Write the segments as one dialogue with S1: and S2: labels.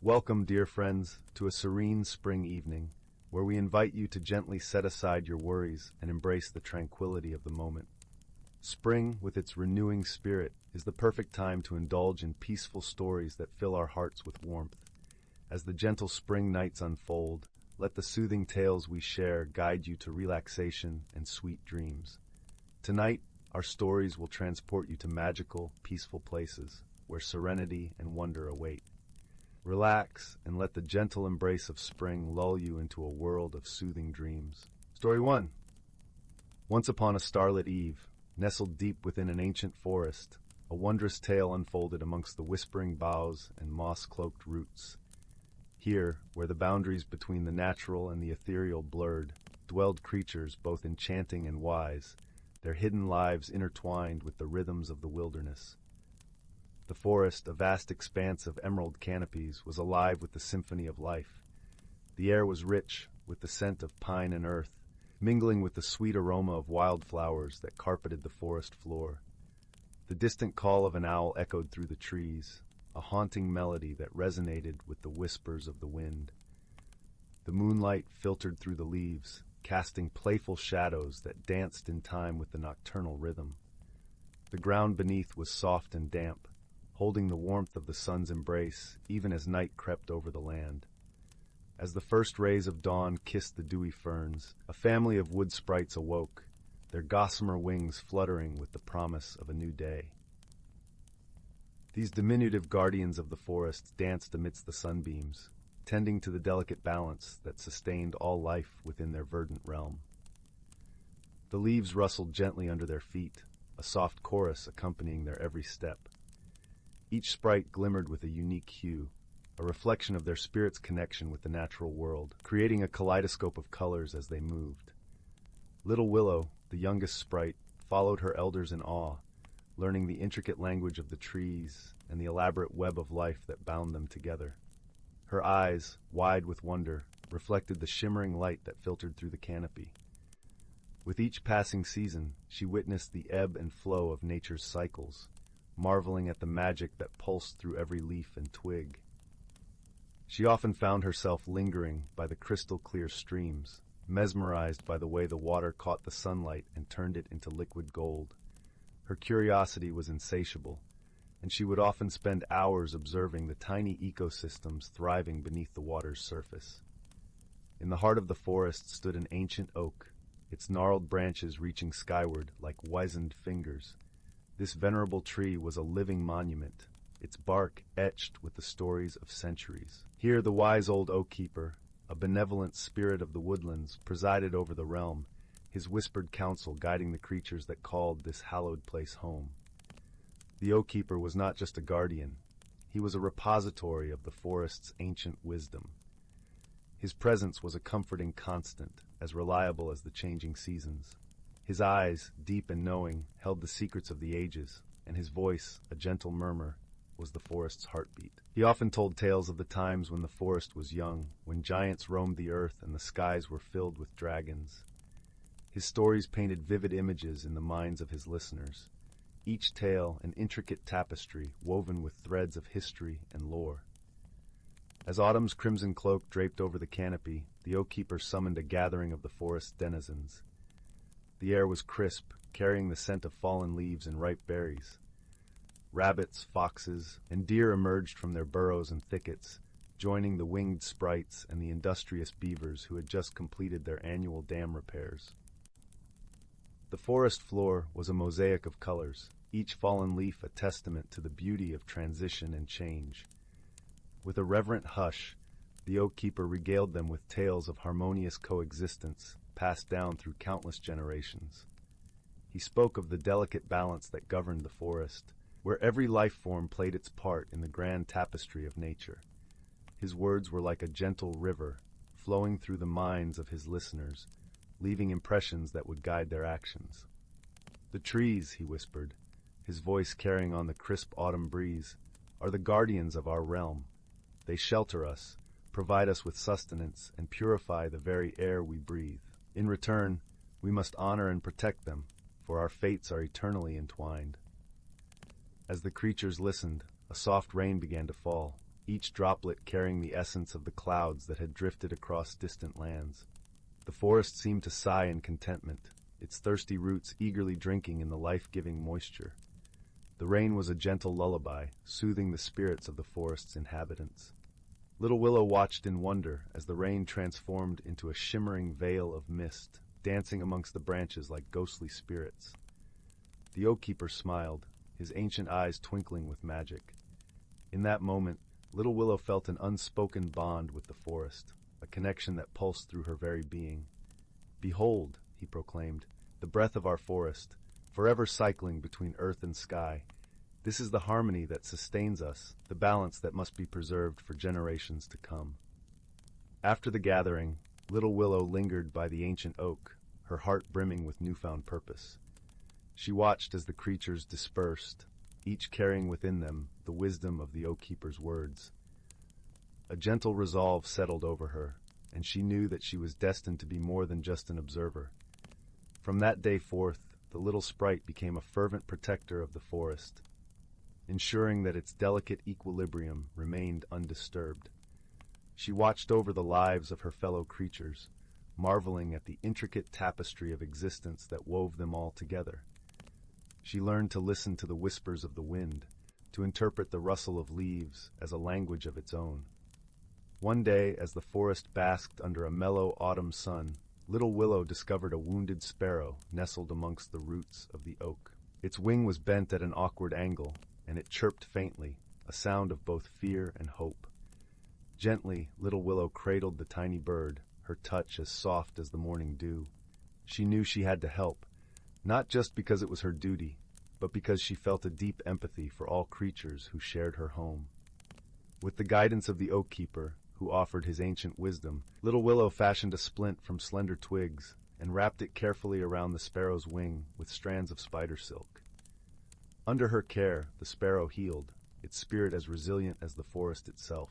S1: Welcome, dear friends, to a serene spring evening, where we invite you to gently set aside your worries and embrace the tranquility of the moment. Spring, with its renewing spirit, is the perfect time to indulge in peaceful stories that fill our hearts with warmth. As the gentle spring nights unfold, let the soothing tales we share guide you to relaxation and sweet dreams. Tonight, our stories will transport you to magical, peaceful places where serenity and wonder await. Relax and let the gentle embrace of spring lull you into a world of soothing dreams. Story 1. Once upon a starlit eve, nestled deep within an ancient forest, a wondrous tale unfolded amongst the whispering boughs and moss-cloaked roots. Here, where the boundaries between the natural and the ethereal blurred, dwelled creatures both enchanting and wise, their hidden lives intertwined with the rhythms of the wilderness. The forest, a vast expanse of emerald canopies, was alive with the symphony of life. The air was rich with the scent of pine and earth, mingling with the sweet aroma of wildflowers that carpeted the forest floor. The distant call of an owl echoed through the trees, a haunting melody that resonated with the whispers of the wind. The moonlight filtered through the leaves, casting playful shadows that danced in time with the nocturnal rhythm. The ground beneath was soft and damp, holding the warmth of the sun's embrace even as night crept over the land. As the first rays of dawn kissed the dewy ferns, a family of wood sprites awoke, their gossamer wings fluttering with the promise of a new day. These diminutive guardians of the forest danced amidst the sunbeams, tending to the delicate balance that sustained all life within their verdant realm. The leaves rustled gently under their feet, a soft chorus accompanying their every step. Each sprite glimmered with a unique hue, a reflection of their spirit's connection with the natural world, creating a kaleidoscope of colors as they moved. Little Willow, the youngest sprite, followed her elders in awe, learning the intricate language of the trees and the elaborate web of life that bound them together. Her eyes, wide with wonder, reflected the shimmering light that filtered through the canopy. With each passing season, she witnessed the ebb and flow of nature's cycles, marveling at the magic that pulsed through every leaf and twig. She often found herself lingering by the crystal-clear streams, mesmerized by the way the water caught the sunlight and turned it into liquid gold. Her curiosity was insatiable, and she would often spend hours observing the tiny ecosystems thriving beneath the water's surface. In the heart of the forest stood an ancient oak, its gnarled branches reaching skyward like wizened fingers. This venerable tree was a living monument, its bark etched with the stories of centuries. Here the wise old Oakkeeper, a benevolent spirit of the woodlands, presided over the realm, his whispered counsel guiding the creatures that called this hallowed place home. The Oakkeeper was not just a guardian, he was a repository of the forest's ancient wisdom. His presence was a comforting constant, as reliable as the changing seasons. His eyes, deep and knowing, held the secrets of the ages, and his voice, a gentle murmur, was the forest's heartbeat. He often told tales of the times when the forest was young, when giants roamed the earth and the skies were filled with dragons. His stories painted vivid images in the minds of his listeners, each tale an intricate tapestry woven with threads of history and lore. As autumn's crimson cloak draped over the canopy, the Oakkeeper summoned a gathering of the forest's denizens. The air was crisp, carrying the scent of fallen leaves and ripe berries. Rabbits, foxes, and deer emerged from their burrows and thickets, joining the winged sprites and the industrious beavers who had just completed their annual dam repairs. The forest floor was a mosaic of colors, each fallen leaf a testament to the beauty of transition and change. With a reverent hush, the Oakkeeper regaled them with tales of harmonious coexistence, passed down through countless generations. He spoke of the delicate balance that governed the forest, where every life form played its part in the grand tapestry of nature. His words were like a gentle river, flowing through the minds of his listeners, leaving impressions that would guide their actions. "The trees," he whispered, his voice carrying on the crisp autumn breeze, "are the guardians of our realm. They shelter us, provide us with sustenance, and purify the very air we breathe. In return, we must honor and protect them, for our fates are eternally entwined." As the creatures listened, a soft rain began to fall, each droplet carrying the essence of the clouds that had drifted across distant lands. The forest seemed to sigh in contentment, its thirsty roots eagerly drinking in the life-giving moisture. The rain was a gentle lullaby, soothing the spirits of the forest's inhabitants. Little Willow watched in wonder as the rain transformed into a shimmering veil of mist, dancing amongst the branches like ghostly spirits. The Oakkeeper smiled, his ancient eyes twinkling with magic. In that moment, Little Willow felt an unspoken bond with the forest, a connection that pulsed through her very being. "Behold," he proclaimed, "the breath of our forest, forever cycling between earth and sky. This is the harmony that sustains us, the balance that must be preserved for generations to come." After the gathering, Little Willow lingered by the ancient oak, her heart brimming with newfound purpose. She watched as the creatures dispersed, each carrying within them the wisdom of the Oakkeeper's words. A gentle resolve settled over her, and she knew that she was destined to be more than just an observer. From that day forth, the little sprite became a fervent protector of the forest, ensuring that its delicate equilibrium remained undisturbed. She watched over the lives of her fellow creatures, marveling at the intricate tapestry of existence that wove them all together. She learned to listen to the whispers of the wind, to interpret the rustle of leaves as a language of its own. One day, as the forest basked under a mellow autumn sun, Little Willow discovered a wounded sparrow nestled amongst the roots of the oak. Its wing was bent at an awkward angle, and it chirped faintly, a sound of both fear and hope. Gently, Little Willow cradled the tiny bird, her touch as soft as the morning dew. She knew she had to help, not just because it was her duty, but because she felt a deep empathy for all creatures who shared her home. With the guidance of the Oakkeeper, who offered his ancient wisdom, Little Willow fashioned a splint from slender twigs and wrapped it carefully around the sparrow's wing with strands of spider silk. Under her care, the sparrow healed, its spirit as resilient as the forest itself.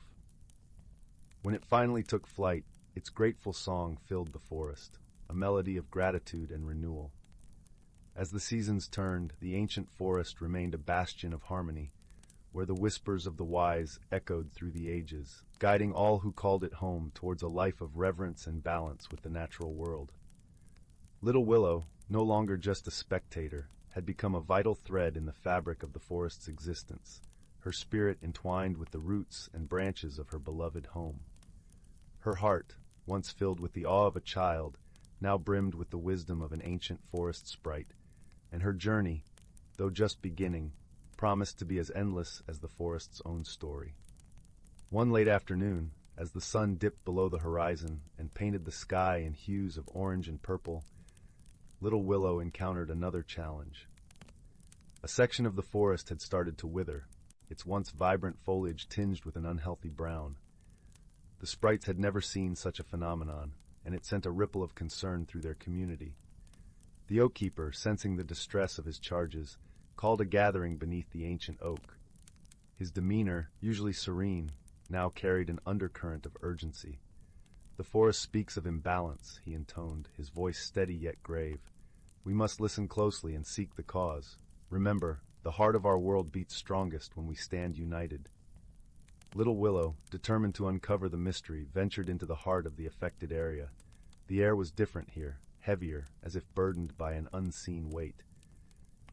S1: When it finally took flight, its grateful song filled the forest, a melody of gratitude and renewal. As the seasons turned, the ancient forest remained a bastion of harmony, where the whispers of the wise echoed through the ages, guiding all who called it home towards a life of reverence and balance with the natural world. Little Willow, no longer just a spectator, had become a vital thread in the fabric of the forest's existence, her spirit entwined with the roots and branches of her beloved home. Her heart, once filled with the awe of a child, now brimmed with the wisdom of an ancient forest sprite, and her journey, though just beginning, promised to be as endless as the forest's own story. One late afternoon, as the sun dipped below the horizon and painted the sky in hues of orange and purple, Little Willow encountered another challenge. A section of the forest had started to wither, its once vibrant foliage tinged with an unhealthy brown. The sprites had never seen such a phenomenon, and it sent a ripple of concern through their community. The Oakkeeper, sensing the distress of his charges, called a gathering beneath the ancient oak. His demeanor, usually serene, now carried an undercurrent of urgency. "The forest speaks of imbalance," he intoned, his voice steady yet grave. "We must listen closely and seek the cause. Remember, the heart of our world beats strongest when we stand united." Little Willow, determined to uncover the mystery, ventured into the heart of the affected area. The air was different here, heavier, as if burdened by an unseen weight.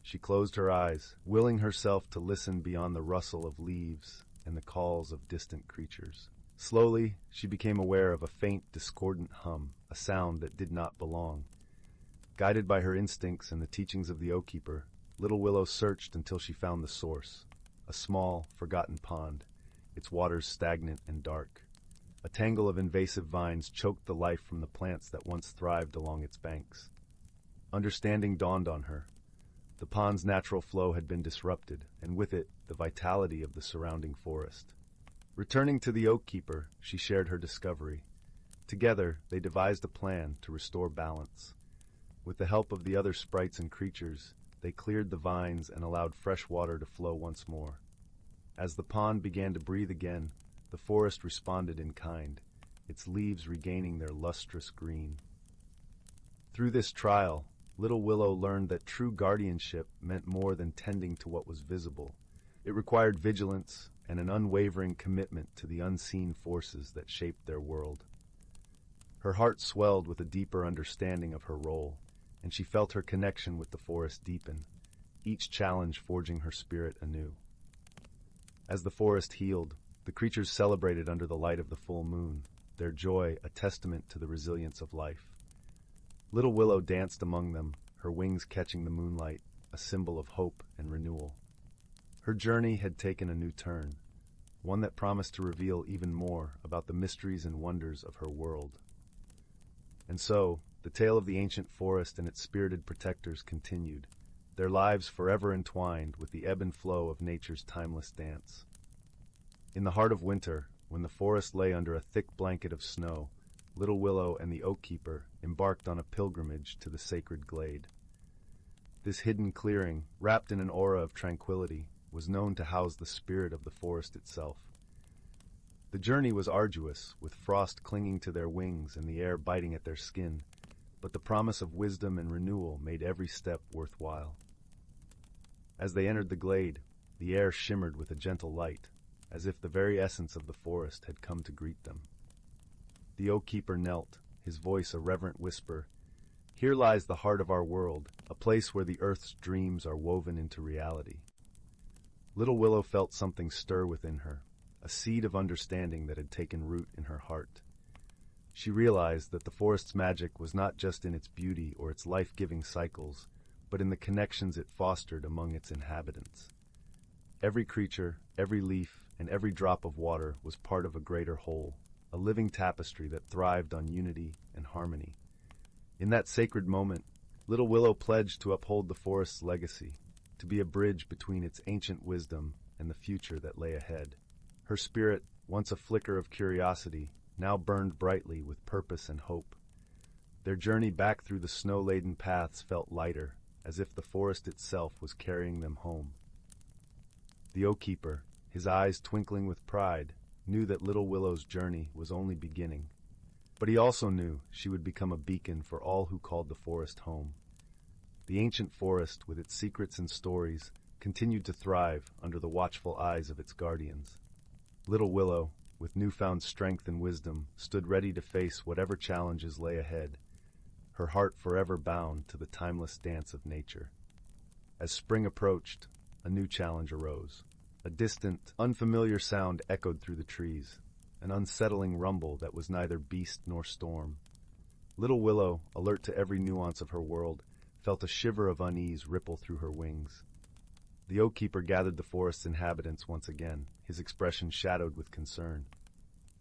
S1: She closed her eyes, willing herself to listen beyond the rustle of leaves and the calls of distant creatures. Slowly, she became aware of a faint, discordant hum, a sound that did not belong. Guided by her instincts and the teachings of the Oakkeeper, Little Willow searched until she found the source, a small, forgotten pond, its waters stagnant and dark. A tangle of invasive vines choked the life from the plants that once thrived along its banks. Understanding dawned on her. The pond's natural flow had been disrupted, and with it, the vitality of the surrounding forest. Returning to the Oakkeeper, she shared her discovery. Together, they devised a plan to restore balance. With the help of the other sprites and creatures, they cleared the vines and allowed fresh water to flow once more. As the pond began to breathe again, the forest responded in kind, its leaves regaining their lustrous green. Through this trial, Little Willow learned that true guardianship meant more than tending to what was visible. It required vigilance, and an unwavering commitment to the unseen forces that shaped their world. Her heart swelled with a deeper understanding of her role, and she felt her connection with the forest deepen, each challenge forging her spirit anew. As the forest healed, the creatures celebrated under the light of the full moon, their joy a testament to the resilience of life. Little Willow danced among them, her wings catching the moonlight, a symbol of hope and renewal. Her journey had taken a new turn, one that promised to reveal even more about the mysteries and wonders of her world. And so, the tale of the ancient forest and its spirited protectors continued, their lives forever entwined with the ebb and flow of nature's timeless dance. In the heart of winter, when the forest lay under a thick blanket of snow, Little Willow and the Oakkeeper embarked on a pilgrimage to the sacred glade. This hidden clearing, wrapped in an aura of tranquility, was known to house the spirit of the forest itself. The journey was arduous, with frost clinging to their wings and the air biting at their skin, but the promise of wisdom and renewal made every step worthwhile. As they entered the glade, the air shimmered with a gentle light, as if the very essence of the forest had come to greet them. The Oakkeeper knelt, his voice a reverent whisper. "Here lies the heart of our world, a place where the earth's dreams are woven into reality." Little Willow felt something stir within her, a seed of understanding that had taken root in her heart. She realized that the forest's magic was not just in its beauty or its life-giving cycles, but in the connections it fostered among its inhabitants. Every creature, every leaf, and every drop of water was part of a greater whole, a living tapestry that thrived on unity and harmony. In that sacred moment, Little Willow pledged to uphold the forest's legacy, to be a bridge between its ancient wisdom and the future that lay ahead. Her spirit, once a flicker of curiosity, now burned brightly with purpose and hope. Their journey back through the snow-laden paths felt lighter, as if the forest itself was carrying them home. The Oakkeeper, his eyes twinkling with pride, knew that Little Willow's journey was only beginning. But he also knew she would become a beacon for all who called the forest home. The ancient forest, with its secrets and stories, continued to thrive under the watchful eyes of its guardians. Little Willow, with newfound strength and wisdom, stood ready to face whatever challenges lay ahead, her heart forever bound to the timeless dance of nature. As spring approached, a new challenge arose. A distant, unfamiliar sound echoed through the trees, an unsettling rumble that was neither beast nor storm. Little Willow, alert to every nuance of her world, felt a shiver of unease ripple through her wings. The Oakkeeper gathered the forest's inhabitants once again, his expression shadowed with concern.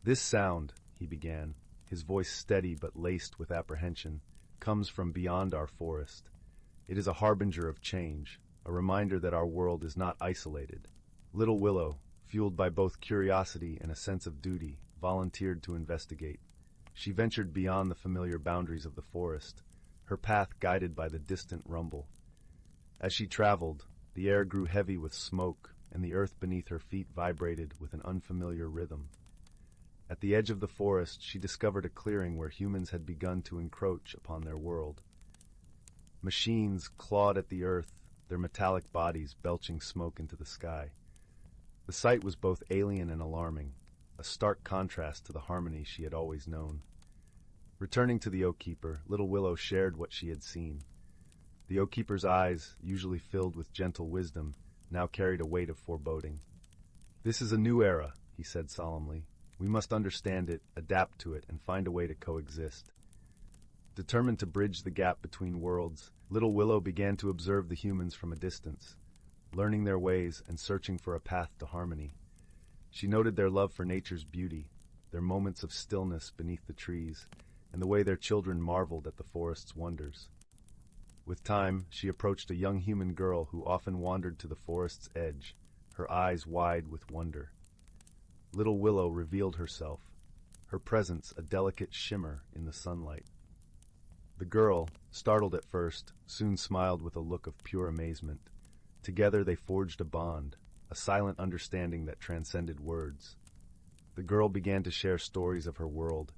S1: "This sound," he began, his voice steady but laced with apprehension, "comes from beyond our forest. It is a harbinger of change, a reminder that our world is not isolated." Little Willow, fueled by both curiosity and a sense of duty, volunteered to investigate. She ventured beyond the familiar boundaries of the forest, her path guided by the distant rumble. As she traveled, the air grew heavy with smoke, and the earth beneath her feet vibrated with an unfamiliar rhythm. At the edge of the forest, she discovered a clearing where humans had begun to encroach upon their world. Machines clawed at the earth, their metallic bodies belching smoke into the sky. The sight was both alien and alarming, a stark contrast to the harmony she had always known. Returning to the Oakkeeper, Little Willow shared what she had seen. The Oakkeeper's eyes, usually filled with gentle wisdom, now carried a weight of foreboding. "This is a new era," he said solemnly. "We must understand it, adapt to it, and find a way to coexist." Determined to bridge the gap between worlds, Little Willow began to observe the humans from a distance, learning their ways and searching for a path to harmony. She noted their love for nature's beauty, their moments of stillness beneath the trees, and the way their children marveled at the forest's wonders. With time, she approached a young human girl who often wandered to the forest's edge, her eyes wide with wonder. Little Willow revealed herself, her presence a delicate shimmer in the sunlight. The girl, startled at first, soon smiled with a look of pure amazement. Together they forged a bond, a silent understanding that transcended words. The girl began to share stories of her world,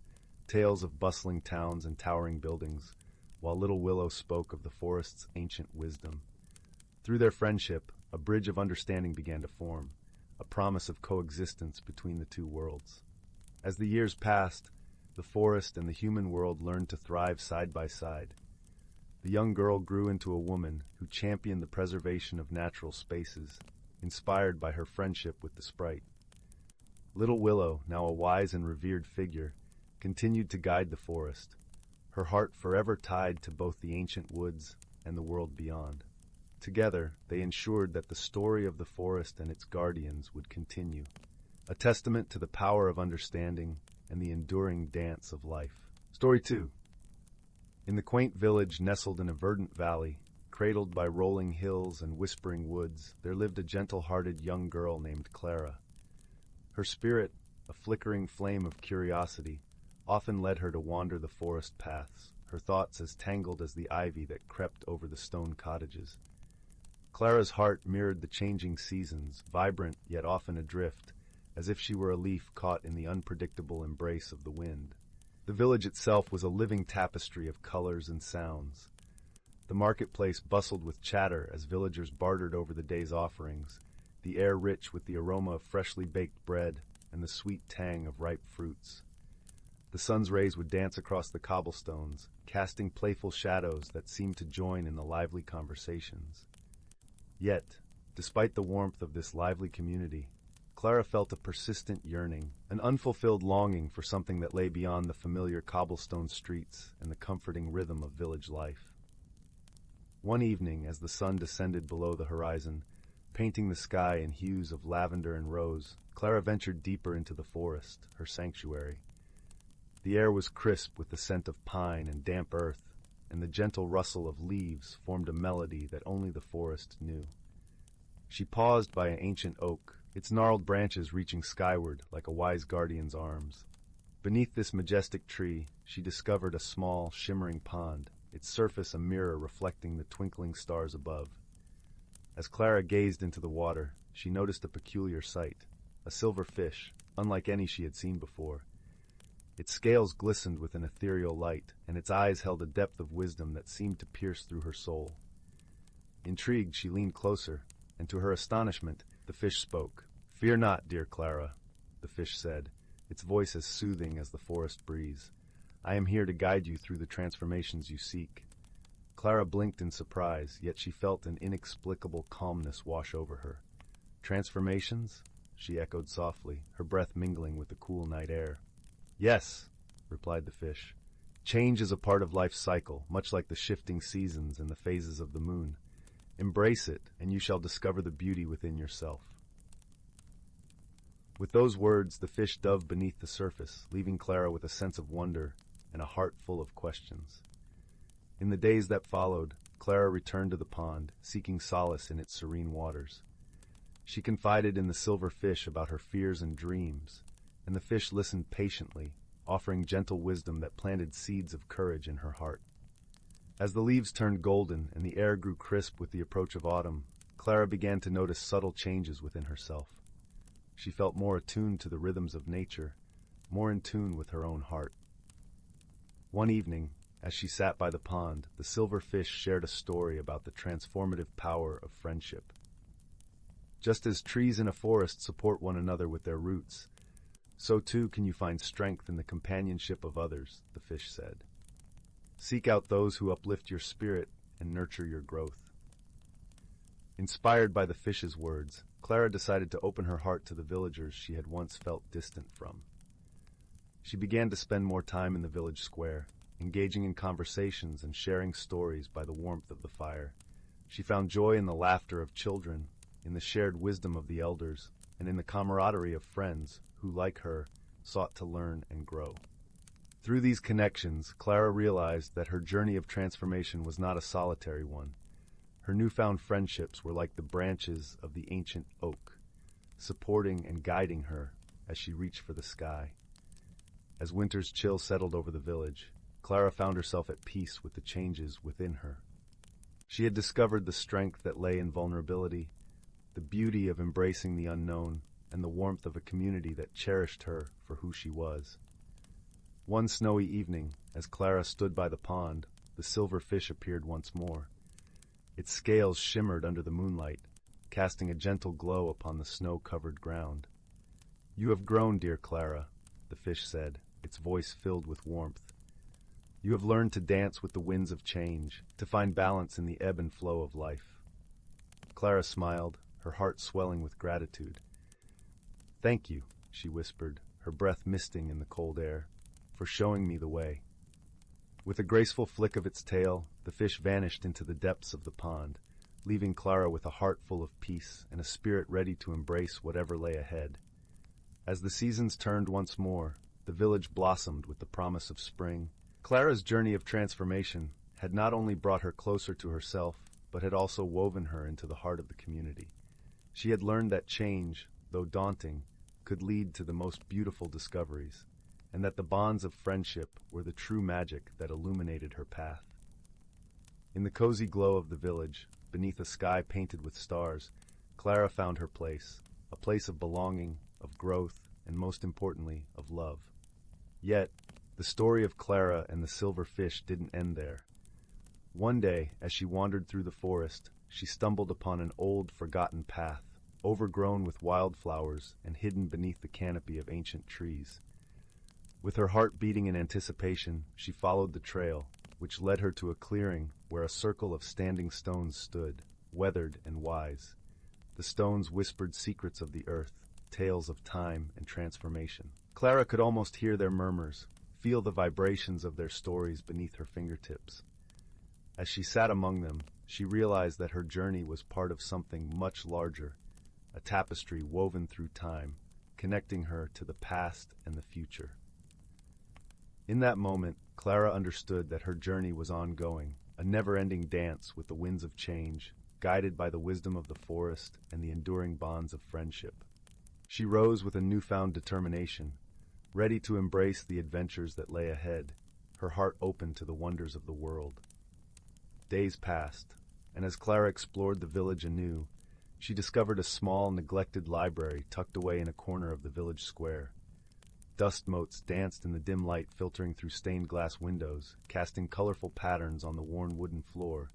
S1: tales of bustling towns and towering buildings, while Little Willow spoke of the forest's ancient wisdom. Through their friendship, a bridge of understanding began to form, a a promise of coexistence between the two worlds. As the years passed, the forest and the human world learned to thrive side by side. The young girl grew into a woman who championed the preservation of natural spaces, inspired by her friendship with the sprite. Little Willow, now a wise and revered figure, continued to guide the forest, her heart forever tied to both the ancient woods and the world beyond. Together, they ensured that the story of the forest and its guardians would continue, a testament to the power of understanding and the enduring dance of life. Story 2. In the quaint village nestled in a verdant valley, cradled by rolling hills and whispering woods, there lived a gentle-hearted young girl named Clara. Her spirit, a flickering flame of curiosity, often led her to wander the forest paths, her thoughts as tangled as the ivy that crept over the stone cottages. Clara's heart mirrored the changing seasons, vibrant yet often adrift, as if she were a leaf caught in the unpredictable embrace of the wind. The village itself was a living tapestry of colors and sounds. The marketplace bustled with chatter as villagers bartered over the day's offerings, the air rich with the aroma of freshly baked bread and the sweet tang of ripe fruits. The sun's rays would dance across the cobblestones, casting playful shadows that seemed to join in the lively conversations. Yet, despite the warmth of this lively community, Clara felt a persistent yearning, an unfulfilled longing for something that lay beyond the familiar cobblestone streets and the comforting rhythm of village life. One evening, as the sun descended below the horizon, painting the sky in hues of lavender and rose, Clara ventured deeper into the forest, her sanctuary. The air was crisp with the scent of pine and damp earth, and the gentle rustle of leaves formed a melody that only the forest knew. She paused by an ancient oak, its gnarled branches reaching skyward like a wise guardian's arms. Beneath this majestic tree, she discovered a small, shimmering pond, its surface a mirror reflecting the twinkling stars above. As Clara gazed into the water, she noticed a peculiar sight, a silver fish, unlike any she had seen before. Its scales glistened with an ethereal light, and its eyes held a depth of wisdom that seemed to pierce through her soul. Intrigued, she leaned closer, and to her astonishment, the fish spoke. "Fear not, dear Clara," the fish said, its voice as soothing as the forest breeze. "I am here to guide you through the transformations you seek." Clara blinked in surprise, yet she felt an inexplicable calmness wash over her. "Transformations?" she echoed softly, her breath mingling with the cool night air. "Yes," replied the fish. "Change is a part of life's cycle, much like the shifting seasons and the phases of the moon. Embrace it, and you shall discover the beauty within yourself." With those words, the fish dove beneath the surface, leaving Clara with a sense of wonder and a heart full of questions. In the days that followed, Clara returned to the pond, seeking solace in its serene waters. She confided in the silver fish about her fears and dreams, and the fish listened patiently, offering gentle wisdom that planted seeds of courage in her heart. As the leaves turned golden and the air grew crisp with the approach of autumn, Clara began to notice subtle changes within herself. She felt more attuned to the rhythms of nature, more in tune with her own heart. One evening, as she sat by the pond, the silver fish shared a story about the transformative power of friendship. Just as trees in a forest support one another with their roots, so too can you find strength in the companionship of others, the fish said. Seek out those who uplift your spirit and nurture your growth. Inspired by the fish's words, Clara decided to open her heart to the villagers she had once felt distant from. She began to spend more time in the village square, engaging in conversations and sharing stories by the warmth of the fire. She found joy in the laughter of children, in the shared wisdom of the elders, and in the camaraderie of friends who, like her, sought to learn and grow. Through these connections, Clara realized that her journey of transformation was not a solitary one. Her newfound friendships were like the branches of the ancient oak, supporting and guiding her as she reached for the sky. As winter's chill settled over the village, Clara found herself at peace with the changes within her. She had discovered the strength that lay in vulnerability, the beauty of embracing the unknown, and the warmth of a community that cherished her for who she was. One snowy evening, as Clara stood by the pond, the silver fish appeared once more. Its scales shimmered under the moonlight, casting a gentle glow upon the snow-covered ground. "You have grown, dear Clara," the fish said, its voice filled with warmth. "You have learned to dance with the winds of change, to find balance in the ebb and flow of life." Clara smiled, her heart swelling with gratitude. "Thank you," she whispered, her breath misting in the cold air, "for showing me the way." With a graceful flick of its tail, the fish vanished into the depths of the pond, leaving Clara with a heart full of peace and a spirit ready to embrace whatever lay ahead. As the seasons turned once more, the village blossomed with the promise of spring. Clara's journey of transformation had not only brought her closer to herself, but had also woven her into the heart of the community. She had learned that change, though daunting, could lead to the most beautiful discoveries, and that the bonds of friendship were the true magic that illuminated her path. In the cozy glow of the village, beneath a sky painted with stars, Clara found her place, a place of belonging, of growth, and most importantly, of love. Yet, the story of Clara and the silver fish didn't end there. One day, as she wandered through the forest, she stumbled upon an old, forgotten path, overgrown with wildflowers and hidden beneath the canopy of ancient trees. With her heart beating in anticipation, she followed the trail, which led her to a clearing where a circle of standing stones stood, weathered and wise. The stones whispered secrets of the earth, tales of time and transformation. Clara could almost hear their murmurs, feel the vibrations of their stories beneath her fingertips. As she sat among them, she realized that her journey was part of something much larger, a tapestry woven through time, connecting her to the past and the future. In that moment, Clara understood that her journey was ongoing, a never-ending dance with the winds of change, guided by the wisdom of the forest and the enduring bonds of friendship. She rose with a newfound determination, ready to embrace the adventures that lay ahead, her heart open to the wonders of the world. Days passed, and as Clara explored the village anew, she discovered a small, neglected library tucked away in a corner of the village square. Dust motes danced in the dim light filtering through stained glass windows, casting colorful patterns on the worn wooden floor.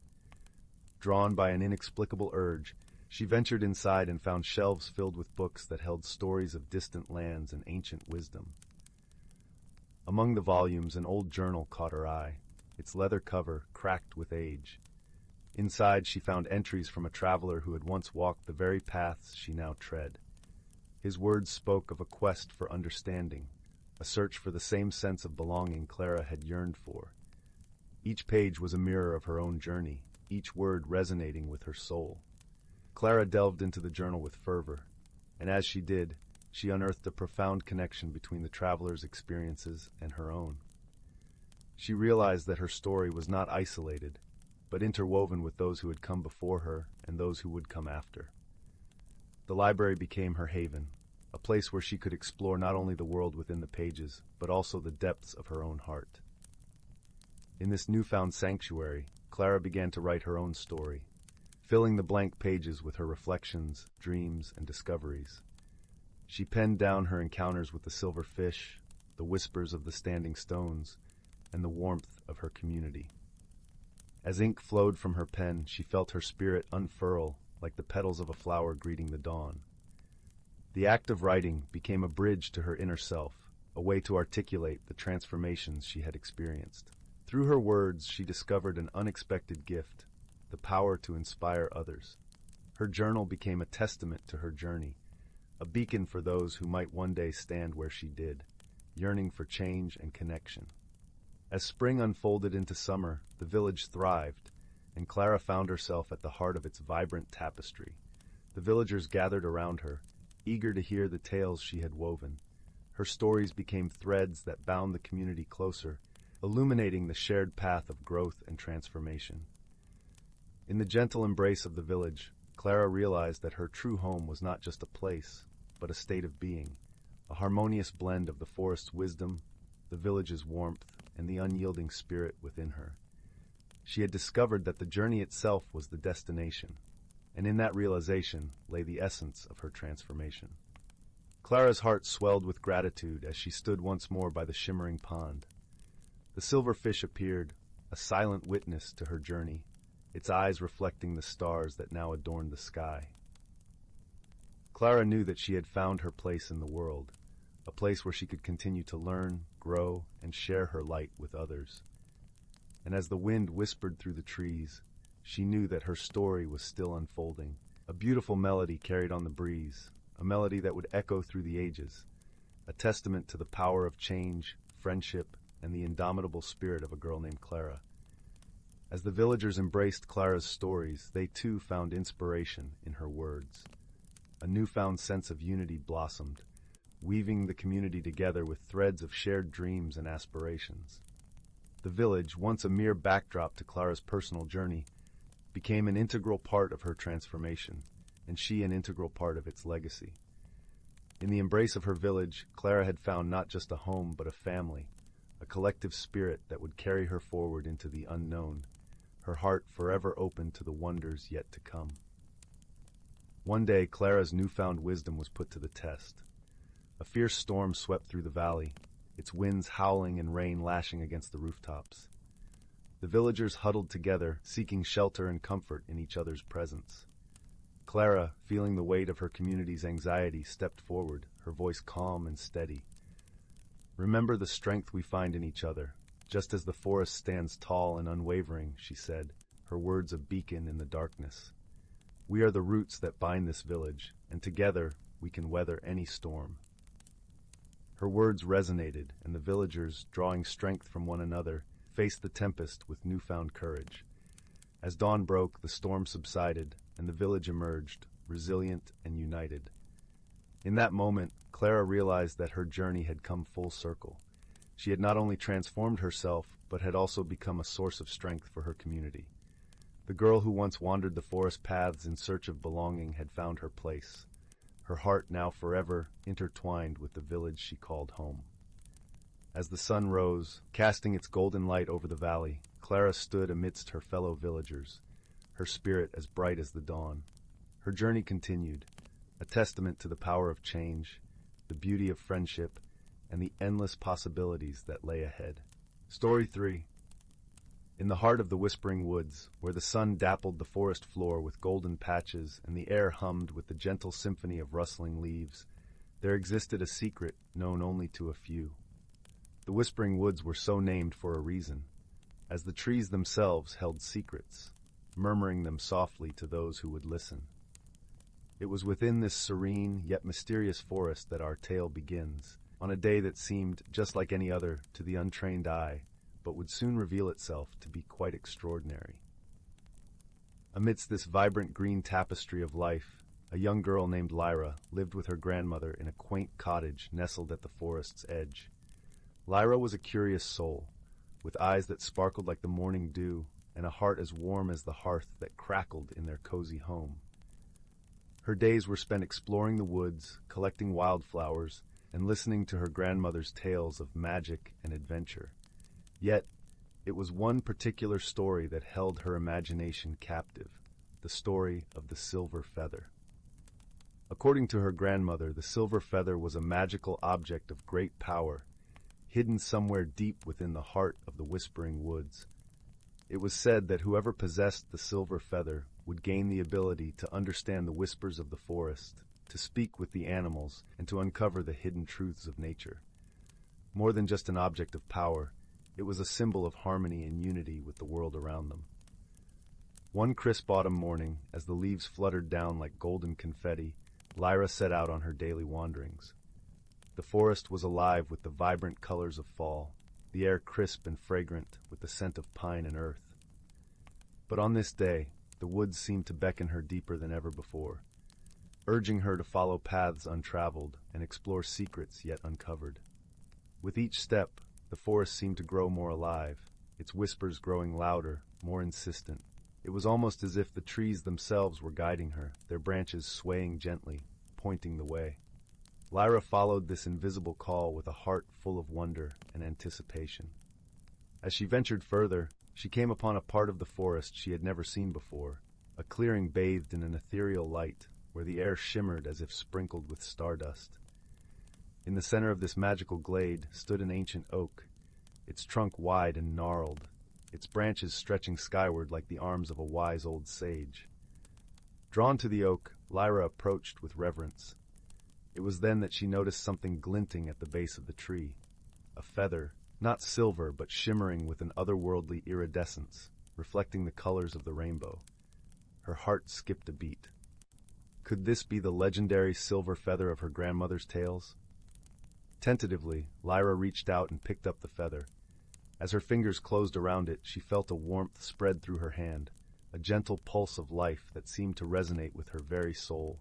S1: Drawn by an inexplicable urge, she ventured inside and found shelves filled with books that held stories of distant lands and ancient wisdom. Among the volumes, an old journal caught her eye, its leather cover cracked with age. Inside, she found entries from a traveler who had once walked the very paths she now tread. His words spoke of a quest for understanding, a search for the same sense of belonging Clara had yearned for. Each page was a mirror of her own journey, each word resonating with her soul. Clara delved into the journal with fervor, and as she did, she unearthed a profound connection between the traveler's experiences and her own. She realized that her story was not isolated, but interwoven with those who had come before her and those who would come after. The library became her haven, a place where she could explore not only the world within the pages, but also the depths of her own heart. In this newfound sanctuary, Clara began to write her own story, filling the blank pages with her reflections, dreams, and discoveries. She penned down her encounters with the silver fish, the whispers of the standing stones, and the warmth of her community. As ink flowed from her pen, she felt her spirit unfurl like the petals of a flower greeting the dawn. The act of writing became a bridge to her inner self, a way to articulate the transformations she had experienced. Through her words, she discovered an unexpected gift, the power to inspire others. Her journal became a testament to her journey, a beacon for those who might one day stand where she did, yearning for change and connection. As spring unfolded into summer, the village thrived, and Clara found herself at the heart of its vibrant tapestry. The villagers gathered around her, eager to hear the tales she had woven. Her stories became threads that bound the community closer, illuminating the shared path of growth and transformation. In the gentle embrace of the village, Clara realized that her true home was not just a place, but a state of being, a harmonious blend of the forest's wisdom, the village's warmth, and the unyielding spirit within her. She had discovered that the journey itself was the destination, and in that realization lay the essence of her transformation. Clara's heart swelled with gratitude as she stood once more by the shimmering pond. The silver fish appeared, a silent witness to her journey, its eyes reflecting the stars that now adorned the sky. Clara knew that she had found her place in the world, a place where she could continue to learn, grow, and share her light with others. And as the wind whispered through the trees, she knew that her story was still unfolding. A beautiful melody carried on the breeze, a melody that would echo through the ages, a testament to the power of change, friendship, and the indomitable spirit of a girl named Clara. As the villagers embraced Clara's stories, they too found inspiration in her words. A newfound sense of unity blossomed, weaving the community together with threads of shared dreams and aspirations. The village, once a mere backdrop to Clara's personal journey, became an integral part of her transformation, and she an integral part of its legacy. In the embrace of her village, Clara had found not just a home but a family, a collective spirit that would carry her forward into the unknown, her heart forever open to the wonders yet to come. One day, Clara's newfound wisdom was put to the test. A fierce storm swept through the valley, its winds howling and rain lashing against the rooftops. The villagers huddled together, seeking shelter and comfort in each other's presence. Clara, feeling the weight of her community's anxiety, stepped forward, her voice calm and steady. "Remember the strength we find in each other, just as the forest stands tall and unwavering," she said, her words a beacon in the darkness. "We are the roots that bind this village, and together we can weather any storm." Her words resonated, and the villagers, drawing strength from one another, faced the tempest with newfound courage. As dawn broke, the storm subsided, and the village emerged, resilient and united. In that moment, Clara realized that her journey had come full circle. She had not only transformed herself, but had also become a source of strength for her community. The girl who once wandered the forest paths in search of belonging had found her place, her heart now forever intertwined with the village she called home. As the sun rose, casting its golden light over the valley, Clara stood amidst her fellow villagers, her spirit as bright as the dawn. Her journey continued, a testament to the power of change, the beauty of friendship, and the endless possibilities that lay ahead. Story 3. In the heart of the whispering woods, where the sun dappled the forest floor with golden patches and the air hummed with the gentle symphony of rustling leaves, there existed a secret known only to a few. The whispering woods were so named for a reason, as the trees themselves held secrets, murmuring them softly to those who would listen. It was within this serene yet mysterious forest that our tale begins, on a day that seemed just like any other to the untrained eye, but would soon reveal itself to be quite extraordinary. Amidst this vibrant green tapestry of life, a young girl named Lyra lived with her grandmother in a quaint cottage nestled at the forest's edge. Lyra was a curious soul, with eyes that sparkled like the morning dew and a heart as warm as the hearth that crackled in their cozy home. Her days were spent exploring the woods, collecting wildflowers, and listening to her grandmother's tales of magic and adventure. Yet, it was one particular story that held her imagination captive, the story of the silver feather. According to her grandmother, the silver feather was a magical object of great power, hidden somewhere deep within the heart of the whispering woods. It was said that whoever possessed the silver feather would gain the ability to understand the whispers of the forest, to speak with the animals, and to uncover the hidden truths of nature. More than just an object of power, it was a symbol of harmony and unity with the world around them. One crisp autumn morning, as the leaves fluttered down like golden confetti, Lyra set out on her daily wanderings. The forest was alive with the vibrant colors of fall, the air crisp and fragrant with the scent of pine and earth. But on this day, the woods seemed to beckon her deeper than ever before, urging her to follow paths untraveled and explore secrets yet uncovered. With each step, the forest seemed to grow more alive, its whispers growing louder, more insistent. It was almost as if the trees themselves were guiding her, their branches swaying gently, pointing the way. Lyra followed this invisible call with a heart full of wonder and anticipation. As she ventured further, she came upon a part of the forest she had never seen before, a clearing bathed in an ethereal light, where the air shimmered as if sprinkled with stardust. In the center of this magical glade stood an ancient oak, its trunk wide and gnarled, its branches stretching skyward like the arms of a wise old sage. Drawn to the oak, Lyra approached with reverence. It was then that she noticed something glinting at the base of the tree. A feather, not silver but shimmering with an otherworldly iridescence, reflecting the colors of the rainbow. Her heart skipped a beat. Could this be the legendary silver feather of her grandmother's tales? Tentatively, Lyra reached out and picked up the feather. As her fingers closed around it, she felt a warmth spread through her hand, a gentle pulse of life that seemed to resonate with her very soul.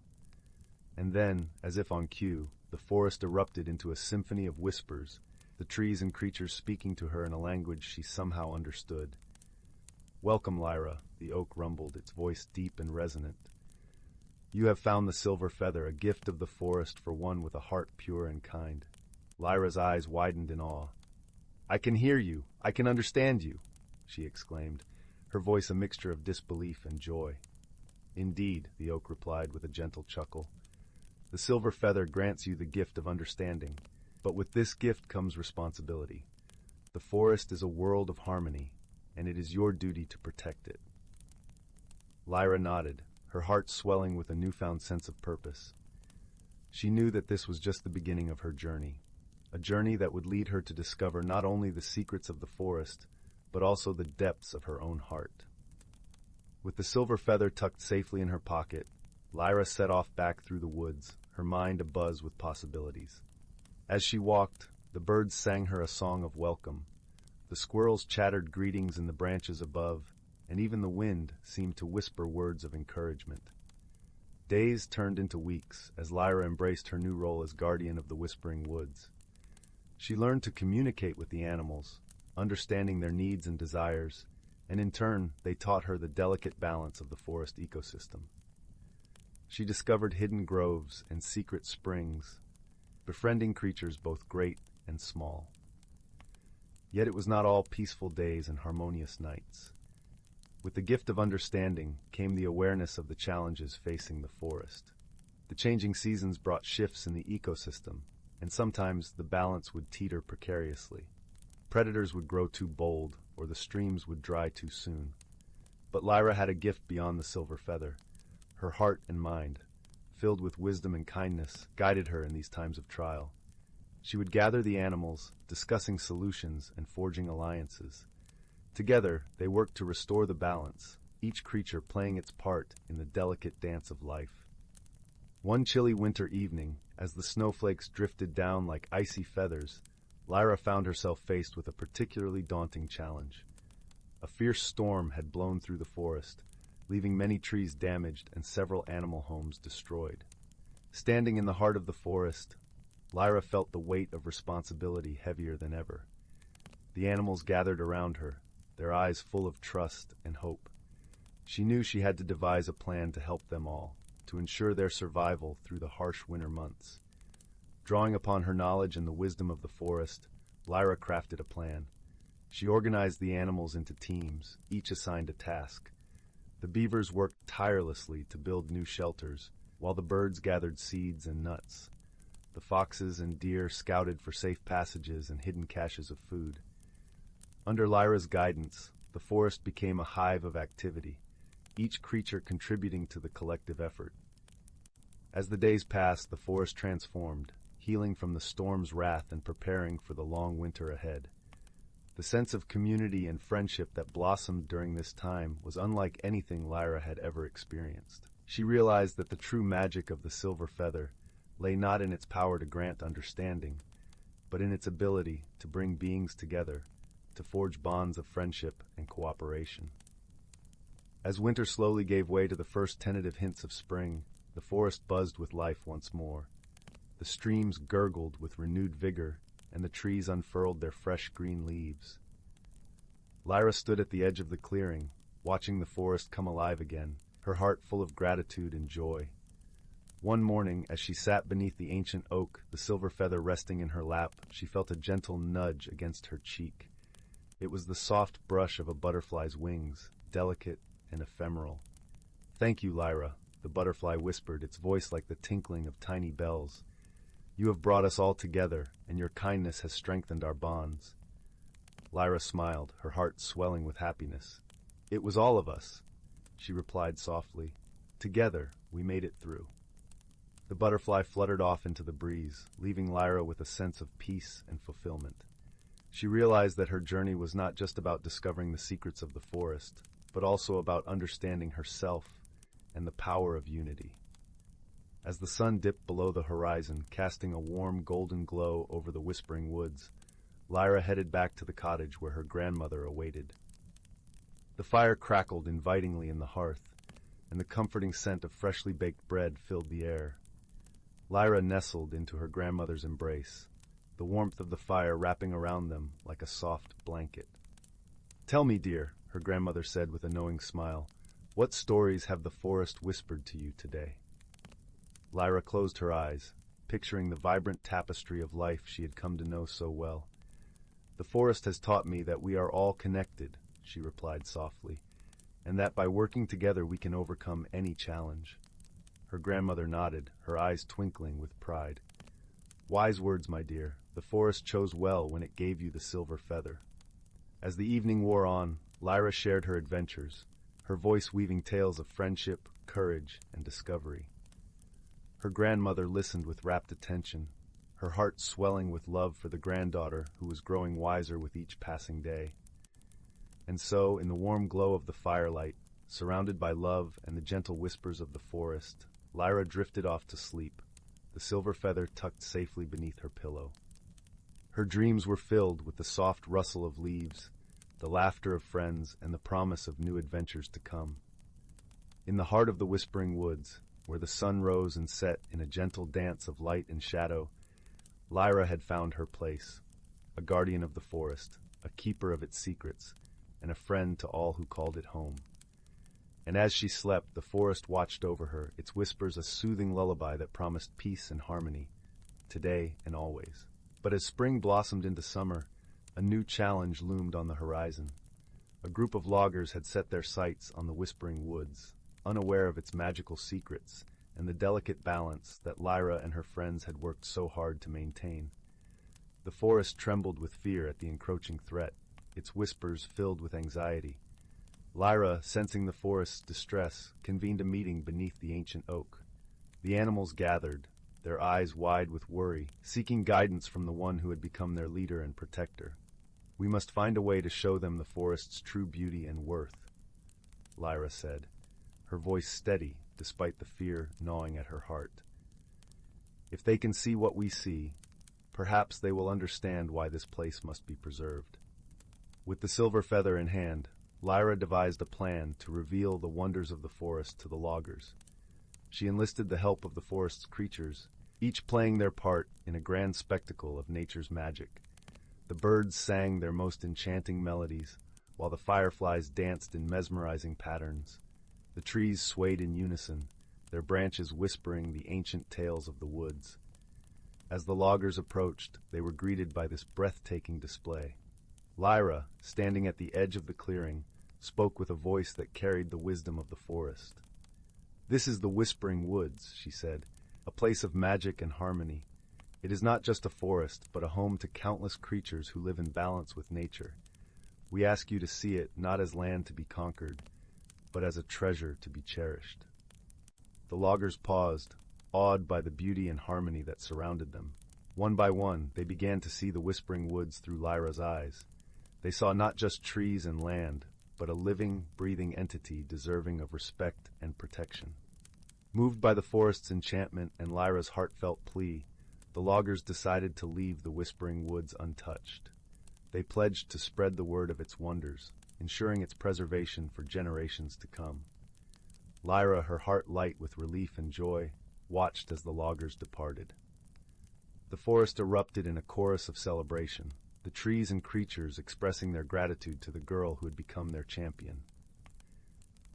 S1: And then, as if on cue, the forest erupted into a symphony of whispers, the trees and creatures speaking to her in a language she somehow understood. "Welcome, Lyra," the oak rumbled, its voice deep and resonant. "You have found the silver feather, a gift of the forest for one with a heart pure and kind." Lyra's eyes widened in awe. "I can hear you. I can understand you," she exclaimed, her voice a mixture of disbelief and joy. "Indeed," the oak replied with a gentle chuckle. "The silver feather grants you the gift of understanding, but with this gift comes responsibility. The forest is a world of harmony, and it is your duty to protect it." Lyra nodded, her heart swelling with a newfound sense of purpose. She knew that this was just the beginning of her journey, a journey that would lead her to discover not only the secrets of the forest, but also the depths of her own heart. With the silver feather tucked safely in her pocket, Lyra set off back through the woods, her mind abuzz with possibilities. As she walked, the birds sang her a song of welcome. The squirrels chattered greetings in the branches above, and even the wind seemed to whisper words of encouragement. Days turned into weeks as Lyra embraced her new role as guardian of the Whispering Woods. She learned to communicate with the animals, understanding their needs and desires, and in turn, they taught her the delicate balance of the forest ecosystem. She discovered hidden groves and secret springs, befriending creatures both great and small. Yet it was not all peaceful days and harmonious nights. With the gift of understanding came the awareness of the challenges facing the forest. The changing seasons brought shifts in the ecosystem, and sometimes the balance would teeter precariously. Predators would grow too bold, or the streams would dry too soon. But Lyra had a gift beyond the silver feather. Her heart and mind, filled with wisdom and kindness, guided her in these times of trial. She would gather the animals, discussing solutions and forging alliances. Together, they worked to restore the balance, each creature playing its part in the delicate dance of life. One chilly winter evening, as the snowflakes drifted down like icy feathers, Lyra found herself faced with a particularly daunting challenge. A fierce storm had blown through the forest, leaving many trees damaged and several animal homes destroyed. Standing in the heart of the forest, Lyra felt the weight of responsibility heavier than ever. The animals gathered around her, their eyes full of trust and hope. She knew she had to devise a plan to help them all, to ensure their survival through the harsh winter months. Drawing upon her knowledge and the wisdom of the forest, Lyra crafted a plan. She organized the animals into teams, each assigned a task. The beavers worked tirelessly to build new shelters, while the birds gathered seeds and nuts. The foxes and deer scouted for safe passages and hidden caches of food. Under Lyra's guidance, the forest became a hive of activity, each creature contributing to the collective effort. As the days passed, the forest transformed, healing from the storm's wrath and preparing for the long winter ahead. The sense of community and friendship that blossomed during this time was unlike anything Lyra had ever experienced. She realized that the true magic of the silver feather lay not in its power to grant understanding, but in its ability to bring beings together, to forge bonds of friendship and cooperation. As winter slowly gave way to the first tentative hints of spring, the forest buzzed with life once more. The streams gurgled with renewed vigor, and the trees unfurled their fresh green leaves. Lyra stood at the edge of the clearing, watching the forest come alive again, her heart full of gratitude and joy. One morning, as she sat beneath the ancient oak, the silver feather resting in her lap, she felt a gentle nudge against her cheek. It was the soft brush of a butterfly's wings, delicate and ephemeral. "Thank you, Lyra," the butterfly whispered, its voice like the tinkling of tiny bells. "You have brought us all together, and your kindness has strengthened our bonds." Lyra smiled, her heart swelling with happiness. "It was all of us," she replied softly. "Together, we made it through." The butterfly fluttered off into the breeze, leaving Lyra with a sense of peace and fulfillment. She realized that her journey was not just about discovering the secrets of the forest, but also about understanding herself and the power of unity. As the sun dipped below the horizon, casting a warm golden glow over the whispering woods, Lyra headed back to the cottage where her grandmother awaited. The fire crackled invitingly in the hearth, and the comforting scent of freshly baked bread filled the air. Lyra nestled into her grandmother's embrace, the warmth of the fire wrapping around them like a soft blanket. "Tell me, dear," her grandmother said with a knowing smile, "what stories have the forest whispered to you today?" Lyra closed her eyes, picturing the vibrant tapestry of life she had come to know so well. "The forest has taught me that we are all connected," she replied softly, "and that by working together we can overcome any challenge." Her grandmother nodded, her eyes twinkling with pride. "Wise words, my dear. The forest chose well when it gave you the silver feather." As the evening wore on, Lyra shared her adventures, her voice weaving tales of friendship, courage, and discovery. Her grandmother listened with rapt attention, her heart swelling with love for the granddaughter who was growing wiser with each passing day. And so, in the warm glow of the firelight, surrounded by love and the gentle whispers of the forest, Lyra drifted off to sleep, the silver feather tucked safely beneath her pillow. Her dreams were filled with the soft rustle of leaves, the laughter of friends, and the promise of new adventures to come. In the heart of the whispering woods, where the sun rose and set in a gentle dance of light and shadow, Lyra had found her place, a guardian of the forest, a keeper of its secrets, and a friend to all who called it home. And as she slept, the forest watched over her, its whispers a soothing lullaby that promised peace and harmony, today and always. But as spring blossomed into summer, a new challenge loomed on the horizon. A group of loggers had set their sights on the whispering woods, unaware of its magical secrets and the delicate balance that Lyra and her friends had worked so hard to maintain. The forest trembled with fear at the encroaching threat, its whispers filled with anxiety. Lyra, sensing the forest's distress, convened a meeting beneath the ancient oak. The animals gathered, their eyes wide with worry, seeking guidance from the one who had become their leader and protector. "We must find a way to show them the forest's true beauty and worth," Lyra said, her voice steady despite the fear gnawing at her heart. "If they can see what we see, perhaps they will understand why this place must be preserved." With the silver feather in hand, Lyra devised a plan to reveal the wonders of the forest to the loggers. She enlisted the help of the forest's creatures, each playing their part in a grand spectacle of nature's magic. The birds sang their most enchanting melodies, while the fireflies danced in mesmerizing patterns. The trees swayed in unison, their branches whispering the ancient tales of the woods. As the loggers approached, they were greeted by this breathtaking display. Lyra, standing at the edge of the clearing, spoke with a voice that carried the wisdom of the forest. "This is the Whispering Woods," she said, "a place of magic and harmony. It is not just a forest, but a home to countless creatures who live in balance with nature. We ask you to see it not as land to be conquered, but as a treasure to be cherished." The loggers paused, awed by the beauty and harmony that surrounded them. One by one, they began to see the Whispering Woods through Lyra's eyes. They saw not just trees and land, but a living, breathing entity deserving of respect and protection. Moved by the forest's enchantment and Lyra's heartfelt plea, the loggers decided to leave the Whispering Woods untouched. They pledged to spread the word of its wonders, ensuring its preservation for generations to come. Lyra, her heart light with relief and joy, watched as the loggers departed. The forest erupted in a chorus of celebration, the trees and creatures expressing their gratitude to the girl who had become their champion.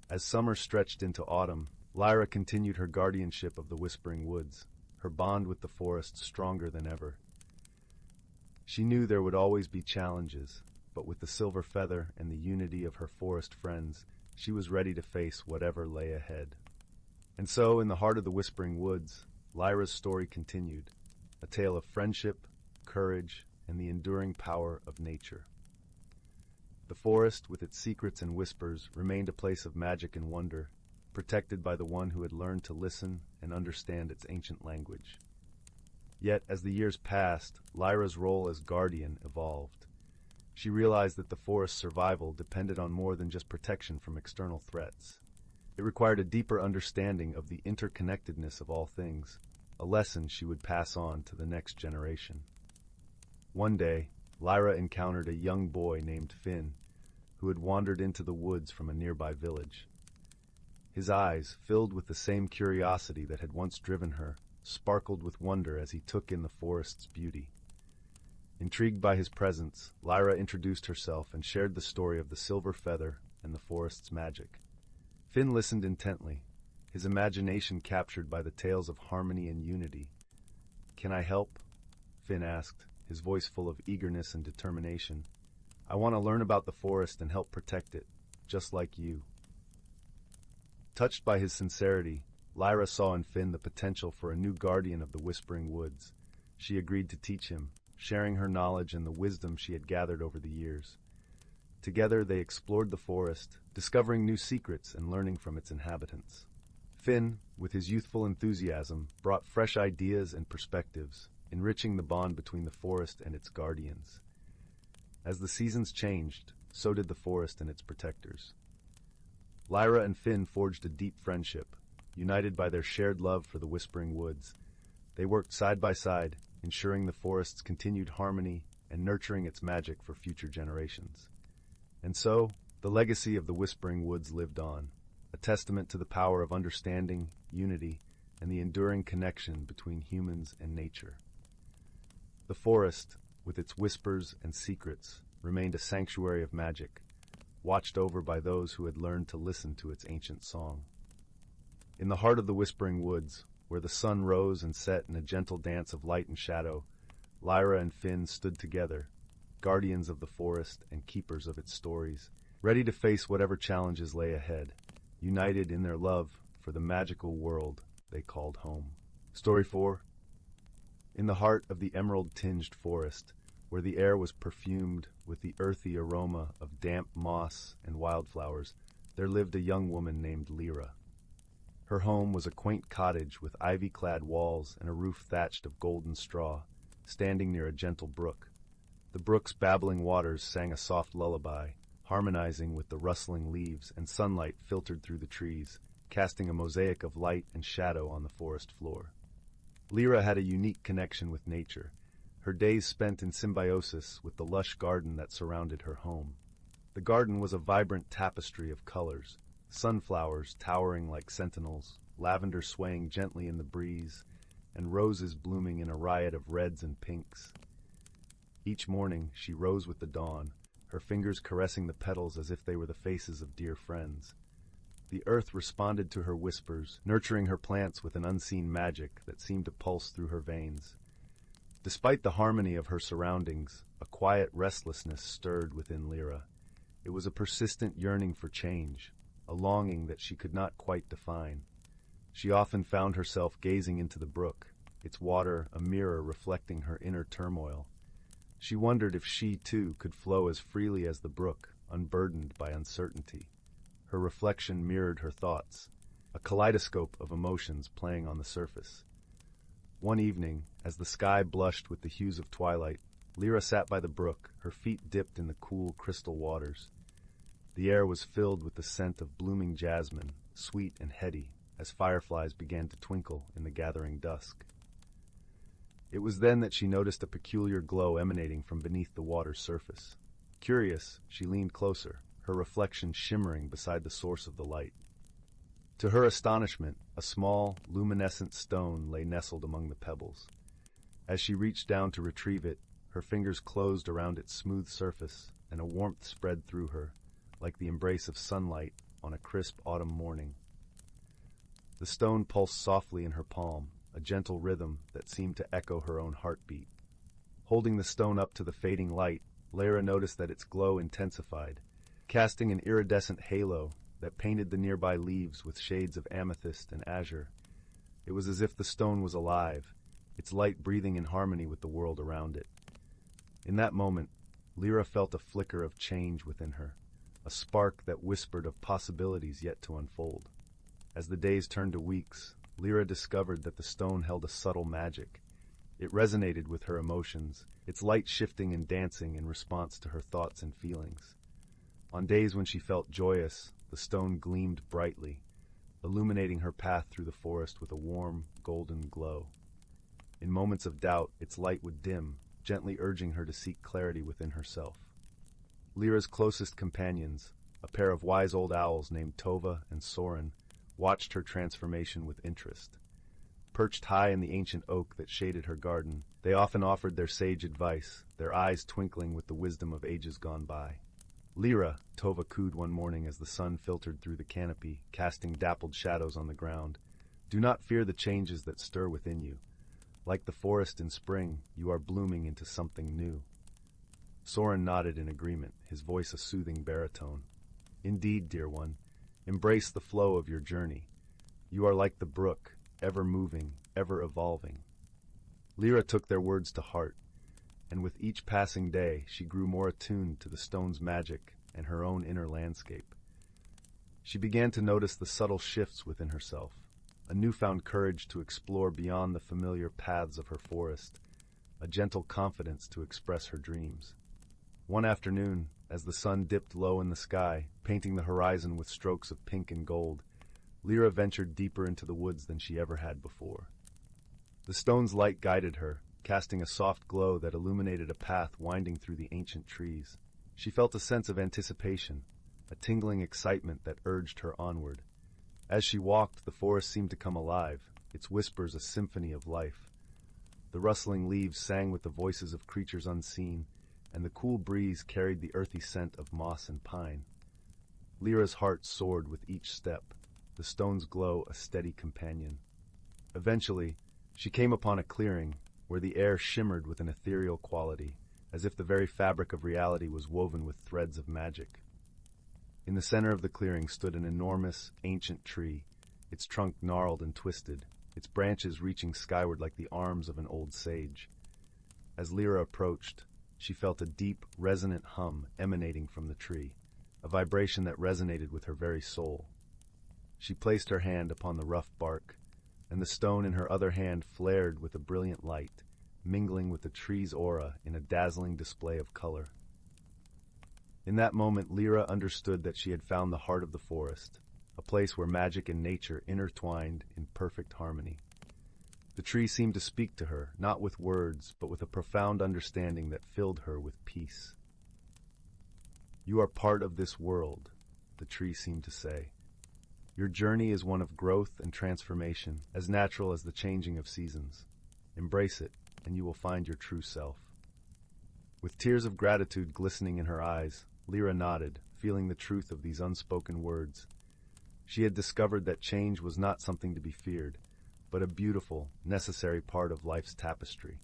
S1: As summer stretched into autumn, Lyra continued her guardianship of the Whispering Woods, her bond with the forest stronger than ever. She knew there would always be challenges, but with the silver feather and the unity of her forest friends, she was ready to face whatever lay ahead. And so, in the heart of the Whispering Woods, Lyra's story continued, a tale of friendship, courage, and the enduring power of nature. The forest, with its secrets and whispers, remained a place of magic and wonder, protected by the one who had learned to listen and understand its ancient language. Yet, as the years passed, Lyra's role as guardian evolved. She realized that the forest's survival depended on more than just protection from external threats. It required a deeper understanding of the interconnectedness of all things, a lesson she would pass on to the next generation. One day, Lyra encountered a young boy named Finn, who had wandered into the woods from a nearby village. His eyes, filled with the same curiosity that had once driven her, sparkled with wonder as he took in the forest's beauty. Intrigued by his presence, Lyra introduced herself and shared the story of the silver feather and the forest's magic. Finn listened intently, his imagination captured by the tales of harmony and unity. "Can I help?" Finn asked, his voice full of eagerness and determination. "I want to learn about the forest and help protect it, just like you." Touched by his sincerity, Lyra saw in Finn the potential for a new guardian of the Whispering Woods. She agreed to teach him, sharing her knowledge and the wisdom she had gathered over the years. Together they explored the forest, discovering new secrets and learning from its inhabitants. Finn, with his youthful enthusiasm, brought fresh ideas and perspectives, enriching the bond between the forest and its guardians. As the seasons changed, so did the forest and its protectors. Lyra and Finn forged a deep friendship, united by their shared love for the Whispering Woods. They worked side by side, ensuring the forest's continued harmony and nurturing its magic for future generations. And so, the legacy of the Whispering Woods lived on, a testament to the power of understanding, unity, and the enduring connection between humans and nature. The forest, with its whispers and secrets, remained a sanctuary of magic, watched over by those who had learned to listen to its ancient song. In the heart of the Whispering Woods, where the sun rose and set in a gentle dance of light and shadow, Lyra and Finn stood together, guardians of the forest and keepers of its stories, ready to face whatever challenges lay ahead, united in their love for the magical world they called home. Story 4. In the heart of the emerald-tinged forest, where the air was perfumed with the earthy aroma of damp moss and wildflowers, there lived a young woman named Lyra. Her home was a quaint cottage with ivy-clad walls and a roof thatched of golden straw, standing near a gentle brook. The brook's babbling waters sang a soft lullaby, harmonizing with the rustling leaves and sunlight filtered through the trees, casting a mosaic of light and shadow on the forest floor. Lyra had a unique connection with nature, her days spent in symbiosis with the lush garden that surrounded her home. The garden was a vibrant tapestry of colors, sunflowers towering like sentinels, lavender swaying gently in the breeze, and roses blooming in a riot of reds and pinks. Each morning she rose with the dawn, her fingers caressing the petals as if they were the faces of dear friends. The earth responded to her whispers, nurturing her plants with an unseen magic that seemed to pulse through her veins. Despite the harmony of her surroundings, a quiet restlessness stirred within Lyra. It was a persistent yearning for change, a longing that she could not quite define. She often found herself gazing into the brook, its water a mirror reflecting her inner turmoil. She wondered if she, too, could flow as freely as the brook, unburdened by uncertainty. Her reflection mirrored her thoughts, a kaleidoscope of emotions playing on the surface. One evening, as the sky blushed with the hues of twilight, Lyra sat by the brook, her feet dipped in the cool crystal waters. The air was filled with the scent of blooming jasmine, sweet and heady, as fireflies began to twinkle in the gathering dusk. It was then that she noticed a peculiar glow emanating from beneath the water's surface. Curious, she leaned closer, her reflection shimmering beside the source of the light. To her astonishment, a small, luminescent stone lay nestled among the pebbles. As she reached down to retrieve it, her fingers closed around its smooth surface, and a warmth spread through her, like the embrace of sunlight on a crisp autumn morning. The stone pulsed softly in her palm, a gentle rhythm that seemed to echo her own heartbeat. Holding the stone up to the fading light, Lyra noticed that its glow intensified, casting an iridescent halo that painted the nearby leaves with shades of amethyst and azure. It was as if the stone was alive, its light breathing in harmony with the world around it. In that moment, Lyra felt a flicker of change within her, a spark that whispered of possibilities yet to unfold. As the days turned to weeks, Lyra discovered that the stone held a subtle magic. It resonated with her emotions, its light shifting and dancing in response to her thoughts and feelings. On days when she felt joyous, the stone gleamed brightly, illuminating her path through the forest with a warm, golden glow. In moments of doubt, its light would dim, gently urging her to seek clarity within herself. Lyra's closest companions, a pair of wise old owls named Tova and Soren, watched her transformation with interest. Perched high in the ancient oak that shaded her garden, they often offered their sage advice, their eyes twinkling with the wisdom of ages gone by. "Lyra," Tova cooed one morning as the sun filtered through the canopy, casting dappled shadows on the ground, "do not fear the changes that stir within you. Like the forest in spring, you are blooming into something new." Soren nodded in agreement, his voice a soothing baritone. "Indeed, dear one, embrace the flow of your journey. You are like the brook, ever moving, ever evolving." Lyra took their words to heart, and with each passing day she grew more attuned to the stone's magic and her own inner landscape. She began to notice the subtle shifts within herself, a newfound courage to explore beyond the familiar paths of her forest, a gentle confidence to express her dreams. One afternoon, as the sun dipped low in the sky, painting the horizon with strokes of pink and gold, Lyra ventured deeper into the woods than she ever had before. The stone's light guided her, casting a soft glow that illuminated a path winding through the ancient trees. She felt a sense of anticipation, a tingling excitement that urged her onward. As she walked, the forest seemed to come alive, its whispers a symphony of life. The rustling leaves sang with the voices of creatures unseen, and the cool breeze carried the earthy scent of moss and pine. Lyra's heart soared with each step, the stone's glow a steady companion. Eventually, she came upon a clearing where the air shimmered with an ethereal quality, as if the very fabric of reality was woven with threads of magic. In the center of the clearing stood an enormous, ancient tree, its trunk gnarled and twisted, its branches reaching skyward like the arms of an old sage. As Lyra approached, she felt a deep, resonant hum emanating from the tree, a vibration that resonated with her very soul. She placed her hand upon the rough bark, and the stone in her other hand flared with a brilliant light, mingling with the tree's aura in a dazzling display of color. In that moment, Lyra understood that she had found the heart of the forest, a place where magic and nature intertwined in perfect harmony. The tree seemed to speak to her, not with words, but with a profound understanding that filled her with peace. "You are part of this world," the tree seemed to say. "Your journey is one of growth and transformation, as natural as the changing of seasons. Embrace it, and you will find your true self." With tears of gratitude glistening in her eyes, Lyra nodded, feeling the truth of these unspoken words. She had discovered that change was not something to be feared, but a beautiful, necessary part of life's tapestry.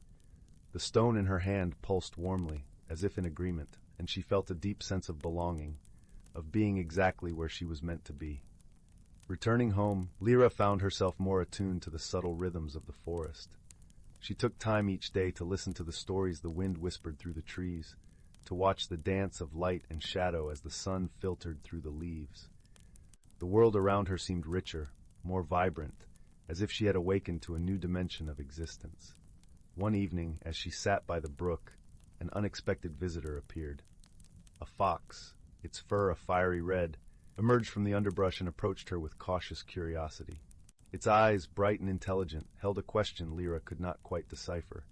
S1: The stone in her hand pulsed warmly, as if in agreement, and she felt a deep sense of belonging, of being exactly where she was meant to be. Returning home, Lyra found herself more attuned to the subtle rhythms of the forest. She took time each day to listen to the stories the wind whispered through the trees, to watch the dance of light and shadow as the sun filtered through the leaves. The world around her seemed richer, more vibrant, as if she had awakened to a new dimension of existence. One evening, as she sat by the brook, an unexpected visitor appeared. A fox, its fur a fiery red, emerged from the underbrush and approached her with cautious curiosity. Its eyes, bright and intelligent, held a question Lyra could not quite decipher.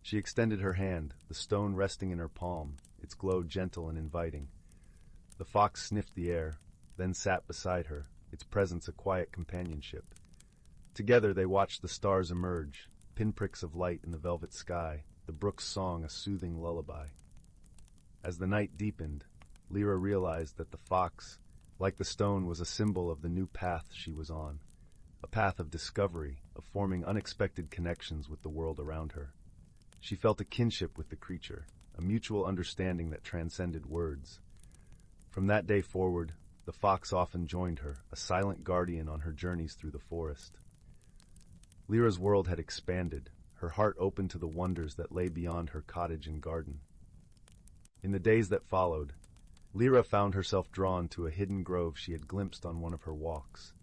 S1: She extended her hand, the stone resting in her palm, its glow gentle and inviting. The fox sniffed the air, then sat beside her, its presence a quiet companionship. Together they watched the stars emerge, pinpricks of light in the velvet sky, the brook's song a soothing lullaby. As the night deepened, Lyra realized that the fox, like the stone, was a symbol of the new path she was on, a path of discovery, of forming unexpected connections with the world around her. She felt a kinship with the creature, a mutual understanding that transcended words. From that day forward, the fox often joined her, a silent guardian on her journeys through the forest. Lyra's world had expanded, her heart open to the wonders that lay beyond her cottage and garden. In the days that followed, Lyra found herself drawn to a hidden grove she had glimpsed on one of her walks.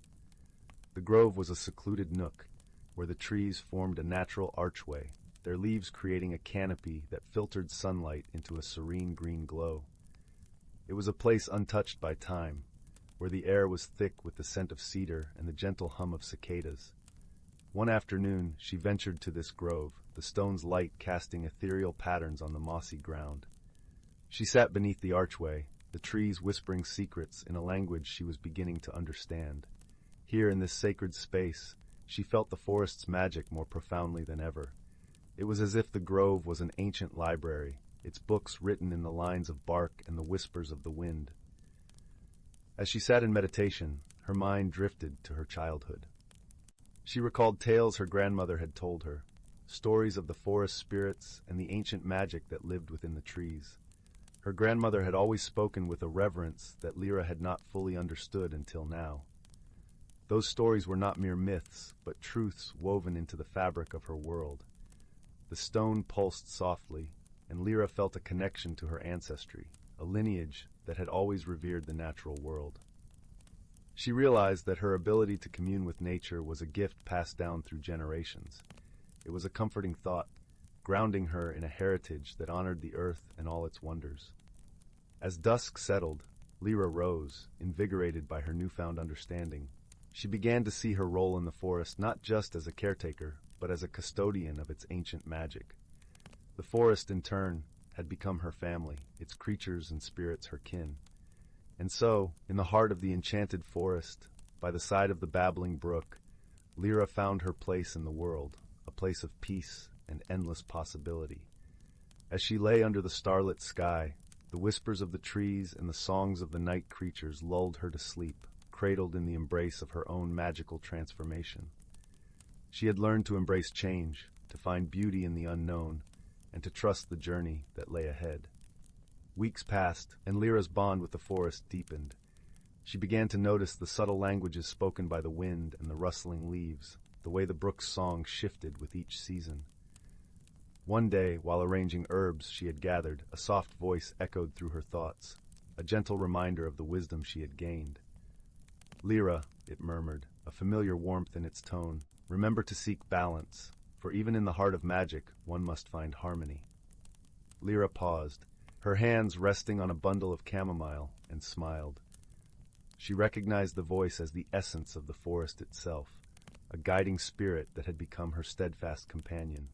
S1: The grove was a secluded nook, where the trees formed a natural archway, their leaves creating a canopy that filtered sunlight into a serene green glow. It was a place untouched by time, where the air was thick with the scent of cedar and the gentle hum of cicadas. One afternoon, she ventured to this grove, the stone's light casting ethereal patterns on the mossy ground. She sat beneath the archway, the trees whispering secrets in a language she was beginning to understand. Here in this sacred space, she felt the forest's magic more profoundly than ever. It was as if the grove was an ancient library, its books written in the lines of bark and the whispers of the wind. As she sat in meditation, her mind drifted to her childhood. She recalled tales her grandmother had told her, stories of the forest spirits and the ancient magic that lived within the trees. Her grandmother had always spoken with a reverence that Lyra had not fully understood until now. Those stories were not mere myths, but truths woven into the fabric of her world. The stone pulsed softly, and Lyra felt a connection to her ancestry, a lineage that had always revered the natural world. She realized that her ability to commune with nature was a gift passed down through generations. It was a comforting thought, grounding her in a heritage that honored the earth and all its wonders. As dusk settled, Lyra rose, invigorated by her newfound understanding. She began to see her role in the forest not just as a caretaker, but as a custodian of its ancient magic. The forest, in turn, had become her family, its creatures and spirits her kin. And so, in the heart of the enchanted forest, by the side of the babbling brook, Lyra found her place in the world, a place of peace and endless possibility. As she lay under the starlit sky, the whispers of the trees and the songs of the night creatures lulled her to sleep, cradled in the embrace of her own magical transformation. She had learned to embrace change, to find beauty in the unknown, and to trust the journey that lay ahead. Weeks passed, and Lyra's bond with the forest deepened. She began to notice the subtle languages spoken by the wind and the rustling leaves, the way the brook's song shifted with each season. One day, while arranging herbs she had gathered, a soft voice echoed through her thoughts, a gentle reminder of the wisdom she had gained. "Lyra," it murmured, a familiar warmth in its tone, "remember to seek balance, for even in the heart of magic, one must find harmony." Lyra paused, her hands resting on a bundle of chamomile, and smiled. She recognized the voice as the essence of the forest itself, a guiding spirit that had become her steadfast companion.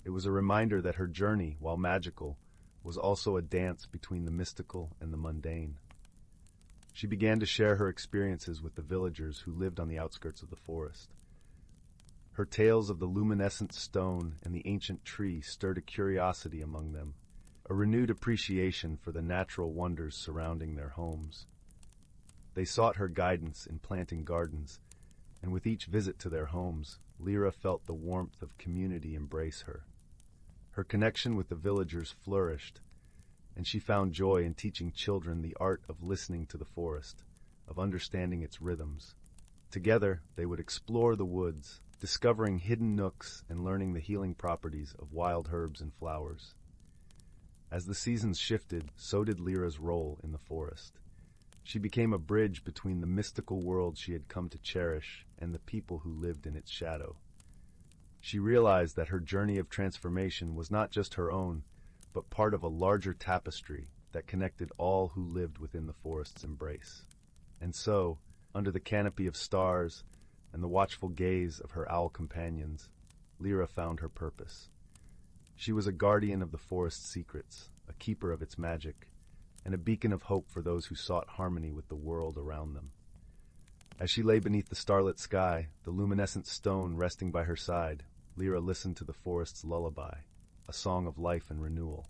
S1: It was a reminder that her journey, while magical, was also a dance between the mystical and the mundane. She began to share her experiences with the villagers who lived on the outskirts of the forest. Her tales of the luminescent stone and the ancient tree stirred a curiosity among them, a renewed appreciation for the natural wonders surrounding their homes. They sought her guidance in planting gardens, and with each visit to their homes, Lyra felt the warmth of community embrace her. Her connection with the villagers flourished, and she found joy in teaching children the art of listening to the forest, of understanding its rhythms. Together, they would explore the woods, discovering hidden nooks and learning the healing properties of wild herbs and flowers. As the seasons shifted, so did Lyra's role in the forest. She became a bridge between the mystical world she had come to cherish and the people who lived in its shadow. She realized that her journey of transformation was not just her own, but part of a larger tapestry that connected all who lived within the forest's embrace. And so, under the canopy of stars and the watchful gaze of her owl companions, Lyra found her purpose. She was a guardian of the forest's secrets, a keeper of its magic, and a beacon of hope for those who sought harmony with the world around them. As she lay beneath the starlit sky, the luminescent stone resting by her side, Lyra listened to the forest's lullaby, a song of life and renewal.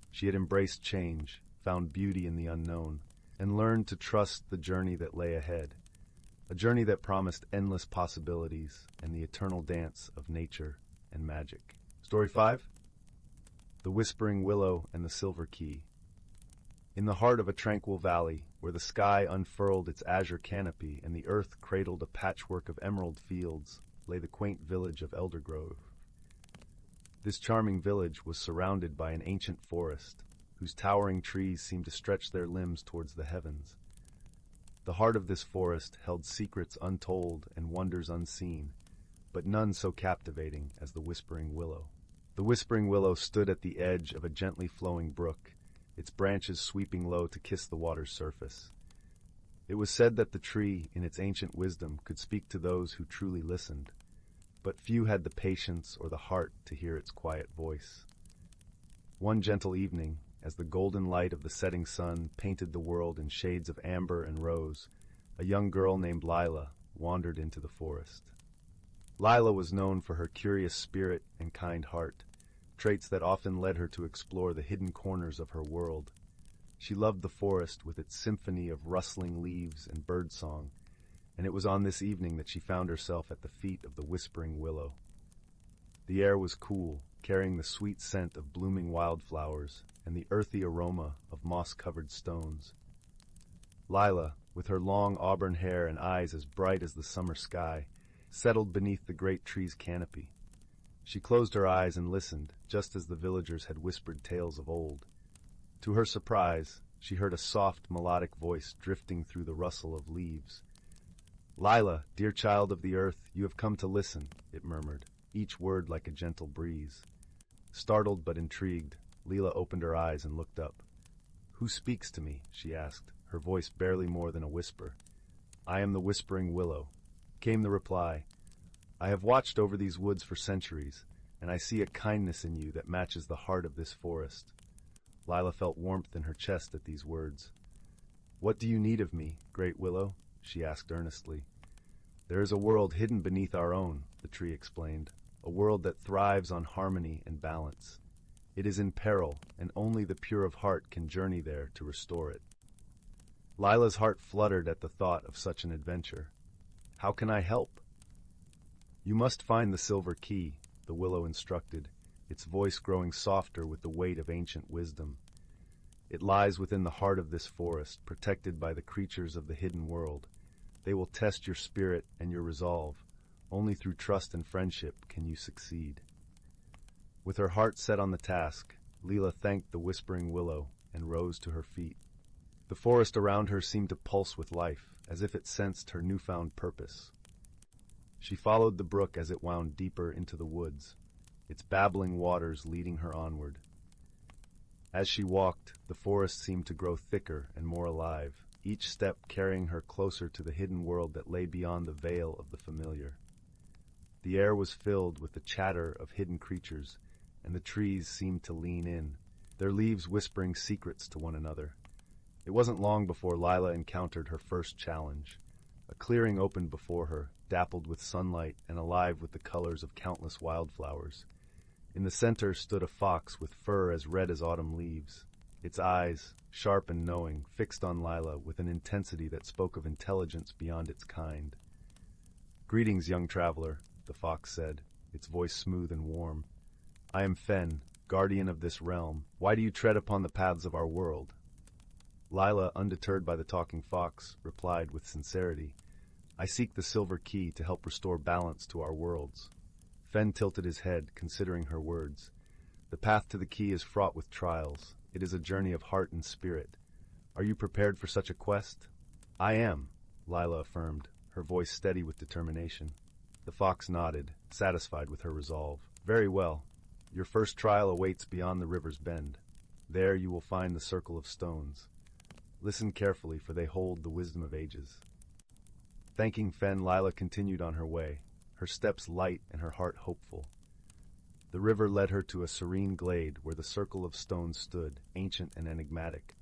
S1: She had embraced change, found beauty in the unknown, and learned to trust the journey that lay ahead, a journey that promised endless possibilities and the eternal dance of nature and magic. Story 5? The Whispering Willow and the Silver Key. In the heart of a tranquil valley, where the sky unfurled its azure canopy and the earth cradled a patchwork of emerald fields, lay the quaint village of Elderglen. This charming village was surrounded by an ancient forest, whose towering trees seemed to stretch their limbs towards the heavens. The heart of this forest held secrets untold and wonders unseen, but none so captivating as the whispering willow. The whispering willow stood at the edge of a gently flowing brook, its branches sweeping low to kiss the water's surface. It was said that the tree, in its ancient wisdom, could speak to those who truly listened, but few had the patience or the heart to hear its quiet voice. One gentle evening, as the golden light of the setting sun painted the world in shades of amber and rose, a young girl named Lyra wandered into the forest. Lyra was known for her curious spirit and kind heart, traits that often led her to explore the hidden corners of her world. She loved the forest with its symphony of rustling leaves and birdsong, and it was on this evening that she found herself at the feet of the whispering willow. The air was cool, carrying the sweet scent of blooming wildflowers and the earthy aroma of moss-covered stones. Lyra, with her long auburn hair and eyes as bright as the summer sky, settled beneath the great tree's canopy. She closed her eyes and listened, just as the villagers had whispered tales of old. To her surprise, she heard a soft, melodic voice drifting through the rustle of leaves. "Lyra, dear child of the earth, you have come to listen," it murmured, each word like a gentle breeze. Startled but intrigued, Lyra opened her eyes and looked up. "Who speaks to me?" she asked, her voice barely more than a whisper. "I am the whispering willow," came the reply. "I have watched over these woods for centuries, and I see a kindness in you that matches the heart of this forest." Lyra felt warmth in her chest at these words. "What do you need of me, great willow?" she asked earnestly. "There is a world hidden beneath our own," the tree explained, "a world that thrives on harmony and balance. It is in peril, and only the pure of heart can journey there to restore it." Lyra's heart fluttered at the thought of such an adventure. "How can I help?" "You must find the silver key," the willow instructed, its voice growing softer with the weight of ancient wisdom. "It lies within the heart of this forest, protected by the creatures of the hidden world. They will test your spirit and your resolve. Only through trust and friendship can you succeed." With her heart set on the task, Lyra thanked the whispering willow and rose to her feet. The forest around her seemed to pulse with life, as if it sensed her newfound purpose. She followed the brook as it wound deeper into the woods, its babbling waters leading her onward. As she walked, the forest seemed to grow thicker and more alive, each step carrying her closer to the hidden world that lay beyond the veil of the familiar. The air was filled with the chatter of hidden creatures, and the trees seemed to lean in, their leaves whispering secrets to one another. It wasn't long before Lyra encountered her first challenge. A clearing opened before her, dappled with sunlight and alive with the colors of countless wildflowers. In the center stood a fox with fur as red as autumn leaves, its eyes, sharp and knowing, fixed on Lyra with an intensity that spoke of intelligence beyond its kind. "Greetings, young traveler," the fox said, its voice smooth and warm. "I am Fern, guardian of this realm. Why do you tread upon the paths of our world?" Lyra, undeterred by the talking fox, replied with sincerity, "I seek the silver key to help restore balance to our worlds." Fern tilted his head, considering her words. "The path to the key is fraught with trials. It is a journey of heart and spirit. Are you prepared for such a quest?" "I am," Lyra affirmed, her voice steady with determination. The fox nodded, satisfied with her resolve. "Very well. Your first trial awaits beyond the river's bend. There you will find the circle of stones. Listen carefully, for they hold the wisdom of ages." Thanking Fern, Lyra continued on her way, her steps light and her heart hopeful. The river led her to a serene glade where the circle of stones stood, ancient and enigmatic.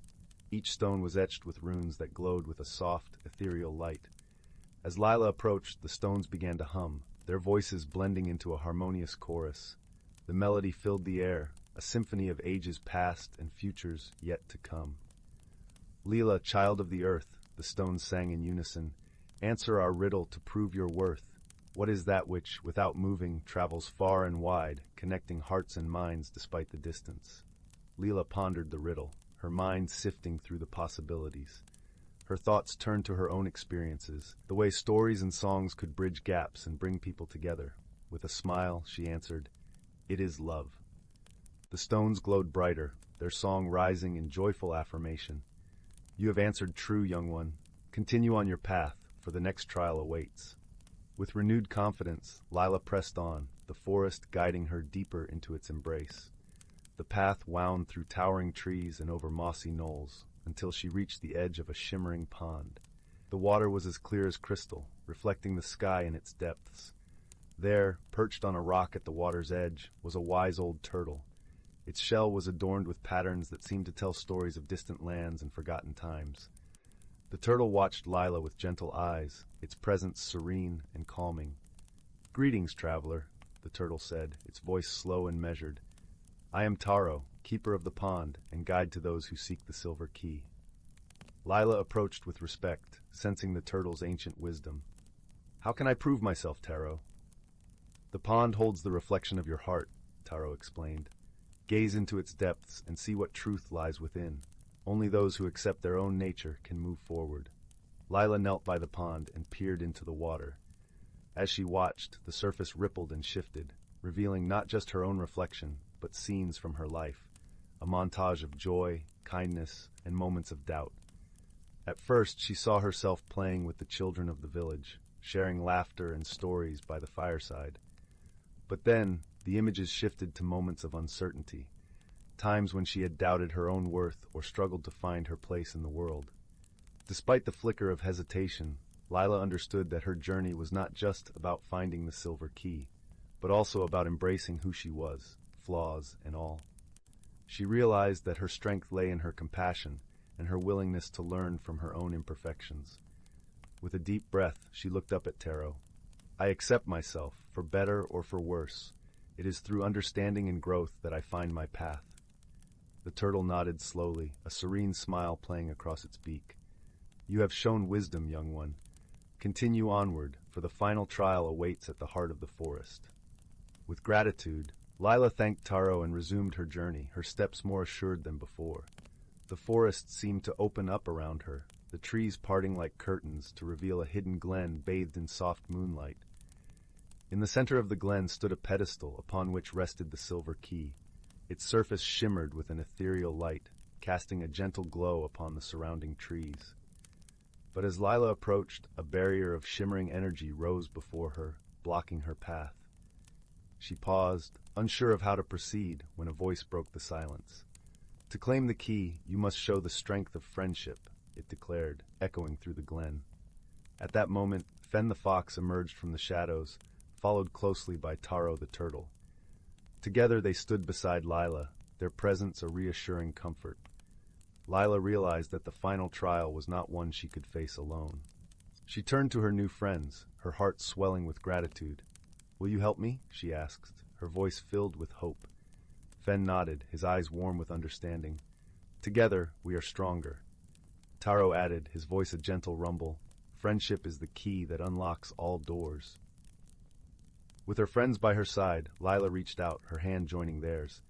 S1: Each stone was etched with runes that glowed with a soft, ethereal light. As Lyra approached, the stones began to hum, their voices blending into a harmonious chorus. The melody filled the air, a symphony of ages past and futures yet to come. "Lyra, child of the earth," the stones sang in unison, "answer our riddle to prove your worth. What is that which, without moving, travels far and wide, connecting hearts and minds despite the distance?" Lyra pondered the riddle, her mind sifting through the possibilities. Her thoughts turned to her own experiences, the way stories and songs could bridge gaps and bring people together. With a smile, she answered, "It is love." The stones glowed brighter, their song rising in joyful affirmation. "You have answered true, young one. Continue on your path, for the next trial awaits. With renewed confidence, Lyra pressed on, the forest guiding her deeper into its embrace. The path wound through towering trees and over mossy knolls, until she reached the edge of a shimmering pond. The water was as clear as crystal, reflecting the sky in its depths. There, perched on a rock at the water's edge, was a wise old turtle. Its shell was adorned with patterns that seemed to tell stories of distant lands and forgotten times. The turtle watched Lyra with gentle eyes, its presence serene and calming. "Greetings, traveler," the turtle said, its voice slow and measured. "I am Taro, keeper of the pond, and guide to those who seek the silver key." Lyra approached with respect, sensing the turtle's ancient wisdom. "How can I prove myself, Taro?" "The pond holds the reflection of your heart," Taro explained. "Gaze into its depths and see what truth lies within. Only those who accept their own nature can move forward." Lyra knelt by the pond and peered into the water. As she watched, the surface rippled and shifted, revealing not just her own reflection, but scenes from her life, a montage of joy, kindness, and moments of doubt. At first, she saw herself playing with the children of the village, sharing laughter and stories by the fireside. But then, the images shifted to moments of uncertainty, times when she had doubted her own worth or struggled to find her place in the world. Despite the flicker of hesitation, Lyra understood that her journey was not just about finding the silver key, but also about embracing who she was, flaws and all. She realized that her strength lay in her compassion and her willingness to learn from her own imperfections. With a deep breath, she looked up at Taro. "I accept myself, for better or for worse. It is through understanding and growth that I find my path." The turtle nodded slowly, a serene smile playing across its beak. "You have shown wisdom, young one. Continue onward, for the final trial awaits at the heart of the forest." With gratitude, Lyra thanked Taro and resumed her journey, her steps more assured than before. The forest seemed to open up around her, the trees parting like curtains to reveal a hidden glen bathed in soft moonlight. In the center of the glen stood a pedestal upon which rested the silver key. Its surface shimmered with an ethereal light, casting a gentle glow upon the surrounding trees. But as Lyra approached, a barrier of shimmering energy rose before her, blocking her path. She paused, unsure of how to proceed, when a voice broke the silence. "To claim the key, you must show the strength of friendship," it declared, echoing through the glen. At that moment, Fern the fox emerged from the shadows, followed closely by Taro the turtle. Together they stood beside Lyra, their presence a reassuring comfort. Lyra realized that the final trial was not one she could face alone. She turned to her new friends, her heart swelling with gratitude. "Will you help me?" she asked, her voice filled with hope. Fern nodded, his eyes warm with understanding. "Together, we are stronger." Taro added, his voice a gentle rumble. "Friendship is the key that unlocks all doors." With her friends by her side, Lyra reached out, her hand joining theirs.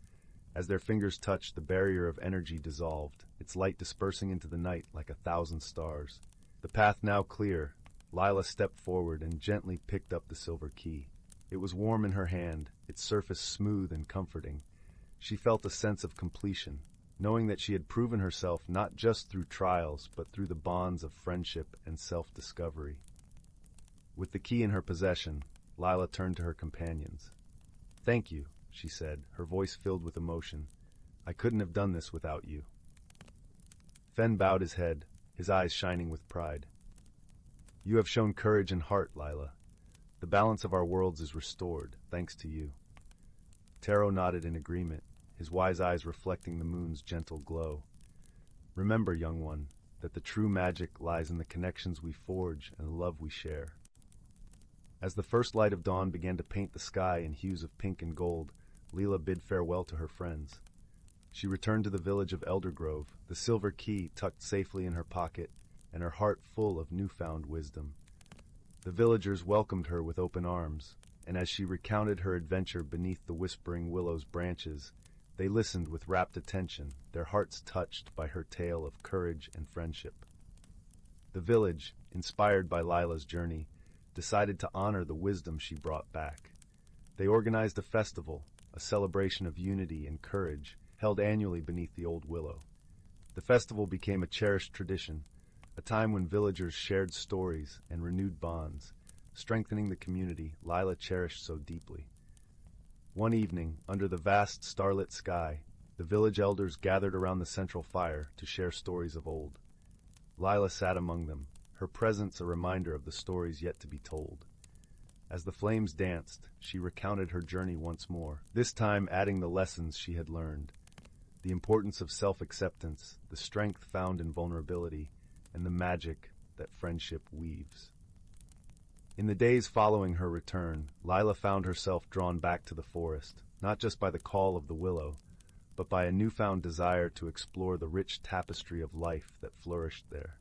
S1: As their fingers touched, the barrier of energy dissolved, its light dispersing into the night like 1,000 stars. The path now clear, Lyra stepped forward and gently picked up the silver key. It was warm in her hand, its surface smooth and comforting. She felt a sense of completion, knowing that she had proven herself not just through trials, but through the bonds of friendship and self-discovery. With the key in her possession, Lyra turned to her companions. "Thank you," she said, her voice filled with emotion. "I couldn't have done this without you." Fern bowed his head, his eyes shining with pride. "You have shown courage and heart, Lyra. The balance of our worlds is restored, thanks to you." Taro nodded in agreement, his wise eyes reflecting the moon's gentle glow. "Remember, young one, that the true magic lies in the connections we forge and the love we share." As the first light of dawn began to paint the sky in hues of pink and gold, Lyra bid farewell to her friends. She returned to the village of Eldergrove, the silver key tucked safely in her pocket, and her heart full of newfound wisdom. The villagers welcomed her with open arms, and as she recounted her adventure beneath the whispering willow's branches, they listened with rapt attention, their hearts touched by her tale of courage and friendship. The village, inspired by Lyra's journey, decided to honor the wisdom she brought back. They organized a festival, a celebration of unity and courage, held annually beneath the old willow. The festival became a cherished tradition, a time when villagers shared stories and renewed bonds, strengthening the community Lyra cherished so deeply. One evening, under the vast starlit sky, the village elders gathered around the central fire to share stories of old. Lyra sat among them, her presence a reminder of the stories yet to be told. As the flames danced, she recounted her journey once more, this time adding the lessons she had learned. The importance of self-acceptance, the strength found in vulnerability, and the magic that friendship weaves. In the days following her return, Lyra found herself drawn back to the forest, not just by the call of the willow, but by a newfound desire to explore the rich tapestry of life that flourished there.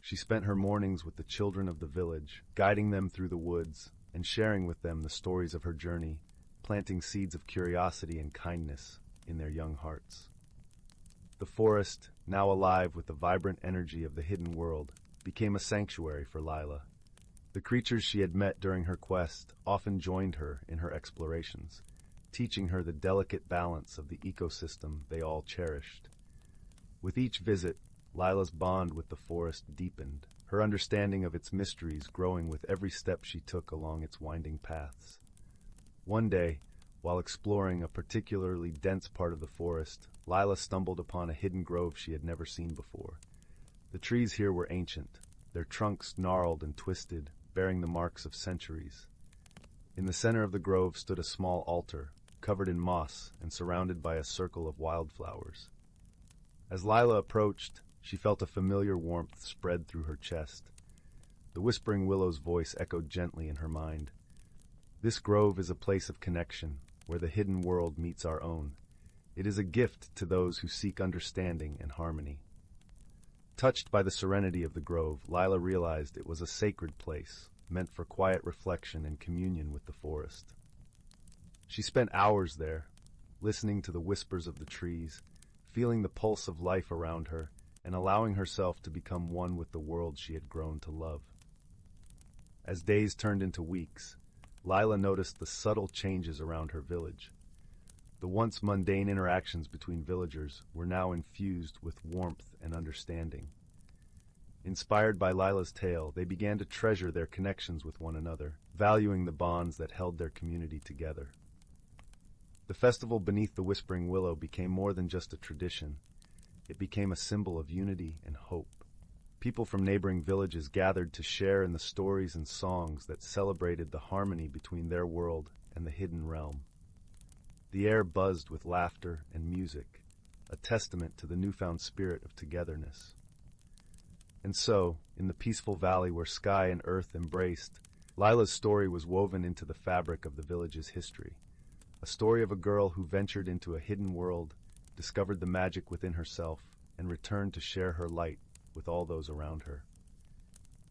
S1: She spent her mornings with the children of the village, guiding them through the woods and sharing with them the stories of her journey, planting seeds of curiosity and kindness in their young hearts. The forest, now alive with the vibrant energy of the hidden world, became a sanctuary for Lyra. The creatures she had met during her quest often joined her in her explorations, teaching her the delicate balance of the ecosystem they all cherished. With each visit, Lyra's bond with the forest deepened, her understanding of its mysteries growing with every step she took along its winding paths. One day, while exploring a particularly dense part of the forest, Lyra stumbled upon a hidden grove she had never seen before. The trees here were ancient, their trunks gnarled and twisted, bearing the marks of centuries. In the center of the grove stood a small altar, covered in moss and surrounded by a circle of wildflowers. As Lyra approached, she felt a familiar warmth spread through her chest. The whispering willow's voice echoed gently in her mind. This grove is a place of connection, where the hidden world meets our own. It is a gift to those who seek understanding and harmony. Touched by the serenity of the grove, Lyra realized it was a sacred place, meant for quiet reflection and communion with the forest. She spent hours there, listening to the whispers of the trees, feeling the pulse of life around her, and allowing herself to become one with the world she had grown to love. As days turned into weeks, Lyra noticed the subtle changes around her village. The once mundane interactions between villagers were now infused with warmth and understanding. Inspired by Lyra's tale, they began to treasure their connections with one another, valuing the bonds that held their community together. The festival beneath the Whispering Willow became more than just a tradition. It became a symbol of unity and hope. People from neighboring villages gathered to share in the stories and songs that celebrated the harmony between their world and the hidden realm. The air buzzed with laughter and music, a testament to the newfound spirit of togetherness. And so, in the peaceful valley where sky and earth embraced, Lyra's story was woven into the fabric of the village's history. A story of a girl who ventured into a hidden world, discovered the magic within herself, and returned to share her light with all those around her.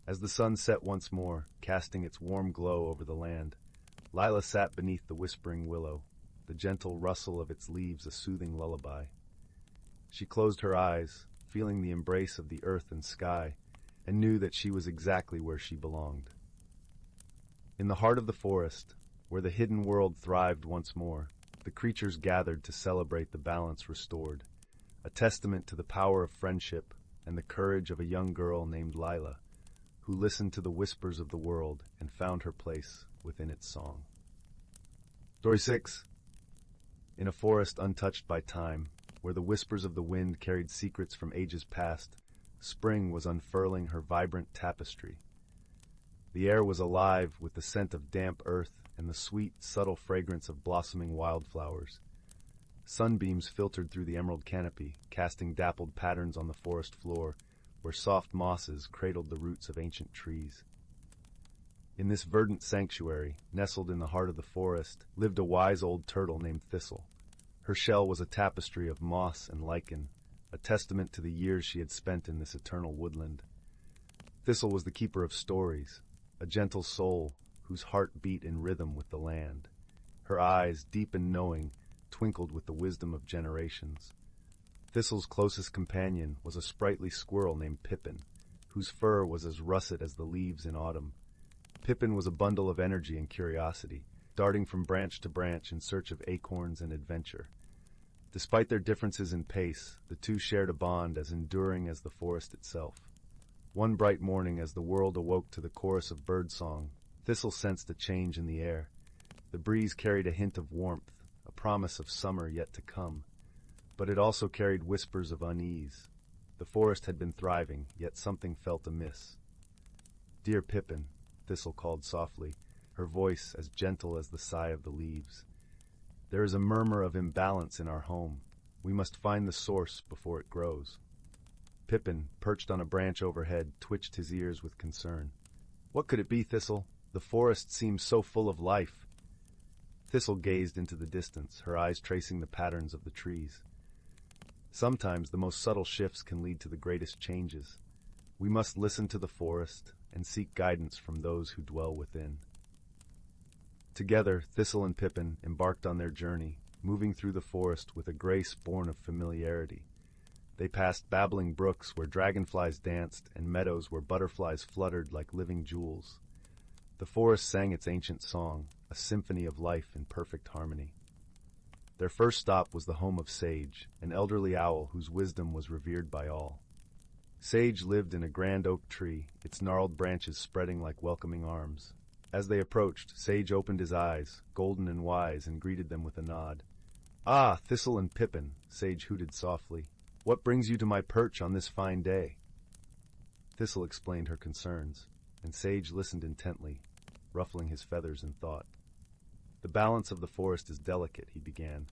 S1: As the sun set once more, casting its warm glow over the land, Lyra sat beneath the whispering willow, the gentle rustle of its leaves a soothing lullaby. She closed her eyes, feeling the embrace of the earth and sky, and knew that she was exactly where she belonged. In the heart of the forest, where the hidden world thrived once more, the creatures gathered to celebrate the balance restored, a testament to the power of friendship and the courage of a young girl named Lyra, who listened to the whispers of the world and found her place within its song. Story 6. In a forest untouched by time, where the whispers of the wind carried secrets from ages past, spring was unfurling her vibrant tapestry. The air was alive with the scent of damp earth and the sweet, subtle fragrance of blossoming wildflowers. Sunbeams filtered through the emerald canopy, casting dappled patterns on the forest floor, where soft mosses cradled the roots of ancient trees. In this verdant sanctuary, nestled in the heart of the forest, lived a wise old turtle named Thistle. Her shell was a tapestry of moss and lichen, a testament to the years she had spent in this eternal woodland. Thistle was the keeper of stories, a gentle soul whose heart beat in rhythm with the land. Her eyes, deep and knowing, twinkled with the wisdom of generations. Thistle's closest companion was a sprightly squirrel named Pippin, whose fur was as russet as the leaves in autumn. Pippin was a bundle of energy and curiosity, darting from branch to branch in search of acorns and adventure. Despite their differences in pace, the two shared a bond as enduring as the forest itself. One bright morning, as the world awoke to the chorus of birdsong, Thistle sensed a change in the air. The breeze carried a hint of warmth, a promise of summer yet to come. But it also carried whispers of unease. The forest had been thriving, yet something felt amiss. "Dear Pippin," Thistle called softly, her voice as gentle as the sigh of the leaves. "There is a murmur of imbalance in our home. We must find the source before it grows." Pippin, perched on a branch overhead, twitched his ears with concern. "What could it be, Thistle? The forest seems so full of life." Thistle gazed into the distance, her eyes tracing the patterns of the trees. "Sometimes the most subtle shifts can lead to the greatest changes. We must listen to the forest and seek guidance from those who dwell within." Together, Thistle and Pippin embarked on their journey, moving through the forest with a grace born of familiarity. They passed babbling brooks where dragonflies danced and meadows where butterflies fluttered like living jewels. The forest sang its ancient song, a symphony of life in perfect harmony. Their first stop was the home of Sage, an elderly owl whose wisdom was revered by all. Sage lived in a grand oak tree, its gnarled branches spreading like welcoming arms. As they approached, Sage opened his eyes, golden and wise, and greeted them with a nod. "Ah, Thistle and Pippin," Sage hooted softly. "What brings you to my perch on this fine day?" Thistle explained her concerns, and Sage listened intently, ruffling his feathers in thought. "The balance of the forest is delicate," he began.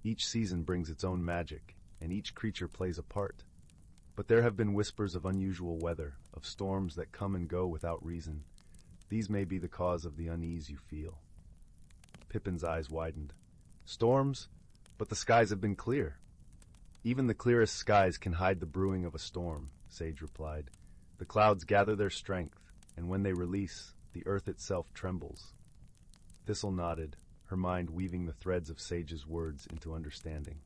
S1: "Each season brings its own magic, and each creature plays a part. But there have been whispers of unusual weather, of storms that come and go without reason. These may be the cause of the unease you feel." Pippin's eyes widened. "Storms? But the skies have been clear." "Even the clearest skies can hide the brewing of a storm," Sage replied. "The clouds gather their strength, and when they release, the earth itself trembles." Thistle nodded, her mind weaving the threads of Sage's words into understanding.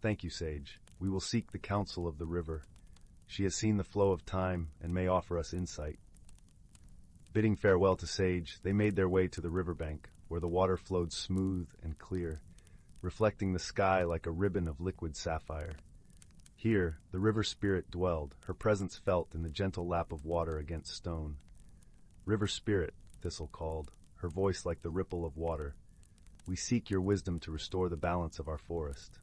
S1: "Thank you, Sage. We will seek the counsel of the river. She has seen the flow of time and may offer us insight." Bidding farewell to Sage, they made their way to the riverbank, where the water flowed smooth and clear, reflecting the sky like a ribbon of liquid sapphire. Here, the river spirit dwelled, her presence felt in the gentle lap of water against stone. "River spirit," Thistle called, her voice like the ripple of water. "We seek your wisdom to restore the balance of our forest."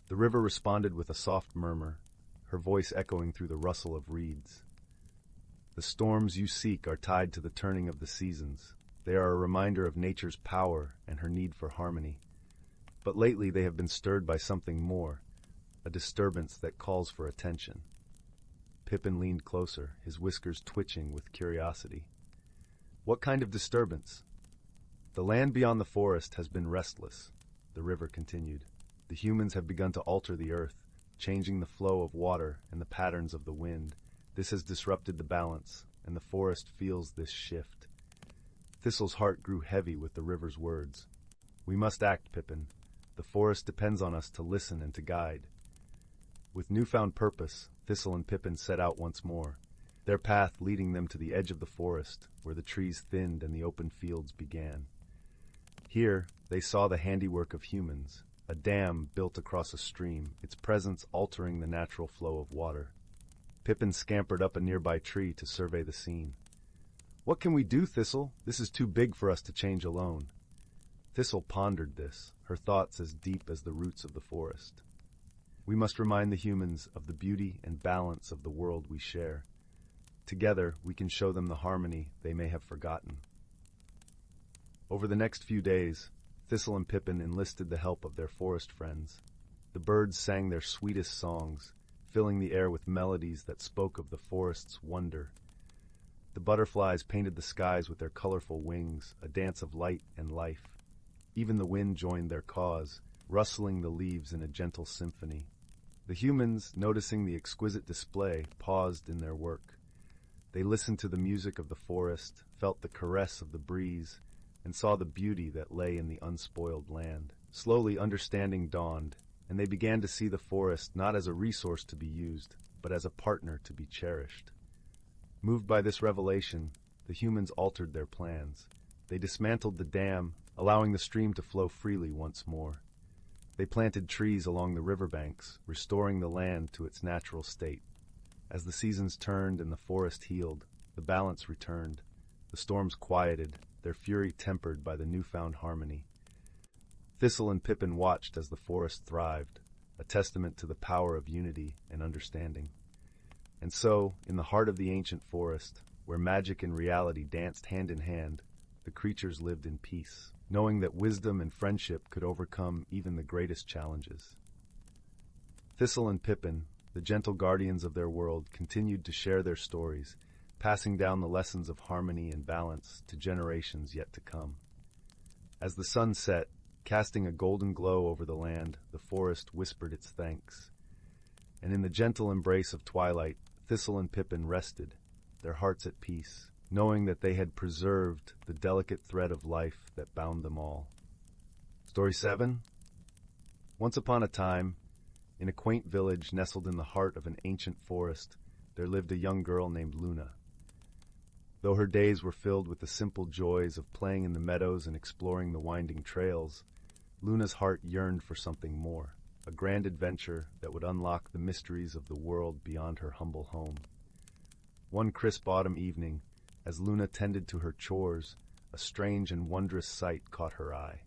S1: The river responded with a soft murmur, her voice echoing through the rustle of reeds. "The storms you seek are tied to the turning of the seasons. They are a reminder of nature's power and her need for harmony. But lately they have been stirred by something more, a disturbance that calls for attention." Pippin leaned closer, his whiskers twitching with curiosity. "What kind of disturbance?" "The land beyond the forest has been restless," the river continued. "The humans have begun to alter the earth, changing the flow of water and the patterns of the wind. This has disrupted the balance, and the forest feels this shift." Thistle's heart grew heavy with the river's words. "We must act, Pippin. The forest depends on us to listen and to guide." With newfound purpose, Thistle and Pippin set out once more, their path leading them to the edge of the forest, where the trees thinned and the open fields began. Here, they saw the handiwork of humans, a dam built across a stream, its presence altering the natural flow of water. Pippin scampered up a nearby tree to survey the scene. "What can we do, Thistle? This is too big for us to change alone." Thistle pondered this, her thoughts as deep as the roots of the forest. "We must remind the humans of the beauty and balance of the world we share. Together, we can show them the harmony they may have forgotten." Over the next few days, Thistle and Pippin enlisted the help of their forest friends. The birds sang their sweetest songs, filling the air with melodies that spoke of the forest's wonder. The butterflies painted the skies with their colorful wings, a dance of light and life. Even the wind joined their cause, rustling the leaves in a gentle symphony. The humans, noticing the exquisite display, paused in their work. They listened to the music of the forest, felt the caress of the breeze, and saw the beauty that lay in the unspoiled land. Slowly understanding dawned, and they began to see the forest not as a resource to be used, but as a partner to be cherished. Moved by this revelation, the humans altered their plans. They dismantled the dam, allowing the stream to flow freely once more. They planted trees along the riverbanks, restoring the land to its natural state. As the seasons turned and the forest healed, the balance returned. The storms quieted, their fury tempered by the newfound harmony. Thistle and Pippin watched as the forest thrived, a testament to the power of unity and understanding. And so, in the heart of the ancient forest, where magic and reality danced hand in hand, the creatures lived in peace, knowing that wisdom and friendship could overcome even the greatest challenges. Thistle and Pippin, the gentle guardians of their world, continued to share their stories, passing down the lessons of harmony and balance to generations yet to come. As the sun set, casting a golden glow over the land, the forest whispered its thanks. And in the gentle embrace of twilight, Thistle and Pippin rested, their hearts at peace, knowing that they had preserved the delicate thread of life that bound them all. Story 7. Once upon a time, in a quaint village nestled in the heart of an ancient forest, there lived a young girl named Luna. Though her days were filled with the simple joys of playing in the meadows and exploring the winding trails, Luna's heart yearned for something more, a grand adventure that would unlock the mysteries of the world beyond her humble home. One crisp autumn evening, as Luna tended to her chores, a strange and wondrous sight caught her eye.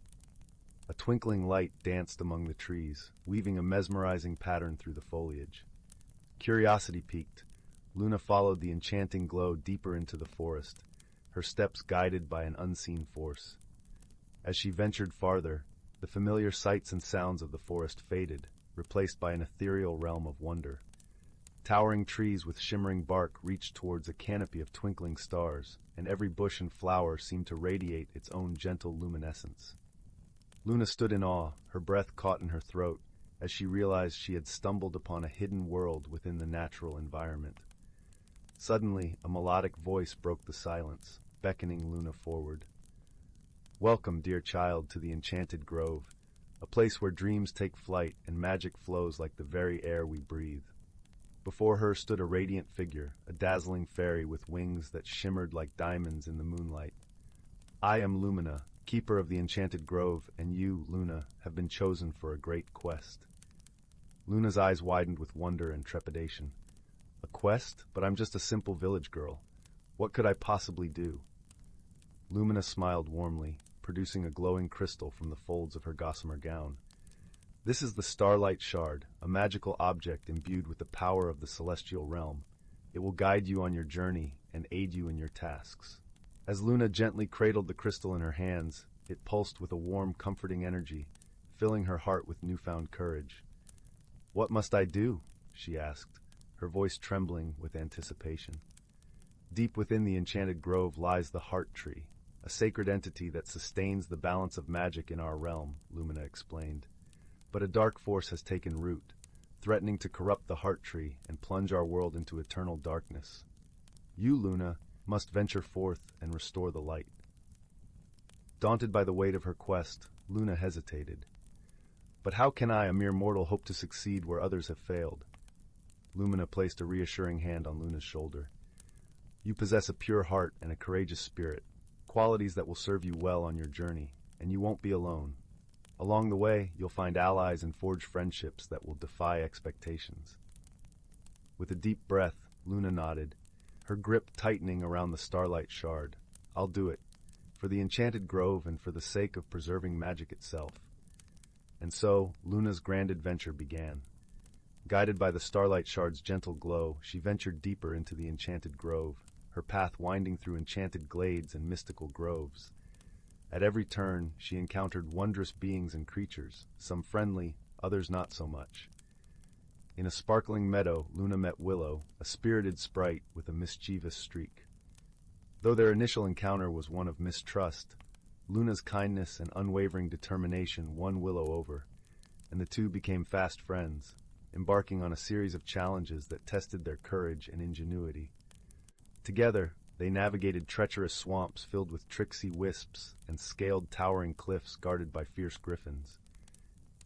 S1: A twinkling light danced among the trees, weaving a mesmerizing pattern through the foliage. Curiosity piqued, Luna followed the enchanting glow deeper into the forest, her steps guided by an unseen force. As she ventured farther, the familiar sights and sounds of the forest faded, replaced by an ethereal realm of wonder. Towering trees with shimmering bark reached towards a canopy of twinkling stars, and every bush and flower seemed to radiate its own gentle luminescence. Luna stood in awe, her breath caught in her throat, as she realized she had stumbled upon a hidden world within the natural environment. Suddenly, a melodic voice broke the silence, beckoning Luna forward. "Welcome, dear child, to the Enchanted Grove, a place where dreams take flight and magic flows like the very air we breathe." Before her stood a radiant figure, a dazzling fairy with wings that shimmered like diamonds in the moonlight. "I am Lumina, keeper of the Enchanted Grove, and you, Luna, have been chosen for a great quest." Luna's eyes widened with wonder and trepidation. "A quest? But I'm just a simple village girl. What could I possibly do?" Lumina smiled warmly, producing a glowing crystal from the folds of her gossamer gown. "This is the Starlight Shard, a magical object imbued with the power of the celestial realm. It will guide you on your journey and aid you in your tasks." As Luna gently cradled the crystal in her hands, it pulsed with a warm, comforting energy, filling her heart with newfound courage. "What must I do?" she asked, her voice trembling with anticipation. "Deep within the Enchanted Grove lies the Heart Tree, a sacred entity that sustains the balance of magic in our realm," Lumina explained. "But a dark force has taken root, threatening to corrupt the Heart Tree and plunge our world into eternal darkness. You, Luna, must venture forth and restore the light." Daunted by the weight of her quest, Luna hesitated. "But how can I, a mere mortal, hope to succeed where others have failed?" Lumina placed a reassuring hand on Luna's shoulder. "You possess a pure heart and a courageous spirit, qualities that will serve you well on your journey, and you won't be alone. Along the way, you'll find allies and forge friendships that will defy expectations." With a deep breath, Luna nodded, her grip tightening around the Starlight Shard. "I'll do it, for the Enchanted Grove and for the sake of preserving magic itself." And so, Luna's grand adventure began. Guided by the Starlight Shard's gentle glow, she ventured deeper into the Enchanted Grove, her path winding through enchanted glades and mystical groves. At every turn, she encountered wondrous beings and creatures, some friendly, others not so much. In a sparkling meadow, Luna met Willow, a spirited sprite with a mischievous streak. Though their initial encounter was one of mistrust, Luna's kindness and unwavering determination won Willow over, and the two became fast friends, embarking on a series of challenges that tested their courage and ingenuity. Together, they navigated treacherous swamps filled with tricksy wisps and scaled towering cliffs guarded by fierce griffins.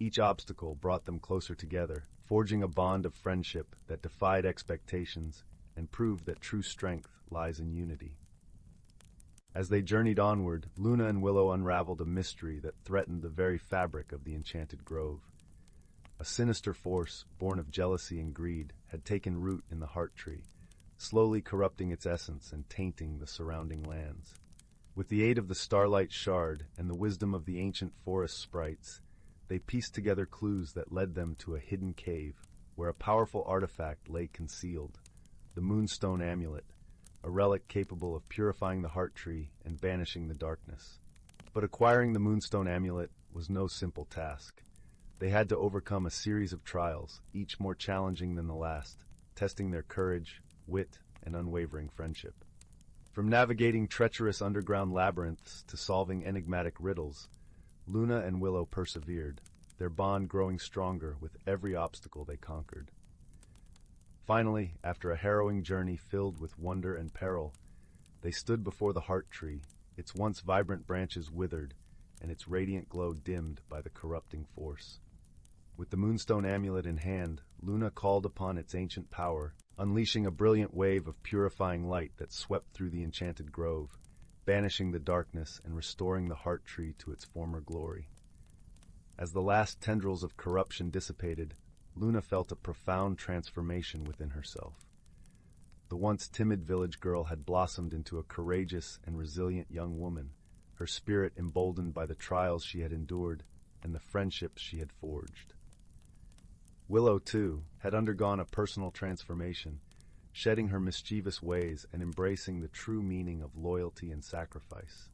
S1: Each obstacle brought them closer together, forging a bond of friendship that defied expectations and proved that true strength lies in unity. As they journeyed onward, Luna and Willow unraveled a mystery that threatened the very fabric of the Enchanted Grove. A sinister force, born of jealousy and greed, had taken root in the heart tree, slowly corrupting its essence and tainting the surrounding lands. With the aid of the starlight shard and the wisdom of the ancient forest sprites, they pieced together clues that led them to a hidden cave where a powerful artifact lay concealed, the moonstone amulet, a relic capable of purifying the heart tree and banishing the darkness. But acquiring the moonstone amulet was no simple task. They had to overcome a series of trials, each more challenging than the last, testing their courage, wit, and unwavering friendship. From navigating treacherous underground labyrinths to solving enigmatic riddles, Luna and Willow persevered, their bond growing stronger with every obstacle they conquered. Finally, after a harrowing journey filled with wonder and peril, they stood before the heart tree, its once vibrant branches withered, and its radiant glow dimmed by the corrupting force. With the moonstone amulet in hand, Luna called upon its ancient power, unleashing a brilliant wave of purifying light that swept through the enchanted grove, banishing the darkness and restoring the heart tree to its former glory. As the last tendrils of corruption dissipated, Luna felt a profound transformation within herself. The once timid village girl had blossomed into a courageous and resilient young woman, her spirit emboldened by the trials she had endured and the friendships she had forged. Willow, too, had undergone a personal transformation, shedding her mischievous ways and embracing the true meaning of loyalty and sacrifice.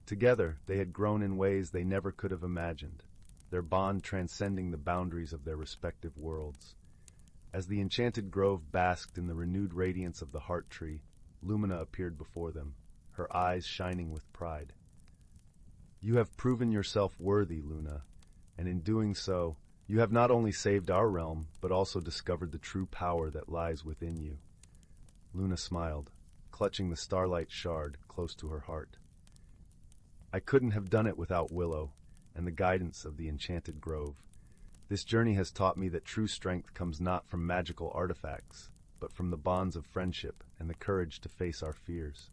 S1: Together, they had grown in ways they never could have imagined, their bond transcending the boundaries of their respective worlds. As the enchanted grove basked in the renewed radiance of the heart tree, Lumina appeared before them, her eyes shining with pride. "You have proven yourself worthy, Luna, and in doing so, you have not only saved our realm, but also discovered the true power that lies within you." Luna smiled, clutching the starlight shard close to her heart. "I couldn't have done it without Willow and the guidance of the enchanted grove. This journey has taught me that true strength comes not from magical artifacts, but from the bonds of friendship and the courage to face our fears."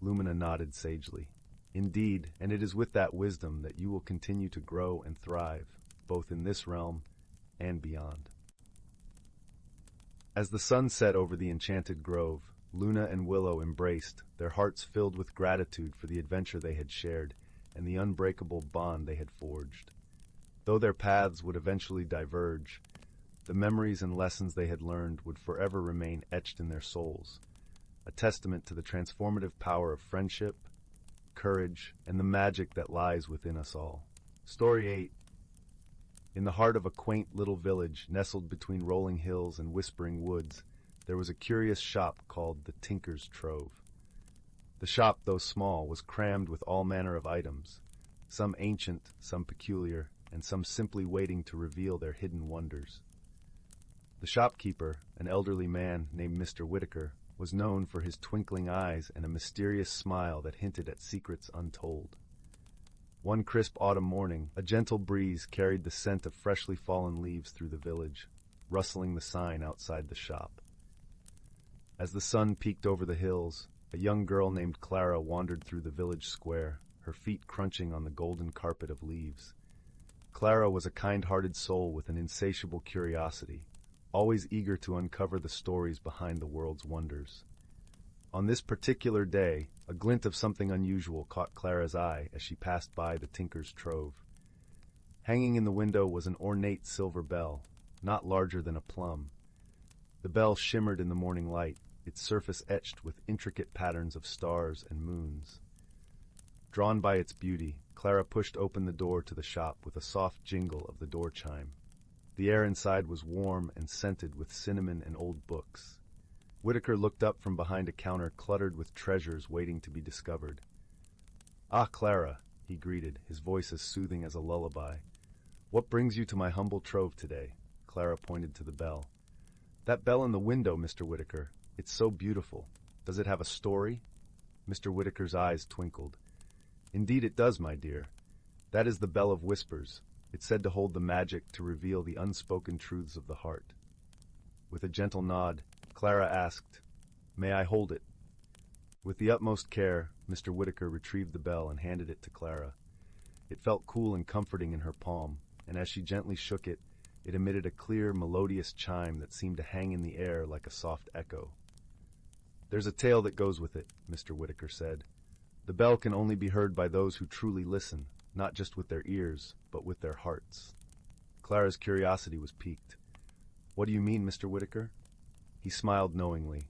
S1: Lumina nodded sagely. "Indeed, and it is with that wisdom that you will continue to grow and thrive, both in this realm and beyond." As the sun set over the enchanted grove, Luna and Willow embraced, their hearts filled with gratitude for the adventure they had shared and the unbreakable bond they had forged. Though their paths would eventually diverge, the memories and lessons they had learned would forever remain etched in their souls, a testament to the transformative power of friendship, courage, and the magic that lies within us all. Story 8. In the heart of a quaint little village nestled between rolling hills and whispering woods, there was a curious shop called the Tinker's Trove. The shop, though small, was crammed with all manner of items, some ancient, some peculiar, and some simply waiting to reveal their hidden wonders. The shopkeeper, an elderly man named Mr. Whitaker, was known for his twinkling eyes and a mysterious smile that hinted at secrets untold. One crisp autumn morning, a gentle breeze carried the scent of freshly fallen leaves through the village, rustling the sign outside the shop. As the sun peeked over the hills, a young girl named Clara wandered through the village square, her feet crunching on the golden carpet of leaves. Clara was a kind-hearted soul with an insatiable curiosity, always eager to uncover the stories behind the world's wonders. On this particular day, a glint of something unusual caught Clara's eye as she passed by the Tinker's Trove. Hanging in the window was an ornate silver bell, not larger than a plum. The bell shimmered in the morning light, its surface etched with intricate patterns of stars and moons. Drawn by its beauty, Clara pushed open the door to the shop with a soft jingle of the door chime. The air inside was warm and scented with cinnamon and old books. Whitaker looked up from behind a counter cluttered with treasures waiting to be discovered. "Ah, Clara," he greeted, his voice as soothing as a lullaby. "What brings you to my humble trove today?" Clara pointed to the bell. "That bell in the window, Mr. Whitaker. It's so beautiful. Does it have a story?" Mr. Whitaker's eyes twinkled. "Indeed it does, my dear. That is the Bell of Whispers. It's said to hold the magic to reveal the unspoken truths of the heart." With a gentle nod, Clara asked, "May I hold it?" With the utmost care, Mr. Whitaker retrieved the bell and handed it to Clara. It felt cool and comforting in her palm, and as she gently shook it, It emitted a clear, melodious chime that seemed to hang in the air like a soft echo. "There's a tale that goes with it," Mr. Whitaker said. "The bell can only be heard by those who truly listen, not just with their ears, but with their hearts." Clara's curiosity was piqued. "What do you mean, Mr. Whitaker?" He smiled knowingly.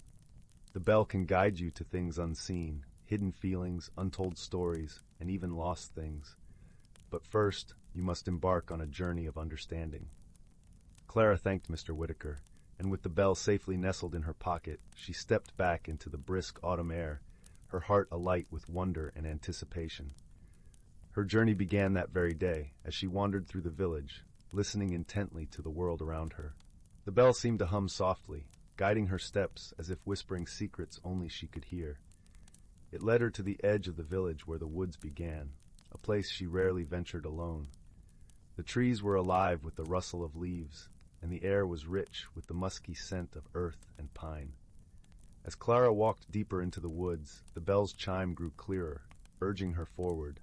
S1: "The bell can guide you to things unseen, hidden feelings, untold stories, and even lost things. But first, you must embark on a journey of understanding." Clara thanked Mr. Whitaker, and with the bell safely nestled in her pocket, she stepped back into the brisk autumn air, her heart alight with wonder and anticipation. Her journey began that very day, as she wandered through the village, listening intently to the world around her. The bell seemed to hum softly, guiding her steps as if whispering secrets only she could hear. It led her to the edge of the village where the woods began, a place she rarely ventured alone. The trees were alive with the rustle of leaves, and the air was rich with the musky scent of earth and pine. As Clara walked deeper into the woods, the bell's chime grew clearer, urging her forward.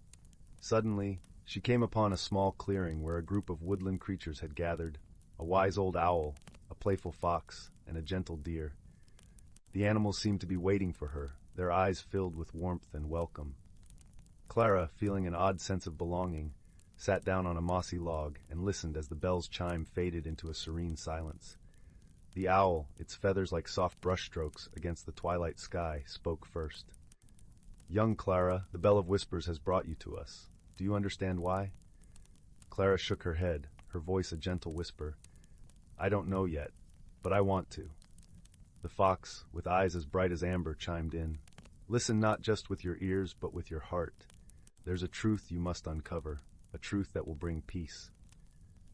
S1: Suddenly, she came upon a small clearing where a group of woodland creatures had gathered, a wise old owl, a playful fox, and a gentle deer. The animals seemed to be waiting for her, their eyes filled with warmth and welcome. Clara, feeling an odd sense of belonging, sat down on a mossy log and listened as the bell's chime faded into a serene silence. The owl, its feathers like soft brushstrokes against the twilight sky, spoke first. "Young Clara, the Bell of Whispers has brought you to us. Do you understand why?" Clara shook her head, her voice a gentle whisper. "I don't know yet, but I want to." The fox, with eyes as bright as amber, chimed in. "Listen not just with your ears, but with your heart. There's a truth you must uncover, a truth that will bring peace."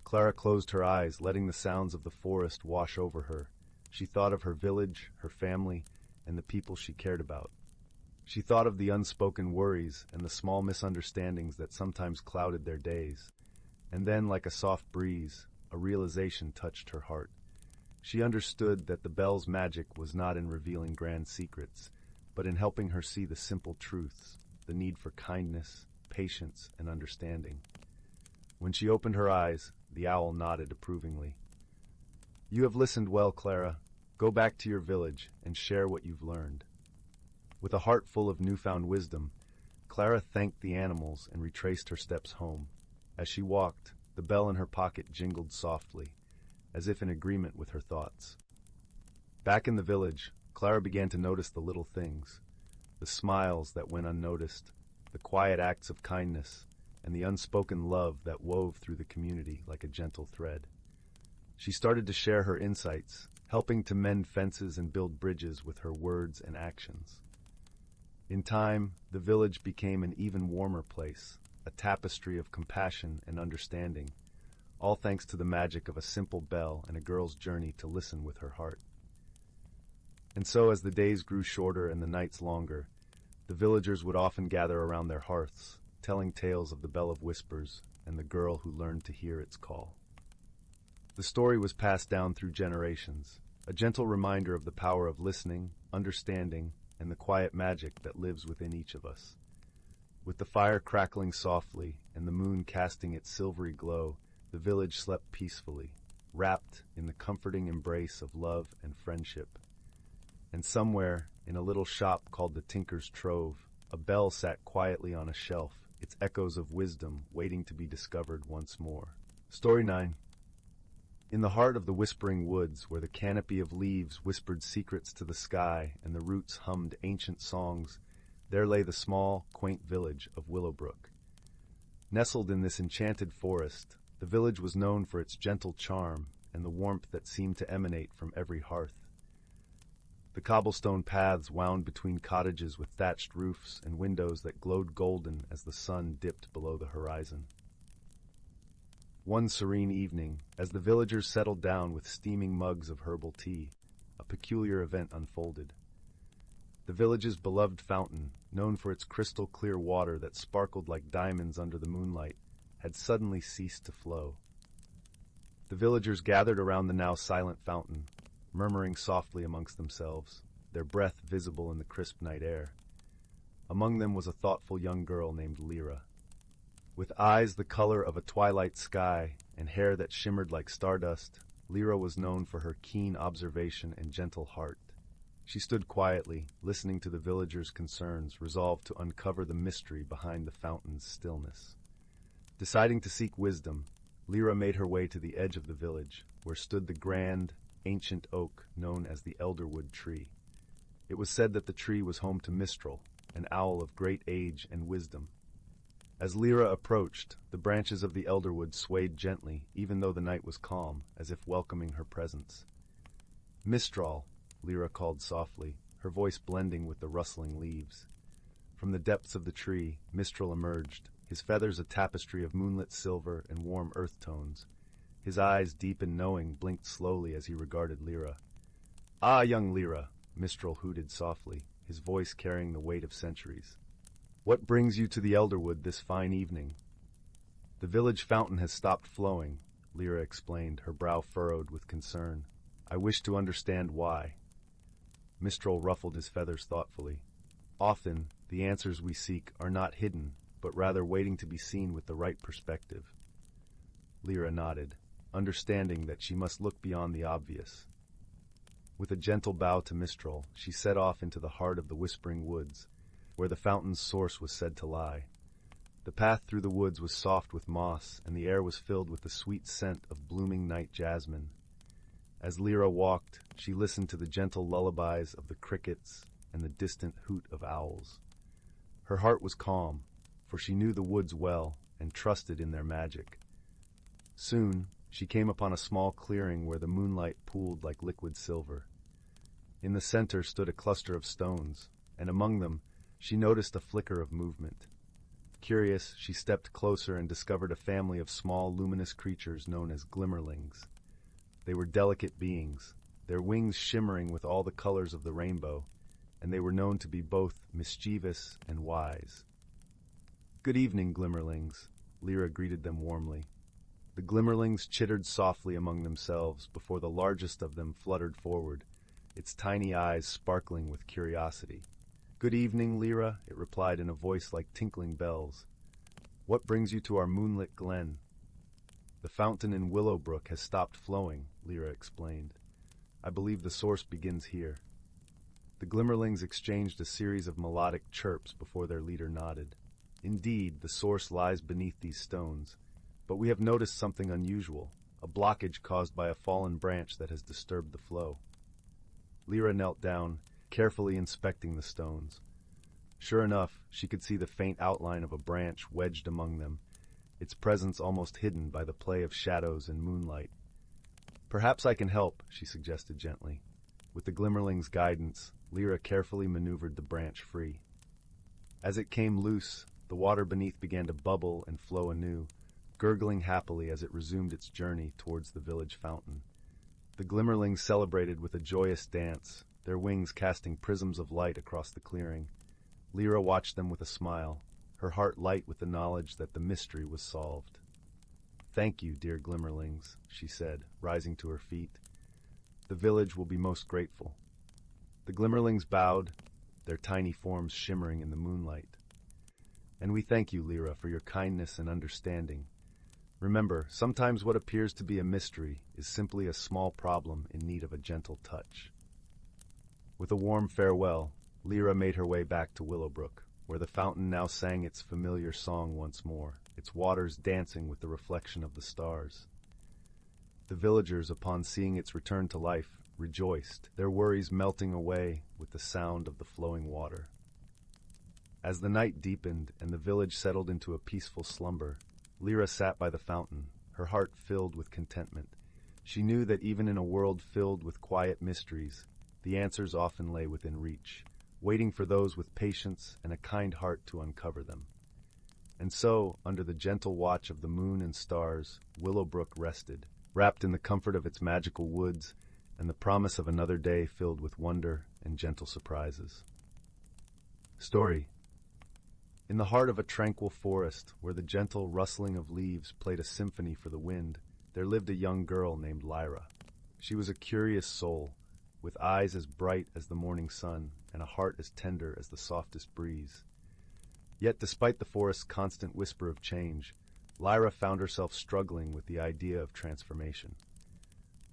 S1: Clara closed her eyes, letting the sounds of the forest wash over her. She thought of her village, her family, and the people she cared about. She thought of the unspoken worries and the small misunderstandings that sometimes clouded their days. And then, like a soft breeze, a realization touched her heart. She understood that the bell's magic was not in revealing grand secrets, but in helping her see the simple truths, the need for kindness, patience, and understanding. When she opened her eyes, the owl nodded approvingly. "You have listened well, Clara. Go back to your village and share what you've learned." With a heart full of newfound wisdom, Clara thanked the animals and retraced her steps home. As she walked, the bell in her pocket jingled softly, as if in agreement with her thoughts. Back in the village, Clara began to notice the little things, the smiles that went unnoticed, the quiet acts of kindness, and the unspoken love that wove through the community like a gentle thread. She started to share her insights, helping to mend fences and build bridges with her words and actions. In time, the village became an even warmer place, a tapestry of compassion and understanding, all thanks to the magic of a simple bell and a girl's journey to listen with her heart. And so, as the days grew shorter and the nights longer, the villagers would often gather around their hearths, telling tales of the Bell of Whispers and the girl who learned to hear its call. The story was passed down through generations, a gentle reminder of the power of listening, understanding, and the quiet magic that lives within each of us. With the fire crackling softly and the moon casting its silvery glow, the village slept peacefully, wrapped in the comforting embrace of love and friendship. And somewhere, in a little shop called the Tinker's Trove, a bell sat quietly on a shelf, its echoes of wisdom waiting to be discovered once more. Story 9. In the heart of the whispering woods, where the canopy of leaves whispered secrets to the sky and the roots hummed ancient songs, there lay the small, quaint village of Willowbrook. Nestled in this enchanted forest, the village was known for its gentle charm and the warmth that seemed to emanate from every hearth. The cobblestone paths wound between cottages with thatched roofs and windows that glowed golden as the sun dipped below the horizon. One serene evening, as the villagers settled down with steaming mugs of herbal tea, a peculiar event unfolded. The village's beloved fountain, known for its crystal-clear water that sparkled like diamonds under the moonlight, had suddenly ceased to flow. The villagers gathered around the now silent fountain, murmuring softly amongst themselves, their breath visible in the crisp night air. Among them was a thoughtful young girl named Lyra. With eyes the color of a twilight sky and hair that shimmered like stardust, Lyra was known for her keen observation and gentle heart. She stood quietly, listening to the villagers' concerns, resolved to uncover the mystery behind the fountain's stillness. Deciding to seek wisdom, Lyra made her way to the edge of the village, where stood the grand, ancient oak known as the Elderwood tree. It was said that the tree was home to Mistral, an owl of great age and wisdom. As Lyra approached, the branches of the elderwood swayed gently, even though the night was calm, as if welcoming her presence. "Mistral," Lyra called softly, her voice blending with the rustling leaves. From the depths of the tree, Mistral emerged, his feathers a tapestry of moonlit silver and warm earth tones. His eyes, deep and knowing, blinked slowly as he regarded Lyra. "Ah, young Lyra," Mistral hooted softly, his voice carrying the weight of centuries. "What brings you to the Elderwood this fine evening?" "The village fountain has stopped flowing," Lyra explained, her brow furrowed with concern. "I wish to understand why." Mistral ruffled his feathers thoughtfully. "Often, the answers we seek are not hidden, but rather waiting to be seen with the right perspective." Lyra nodded, understanding that she must look beyond the obvious. With a gentle bow to Mistral, she set off into the heart of the Whispering Woods, where the fountain's source was said to lie. The path through the woods was soft with moss, and the air was filled with the sweet scent of blooming night jasmine. As Lyra walked, she listened to the gentle lullabies of the crickets and the distant hoot of owls. Her heart was calm, for she knew the woods well and trusted in their magic. Soon, she came upon a small clearing where the moonlight pooled like liquid silver. In the center stood a cluster of stones, and among them she noticed a flicker of movement. Curious, she stepped closer and discovered a family of small, luminous creatures known as glimmerlings. They were delicate beings, their wings shimmering with all the colors of the rainbow, and they were known to be both mischievous and wise. "Good evening, glimmerlings," Lyra greeted them warmly. The glimmerlings chittered softly among themselves before the largest of them fluttered forward, its tiny eyes sparkling with curiosity. "Good evening, Lyra," it replied in a voice like tinkling bells. "What brings you to our moonlit glen?" "The fountain in Willowbrook has stopped flowing," Lyra explained. "I believe the source begins here." The glimmerlings exchanged a series of melodic chirps before their leader nodded. "Indeed, the source lies beneath these stones, but we have noticed something unusual, a blockage caused by a fallen branch that has disturbed the flow." Lyra knelt down, carefully inspecting the stones. Sure enough, she could see the faint outline of a branch wedged among them, its presence almost hidden by the play of shadows and moonlight. "Perhaps I can help," she suggested gently. With the glimmerling's guidance, Lyra carefully maneuvered the branch free. As it came loose, the water beneath began to bubble and flow anew, gurgling happily as it resumed its journey towards the village fountain. The glimmerlings celebrated with a joyous dance, their wings casting prisms of light across the clearing. Lyra watched them with a smile, her heart light with the knowledge that the mystery was solved. "Thank you, dear glimmerlings," she said, rising to her feet. "The village will be most grateful." The glimmerlings bowed, their tiny forms shimmering in the moonlight. "And we thank you, Lyra, for your kindness and understanding. Remember, sometimes what appears to be a mystery is simply a small problem in need of a gentle touch." With a warm farewell, Lyra made her way back to Willowbrook, where the fountain now sang its familiar song once more, its waters dancing with the reflection of the stars. The villagers, upon seeing its return to life, rejoiced, their worries melting away with the sound of the flowing water. As the night deepened and the village settled into a peaceful slumber, Lyra sat by the fountain, her heart filled with contentment. She knew that even in a world filled with quiet mysteries, the answers often lay within reach, waiting for those with patience and a kind heart to uncover them. And so, under the gentle watch of the moon and stars, Willowbrook rested, wrapped in the comfort of its magical woods and the promise of another day filled with wonder and gentle surprises. Story. In the heart of a tranquil forest, where the gentle rustling of leaves played a symphony for the wind, there lived a young girl named Lyra. She was a curious soul, with eyes as bright as the morning sun and a heart as tender as the softest breeze. Yet despite the forest's constant whisper of change, Lyra found herself struggling with the idea of transformation.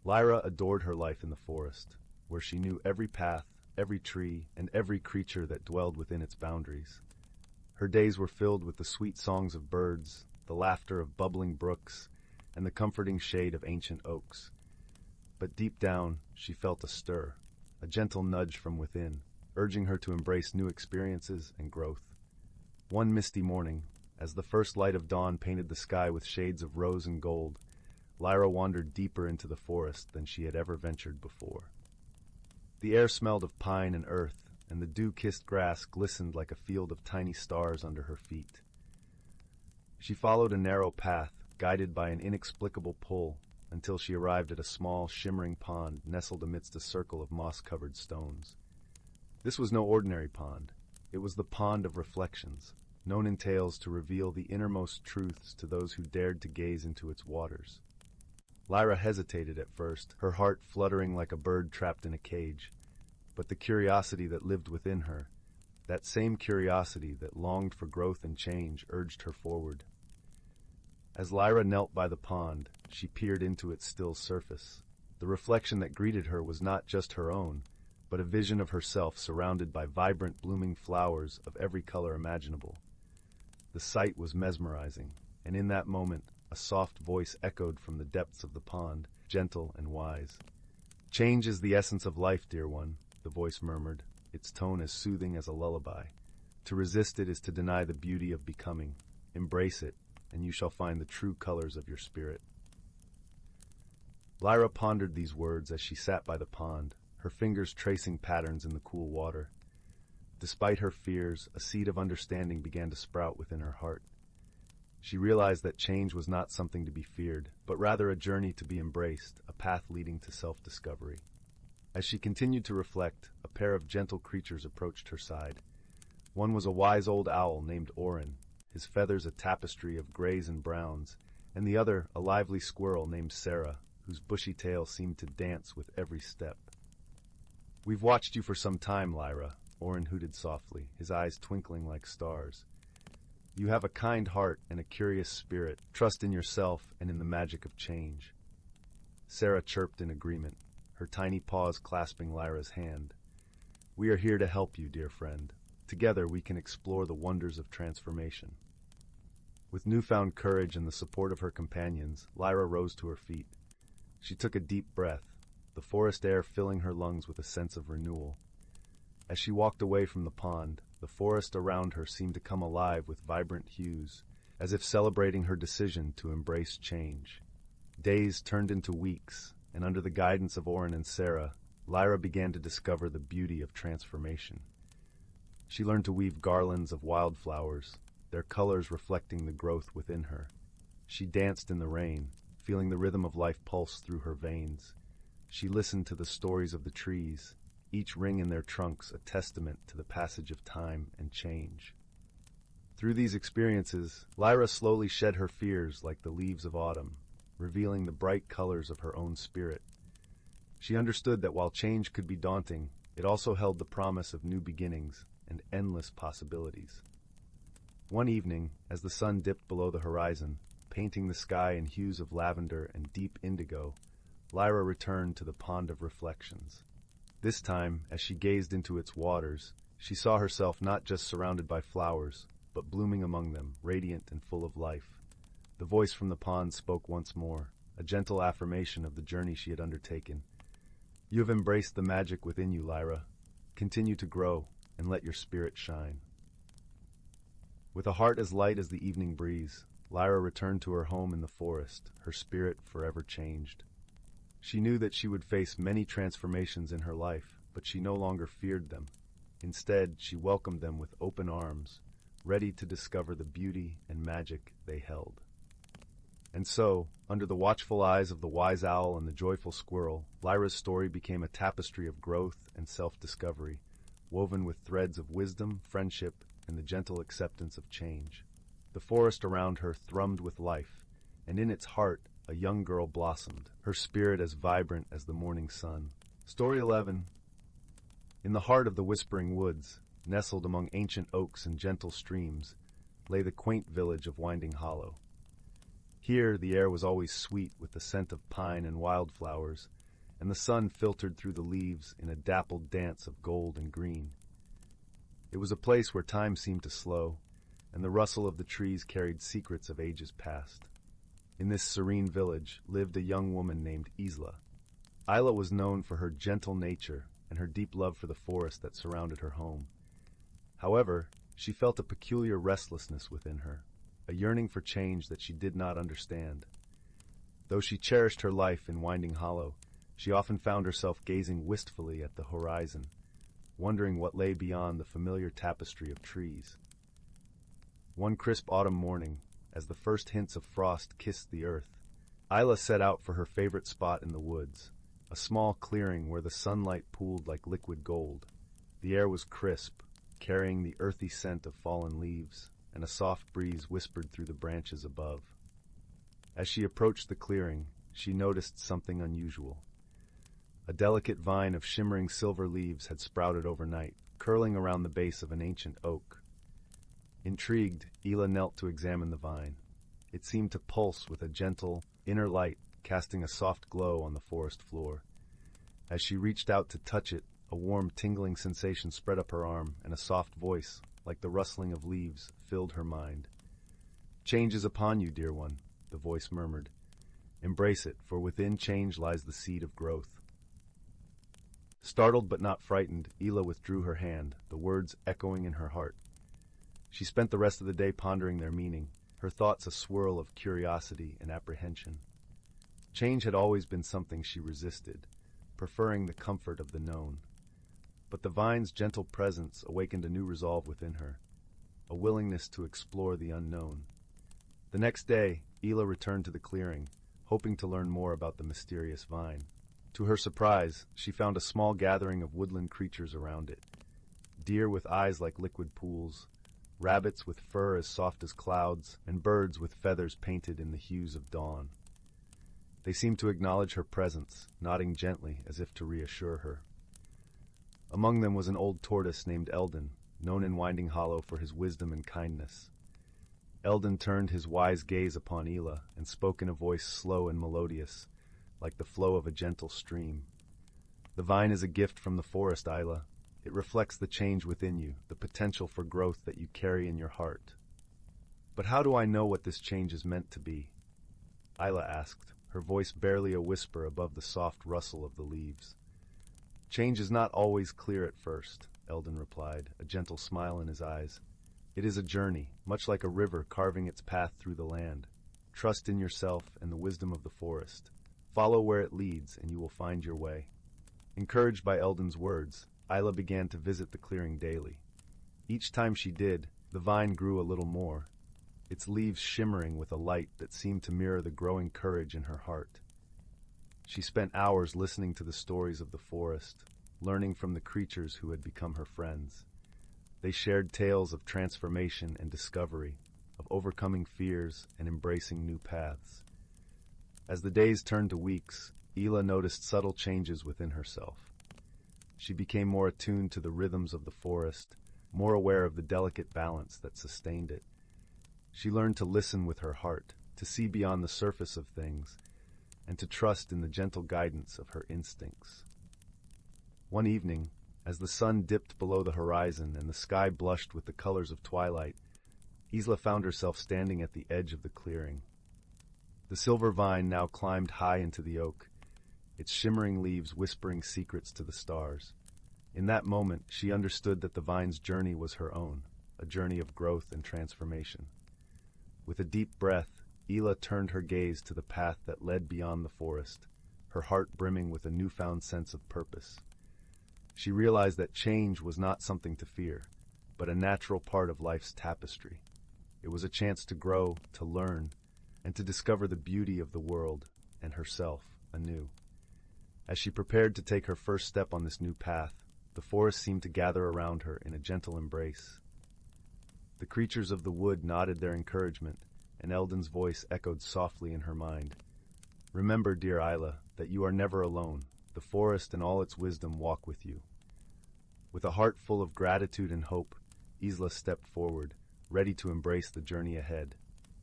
S1: Lyra adored her life in the forest, where she knew every path, every tree, and every creature that dwelled within its boundaries. Her days were filled with the sweet songs of birds, the laughter of bubbling brooks, and the comforting shade of ancient oaks. But deep down, she felt a stir, a gentle nudge from within, urging her to embrace new experiences and growth. One misty morning, as the first light of dawn painted the sky with shades of rose and gold, Lyra wandered deeper into the forest than she had ever ventured before. The air smelled of pine and earth, and the dew-kissed grass glistened like a field of tiny stars under her feet. She followed a narrow path, guided by an inexplicable pull, until she arrived at a small, shimmering pond nestled amidst a circle of moss-covered stones. This was no ordinary pond. It was the Pond of Reflections, known in tales to reveal the innermost truths to those who dared to gaze into its waters. Lyra hesitated at first, her heart fluttering like a bird trapped in a cage. But the curiosity that lived within her, that same curiosity that longed for growth and change, urged her forward. As Lyra knelt by the pond, she peered into its still surface. The reflection that greeted her was not just her own, but a vision of herself surrounded by vibrant, blooming flowers of every color imaginable. The sight was mesmerizing, and in that moment, a soft voice echoed from the depths of the pond, gentle and wise. "Change is the essence of life, dear one," the voice murmured, its tone as soothing as a lullaby. "To resist it is to deny the beauty of becoming. Embrace it, and you shall find the true colors of your spirit." Lyra pondered these words as she sat by the pond, her fingers tracing patterns in the cool water. Despite her fears, a seed of understanding began to sprout within her heart. She realized that change was not something to be feared, but rather a journey to be embraced, a path leading to self-discovery. As she continued to reflect, a pair of gentle creatures approached her side. One was a wise old owl named Orin, his feathers a tapestry of grays and browns, and the other a lively squirrel named Sarah, whose bushy tail seemed to dance with every step. "We've watched you for some time, Lyra," Orin hooted softly, his eyes twinkling like stars. "You have a kind heart and a curious spirit. Trust in yourself and in the magic of change." Sarah chirped in agreement, her tiny paws clasping Lyra's hand. "We are here to help you, dear friend. Together we can explore the wonders of transformation." With newfound courage and the support of her companions, Lyra rose to her feet. She took a deep breath, the forest air filling her lungs with a sense of renewal. As she walked away from the pond, the forest around her seemed to come alive with vibrant hues, as if celebrating her decision to embrace change. Days turned into weeks, and under the guidance of Orin and Sarah, Lyra began to discover the beauty of transformation. She learned to weave garlands of wildflowers, their colors reflecting the growth within her. She danced in the rain, feeling the rhythm of life pulse through her veins. She listened to the stories of the trees, each ring in their trunks a testament to the passage of time and change. Through these experiences, Lyra slowly shed her fears like the leaves of autumn, revealing the bright colors of her own spirit. She understood that while change could be daunting, it also held the promise of new beginnings and endless possibilities. One evening, as the sun dipped below the horizon, painting the sky in hues of lavender and deep indigo, Lyra returned to the Pond of Reflections. This time, as she gazed into its waters, she saw herself not just surrounded by flowers, but blooming among them, radiant and full of life. The voice from the pond spoke once more, a gentle affirmation of the journey she had undertaken. "You have embraced the magic within you, Lyra. Continue to grow, and let your spirit shine." With a heart as light as the evening breeze, Lyra returned to her home in the forest, her spirit forever changed. She knew that she would face many transformations in her life, but she no longer feared them. Instead, she welcomed them with open arms, ready to discover the beauty and magic they held. And so, under the watchful eyes of the wise owl and the joyful squirrel, Lyra's story became a tapestry of growth and self-discovery, woven with threads of wisdom, friendship, and the gentle acceptance of change. The forest around her thrummed with life, and in its heart, a young girl blossomed, her spirit as vibrant as the morning sun. Story 11. In the heart of the Whispering Woods, nestled among ancient oaks and gentle streams, lay the quaint village of Winding Hollow. Here the air was always sweet with the scent of pine and wildflowers, and the sun filtered through the leaves in a dappled dance of gold and green. It was a place where time seemed to slow, and the rustle of the trees carried secrets of ages past. In this serene village lived a young woman named Isla. Isla was known for her gentle nature and her deep love for the forest that surrounded her home. However, she felt a peculiar restlessness within her, a yearning for change that she did not understand. Though she cherished her life in Winding Hollow, she often found herself gazing wistfully at the horizon, wondering what lay beyond the familiar tapestry of trees. One crisp autumn morning, as the first hints of frost kissed the earth, Isla set out for her favorite spot in the woods, a small clearing where the sunlight pooled like liquid gold. The air was crisp, carrying the earthy scent of fallen leaves, and a soft breeze whispered through the branches above. As she approached the clearing, she noticed something unusual. A delicate vine of shimmering silver leaves had sprouted overnight, curling around the base of an ancient oak. Intrigued, Isla knelt to examine the vine. It seemed to pulse with a gentle, inner light, casting a soft glow on the forest floor. As she reached out to touch it, a warm, tingling sensation spread up her arm, and a soft voice, like the rustling of leaves, filled her mind. "Change is upon you, dear one," the voice murmured. "Embrace it, for within change lies the seed of growth." Startled but not frightened, Isla withdrew her hand, the words echoing in her heart. She spent the rest of the day pondering their meaning, her thoughts a swirl of curiosity and apprehension. Change had always been something she resisted, preferring the comfort of the known. But the vine's gentle presence awakened a new resolve within her, a willingness to explore the unknown. The next day, Isla returned to the clearing, hoping to learn more about the mysterious vine. To her surprise, she found a small gathering of woodland creatures around it. Deer with eyes like liquid pools, rabbits with fur as soft as clouds, and birds with feathers painted in the hues of dawn. They seemed to acknowledge her presence, nodding gently as if to reassure her. Among them was an old tortoise named Eldon, known in Winding Hollow for his wisdom and kindness. Eldon turned his wise gaze upon Isla and spoke in a voice slow and melodious, like the flow of a gentle stream. "The vine is a gift from the forest, Isla. It reflects the change within you, the potential for growth that you carry in your heart." "But how do I know what this change is meant to be?" Isla asked, her voice barely a whisper above the soft rustle of the leaves. "Change is not always clear at first," Eldon replied, a gentle smile in his eyes. "It is a journey, much like a river carving its path through the land. Trust in yourself and the wisdom of the forest. Follow where it leads, and you will find your way." Encouraged by Eldon's words, Isla began to visit the clearing daily. Each time she did, the vine grew a little more, its leaves shimmering with a light that seemed to mirror the growing courage in her heart. She spent hours listening to the stories of the forest, learning from the creatures who had become her friends. They shared tales of transformation and discovery, of overcoming fears and embracing new paths. As the days turned to weeks, Isla noticed subtle changes within herself. She became more attuned to the rhythms of the forest, more aware of the delicate balance that sustained it. She learned to listen with her heart, to see beyond the surface of things, and to trust in the gentle guidance of her instincts. One evening, as the sun dipped below the horizon and the sky blushed with the colors of twilight, Isla found herself standing at the edge of the clearing. The silver vine now climbed high into the oak, its shimmering leaves whispering secrets to the stars. In that moment, she understood that the vine's journey was her own, a journey of growth and transformation. With a deep breath, Isla turned her gaze to the path that led beyond the forest, her heart brimming with a newfound sense of purpose. She realized that change was not something to fear, but a natural part of life's tapestry. It was a chance to grow, to learn, and to discover the beauty of the world and herself anew. As she prepared to take her first step on this new path, the forest seemed to gather around her in a gentle embrace. The creatures of the wood nodded their encouragement, and Eldon's voice echoed softly in her mind. "Remember, dear Isla, that you are never alone. The forest and all its wisdom walk with you." With a heart full of gratitude and hope, Isla stepped forward, ready to embrace the journey ahead.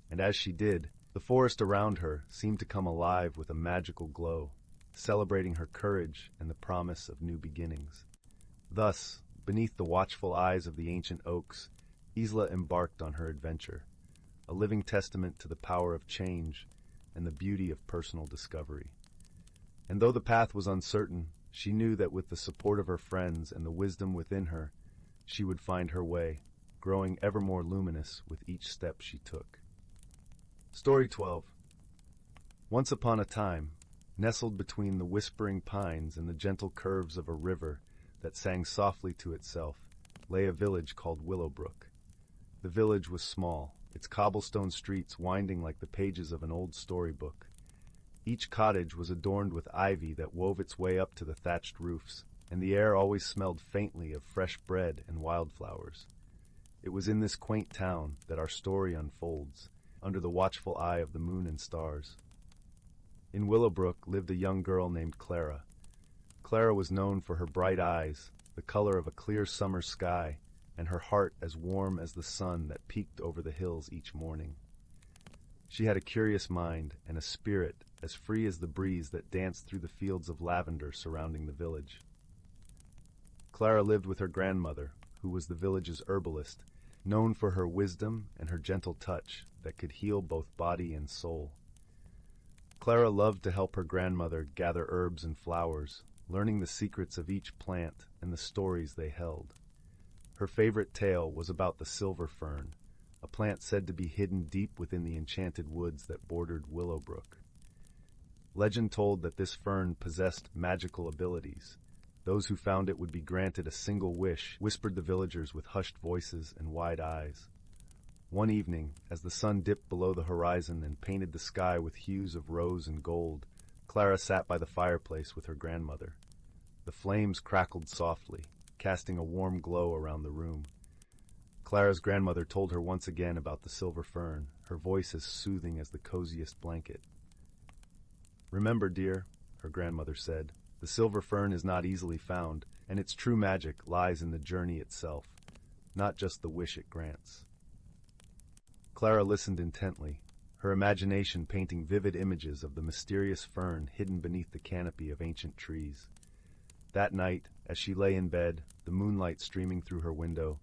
S1: And as she did, the forest around her seemed to come alive with a magical glow, celebrating her courage and the promise of new beginnings. Thus, beneath the watchful eyes of the ancient oaks, Isla embarked on her adventure, a living testament to the power of change and the beauty of personal discovery. And though the path was uncertain, she knew that with the support of her friends and the wisdom within her, she would find her way, growing ever more luminous with each step she took. Story 12. Once upon a time, nestled between the whispering pines and the gentle curves of a river that sang softly to itself, lay a village called Willowbrook. The village was small, its cobblestone streets winding like the pages of an old storybook. Each cottage was adorned with ivy that wove its way up to the thatched roofs, and the air always smelled faintly of fresh bread and wildflowers. It was in this quaint town that our story unfolds, under the watchful eye of the moon and stars. In Willowbrook lived a young girl named Clara. Clara was known for her bright eyes, the color of a clear summer sky, and her heart as warm as the sun that peeked over the hills each morning. She had a curious mind and a spirit as free as the breeze that danced through the fields of lavender surrounding the village. Clara lived with her grandmother, who was the village's herbalist, known for her wisdom and her gentle touch that could heal both body and soul. Clara loved to help her grandmother gather herbs and flowers, learning the secrets of each plant and the stories they held. Her favorite tale was about the silver fern, a plant said to be hidden deep within the enchanted woods that bordered Willowbrook. Legend told that this fern possessed magical abilities. Those who found it would be granted a single wish, whispered the villagers with hushed voices and wide eyes. One evening, as the sun dipped below the horizon and painted the sky with hues of rose and gold, Clara sat by the fireplace with her grandmother. The flames crackled softly, casting a warm glow around the room. Clara's grandmother told her once again about the silver fern, her voice as soothing as the coziest blanket. "Remember, dear," her grandmother said, "the silver fern is not easily found, and its true magic lies in the journey itself, not just the wish it grants." Clara listened intently, her imagination painting vivid images of the mysterious fern hidden beneath the canopy of ancient trees. That night, as she lay in bed, the moonlight streaming through her window,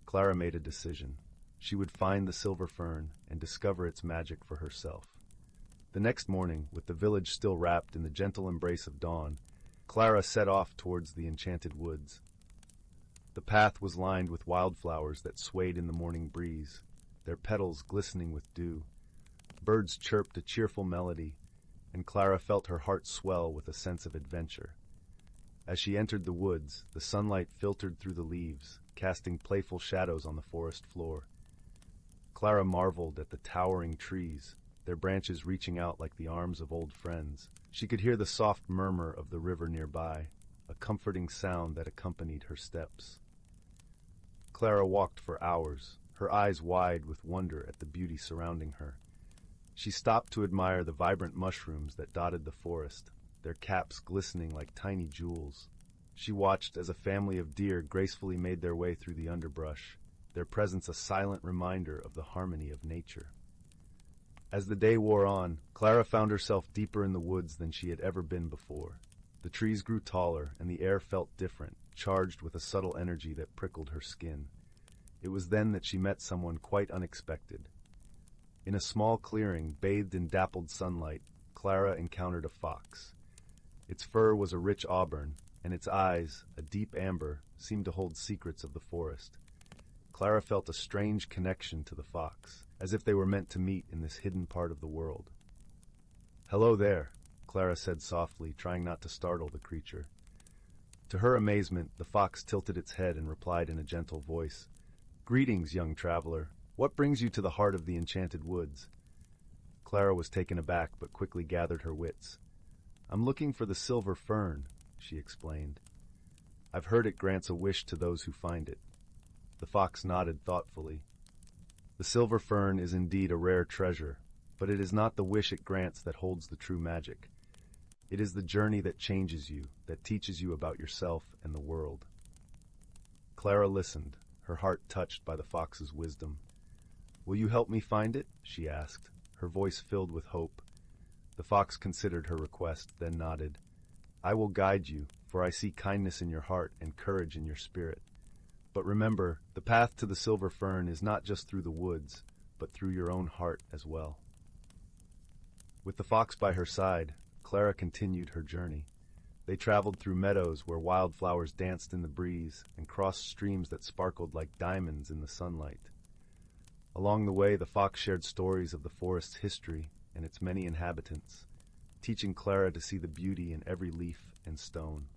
S1: Clara made a decision. She would find the silver fern and discover its magic for herself. The next morning, with the village still wrapped in the gentle embrace of dawn, Clara set off towards the enchanted woods. The path was lined with wildflowers that swayed in the morning breeze, their petals glistening with dew. Birds chirped a cheerful melody, and Clara felt her heart swell with a sense of adventure. As she entered the woods, the sunlight filtered through the leaves, casting playful shadows on the forest floor. Clara marveled at the towering trees, their branches reaching out like the arms of old friends. She could hear the soft murmur of the river nearby, a comforting sound that accompanied her steps. Clara walked for hours, her eyes wide with wonder at the beauty surrounding her. She stopped to admire the vibrant mushrooms that dotted the forest, their caps glistening like tiny jewels. She watched as a family of deer gracefully made their way through the underbrush, their presence a silent reminder of the harmony of nature. As the day wore on, Clara found herself deeper in the woods than she had ever been before. The trees grew taller, and the air felt different, charged with a subtle energy that prickled her skin. It was then that she met someone quite unexpected. In a small clearing, bathed in dappled sunlight, Clara encountered a fox. Its fur was a rich auburn, and its eyes, a deep amber, seemed to hold secrets of the forest. Clara felt a strange connection to the fox, as if they were meant to meet in this hidden part of the world. "Hello there," Clara said softly, trying not to startle the creature. To her amazement, the fox tilted its head and replied in a gentle voice, "Greetings, young traveler. What brings you to the heart of the enchanted woods?" Clara was taken aback, but quickly gathered her wits. "I'm looking for the silver fern," she explained. "I've heard it grants a wish to those who find it." The fox nodded thoughtfully. "The silver fern is indeed a rare treasure, but it is not the wish it grants that holds the true magic. It is the journey that changes you, that teaches you about yourself and the world." Clara listened, her heart touched by the fox's wisdom. "Will you help me find it?" she asked, her voice filled with hope. The fox considered her request, then nodded. "I will guide you, for I see kindness in your heart and courage in your spirit. But remember, the path to the silver fern is not just through the woods, but through your own heart as well." With the fox by her side, Clara continued her journey. They traveled through meadows where wildflowers danced in the breeze and crossed streams that sparkled like diamonds in the sunlight. Along the way, the fox shared stories of the forest's history and its many inhabitants, teaching Clara to see the beauty in every leaf and stone.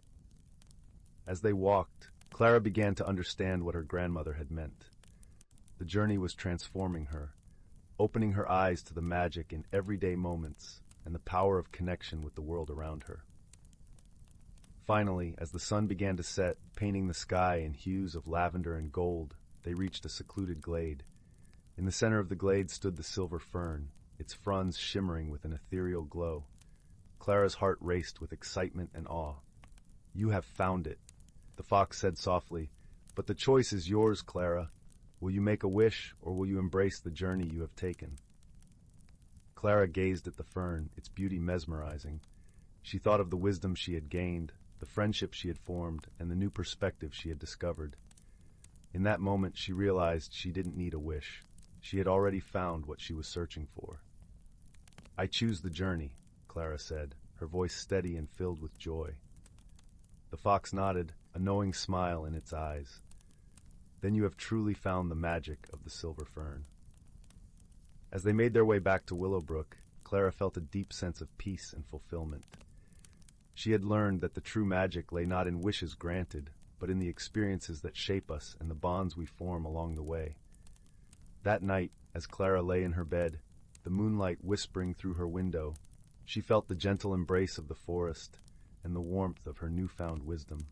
S1: As they walked, Clara began to understand what her grandmother had meant. The journey was transforming her, opening her eyes to the magic in everyday moments and the power of connection with the world around her. Finally, as the sun began to set, painting the sky in hues of lavender and gold, they reached a secluded glade. In the center of the glade stood the silver fern, its fronds shimmering with an ethereal glow. Clara's heart raced with excitement and awe. "You have found it," the fox said softly, "but the choice is yours, Clara. Will you make a wish, or will you embrace the journey you have taken?" Clara gazed at the fern, its beauty mesmerizing. She thought of the wisdom she had gained, the friendship she had formed, and the new perspective she had discovered. In that moment, she realized she didn't need a wish. She had already found what she was searching for. "I choose the journey," Clara said, her voice steady and filled with joy. The fox nodded, a knowing smile in its eyes. "Then you have truly found the magic of the silver fern." As they made their way back to Willowbrook, Clara felt a deep sense of peace and fulfillment. She had learned that the true magic lay not in wishes granted, but in the experiences that shape us and the bonds we form along the way. That night, as Clara lay in her bed, the moonlight whispering through her window, she felt the gentle embrace of the forest and the warmth of her newfound wisdom.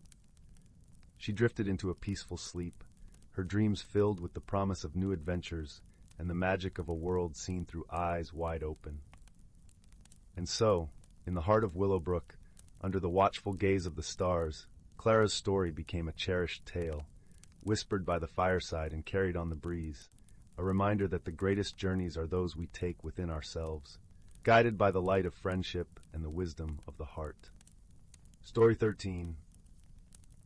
S1: She drifted into a peaceful sleep, her dreams filled with the promise of new adventures and the magic of a world seen through eyes wide open. And so, in the heart of Willowbrook, under the watchful gaze of the stars, Clara's story became a cherished tale, whispered by the fireside and carried on the breeze, a reminder that the greatest journeys are those we take within ourselves, guided by the light of friendship and the wisdom of the heart. Story 13.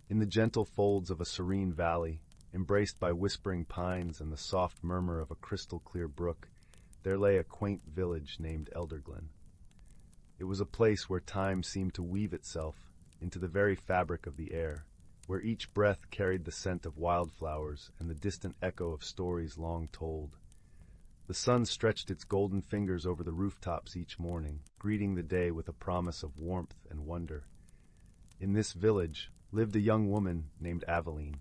S1: In the gentle folds of a serene valley, embraced by whispering pines and the soft murmur of a crystal-clear brook, there lay a quaint village named Elderglen. It was a place where time seemed to weave itself into the very fabric of the air, where each breath carried the scent of wildflowers and the distant echo of stories long told. The sun stretched its golden fingers over the rooftops each morning, greeting the day with a promise of warmth and wonder. In this village lived a young woman named Aveline.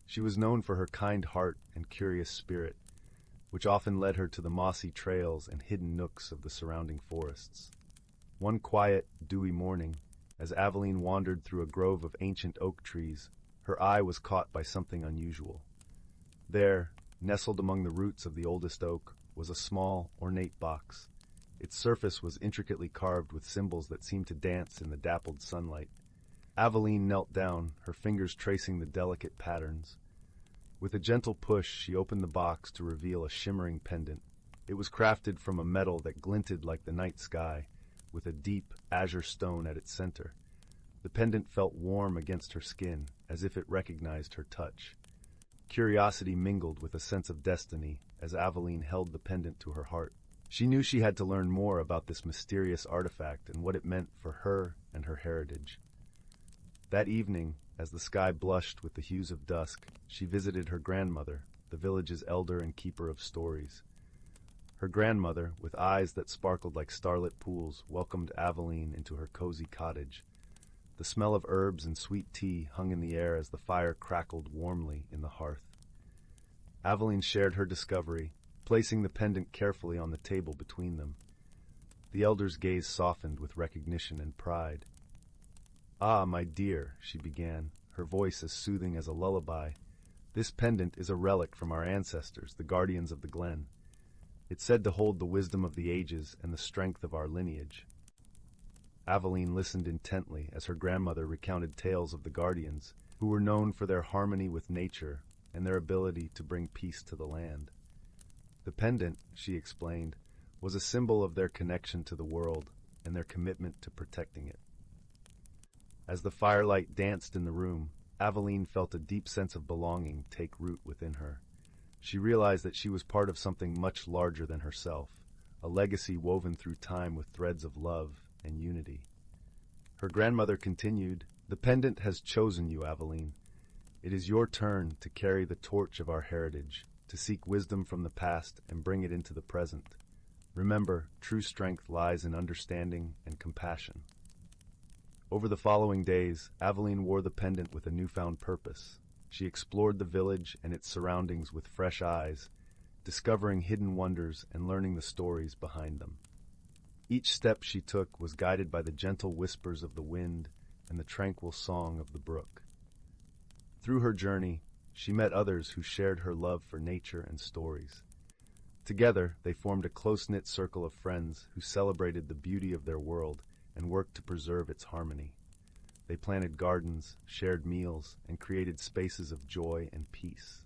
S1: She was known for her kind heart and curious spirit, which often led her to the mossy trails and hidden nooks of the surrounding forests. One quiet, dewy morning, as Aveline wandered through a grove of ancient oak trees, her eye was caught by something unusual. There, nestled among the roots of the oldest oak, was a small, ornate box. Its surface was intricately carved with symbols that seemed to dance in the dappled sunlight. Aveline knelt down, her fingers tracing the delicate patterns. With a gentle push, she opened the box to reveal a shimmering pendant. It was crafted from a metal that glinted like the night sky, with a deep, azure stone at its center. The pendant felt warm against her skin, as if it recognized her touch. Curiosity mingled with a sense of destiny as Aveline held the pendant to her heart. She knew she had to learn more about this mysterious artifact and what it meant for her and her heritage. That evening, as the sky blushed with the hues of dusk, she visited her grandmother, the village's elder and keeper of stories. Her grandmother, with eyes that sparkled like starlit pools, welcomed Aveline into her cozy cottage. The smell of herbs and sweet tea hung in the air as the fire crackled warmly in the hearth. Aveline shared her discovery, placing the pendant carefully on the table between them. The elder's gaze softened with recognition and pride. "Ah, my dear," she began, her voice as soothing as a lullaby, "this pendant is a relic from our ancestors, the guardians of the glen. It's said to hold the wisdom of the ages and the strength of our lineage." Aveline listened intently as her grandmother recounted tales of the guardians, who were known for their harmony with nature and their ability to bring peace to the land. The pendant, she explained, was a symbol of their connection to the world and their commitment to protecting it. As the firelight danced in the room, Aveline felt a deep sense of belonging take root within her. She realized that she was part of something much larger than herself, a legacy woven through time with threads of love and unity. Her grandmother continued, "The pendant has chosen you, Aveline. It is your turn to carry the torch of our heritage, to seek wisdom from the past and bring it into the present. Remember, true strength lies in understanding and compassion." Over the following days, Aveline wore the pendant with a newfound purpose. She explored the village and its surroundings with fresh eyes, discovering hidden wonders and learning the stories behind them. Each step she took was guided by the gentle whispers of the wind and the tranquil song of the brook. Through her journey, she met others who shared her love for nature and stories. Together, they formed a close-knit circle of friends who celebrated the beauty of their world and worked to preserve its harmony. They planted gardens, shared meals, and created spaces of joy and peace.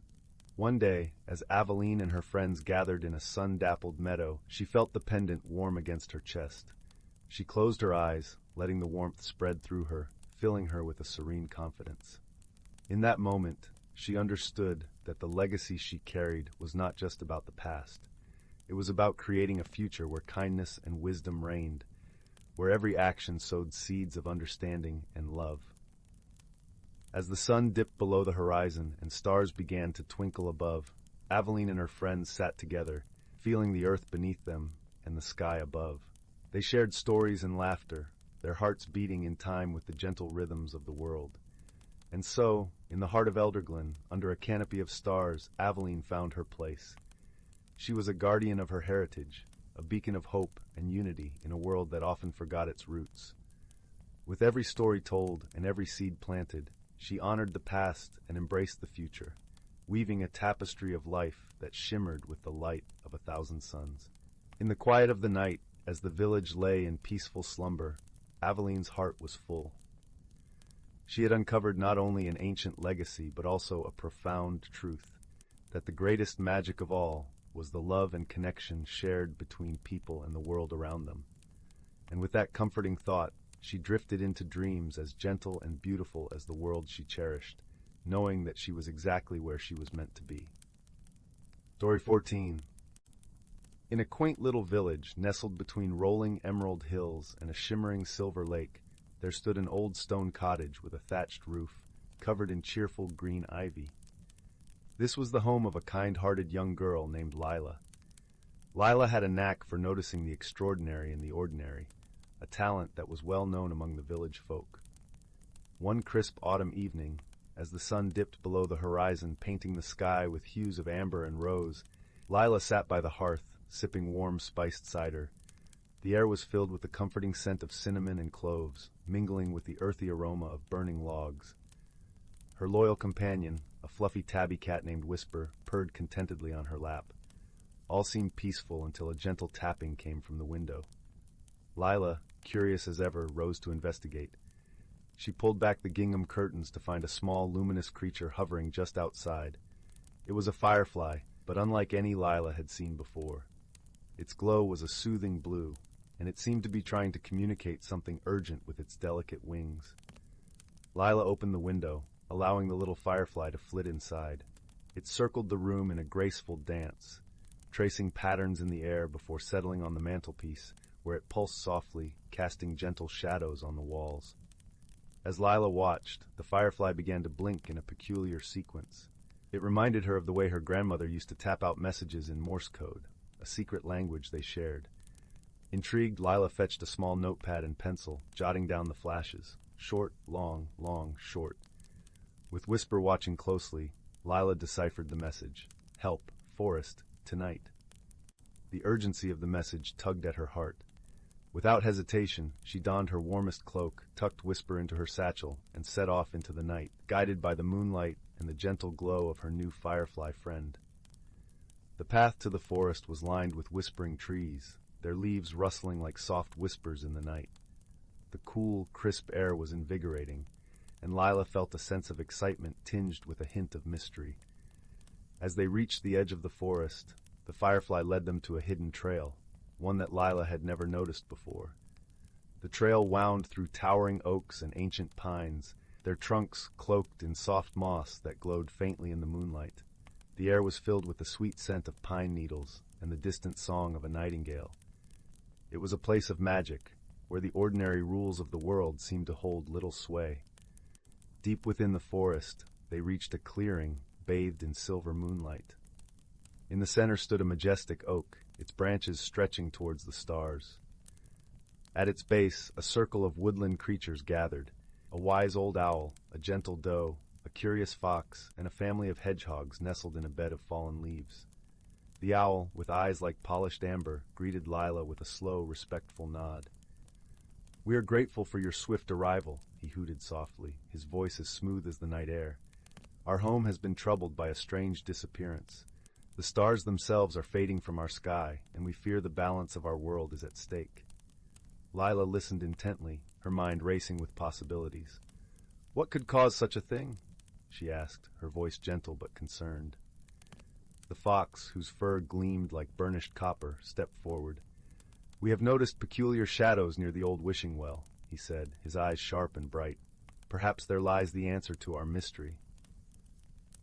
S1: One day, as Aveline and her friends gathered in a sun-dappled meadow, she felt the pendant warm against her chest. She closed her eyes, letting the warmth spread through her, filling her with a serene confidence. In that moment, she understood that the legacy she carried was not just about the past. It was about creating a future where kindness and wisdom reigned, where every action sowed seeds of understanding and love. As the sun dipped below the horizon and stars began to twinkle above, Aveline and her friends sat together, feeling the earth beneath them and the sky above. They shared stories and laughter, their hearts beating in time with the gentle rhythms of the world. And so, in the heart of Elderglen, under a canopy of stars, Aveline found her place. She was a guardian of her heritage, a beacon of hope and unity in a world that often forgot its roots. With every story told and every seed planted, she honored the past and embraced the future, weaving a tapestry of life that shimmered with the light of 1,000 suns. In the quiet of the night, as the village lay in peaceful slumber, Aveline's heart was full. She had uncovered not only an ancient legacy, but also a profound truth, that the greatest magic of all was the love and connection shared between people and the world around them. And with that comforting thought, she drifted into dreams as gentle and beautiful as the world she cherished, knowing that she was exactly where she was meant to be. Story 14. In a quaint little village nestled between rolling emerald hills and a shimmering silver lake, there stood an old stone cottage with a thatched roof, covered in cheerful green ivy. This was the home of a kind-hearted young girl named Lyra. Lyra had a knack for noticing the extraordinary in the ordinary, a talent that was well known among the village folk. One crisp autumn evening, as the sun dipped below the horizon, painting the sky with hues of amber and rose, Lyra sat by the hearth, sipping warm spiced cider. The air was filled with the comforting scent of cinnamon and cloves, mingling with the earthy aroma of burning logs. Her loyal companion, a fluffy tabby cat named Whisper, purred contentedly on her lap. All seemed peaceful until a gentle tapping came from the window. Lyra, curious as ever, rose to investigate. She pulled back the gingham curtains to find a small, luminous creature hovering just outside. It was a firefly, but unlike any Lyra had seen before. Its glow was a soothing blue, and it seemed to be trying to communicate something urgent with its delicate wings. Lyra opened the window, allowing the little firefly to flit inside. It circled the room in a graceful dance, tracing patterns in the air before settling on the mantelpiece, where it pulsed softly, casting gentle shadows on the walls. As Lyra watched, the firefly began to blink in a peculiar sequence. It reminded her of the way her grandmother used to tap out messages in Morse code, a secret language they shared. Intrigued, Lyra fetched a small notepad and pencil, jotting down the flashes. Short, long, long, short. With Whisper watching closely, Lyra deciphered the message. Help, forest, tonight. The urgency of the message tugged at her heart. Without hesitation, she donned her warmest cloak, tucked Whisper into her satchel, and set off into the night, guided by the moonlight and the gentle glow of her new firefly friend. The path to the forest was lined with whispering trees, their leaves rustling like soft whispers in the night. The cool, crisp air was invigorating, and Lyra felt a sense of excitement tinged with a hint of mystery. As they reached the edge of the forest, the firefly led them to a hidden trail, one that Lyra had never noticed before. The trail wound through towering oaks and ancient pines, their trunks cloaked in soft moss that glowed faintly in the moonlight. The air was filled with the sweet scent of pine needles and the distant song of a nightingale. It was a place of magic, where the ordinary rules of the world seemed to hold little sway. Deep within the forest, they reached a clearing bathed in silver moonlight. In the center stood a majestic oak, its branches stretching towards the stars. At its base, a circle of woodland creatures gathered: a wise old owl, a gentle doe, a curious fox, and a family of hedgehogs nestled in a bed of fallen leaves. The owl, with eyes like polished amber, greeted Lyra with a slow, respectful nod. "We are grateful for your swift arrival," he hooted softly, his voice as smooth as the night air. "Our home has been troubled by a strange disappearance. The stars themselves are fading from our sky, and we fear the balance of our world is at stake." Lyra listened intently, her mind racing with possibilities. "What could cause such a thing?" she asked, her voice gentle but concerned. The fox, whose fur gleamed like burnished copper, stepped forward. "We have noticed peculiar shadows near the old wishing well," he said, his eyes sharp and bright. "Perhaps there lies the answer to our mystery."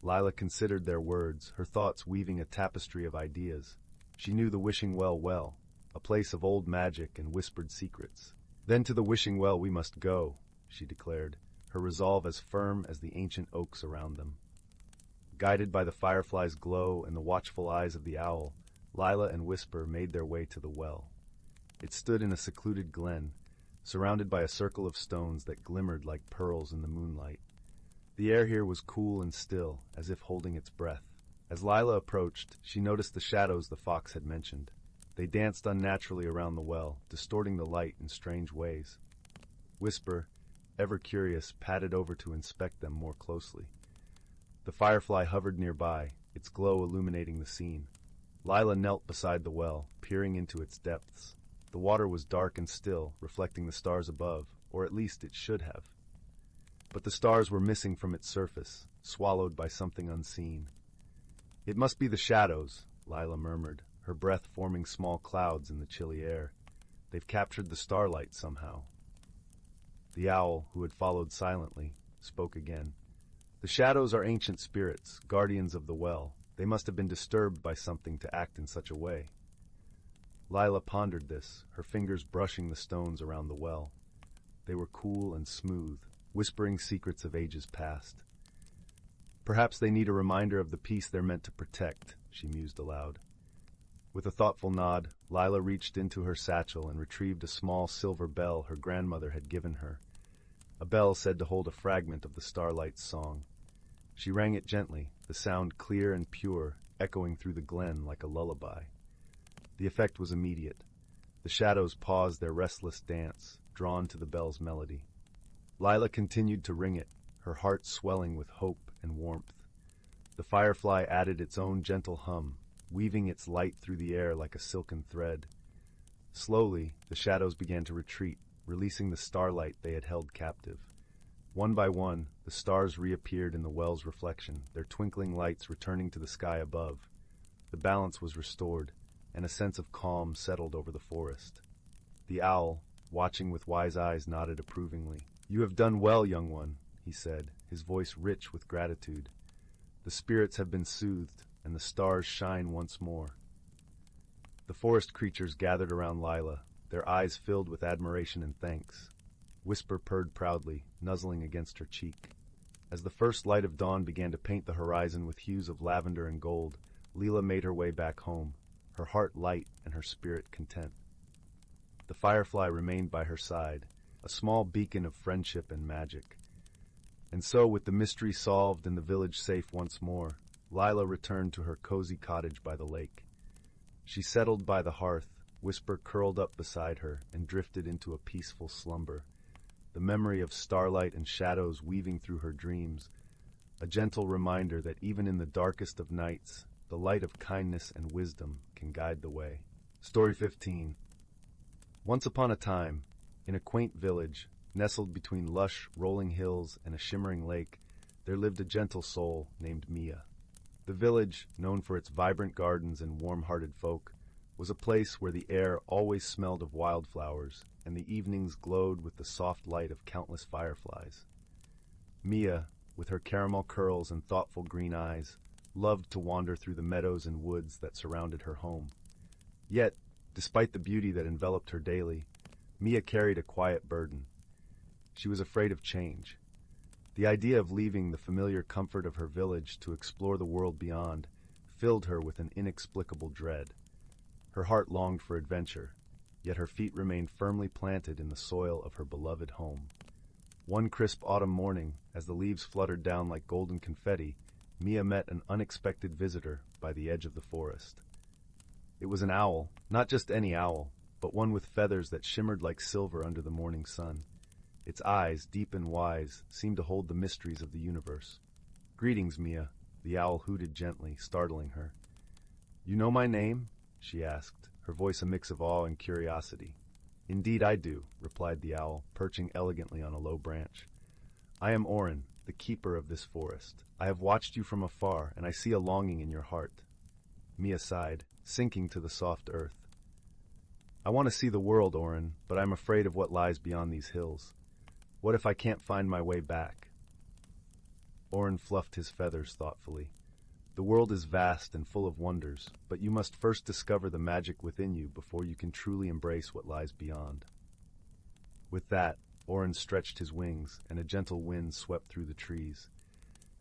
S1: Lyra considered their words, her thoughts weaving a tapestry of ideas. She knew the wishing well, a place of old magic and whispered secrets. "Then to the wishing well we must go," she declared, her resolve as firm as the ancient oaks around them. Guided by the firefly's glow and the watchful eyes of the owl, Lyra and Whisper made their way to the well. It stood in a secluded glen, surrounded by a circle of stones that glimmered like pearls in the moonlight. The air here was cool and still, as if holding its breath. As Lyra approached, she noticed the shadows the fox had mentioned. They danced unnaturally around the well, distorting the light in strange ways. Whisper, ever curious, padded over to inspect them more closely. The firefly hovered nearby, its glow illuminating the scene. Lyra knelt beside the well, peering into its depths. The water was dark and still, reflecting the stars above, or at least it should have. But the stars were missing from its surface, swallowed by something unseen. "It must be the shadows," Lyra murmured, her breath forming small clouds in the chilly air. "They've captured the starlight somehow." The owl, who had followed silently, spoke again. "The shadows are ancient spirits, guardians of the well. They must have been disturbed by something to act in such a way." Lyra pondered this, her fingers brushing the stones around the well. They were cool and smooth, whispering secrets of ages past. "Perhaps they need a reminder of the peace they're meant to protect," she mused aloud. With a thoughtful nod, Lyra reached into her satchel and retrieved a small silver bell her grandmother had given her, a bell said to hold a fragment of the starlight's song. She rang it gently, the sound clear and pure, echoing through the glen like a lullaby. The effect was immediate. The shadows paused their restless dance, drawn to the bell's melody. Lyra continued to ring it, her heart swelling with hope and warmth. The firefly added its own gentle hum, weaving its light through the air like a silken thread. Slowly, the shadows began to retreat, releasing the starlight they had held captive. One by one, the stars reappeared in the well's reflection, their twinkling lights returning to the sky above. The balance was restored, and a sense of calm settled over the forest. The owl, watching with wise eyes, nodded approvingly. "You have done well, young one," he said, his voice rich with gratitude. "The spirits have been soothed, and the stars shine once more." The forest creatures gathered around Lyra, their eyes filled with admiration and thanks. Whisper purred proudly, nuzzling against her cheek. As the first light of dawn began to paint the horizon with hues of lavender and gold, Lyra made her way back home, her heart light and her spirit content. The firefly remained by her side, a small beacon of friendship and magic. And so, with the mystery solved and the village safe once more, Lyra returned to her cozy cottage by the lake. She settled by the hearth, Whisper curled up beside her, and drifted into a peaceful slumber, the memory of starlight and shadows weaving through her dreams, a gentle reminder that even in the darkest of nights, the light of kindness and wisdom can guide the way. Story 15. Once upon a time, in a quaint village, Nestled between lush, rolling hills and a shimmering lake, there lived a gentle soul named Mia. The village, known for its vibrant gardens and warm-hearted folk, was a place where the air always smelled of wildflowers and the evenings glowed with the soft light of countless fireflies. Mia, with her caramel curls and thoughtful green eyes, loved to wander through the meadows and woods that surrounded her home. Yet, despite the beauty that enveloped her daily, Mia carried a quiet burden. She was afraid of change. The idea of leaving the familiar comfort of her village to explore the world beyond filled her with an inexplicable dread. Her heart longed for adventure, yet her feet remained firmly planted in the soil of her beloved home. One crisp autumn morning, as the leaves fluttered down like golden confetti, Mia met an unexpected visitor by the edge of the forest. It was an owl, not just any owl, but one with feathers that shimmered like silver under the morning sun. Its eyes, deep and wise, seemed to hold the mysteries of the universe. "Greetings, Mia," the owl hooted gently, startling her. "You know my name?" she asked, her voice a mix of awe and curiosity. "Indeed I do," replied the owl, perching elegantly on a low branch. "I am Orin, the keeper of this forest. I have watched you from afar, and I see a longing in your heart." Mia sighed, sinking to the soft earth. "I want to see the world, Orin, but I'm afraid of what lies beyond these hills. What if I can't find my way back?" Orin fluffed his feathers thoughtfully. "The world is vast and full of wonders, but you must first discover the magic within you before you can truly embrace what lies beyond." With that, Orin stretched his wings, and a gentle wind swept through the trees.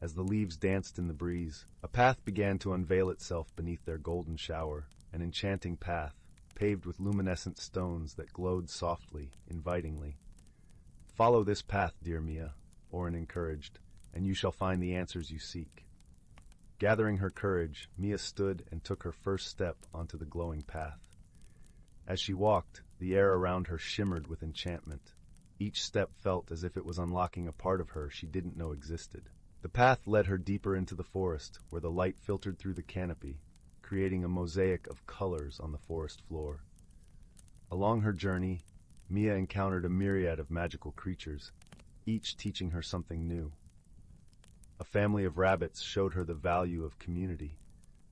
S1: As the leaves danced in the breeze, a path began to unveil itself beneath their golden shower, an enchanting path, paved with luminescent stones that glowed softly, invitingly. "Follow this path, dear Mia," Orin encouraged, "and you shall find the answers you seek." Gathering her courage, Mia stood and took her first step onto the glowing path. As she walked, the air around her shimmered with enchantment. Each step felt as if it was unlocking a part of her she didn't know existed. The path led her deeper into the forest, where the light filtered through the canopy, creating a mosaic of colors on the forest floor. Along her journey, Mia encountered a myriad of magical creatures, each teaching her something new. A family of rabbits showed her the value of community,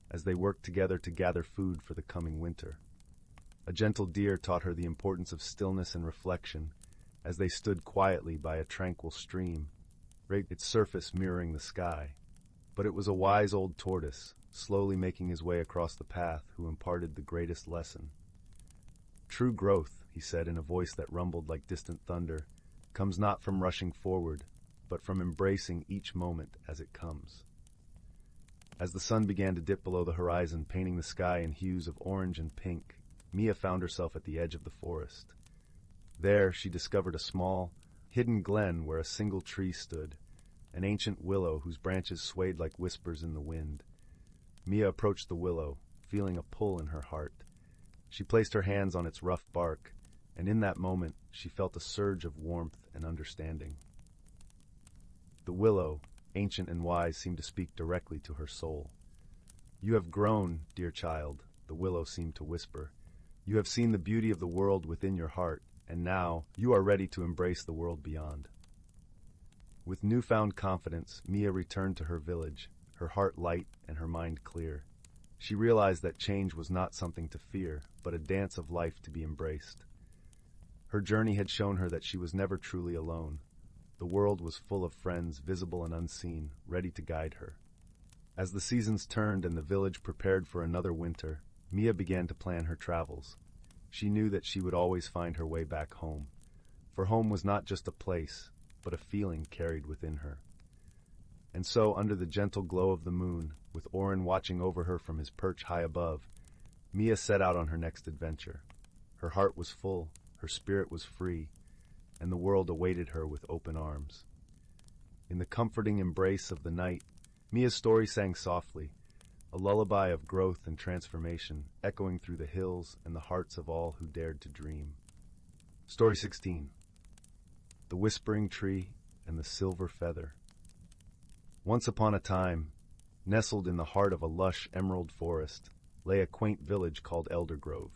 S1: as they worked together to gather food for the coming winter. A gentle deer taught her the importance of stillness and reflection, as they stood quietly by a tranquil stream, its surface mirroring the sky. But it was a wise old tortoise, slowly making his way across the path, who imparted the greatest lesson. "True growth," he said in a voice that rumbled like distant thunder, "comes not from rushing forward, but from embracing each moment as it comes." As the sun began to dip below the horizon, painting the sky in hues of orange and pink, Mia found herself at the edge of the forest. There she discovered a small, hidden glen where a single tree stood, an ancient willow whose branches swayed like whispers in the wind. Mia approached the willow, feeling a pull in her heart. She placed her hands on its rough bark, and in that moment she felt a surge of warmth and understanding. The willow, ancient and wise, seemed to speak directly to her soul. "You have grown, dear child," the willow seemed to whisper. "You have seen the beauty of the world within your heart, and now you are ready to embrace the world beyond." With newfound confidence, Mia returned to her village, her heart light and her mind clear. She realized that change was not something to fear, but a dance of life to be embraced. Her journey had shown her that she was never truly alone. The world was full of friends, visible and unseen, ready to guide her. As the seasons turned and the village prepared for another winter, Mia began to plan her travels. She knew that she would always find her way back home, for home was not just a place, but a feeling carried within her. And so, under the gentle glow of the moon, with Orin watching over her from his perch high above, Mia set out on her next adventure. Her heart was full, her spirit was free, and the world awaited her with open arms. In the comforting embrace of the night, Mia's story sang softly, a lullaby of growth and transformation, echoing through the hills and the hearts of all who dared to dream. Story 16. The Whispering Tree and the Silver Feather. Once upon a time, nestled in the heart of a lush emerald forest, lay a quaint village called Eldergrove.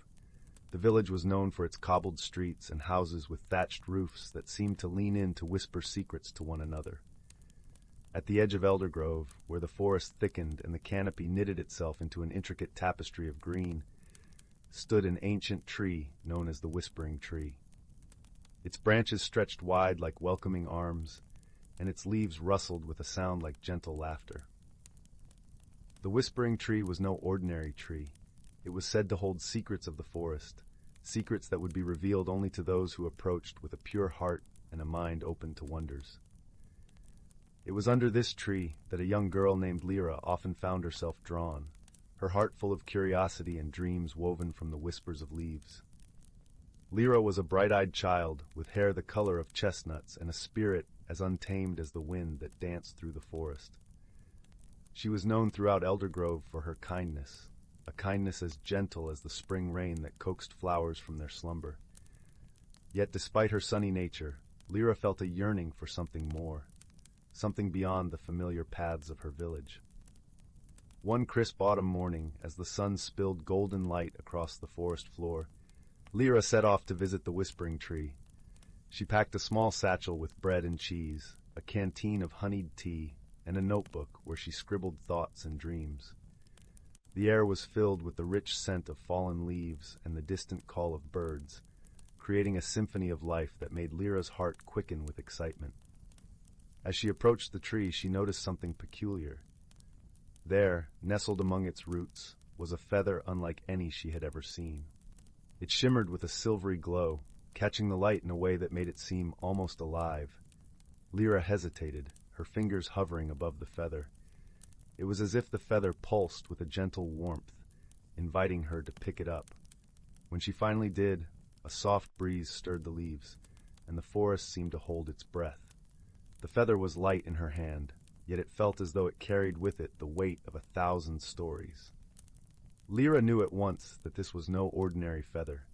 S1: The village was known for its cobbled streets and houses with thatched roofs that seemed to lean in to whisper secrets to one another. At the edge of Eldergrove, where the forest thickened and the canopy knitted itself into an intricate tapestry of green, stood an ancient tree known as the Whispering Tree. Its branches stretched wide like welcoming arms, and its leaves rustled with a sound like gentle laughter. The Whispering Tree was no ordinary tree. It was said to hold secrets of the forest, secrets that would be revealed only to those who approached with a pure heart and a mind open to wonders. It was under this tree that a young girl named Lyra often found herself drawn, her heart full of curiosity and dreams woven from the whispers of leaves. Lyra was a bright-eyed child with hair the color of chestnuts and a spirit as untamed as the wind that danced through the forest. She was known throughout Eldergrove for her kindness, a kindness as gentle as the spring rain that coaxed flowers from their slumber. Yet despite her sunny nature, Lyra felt a yearning for something more, something beyond the familiar paths of her village. One crisp autumn morning, as the sun spilled golden light across the forest floor, Lyra set off to visit the Whispering Tree. She packed a small satchel with bread and cheese, a canteen of honeyed tea, and a notebook where she scribbled thoughts and dreams. The air was filled with the rich scent of fallen leaves and the distant call of birds, creating a symphony of life that made Lyra's heart quicken with excitement. As she approached the tree, she noticed something peculiar. There, nestled among its roots, was a feather unlike any she had ever seen. It shimmered with a silvery glow, catching the light in a way that made it seem almost alive. Lyra hesitated, her fingers hovering above the feather. It was as if the feather pulsed with a gentle warmth, inviting her to pick it up. When she finally did, a soft breeze stirred the leaves, and the forest seemed to hold its breath. The feather was light in her hand, yet it felt as though it carried with it the weight of 1,000 stories. Lyra knew at once that this was no ordinary feather.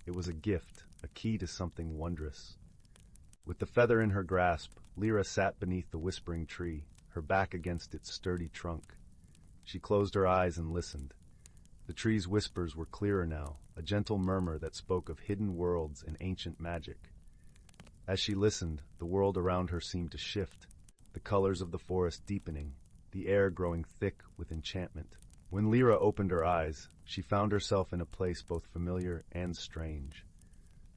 S1: It was a gift, a key to something wondrous. With the feather in her grasp, Lyra sat beneath the Whispering Tree, her back against its sturdy trunk. She closed her eyes and listened. The tree's whispers were clearer now, a gentle murmur that spoke of hidden worlds and ancient magic. As she listened, the world around her seemed to shift, the colors of the forest deepening, the air growing thick with enchantment. When Lyra opened her eyes, she found herself in a place both familiar and strange.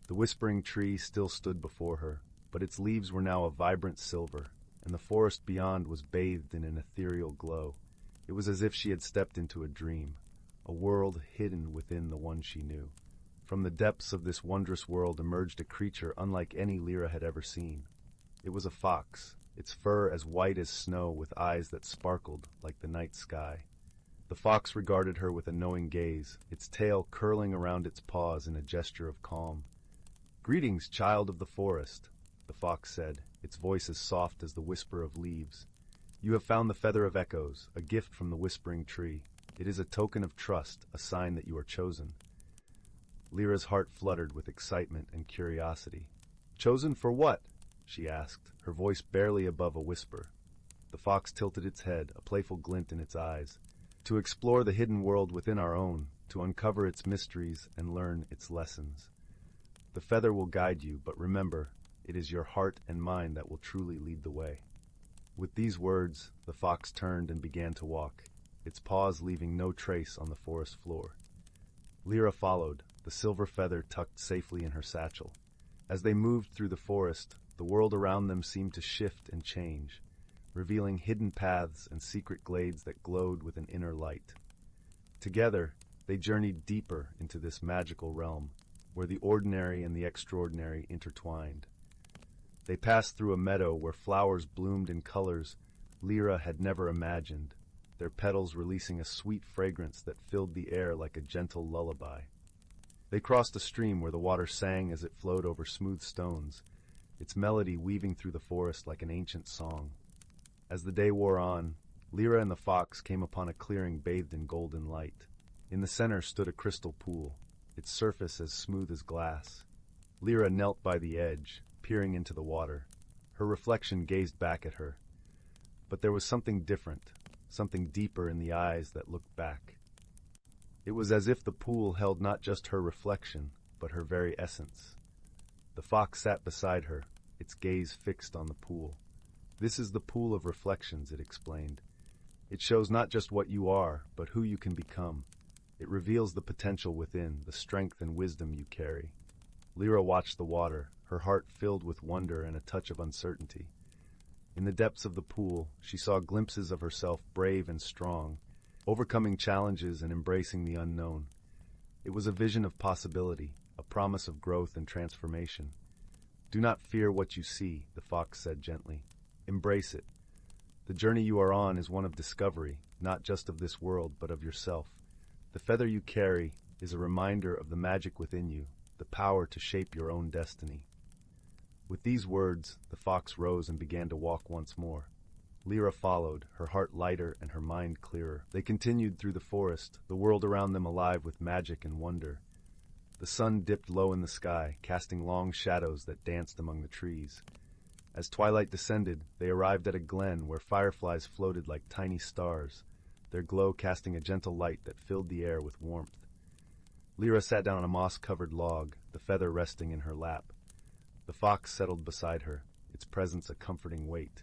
S1: The Whispering Tree still stood before her, but its leaves were now a vibrant silver, and the forest beyond was bathed in an ethereal glow. It was as if she had stepped into a dream, a world hidden within the one she knew. From the depths of this wondrous world emerged a creature unlike any Lyra had ever seen. It was a fox, its fur as white as snow with eyes that sparkled like the night sky. The fox regarded her with a knowing gaze, its tail curling around its paws in a gesture of calm. "Greetings, child of the forest," the fox said, its voice as soft as the whisper of leaves. "You have found the Feather of Echoes, a gift from the Whispering Tree. It is a token of trust, a sign that you are chosen." Lyra's heart fluttered with excitement and curiosity. "Chosen for what?" she asked, her voice barely above a whisper. The fox tilted its head, a playful glint in its eyes. "To explore the hidden world within our own, to uncover its mysteries and learn its lessons. The feather will guide you, but remember, it is your heart and mind that will truly lead the way." With these words, the fox turned and began to walk, its paws leaving no trace on the forest floor. Lyra followed, the silver feather tucked safely in her satchel. As they moved through the forest, the world around them seemed to shift and change, revealing hidden paths and secret glades that glowed with an inner light. Together, they journeyed deeper into this magical realm, where the ordinary and the extraordinary intertwined. They passed through a meadow where flowers bloomed in colors Lyra had never imagined, their petals releasing a sweet fragrance that filled the air like a gentle lullaby. They crossed a stream where the water sang as it flowed over smooth stones, its melody weaving through the forest like an ancient song. As the day wore on, Lyra and the fox came upon a clearing bathed in golden light. In the center stood a crystal pool, its surface as smooth as glass. Lyra knelt by the edge, peering into the water. Her reflection gazed back at her. But there was something different, something deeper in the eyes that looked back. It was as if the pool held not just her reflection, but her very essence. The fox sat beside her, its gaze fixed on the pool. "This is the pool of reflections," it explained. "It shows not just what you are, but who you can become. It reveals the potential within, the strength and wisdom you carry." Lyra watched the water, her heart filled with wonder and a touch of uncertainty. In the depths of the pool, she saw glimpses of herself brave and strong, overcoming challenges and embracing the unknown. It was a vision of possibility, a promise of growth and transformation. "Do not fear what you see," the fox said gently. "Embrace it. The journey you are on is one of discovery, not just of this world, but of yourself. The feather you carry is a reminder of the magic within you, the power to shape your own destiny." With these words, the fox rose and began to walk once more. Lyra followed, her heart lighter and her mind clearer. They continued through the forest, the world around them alive with magic and wonder. The sun dipped low in the sky, casting long shadows that danced among the trees. As twilight descended, they arrived at a glen where fireflies floated like tiny stars, their glow casting a gentle light that filled the air with warmth. Lyra sat down on a moss-covered log, the feather resting in her lap. The fox settled beside her, its presence a comforting weight.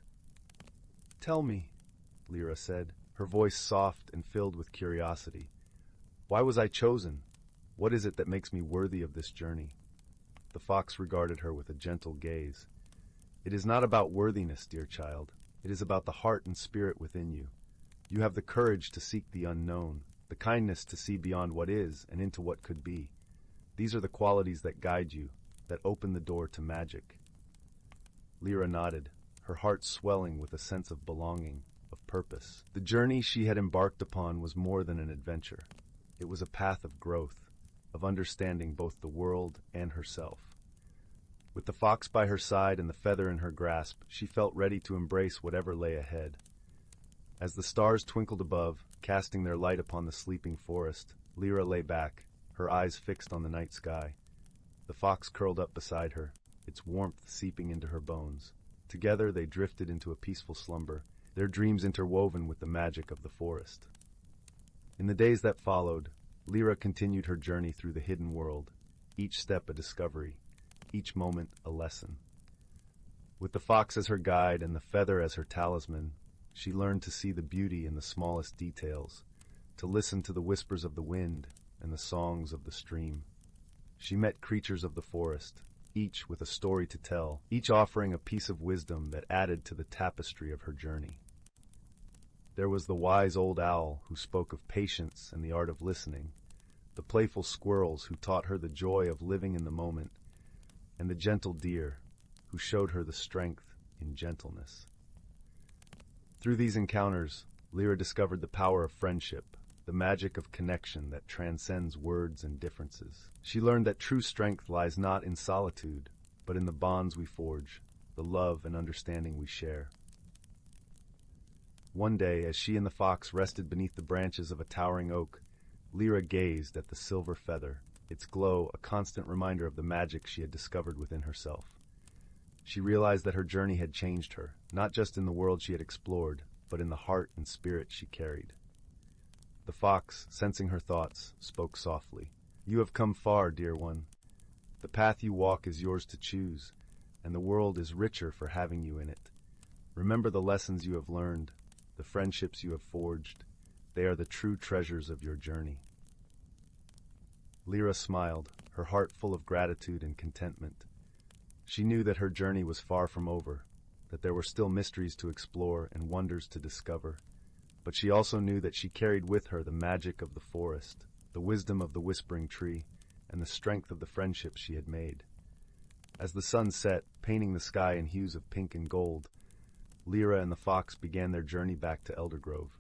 S1: "Tell me," Lyra said, her voice soft and filled with curiosity. "Why was I chosen? What is it that makes me worthy of this journey?" The fox regarded her with a gentle gaze. "It is not about worthiness, dear child. It is about the heart and spirit within you. You have the courage to seek the unknown, the kindness to see beyond what is and into what could be. These are the qualities that guide you, that open the door to magic." Lyra nodded, her heart swelling with a sense of belonging, of purpose. The journey she had embarked upon was more than an adventure. It was a path of growth, of understanding both the world and herself. With the fox by her side and the feather in her grasp, she felt ready to embrace whatever lay ahead. As the stars twinkled above, casting their light upon the sleeping forest, Lyra lay back, her eyes fixed on the night sky. The fox curled up beside her, its warmth seeping into her bones. Together they drifted into a peaceful slumber, their dreams interwoven with the magic of the forest. In the days that followed, Lyra continued her journey through the hidden world, each step a discovery, each moment a lesson. With the fox as her guide and the feather as her talisman, she learned to see the beauty in the smallest details, to listen to the whispers of the wind and the songs of the stream. She met creatures of the forest, each with a story to tell, each offering a piece of wisdom that added to the tapestry of her journey. There was the wise old owl who spoke of patience and the art of listening, the playful squirrels who taught her the joy of living in the moment, and the gentle deer who showed her the strength in gentleness. Through these encounters, Lyra discovered the power of friendship, the magic of connection that transcends words and differences. She learned that true strength lies not in solitude, but in the bonds we forge, the love and understanding we share. One day, as she and the fox rested beneath the branches of a towering oak, Lyra gazed at the silver feather, its glow a constant reminder of the magic she had discovered within herself. She realized that her journey had changed her, not just in the world she had explored, but in the heart and spirit she carried. The fox, sensing her thoughts, spoke softly. "You have come far, dear one. The path you walk is yours to choose, and the world is richer for having you in it. Remember the lessons you have learned, the friendships you have forged. They are the true treasures of your journey." Lyra smiled, her heart full of gratitude and contentment. She knew that her journey was far from over, that there were still mysteries to explore and wonders to discover. But she also knew that she carried with her the magic of the forest, the wisdom of the whispering tree, and the strength of the friendships she had made. As the sun set, painting the sky in hues of pink and gold, Lyra and the fox began their journey back to Eldergrove.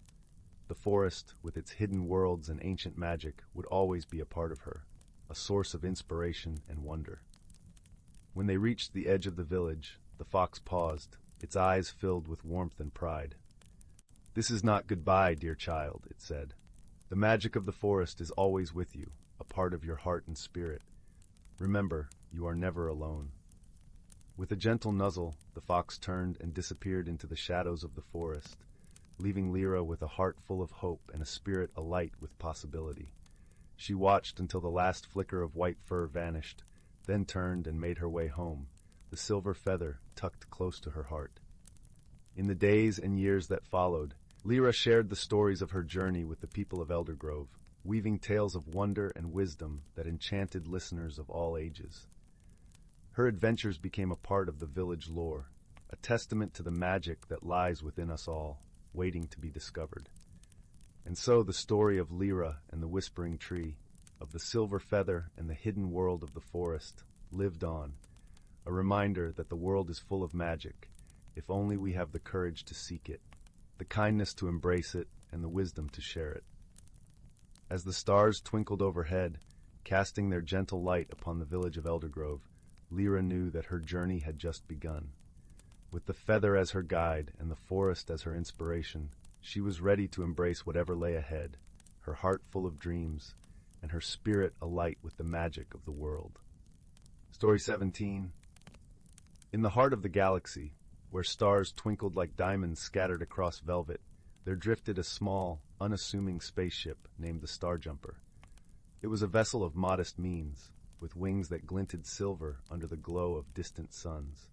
S1: The forest, with its hidden worlds and ancient magic, would always be a part of her, a source of inspiration and wonder. When they reached the edge of the village, the fox paused, its eyes filled with warmth and pride. "This is not goodbye, dear child," it said. "The magic of the forest is always with you, a part of your heart and spirit. Remember, you are never alone." With a gentle nuzzle, the fox turned and disappeared into the shadows of the forest, leaving Lyra with a heart full of hope and a spirit alight with possibility. She watched until the last flicker of white fur vanished, then turned and made her way home, the silver feather tucked close to her heart. In the days and years that followed, Lyra shared the stories of her journey with the people of Eldergrove, weaving tales of wonder and wisdom that enchanted listeners of all ages. Her adventures became a part of the village lore, a testament to the magic that lies within us all, waiting to be discovered. And so the story of Lyra and the Whispering Tree, of the silver feather and the hidden world of the forest, lived on, a reminder that the world is full of magic, if only we have the courage to seek it, the kindness to embrace it, and the wisdom to share it. As the stars twinkled overhead, casting their gentle light upon the village of Eldergrove, Lyra knew that her journey had just begun. With the feather as her guide and the forest as her inspiration, she was ready to embrace whatever lay ahead, her heart full of dreams, and her spirit alight with the magic of the world. Story 17. In the heart of the galaxy, where stars twinkled like diamonds scattered across velvet, there drifted a small, unassuming spaceship named the Starjumper. It was a vessel of modest means, with wings that glinted silver under the glow of distant suns.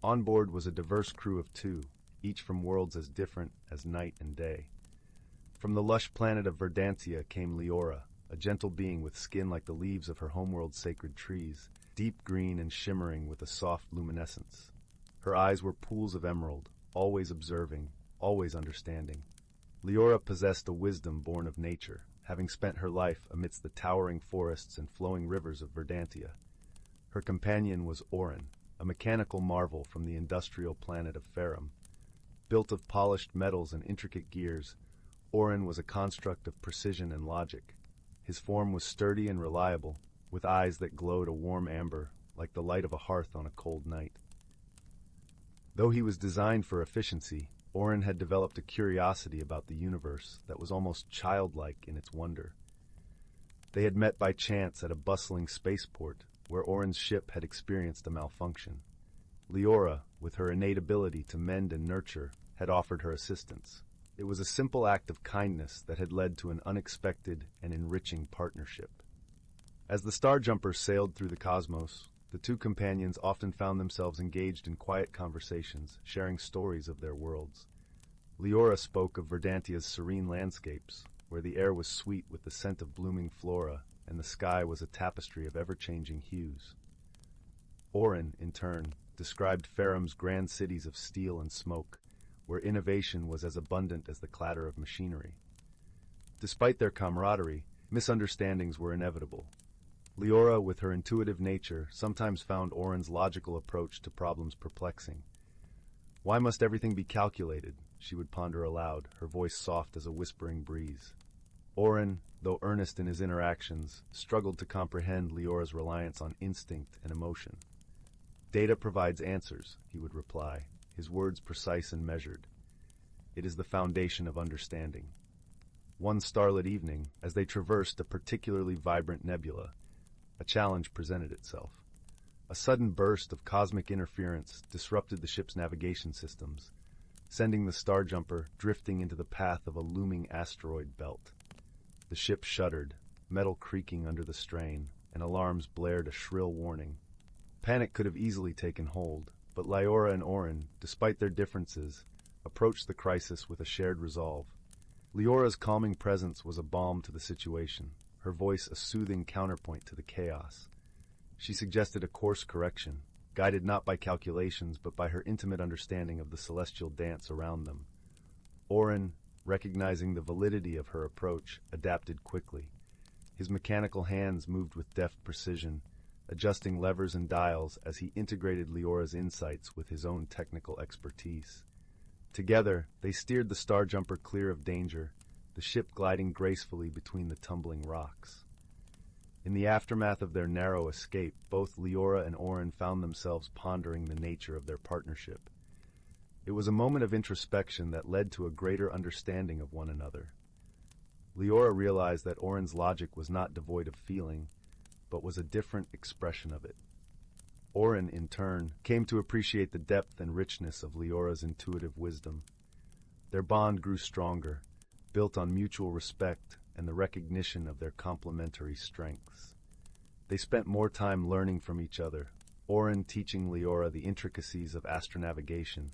S1: On board was a diverse crew of two, each from worlds as different as night and day. From the lush planet of Verdantia came Lyra, a gentle being with skin like the leaves of her homeworld's sacred trees, deep green and shimmering with a soft luminescence. Her eyes were pools of emerald, always observing, always understanding. Lyra possessed a wisdom born of nature, having spent her life amidst the towering forests and flowing rivers of Verdantia. Her companion was Orin, a mechanical marvel from the industrial planet of Fern. Built of polished metals and intricate gears, Orin was a construct of precision and logic. His form was sturdy and reliable, with eyes that glowed a warm amber, like the light of a hearth on a cold night. Though he was designed for efficiency, Orin had developed a curiosity about the universe that was almost childlike in its wonder. They had met by chance at a bustling spaceport, where Orin's ship had experienced a malfunction. Lyra, with her innate ability to mend and nurture, had offered her assistance. It was a simple act of kindness that had led to an unexpected and enriching partnership. As the Starjumper sailed through the cosmos, the two companions often found themselves engaged in quiet conversations, sharing stories of their worlds. Lyra spoke of Verdantia's serene landscapes, where the air was sweet with the scent of blooming flora, and the sky was a tapestry of ever-changing hues. Orin, in turn, described Ferrum's grand cities of steel and smoke, where innovation was as abundant as the clatter of machinery. Despite their camaraderie, misunderstandings were inevitable. Lyra, with her intuitive nature, sometimes found Orin's logical approach to problems perplexing. "Why must everything be calculated?" she would ponder aloud, her voice soft as a whispering breeze. Orin, though earnest in his interactions, struggled to comprehend Lyra's reliance on instinct and emotion. "Data provides answers," he would reply, his words precise and measured. "It is the foundation of understanding." One starlit evening, as they traversed a particularly vibrant nebula, a challenge presented itself. A sudden burst of cosmic interference disrupted the ship's navigation systems, sending the Starjumper drifting into the path of a looming asteroid belt. The ship shuddered, metal creaking under the strain, and alarms blared a shrill warning. Panic could have easily taken hold, but Lyra and Orin, despite their differences, approached the crisis with a shared resolve. Lyra's calming presence was a balm to the situation, her voice a soothing counterpoint to the chaos. She suggested a course correction, guided not by calculations but by her intimate understanding of the celestial dance around them. Orin, recognizing the validity of her approach, adapted quickly. His mechanical hands moved with deft precision, adjusting levers and dials as he integrated Lyra's insights with his own technical expertise. Together, they steered the Starjumper clear of danger, the ship gliding gracefully between the tumbling rocks. In the aftermath of their narrow escape, both Lyra and Orin found themselves pondering the nature of their partnership. It was a moment of introspection that led to a greater understanding of one another. Lyra realized that Orin's logic was not devoid of feeling, but was a different expression of it. Orin, in turn, came to appreciate the depth and richness of Lyra's intuitive wisdom. Their bond grew stronger, built on mutual respect, and the recognition of their complementary strengths. They spent more time learning from each other, Oren teaching Lyra the intricacies of astronavigation,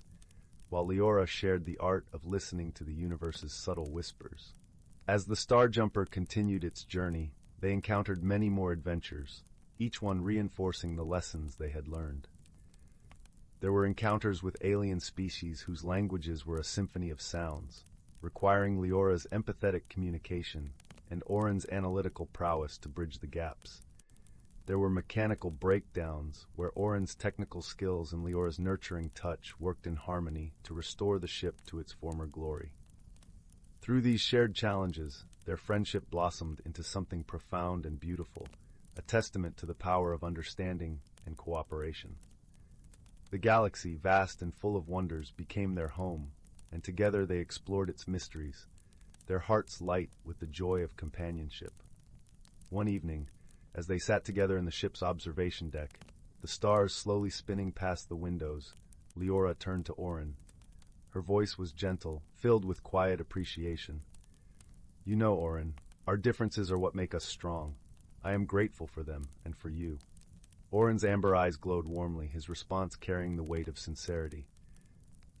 S1: while Lyra shared the art of listening to the universe's subtle whispers. As the Starjumper continued its journey, they encountered many more adventures, each one reinforcing the lessons they had learned. There were encounters with alien species whose languages were a symphony of sounds, requiring Lyra's empathetic communication and Oren's analytical prowess to bridge the gaps. There were mechanical breakdowns where Oren's technical skills and Lyra's nurturing touch worked in harmony to restore the ship to its former glory. Through these shared challenges, their friendship blossomed into something profound and beautiful, a testament to the power of understanding and cooperation. The galaxy, vast and full of wonders, became their home, and together they explored its mysteries, their hearts light with the joy of companionship. One evening, as they sat together in the ship's observation deck, the stars slowly spinning past the windows, Lyra turned to Oren. Her voice was gentle, filled with quiet appreciation. "You know, Oren, our differences are what make us strong. I am grateful for them and for you." Oren's amber eyes glowed warmly, his response carrying the weight of sincerity.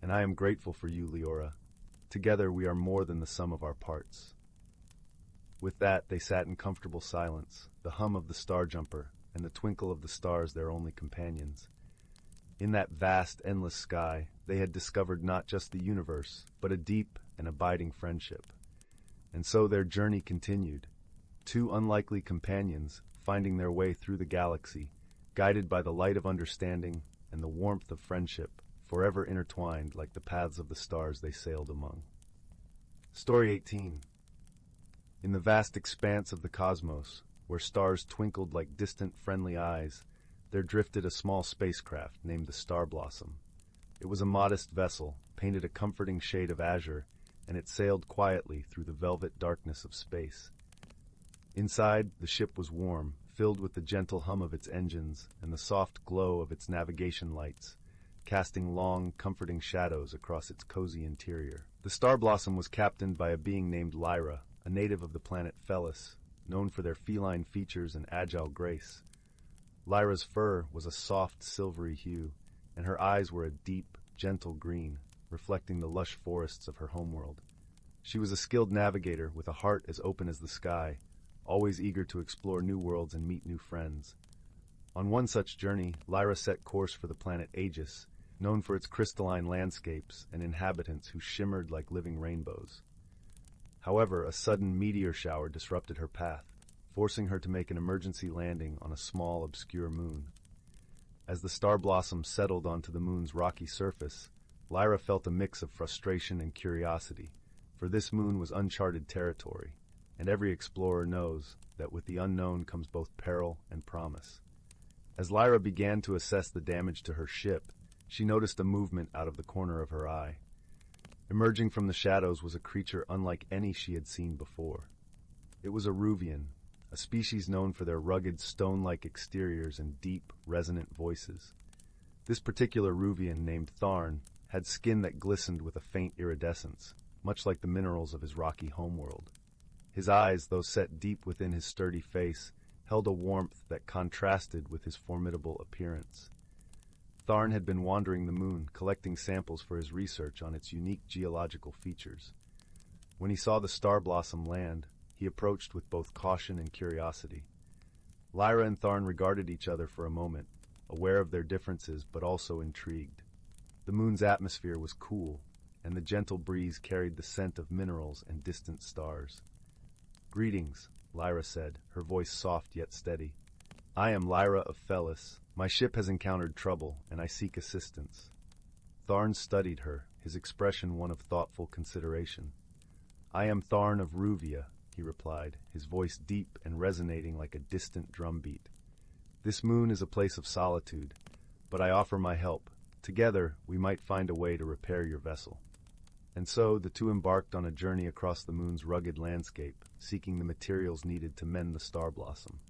S1: "And I am grateful for you, Lyra. Together we are more than the sum of our parts." With that, they sat in comfortable silence, the hum of the Starjumper and the twinkle of the stars their only companions. In that vast, endless sky, they had discovered not just the universe, but a deep and abiding friendship. And so their journey continued, two unlikely companions finding their way through the galaxy, guided by the light of understanding and the warmth of friendship, forever intertwined like the paths of the stars they sailed among. Story 18. In the vast expanse of the cosmos, where stars twinkled like distant friendly eyes, there drifted a small spacecraft named the Star Blossom. It was a modest vessel, painted a comforting shade of azure, and it sailed quietly through the velvet darkness of space. Inside, the ship was warm, filled with the gentle hum of its engines and the soft glow of its navigation lights, casting long, comforting shadows across its cozy interior. The Star Blossom was captained by a being named Lyra, a native of the planet Felis, known for their feline features and agile grace. Lyra's fur was a soft, silvery hue, and her eyes were a deep, gentle green, reflecting the lush forests of her homeworld. She was a skilled navigator with a heart as open as the sky, always eager to explore new worlds and meet new friends. On one such journey, Lyra set course for the planet Aegis, known for its crystalline landscapes and inhabitants who shimmered like living rainbows. However, a sudden meteor shower disrupted her path, forcing her to make an emergency landing on a small, obscure moon. As the Star Blossom settled onto the moon's rocky surface, Lyra felt a mix of frustration and curiosity, for this moon was uncharted territory, and every explorer knows that with the unknown comes both peril and promise. As Lyra began to assess the damage to her ship, she noticed a movement out of the corner of her eye. Emerging from the shadows was a creature unlike any she had seen before. It was a Ruvian, a species known for their rugged, stone-like exteriors and deep, resonant voices. This particular Ruvian, named Tharn, had skin that glistened with a faint iridescence, much like the minerals of his rocky homeworld. His eyes, though set deep within his sturdy face, held a warmth that contrasted with his formidable appearance. Tharn had been wandering the moon, collecting samples for his research on its unique geological features. When he saw the Star Blossom land, he approached with both caution and curiosity. Lyra and Tharn regarded each other for a moment, aware of their differences but also intrigued. The moon's atmosphere was cool, and the gentle breeze carried the scent of minerals and distant stars. "Greetings," Lyra said, her voice soft yet steady. "I am Lyra of Felis. My ship has encountered trouble, and I seek assistance." Tharn studied her, his expression one of thoughtful consideration. "I am Tharn of Ruvia," he replied, his voice deep and resonating like a distant drumbeat. "This moon is a place of solitude, but I offer my help. Together, we might find a way to repair your vessel." And so the two embarked on a journey across the moon's rugged landscape, seeking the materials needed to mend the Star Blossom.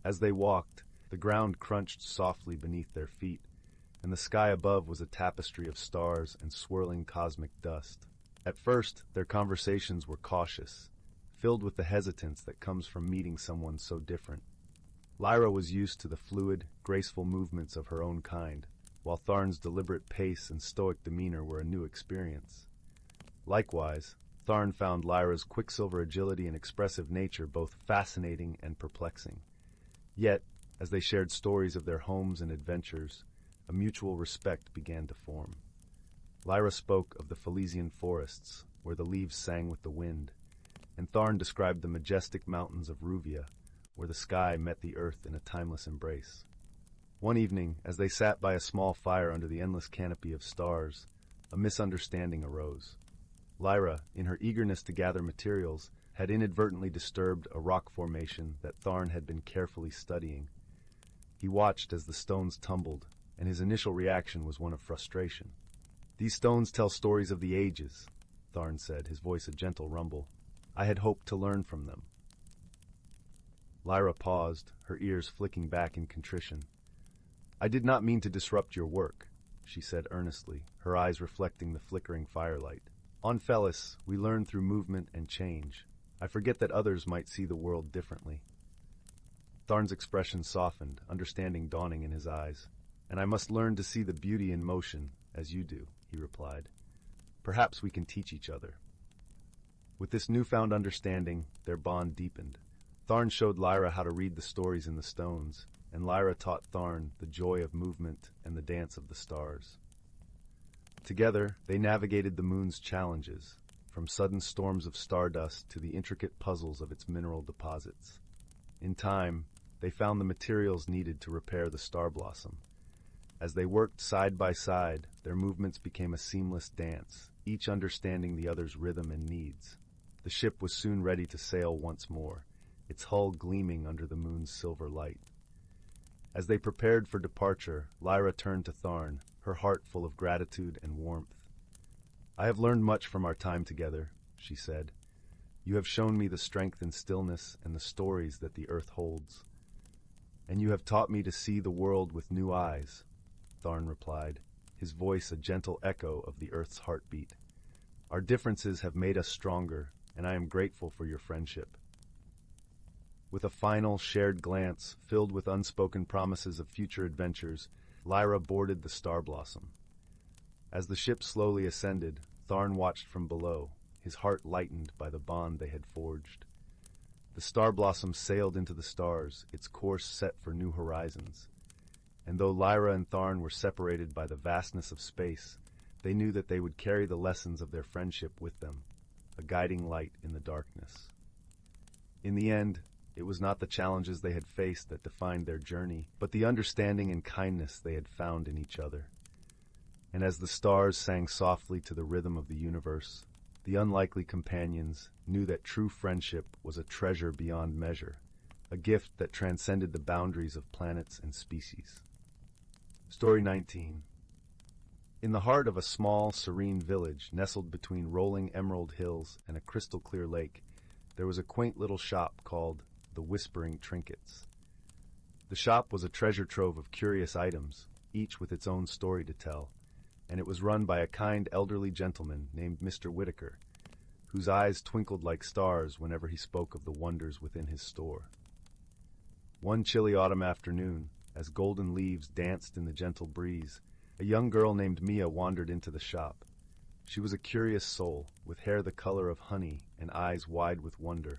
S1: As they walked, the ground crunched softly beneath their feet, and the sky above was a tapestry of stars and swirling cosmic dust. At first, their conversations were cautious, filled with the hesitance that comes from meeting someone so different. Lyra was used to the fluid, graceful movements of her own kind, while Tharn's deliberate pace and stoic demeanor were a new experience. Likewise, Tharn found Lyra's quicksilver agility and expressive nature both fascinating and perplexing. Yet, as they shared stories of their homes and adventures, a mutual respect began to form. Lyra spoke of the Philesian forests, where the leaves sang with the wind, and Tharn described the majestic mountains of Ruvia, where the sky met the earth in a timeless embrace. One evening, as they sat by a small fire under the endless canopy of stars, a misunderstanding arose. Lyra, in her eagerness to gather materials, had inadvertently disturbed a rock formation that Tharn had been carefully studying. He watched as the stones tumbled, and his initial reaction was one of frustration. "These stones tell stories of the ages," Tharn said, his voice a gentle rumble. "I had hoped to learn from them." Lyra paused, her ears flicking back in contrition. "I did not mean to disrupt your work," she said earnestly, her eyes reflecting the flickering firelight. "On Felis, we learn through movement and change. I forget that others might see the world differently." Tharn's expression softened, understanding dawning in his eyes. "And I must learn to see the beauty in motion, as you do," he replied. "Perhaps we can teach each other." With this newfound understanding, their bond deepened. Tharn showed Lyra how to read the stories in the stones, and Lyra taught Tharn the joy of movement and the dance of the stars. Together, they navigated the moon's challenges, from sudden storms of stardust to the intricate puzzles of its mineral deposits. In time, they found the materials needed to repair the star blossom. As they worked side by side, their movements became a seamless dance, each understanding the other's rhythm and needs. The ship was soon ready to sail once more, its hull gleaming under the moon's silver light. As they prepared for departure, Lyra turned to Tharn, her heart full of gratitude and warmth. "I have learned much from our time together," she said. "You have shown me the strength in stillness and the stories that the earth holds. And you have taught me to see the world with new eyes," Tharn replied, his voice a gentle echo of the earth's heartbeat. "Our differences have made us stronger, and I am grateful for your friendship." With a final, shared glance, filled with unspoken promises of future adventures, Lyra boarded the Star Blossom. As the ship slowly ascended, Tharn watched from below, his heart lightened by the bond they had forged. The Star Blossom sailed into the stars, its course set for new horizons. And though Lyra and Tharn were separated by the vastness of space, they knew that they would carry the lessons of their friendship with them, a guiding light in the darkness. In the end, it was not the challenges they had faced that defined their journey, but the understanding and kindness they had found in each other. And as the stars sang softly to the rhythm of the universe, the unlikely companions knew that true friendship was a treasure beyond measure, a gift that transcended the boundaries of planets and species. Story 19. In the heart of a small, serene village nestled between rolling emerald hills and a crystal-clear lake, there was a quaint little shop called the Whispering Trinkets. The shop was a treasure trove of curious items, each with its own story to tell, and it was run by a kind elderly gentleman named Mr. Whitaker, whose eyes twinkled like stars whenever he spoke of the wonders within his store. One chilly autumn afternoon, as golden leaves danced in the gentle breeze, a young girl named Mia wandered into the shop. She was a curious soul, with hair the color of honey and eyes wide with wonder.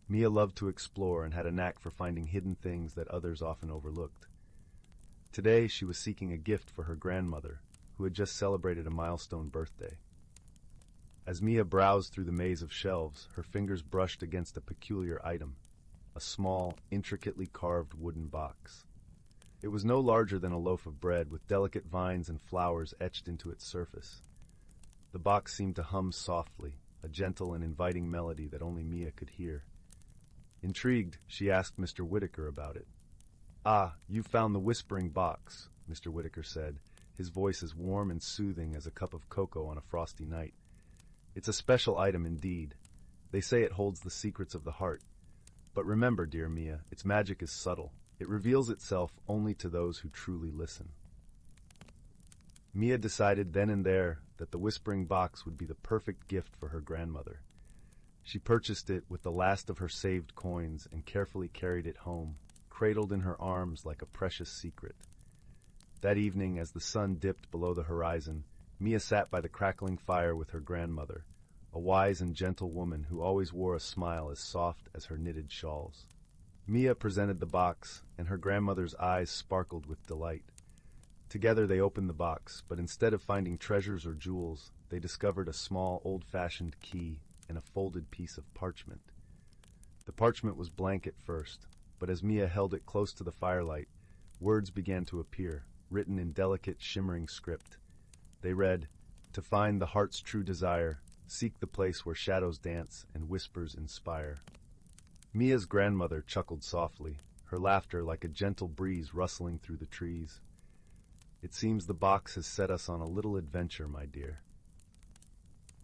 S1: Mia loved to explore and had a knack for finding hidden things that others often overlooked. Today she was seeking a gift for her grandmother, who had just celebrated a milestone birthday. As Mia browsed through the maze of shelves, her fingers brushed against a peculiar item, a small, intricately carved wooden box. It was no larger than a loaf of bread, with delicate vines and flowers etched into its surface. The box seemed to hum softly, a gentle and inviting melody that only Mia could hear. Intrigued, she asked Mr. Whitaker about it. "Ah, you've found the whispering box," Mr. Whitaker said, his voice as warm and soothing as a cup of cocoa on a frosty night. "It's a special item indeed. They say it holds the secrets of the heart. But remember, dear Mia, its magic is subtle. It reveals itself only to those who truly listen." Mia decided then and there that the whispering box would be the perfect gift for her grandmother. She purchased it with the last of her saved coins and carefully carried it home, cradled in her arms like a precious secret. That evening, as the sun dipped below the horizon, Mia sat by the crackling fire with her grandmother, a wise and gentle woman who always wore a smile as soft as her knitted shawls. Mia presented the box, and her grandmother's eyes sparkled with delight. Together they opened the box, but instead of finding treasures or jewels, they discovered a small, old-fashioned key and a folded piece of parchment. The parchment was blank at first, but as Mia held it close to the firelight, words began to appear, written in delicate, shimmering script. They read, "To find the heart's true desire, seek the place where shadows dance and whispers inspire." Mia's grandmother chuckled softly, her laughter like a gentle breeze rustling through the trees. "It seems the box has set us on a little adventure, my dear."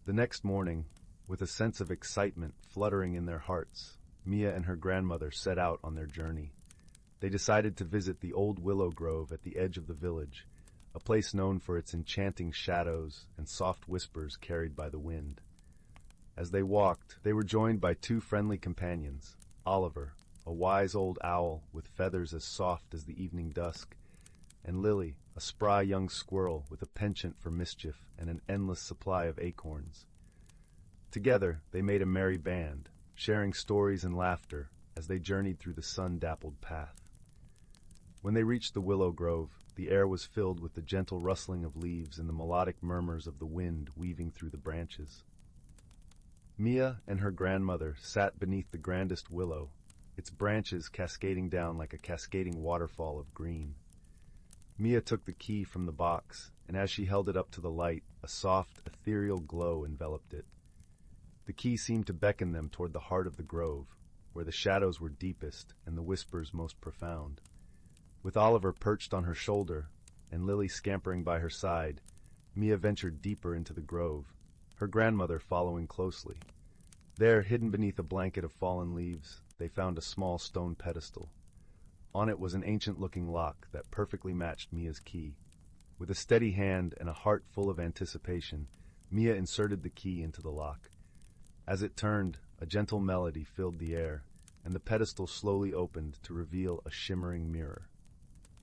S1: The next morning, with a sense of excitement fluttering in their hearts, Mia and her grandmother set out on their journey. They decided to visit the old willow grove at the edge of the village, a place known for its enchanting shadows and soft whispers carried by the wind. As they walked, they were joined by two friendly companions, Oliver, a wise old owl with feathers as soft as the evening dusk, and Lily, a spry young squirrel with a penchant for mischief and an endless supply of acorns. Together, they made a merry band, sharing stories and laughter as they journeyed through the sun-dappled path. When they reached the willow grove, the air was filled with the gentle rustling of leaves and the melodic murmurs of the wind weaving through the branches. Mia and her grandmother sat beneath the grandest willow, its branches cascading down like a cascading waterfall of green. Mia took the key from the box, and as she held it up to the light, a soft, ethereal glow enveloped it. The key seemed to beckon them toward the heart of the grove, where the shadows were deepest and the whispers most profound. With Oliver perched on her shoulder and Lily scampering by her side, Mia ventured deeper into the grove, her grandmother following closely. There, hidden beneath a blanket of fallen leaves, they found a small stone pedestal. On it was an ancient-looking lock that perfectly matched Mia's key. With a steady hand and a heart full of anticipation, Mia inserted the key into the lock. As it turned, a gentle melody filled the air, and the pedestal slowly opened to reveal a shimmering mirror.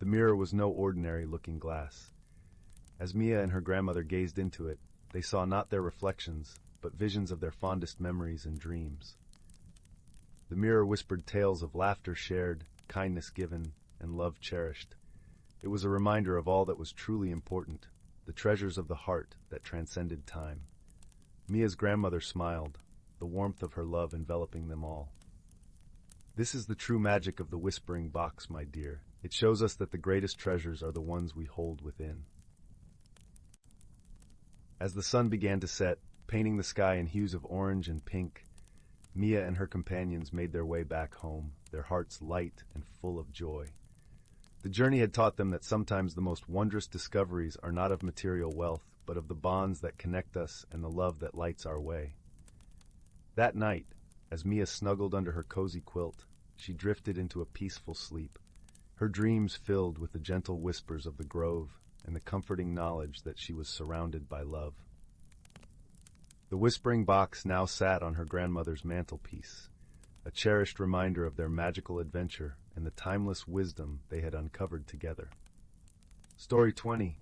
S1: The mirror was no ordinary looking glass. As Mia and her grandmother gazed into it, they saw not their reflections, but visions of their fondest memories and dreams. The mirror whispered tales of laughter shared, kindness given, and love cherished. It was a reminder of all that was truly important, the treasures of the heart that transcended time. Mia's grandmother smiled, the warmth of her love enveloping them all. "This is the true magic of the whispering box, my dear. It shows us that the greatest treasures are the ones we hold within." As the sun began to set, painting the sky in hues of orange and pink, Mia and her companions made their way back home, their hearts light and full of joy. The journey had taught them that sometimes the most wondrous discoveries are not of material wealth, but of the bonds that connect us and the love that lights our way. That night, as Mia snuggled under her cozy quilt, she drifted into a peaceful sleep, her dreams filled with the gentle whispers of the grove and the comforting knowledge that she was surrounded by love. The whispering box now sat on her grandmother's mantelpiece, a cherished reminder of their magical adventure and the timeless wisdom they had uncovered together. Story 20.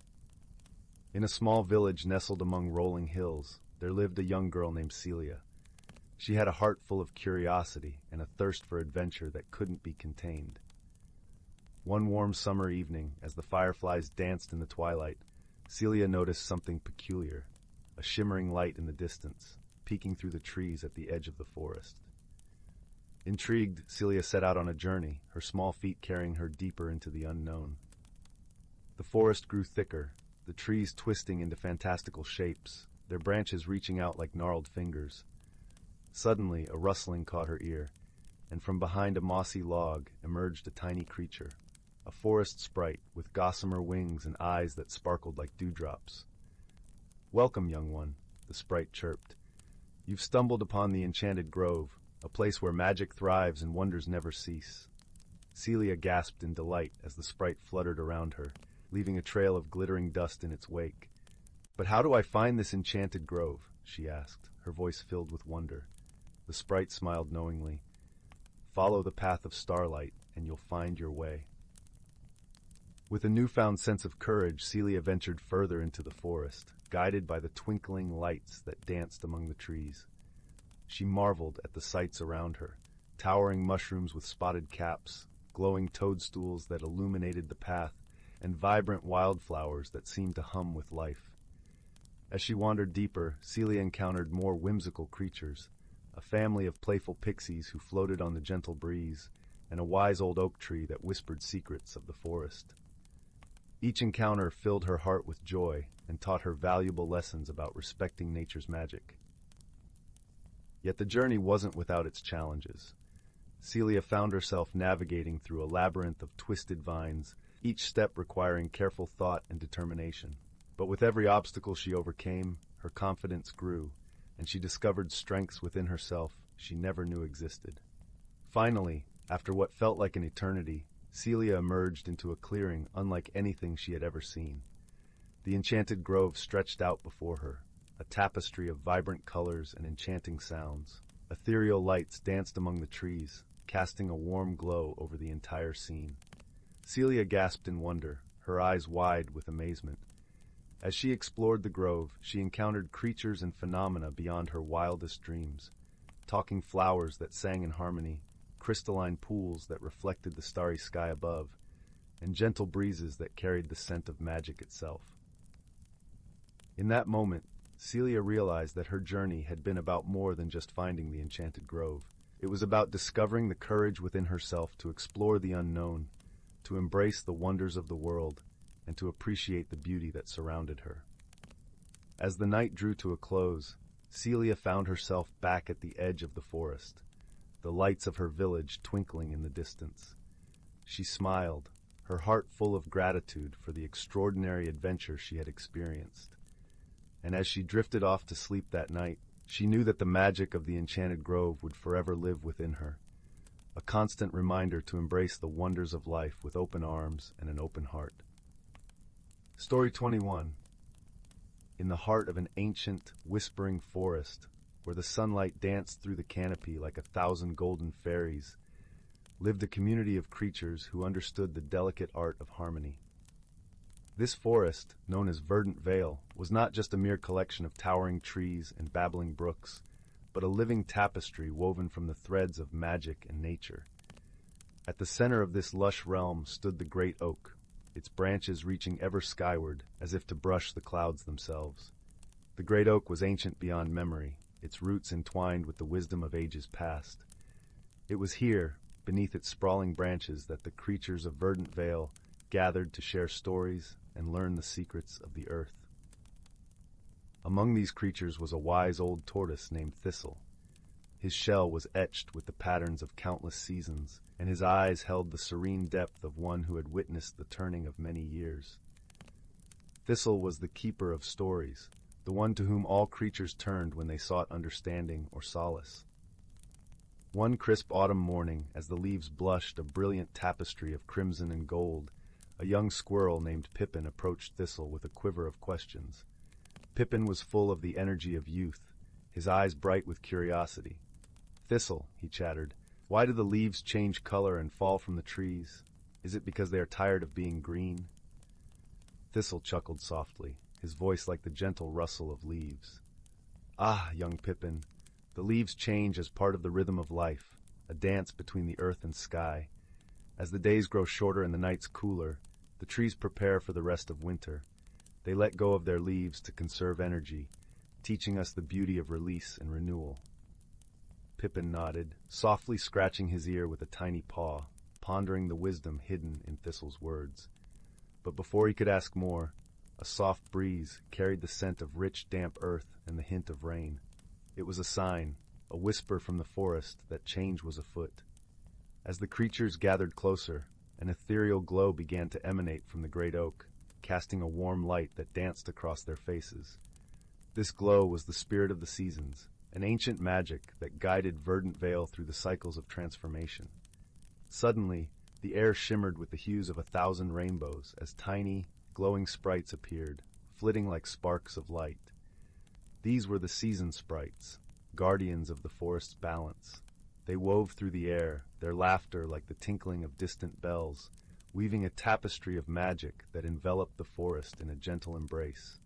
S1: In a small village nestled among rolling hills, there lived a young girl named Celia. She had a heart full of curiosity and a thirst for adventure that couldn't be contained. One warm summer evening, as the fireflies danced in the twilight, Celia noticed something peculiar, a shimmering light in the distance, peeking through the trees at the edge of the forest. Intrigued, Celia set out on a journey, her small feet carrying her deeper into the unknown. The forest grew thicker, the trees twisting into fantastical shapes, their branches reaching out like gnarled fingers. Suddenly, a rustling caught her ear, and from behind a mossy log emerged a tiny creature, a forest sprite with gossamer wings and eyes that sparkled like dewdrops. "Welcome, young one," the sprite chirped. "You've stumbled upon the Enchanted Grove, a place where magic thrives and wonders never cease." Celia gasped in delight as the sprite fluttered around her, leaving a trail of glittering dust in its wake. "But how do I find this enchanted grove?" she asked, her voice filled with wonder. The sprite smiled knowingly. Follow the path of starlight, and you'll find your way. With a newfound sense of courage, Celia ventured further into the forest, guided by the twinkling lights that danced among the trees. She marveled at the sights around her, towering mushrooms with spotted caps, glowing toadstools that illuminated the path, and vibrant wildflowers that seemed to hum with life. As she wandered deeper, Celia encountered more whimsical creatures, a family of playful pixies who floated on the gentle breeze, and a wise old oak tree that whispered secrets of the forest. Each encounter filled her heart with joy and taught her valuable lessons about respecting nature's magic. Yet the journey wasn't without its challenges. Celia found herself navigating through a labyrinth of twisted vines, each step requiring careful thought and determination. But with every obstacle she overcame, her confidence grew, and she discovered strengths within herself she never knew existed. Finally, after what felt like an eternity, Celia emerged into a clearing unlike anything she had ever seen. The enchanted grove stretched out before her, a tapestry of vibrant colors and enchanting sounds. Ethereal lights danced among the trees, casting a warm glow over the entire scene. Celia gasped in wonder, her eyes wide with amazement. As she explored the grove, she encountered creatures and phenomena beyond her wildest dreams. Talking flowers that sang in harmony, crystalline pools that reflected the starry sky above, and gentle breezes that carried the scent of magic itself. In that moment, Celia realized that her journey had been about more than just finding the enchanted grove. It was about discovering the courage within herself to explore the unknown, to embrace the wonders of the world, and to appreciate the beauty that surrounded her. As the night drew to a close, Celia found herself back at the edge of the forest, the lights of her village twinkling in the distance. She smiled, her heart full of gratitude for the extraordinary adventure she had experienced. And as she drifted off to sleep that night, she knew that the magic of the enchanted grove would forever live within her, a constant reminder to embrace the wonders of life with open arms and an open heart. Story 21. In the heart of an ancient, whispering forest, where the sunlight danced through the canopy like 1,000 golden fairies, lived a community of creatures who understood the delicate art of harmony. This forest, known as Verdant Vale, was not just a mere collection of towering trees and babbling brooks, but a living tapestry woven from the threads of magic and nature. At the center of this lush realm stood the great oak, its branches reaching ever skyward as if to brush the clouds themselves. The great oak was ancient beyond memory, its roots entwined with the wisdom of ages past. It was here, beneath its sprawling branches, that the creatures of Verdant Vale gathered to share stories and learn the secrets of the earth. Among these creatures was a wise old tortoise named Thistle. His shell was etched with the patterns of countless seasons, and his eyes held the serene depth of one who had witnessed the turning of many years. Thistle was the keeper of stories, the one to whom all creatures turned when they sought understanding or solace. One crisp autumn morning, as the leaves blushed a brilliant tapestry of crimson and gold, a young squirrel named Pippin approached Thistle with a quiver of questions. Pippin was full of the energy of youth, his eyes bright with curiosity. "Thistle," he chattered, "why do the leaves change color and fall from the trees? Is it because they are tired of being green?" Thistle chuckled softly, his voice like the gentle rustle of leaves. "Ah, young Pippin, the leaves change as part of the rhythm of life, a dance between the earth and sky. As the days grow shorter and the nights cooler, the trees prepare for the rest of winter. They let go of their leaves to conserve energy, teaching us the beauty of release and renewal." Pippin nodded, softly scratching his ear with a tiny paw, pondering the wisdom hidden in Thistle's words. But before he could ask more, a soft breeze carried the scent of rich, damp earth and the hint of rain. It was a sign, a whisper from the forest, that change was afoot. As the creatures gathered closer, an ethereal glow began to emanate from the great oak, casting a warm light that danced across their faces. This glow was the spirit of the seasons, an ancient magic that guided Verdant Vale through the cycles of transformation. Suddenly, the air shimmered with the hues of 1,000 rainbows as tiny, glowing sprites appeared, flitting like sparks of light. These were the season sprites, guardians of the forest's balance. They wove through the air, their laughter like the tinkling of distant bells, weaving a tapestry of magic that enveloped the forest in a gentle embrace.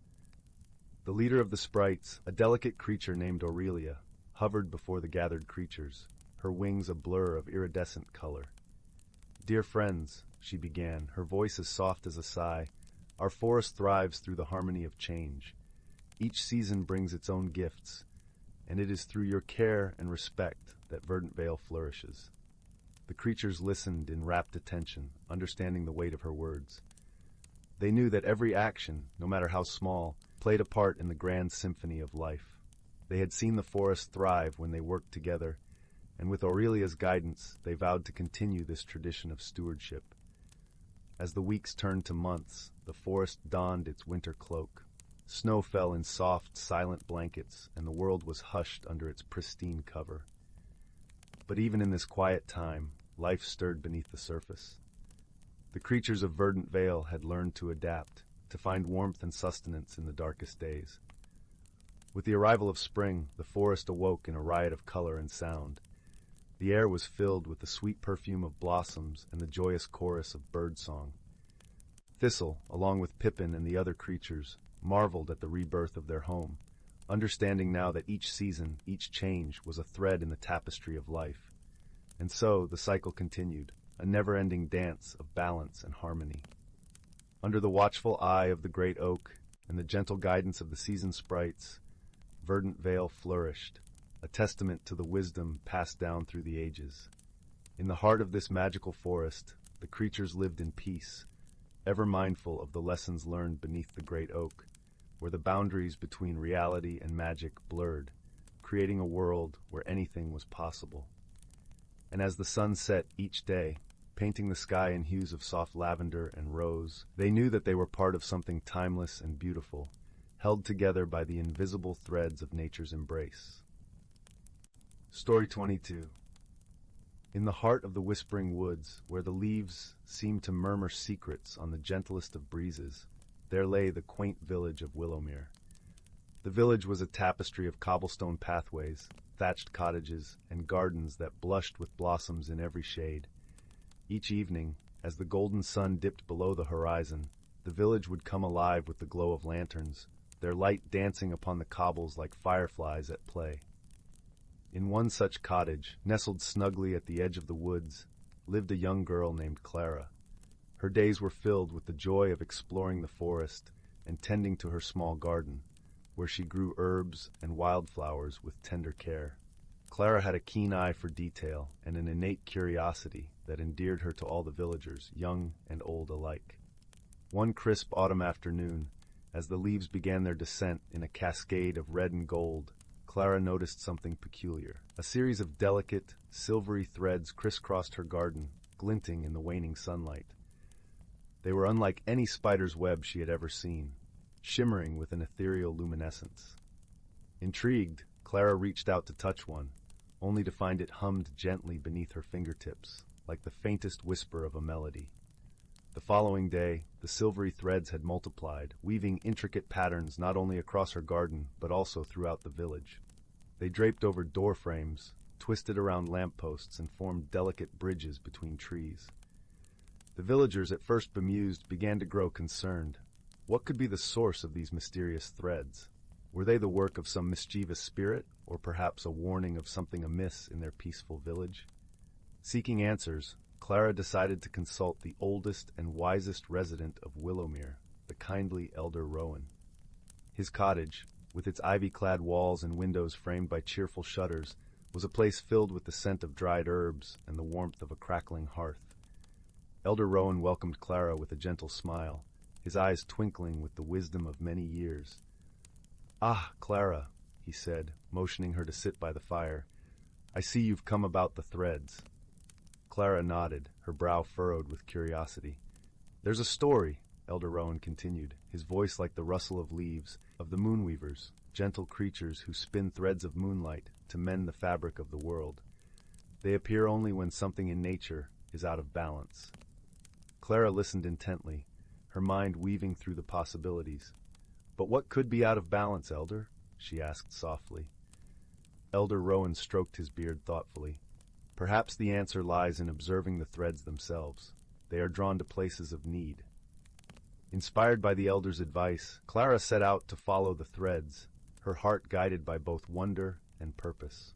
S1: The leader of the sprites, a delicate creature named Aurelia, hovered before the gathered creatures, her wings a blur of iridescent color. "Dear friends," she began, her voice as soft as a sigh, "our forest thrives through the harmony of change. Each season brings its own gifts, and it is through your care and respect that Verdant Vale flourishes." The creatures listened in rapt attention, understanding the weight of her words. They knew that every action, no matter how small, played a part in the grand symphony of life. They had seen the forest thrive when they worked together, and with Aurelia's guidance, they vowed to continue this tradition of stewardship. As the weeks turned to months, the forest donned its winter cloak. Snow fell in soft, silent blankets, and the world was hushed under its pristine cover. But even in this quiet time, life stirred beneath the surface. The creatures of Verdant Vale had learned to adapt, to find warmth and sustenance in the darkest days. With the arrival of spring, the forest awoke in a riot of color and sound. The air was filled with the sweet perfume of blossoms and the joyous chorus of birdsong. Thistle, along with Pippin and the other creatures, marveled at the rebirth of their home, understanding now that each season, each change, was a thread in the tapestry of life. And so the cycle continued, a never-ending dance of balance and harmony. Under the watchful eye of the great oak and the gentle guidance of the seasoned sprites, Verdant Vale flourished, a testament to the wisdom passed down through the ages. In the heart of this magical forest, the creatures lived in peace, ever mindful of the lessons learned beneath the great oak, where the boundaries between reality and magic blurred, creating a world where anything was possible. And as the sun set each day, painting the sky in hues of soft lavender and rose, they knew that they were part of something timeless and beautiful, held together by the invisible threads of nature's embrace. Story 22. In the heart of the whispering woods, where the leaves seemed to murmur secrets on the gentlest of breezes, there lay the quaint village of Willowmere. The village was a tapestry of cobblestone pathways, thatched cottages, and gardens that blushed with blossoms in every shade. Each evening, as the golden sun dipped below the horizon, the village would come alive with the glow of lanterns, their light dancing upon the cobbles like fireflies at play. In one such cottage, nestled snugly at the edge of the woods, lived a young girl named Clara. Her days were filled with the joy of exploring the forest and tending to her small garden, where she grew herbs and wildflowers with tender care. Clara had a keen eye for detail and an innate curiosity that endeared her to all the villagers, young and old alike. One crisp autumn afternoon, as the leaves began their descent in a cascade of red and gold, Clara noticed something peculiar. A series of delicate, silvery threads crisscrossed her garden, glinting in the waning sunlight. They were unlike any spider's web she had ever seen, shimmering with an ethereal luminescence. Intrigued, Clara reached out to touch one, only to find it hummed gently beneath her fingertips, like the faintest whisper of a melody. The following day, the silvery threads had multiplied, weaving intricate patterns not only across her garden, but also throughout the village. They draped over door frames, twisted around lampposts, and formed delicate bridges between trees. The villagers, at first bemused, began to grow concerned. What could be the source of these mysterious threads? Were they the work of some mischievous spirit, or perhaps a warning of something amiss in their peaceful village? Seeking answers, Clara decided to consult the oldest and wisest resident of Willowmere, the kindly Elder Rowan. His cottage, with its ivy-clad walls and windows framed by cheerful shutters, was a place filled with the scent of dried herbs and the warmth of a crackling hearth. Elder Rowan welcomed Clara with a gentle smile, his eyes twinkling with the wisdom of many years. "Ah, Clara," he said, motioning her to sit by the fire, "I see you've come about the threads." Clara nodded, her brow furrowed with curiosity. "There's a story," Elder Rowan continued, his voice like the rustle of leaves, "of the moonweavers, gentle creatures who spin threads of moonlight to mend the fabric of the world. They appear only when something in nature is out of balance." Clara listened intently, her mind weaving through the possibilities. "But what could be out of balance, Elder?" she asked softly. Elder Rowan stroked his beard thoughtfully. Perhaps the answer lies in observing the threads themselves. They are drawn to places of need. Inspired by the elder's advice, Clara set out to follow the threads, her heart guided by both wonder and purpose.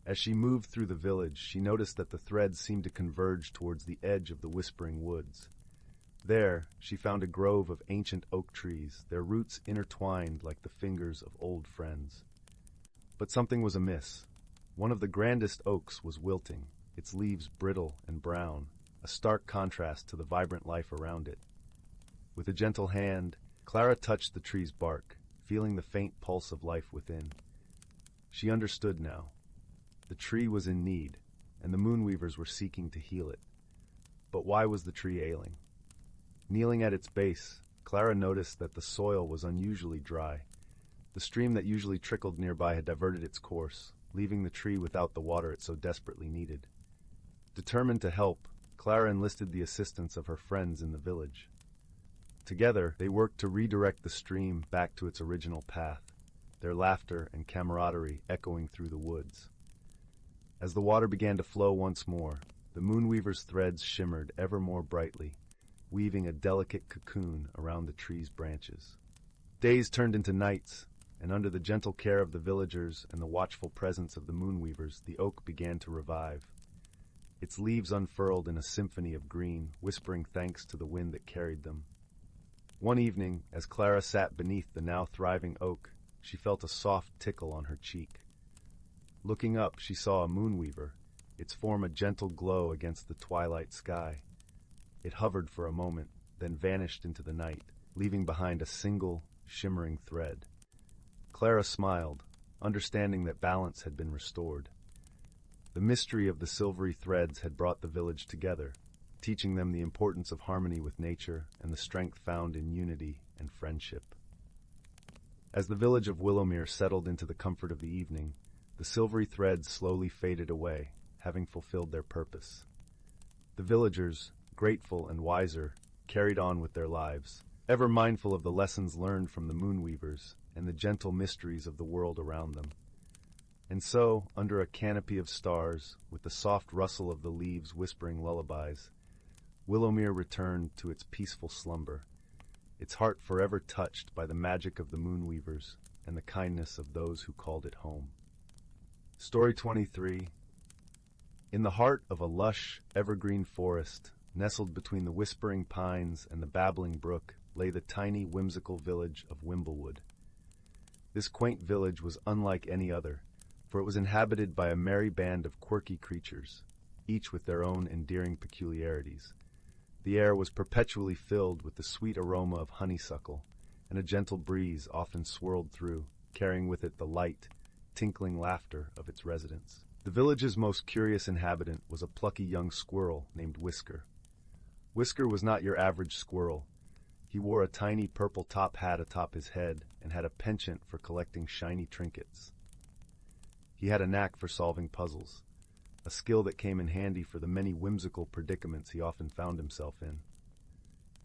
S1: As she moved through the village, she noticed that the threads seemed to converge towards the edge of the whispering woods. There, she found a grove of ancient oak trees, their roots intertwined like the fingers of old friends. But something was amiss. One of the grandest oaks was wilting, its leaves brittle and brown, a stark contrast to the vibrant life around it. With a gentle hand, Clara touched the tree's bark, feeling the faint pulse of life within. She understood now. The tree was in need, and the moonweavers were seeking to heal it. But why was the tree ailing? Kneeling at its base, Clara noticed that the soil was unusually dry. The stream that usually trickled nearby had diverted its course, leaving the tree without the water it so desperately needed. Determined to help, Clara enlisted the assistance of her friends in the village. Together, they worked to redirect the stream back to its original path, their laughter and camaraderie echoing through the woods. As the water began to flow once more, the moonweaver's threads shimmered ever more brightly, weaving a delicate cocoon around the tree's branches. Days turned into nights, and under the gentle care of the villagers and the watchful presence of the moonweavers, the oak began to revive. Its leaves unfurled in a symphony of green, whispering thanks to the wind that carried them. One evening, as Clara sat beneath the now thriving oak, she felt a soft tickle on her cheek. Looking up, she saw a moonweaver, its form a gentle glow against the twilight sky. It hovered for a moment, then vanished into the night, leaving behind a single, shimmering thread. Clara smiled, understanding that balance had been restored. The mystery of the silvery threads had brought the village together, teaching them the importance of harmony with nature and the strength found in unity and friendship. As the village of Willowmere settled into the comfort of the evening, the silvery threads slowly faded away, having fulfilled their purpose. The villagers, grateful and wiser, carried on with their lives, ever mindful of the lessons learned from the moonweavers and the gentle mysteries of the world around them. And so, under a canopy of stars, with the soft rustle of the leaves whispering lullabies, Willowmere returned to its peaceful slumber, its heart forever touched by the magic of the moonweavers and the kindness of those who called it home. Story 23. In the heart of a lush, evergreen forest, nestled between the whispering pines and the babbling brook, lay the tiny, whimsical village of Wimblewood. This quaint village was unlike any other, for it was inhabited by a merry band of quirky creatures, each with their own endearing peculiarities. The air was perpetually filled with the sweet aroma of honeysuckle, and a gentle breeze often swirled through, carrying with it the light, tinkling laughter of its residents. The village's most curious inhabitant was a plucky young squirrel named Whisker. Whisker was not your average squirrel. He wore a tiny purple top hat atop his head and had a penchant for collecting shiny trinkets. He had a knack for solving puzzles, a skill that came in handy for the many whimsical predicaments he often found himself in.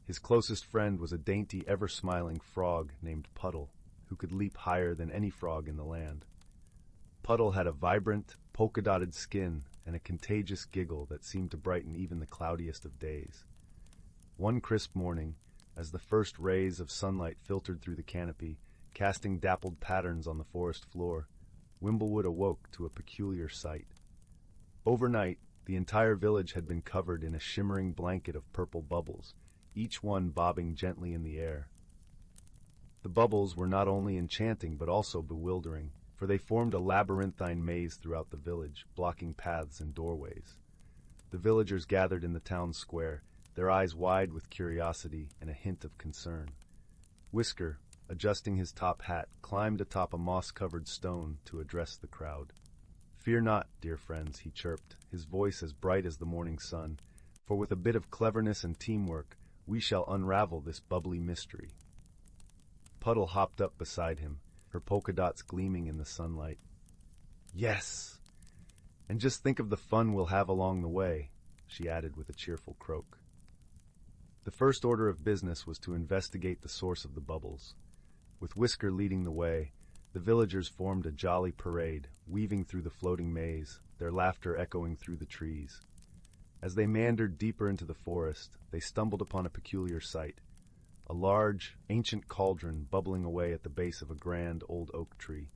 S1: His closest friend was a dainty, ever-smiling frog named Puddle, who could leap higher than any frog in the land. Puddle had a vibrant, polka-dotted skin and a contagious giggle that seemed to brighten even the cloudiest of days. One crisp morning, as the first rays of sunlight filtered through the canopy, casting dappled patterns on the forest floor, Wimblewood awoke to a peculiar sight. Overnight, the entire village had been covered in a shimmering blanket of purple bubbles, each one bobbing gently in the air. The bubbles were not only enchanting but also bewildering, for they formed a labyrinthine maze throughout the village, blocking paths and doorways. The villagers gathered in the town square, their eyes wide with curiosity and a hint of concern. Whisker, adjusting his top hat, climbed atop a moss-covered stone to address the crowd. "Fear not, dear friends," he chirped, his voice as bright as the morning sun, "for with a bit of cleverness and teamwork, we shall unravel this bubbly mystery." Puddle hopped up beside him, her polka dots gleaming in the sunlight. "Yes! And just think of the fun we'll have along the way," she added with a cheerful croak. The first order of business was to investigate the source of the bubbles. With Whisker leading the way, the The villagers formed a jolly parade, weaving through the floating maze, their laughter echoing through the trees. As they meandered deeper into the forest, they stumbled upon a peculiar sight. A large, ancient cauldron bubbling away at the base of a grand old oak tree.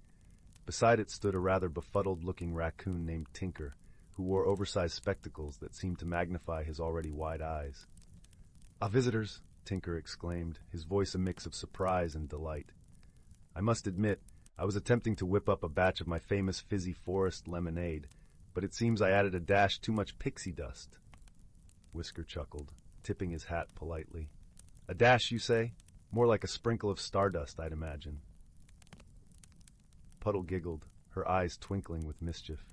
S1: Beside it stood a rather befuddled-looking raccoon named Tinker, who wore oversized spectacles that seemed to magnify his already wide eyes. "Ah, visitors!" Tinker exclaimed, his voice a mix of surprise and delight. "I must admit, I was attempting to whip up a batch of my famous fizzy forest lemonade, but it seems I added a dash too much pixie dust." Whisker chuckled, tipping his hat politely. "A dash, you say? More like a sprinkle of stardust, I'd imagine." Puddle giggled, her eyes twinkling with mischief.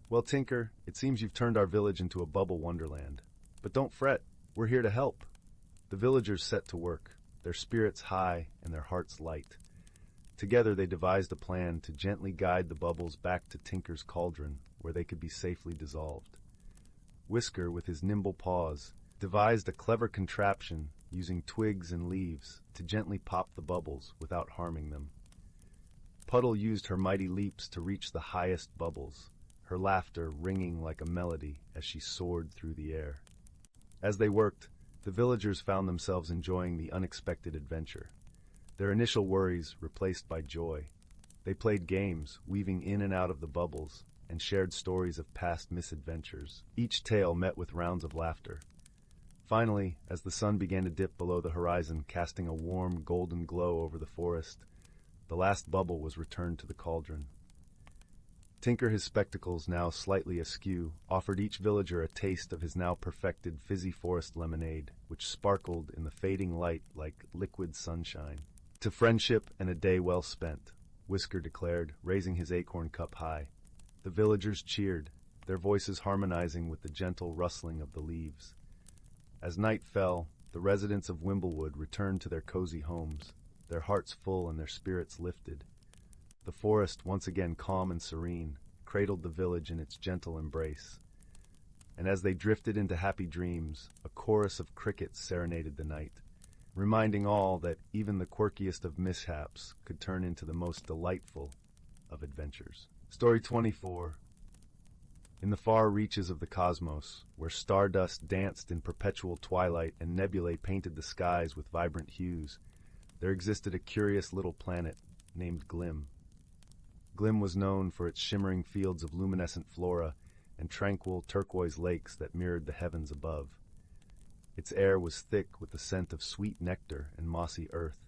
S1: "Well, Tinker, it seems you've turned our village into a bubble wonderland. But don't fret, we're here to help." The villagers set to work, their spirits high and their hearts light. Together they devised a plan to gently guide the bubbles back to Tinker's cauldron, where they could be safely dissolved. Whisker, with his nimble paws, devised a clever contraption using twigs and leaves to gently pop the bubbles without harming them. Puddle used her mighty leaps to reach the highest bubbles, her laughter ringing like a melody as she soared through the air. As they worked, the villagers found themselves enjoying the unexpected adventure, their initial worries replaced by joy. They played games, weaving in and out of the bubbles, and shared stories of past misadventures, each tale met with rounds of laughter. Finally, as the sun began to dip below the horizon, casting a warm, golden glow over the forest, the last bubble was returned to the cauldron. Tinker, his spectacles now slightly askew, offered each villager a taste of his now perfected fizzy forest lemonade, which sparkled in the fading light like liquid sunshine. "To friendship and a day well spent," Whisker declared, raising his acorn cup high. The villagers cheered, their voices harmonizing with the gentle rustling of the leaves. As night fell, the residents of Wimblewood returned to their cozy homes, their hearts full and their spirits lifted. The forest, once again calm and serene, cradled the village in its gentle embrace. And as they drifted into happy dreams, a chorus of crickets serenaded the night, reminding all that even the quirkiest of mishaps could turn into the most delightful of adventures. Story 24. In the far reaches of the cosmos, where stardust danced in perpetual twilight and nebulae painted the skies with vibrant hues, there existed a curious little planet named Glim. Glim was known for its shimmering fields of luminescent flora and tranquil turquoise lakes that mirrored the heavens above. Its air was thick with the scent of sweet nectar and mossy earth,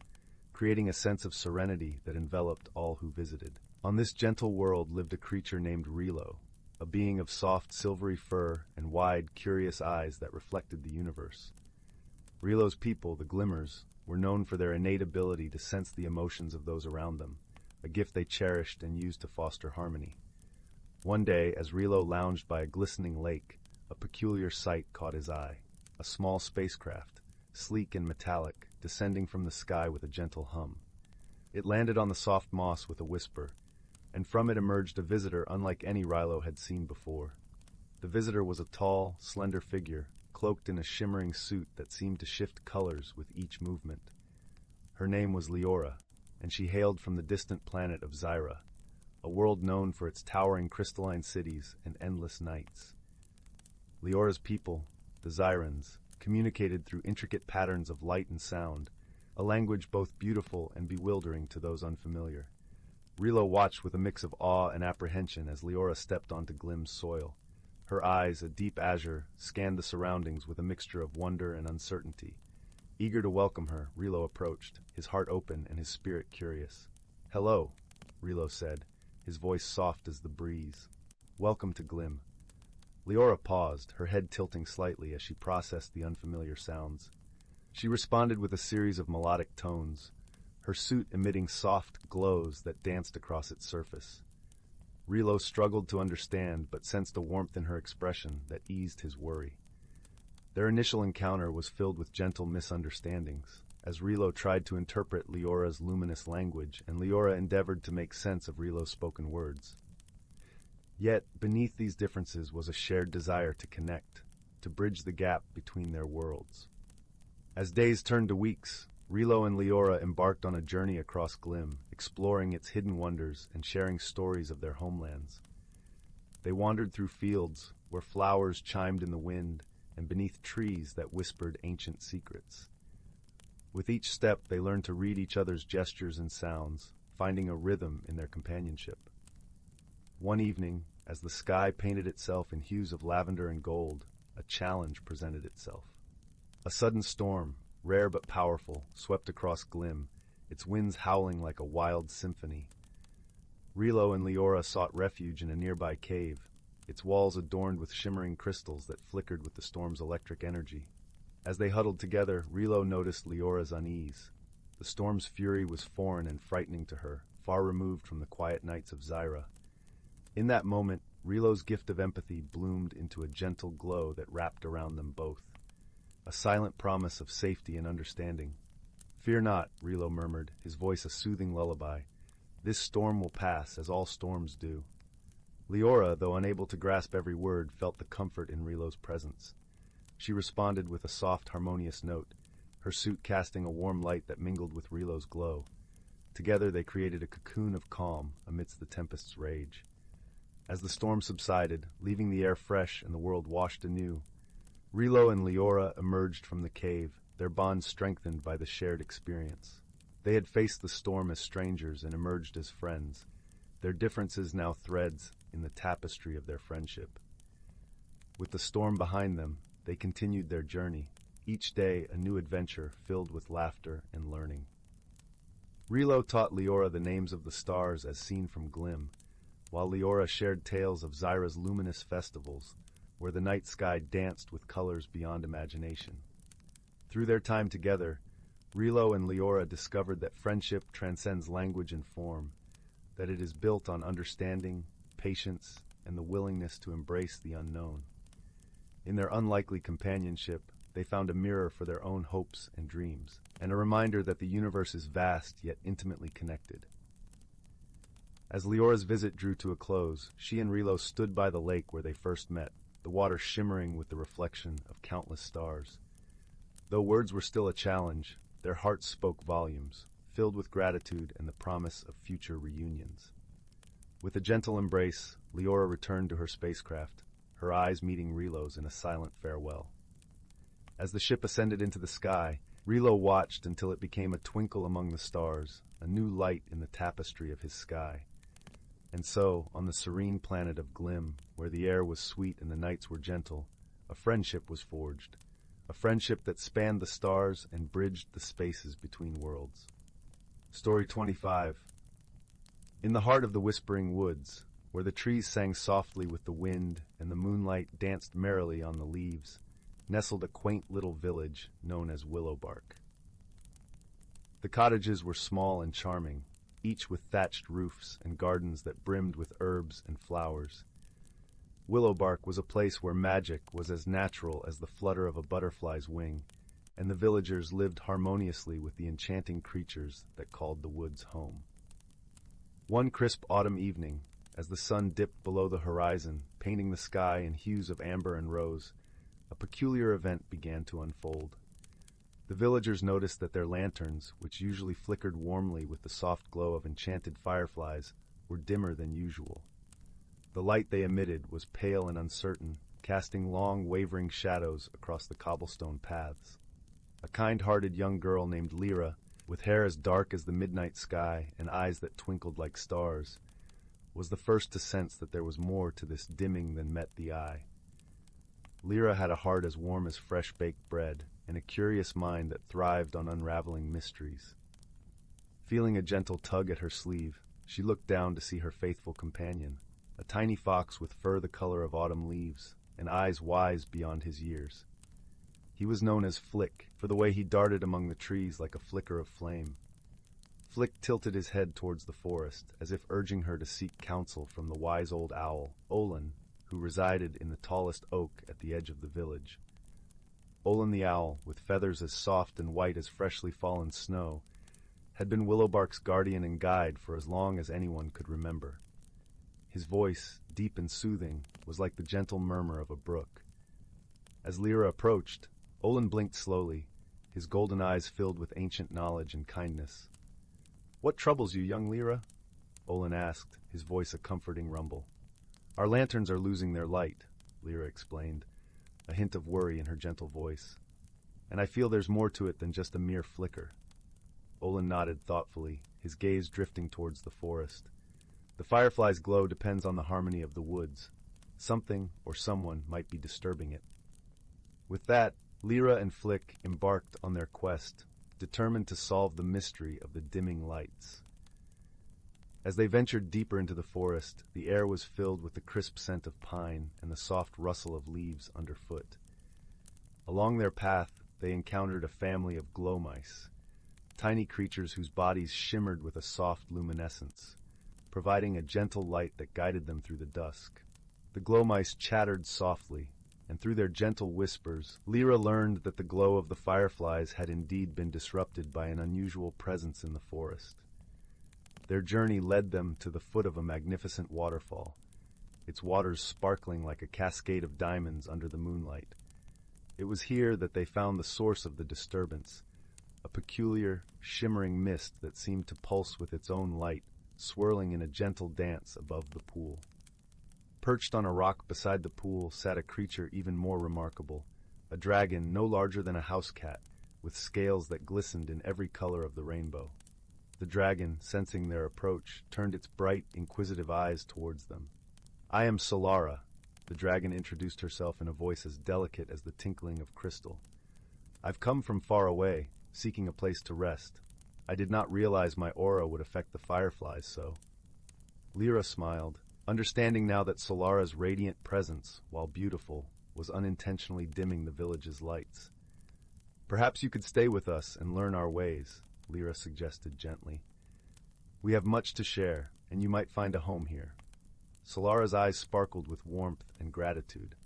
S1: creating a sense of serenity that enveloped all who visited. On this gentle world lived a creature named Relo, a being of soft silvery fur and wide, curious eyes that reflected the universe. Relo's people, the Glimmers, were known for their innate ability to sense the emotions of those around them, a gift they cherished and used to foster harmony. One day, as Relo lounged by a glistening lake, a peculiar sight caught his eye. A small spacecraft, sleek and metallic, descending from the sky with a gentle hum. It landed on the soft moss with a whisper, and from it emerged a visitor unlike any Rilo had seen before. The visitor was a tall, slender figure, cloaked in a shimmering suit that seemed to shift colors with each movement. Her name was Lyra, and she hailed from the distant planet of Zyra, a world known for its towering crystalline cities and endless nights. Lyra's people, the Zyrans, communicated through intricate patterns of light and sound, a language both beautiful and bewildering to those unfamiliar. Relo watched with a mix of awe and apprehension as Lyra stepped onto Glim's soil. Her eyes, a deep azure, scanned the surroundings with a mixture of wonder and uncertainty. Eager to welcome her, Relo approached, his heart open and his spirit curious. "Hello," Relo said, his voice soft as the breeze. "Welcome to Glim." Lyra paused, her head tilting slightly as she processed the unfamiliar sounds. She responded with a series of melodic tones, her suit emitting soft glows that danced across its surface. Relo struggled to understand, but sensed a warmth in her expression that eased his worry. Their initial encounter was filled with gentle misunderstandings, as Relo tried to interpret Lyra's luminous language, and Lyra endeavored to make sense of Relo's spoken words. Yet, beneath these differences was a shared desire to connect, to bridge the gap between their worlds. As days turned to weeks, Rilo and Leora embarked on a journey across Glim, exploring its hidden wonders and sharing stories of their homelands. They wandered through fields where flowers chimed in the wind and beneath trees that whispered ancient secrets. With each step, they learned to read each other's gestures and sounds, finding a rhythm in their companionship. One evening, as the sky painted itself in hues of lavender and gold, a challenge presented itself. A sudden storm, rare but powerful, swept across Glim, its winds howling like a wild symphony. Rilo and Leora sought refuge in a nearby cave, its walls adorned with shimmering crystals that flickered with the storm's electric energy. As they huddled together, Rilo noticed Leora's unease. The storm's fury was foreign and frightening to her, far removed from the quiet nights of Zyra. In that moment, Rilo's gift of empathy bloomed into a gentle glow that wrapped around them both, a silent promise of safety and understanding. "Fear not," Rilo murmured, his voice a soothing lullaby. "This storm will pass, as all storms do." Leora, though unable to grasp every word, felt the comfort in Rilo's presence. She responded with a soft, harmonious note, her suit casting a warm light that mingled with Rilo's glow. Together they created a cocoon of calm amidst the tempest's rage. As the storm subsided, leaving the air fresh and the world washed anew, Rilo and Leora emerged from the cave, their bond strengthened by the shared experience. They had faced the storm as strangers and emerged as friends, their differences now threads in the tapestry of their friendship. With the storm behind them, they continued their journey, each day a new adventure filled with laughter and learning. Rilo taught Leora the names of the stars as seen from Glim, while Leora shared tales of Zyra's luminous festivals, where the night sky danced with colors beyond imagination. Through their time together, Rilo and Leora discovered that friendship transcends language and form, that it is built on understanding, patience, and the willingness to embrace the unknown. In their unlikely companionship, they found a mirror for their own hopes and dreams, and a reminder that the universe is vast yet intimately connected. As Leora's visit drew to a close, she and Rilo stood by the lake where they first met, the water shimmering with the reflection of countless stars. Though words were still a challenge, their hearts spoke volumes, filled with gratitude and the promise of future reunions. With a gentle embrace, Leora returned to her spacecraft, her eyes meeting Rilo's in a silent farewell. As the ship ascended into the sky, Rilo watched until it became a twinkle among the stars, a new light in the tapestry of his sky. And so, on the serene planet of Glim, where the air was sweet and the nights were gentle, a friendship was forged, a friendship that spanned the stars and bridged the spaces between worlds. Story 25. In the heart of the whispering woods, where the trees sang softly with the wind and the moonlight danced merrily on the leaves, nestled a quaint little village known as Willowbark. The cottages were small and charming, each with thatched roofs and gardens that brimmed with herbs and flowers. Willowbark was a place where magic was as natural as the flutter of a butterfly's wing, and the villagers lived harmoniously with the enchanting creatures that called the woods home. One crisp autumn evening, as the sun dipped below the horizon, painting the sky in hues of amber and rose, a peculiar event began to unfold. The villagers noticed that their lanterns, which usually flickered warmly with the soft glow of enchanted fireflies, were dimmer than usual. The light they emitted was pale and uncertain, casting long, wavering shadows across the cobblestone paths. A kind-hearted young girl named Lyra, with hair as dark as the midnight sky and eyes that twinkled like stars, was the first to sense that there was more to this dimming than met the eye. Lyra had a heart as warm as fresh-baked bread, and a curious mind that thrived on unraveling mysteries. Feeling a gentle tug at her sleeve, she looked down to see her faithful companion, a tiny fox with fur the color of autumn leaves, and eyes wise beyond his years. He was known as Flick, for the way he darted among the trees like a flicker of flame. Flick tilted his head towards the forest, as if urging her to seek counsel from the wise old owl, Olin, who resided in the tallest oak at the edge of the village. Olin the owl, with feathers as soft and white as freshly fallen snow, had been Willowbark's guardian and guide for as long as anyone could remember. His voice, deep and soothing, was like the gentle murmur of a brook. As Lyra approached, Olin blinked slowly, his golden eyes filled with ancient knowledge and kindness. "What troubles you, young Lyra?" Olin asked, his voice a comforting rumble. "Our lanterns are losing their light," Lyra explained, a hint of worry in her gentle voice. "And I feel there's more to it than just a mere flicker." Olin nodded thoughtfully, his gaze drifting towards the forest. "The firefly's glow depends on the harmony of the woods. Something or someone might be disturbing it." With that, Lyra and Flick embarked on their quest, determined to solve the mystery of the dimming lights. As they ventured deeper into the forest, the air was filled with the crisp scent of pine and the soft rustle of leaves underfoot. Along their path, they encountered a family of glow mice, tiny creatures whose bodies shimmered with a soft luminescence, providing a gentle light that guided them through the dusk. The glow mice chattered softly, and through their gentle whispers, Lyra learned that the glow of the fireflies had indeed been disrupted by an unusual presence in the forest. Their journey led them to the foot of a magnificent waterfall, its waters sparkling like a cascade of diamonds under the moonlight. It was here that they found the source of the disturbance, a peculiar, shimmering mist that seemed to pulse with its own light, swirling in a gentle dance above the pool. Perched on a rock beside the pool sat a creature even more remarkable, a dragon no larger than a house cat, with scales that glistened in every color of the rainbow. The dragon, sensing their approach, turned its bright, inquisitive eyes towards them. "I am Solara," the dragon introduced herself in a voice as delicate as the tinkling of crystal. "I've come from far away, seeking a place to rest. I did not realize my aura would affect the fireflies so." Lyra smiled, understanding now that Solara's radiant presence, while beautiful, was unintentionally dimming the village's lights. "Perhaps you could stay with us and learn our ways," Lyra suggested gently. "We have much to share, and you might find a home here." Solara's eyes sparkled with warmth and gratitude.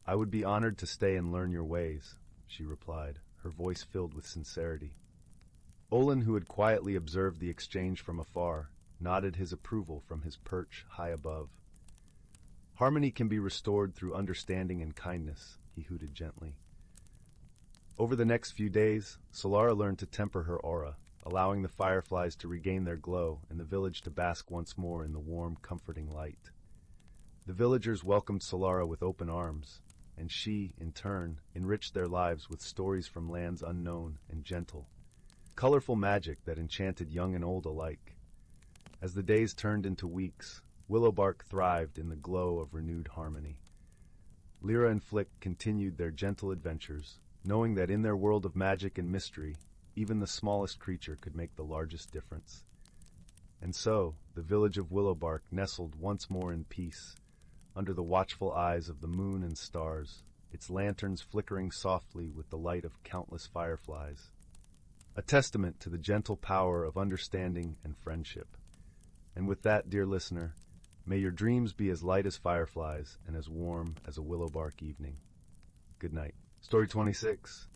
S1: "I would be honored to stay and learn your ways," she replied, her voice filled with sincerity. Olin, who had quietly observed the exchange from afar, nodded his approval from his perch high above. "Harmony can be restored through understanding and kindness," he hooted gently. Over the next few days, Solara learned to temper her aura, allowing the fireflies to regain their glow and the village to bask once more in the warm, comforting light. The villagers welcomed Solara with open arms, and she, in turn, enriched their lives with stories from lands unknown and gentle, colorful magic that enchanted young and old alike. As the days turned into weeks, Willowbark thrived in the glow of renewed harmony. Lyra and Flick continued their gentle adventures, knowing that in their world of magic and mystery, even the smallest creature could make the largest difference. And so, the village of Willowbark nestled once more in peace, under the watchful eyes of the moon and stars, its lanterns flickering softly with the light of countless fireflies. A testament to the gentle power of understanding and friendship. And with that, dear listener, may your dreams be as light as fireflies and as warm as a willowbark evening. Good night. Story 26.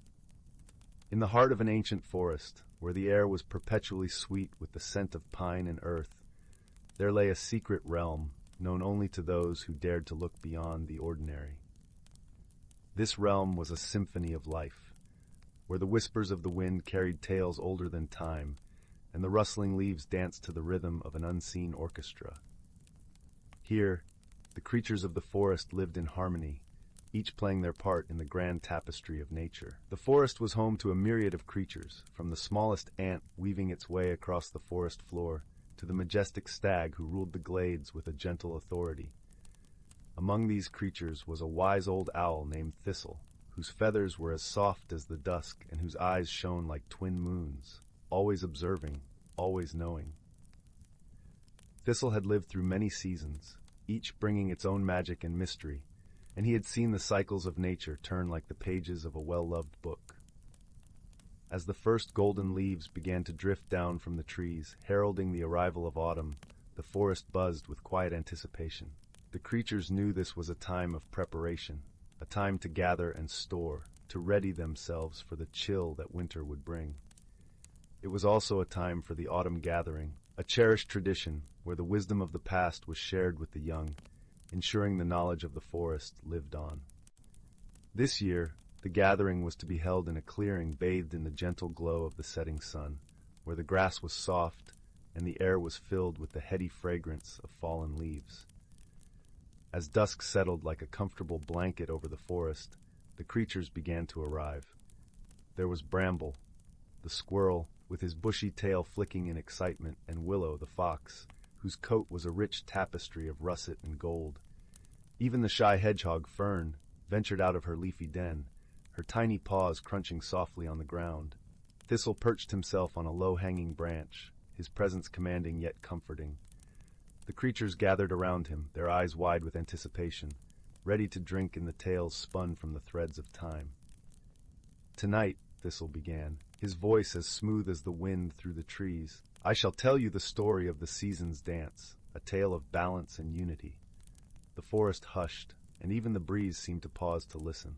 S1: In the heart of an ancient forest, where the air was perpetually sweet with the scent of pine and earth, there lay a secret realm known only to those who dared to look beyond the ordinary. This realm was a symphony of life, where the whispers of the wind carried tales older than time, and the rustling leaves danced to the rhythm of an unseen orchestra. Here, the creatures of the forest lived in harmony, each playing their part in the grand tapestry of nature. The forest was home to a myriad of creatures, from the smallest ant weaving its way across the forest floor to the majestic stag who ruled the glades with a gentle authority. Among these creatures was a wise old owl named Thistle, whose feathers were as soft as the dusk and whose eyes shone like twin moons, always observing, always knowing. Thistle had lived through many seasons, each bringing its own magic and mystery, and he had seen the cycles of nature turn like the pages of a well-loved book. As the first golden leaves began to drift down from the trees, heralding the arrival of autumn, the forest buzzed with quiet anticipation. The creatures knew this was a time of preparation, a time to gather and store, to ready themselves for the chill that winter would bring. It was also a time for the autumn gathering, a cherished tradition where the wisdom of the past was shared with the young, ensuring the knowledge of the forest lived on. This year, The gathering was to be held in a clearing bathed in the gentle glow of the setting sun, where the grass was soft and the air was filled with the heady fragrance of fallen leaves. As dusk settled like a comfortable blanket over the forest, the creatures began to arrive. There was Bramble, the squirrel, with his bushy tail flicking in excitement, and Willow, the fox, whose coat was a rich tapestry of russet and gold. Even the shy hedgehog, Fern, ventured out of her leafy den, her tiny paws crunching softly on the ground. Thistle perched himself on a low-hanging branch, his presence commanding yet comforting. The creatures gathered around him, their eyes wide with anticipation, ready to drink in the tales spun from the threads of time. "Tonight," Thistle began, his voice as smooth as the wind through the trees, "I shall tell you the story of the season's dance, a tale of balance and unity." The forest hushed, and even the breeze seemed to pause to listen.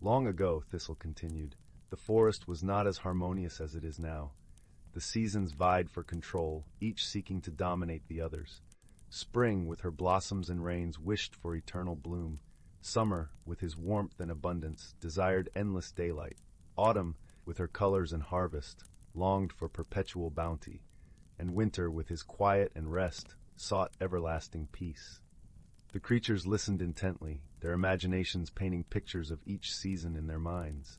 S1: "Long ago," Thistle continued, "the forest was not as harmonious as it is now. The seasons vied for control, each seeking to dominate the others. Spring, with her blossoms and rains, wished for eternal bloom. Summer, with his warmth and abundance, desired endless daylight. Autumn, with her colors and harvest, longed for perpetual bounty. And winter, with his quiet and rest, sought everlasting peace." The creatures listened intently, their imaginations painting pictures of each season in their minds.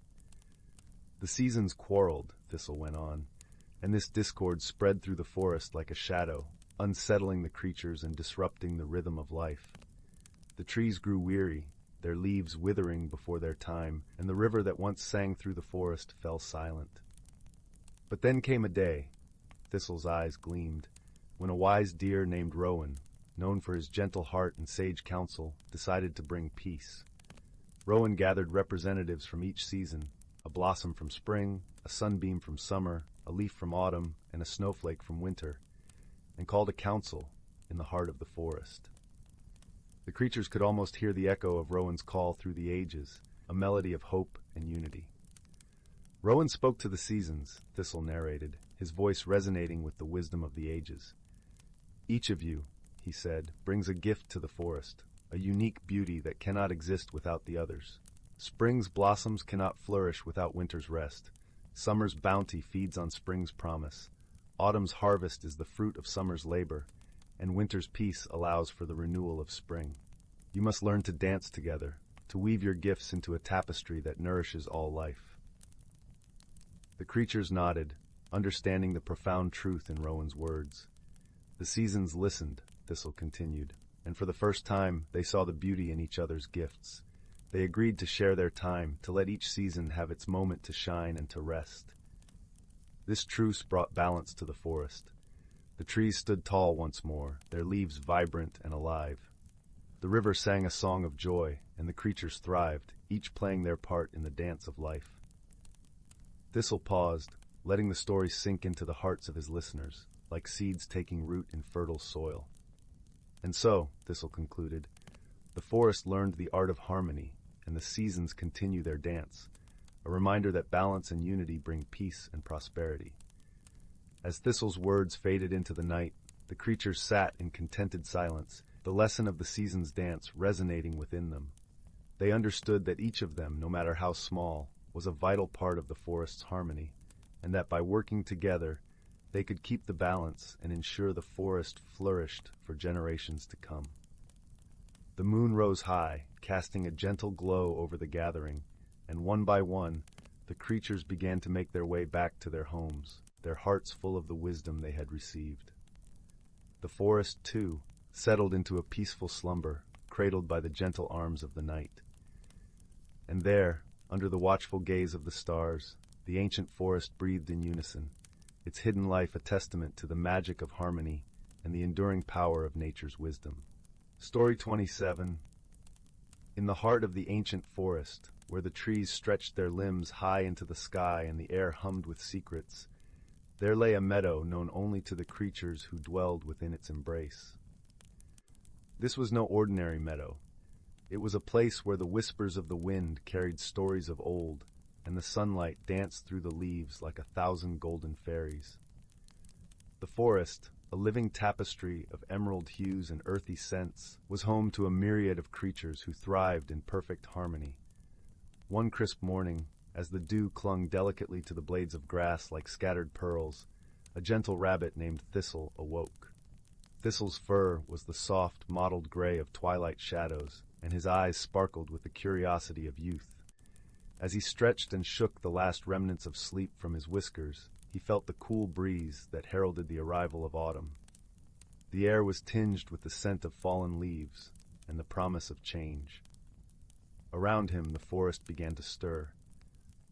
S1: "The seasons quarreled," Thistle went on, "and this discord spread through the forest like a shadow, unsettling the creatures and disrupting the rhythm of life. The trees grew weary, their leaves withering before their time, and the river that once sang through the forest fell silent. But then came a day," Thistle's eyes gleamed, "when a wise deer named Rowan, known for his gentle heart and sage counsel, decided to bring peace. Rowan gathered representatives from each season, a blossom from spring, a sunbeam from summer, a leaf from autumn, and a snowflake from winter, and called a council in the heart of the forest. The creatures could almost hear the echo of Rowan's call through the ages, a melody of hope and unity. Rowan spoke to the seasons," Thistle narrated, his voice resonating with the wisdom of the ages. "Each of you," he said, "brings a gift to the forest, a unique beauty that cannot exist without the others. Spring's blossoms cannot flourish without winter's rest. Summer's bounty feeds on spring's promise. Autumn's harvest is the fruit of summer's labor, and winter's peace allows for the renewal of spring. You must learn to dance together, to weave your gifts into a tapestry that nourishes all life." The creatures nodded, understanding the profound truth in Rowan's words. The seasons listened, Thistle continued, and for the first time they saw the beauty in each other's gifts. They agreed to share their time, to let each season have its moment to shine and to rest. This truce brought balance to the forest. The trees stood tall once more, their leaves vibrant and alive. The river sang a song of joy, and the creatures thrived, each playing their part in the dance of life. Thistle paused, letting the story sink into the hearts of his listeners, like seeds taking root in fertile soil. "And so," Thistle concluded, "the forest learned the art of harmony, and the seasons continue their dance, a reminder that balance and unity bring peace and prosperity." As Thistle's words faded into the night, the creatures sat in contented silence, the lesson of the season's dance resonating within them. They understood that each of them, no matter how small, was a vital part of the forest's harmony, and that by working together, they could keep the balance and ensure the forest flourished for generations to come. The moon rose high, casting a gentle glow over the gathering, and one by one, the creatures began to make their way back to their homes, their hearts full of the wisdom they had received. The forest, too, settled into a peaceful slumber, cradled by the gentle arms of the night. And there, under the watchful gaze of the stars, the ancient forest breathed in unison, its hidden life a testament to the magic of harmony and the enduring power of nature's wisdom. Story 27. In the heart of the ancient forest, where the trees stretched their limbs high into the sky and the air hummed with secrets, there lay a meadow known only to the creatures who dwelled within its embrace. This was no ordinary meadow. It was a place where the whispers of the wind carried stories of old, and the sunlight danced through the leaves like 1,000 golden fairies. The forest, a living tapestry of emerald hues and earthy scents, was home to a myriad of creatures who thrived in perfect harmony. One crisp morning, as the dew clung delicately to the blades of grass like scattered pearls, a gentle rabbit named Thistle awoke. Thistle's fur was the soft, mottled gray of twilight shadows, and his eyes sparkled with the curiosity of youth. As he stretched and shook the last remnants of sleep from his whiskers, he felt the cool breeze that heralded the arrival of autumn. The air was tinged with the scent of fallen leaves and the promise of change. Around him, the forest began to stir.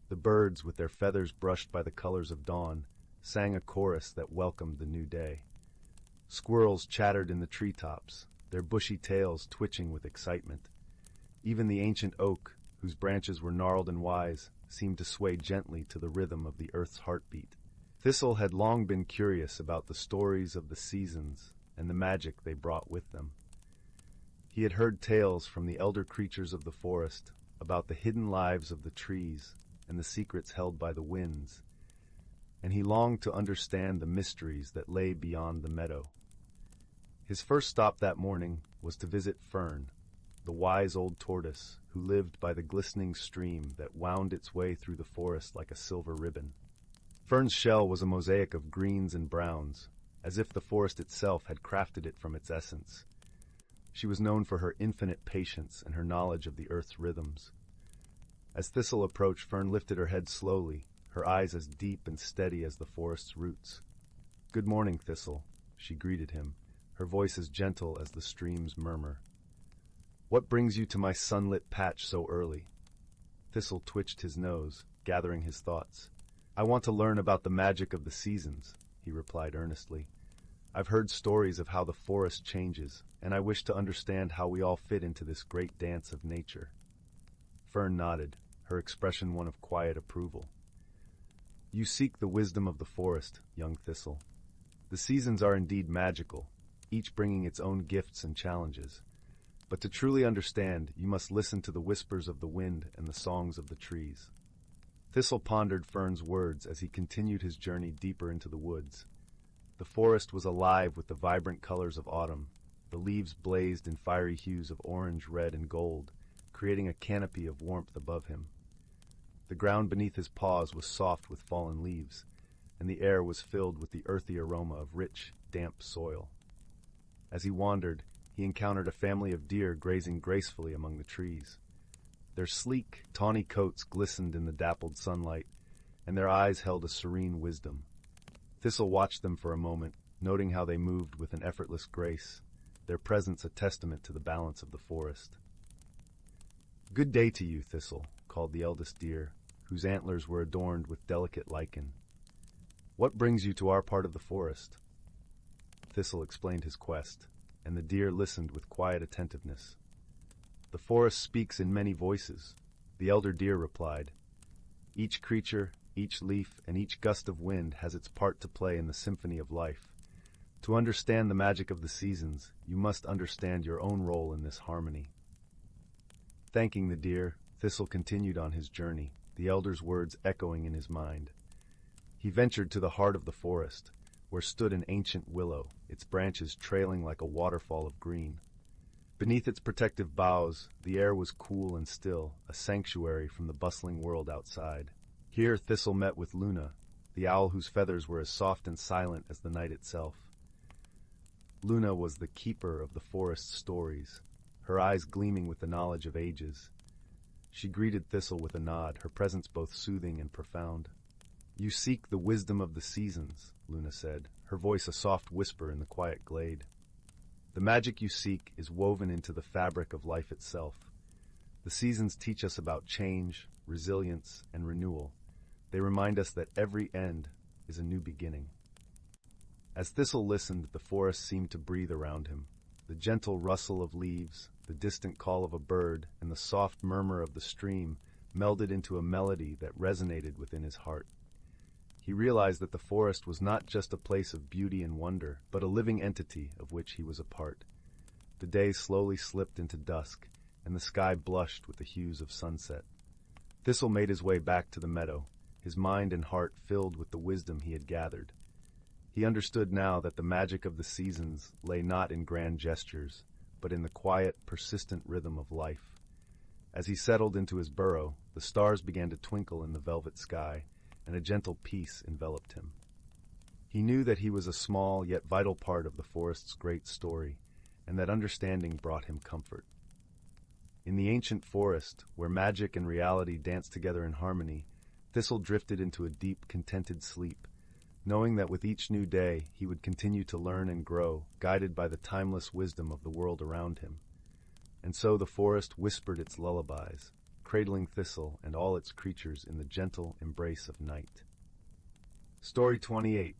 S1: The birds, with their feathers brushed by the colors of dawn, sang a chorus that welcomed the new day. Squirrels chattered in the treetops, their bushy tails twitching with excitement. Even the ancient oak, whose branches were gnarled and wise, seemed to sway gently to the rhythm of the earth's heartbeat. Thistle had long been curious about the stories of the seasons and the magic they brought with them. He had heard tales from the elder creatures of the forest about the hidden lives of the trees and the secrets held by the winds, and he longed to understand the mysteries that lay beyond the meadow. His first stop that morning was to visit Fern, the wise old tortoise who lived by the glistening stream that wound its way through the forest like a silver ribbon. Fern's shell was a mosaic of greens and browns, as if the forest itself had crafted it from its essence. She was known for her infinite patience and her knowledge of the earth's rhythms. As Thistle approached, Fern lifted her head slowly, her eyes as deep and steady as the forest's roots. "Good morning, Thistle," she greeted him, her voice as gentle as the stream's murmur. "What brings you to my sunlit patch so early?" Thistle twitched his nose, gathering his thoughts. "I want to learn about the magic of the seasons," he replied earnestly. "I've heard stories of how the forest changes, and I wish to understand how we all fit into this great dance of nature." Fern nodded, her expression one of quiet approval. "You seek the wisdom of the forest, young Thistle. The seasons are indeed magical, each bringing its own gifts and challenges. But to truly understand, you must listen to the whispers of the wind and the songs of the trees." Thistle pondered Fern's words as he continued his journey deeper into the woods. The forest was alive with the vibrant colors of autumn. The leaves blazed in fiery hues of orange, red, and gold, creating a canopy of warmth above him. The ground beneath his paws was soft with fallen leaves, and the air was filled with the earthy aroma of rich, damp soil. As he wandered, he encountered a family of deer grazing gracefully among the trees. Their sleek, tawny coats glistened in the dappled sunlight, and their eyes held a serene wisdom. Thistle watched them for a moment, noting how they moved with an effortless grace, their presence a testament to the balance of the forest. "Good day to you, Thistle," called the eldest deer, whose antlers were adorned with delicate lichen. "What brings you to our part of the forest?" Thistle explained his quest, and the deer listened with quiet attentiveness. "The forest speaks in many voices," the elder deer replied. "Each creature, each leaf, and each gust of wind has its part to play in the symphony of life. To understand the magic of the seasons, you must understand your own role in this harmony." Thanking the deer, Thistle continued on his journey, the elder's words echoing in his mind. He ventured to the heart of the forest, where stood an ancient willow, its branches trailing like a waterfall of green. Beneath its protective boughs, the air was cool and still, a sanctuary from the bustling world outside. Here Thistle met with Luna, the owl whose feathers were as soft and silent as the night itself. Luna was the keeper of the forest's stories, her eyes gleaming with the knowledge of ages. She greeted Thistle with a nod, her presence both soothing and profound. "You seek the wisdom of the seasons," Luna said, her voice a soft whisper in the quiet glade. "The magic you seek is woven into the fabric of life itself. The seasons teach us about change, resilience, and renewal. They remind us that every end is a new beginning." As Thistle listened, the forest seemed to breathe around him. The gentle rustle of leaves, the distant call of a bird, and the soft murmur of the stream melded into a melody that resonated within his heart. He realized that the forest was not just a place of beauty and wonder, but a living entity of which he was a part. The day slowly slipped into dusk, and the sky blushed with the hues of sunset. Thistle made his way back to the meadow, his mind and heart filled with the wisdom he had gathered. He understood now that the magic of the seasons lay not in grand gestures, but in the quiet, persistent rhythm of life. As he settled into his burrow, the stars began to twinkle in the velvet sky, and a gentle peace enveloped him. He knew that he was a small yet vital part of the forest's great story, and that understanding brought him comfort. In the ancient forest, where magic and reality danced together in harmony, Thistle drifted into a deep, contented sleep, knowing that with each new day he would continue to learn and grow, guided by the timeless wisdom of the world around him. And so the forest whispered its lullabies, cradling Thistle and all its creatures in the gentle embrace of night. Story 28.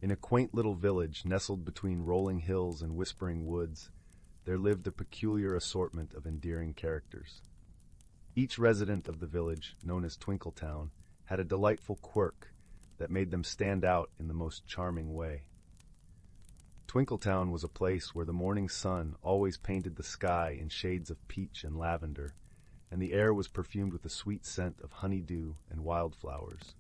S1: In a quaint little village nestled between rolling hills and whispering woods, there lived a peculiar assortment of endearing characters. Each resident of the village, known as Twinkletown, had a delightful quirk that made them stand out in the most charming way. Twinkletown was a place where the morning sun always painted the sky in shades of peach and lavender, and the air was perfumed with the sweet scent of honeydew and wildflowers.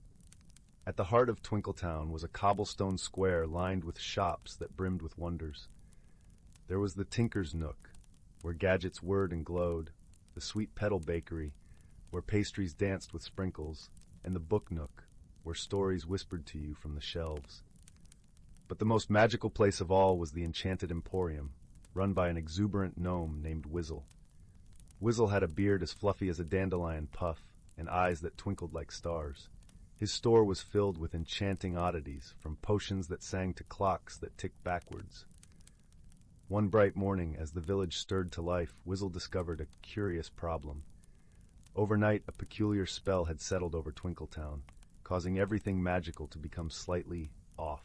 S1: At the heart of Twinkletown was a cobblestone square lined with shops that brimmed with wonders. There was the Tinker's Nook, where gadgets whirred and glowed, the Sweet Petal Bakery, where pastries danced with sprinkles, and the Book Nook, where stories whispered to you from the shelves. But the most magical place of all was the Enchanted Emporium, run by an exuberant gnome named Whizzle. Whizzle had a beard as fluffy as a dandelion puff and eyes that twinkled like stars. His store was filled with enchanting oddities, from potions that sang to clocks that ticked backwards. One bright morning, as the village stirred to life, Whizzle discovered a curious problem. Overnight, a peculiar spell had settled over Twinkletown, causing everything magical to become slightly off.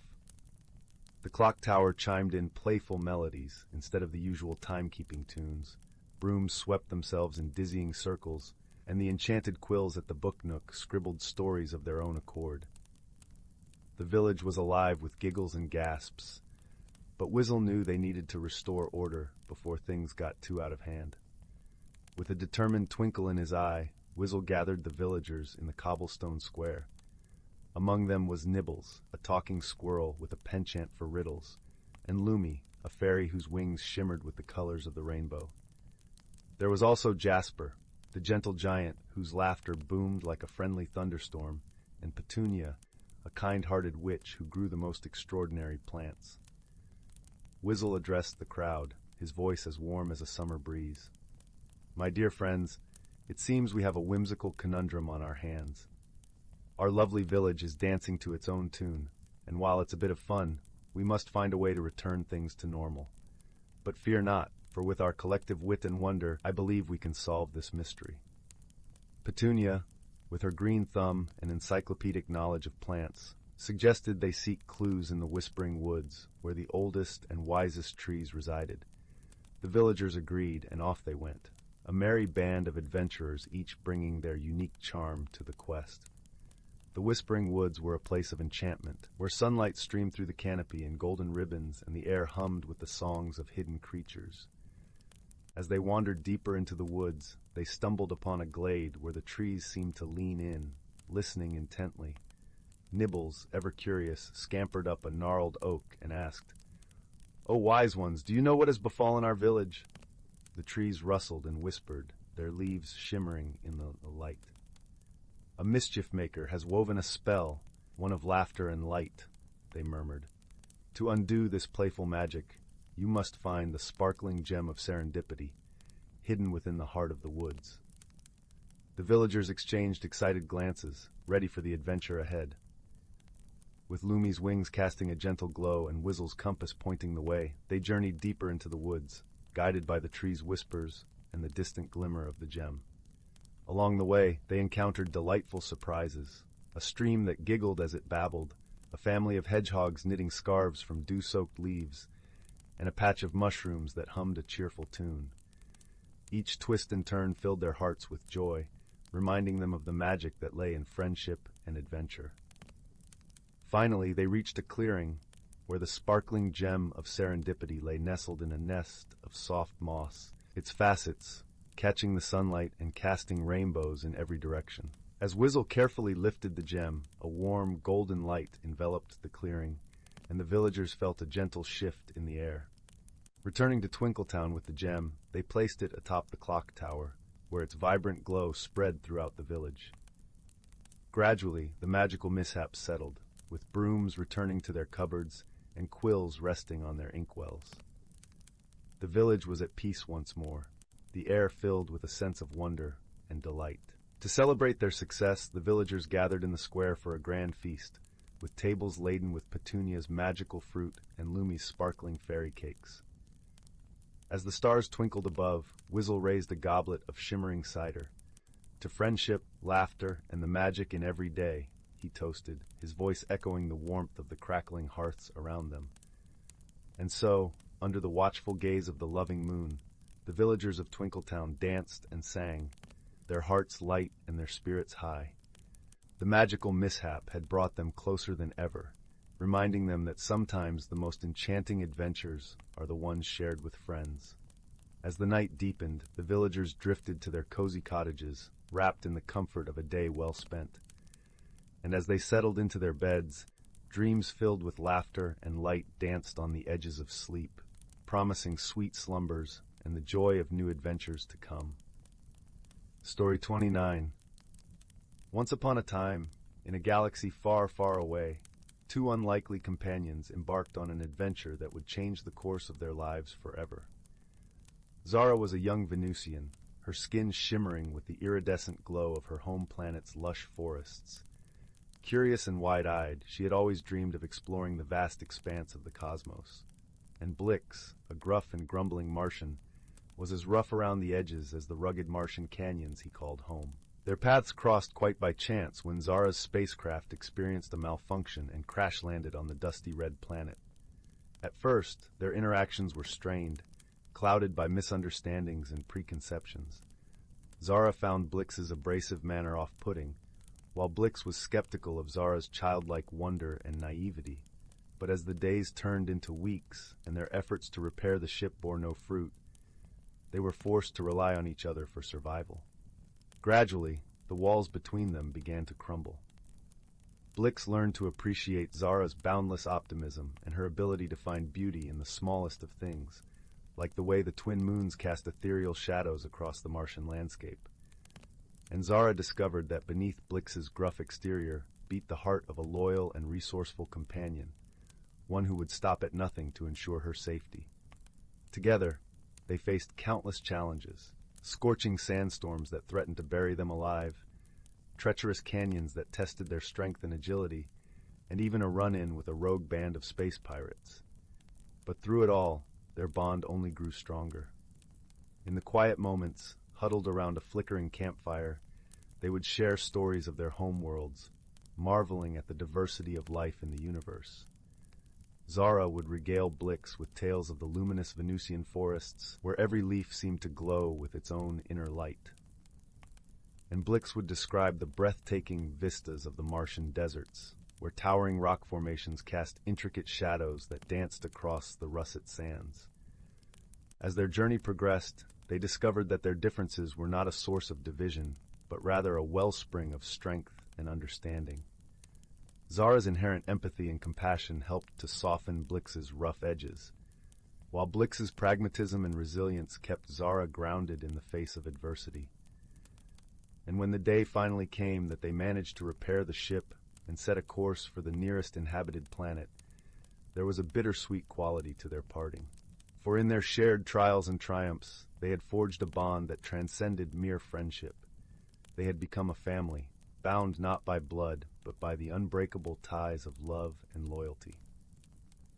S1: The clock tower chimed in playful melodies instead of the usual timekeeping tunes. Brooms swept themselves in dizzying circles, and the enchanted quills at the Book Nook scribbled stories of their own accord. The village was alive with giggles and gasps, but Whizzle knew they needed to restore order before things got too out of hand. With a determined twinkle in his eye, Whizzle gathered the villagers in the cobblestone square. Among them was Nibbles, a talking squirrel with a penchant for riddles, and Lumi, a fairy whose wings shimmered with the colors of the rainbow. There was also Jasper, the gentle giant whose laughter boomed like a friendly thunderstorm, and Petunia, a kind-hearted witch who grew the most extraordinary plants. Whizzle addressed the crowd, his voice as warm as a summer breeze. "My dear friends, it seems we have a whimsical conundrum on our hands. Our lovely village is dancing to its own tune, and while it's a bit of fun, we must find a way to return things to normal. But fear not, for with our collective wit and wonder, I believe we can solve this mystery." Petunia, with her green thumb and encyclopedic knowledge of plants, suggested they seek clues in the whispering woods, where the oldest and wisest trees resided. The villagers agreed, and off they went, a merry band of adventurers, each bringing their unique charm to the quest. The whispering woods were a place of enchantment, where sunlight streamed through the canopy in golden ribbons and the air hummed with the songs of hidden creatures. As they wandered deeper into the woods, they stumbled upon a glade where the trees seemed to lean in, listening intently. Nibbles, ever curious, scampered up a gnarled oak and asked, "O wise ones, do you know what has befallen our village?" The trees rustled and whispered, their leaves shimmering in the light. "A mischief maker has woven a spell, one of laughter and light," they murmured. "To undo this playful magic, you must find the sparkling gem of serendipity, hidden within the heart of the woods." The villagers exchanged excited glances, ready for the adventure ahead. With Lumi's wings casting a gentle glow and Whizzle's compass pointing the way, they journeyed deeper into the woods, guided by the trees' whispers and the distant glimmer of the gem. Along the way, they encountered delightful surprises, a stream that giggled as it babbled, a family of hedgehogs knitting scarves from dew-soaked leaves, and a patch of mushrooms that hummed a cheerful tune. Each twist and turn filled their hearts with joy, reminding them of the magic that lay in friendship and adventure. Finally, they reached a clearing where the sparkling gem of serendipity lay nestled in a nest of soft moss, its facets catching the sunlight and casting rainbows in every direction. As Whizzle carefully lifted the gem, a warm, golden light enveloped the clearing, and the villagers felt a gentle shift in the air. Returning to Twinkletown with the gem, they placed it atop the clock tower, where its vibrant glow spread throughout the village. Gradually, the magical mishap settled, with brooms returning to their cupboards and quills resting on their inkwells. The village was at peace once more, the air filled with a sense of wonder and delight. To celebrate their success, the villagers gathered in the square for a grand feast, with tables laden with Petunia's magical fruit and Lumi's sparkling fairy cakes. As the stars twinkled above, Whizzle raised a goblet of shimmering cider. To friendship, laughter, and the magic in every day, he toasted, his voice echoing the warmth of the crackling hearths around them. And so, under the watchful gaze of the loving moon, the villagers of Twinkletown danced and sang, their hearts light and their spirits high. The magical mishap had brought them closer than ever, reminding them that sometimes the most enchanting adventures are the ones shared with friends. As the night deepened, the villagers drifted to their cozy cottages, wrapped in the comfort of a day well spent. And as they settled into their beds, dreams filled with laughter and light danced on the edges of sleep, promising sweet slumbers and the joy of new adventures to come. Story 29. Once upon a time, in a galaxy far, far away, two unlikely companions embarked on an adventure that would change the course of their lives forever. Zara was a young Venusian, her skin shimmering with the iridescent glow of her home planet's lush forests. Curious and wide-eyed, she had always dreamed of exploring the vast expanse of the cosmos. And Blix, a gruff and grumbling Martian, was as rough around the edges as the rugged Martian canyons he called home. Their paths crossed quite by chance when Zara's spacecraft experienced a malfunction and crash-landed on the dusty red planet. At first, their interactions were strained, clouded by misunderstandings and preconceptions. Zara found Blix's abrasive manner off-putting, while Blix was skeptical of Zara's childlike wonder and naivety. But as the days turned into weeks and their efforts to repair the ship bore no fruit, they were forced to rely on each other for survival. Gradually, the walls between them began to crumble. Blix learned to appreciate Zara's boundless optimism and her ability to find beauty in the smallest of things, like the way the twin moons cast ethereal shadows across the Martian landscape. And Zara discovered that beneath Blix's gruff exterior beat the heart of a loyal and resourceful companion, one who would stop at nothing to ensure her safety. Together, they faced countless challenges, scorching sandstorms that threatened to bury them alive, treacherous canyons that tested their strength and agility, and even a run-in with a rogue band of space pirates. But through it all, their bond only grew stronger. In the quiet moments, huddled around a flickering campfire, they would share stories of their homeworlds, marveling at the diversity of life in the universe. Zara would regale Blix with tales of the luminous Venusian forests, where every leaf seemed to glow with its own inner light. And Blix would describe the breathtaking vistas of the Martian deserts, where towering rock formations cast intricate shadows that danced across the russet sands. As their journey progressed, they discovered that their differences were not a source of division, but rather a wellspring of strength and understanding. Zara's inherent empathy and compassion helped to soften Blix's rough edges, while Blix's pragmatism and resilience kept Zara grounded in the face of adversity. And when the day finally came that they managed to repair the ship and set a course for the nearest inhabited planet, there was a bittersweet quality to their parting. For in their shared trials and triumphs, they had forged a bond that transcended mere friendship. They had become a family, bound not by blood, but by the unbreakable ties of love and loyalty.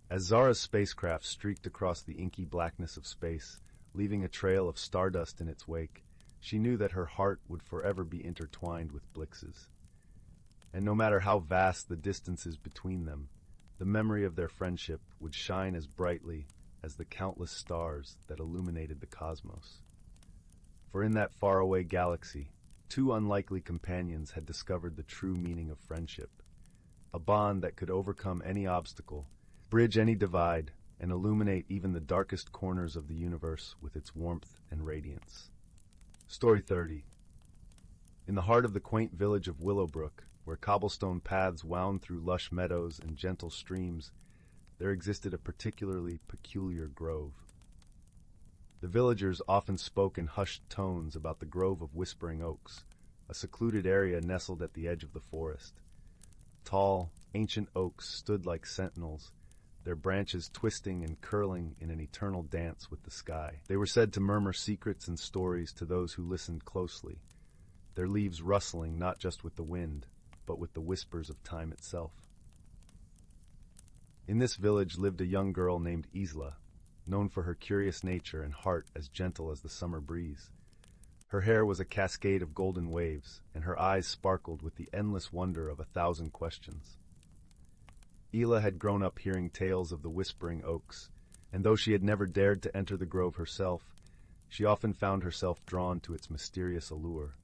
S1: As Zara's spacecraft streaked across the inky blackness of space, leaving a trail of stardust in its wake, she knew that her heart would forever be intertwined with Blix's. And no matter how vast the distances between them, the memory of their friendship would shine as brightly as the countless stars that illuminated the cosmos. For in that faraway galaxy, two unlikely companions had discovered the true meaning of friendship, a bond that could overcome any obstacle, bridge any divide, and illuminate even the darkest corners of the universe with its warmth and radiance. Story 30. In the heart of the quaint village of Willowbrook, where cobblestone paths wound through lush meadows and gentle streams, there existed a particularly peculiar grove. The villagers often spoke in hushed tones about the grove of whispering oaks, a secluded area nestled at the edge of the forest. Tall, ancient oaks stood like sentinels, their branches twisting and curling in an eternal dance with the sky. They were said to murmur secrets and stories to those who listened closely, their leaves rustling not just with the wind, but with the whispers of time itself. In this village lived a young girl named Isla, known for her curious nature and heart as gentle as the summer breeze. Her hair was a cascade of golden waves, and her eyes sparkled with the endless wonder of 1,000 questions. Isla had grown up hearing tales of the whispering oaks, and though she had never dared to enter the grove herself, she often found herself drawn to its mysterious allure.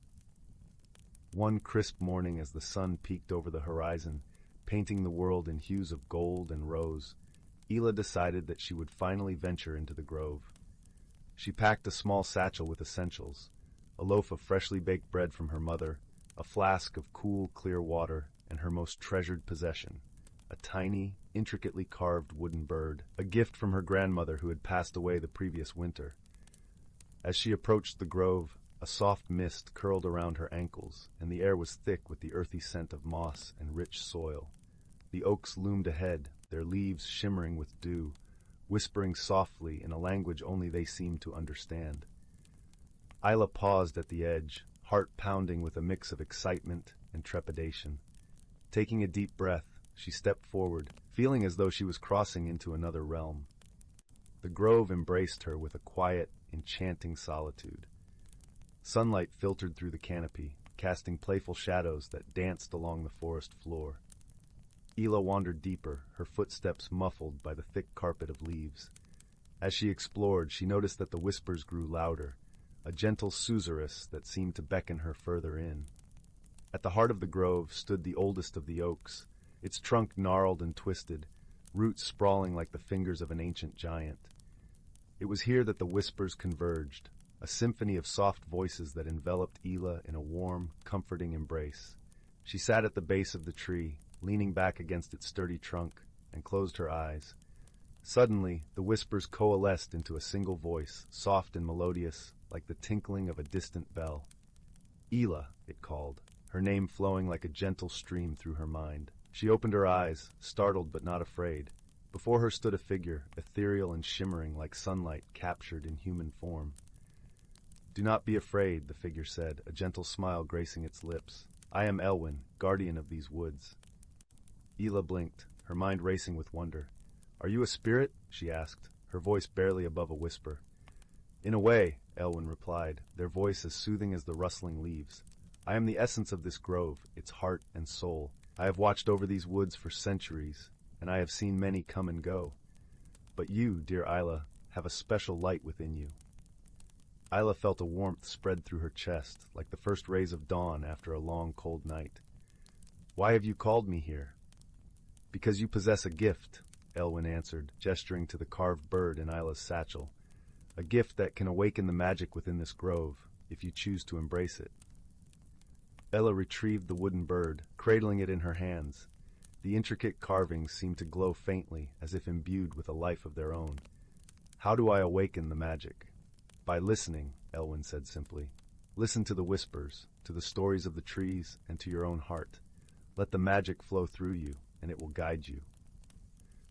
S1: One crisp morning, as the sun peeked over the horizon, painting the world in hues of gold and rose, Isla decided that she would finally venture into the grove. She packed a small satchel with essentials, a loaf of freshly baked bread from her mother, a flask of cool, clear water, and her most treasured possession, a tiny, intricately carved wooden bird, a gift from her grandmother who had passed away the previous winter. As she approached the grove, a soft mist curled around her ankles, and the air was thick with the earthy scent of moss and rich soil. The oaks loomed ahead, their leaves shimmering with dew, whispering softly in a language only they seemed to understand. Isla paused at the edge, heart pounding with a mix of excitement and trepidation. Taking a deep breath, she stepped forward, feeling as though she was crossing into another realm. The grove embraced her with a quiet, enchanting solitude. Sunlight filtered through the canopy, casting playful shadows that danced along the forest floor. Isla wandered deeper, her footsteps muffled by the thick carpet of leaves. As she explored, she noticed that the whispers grew louder, a gentle susurrus that seemed to beckon her further in. At the heart of the grove stood the oldest of the oaks, its trunk gnarled and twisted, roots sprawling like the fingers of an ancient giant. It was here that the whispers converged, a symphony of soft voices that enveloped Isla in a warm, comforting embrace. She sat at the base of the tree, leaning back against its sturdy trunk, and closed her eyes. Suddenly, the whispers coalesced into a single voice, soft and melodious, like the tinkling of a distant bell. Isla, it called, her name flowing like a gentle stream through her mind. She opened her eyes, startled but not afraid. Before her stood a figure, ethereal and shimmering like sunlight captured in human form. "Do not be afraid," the figure said, a gentle smile gracing its lips. "I am Elwyn, guardian of these woods." Isla blinked, her mind racing with wonder. "Are you a spirit?" she asked, her voice barely above a whisper. "In a way," Elwyn replied, their voice as soothing as the rustling leaves. "I am the essence of this grove, its heart and soul. I have watched over these woods for centuries, and I have seen many come and go. But you, dear Isla, have a special light within you." Isla felt a warmth spread through her chest, like the first rays of dawn after a long, cold night. "Why have you called me here?" "Because you possess a gift," Elwyn answered, gesturing to the carved bird in Isla's satchel. "A gift that can awaken the magic within this grove, if you choose to embrace it." Ella retrieved the wooden bird, cradling it in her hands. The intricate carvings seemed to glow faintly, as if imbued with a life of their own. "How do I awaken the magic?" "By listening," Elwyn said simply. "Listen to the whispers, to the stories of the trees, and to your own heart. Let the magic flow through you, and it will guide you."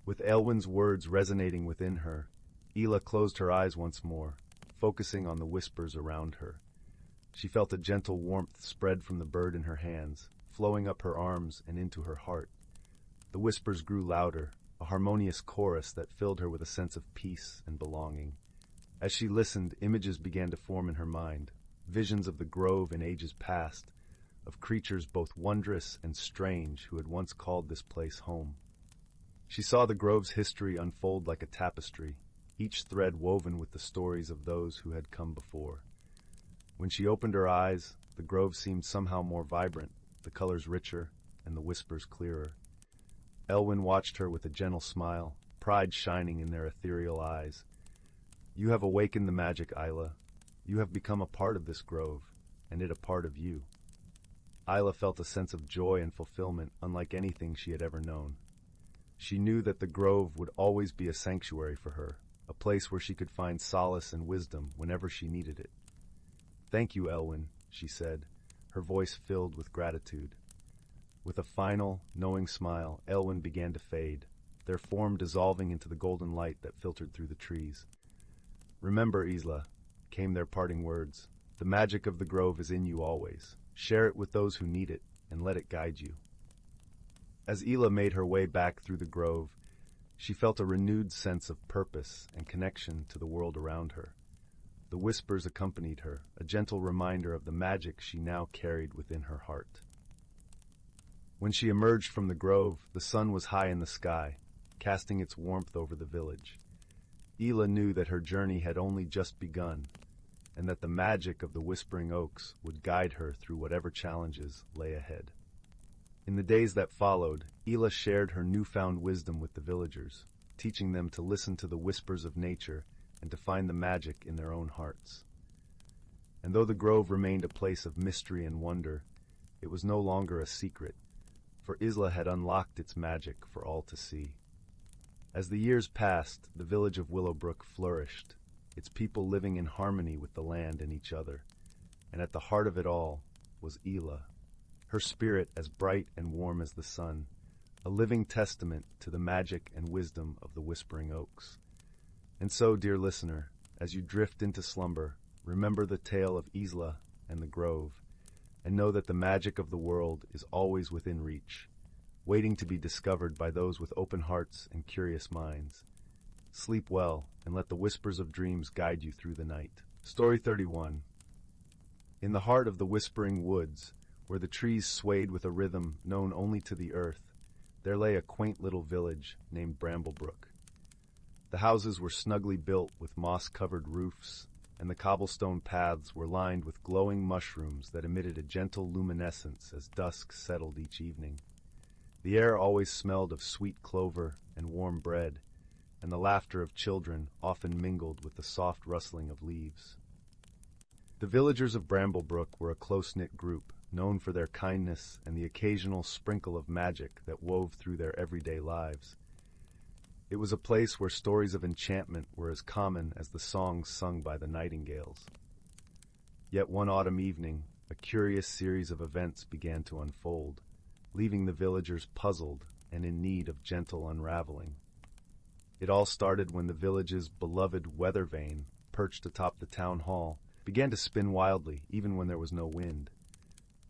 S1: With Elwyn's words resonating within her, Isla closed her eyes once more, focusing on the whispers around her. She felt a gentle warmth spread from the bird in her hands, flowing up her arms and into her heart. The whispers grew louder, a harmonious chorus that filled her with a sense of peace and belonging. As she listened, images began to form in her mind, visions of the grove in ages past, of creatures both wondrous and strange who had once called this place home. She saw the grove's history unfold like a tapestry, each thread woven with the stories of those who had come before. When she opened her eyes, the grove seemed somehow more vibrant, the colors richer, and the whispers clearer. Elwyn watched her with a gentle smile, pride shining in their ethereal eyes. "You have awakened the magic, Isla. You have become a part of this grove, and it a part of you." Isla felt a sense of joy and fulfillment unlike anything she had ever known. She knew that the grove would always be a sanctuary for her, a place where she could find solace and wisdom whenever she needed it. "Thank you, Elwyn," she said, her voice filled with gratitude. With a final, knowing smile, Elwyn began to fade, their form dissolving into the golden light that filtered through the trees. "Remember, Isla," came their parting words, "the magic of the grove is in you always. Share it with those who need it, and let it guide you." As Isla made her way back through the grove, she felt a renewed sense of purpose and connection to the world around her. The whispers accompanied her, a gentle reminder of the magic she now carried within her heart. When she emerged from the grove, the sun was high in the sky, casting its warmth over the village. Isla knew that her journey had only just begun, and that the magic of the Whispering Oaks would guide her through whatever challenges lay ahead. In the days that followed, Isla shared her newfound wisdom with the villagers, teaching them to listen to the whispers of nature and to find the magic in their own hearts. And though the grove remained a place of mystery and wonder, it was no longer a secret, for Isla had unlocked its magic for all to see. As the years passed, the village of Willowbrook flourished, its people living in harmony with the land and each other, and at the heart of it all was Isla, her spirit as bright and warm as the sun, a living testament to the magic and wisdom of the Whispering Oaks. And so, dear listener, as you drift into slumber, remember the tale of Isla and the grove, and know that the magic of the world is always within reach, waiting to be discovered by those with open hearts and curious minds. Sleep well, and let the whispers of dreams guide you through the night. Story 31. In the heart of the Whispering Woods, where the trees swayed with a rhythm known only to the earth, there lay a quaint little village named Bramblebrook. The houses were snugly built with moss-covered roofs, and the cobblestone paths were lined with glowing mushrooms that emitted a gentle luminescence as dusk settled each evening. The air always smelled of sweet clover and warm bread, and the laughter of children often mingled with the soft rustling of leaves. The villagers of Bramblebrook were a close-knit group, known for their kindness and the occasional sprinkle of magic that wove through their everyday lives. It was a place where stories of enchantment were as common as the songs sung by the nightingales. Yet one autumn evening, a curious series of events began to unfold, leaving the villagers puzzled and in need of gentle unraveling. It all started when the village's beloved weather vane, perched atop the town hall, began to spin wildly even when there was no wind.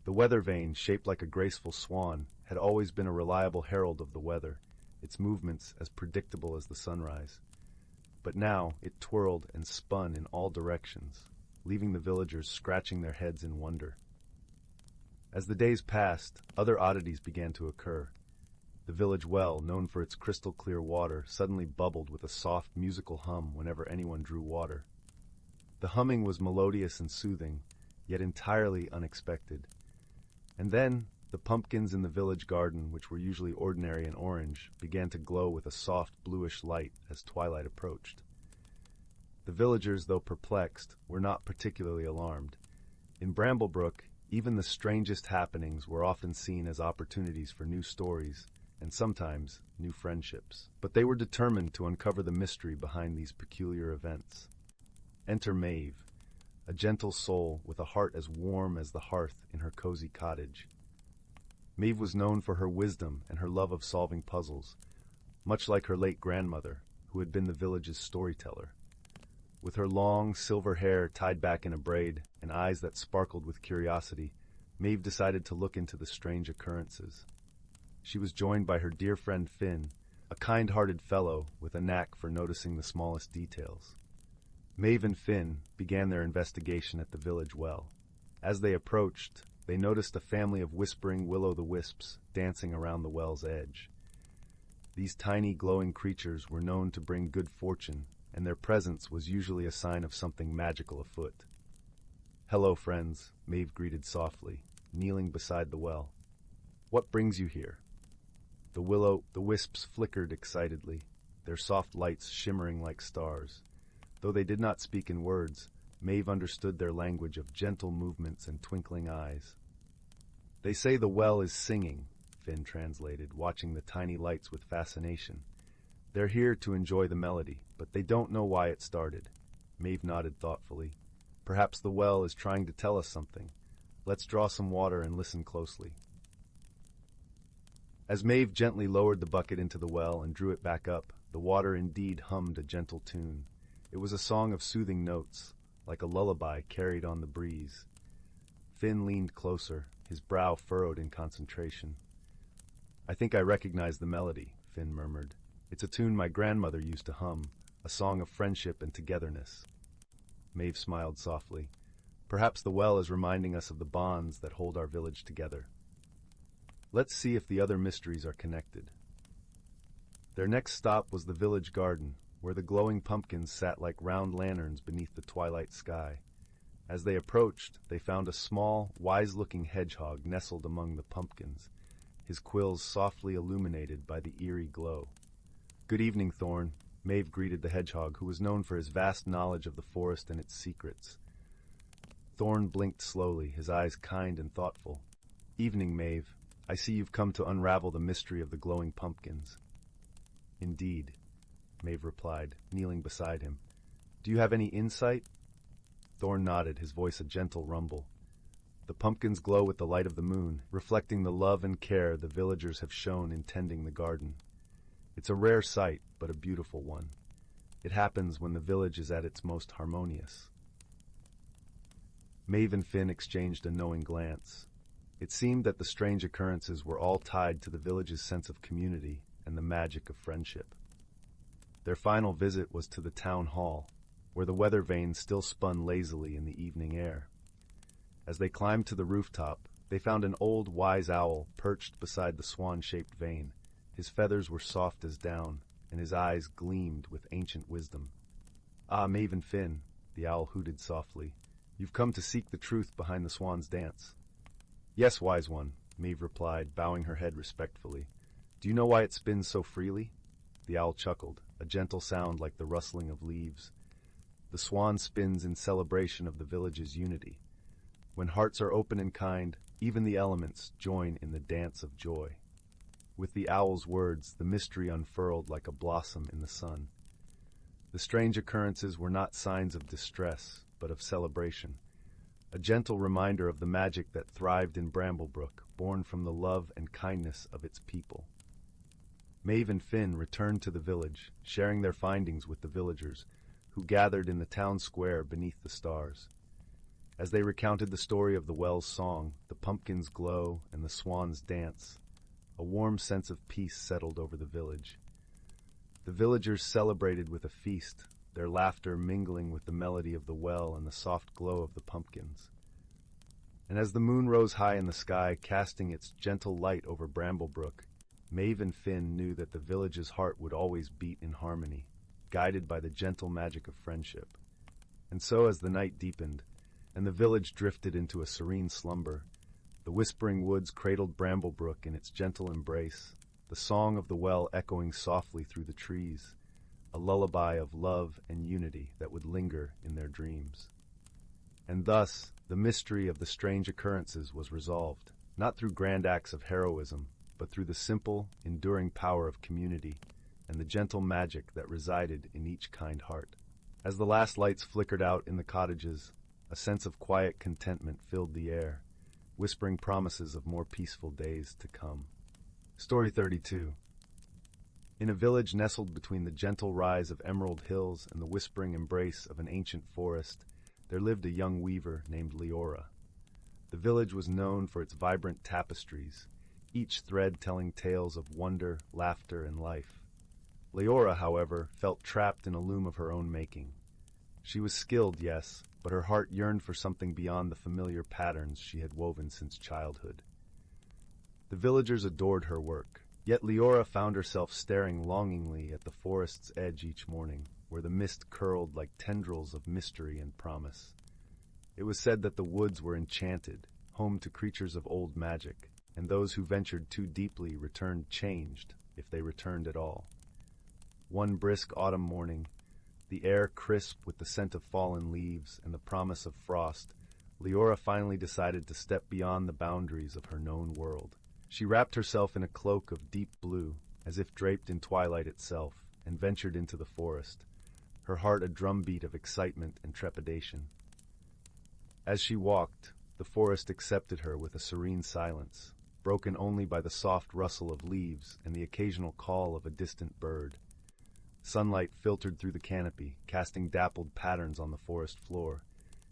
S1: The weather vane, shaped like a graceful swan, had always been a reliable herald of the weather, its movements as predictable as the sunrise. But now it twirled and spun in all directions, leaving the villagers scratching their heads in wonder. As the days passed, other oddities began to occur. The village well, known for its crystal-clear water, suddenly bubbled with a soft musical hum whenever anyone drew water. The humming was melodious and soothing, yet entirely unexpected. And then, the pumpkins in the village garden, which were usually ordinary and orange, began to glow with a soft bluish light as twilight approached. The villagers, though perplexed, were not particularly alarmed. In Bramblebrook, even the strangest happenings were often seen as opportunities for new stories, and sometimes new friendships. But they were determined to uncover the mystery behind these peculiar events. Enter Maeve, a gentle soul with a heart as warm as the hearth in her cozy cottage. Maeve was known for her wisdom and her love of solving puzzles, much like her late grandmother, who had been the village's storyteller. With her long, silver hair tied back in a braid and eyes that sparkled with curiosity, Maeve decided to look into the strange occurrences. She was joined by her dear friend Finn, a kind-hearted fellow with a knack for noticing the smallest details. Maeve and Finn began their investigation at the village well. As they approached, they noticed a family of whispering will-o'-the-wisps dancing around the well's edge. These tiny, glowing creatures were known to bring good fortune, and their presence was usually a sign of something magical afoot. "Hello, friends," Maeve greeted softly, kneeling beside the well. "What brings you here?" The wisps flickered excitedly, their soft lights shimmering like stars. Though they did not speak in words, Maeve understood their language of gentle movements and twinkling eyes. "They say the well is singing," Finn translated, watching the tiny lights with fascination. They're here to enjoy the melody, but they don't know why it started. Maeve nodded thoughtfully. Perhaps the well is trying to tell us something. Let's draw some water and listen closely. As Maeve gently lowered the bucket into the well and drew it back up, the water indeed hummed a gentle tune. It was a song of soothing notes, like a lullaby carried on the breeze. Finn leaned closer, his brow furrowed in concentration. "I think I recognize the melody," Finn murmured. "It's a tune my grandmother used to hum, a song of friendship and togetherness." Maeve smiled softly. "Perhaps the well is reminding us of the bonds that hold our village together. Let's see if the other mysteries are connected." Their next stop was the village garden, where the glowing pumpkins sat like round lanterns beneath the twilight sky. As they approached, they found a small, wise-looking hedgehog nestled among the pumpkins, his quills softly illuminated by the eerie glow. "Good evening, Thorn," Maeve greeted the hedgehog, who was known for his vast knowledge of the forest and its secrets. Thorn blinked slowly, his eyes kind and thoughtful. "Evening, Maeve. I see you've come to unravel the mystery of the glowing pumpkins." "Indeed," Maeve replied, kneeling beside him. "Do you have any insight?" Thorn nodded, his voice a gentle rumble. "The pumpkins glow with the light of the moon, reflecting the love and care the villagers have shown in tending the garden. It's a rare sight, but a beautiful one. It happens when the village is at its most harmonious." Maeve and Finn exchanged a knowing glance. It seemed that the strange occurrences were all tied to the village's sense of community and the magic of friendship. Their final visit was to the town hall, where the weather vane still spun lazily in the evening air. As they climbed to the rooftop, they found an old wise owl perched beside the swan-shaped vane. His feathers were soft as down, and his eyes gleamed with ancient wisdom. "Ah, Maeve and Finn," the owl hooted softly. "You've come to seek the truth behind the swan's dance." "Yes, wise one," Maeve replied, bowing her head respectfully. "Do you know why it spins so freely?" The owl chuckled, a gentle sound like the rustling of leaves. "The swan spins in celebration of the village's unity. When hearts are open and kind, even the elements join in the dance of joy." With the owl's words, the mystery unfurled like a blossom in the sun. The strange occurrences were not signs of distress, but of celebration. A gentle reminder of the magic that thrived in Bramblebrook, born from the love and kindness of its people. Maeve and Finn returned to the village, sharing their findings with the villagers, who gathered in the town square beneath the stars. As they recounted the story of the well's song, the pumpkin's glow, and the swan's dance, a warm sense of peace settled over the village. The villagers celebrated with a feast, their laughter mingling with the melody of the well and the soft glow of the pumpkins. And as the moon rose high in the sky, casting its gentle light over Bramblebrook, Maeve and Finn knew that the village's heart would always beat in harmony, guided by the gentle magic of friendship. And so as the night deepened, and the village drifted into a serene slumber, the whispering woods cradled Bramblebrook in its gentle embrace, the song of the well echoing softly through the trees, a lullaby of love and unity that would linger in their dreams. And thus, the mystery of the strange occurrences was resolved, not through grand acts of heroism, but through the simple, enduring power of community and the gentle magic that resided in each kind heart. As the last lights flickered out in the cottages, a sense of quiet contentment filled the air, whispering promises of more peaceful days to come. Story 32. In a village nestled between the gentle rise of emerald hills and the whispering embrace of an ancient forest, there lived a young weaver named Lyra. The village was known for its vibrant tapestries, each thread telling tales of wonder, laughter, and life. Lyra, however, felt trapped in a loom of her own making. She was skilled, yes, but her heart yearned for something beyond the familiar patterns she had woven since childhood. The villagers adored her work, yet Lyra found herself staring longingly at the forest's edge each morning, where the mist curled like tendrils of mystery and promise. It was said that the woods were enchanted, home to creatures of old magic, and those who ventured too deeply returned changed, if they returned at all. One brisk autumn morning, the air crisp with the scent of fallen leaves and the promise of frost, Lyra finally decided to step beyond the boundaries of her known world. She wrapped herself in a cloak of deep blue, as if draped in twilight itself, and ventured into the forest, her heart a drumbeat of excitement and trepidation. As she walked, the forest accepted her with a serene silence, broken only by the soft rustle of leaves and the occasional call of a distant bird. Sunlight filtered through the canopy, casting dappled patterns on the forest floor,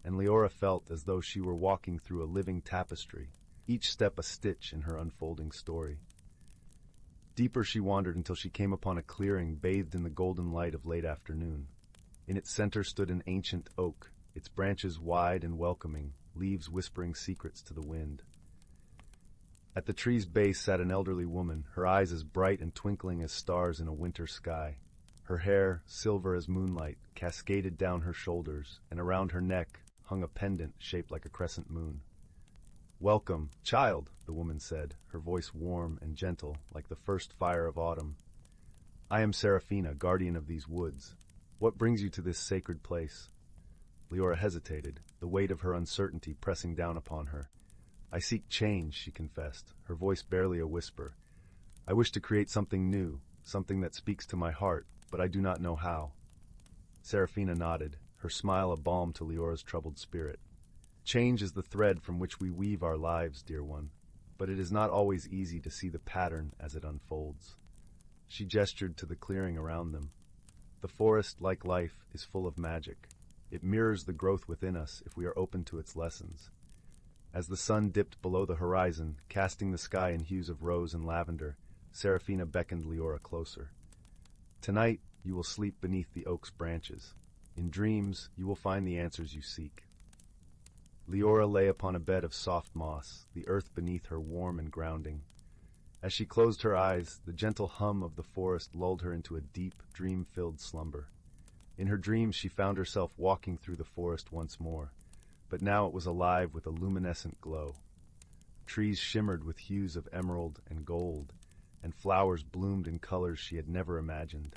S1: and Lyra felt as though she were walking through a living tapestry, each step a stitch in her unfolding story. Deeper she wandered until she came upon a clearing bathed in the golden light of late afternoon. In its center stood an ancient oak, its branches wide and welcoming, leaves whispering secrets to the wind. At the tree's base sat an elderly woman, her eyes as bright and twinkling as stars in a winter sky. Her hair, silver as moonlight, cascaded down her shoulders, and around her neck hung a pendant shaped like a crescent moon. "Welcome, child," the woman said, her voice warm and gentle, like the first fire of autumn. "I am Seraphina, guardian of these woods. What brings you to this sacred place?" Lyra hesitated, the weight of her uncertainty pressing down upon her. "I seek change," she confessed, her voice barely a whisper. "I wish to create something new, something that speaks to my heart, but I do not know how." Seraphina nodded, her smile a balm to Lyra's troubled spirit. "Change is the thread from which we weave our lives, dear one, but it is not always easy to see the pattern as it unfolds." She gestured to the clearing around them. "The forest, like life, is full of magic. It mirrors the growth within us if we are open to its lessons." As the sun dipped below the horizon, casting the sky in hues of rose and lavender, Seraphina beckoned Lyra closer. "Tonight, you will sleep beneath the oak's branches. In dreams, you will find the answers you seek." Lyra lay upon a bed of soft moss, the earth beneath her warm and grounding. As she closed her eyes, the gentle hum of the forest lulled her into a deep, dream-filled slumber. In her dreams, she found herself walking through the forest once more, but now it was alive with a luminescent glow. Trees shimmered with hues of emerald and gold, and flowers bloomed in colors she had never imagined.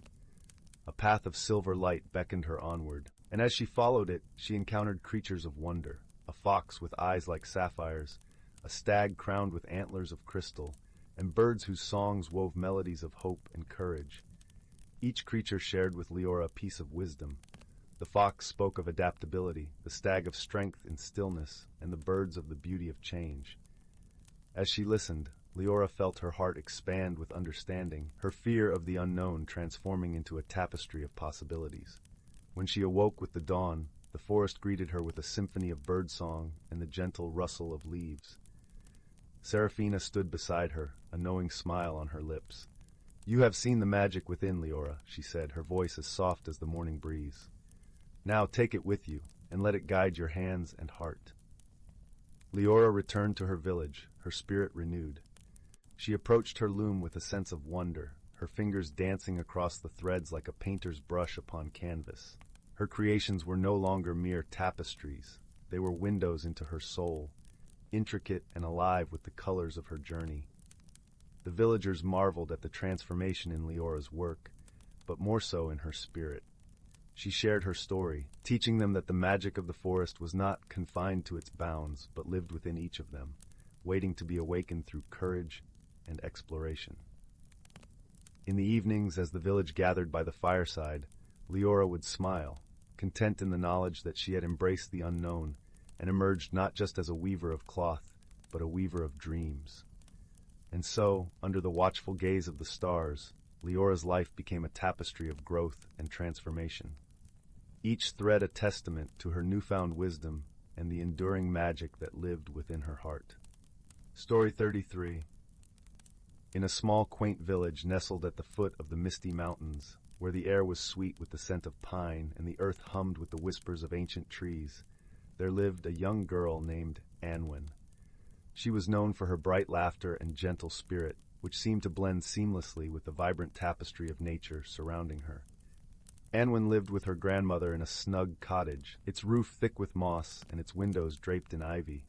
S1: A path of silver light beckoned her onward, and as she followed it, she encountered creatures of wonder, a fox with eyes like sapphires, a stag crowned with antlers of crystal, and birds whose songs wove melodies of hope and courage. Each creature shared with Lyra a piece of wisdom. The fox spoke of adaptability, the stag of strength and stillness, and the birds of the beauty of change. As she listened, Lyra felt her heart expand with understanding, her fear of the unknown transforming into a tapestry of possibilities. When she awoke with the dawn, the forest greeted her with a symphony of birdsong and the gentle rustle of leaves. Seraphina stood beside her, a knowing smile on her lips. "You have seen the magic within, Lyra," she said, her voice as soft as the morning breeze. "Now take it with you, and let it guide your hands and heart." Lyra returned to her village, her spirit renewed. She approached her loom with a sense of wonder, her fingers dancing across the threads like a painter's brush upon canvas. Her creations were no longer mere tapestries. They were windows into her soul, intricate and alive with the colors of her journey. The villagers marveled at the transformation in Lyra's work, but more so in her spirit. She shared her story, teaching them that the magic of the forest was not confined to its bounds, but lived within each of them, waiting to be awakened through courage and exploration. In the evenings, as the village gathered by the fireside, Lyra would smile, content in the knowledge that she had embraced the unknown and emerged not just as a weaver of cloth, but a weaver of dreams. And so, under the watchful gaze of the stars, Lyra's life became a tapestry of growth and transformation. Each thread a testament to her newfound wisdom and the enduring magic that lived within her heart. Story 33. In a small, quaint village nestled at the foot of the misty mountains, where the air was sweet with the scent of pine and the earth hummed with the whispers of ancient trees, there lived a young girl named Anwen. She was known for her bright laughter and gentle spirit, which seemed to blend seamlessly with the vibrant tapestry of nature surrounding her. Anwen lived with her grandmother in a snug cottage, its roof thick with moss and its windows draped in ivy.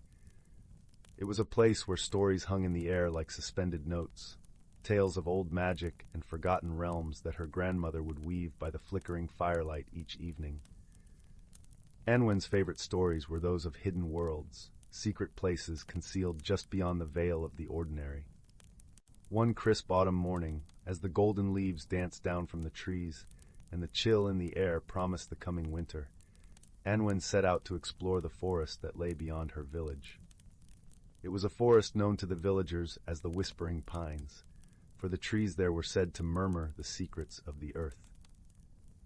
S1: It was a place where stories hung in the air like suspended notes, tales of old magic and forgotten realms that her grandmother would weave by the flickering firelight each evening. Anwen's favorite stories were those of hidden worlds, secret places concealed just beyond the veil of the ordinary. One crisp autumn morning, as the golden leaves danced down from the trees, and the chill in the air promised the coming winter, Anwen set out to explore the forest that lay beyond her village. It was a forest known to the villagers as the Whispering Pines, for the trees there were said to murmur the secrets of the earth.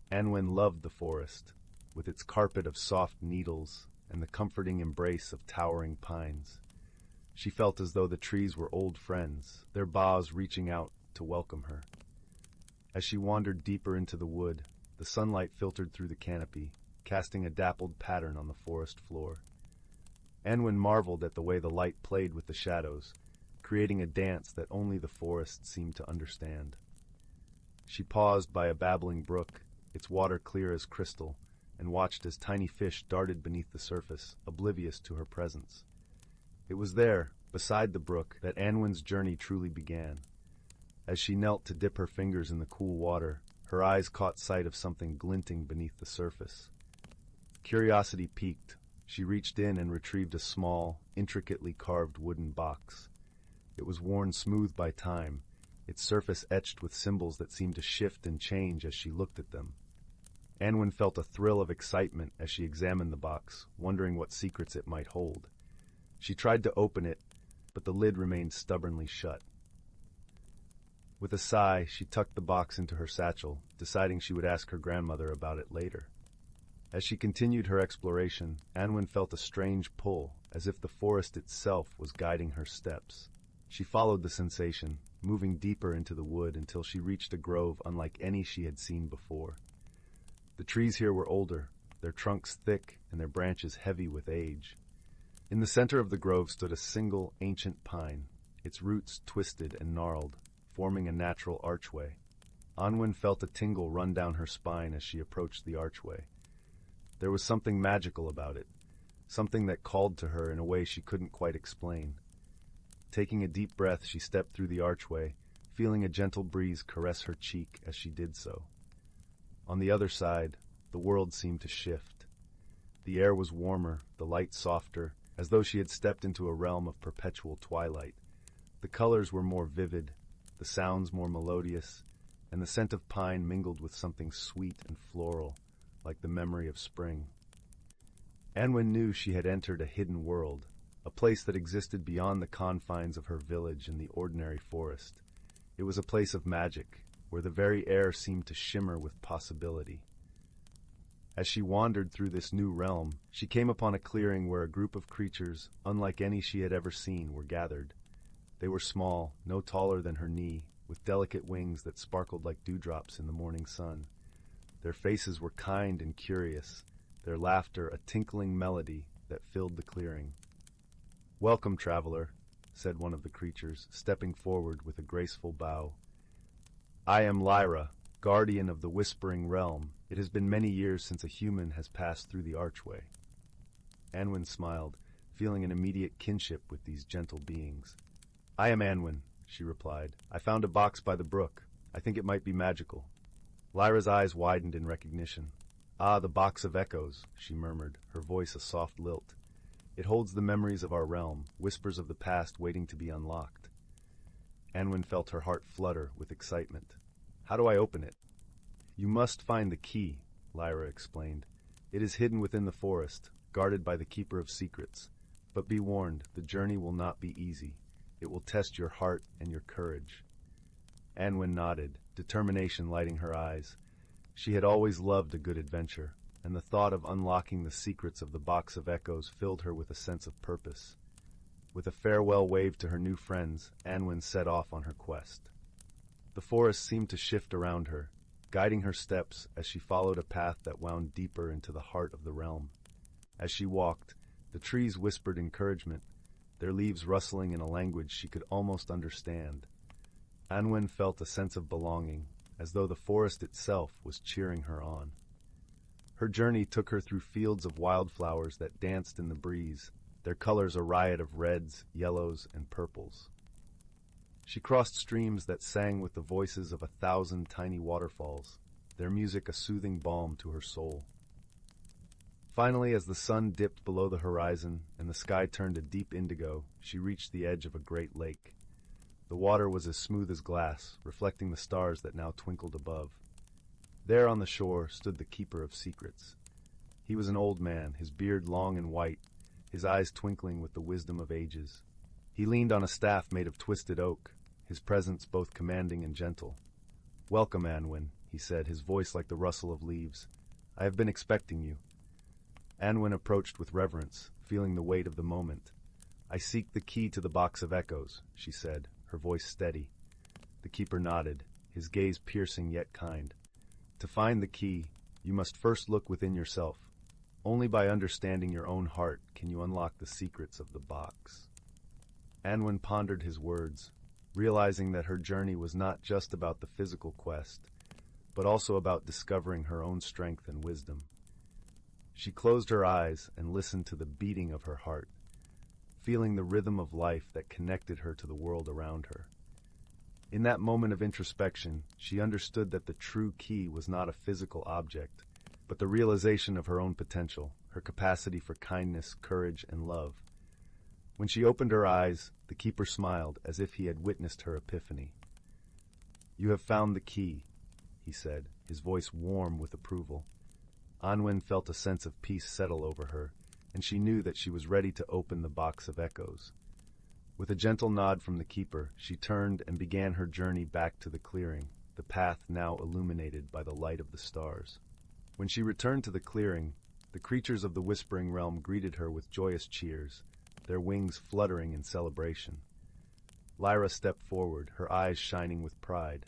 S1: Anwen loved the forest, with its carpet of soft needles and the comforting embrace of towering pines. She felt as though the trees were old friends, their boughs reaching out to welcome her. As she wandered deeper into the wood, the sunlight filtered through the canopy, casting a dappled pattern on the forest floor. Anwen marveled at the way the light played with the shadows, creating a dance that only the forest seemed to understand. She paused by a babbling brook, its water clear as crystal, and watched as tiny fish darted beneath the surface, oblivious to her presence. It was there, beside the brook, that Anwen's journey truly began. As she knelt to dip her fingers in the cool water, her eyes caught sight of something glinting beneath the surface. Curiosity piqued. She reached in and retrieved a small, intricately carved wooden box. It was worn smooth by time, its surface etched with symbols that seemed to shift and change as she looked at them. Anwen felt a thrill of excitement as she examined the box, wondering what secrets it might hold. She tried to open it, but the lid remained stubbornly shut. With a sigh, she tucked the box into her satchel, deciding she would ask her grandmother about it later. As she continued her exploration, Anwen felt a strange pull, as if the forest itself was guiding her steps. She followed the sensation, moving deeper into the wood until she reached a grove unlike any she had seen before. The trees here were older, their trunks thick and their branches heavy with age. In the center of the grove stood a single ancient pine, its roots twisted and gnarled, forming a natural archway. Anwen felt a tingle run down her spine as she approached the archway. There was something magical about it, something that called to her in a way she couldn't quite explain. Taking a deep breath, she stepped through the archway, feeling a gentle breeze caress her cheek as she did so. On the other side, the world seemed to shift. The air was warmer, the light softer, as though she had stepped into a realm of perpetual twilight. The colors were more vivid, the sounds more melodious, and the scent of pine mingled with something sweet and floral, like the memory of spring. Anwen knew she had entered a hidden world, a place that existed beyond the confines of her village in the ordinary forest. It was a place of magic, where the very air seemed to shimmer with possibility. As she wandered through this new realm, she came upon a clearing where a group of creatures, unlike any she had ever seen, were gathered. They were small, no taller than her knee, with delicate wings that sparkled like dewdrops in the morning sun. Their faces were kind and curious, their laughter a tinkling melody that filled the clearing. "Welcome, traveler," said one of the creatures, stepping forward with a graceful bow. "I am Lyra, guardian of the Whispering Realm. It has been many years since a human has passed through the archway." Anwen smiled, feeling an immediate kinship with these gentle beings. "I am Anwen," she replied. "I found a box by the brook. I think it might be magical." Lyra's eyes widened in recognition. "Ah, the box of echoes," she murmured, her voice a soft lilt. "It holds the memories of our realm, whispers of the past waiting to be unlocked." Anwen felt her heart flutter with excitement. "How do I open it?" "You must find the key," Lyra explained. "It is hidden within the forest, guarded by the Keeper of Secrets. But be warned, the journey will not be easy. It will test your heart and your courage." Anwen nodded, determination lighting her eyes. She had always loved a good adventure, and the thought of unlocking the secrets of the Box of Echoes filled her with a sense of purpose. With a farewell wave to her new friends, Anwen set off on her quest. The forest seemed to shift around her, guiding her steps as she followed a path that wound deeper into the heart of the realm. As she walked, the trees whispered encouragement, their leaves rustling in a language she could almost understand. Anwen felt a sense of belonging, as though the forest itself was cheering her on. Her journey took her through fields of wildflowers that danced in the breeze, their colors a riot of reds, yellows, and purples. She crossed streams that sang with the voices of 1,000 tiny waterfalls, their music a soothing balm to her soul. Finally, as the sun dipped below the horizon and the sky turned a deep indigo, she reached the edge of a great lake. The water was as smooth as glass, reflecting the stars that now twinkled above. There on the shore stood the Keeper of Secrets. He was an old man, his beard long and white, his eyes twinkling with the wisdom of ages. He leaned on a staff made of twisted oak, his presence both commanding and gentle. "Welcome, Anwen," he said, his voice like the rustle of leaves. "I have been expecting you." Anwen approached with reverence, feeling the weight of the moment. "I seek the key to the box of echoes," she said, her voice steady. The Keeper nodded, his gaze piercing yet kind. "To find the key, you must first look within yourself. Only by understanding your own heart can you unlock the secrets of the box." Anwen pondered his words, realizing that her journey was not just about the physical quest, but also about discovering her own strength and wisdom. She closed her eyes and listened to the beating of her heart, feeling the rhythm of life that connected her to the world around her. In that moment of introspection, she understood that the true key was not a physical object, but the realization of her own potential, her capacity for kindness, courage, and love. When she opened her eyes, the Keeper smiled as if he had witnessed her epiphany. "You have found the key," he said, his voice warm with approval. Anwen felt a sense of peace settle over her, and she knew that she was ready to open the box of echoes. With a gentle nod from the Keeper, she turned and began her journey back to the clearing, the path now illuminated by the light of the stars. When she returned to the clearing, the creatures of the Whispering Realm greeted her with joyous cheers, their wings fluttering in celebration. Lyra stepped forward, her eyes shining with pride.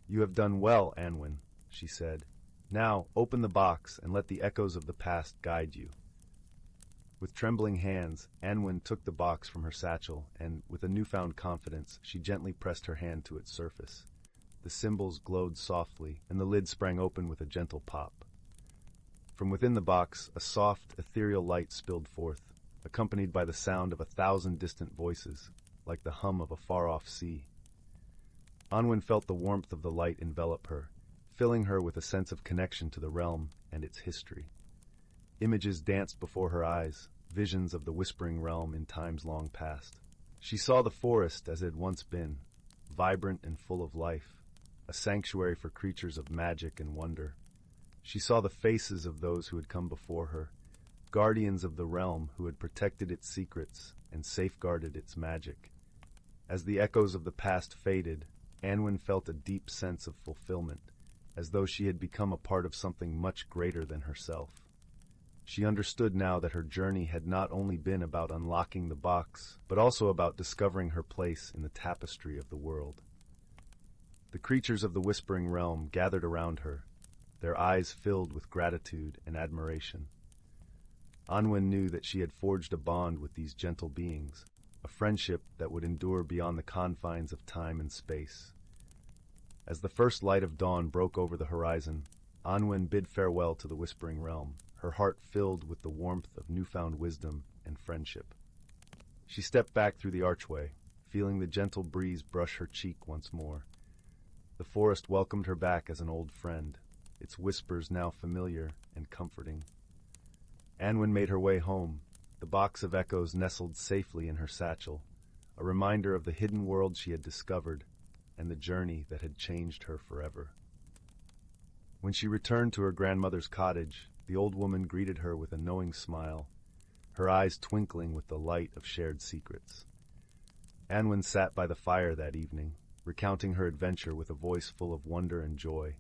S1: "You have done well, Anwen," she said. "Now, open the box and let the echoes of the past guide you." With trembling hands, Anwen took the box from her satchel and, with a newfound confidence, she gently pressed her hand to its surface. The symbols glowed softly, and the lid sprang open with a gentle pop. From within the box, a soft, ethereal light spilled forth, accompanied by the sound of 1,000 distant voices, like the hum of a far-off sea. Anwen felt the warmth of the light envelop her, filling her with a sense of connection to the realm and its history. Images danced before her eyes, visions of the Whispering Realm in times long past. She saw the forest as it had once been, vibrant and full of life, a sanctuary for creatures of magic and wonder. She saw the faces of those who had come before her, guardians of the realm who had protected its secrets and safeguarded its magic. As the echoes of the past faded, Anwen felt a deep sense of fulfillment, as though she had become a part of something much greater than herself. She understood now that her journey had not only been about unlocking the box, but also about discovering her place in the tapestry of the world. The creatures of the Whispering Realm gathered around her, their eyes filled with gratitude and admiration. Anwen knew that she had forged a bond with these gentle beings, a friendship that would endure beyond the confines of time and space. As the first light of dawn broke over the horizon, Anwen bid farewell to the Whispering Realm, her heart filled with the warmth of newfound wisdom and friendship. She stepped back through the archway, feeling the gentle breeze brush her cheek once more. The forest welcomed her back as an old friend, its whispers now familiar and comforting. Anwen made her way home, the box of echoes nestled safely in her satchel, a reminder of the hidden world she had discovered and the journey that had changed her forever. When she returned to her grandmother's cottage, the old woman greeted her with a knowing smile, her eyes twinkling with the light of shared secrets. Anwen sat by the fire that evening, recounting her adventure with a voice full of wonder and joy.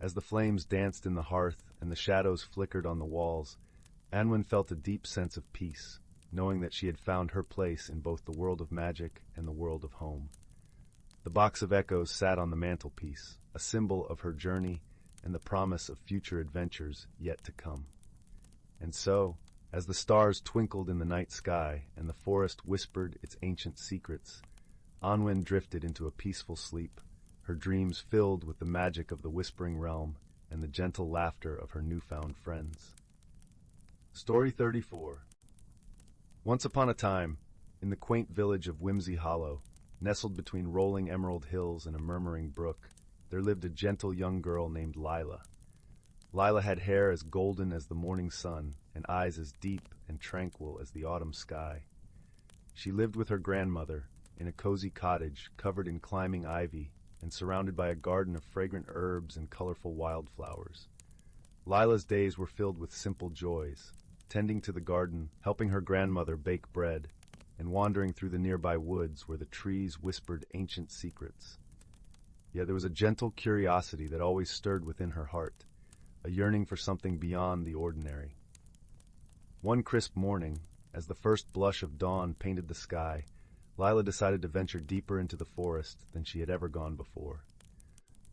S1: As the flames danced in the hearth and the shadows flickered on the walls, Anwen felt a deep sense of peace, knowing that she had found her place in both the world of magic and the world of home. The box of echoes sat on the mantelpiece, a symbol of her journey and the promise of future adventures yet to come. And so, as the stars twinkled in the night sky and the forest whispered its ancient secrets, Anwen drifted into a peaceful sleep, her dreams filled with the magic of the Whispering Realm and the gentle laughter of her newfound friends. Story 34. Once upon a time, in the quaint village of Whimsy Hollow, nestled between rolling emerald hills and a murmuring brook, there lived a gentle young girl named Lyra. Lyra had hair as golden as the morning sun and eyes as deep and tranquil as the autumn sky. She lived with her grandmother, in a cozy cottage covered in climbing ivy and surrounded by a garden of fragrant herbs and colorful wildflowers. Lila's days were filled with simple joys, tending to the garden, helping her grandmother bake bread, and wandering through the nearby woods where the trees whispered ancient secrets. Yet there was a gentle curiosity that always stirred within her heart, a yearning for something beyond the ordinary. One crisp morning, as the first blush of dawn painted the sky, Lila decided to venture deeper into the forest than she had ever gone before.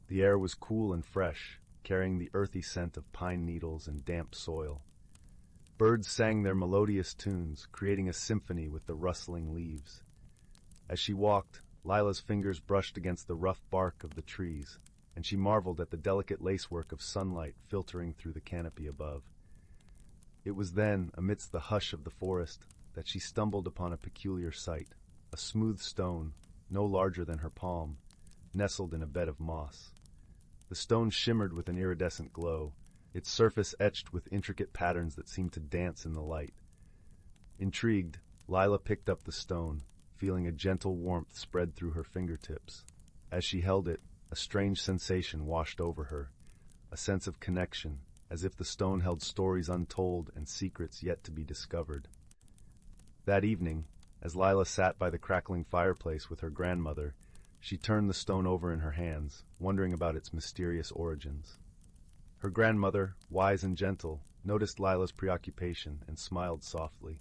S1: The air was cool and fresh, carrying the earthy scent of pine needles and damp soil. Birds sang their melodious tunes, creating a symphony with the rustling leaves. As she walked, Lila's fingers brushed against the rough bark of the trees, and she marveled at the delicate lacework of sunlight filtering through the canopy above. It was then, amidst the hush of the forest, that she stumbled upon a peculiar sight, a smooth stone, no larger than her palm, nestled in a bed of moss. The stone shimmered with an iridescent glow, its surface etched with intricate patterns that seemed to dance in the light. Intrigued, Lila picked up the stone, feeling a gentle warmth spread through her fingertips. As she held it, a strange sensation washed over her, a sense of connection, as if the stone held stories untold and secrets yet to be discovered. That evening, as Lila sat by the crackling fireplace with her grandmother, she turned the stone over in her hands, wondering about its mysterious origins. Her grandmother, wise and gentle, noticed Lila's preoccupation and smiled softly.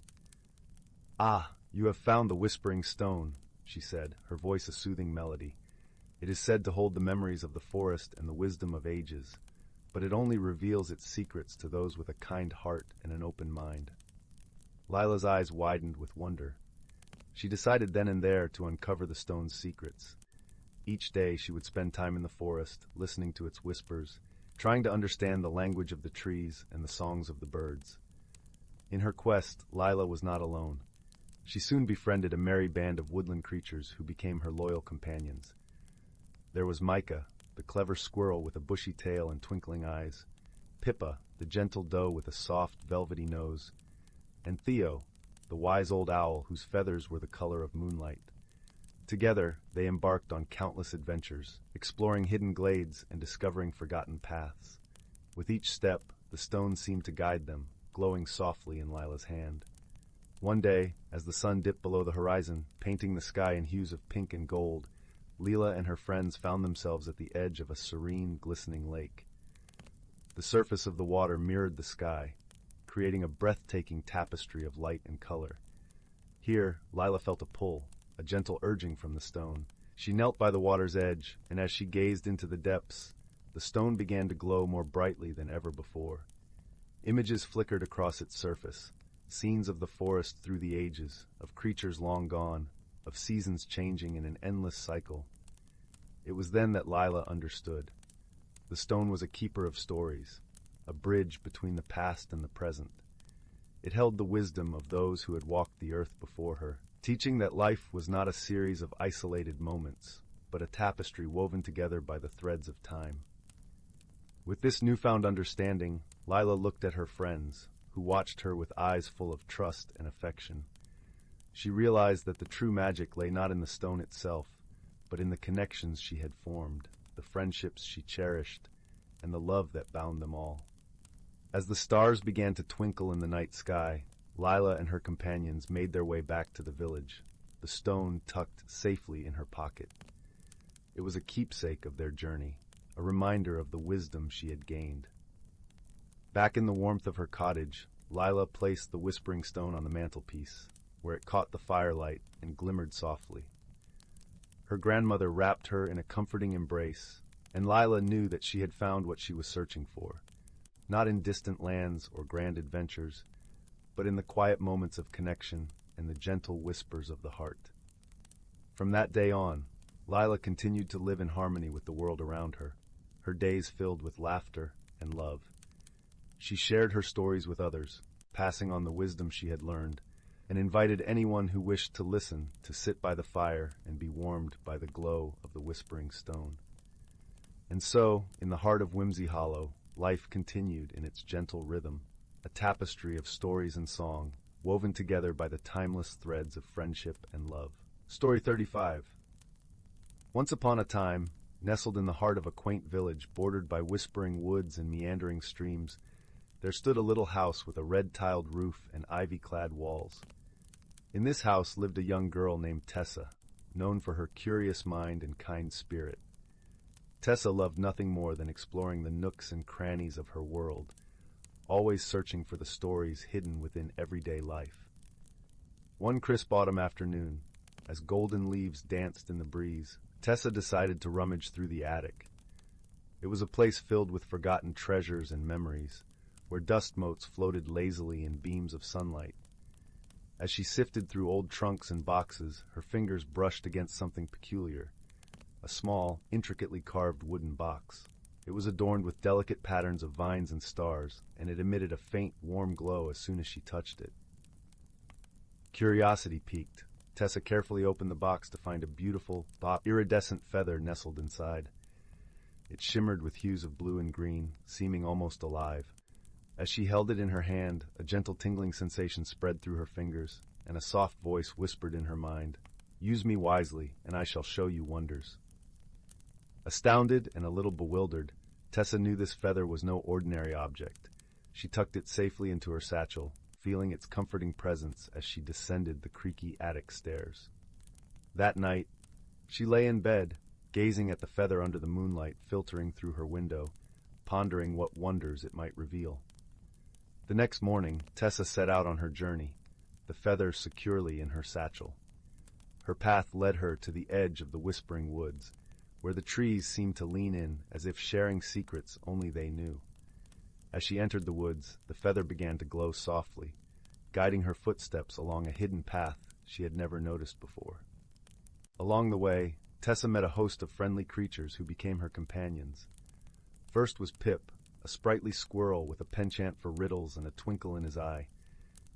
S1: "Ah, you have found the whispering stone," she said, her voice a soothing melody. "It is said to hold the memories of the forest and the wisdom of ages, but it only reveals its secrets to those with a kind heart and an open mind." Lila's eyes widened with wonder. She decided then and there to uncover the stone's secrets. Each day she would spend time in the forest, listening to its whispers, trying to understand the language of the trees and the songs of the birds. In her quest, Lila was not alone. She soon befriended a merry band of woodland creatures who became her loyal companions. There was Micah, the clever squirrel with a bushy tail and twinkling eyes, Pippa, the gentle doe with a soft, velvety nose, and Theo, the wise old owl whose feathers were the color of moonlight. Together, they embarked on countless adventures, exploring hidden glades and discovering forgotten paths. With each step, the stone seemed to guide them, glowing softly in Lila's hand. One day, as the sun dipped below the horizon, painting the sky in hues of pink and gold, Lila and her friends found themselves at the edge of a serene, glistening lake. The surface of the water mirrored the sky, creating a breathtaking tapestry of light and color. Here, Lila felt a pull, a gentle urging from the stone. She knelt by the water's edge, and as she gazed into the depths, the stone began to glow more brightly than ever before. Images flickered across its surface, scenes of the forest through the ages, of creatures long gone, of seasons changing in an endless cycle. It was then that Lila understood. The stone was a keeper of stories, a bridge between the past and the present. It held the wisdom of those who had walked the earth before her, teaching that life was not a series of isolated moments, but a tapestry woven together by the threads of time. With this newfound understanding, Lila looked at her friends, who watched her with eyes full of trust and affection. She realized that the true magic lay not in the stone itself, but in the connections she had formed, the friendships she cherished, and the love that bound them all. As the stars began to twinkle in the night sky, Lila and her companions made their way back to the village, the stone tucked safely in her pocket. It was a keepsake of their journey, a reminder of the wisdom she had gained. Back in the warmth of her cottage, Lila placed the whispering stone on the mantelpiece, where it caught the firelight and glimmered softly. Her grandmother wrapped her in a comforting embrace, and Lila knew that she had found what she was searching for, not in distant lands or grand adventures, but in the quiet moments of connection and the gentle whispers of the heart. From that day on, Lila continued to live in harmony with the world around her, her days filled with laughter and love. She shared her stories with others, passing on the wisdom she had learned, and invited anyone who wished to listen to sit by the fire and be warmed by the glow of the whispering stone. And so, in the heart of Whimsy Hollow, life continued in its gentle rhythm, a tapestry of stories and song, woven together by the timeless threads of friendship and love. Story 35. Once upon a time, nestled in the heart of a quaint village bordered by whispering woods and meandering streams, there stood a little house with a red-tiled roof and ivy-clad walls. In this house lived a young girl named Tessa, known for her curious mind and kind spirit. Tessa loved nothing more than exploring the nooks and crannies of her world, always searching for the stories hidden within everyday life. One crisp autumn afternoon, as golden leaves danced in the breeze, Tessa decided to rummage through the attic. It was a place filled with forgotten treasures and memories, where dust motes floated lazily in beams of sunlight. As she sifted through old trunks and boxes, her fingers brushed against something peculiar, a small, intricately carved wooden box. It was adorned with delicate patterns of vines and stars, and it emitted a faint, warm glow as soon as she touched it. Curiosity piqued. Tessa carefully opened the box to find a beautiful, iridescent feather nestled inside. It shimmered with hues of blue and green, seeming almost alive. As she held it in her hand, a gentle tingling sensation spread through her fingers, and a soft voice whispered in her mind, "Use me wisely, and I shall show you wonders." Astounded and a little bewildered, Tessa knew this feather was no ordinary object. She tucked it safely into her satchel, feeling its comforting presence as she descended the creaky attic stairs. That night, she lay in bed, gazing at the feather under the moonlight filtering through her window, pondering what wonders it might reveal. The next morning, Tessa set out on her journey, the feather securely in her satchel. Her path led her to the edge of the whispering woods, where the trees seemed to lean in as if sharing secrets only they knew. As she entered the woods, the feather began to glow softly, guiding her footsteps along a hidden path she had never noticed before. Along the way, Tessa met a host of friendly creatures who became her companions. First was Pip, a sprightly squirrel with a penchant for riddles and a twinkle in his eye.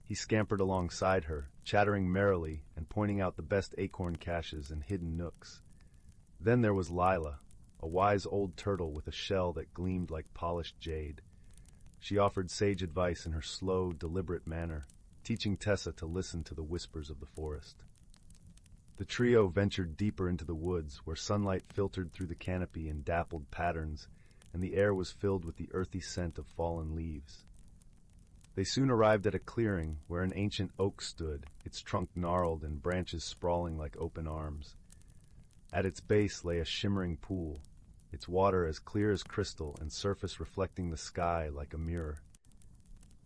S1: He scampered alongside her, chattering merrily and pointing out the best acorn caches and hidden nooks. Then there was Lyra, a wise old turtle with a shell that gleamed like polished jade. She offered sage advice in her slow, deliberate manner, teaching Tessa to listen to the whispers of the forest. The trio ventured deeper into the woods, where sunlight filtered through the canopy in dappled patterns, and the air was filled with the earthy scent of fallen leaves. They soon arrived at a clearing where an ancient oak stood, its trunk gnarled and branches sprawling like open arms. At its base lay a shimmering pool, its water as clear as crystal and surface reflecting the sky like a mirror.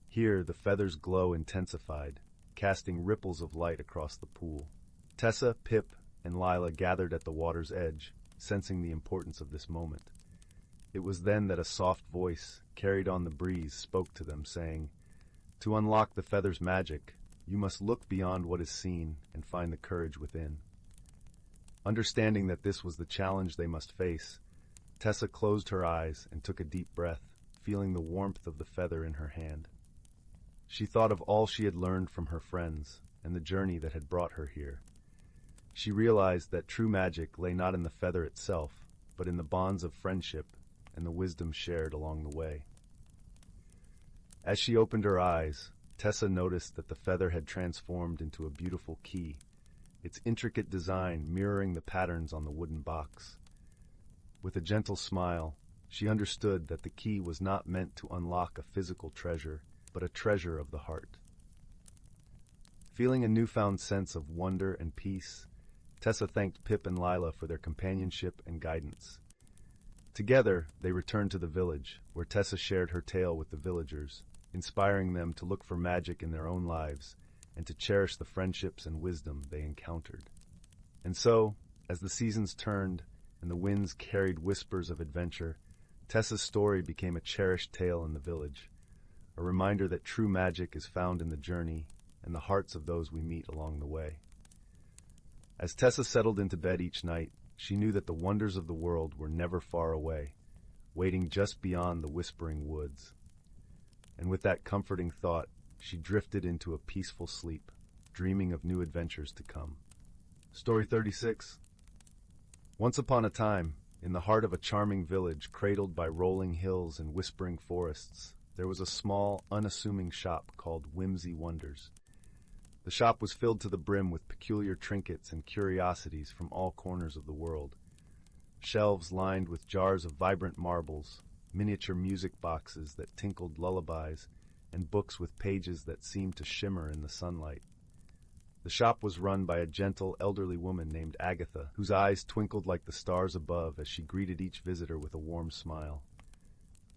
S1: Here the feather's glow intensified, casting ripples of light across the pool. Tessa, Pip, and Lyra gathered at the water's edge, sensing the importance of this moment. It was then that a soft voice, carried on the breeze, spoke to them, saying, "To unlock the feather's magic, you must look beyond what is seen and find the courage within." Understanding that this was the challenge they must face, Tessa closed her eyes and took a deep breath, feeling the warmth of the feather in her hand. She thought of all she had learned from her friends and the journey that had brought her here. She realized that true magic lay not in the feather itself, but in the bonds of friendship and the wisdom shared along the way. As she opened her eyes, Tessa noticed that the feather had transformed into a beautiful key, its intricate design mirroring the patterns on the wooden box. With a gentle smile, she understood that the key was not meant to unlock a physical treasure, but a treasure of the heart. Feeling a newfound sense of wonder and peace, Tessa thanked Pip and Lyra for their companionship and guidance. Together, they returned to the village, where Tessa shared her tale with the villagers, inspiring them to look for magic in their own lives and to cherish the friendships and wisdom they encountered. And so, as the seasons turned and the winds carried whispers of adventure, Tessa's story became a cherished tale in the village, a reminder that true magic is found in the journey and the hearts of those we meet along the way. As Tessa settled into bed each night, she knew that the wonders of the world were never far away, waiting just beyond the whispering woods. And with that comforting thought, she drifted into a peaceful sleep, dreaming of new adventures to come. Story 36. Once upon a time, in the heart of a charming village cradled by rolling hills and whispering forests, there was a small, unassuming shop called Whimsy Wonders. The The shop was filled to the brim with peculiar trinkets and curiosities from all corners of the world. Shelves lined with jars of vibrant marbles, miniature music boxes that tinkled lullabies, and books with pages that seemed to shimmer in the sunlight. The shop was run by a gentle, elderly woman named Agatha, whose eyes twinkled like the stars above as she greeted each visitor with a warm smile.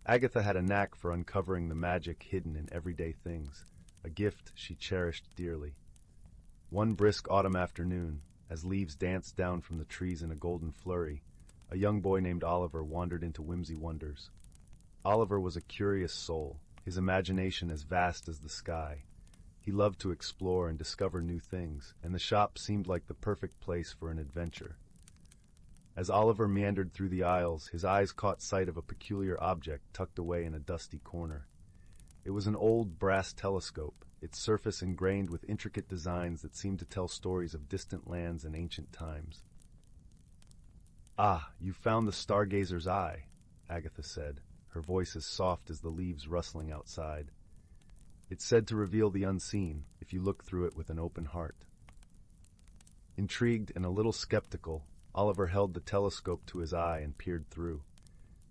S1: Agatha had a knack for uncovering the magic hidden in everyday things, a gift she cherished dearly. One brisk autumn afternoon, as leaves danced down from the trees in a golden flurry, a young boy named Oliver wandered into Whimsy Wonders. Oliver was a curious soul, his imagination as vast as the sky. He loved to explore and discover new things, and the shop seemed like the perfect place for an adventure. As Oliver meandered through the aisles, his eyes caught sight of a peculiar object tucked away in a dusty corner. It was an old brass telescope, its surface ingrained with intricate designs that seemed to tell stories of distant lands and ancient times. "Ah, you found the stargazer's eye," Agatha said, her voice as soft as the leaves rustling outside. "It's said to reveal the unseen if you look through it with an open heart." Intrigued and a little skeptical, Oliver held the telescope to his eye and peered through.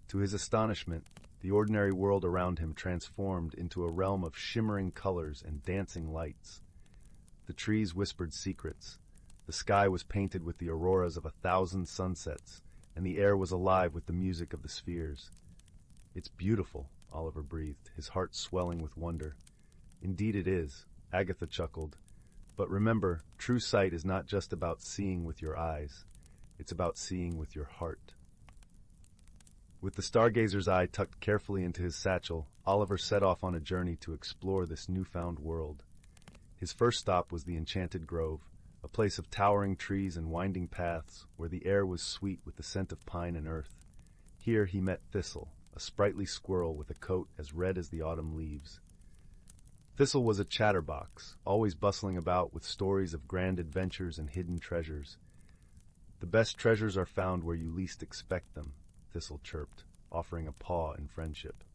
S1: To his astonishment, the ordinary world around him transformed into a realm of shimmering colors and dancing lights. The trees whispered secrets, the sky was painted with the auroras of 1,000 sunsets, and the air was alive with the music of the spheres. "It's beautiful," Oliver breathed, his heart swelling with wonder. "Indeed it is," Agatha chuckled. "But remember, true sight is not just about seeing with your eyes. It's about seeing with your heart." With the stargazer's eye tucked carefully into his satchel, Oliver set off on a journey to explore this newfound world. His first stop was the Enchanted Grove, a place of towering trees and winding paths where the air was sweet with the scent of pine and earth. Here he met Thistle, a sprightly squirrel with a coat as red as the autumn leaves. Thistle was a chatterbox, always bustling about with stories of grand adventures and hidden treasures. "The best treasures are found where you least expect them," Thistle chirped, offering a paw in friendship.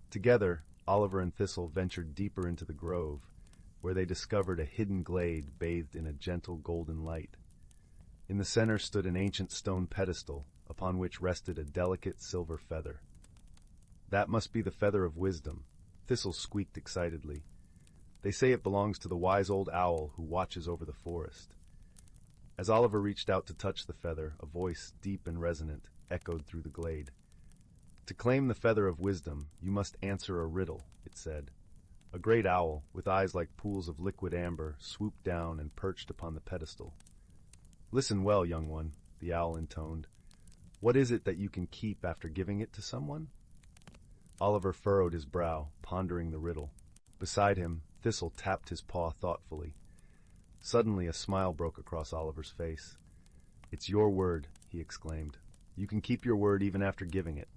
S1: Together, Oliver and Thistle ventured deeper into the grove, where they discovered a hidden glade bathed in a gentle golden light. In the center stood an ancient stone pedestal, upon which rested a delicate silver feather. "That must be the feather of wisdom," Thistle squeaked excitedly. "They say it belongs to the wise old owl who watches over the forest." As Oliver reached out to touch the feather, a voice, deep and resonant, echoed through the glade. "To claim the feather of wisdom, you must answer a riddle," it said. A great owl, with eyes like pools of liquid amber, swooped down and perched upon the pedestal. "Listen well, young one," the owl intoned. "What is it that you can keep after giving it to someone?" Oliver furrowed his brow, pondering the riddle. Beside him, Thistle tapped his paw thoughtfully. Suddenly a smile broke across Oliver's face. "It's your word," he exclaimed. "You can keep your word even after giving it."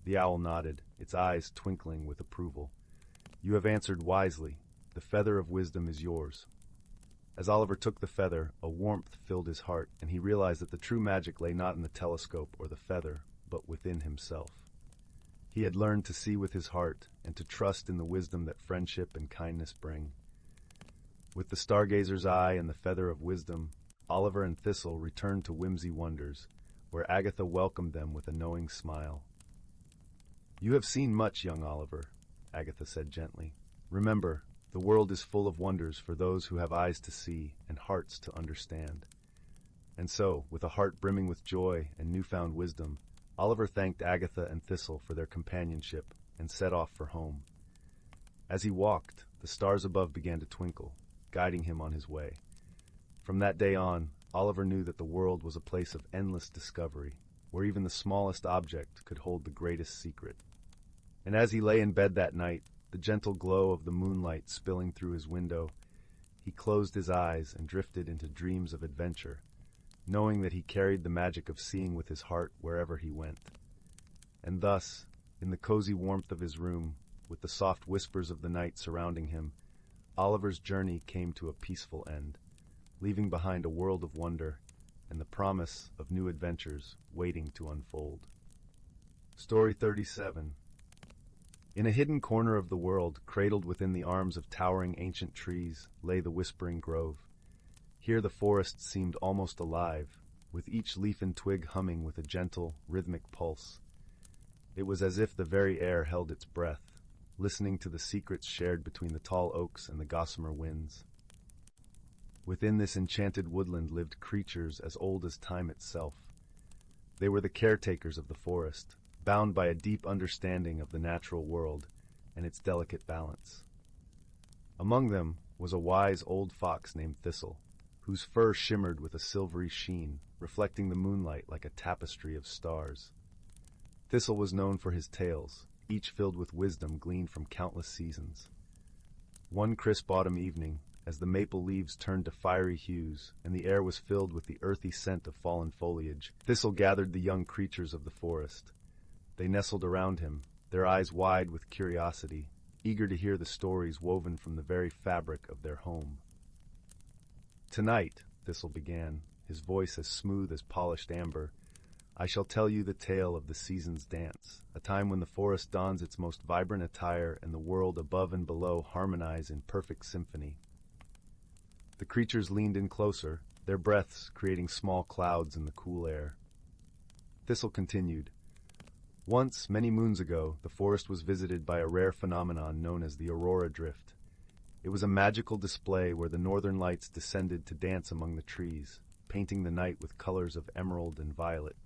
S1: The owl nodded, its eyes twinkling with approval. "You have answered wisely. The feather of wisdom is yours." As Oliver took the feather, a warmth filled his heart, and he realized that the true magic lay not in the telescope or the feather, but within himself. He had learned to see with his heart and to trust in the wisdom that friendship and kindness bring. With the stargazer's eye and the feather of wisdom, Oliver and Thistle returned to Whimsy Wonders, where Agatha welcomed them with a knowing smile. "You have seen much, young Oliver," Agatha said gently. "Remember, the world is full of wonders for those who have eyes to see and hearts to understand." And so, with a heart brimming with joy and newfound wisdom, Oliver thanked Agatha and Thistle for their companionship and set off for home. As he walked, the stars above began to twinkle, guiding him on his way. From that day on, Oliver knew that the world was a place of endless discovery, where even the smallest object could hold the greatest secret. And as he lay in bed that night, the gentle glow of the moonlight spilling through his window, he closed his eyes and drifted into dreams of adventure, knowing that he carried the magic of seeing with his heart wherever he went. And thus, in the cozy warmth of his room, with the soft whispers of the night surrounding him, Oliver's journey came to a peaceful end, leaving behind a world of wonder and the promise of new adventures waiting to unfold. Story 37. In a hidden corner of the world, cradled within the arms of towering ancient trees, lay the Whispering Grove. Here the forest seemed almost alive, with each leaf and twig humming with a gentle, rhythmic pulse. It was as if the very air held its breath, listening to the secrets shared between the tall oaks and the gossamer winds. Within this enchanted woodland lived creatures as old as time itself. They were the caretakers of the forest, bound by a deep understanding of the natural world and its delicate balance. Among them was a wise old fox named Thistle, whose fur shimmered with a silvery sheen, reflecting the moonlight like a tapestry of stars. Thistle was known for his tales, each filled with wisdom gleaned from countless seasons. One crisp autumn evening, as the maple leaves turned to fiery hues and the air was filled with the earthy scent of fallen foliage, Thistle gathered the young creatures of the forest. They nestled around him, their eyes wide with curiosity, eager to hear the stories woven from the very fabric of their home. "Tonight," Thistle began, his voice as smooth as polished amber, "I shall tell you the tale of the season's dance, a time when the forest dons its most vibrant attire and the world above and below harmonize in perfect symphony." The creatures leaned in closer, their breaths creating small clouds in the cool air. Thistle continued, "Once, many moons ago, the forest was visited by a rare phenomenon known as the aurora drift. It was a magical display where the northern lights descended to dance among the trees, painting the night with colors of emerald and violet.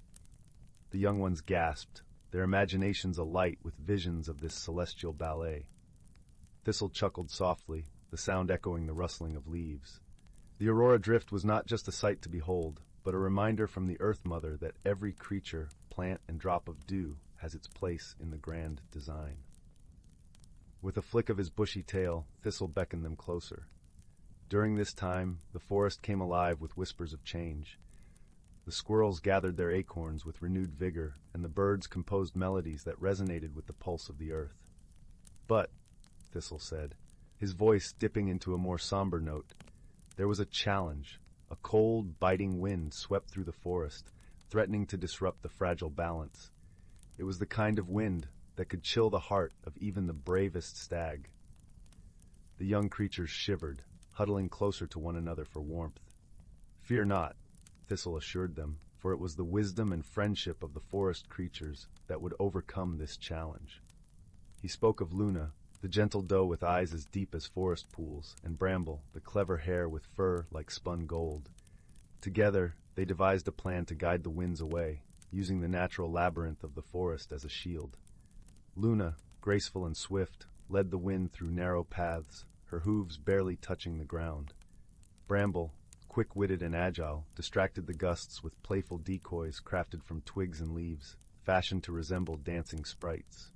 S1: The young ones gasped, their imaginations alight with visions of this celestial ballet." Thistle chuckled softly, the sound echoing the rustling of leaves. The aurora drift was not just a sight to behold, but a reminder from the Earth Mother that every creature, plant, and drop of dew has its place in the grand design. With a flick of his bushy tail, Thistle beckoned them closer. During this time, the forest came alive with whispers of change. The squirrels gathered their acorns with renewed vigor, and the birds composed melodies that resonated with the pulse of the earth. "But," Thistle said, his voice dipping into a more somber note, "there was a challenge. A cold, biting wind swept through the forest, threatening to disrupt the fragile balance. It was the kind of wind that could chill the heart of even the bravest stag." The young creatures shivered, huddling closer to one another for warmth. "Fear not," Thistle assured them, for it was the wisdom and friendship of the forest creatures that would overcome this challenge. He spoke of Luna, the gentle doe with eyes as deep as forest pools, and Bramble, the clever hare with fur like spun gold. Together, they devised a plan to guide the winds away, using the natural labyrinth of the forest as a shield. Luna, graceful and swift, led the wind through narrow paths, her hooves barely touching the ground. Bramble, quick-witted and agile, distracted the gusts with playful decoys crafted from twigs and leaves, fashioned to resemble dancing sprites.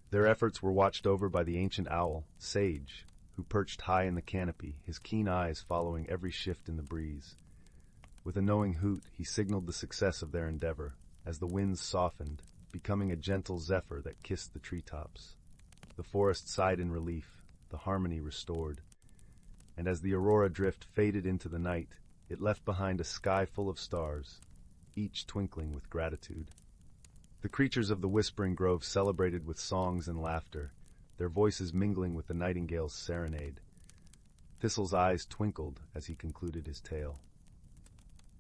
S1: Their efforts were watched over by the ancient owl, Sage, who perched high in the canopy, his keen eyes following every shift in the breeze. With a knowing hoot, he signaled the success of their endeavor, as the winds softened, becoming a gentle zephyr that kissed the treetops. The forest sighed in relief, the harmony restored. And as the aurora drift faded into the night, it left behind a sky full of stars, each twinkling with gratitude. The creatures of the Whispering Grove celebrated with songs and laughter, their voices mingling with the nightingale's serenade. Thistle's eyes twinkled as he concluded his tale.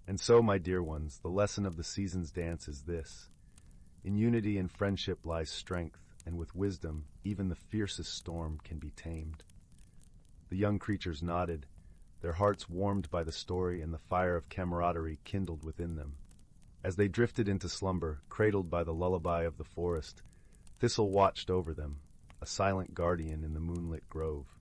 S1: "And so, my dear ones, the lesson of the season's dance is this. In unity and friendship lies strength, and with wisdom, even the fiercest storm can be tamed." The young creatures nodded, their hearts warmed by the story and the fire of camaraderie kindled within them. As they drifted into slumber, cradled by the lullaby of the forest, Thistle watched over them, a silent guardian in the moonlit grove.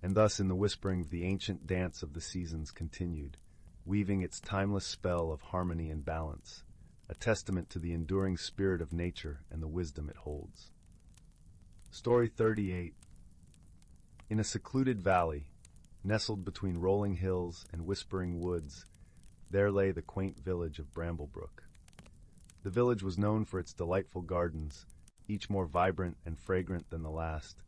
S1: And thus in the whispering the ancient dance of the seasons continued, weaving its timeless spell of harmony and balance, a testament to the enduring spirit of nature and the wisdom it holds. Story 38. In a secluded valley, nestled between rolling hills and whispering woods, there lay the quaint village of Bramblebrook. The village was known for its delightful gardens, each more vibrant and fragrant than the last,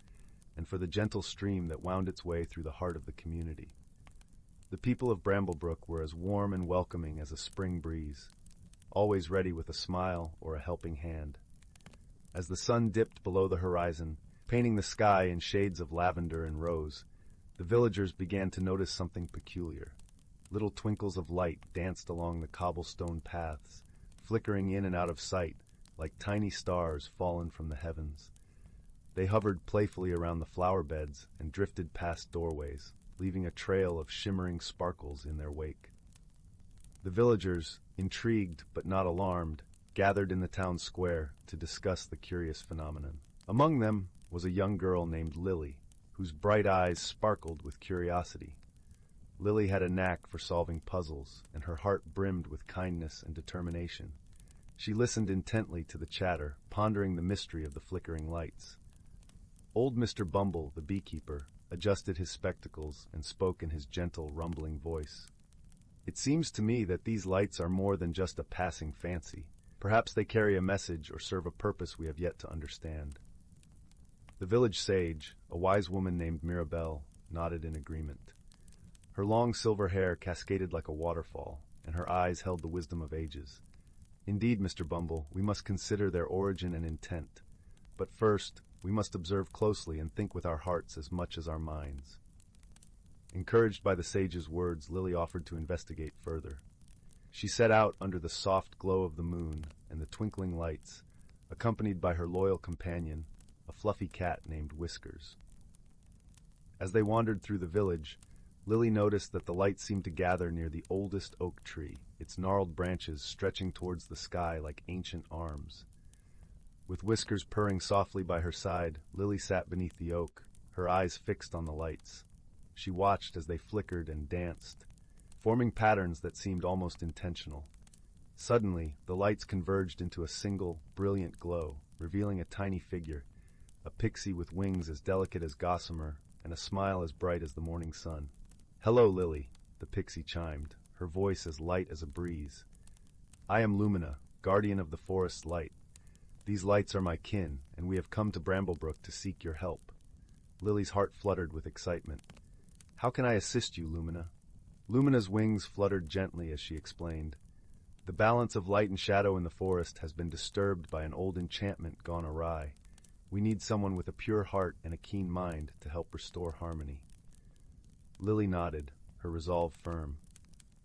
S1: and for the gentle stream that wound its way through the heart of the community. The people of Bramblebrook were as warm and welcoming as a spring breeze, always ready with a smile or a helping hand. As the sun dipped below the horizon, painting the sky in shades of lavender and rose, the villagers began to notice something peculiar. Little twinkles of light danced along the cobblestone paths, flickering in and out of sight like tiny stars fallen from the heavens. They hovered playfully around the flower beds and drifted past doorways, leaving a trail of shimmering sparkles in their wake. The villagers, intrigued but not alarmed, gathered in the town square to discuss the curious phenomenon. Among them was a young girl named Lily, whose bright eyes sparkled with curiosity. Lily had a knack for solving puzzles, and her heart brimmed with kindness and determination. She listened intently to the chatter, pondering the mystery of the flickering lights. Old Mr. Bumble, the beekeeper, adjusted his spectacles and spoke in his gentle, rumbling voice. "It seems to me that these lights are more than just a passing fancy. Perhaps they carry a message or serve a purpose we have yet to understand." The village sage, a wise woman named Mirabelle, nodded in agreement. Her long silver hair cascaded like a waterfall, and her eyes held the wisdom of ages. "Indeed, Mr. Bumble, we must consider their origin and intent. But first, we must observe closely and think with our hearts as much as our minds." Encouraged by the sage's words, Lily offered to investigate further. She set out under the soft glow of the moon and the twinkling lights, accompanied by her loyal companion, a fluffy cat named Whiskers. As they wandered through the village, Lily noticed that the light seemed to gather near the oldest oak tree, its gnarled branches stretching towards the sky like ancient arms. With Whiskers purring softly by her side, Lily sat beneath the oak, her eyes fixed on the lights. She watched as they flickered and danced, forming patterns that seemed almost intentional. Suddenly, the lights converged into a single, brilliant glow, revealing a tiny figure, a pixie with wings as delicate as gossamer and a smile as bright as the morning sun. "Hello, Lily," the pixie chimed, her voice as light as a breeze. "I am Lumina, guardian of the forest's light. These lights are my kin, and we have come to Bramblebrook to seek your help." Lily's heart fluttered with excitement. "How can I assist you, Lumina?" Lumina's wings fluttered gently as she explained. "The balance of light and shadow in the forest has been disturbed by an old enchantment gone awry. We need someone with a pure heart and a keen mind to help restore harmony." Lily nodded, her resolve firm.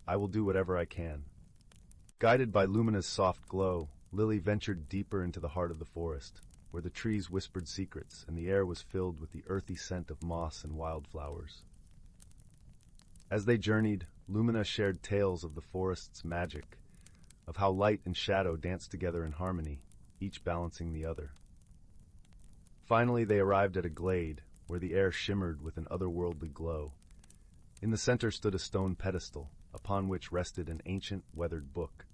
S1: "I will do whatever I can." Guided by Lumina's soft glow, Lily ventured deeper into the heart of the forest, where the trees whispered secrets and the air was filled with the earthy scent of moss and wildflowers. As they journeyed, Lumina shared tales of the forest's magic, of how light and shadow danced together in harmony, each balancing the other. Finally, they arrived at a glade, where the air shimmered with an otherworldly glow. In the center stood a stone pedestal, upon which rested an ancient, weathered book.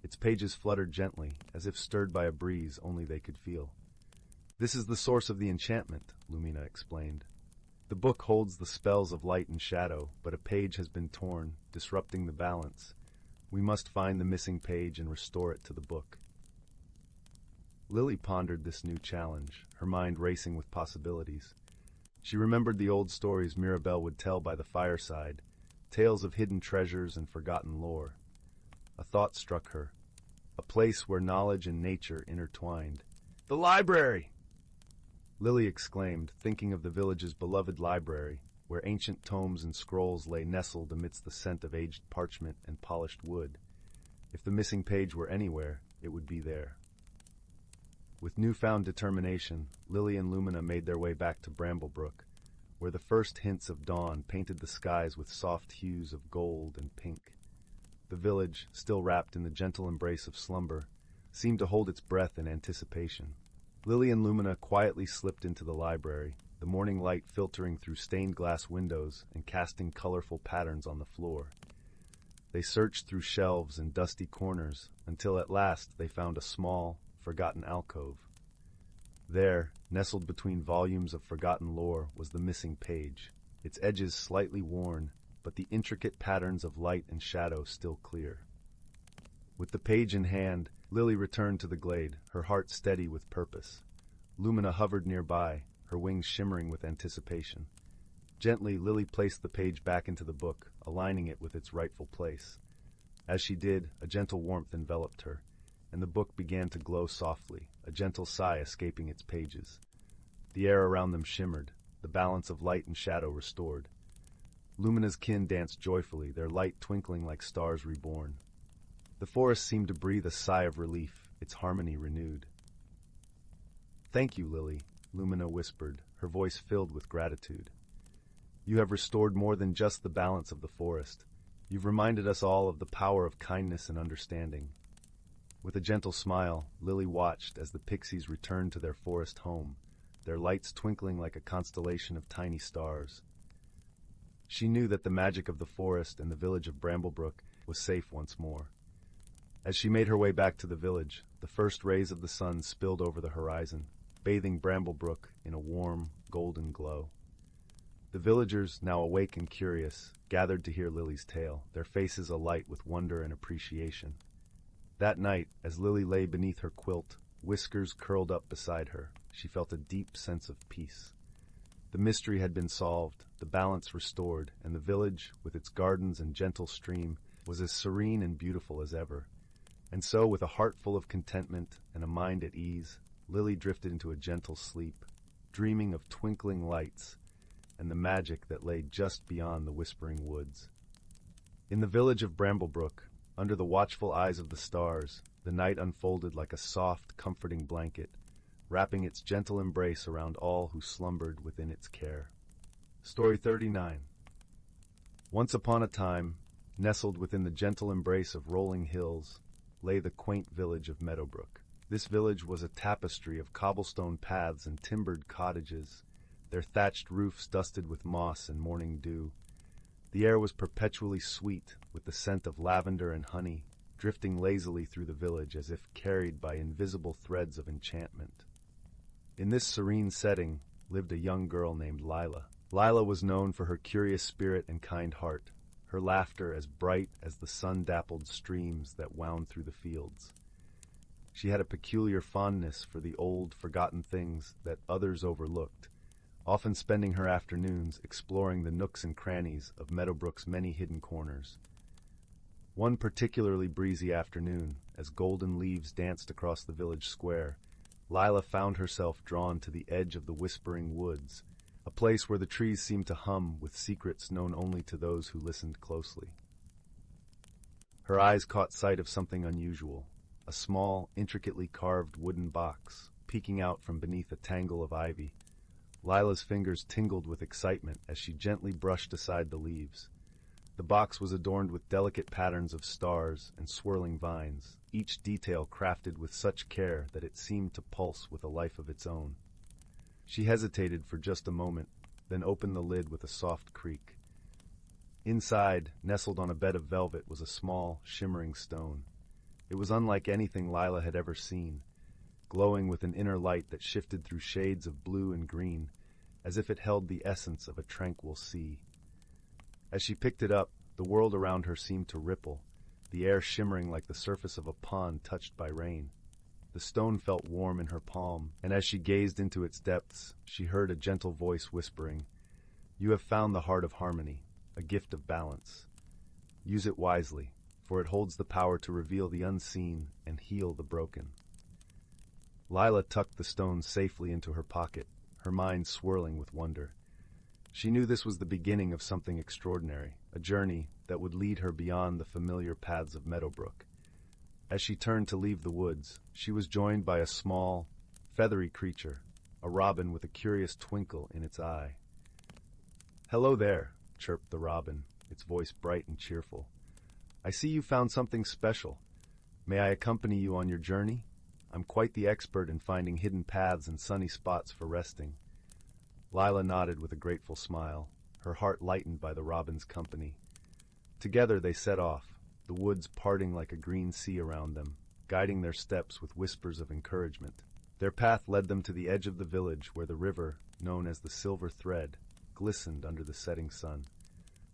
S1: Its pages fluttered gently, as if stirred by a breeze only they could feel. "This is the source of the enchantment," Lumina explained. "The book holds the spells of light and shadow, but a page has been torn, disrupting the balance. We must find the missing page and restore it to the book." Lily pondered this new challenge, her mind racing with possibilities. She remembered the old stories Mirabelle would tell by the fireside, tales of hidden treasures and forgotten lore. A thought struck her, a place where knowledge and nature intertwined. "The library!" Lily exclaimed, thinking of the village's beloved library, where ancient tomes and scrolls lay nestled amidst the scent of aged parchment and polished wood. If the missing page were anywhere, it would be there. With newfound determination, Lily and Lumina made their way back to Bramblebrook, where the first hints of dawn painted the skies with soft hues of gold and pink. The village, still wrapped in the gentle embrace of slumber, seemed to hold its breath in anticipation. Lily and Lumina quietly slipped into the library, the morning light filtering through stained glass windows and casting colorful patterns on the floor. They searched through shelves and dusty corners until at last they found a small, forgotten alcove. There, nestled between volumes of forgotten lore, was the missing page, its edges slightly worn, but the intricate patterns of light and shadow still clear. With the page in hand, Lily returned to the glade, her heart steady with purpose. Lumina hovered nearby, her wings shimmering with anticipation. Gently, Lily placed the page back into the book, aligning it with its rightful place. As she did, a gentle warmth enveloped her. and the book began to glow softly, a gentle sigh escaping its pages. The air around them shimmered, the balance of light and shadow restored. Lumina's kin danced joyfully, their light twinkling like stars reborn. The forest seemed to breathe a sigh of relief, its harmony renewed. "Thank you, Lily," Lumina whispered, her voice filled with gratitude. "You have restored more than just the balance of the forest. You've reminded us all of the power of kindness and understanding." With a gentle smile, Lily watched as the pixies returned to their forest home, their lights twinkling like a constellation of tiny stars. She knew that the magic of the forest and the village of Bramblebrook was safe once more. As she made her way back to the village, the first rays of the sun spilled over the horizon, bathing Bramblebrook in a warm, golden glow. The villagers, now awake and curious, gathered to hear Lily's tale, their faces alight with wonder and appreciation. That night, as Lily lay beneath her quilt, whiskers curled up beside her, she felt a deep sense of peace. The mystery had been solved, the balance restored, and the village, with its gardens and gentle stream, was as serene and beautiful as ever. And so, with a heart full of contentment and a mind at ease, Lily drifted into a gentle sleep, dreaming of twinkling lights and the magic that lay just beyond the whispering woods. In the village of Bramblebrook, under the watchful eyes of the stars, the night unfolded like a soft, comforting blanket, wrapping its gentle embrace around all who slumbered within its care. Story 39. Once upon a time, nestled within the gentle embrace of rolling hills, lay the quaint village of Meadowbrook. This village was a tapestry of cobblestone paths and timbered cottages, their thatched roofs dusted with moss and morning dew. The air was perpetually sweet, with the scent of lavender and honey, drifting lazily through the village as if carried by invisible threads of enchantment. In this serene setting lived a young girl named Lyra. Lyra was known for her curious spirit and kind heart, her laughter as bright as the sun-dappled streams that wound through the fields. She had a peculiar fondness for the old, forgotten things that others overlooked, often spending her afternoons exploring the nooks and crannies of Meadowbrook's many hidden corners. One particularly breezy afternoon, as golden leaves danced across the village square, Lyra found herself drawn to the edge of the whispering woods, a place where the trees seemed to hum with secrets known only to those who listened closely. Her eyes caught sight of something unusual, a small, intricately carved wooden box, peeking out from beneath a tangle of ivy. Lyra's fingers tingled with excitement as she gently brushed aside the leaves. The box was adorned with delicate patterns of stars and swirling vines, each detail crafted with such care that it seemed to pulse with a life of its own. She hesitated for just a moment, then opened the lid with a soft creak. Inside, nestled on a bed of velvet, was a small, shimmering stone. It was unlike anything Lyra had ever seen, glowing with an inner light that shifted through shades of blue and green, as if it held the essence of a tranquil sea. As she picked it up, the world around her seemed to ripple, the air shimmering like the surface of a pond touched by rain. The stone felt warm in her palm, and as she gazed into its depths, she heard a gentle voice whispering, "You have found the heart of harmony, a gift of balance. Use it wisely, for it holds the power to reveal the unseen and heal the broken." Lyra tucked the stone safely into her pocket, her mind swirling with wonder. She knew this was the beginning of something extraordinary, a journey that would lead her beyond the familiar paths of Meadowbrook. As she turned to leave the woods, she was joined by a small, feathery creature, a robin with a curious twinkle in its eye. "Hello there," chirped the robin, its voice bright and cheerful. "I see you found something special. May I accompany you on your journey? I'm quite the expert in finding hidden paths and sunny spots for resting." Lyra nodded with a grateful smile, her heart lightened by the robin's company. Together they set off, the woods parting like a green sea around them, guiding their steps with whispers of encouragement. Their path led them to the edge of the village where the river, known as the Silver Thread, glistened under the setting sun.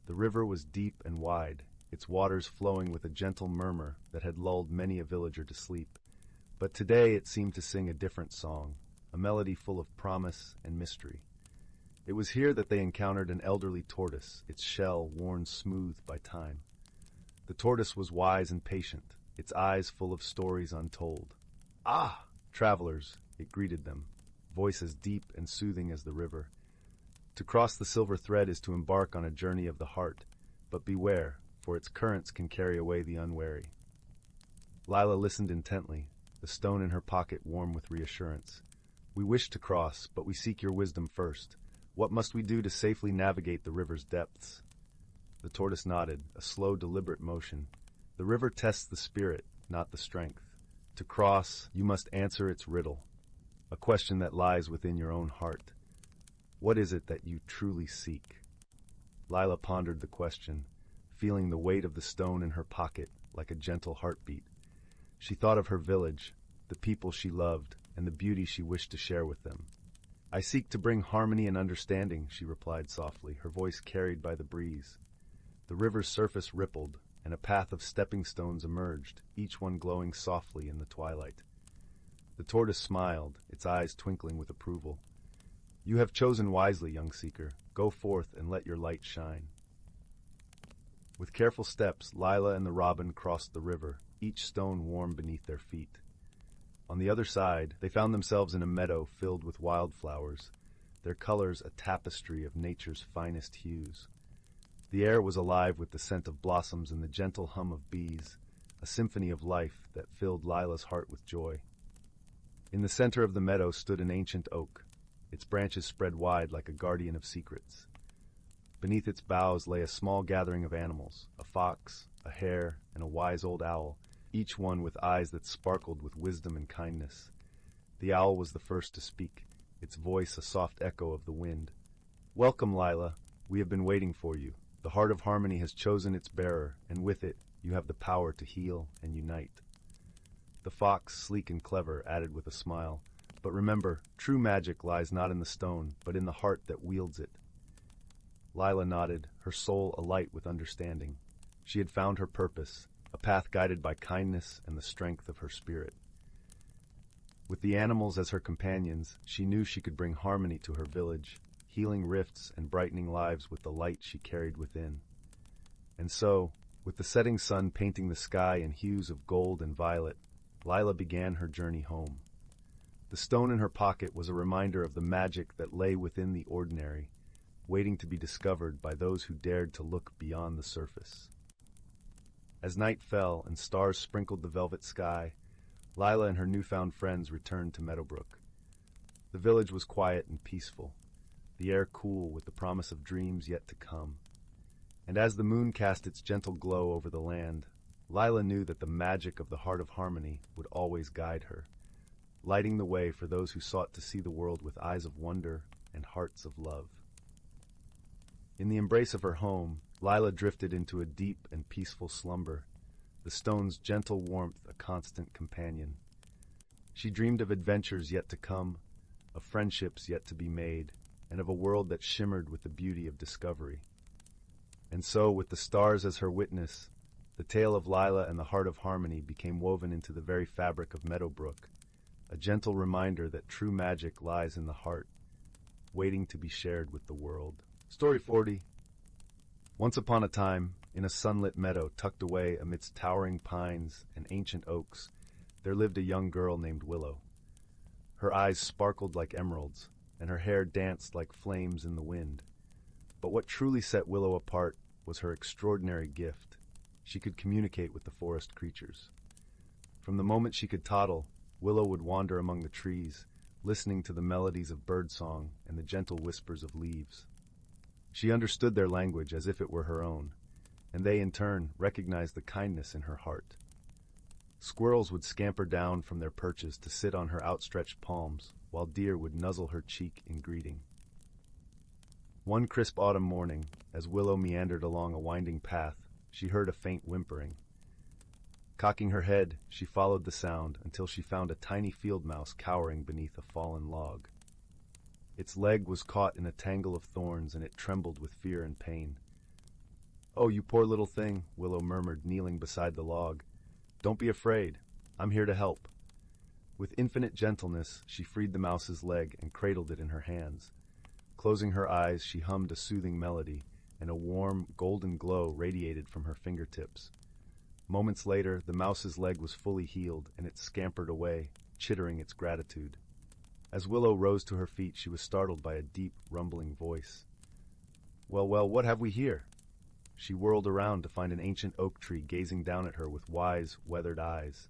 S1: The river was deep and wide, its waters flowing with a gentle murmur that had lulled many a villager to sleep. But today it seemed to sing a different song, a melody full of promise and mystery. It was here that they encountered an elderly tortoise, its shell worn smooth by time. The tortoise was wise and patient, its eyes full of stories untold. "Ah, travelers," it greeted them, voice as deep and soothing as the river. "To cross the silver thread is to embark on a journey of the heart, but beware, for its currents can carry away the unwary." Lyra listened intently, the stone in her pocket warm with reassurance. "We wish to cross, but we seek your wisdom first. What must we do to safely navigate the river's depths?" The tortoise nodded, a slow, deliberate motion. "The river tests the spirit, not the strength. To cross, you must answer its riddle, a question that lies within your own heart. What is it that you truly seek?" Lyra pondered the question, feeling the weight of the stone in her pocket like a gentle heartbeat. She thought of her village, the people she loved, and the beauty she wished to share with them. "I seek to bring harmony and understanding," she replied softly, her voice carried by the breeze. The river's surface rippled, and a path of stepping stones emerged, each one glowing softly in the twilight. The tortoise smiled, its eyes twinkling with approval. "You have chosen wisely, young seeker. Go forth and let your light shine." With careful steps, Lyra and the robin crossed the river, each stone warm beneath their feet. On the other side, they found themselves in a meadow filled with wildflowers, their colors a tapestry of nature's finest hues. The air was alive with the scent of blossoms and the gentle hum of bees, a symphony of life that filled Lyra's heart with joy. In the center of the meadow stood an ancient oak, its branches spread wide like a guardian of secrets. Beneath its boughs lay a small gathering of animals, a fox, a hare, and a wise old owl, each one with eyes that sparkled with wisdom and kindness. The owl was the first to speak, its voice a soft echo of the wind. "Welcome, Lyra. We have been waiting for you. The heart of harmony has chosen its bearer, and with it, you have the power to heal and unite." The fox, sleek and clever, added with a smile, "But remember, true magic lies not in the stone, but in the heart that wields it." Lyra nodded, her soul alight with understanding. She had found her purpose, a path guided by kindness and the strength of her spirit. With the animals as her companions, she knew she could bring harmony to her village, healing rifts and brightening lives with the light she carried within. And so, with the setting sun painting the sky in hues of gold and violet, Lyra began her journey home. The stone in her pocket was a reminder of the magic that lay within the ordinary, waiting to be discovered by those who dared to look beyond the surface. As night fell and stars sprinkled the velvet sky, Lyra and her newfound friends returned to Meadowbrook. The village was quiet and peaceful, the air cool with the promise of dreams yet to come. And as the moon cast its gentle glow over the land, Lyra knew that the magic of the heart of harmony would always guide her, lighting the way for those who sought to see the world with eyes of wonder and hearts of love. In the embrace of her home, Lyra drifted into a deep and peaceful slumber, the stone's gentle warmth a constant companion. She dreamed of adventures yet to come, of friendships yet to be made, and of a world that shimmered with the beauty of discovery. And so, with the stars as her witness, the tale of Lyra and the heart of harmony became woven into the very fabric of Meadowbrook, a gentle reminder that true magic lies in the heart, waiting to be shared with the world. Story 40. Once upon a time, in a sunlit meadow tucked away amidst towering pines and ancient oaks, there lived a young girl named Willow. Her eyes sparkled like emeralds, and her hair danced like flames in the wind. But what truly set Willow apart was her extraordinary gift. She could communicate with the forest creatures. From the moment she could toddle, Willow would wander among the trees, listening to the melodies of birdsong and the gentle whispers of leaves. She understood their language as if it were her own, and they in turn recognized the kindness in her heart. Squirrels would scamper down from their perches to sit on her outstretched palms, while deer would nuzzle her cheek in greeting. One crisp autumn morning, as Willow meandered along a winding path, she heard a faint whimpering. Cocking her head, she followed the sound until she found a tiny field mouse cowering beneath a fallen log. Its leg was caught in a tangle of thorns, and it trembled with fear and pain. "Oh, you poor little thing," Willow murmured, kneeling beside the log. "Don't be afraid. I'm here to help." With infinite gentleness, she freed the mouse's leg and cradled it in her hands. Closing her eyes, she hummed a soothing melody, and a warm, golden glow radiated from her fingertips. Moments later, the mouse's leg was fully healed, and it scampered away, chittering its gratitude. As Willow rose to her feet, she was startled by a deep, rumbling voice. Well, well, what have we here? She whirled around to find an ancient oak tree gazing down at her with wise, weathered eyes.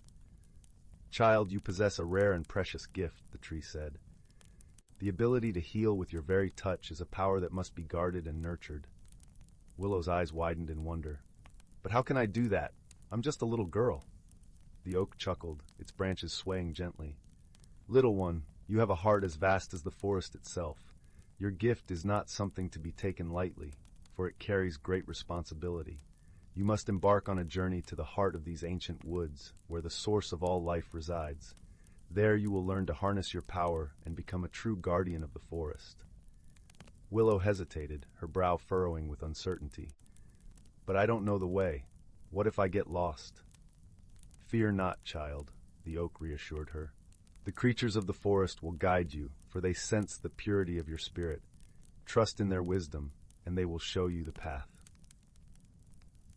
S1: Child, you possess a rare and precious gift, the tree said. The ability to heal with your very touch is a power that must be guarded and nurtured. Willow's eyes widened in wonder. But how can I do that? I'm just a little girl. The oak chuckled, its branches swaying gently. Little one, you have a heart as vast as the forest itself. Your gift is not something to be taken lightly, for it carries great responsibility. You must embark on a journey to the heart of these ancient woods, where the source of all life resides. There you will learn to harness your power and become a true guardian of the forest. Willow hesitated, her brow furrowing with uncertainty. But I don't know the way. What if I get lost? Fear not, child, the oak reassured her. The creatures of the forest will guide you, for they sense the purity of your spirit. Trust in their wisdom, and they will show you the path.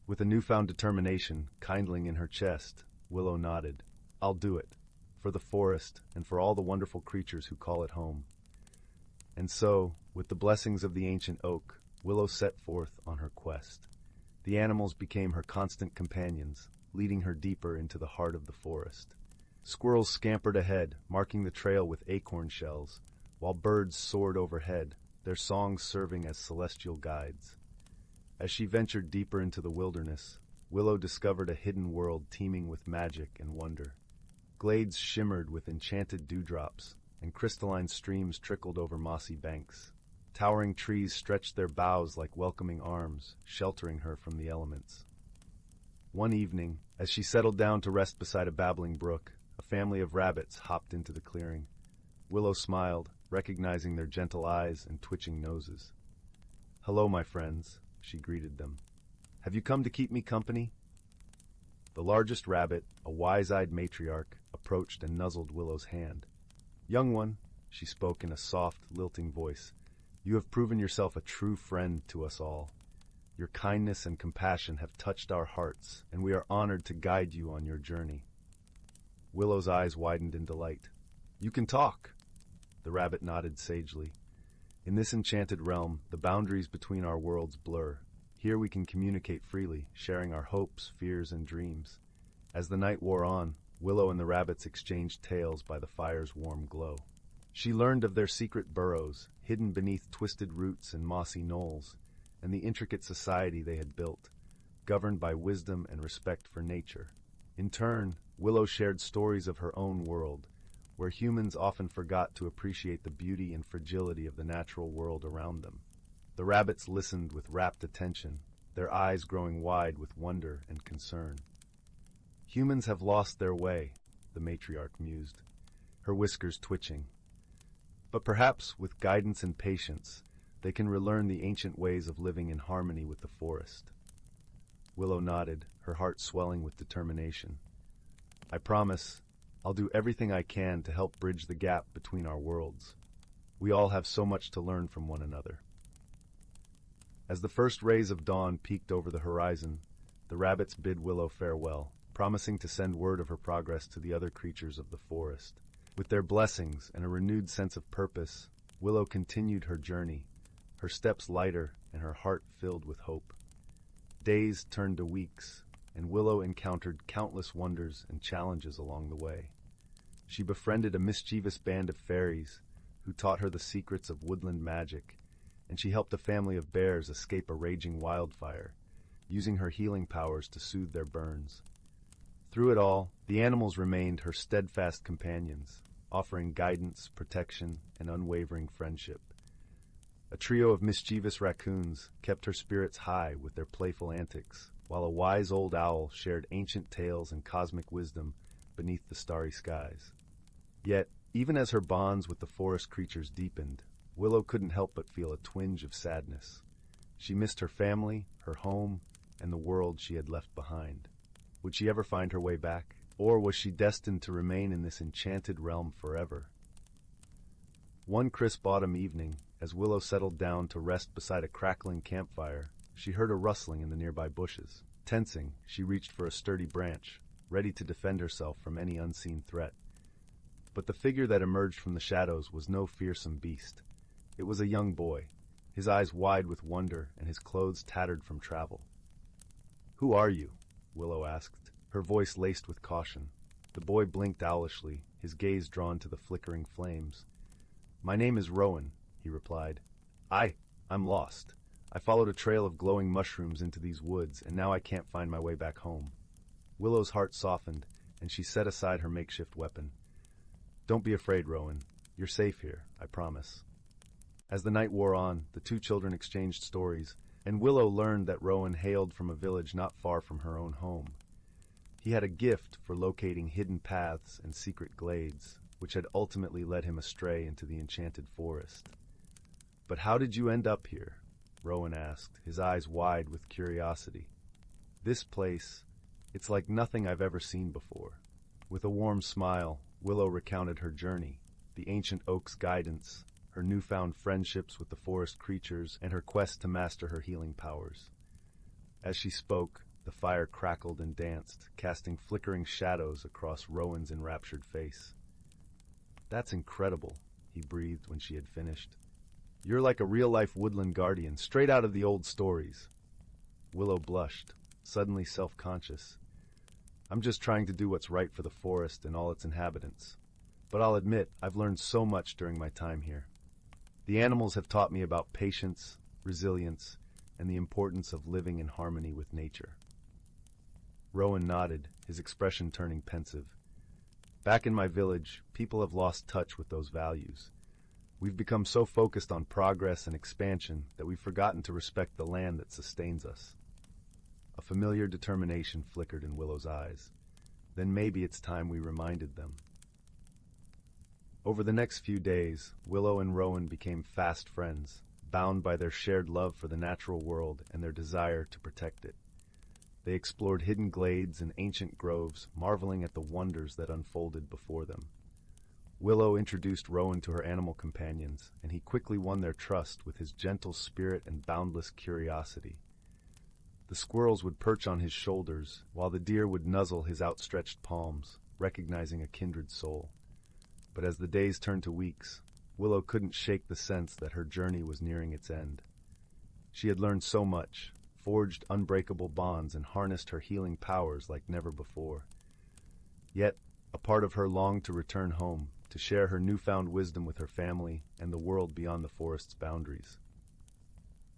S1: With a newfound determination kindling in her chest, Willow nodded. I'll do it, for the forest and for all the wonderful creatures who call it home. And so, with the blessings of the ancient oak, Willow set forth on her quest. The animals became her constant companions, leading her deeper into the heart of the forest. Squirrels scampered ahead, marking the trail with acorn shells, while birds soared overhead, their songs serving as celestial guides. As she ventured deeper into the wilderness, Willow discovered a hidden world teeming with magic and wonder. Glades shimmered with enchanted dewdrops, and crystalline streams trickled over mossy banks. Towering trees stretched their boughs like welcoming arms, sheltering her from the elements. One evening, as she settled down to rest beside a babbling brook, a family of rabbits hopped into the clearing. Willow smiled, recognizing their gentle eyes and twitching noses. Hello, my friends, she greeted them. Have you come to keep me company? The largest rabbit, a wise-eyed matriarch, approached and nuzzled Willow's hand. Young one, she spoke in a soft, lilting voice, you have proven yourself a true friend to us all. Your kindness and compassion have touched our hearts, and we are honored to guide you on your journey. Willow's eyes widened in delight. You can talk. The rabbit nodded sagely. In this enchanted realm, the boundaries between our worlds blur. Here we can communicate freely, sharing our hopes, fears, and dreams. As the night wore on, Willow and the rabbits exchanged tales by the fire's warm glow. She learned of their secret burrows, hidden beneath twisted roots and mossy knolls, and the intricate society they had built, governed by wisdom and respect for nature. In turn, Willow shared stories of her own world, where humans often forgot to appreciate the beauty and fragility of the natural world around them. The rabbits listened with rapt attention, their eyes growing wide with wonder and concern. Humans have lost their way, the matriarch mused, her whiskers twitching. But perhaps, with guidance and patience, they can relearn the ancient ways of living in harmony with the forest. Willow nodded, her heart swelling with determination. I promise, I'll do everything I can to help bridge the gap between our worlds. We all have so much to learn from one another. As the first rays of dawn peeked over the horizon, the rabbits bid Willow farewell, promising to send word of her progress to the other creatures of the forest. With their blessings and a renewed sense of purpose, Willow continued her journey, her steps lighter and her heart filled with hope. Days turned to weeks, and Willow encountered countless wonders and challenges along the way. She befriended a mischievous band of fairies who taught her the secrets of woodland magic, and she helped a family of bears escape a raging wildfire, using her healing powers to soothe their burns. Through it all, the animals remained her steadfast companions, offering guidance, protection, and unwavering friendship. A trio of mischievous raccoons kept her spirits high with their playful antics, while a wise old owl shared ancient tales and cosmic wisdom beneath the starry skies. Yet, even as her bonds with the forest creatures deepened, Willow couldn't help but feel a twinge of sadness. She missed her family, her home, and the world she had left behind. Would she ever find her way back? Or was she destined to remain in this enchanted realm forever? One crisp autumn evening, as Willow settled down to rest beside a crackling campfire, she heard a rustling in the nearby bushes. Tensing, she reached for a sturdy branch, ready to defend herself from any unseen threat. But the figure that emerged from the shadows was no fearsome beast. It was a young boy, his eyes wide with wonder and his clothes tattered from travel. "Who are you?" Willow asked, her voice laced with caution. The boy blinked owlishly, his gaze drawn to the flickering flames. "My name is Rowan," he replied. I'm lost. I followed a trail of glowing mushrooms into these woods, and now I can't find my way back home." Willow's heart softened, and she set aside her makeshift weapon. "Don't be afraid, Rowan. You're safe here, I promise." As the night wore on, the two children exchanged stories, and Willow learned that Rowan hailed from a village not far from her own home. He had a gift for locating hidden paths and secret glades, which had ultimately led him astray into the enchanted forest. "But how did you end up here?" Rowan asked, his eyes wide with curiosity. "This place, it's like nothing I've ever seen before." With a warm smile, Willow recounted her journey, the ancient oak's guidance, her newfound friendships with the forest creatures, and her quest to master her healing powers. As she spoke, the fire crackled and danced, casting flickering shadows across Rowan's enraptured face. "That's incredible," he breathed when she had finished. "You're like a real-life woodland guardian, straight out of the old stories." Willow blushed, suddenly self-conscious. "I'm just trying to do what's right for the forest and all its inhabitants. But I'll admit, I've learned so much during my time here. The animals have taught me about patience, resilience, and the importance of living in harmony with nature." Rowan nodded, his expression turning pensive. "Back in my village, people have lost touch with those values. We've become so focused on progress and expansion that we've forgotten to respect the land that sustains us." A familiar determination flickered in Willow's eyes. "Then maybe it's time we reminded them." Over the next few days, Willow and Rowan became fast friends, bound by their shared love for the natural world and their desire to protect it. They explored hidden glades and ancient groves, marveling at the wonders that unfolded before them. Willow introduced Rowan to her animal companions, and he quickly won their trust with his gentle spirit and boundless curiosity. The squirrels would perch on his shoulders, while the deer would nuzzle his outstretched palms, recognizing a kindred soul. But as the days turned to weeks, Willow couldn't shake the sense that her journey was nearing its end. She had learned so much, forged unbreakable bonds, and harnessed her healing powers like never before. Yet, a part of her longed to return home, to share her newfound wisdom with her family and the world beyond the forest's boundaries.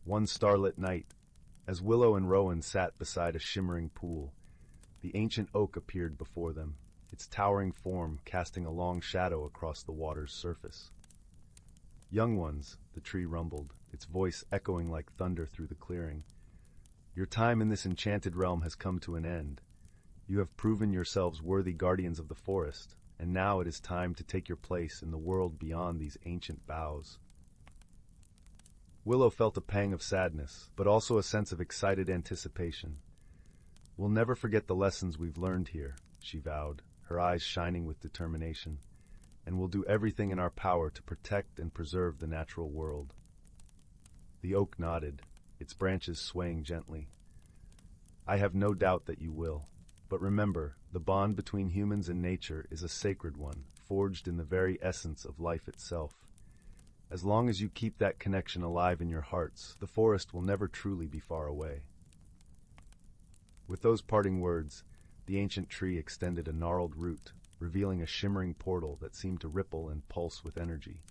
S1: One starlit night, as Willow and Rowan sat beside a shimmering pool, the ancient oak appeared before them, its towering form casting a long shadow across the water's surface. "Young ones," the tree rumbled, its voice echoing like thunder through the clearing. "Your time in this enchanted realm has come to an end. You have proven yourselves worthy guardians of the forest, and now it is time to take your place in the world beyond these ancient boughs." Willow felt a pang of sadness, but also a sense of excited anticipation. "We'll never forget the lessons we've learned here," she vowed, her eyes shining with determination, "and we'll do everything in our power to protect and preserve the natural world." The oak nodded, its branches swaying gently. "I have no doubt that you will. But remember, the bond between humans and nature is a sacred one, forged in the very essence of life itself. As long as you keep that connection alive in your hearts, the forest will never truly be far away." With those parting words, the ancient tree extended a gnarled root, revealing a shimmering portal that seemed to ripple and pulse with energy.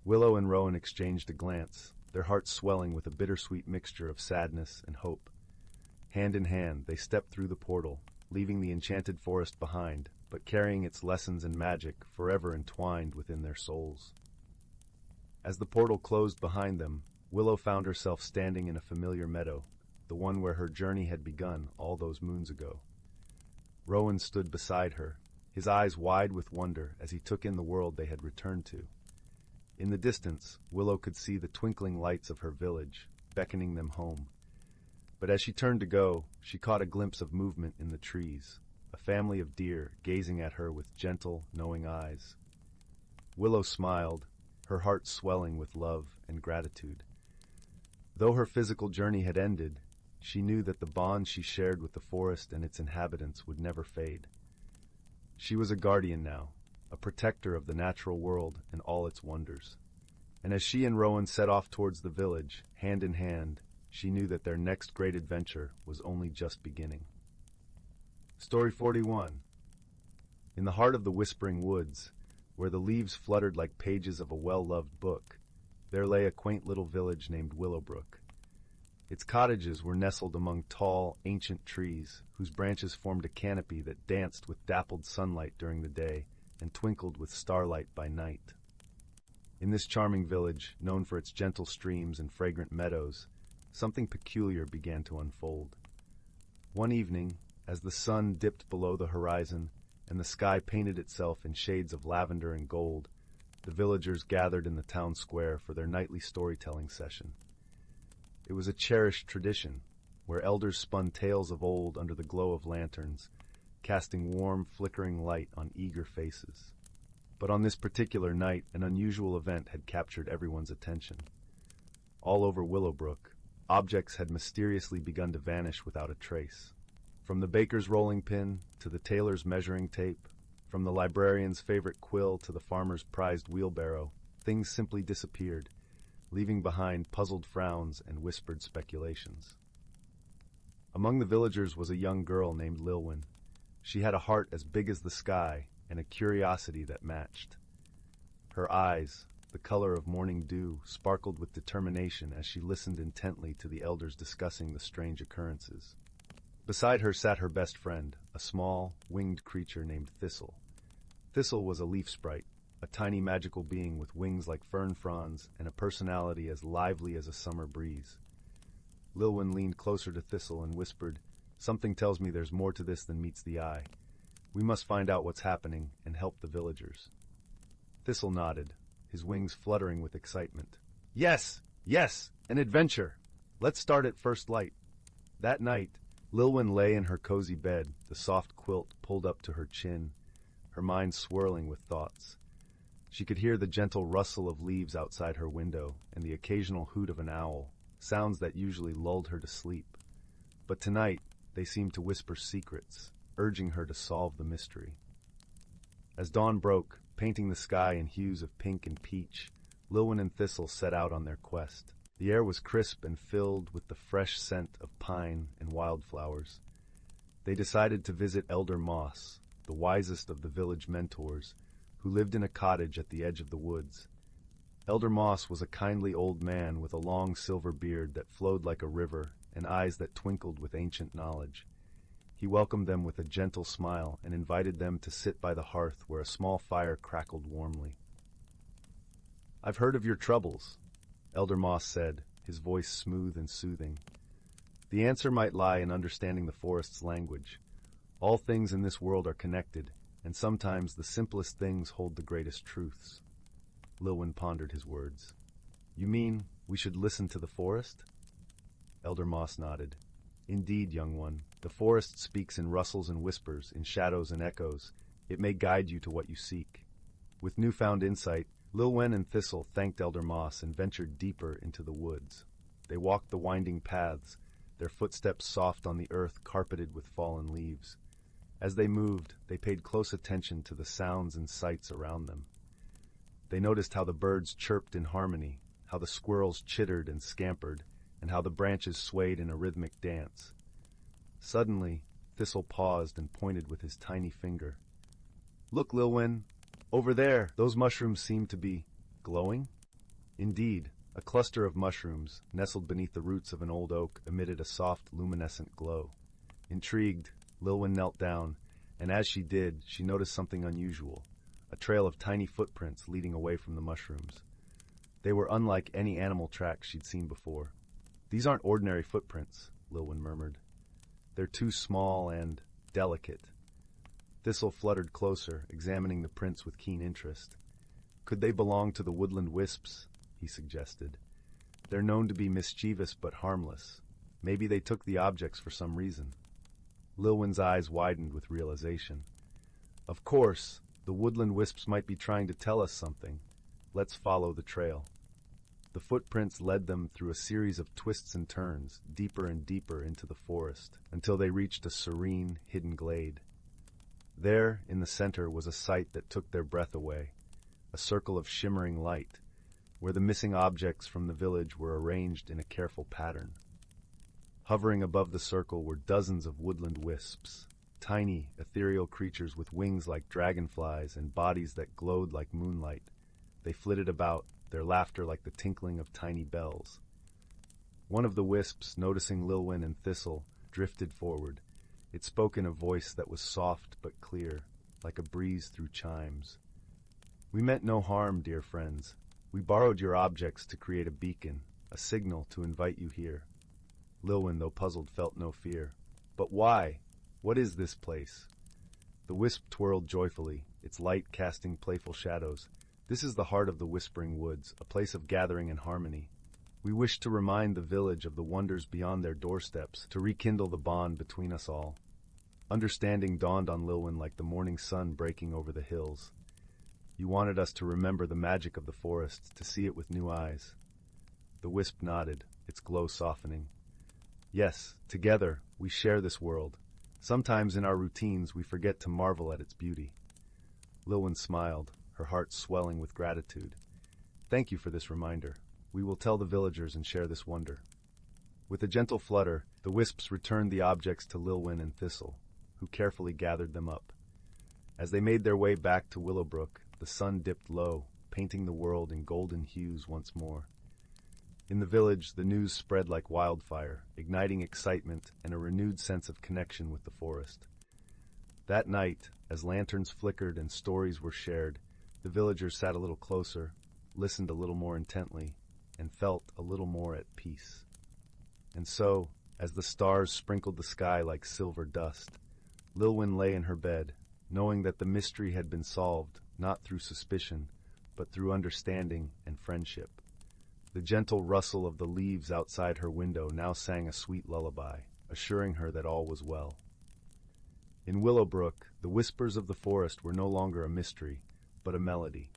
S1: Willow and Rowan exchanged a glance, their hearts swelling with a bittersweet mixture of sadness and hope. Hand in hand, they stepped through the portal, leaving the enchanted forest behind, but carrying its lessons and magic forever entwined within their souls. As the portal closed behind them, Willow found herself standing in a familiar meadow, the one where her journey had begun all those moons ago. Rowan stood beside her, his eyes wide with wonder as he took in the world they had returned to. In the distance, Willow could see the twinkling lights of her village, beckoning them home. But as she turned to go, she caught a glimpse of movement in the trees, a family of deer gazing at her with gentle, knowing eyes. Willow smiled, her heart swelling with love and gratitude. Though her physical journey had ended, she knew that the bond she shared with the forest and its inhabitants would never fade. She was a guardian now, a protector of the natural world and all its wonders. And as she and Rowan set off towards the village, hand in hand, she knew that their next great adventure was only just beginning. Story 41. In the heart of the whispering woods, where the leaves fluttered like pages of a well-loved book, there lay a quaint little village named Willowbrook. Its cottages were nestled among tall, ancient trees, whose branches formed a canopy that danced with dappled sunlight during the day and twinkled with starlight by night. In this charming village, known for its gentle streams and fragrant meadows, something peculiar began to unfold. One evening, as the sun dipped below the horizon and the sky painted itself in shades of lavender and gold, the villagers gathered in the town square for their nightly storytelling session. It was a cherished tradition, where elders spun tales of old under the glow of lanterns, casting warm, flickering light on eager faces. But on this particular night, an unusual event had captured everyone's attention. All over Willowbrook, objects had mysteriously begun to vanish without a trace. From the baker's rolling pin to the tailor's measuring tape, from the librarian's favorite quill to the farmer's prized wheelbarrow, things simply disappeared, leaving behind puzzled frowns and whispered speculations. Among the villagers was a young girl named Lilwyn. She had a heart as big as the sky and a curiosity that matched. Her eyes, the color of morning dew, sparkled with determination as she listened intently to the elders discussing the strange occurrences. Beside her sat her best friend, a small, winged creature named Thistle. Thistle was a leaf sprite, a tiny magical being with wings like fern fronds and a personality as lively as a summer breeze. Lilwyn leaned closer to Thistle and whispered, "Something tells me there's more to this than meets the eye. We must find out what's happening and help the villagers." Thistle nodded, his wings fluttering with excitement. Yes! Yes! An adventure! Let's start at first light." That night, Lilwyn lay in her cozy bed, the soft quilt pulled up to her chin, her mind swirling with thoughts. She could hear the gentle rustle of leaves outside her window and the occasional hoot of an owl, sounds that usually lulled her to sleep. But tonight, they seemed to whisper secrets, urging her to solve the mystery. As dawn broke, painting the sky in hues of pink and peach, Lilwyn and Thistle set out on their quest. The air was crisp and filled with the fresh scent of pine and wildflowers. They decided to visit Elder Moss, the wisest of the village mentors, who lived in a cottage at the edge of the woods. Elder Moss was a kindly old man with a long silver beard that flowed like a river and eyes that twinkled with ancient knowledge. He welcomed them with a gentle smile and invited them to sit by the hearth where a small fire crackled warmly. "I've heard of your troubles," Elder Moss said, his voice smooth and soothing. "The answer might lie in understanding the forest's language. All things in this world are connected, and sometimes the simplest things hold the greatest truths." Lilwyn pondered his words. "You mean we should listen to the forest?" Elder Moss nodded. "Indeed, young one, the forest speaks in rustles and whispers, in shadows and echoes. It may guide you to what you seek." With newfound insight, Lilwyn and Thistle thanked Elder Moss and ventured deeper into the woods. They walked the winding paths, their footsteps soft on the earth carpeted with fallen leaves. As they moved, they paid close attention to the sounds and sights around them. They noticed how the birds chirped in harmony, how the squirrels chittered and scampered, and how the branches swayed in a rhythmic dance. Suddenly, Thistle paused and pointed with his tiny finger. "Look, Lilwyn, over there, those mushrooms seem to be glowing?" Indeed, a cluster of mushrooms, nestled beneath the roots of an old oak, emitted a soft, luminescent glow. Intrigued, Lilwyn knelt down, and as she did, she noticed something unusual, a trail of tiny footprints leading away from the mushrooms. They were unlike any animal tracks she'd seen before. "These aren't ordinary footprints," Lilwyn murmured. "They're too small and delicate." Thistle fluttered closer, examining the prints with keen interest. "Could they belong to the woodland wisps?" he suggested. "They're known to be mischievous but harmless. Maybe they took the objects for some reason." Lilwyn's eyes widened with realization. "Of course, the woodland wisps might be trying to tell us something. Let's follow the trail." The footprints led them through a series of twists and turns, deeper and deeper into the forest, until they reached a serene, hidden glade. There, in the center, was a sight that took their breath away, a circle of shimmering light, where the missing objects from the village were arranged in a careful pattern. Hovering above the circle were dozens of woodland wisps, tiny, ethereal creatures with wings like dragonflies and bodies that glowed like moonlight. They flitted about, their laughter like the tinkling of tiny bells. One of the wisps, noticing Lilwyn and Thistle, drifted forward. It spoke in a voice that was soft but clear, like a breeze through chimes. "We meant no harm, dear friends. We borrowed your objects to create a beacon, a signal to invite you here." Lilwyn, though puzzled, felt no fear. "But why? What is this place?" The wisp twirled joyfully, its light casting playful shadows. "This is the heart of the Whispering Woods, a place of gathering and harmony. We wish to remind the village of the wonders beyond their doorsteps, to rekindle the bond between us all." Understanding dawned on Lilwyn like the morning sun breaking over the hills. "You wanted us to remember the magic of the forest, to see it with new eyes." The wisp nodded, its glow softening. "Yes, together, we share this world. Sometimes in our routines we forget to marvel at its beauty." Lilwyn smiled, her heart swelling with gratitude. "Thank you for this reminder. We will tell the villagers and share this wonder." With a gentle flutter, the wisps returned the objects to Lilwyn and Thistle, who carefully gathered them up. As they made their way back to Willowbrook, the sun dipped low, painting the world in golden hues once more. In the village, the news spread like wildfire, igniting excitement and a renewed sense of connection with the forest. That night, as lanterns flickered and stories were shared, the villagers sat a little closer, listened a little more intently, and felt a little more at peace. And so, as the stars sprinkled the sky like silver dust, Lilwyn lay in her bed, knowing that the mystery had been solved, not through suspicion, but through understanding and friendship. The gentle rustle of the leaves outside her window now sang a sweet lullaby, assuring her that all was well. In Willowbrook, the whispers of the forest were no longer a mystery, but a melody,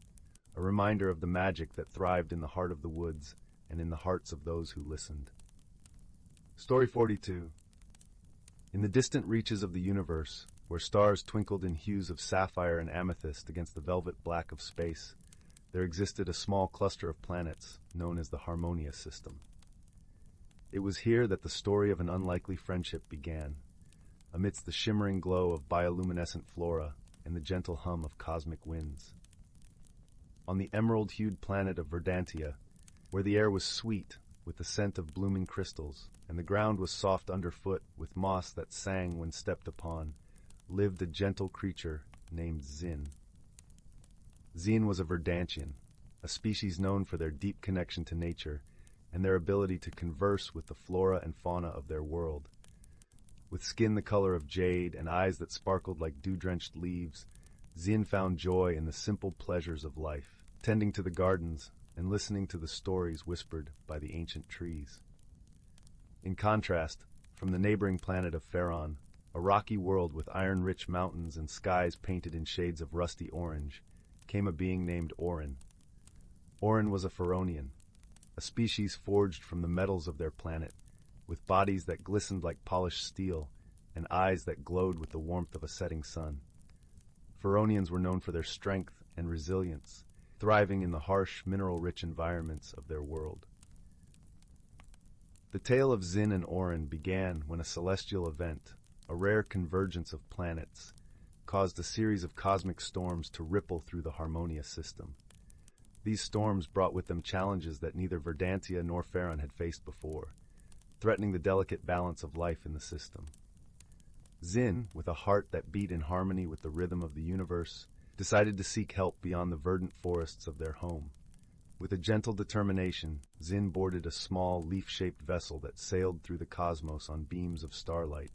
S1: a reminder of the magic that thrived in the heart of the woods and in the hearts of those who listened. Story 42. In the distant reaches of the universe, where stars twinkled in hues of sapphire and amethyst against the velvet black of space, there existed a small cluster of planets known as the Harmonia System. It was here that the story of an unlikely friendship began, amidst the shimmering glow of bioluminescent flora and the gentle hum of cosmic winds. On the emerald-hued planet of Verdantia, where the air was sweet with the scent of blooming crystals, and the ground was soft underfoot with moss that sang when stepped upon, lived a gentle creature named Zin. Zin was a Verdantian, a species known for their deep connection to nature and their ability to converse with the flora and fauna of their world. With skin the color of jade and eyes that sparkled like dew-drenched leaves, Zin found joy in the simple pleasures of life, tending to the gardens and listening to the stories whispered by the ancient trees. In contrast, from the neighboring planet of Fern, a rocky world with iron-rich mountains and skies painted in shades of rusty orange, came a being named Orin. Orin was a Feronian, a species forged from the metals of their planet, with bodies that glistened like polished steel and eyes that glowed with the warmth of a setting sun. Feronians were known for their strength and resilience, thriving in the harsh, mineral-rich environments of their world. The tale of Zin and Orin began when a celestial event, a rare convergence of planets, caused a series of cosmic storms to ripple through the Harmonia system. These storms brought with them challenges that neither Verdantia nor Fern had faced before, threatening the delicate balance of life in the system. Zin, with a heart that beat in harmony with the rhythm of the universe, decided to seek help beyond the verdant forests of their home. With a gentle determination, Zin boarded a small, leaf-shaped vessel that sailed through the cosmos on beams of starlight.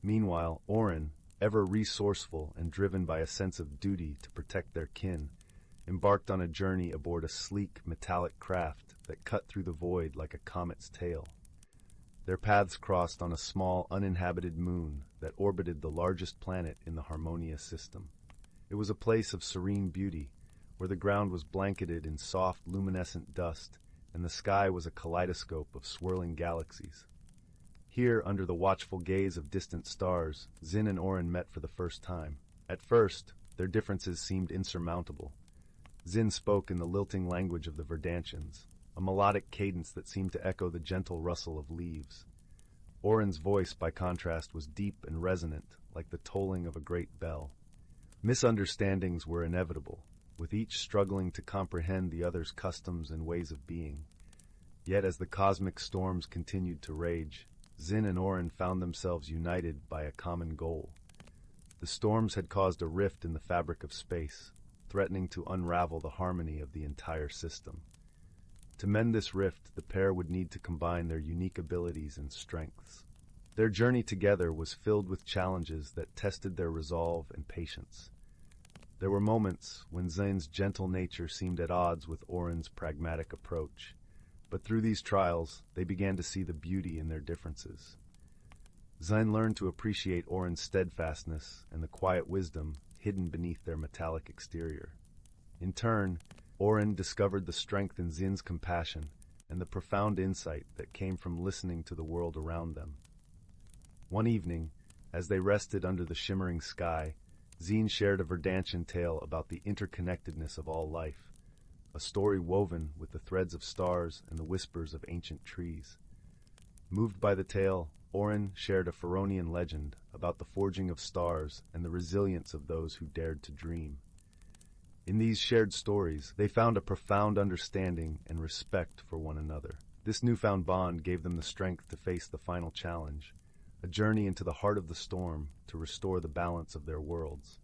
S1: Meanwhile, Orin, ever resourceful and driven by a sense of duty to protect their kin, embarked on a journey aboard a sleek, metallic craft that cut through the void like a comet's tail. Their paths crossed on a small, uninhabited moon that orbited the largest planet in the Harmonia system. It was a place of serene beauty, where the ground was blanketed in soft, luminescent dust, and the sky was a kaleidoscope of swirling galaxies. Here, under the watchful gaze of distant stars, Zin and Orin met for the first time. At first, their differences seemed insurmountable. Zin spoke in the lilting language of the Verdantians, a melodic cadence that seemed to echo the gentle rustle of leaves. Orin's voice, by contrast, was deep and resonant, like the tolling of a great bell. Misunderstandings were inevitable, with each struggling to comprehend the other's customs and ways of being. Yet as the cosmic storms continued to rage, Zin and Orin found themselves united by a common goal. The storms had caused a rift in the fabric of space, threatening to unravel the harmony of the entire system. To mend this rift, the pair would need to combine their unique abilities and strengths. Their journey together was filled with challenges that tested their resolve and patience. There were moments when Zin's gentle nature seemed at odds with Orin's pragmatic approach, but through these trials, they began to see the beauty in their differences. Zin learned to appreciate Orin's steadfastness and the quiet wisdom hidden beneath their metallic exterior. In turn, Orin discovered the strength in Zin's compassion and the profound insight that came from listening to the world around them. One evening, as they rested under the shimmering sky, Zin shared a Verdantian tale about the interconnectedness of all life, a story woven with the threads of stars and the whispers of ancient trees. Moved by the tale, Orin shared a Feronian legend about the forging of stars and the resilience of those who dared to dream. In these shared stories, they found a profound understanding and respect for one another. This newfound bond gave them the strength to face the final challenge, a journey into the heart of the storm to restore the balance of their worlds.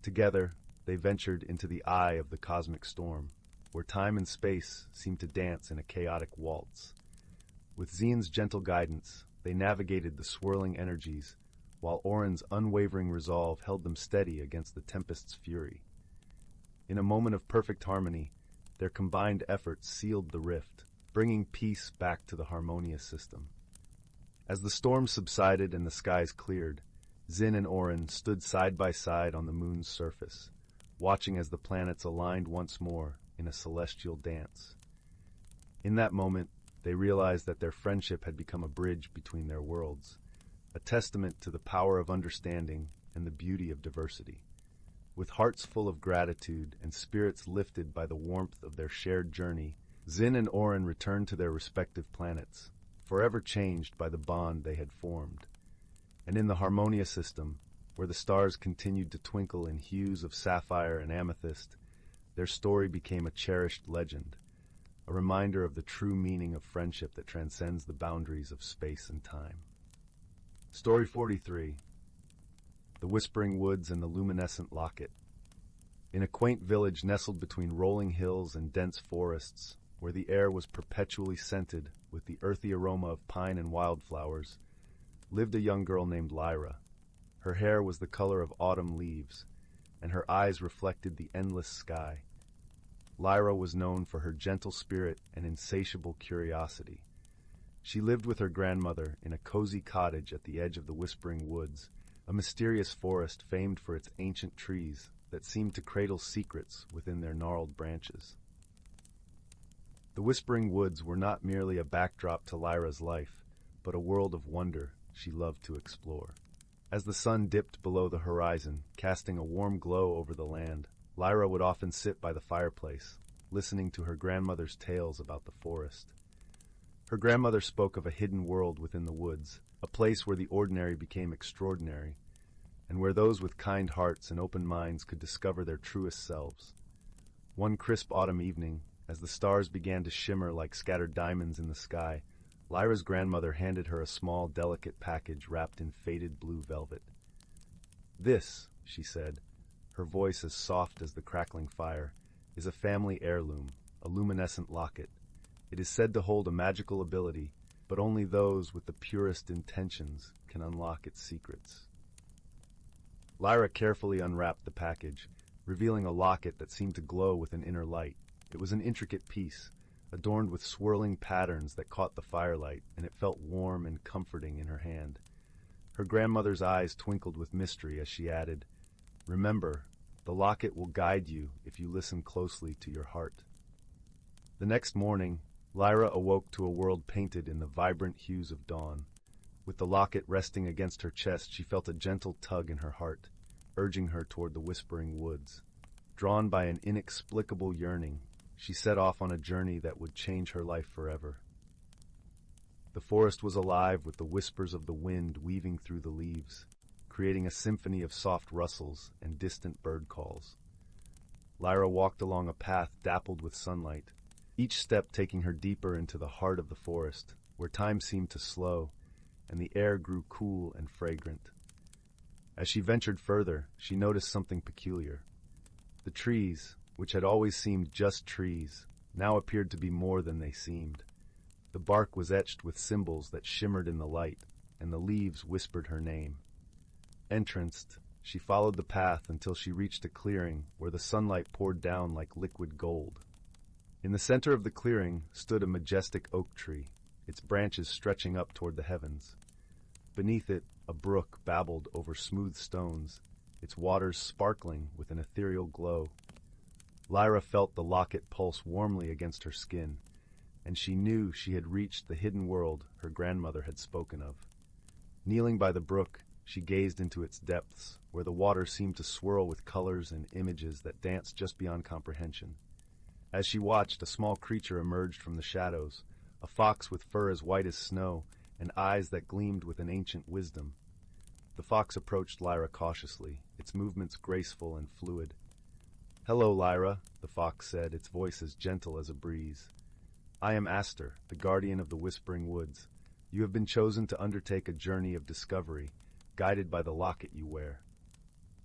S1: Together, they ventured into the eye of the cosmic storm, where time and space seemed to dance in a chaotic waltz. With Zin's gentle guidance, they navigated the swirling energies, while Orin's unwavering resolve held them steady against the tempest's fury. In a moment of perfect harmony, their combined efforts sealed the rift, bringing peace back to the harmonious system. As the storm subsided and the skies cleared, Zin and Orin stood side by side on the moon's surface, watching as the planets aligned once more in a celestial dance. In that moment, they realized that their friendship had become a bridge between their worlds, a testament to the power of understanding and the beauty of diversity. With hearts full of gratitude and spirits lifted by the warmth of their shared journey, Zin and Orin returned to their respective planets, forever changed by the bond they had formed. And in the Harmonia system, where the stars continued to twinkle in hues of sapphire and amethyst, their story became a cherished legend, a reminder of the true meaning of friendship that transcends the boundaries of space and time. Story 43. The Whispering Woods and the Luminescent Locket. In a quaint village nestled between rolling hills and dense forests, where the air was perpetually scented with the earthy aroma of pine and wildflowers, lived a young girl named Lyra. Her hair was the color of autumn leaves, and her eyes reflected the endless sky. Lyra was known for her gentle spirit and insatiable curiosity. She lived with her grandmother in a cozy cottage at the edge of the Whispering Woods, a mysterious forest famed for its ancient trees that seemed to cradle secrets within their gnarled branches. The Whispering Woods were not merely a backdrop to Lyra's life, but a world of wonder she loved to explore. As the sun dipped below the horizon, casting a warm glow over the land, Lyra would often sit by the fireplace, listening to her grandmother's tales about the forest. Her grandmother spoke of a hidden world within the woods, a place where the ordinary became extraordinary, and where those with kind hearts and open minds could discover their truest selves. One crisp autumn evening, as the stars began to shimmer like scattered diamonds in the sky, Lyra's grandmother handed her a small, delicate package wrapped in faded blue velvet. "This," she said, her voice as soft as the crackling fire, "is a family heirloom, a luminescent locket. It is said to hold a magical ability, but only those with the purest intentions can unlock its secrets." Lyra carefully unwrapped the package, revealing a locket that seemed to glow with an inner light. It was an intricate piece, adorned with swirling patterns that caught the firelight, and it felt warm and comforting in her hand. Her grandmother's eyes twinkled with mystery as she added, "Remember, the locket will guide you if you listen closely to your heart." The next morning, Lyra awoke to a world painted in the vibrant hues of dawn. With the locket resting against her chest, she felt a gentle tug in her heart, urging her toward the whispering woods. Drawn by an inexplicable yearning, she set off on a journey that would change her life forever. The forest was alive with the whispers of the wind weaving through the leaves, creating a symphony of soft rustles and distant bird calls. Lyra walked along a path dappled with sunlight, each step taking her deeper into the heart of the forest, where time seemed to slow and the air grew cool and fragrant. As she ventured further, she noticed something peculiar. The trees, which had always seemed just trees, now appeared to be more than they seemed. The bark was etched with symbols that shimmered in the light, and the leaves whispered her name. Entranced, she followed the path until she reached a clearing where the sunlight poured down like liquid gold. In the center of the clearing stood a majestic oak tree, its branches stretching up toward the heavens. Beneath it, a brook babbled over smooth stones, its waters sparkling with an ethereal glow. Lyra felt the locket pulse warmly against her skin, and she knew she had reached the hidden world her grandmother had spoken of. Kneeling by the brook, she gazed into its depths, where the water seemed to swirl with colors and images that danced just beyond comprehension. As she watched, a small creature emerged from the shadows, a fox with fur as white as snow and eyes that gleamed with an ancient wisdom. The fox approached Lyra cautiously, its movements graceful and fluid. "Hello, Lyra," the fox said, its voice as gentle as a breeze. "I am Aster, the guardian of the Whispering Woods. You have been chosen to undertake a journey of discovery, guided by the locket you wear."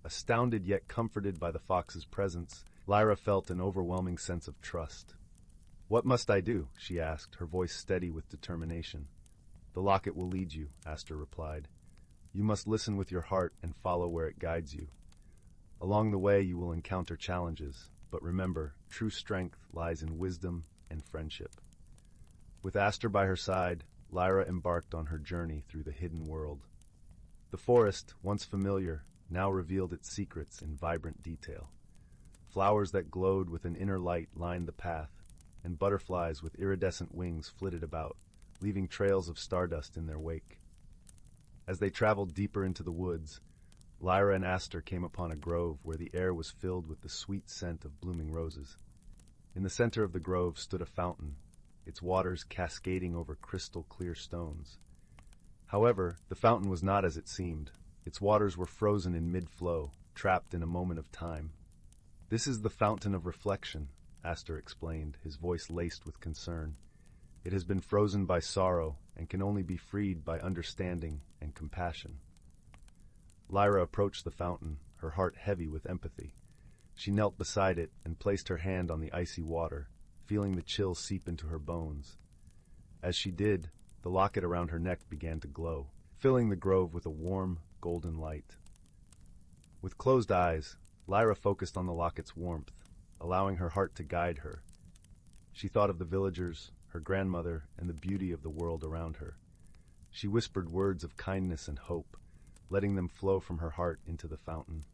S1: Astounded yet comforted by the fox's presence, Lyra felt an overwhelming sense of trust. "What must I do?" she asked, her voice steady with determination. "The locket will lead you," Aster replied. "You must listen with your heart and follow where it guides you. Along the way you will encounter challenges, but remember, true strength lies in wisdom and friendship." With Aster by her side, Lyra embarked on her journey through the hidden world. The forest, once familiar, now revealed its secrets in vibrant detail. Flowers that glowed with an inner light lined the path, and butterflies with iridescent wings flitted about, leaving trails of stardust in their wake. As they traveled deeper into the woods, Lyra and Aster came upon a grove where the air was filled with the sweet scent of blooming roses. In the center of the grove stood a fountain, its waters cascading over crystal-clear stones. However, the fountain was not as it seemed. Its waters were frozen in mid-flow, trapped in a moment of time. "This is the fountain of reflection," Aster explained, his voice laced with concern. "It has been frozen by sorrow and can only be freed by understanding and compassion." Lyra approached the fountain, her heart heavy with empathy. She knelt beside it and placed her hand on the icy water, feeling the chill seep into her bones. As she did, the locket around her neck began to glow, filling the grove with a warm, golden light. With closed eyes, Lyra focused on the locket's warmth, allowing her heart to guide her. She thought of the villagers, her grandmother, and the beauty of the world around her. She whispered words of kindness and hope, letting them flow from her heart into the fountain.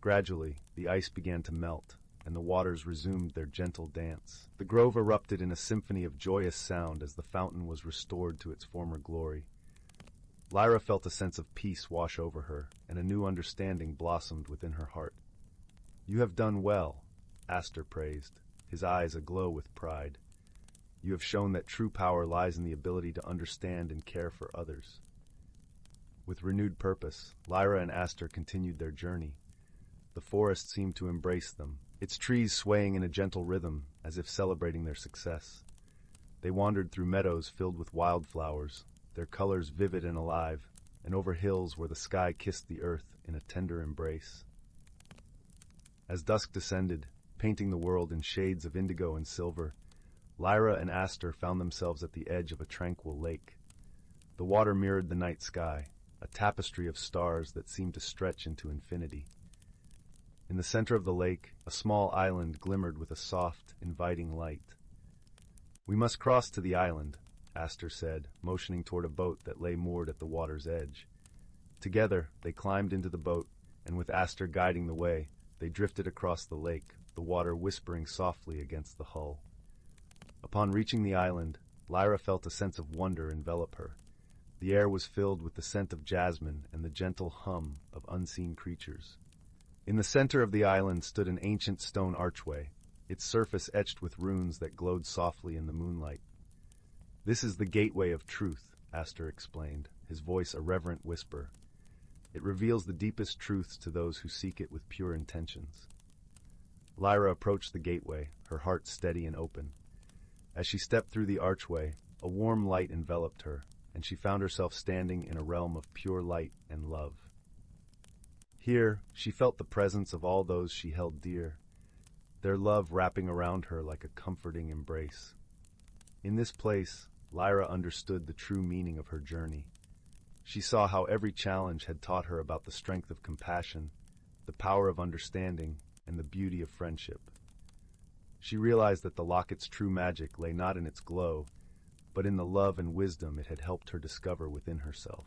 S1: Gradually, the ice began to melt, and the waters resumed their gentle dance. The grove erupted in a symphony of joyous sound as the fountain was restored to its former glory. Lyra felt a sense of peace wash over her, and a new understanding blossomed within her heart. "You have done well," Aster praised, his eyes aglow with pride. "You have shown that true power lies in the ability to understand and care for others." With renewed purpose, Lyra and Aster continued their journey. The forest seemed to embrace them, its trees swaying in a gentle rhythm, as if celebrating their success. They wandered through meadows filled with wildflowers, their colors vivid and alive, and over hills where the sky kissed the earth in a tender embrace. As dusk descended, painting the world in shades of indigo and silver, Lyra and Aster found themselves at the edge of a tranquil lake. The water mirrored the night sky, a tapestry of stars that seemed to stretch into infinity. In the center of the lake, a small island glimmered with a soft, inviting light. "We must cross to the island," Aster said, motioning toward a boat that lay moored at the water's edge. Together, they climbed into the boat, and with Aster guiding the way, they drifted across the lake, the water whispering softly against the hull. Upon reaching the island, Lyra felt a sense of wonder envelop her. The air was filled with the scent of jasmine and the gentle hum of unseen creatures. In the center of the island stood an ancient stone archway, its surface etched with runes that glowed softly in the moonlight. "This is the gateway of truth," Aster explained, his voice a reverent whisper. "It reveals the deepest truths to those who seek it with pure intentions." Lyra approached the gateway, her heart steady and open. As she stepped through the archway, a warm light enveloped her, and she found herself standing in a realm of pure light and love. Here, she felt the presence of all those she held dear, their love wrapping around her like a comforting embrace. In this place, Lyra understood the true meaning of her journey. She saw how every challenge had taught her about the strength of compassion, the power of understanding, and the beauty of friendship. She realized that the locket's true magic lay not in its glow, but in the love and wisdom it had helped her discover within herself.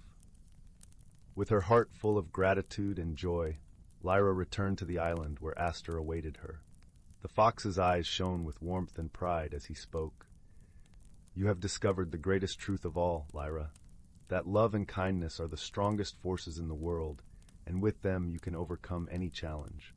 S1: With her heart full of gratitude and joy, Lyra returned to the island where Aster awaited her. The fox's eyes shone with warmth and pride as he spoke. "You have discovered the greatest truth of all, Lyra, that love and kindness are the strongest forces in the world, and with them you can overcome any challenge."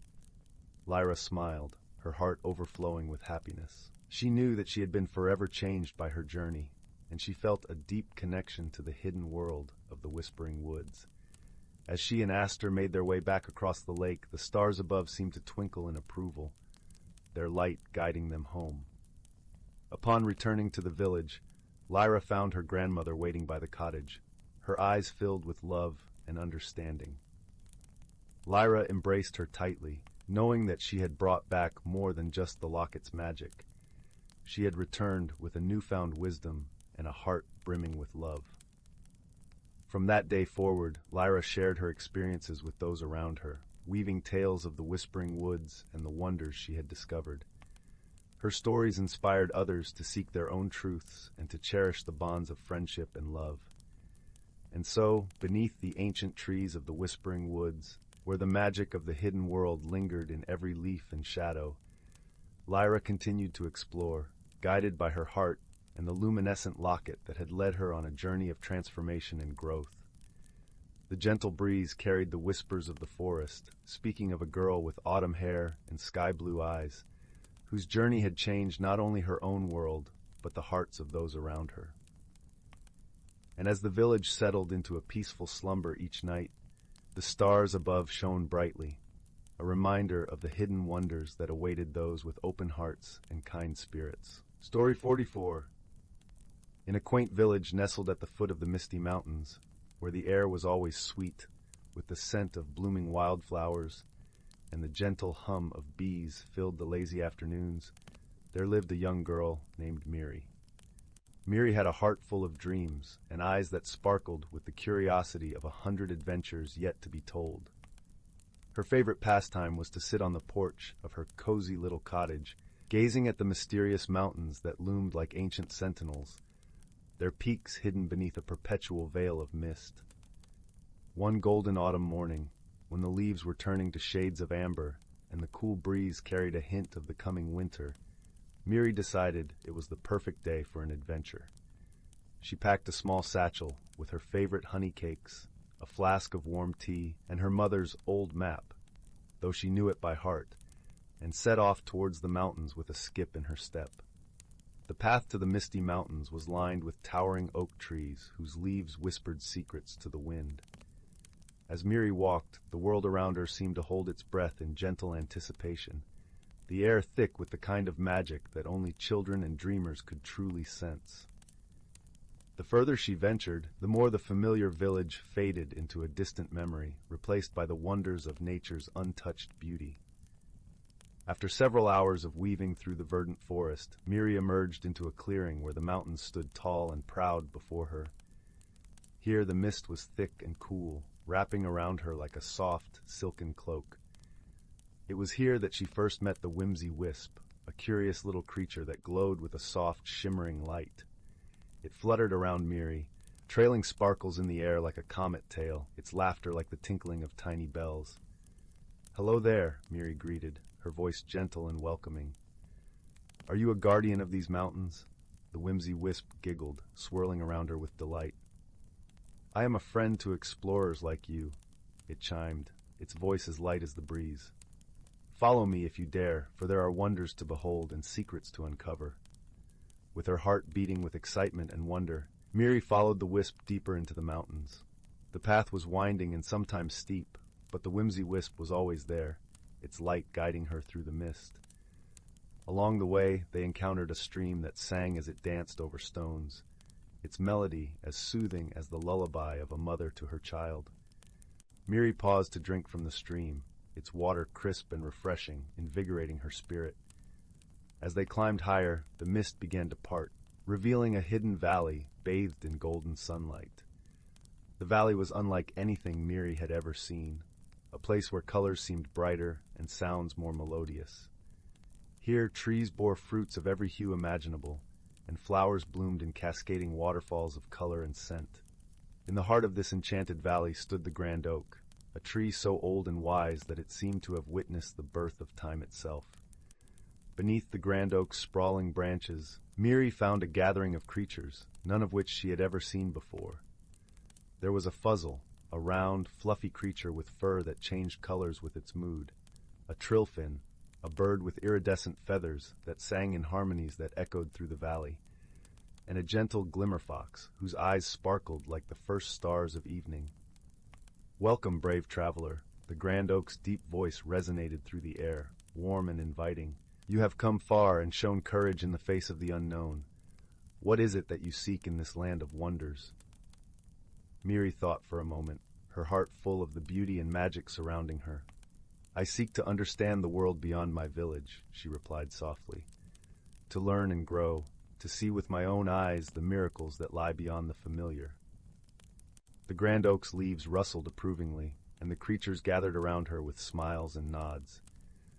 S1: Lyra smiled, her heart overflowing with happiness. She knew that she had been forever changed by her journey, and she felt a deep connection to the hidden world of the Whispering Woods. As she and Aster made their way back across the lake, the stars above seemed to twinkle in approval, their light guiding them home. Upon returning to the village, Lyra found her grandmother waiting by the cottage, her eyes filled with love and understanding. Lyra embraced her tightly, knowing that she had brought back more than just the locket's magic. She had returned with a newfound wisdom and a heart brimming with love. From that day forward, Lyra shared her experiences with those around her, weaving tales of the Whispering Woods and the wonders she had discovered. Her stories inspired others to seek their own truths and to cherish the bonds of friendship and love. And so, beneath the ancient trees of the Whispering Woods, where the magic of the hidden world lingered in every leaf and shadow, Lyra continued to explore, guided by her heart and the luminescent locket that had led her on a journey of transformation and growth. The gentle breeze carried the whispers of the forest, speaking of a girl with autumn hair and sky-blue eyes, whose journey had changed not only her own world, but the hearts of those around her. And as the village settled into a peaceful slumber each night, the stars above shone brightly, a reminder of the hidden wonders that awaited those with open hearts and kind spirits. Story 44. In a quaint village nestled at the foot of the misty mountains, where the air was always sweet, with the scent of blooming wildflowers, and the gentle hum of bees filled the lazy afternoons, there lived a young girl named Miri. Miri had a heart full of dreams and eyes that sparkled with the curiosity of 100 adventures yet to be told. Her favorite pastime was to sit on the porch of her cozy little cottage, gazing at the mysterious mountains that loomed like ancient sentinels, their peaks hidden beneath a perpetual veil of mist. One golden autumn morning, when the leaves were turning to shades of amber and the cool breeze carried a hint of the coming winter, Miri decided it was the perfect day for an adventure. She packed a small satchel with her favorite honey cakes, a flask of warm tea, and her mother's old map, though she knew it by heart, and set off towards the mountains with a skip in her step. The path to the misty mountains was lined with towering oak trees whose leaves whispered secrets to the wind. As Miri walked, the world around her seemed to hold its breath in gentle anticipation, the air thick with the kind of magic that only children and dreamers could truly sense. The further she ventured, the more the familiar village faded into a distant memory, replaced by the wonders of nature's untouched beauty. After several hours of weaving through the verdant forest, Miri emerged into a clearing where the mountains stood tall and proud before her. Here the mist was thick and cool, wrapping around her like a soft, silken cloak. It was here that she first met the whimsy wisp, a curious little creature that glowed with a soft, shimmering light. It fluttered around Miri, trailing sparkles in the air like a comet tail, its laughter like the tinkling of tiny bells. "Hello there," Miri greeted, her voice gentle and welcoming. Are you a guardian of these mountains? The whimsy wisp giggled, swirling around her with delight. I am a friend to explorers like you, it chimed, its voice as light as the breeze. Follow me if you dare, for there are wonders to behold and secrets to uncover. With her heart beating with excitement and wonder, Miri followed the wisp deeper into the mountains. The path was winding and sometimes steep, but the whimsy wisp was always there, its light guiding her through the mist. Along the way, they encountered a stream that sang as it danced over stones, its melody as soothing as the lullaby of a mother to her child. Miri paused to drink from the stream, its water crisp and refreshing, invigorating her spirit. As they climbed higher, the mist began to part, revealing a hidden valley bathed in golden sunlight. The valley was unlike anything Miri had ever seen, a place where colors seemed brighter and sounds more melodious. Here, trees bore fruits of every hue imaginable, and flowers bloomed in cascading waterfalls of color and scent. In the heart of this enchanted valley stood the grand oak, a tree so old and wise that it seemed to have witnessed the birth of time itself. Beneath the grand oak's sprawling branches, Miri found a gathering of creatures, none of which she had ever seen before. There was a fuzzle, a round, fluffy creature with fur that changed colors with its mood, a trillfin, a bird with iridescent feathers that sang in harmonies that echoed through the valley, and a gentle glimmerfox whose eyes sparkled like the first stars of evening. Welcome, brave traveler. The grand oak's deep voice resonated through the air, warm and inviting. You have come far and shown courage in the face of the unknown. What is it that you seek in this land of wonders? Miri thought for a moment, her heart full of the beauty and magic surrounding her. I seek to understand the world beyond my village, she replied softly. To learn and grow, to see with my own eyes the miracles that lie beyond the familiar. The grand oak's leaves rustled approvingly, and the creatures gathered around her with smiles and nods.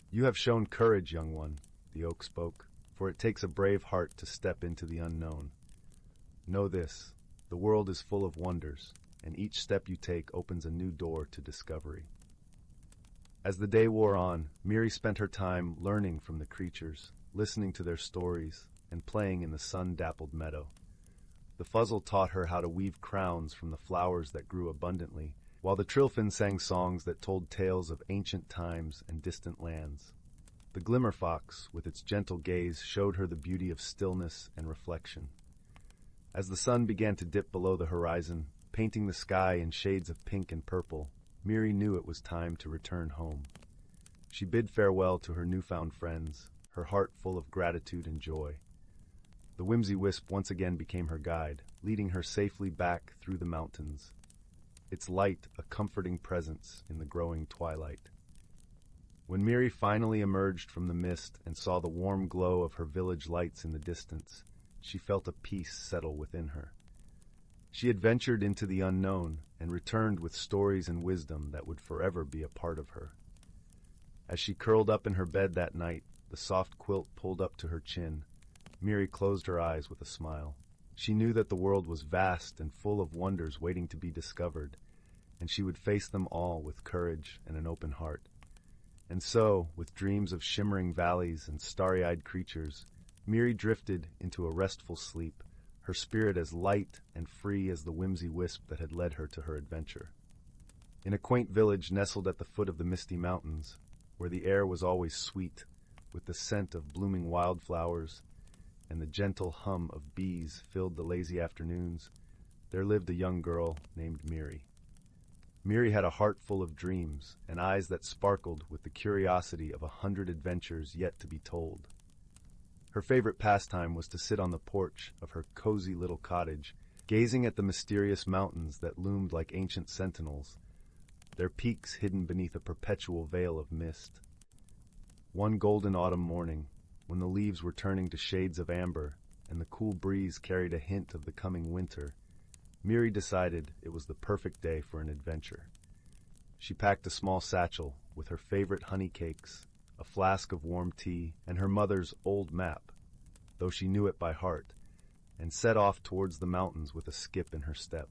S1: You have shown courage, young one, the oak spoke, for it takes a brave heart to step into the unknown. Know this, the world is full of wonders, and each step you take opens a new door to discovery. As the day wore on, Miri spent her time learning from the creatures, listening to their stories, and playing in the sun-dappled meadow. The fuzzle taught her how to weave crowns from the flowers that grew abundantly, while the trillfin sang songs that told tales of ancient times and distant lands. The glimmerfox, with its gentle gaze, showed her the beauty of stillness and reflection. As the sun began to dip below the horizon, painting the sky in shades of pink and purple, Miri knew it was time to return home. She bid farewell to her newfound friends, her heart full of gratitude and joy. The whimsy wisp once again became her guide, leading her safely back through the mountains, its light a comforting presence in the growing twilight. When Miri finally emerged from the mist and saw the warm glow of her village lights in the distance, she felt a peace settle within her. She had ventured into the unknown and returned with stories and wisdom that would forever be a part of her. As she curled up in her bed that night, the soft quilt pulled up to her chin, Miri closed her eyes with a smile. She knew that the world was vast and full of wonders waiting to be discovered, and she would face them all with courage and an open heart. And so, with dreams of shimmering valleys and starry-eyed creatures, Miri drifted into a restful sleep, her spirit as light and free as the whimsy wisp that had led her to her adventure. In a quaint village nestled at the foot of the misty mountains, where the air was always sweet, with the scent of blooming wildflowers, and the gentle hum of bees filled the lazy afternoons, there lived a young girl named Miri. Miri had a heart full of dreams and eyes that sparkled with the curiosity of 100 adventures yet to be told. Her favorite pastime was to sit on the porch of her cozy little cottage, gazing at the mysterious mountains that loomed like ancient sentinels, their peaks hidden beneath a perpetual veil of mist. One golden autumn morning, when the leaves were turning to shades of amber and the cool breeze carried a hint of the coming winter, Miri decided it was the perfect day for an adventure. She packed a small satchel with her favorite honey cakes, a flask of warm tea, and her mother's old map, though she knew it by heart, and set off towards the mountains with a skip in her step.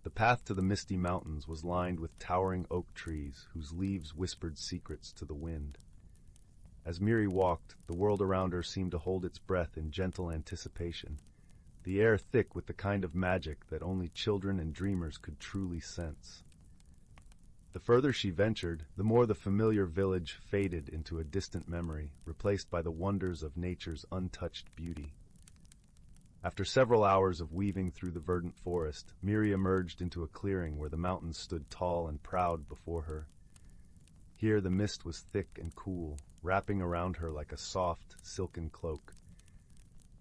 S1: The path to the misty mountains was lined with towering oak trees whose leaves whispered secrets to the wind. As Miri walked, the world around her seemed to hold its breath in gentle anticipation, the air thick with the kind of magic that only children and dreamers could truly sense. The further she ventured, the more the familiar village faded into a distant memory, replaced by the wonders of nature's untouched beauty. After several hours of weaving through the verdant forest, Miri emerged into a clearing where the mountains stood tall and proud before her. Here the mist was thick and cool, wrapping around her like a soft, silken cloak.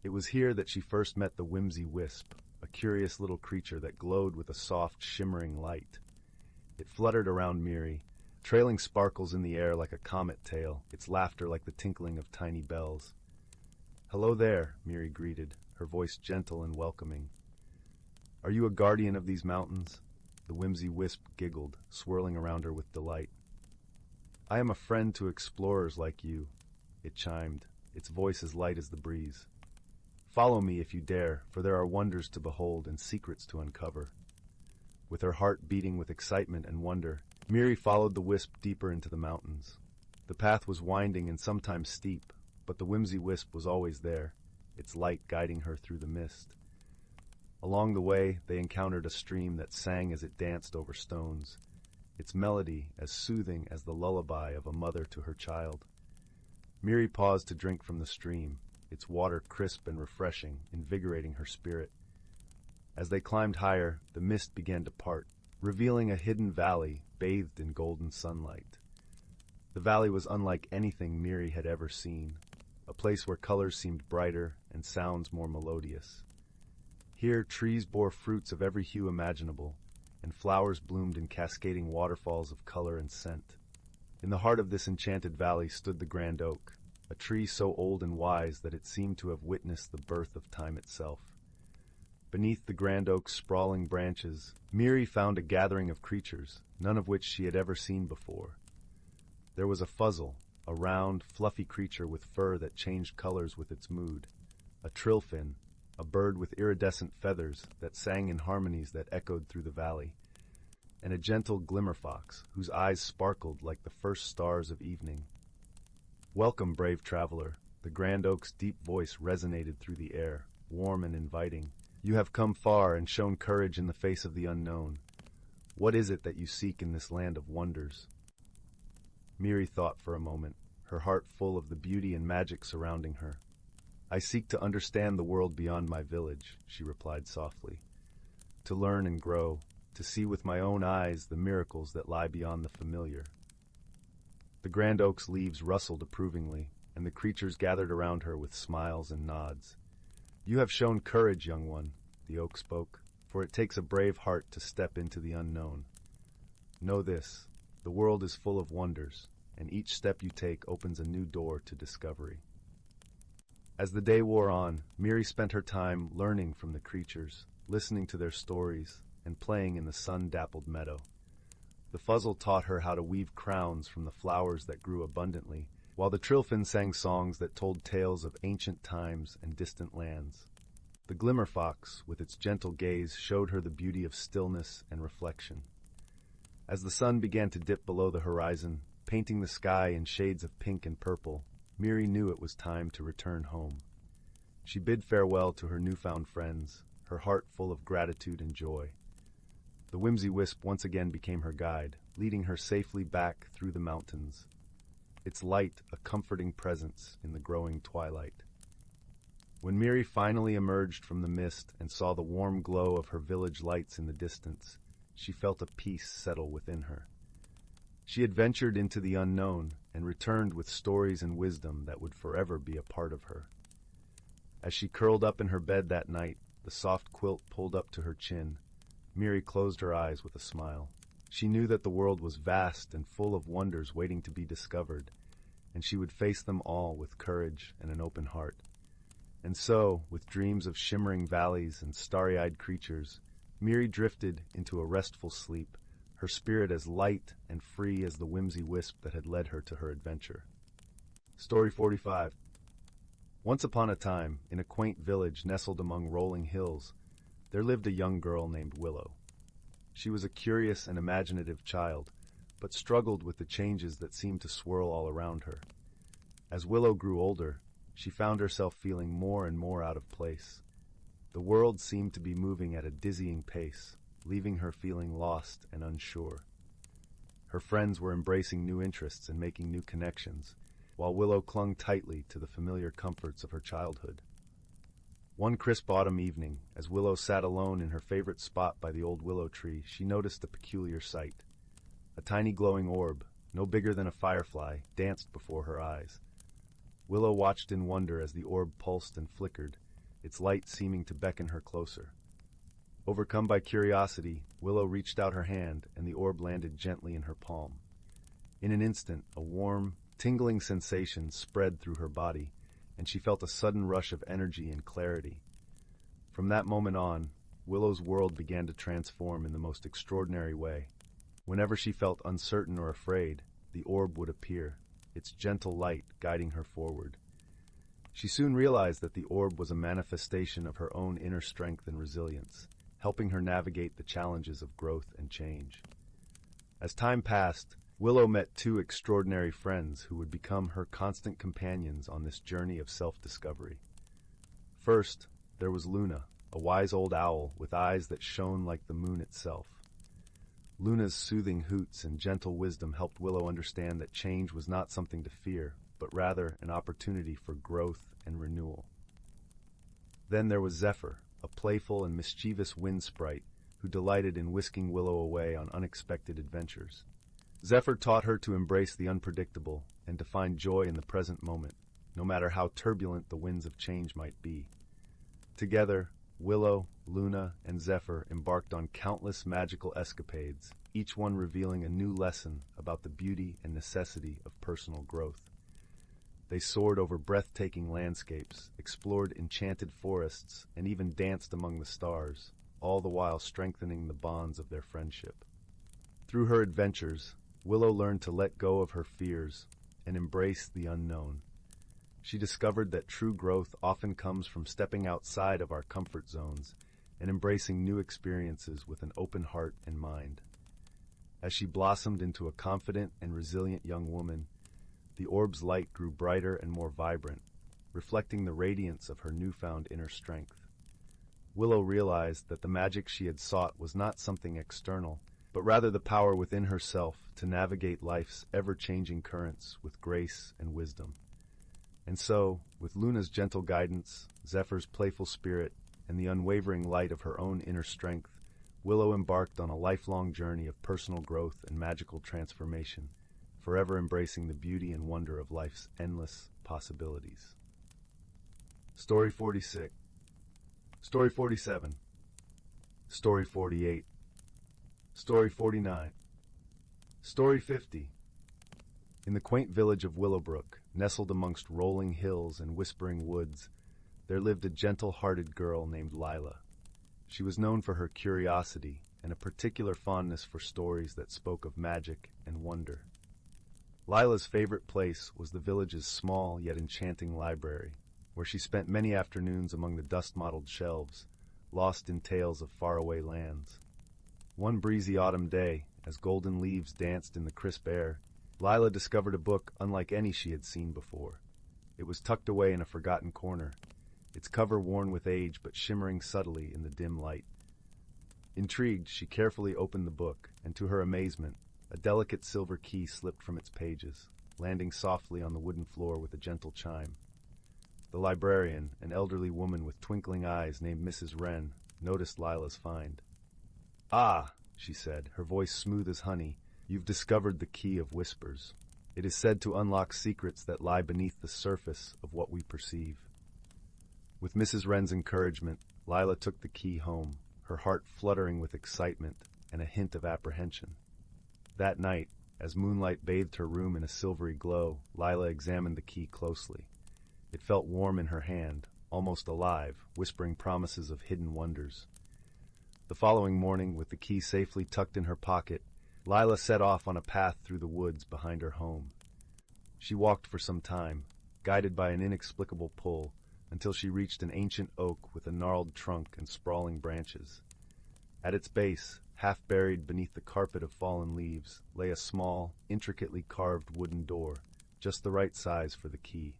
S1: It was here that she first met the whimsy wisp, a curious little creature that glowed with a soft, shimmering light. It fluttered around Miri, trailing sparkles in the air like a comet tail, its laughter like the tinkling of tiny bells. "Hello there," Miri greeted, her voice gentle and welcoming. "Are you a guardian of these mountains?" The whimsy wisp giggled, swirling around her with delight. "I am a friend to explorers like you," it chimed, its voice as light as the breeze. "Follow me if you dare, for there are wonders to behold and secrets to uncover." With her heart beating with excitement and wonder, Miri followed the wisp deeper into the mountains. The path was winding and sometimes steep, but the whimsy wisp was always there, its light guiding her through the mist. Along the way, they encountered a stream that sang as it danced over stones, its melody as soothing as the lullaby of a mother to her child. Miri paused to drink from the stream, its water crisp and refreshing, invigorating her spirit. As they climbed higher, the mist began to part, revealing a hidden valley bathed in golden sunlight. The valley was unlike anything Miri had ever seen, a place where colors seemed brighter and sounds more melodious. Here, trees bore fruits of every hue imaginable, and flowers bloomed in cascading waterfalls of color and scent. In the heart of this enchanted valley stood the grand oak, a tree so old and wise that it seemed to have witnessed the birth of time itself. Beneath the grand oak's sprawling branches, Miri found a gathering of creatures, none of which she had ever seen before. There was a fuzzle, a round, fluffy creature with fur that changed colors with its mood, a trillfin, a bird with iridescent feathers that sang in harmonies that echoed through the valley, and a gentle glimmerfox whose eyes sparkled like the first stars of evening. "Welcome, brave traveler," the grand oak's deep voice resonated through the air, warm and inviting. "You have come far and shown courage in the face of the unknown. What is it that you seek in this land of wonders?" Miri thought for a moment, her heart full of the beauty and magic surrounding her. "I seek to understand the world beyond my village," she replied softly. "To learn and grow, to see with my own eyes the miracles that lie beyond the familiar." The grand oak's leaves rustled approvingly, and the creatures gathered around her with smiles and nods. "You have shown courage, young one," the oak spoke, "for it takes a brave heart to step into the unknown. Know this, the world is full of wonders, and each step you take opens a new door to discovery." As the day wore on, Miri spent her time learning from the creatures, listening to their stories, and playing in the sun-dappled meadow. The fuzzle taught her how to weave crowns from the flowers that grew abundantly, while the trillfin sang songs that told tales of ancient times and distant lands. The glimmerfox, with its gentle gaze, showed her the beauty of stillness and reflection. As the sun began to dip below the horizon, painting the sky in shades of pink and purple, Miri knew it was time to return home. She bid farewell to her newfound friends, her heart full of gratitude and joy. The whimsy wisp once again became her guide, leading her safely back through the mountains, its light a comforting presence in the growing twilight. When Miri finally emerged from the mist and saw the warm glow of her village lights in the distance, she felt a peace settle within her. She had ventured into the unknown and returned with stories and wisdom that would forever be a part of her. As she curled up in her bed that night, the soft quilt pulled up to her chin, Miri closed her eyes with a smile. She knew that the world was vast and full of wonders waiting to be discovered, and she would face them all with courage and an open heart. And so, with dreams of shimmering valleys and starry-eyed creatures, Miri drifted into a restful sleep, her spirit as light and free as the whimsy wisp that had led her to her adventure. Story 45. Once upon a time, in a quaint village nestled among rolling hills, there lived a young girl named Willow. She was a curious and imaginative child, but struggled with the changes that seemed to swirl all around her. As Willow grew older, she found herself feeling more and more out of place. The world seemed to be moving at a dizzying pace, leaving her feeling lost and unsure. Her friends were embracing new interests and making new connections, while Willow clung tightly to the familiar comforts of her childhood. One crisp autumn evening, as Willow sat alone in her favorite spot by the old willow tree, she noticed a peculiar sight. A tiny glowing orb, no bigger than a firefly, danced before her eyes. Willow watched in wonder as the orb pulsed and flickered, its light seeming to beckon her closer. Overcome by curiosity, Willow reached out her hand, and the orb landed gently in her palm. In an instant, a warm, tingling sensation spread through her body, and she felt a sudden rush of energy and clarity. From that moment on, Willow's world began to transform in the most extraordinary way. Whenever she felt uncertain or afraid, the orb would appear, its gentle light guiding her forward. She soon realized that the orb was a manifestation of her own inner strength and resilience, helping her navigate the challenges of growth and change. As time passed, Willow met two extraordinary friends who would become her constant companions on this journey of self-discovery. First, there was Luna, a wise old owl with eyes that shone like the moon itself. Luna's soothing hoots and gentle wisdom helped Willow understand that change was not something to fear, but rather an opportunity for growth and renewal. Then there was Zephyr, a playful and mischievous wind sprite who delighted in whisking Willow away on unexpected adventures. Zephyr taught her to embrace the unpredictable and to find joy in the present moment, no matter how turbulent the winds of change might be. Together, Willow, Luna, and Zephyr embarked on countless magical escapades, each one revealing a new lesson about the beauty and necessity of personal growth. They soared over breathtaking landscapes, explored enchanted forests, and even danced among the stars, all the while strengthening the bonds of their friendship. Through her adventures, Willow learned to let go of her fears and embrace the unknown. She discovered that true growth often comes from stepping outside of our comfort zones and embracing new experiences with an open heart and mind. As she blossomed into a confident and resilient young woman, the orb's light grew brighter and more vibrant, reflecting the radiance of her newfound inner strength. Willow realized that the magic she had sought was not something external, but rather the power within herself to navigate life's ever-changing currents with grace and wisdom. And so, with Luna's gentle guidance, Zephyr's playful spirit, and the unwavering light of her own inner strength, Willow embarked on a lifelong journey of personal growth and magical transformation, forever embracing the beauty and wonder of life's endless possibilities. Story 46. Story 47. Story 48. Story 49. Story 50. In the quaint village of Willowbrook, nestled amongst rolling hills and whispering woods, there lived a gentle-hearted girl named Lyra. She was known for her curiosity and a particular fondness for stories that spoke of magic and wonder. Lila's favorite place was the village's small yet enchanting library, where she spent many afternoons among the dust-mottled shelves, lost in tales of faraway lands. One breezy autumn day, as golden leaves danced in the crisp air, Lyra discovered a book unlike any she had seen before. It was tucked away in a forgotten corner, its cover worn with age but shimmering subtly in the dim light. Intrigued, she carefully opened the book, and to her amazement, a delicate silver key slipped from its pages, landing softly on the wooden floor with a gentle chime. The librarian, an elderly woman with twinkling eyes named Mrs. Wren, noticed Lila's find. "Ah," she said, her voice smooth as honey, "you've discovered the key of whispers. It is said to unlock secrets that lie beneath the surface of what we perceive." With Mrs. Wren's encouragement, Lyra took the key home, her heart fluttering with excitement and a hint of apprehension. That night, as moonlight bathed her room in a silvery glow, Lyra examined the key closely. It felt warm in her hand, almost alive, whispering promises of hidden wonders. The following morning, with the key safely tucked in her pocket, Lyra set off on a path through the woods behind her home. She walked for some time, guided by an inexplicable pull, until she reached an ancient oak with a gnarled trunk and sprawling branches. At its base, half buried beneath the carpet of fallen leaves, lay a small, intricately carved wooden door, just the right size for the key.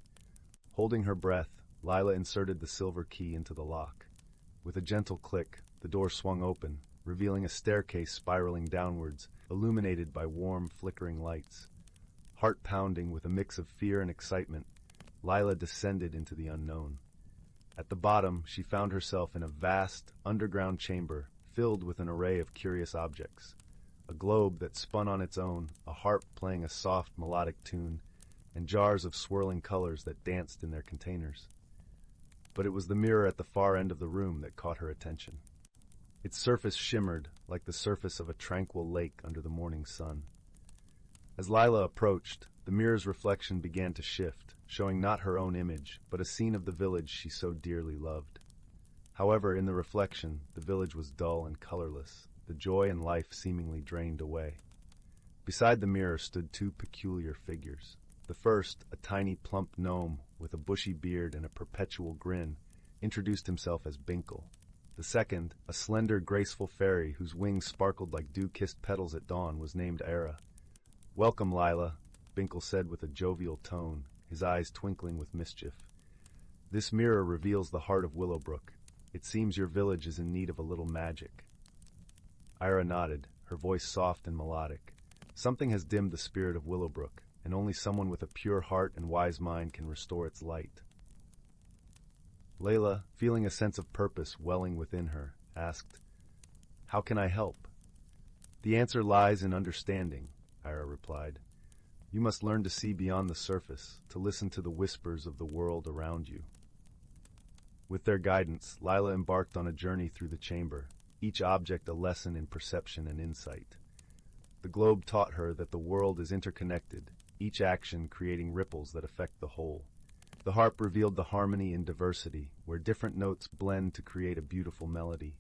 S1: Holding her breath, Lyra inserted the silver key into the lock. With a gentle click, the door swung open, revealing a staircase spiraling downwards, illuminated by warm, flickering lights. Heart pounding with a mix of fear and excitement, Lyra descended into the unknown. At the bottom, she found herself in a vast, underground chamber filled with an array of curious objects. A globe that spun on its own, a harp playing a soft, melodic tune, and jars of swirling colors that danced in their containers. But it was the mirror at the far end of the room that caught her attention. Its surface shimmered like the surface of a tranquil lake under the morning sun. As Lyra approached, the mirror's reflection began to shift, showing not her own image, but a scene of the village she so dearly loved. However, in the reflection, the village was dull and colorless, the joy and life seemingly drained away. Beside the mirror stood two peculiar figures. The first, a tiny plump gnome with a bushy beard and a perpetual grin, introduced himself as Binkle. The second, a slender, graceful fairy whose wings sparkled like dew-kissed petals at dawn, was named Lyra. "Welcome, Lyra," Binkle said with a jovial tone, his eyes twinkling with mischief. "This mirror reveals the heart of Willowbrook. It seems your village is in need of a little magic." Lyra nodded, her voice soft and melodic. "Something has dimmed the spirit of Willowbrook, and only someone with a pure heart and wise mind can restore its light." Layla, feeling a sense of purpose welling within her, asked, "How can I help?" "The answer lies in understanding," Lyra replied. "You must learn to see beyond the surface, to listen to the whispers of the world around you." With their guidance, Lyra embarked on a journey through the chamber, each object a lesson in perception and insight. The globe taught her that the world is interconnected, each action creating ripples that affect the whole. The harp revealed the harmony in diversity, where different notes blend to create a beautiful melody.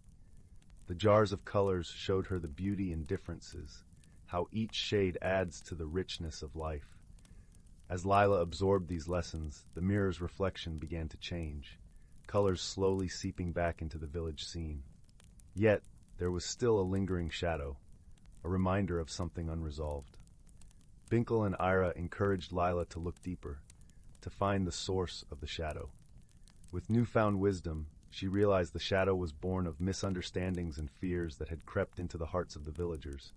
S1: The jars of colors showed her the beauty in differences, how each shade adds to the richness of life. As Lyra absorbed these lessons, the mirror's reflection began to change, colors slowly seeping back into the village scene. Yet, there was still a lingering shadow, a reminder of something unresolved. Binkle and Lyra encouraged Lyra to look deeper, to find the source of the shadow. With newfound wisdom, she realized the shadow was born of misunderstandings and fears that had crept into the hearts of the villagers,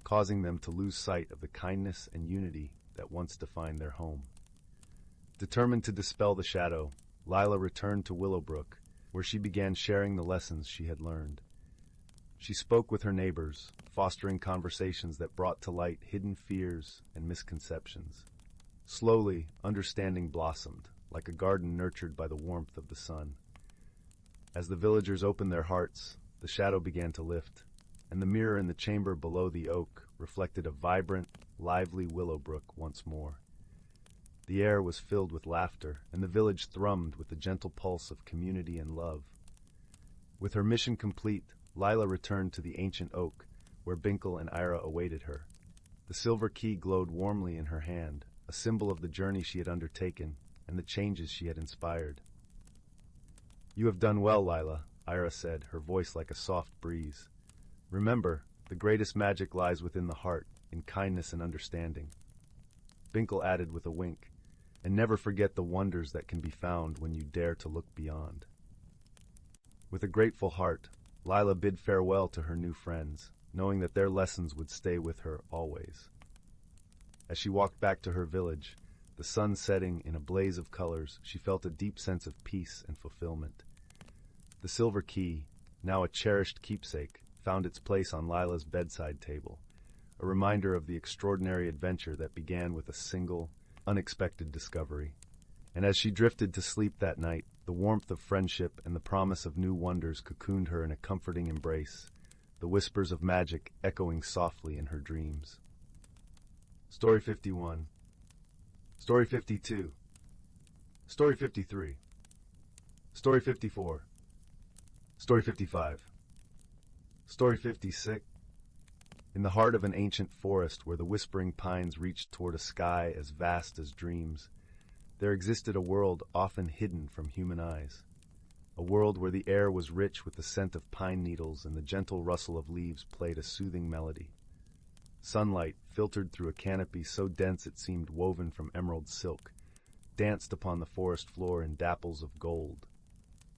S1: causing them to lose sight of the kindness and unity that once defined their home. Determined to dispel the shadow, Lyra returned to Willowbrook, where she began sharing the lessons she had learned. She spoke with her neighbors, fostering conversations that brought to light hidden fears and misconceptions. Slowly, understanding blossomed, like a garden nurtured by the warmth of the sun. As the villagers opened their hearts, the shadow began to lift, and the mirror in the chamber below the oak reflected a vibrant, lively Willowbrook once more. The air was filled with laughter, and the village thrummed with the gentle pulse of community and love. With her mission complete, Lyra returned to the ancient oak, where Binkle and Lyra awaited her. The silver key glowed warmly in her hand, a symbol of the journey she had undertaken and the changes she had inspired. "You have done well, Lyra said, her voice like a soft breeze. "Remember, the greatest magic lies within the heart, in kindness and understanding." Binkle added with a wink, "And never forget the wonders that can be found when you dare to look beyond." With a grateful heart, Lyra bid farewell to her new friends, knowing that their lessons would stay with her always. As she walked back to her village, the sun setting in a blaze of colors, she felt a deep sense of peace and fulfillment. The silver key, now a cherished keepsake, found its place on Lyra's bedside table, a reminder of the extraordinary adventure that began with a single, unexpected discovery. And as she drifted to sleep that night, the warmth of friendship and the promise of new wonders cocooned her in a comforting embrace, the whispers of magic echoing softly in her dreams. Story 51. Story 52. Story 53. Story 54. Story 55. Story 56. In the heart of an ancient forest where the whispering pines reached toward a sky as vast as dreams, there existed a world often hidden from human eyes. A world where the air was rich with the scent of pine needles and the gentle rustle of leaves played a soothing melody. Sunlight, filtered through a canopy so dense it seemed woven from emerald silk, danced upon the forest floor in dapples of gold.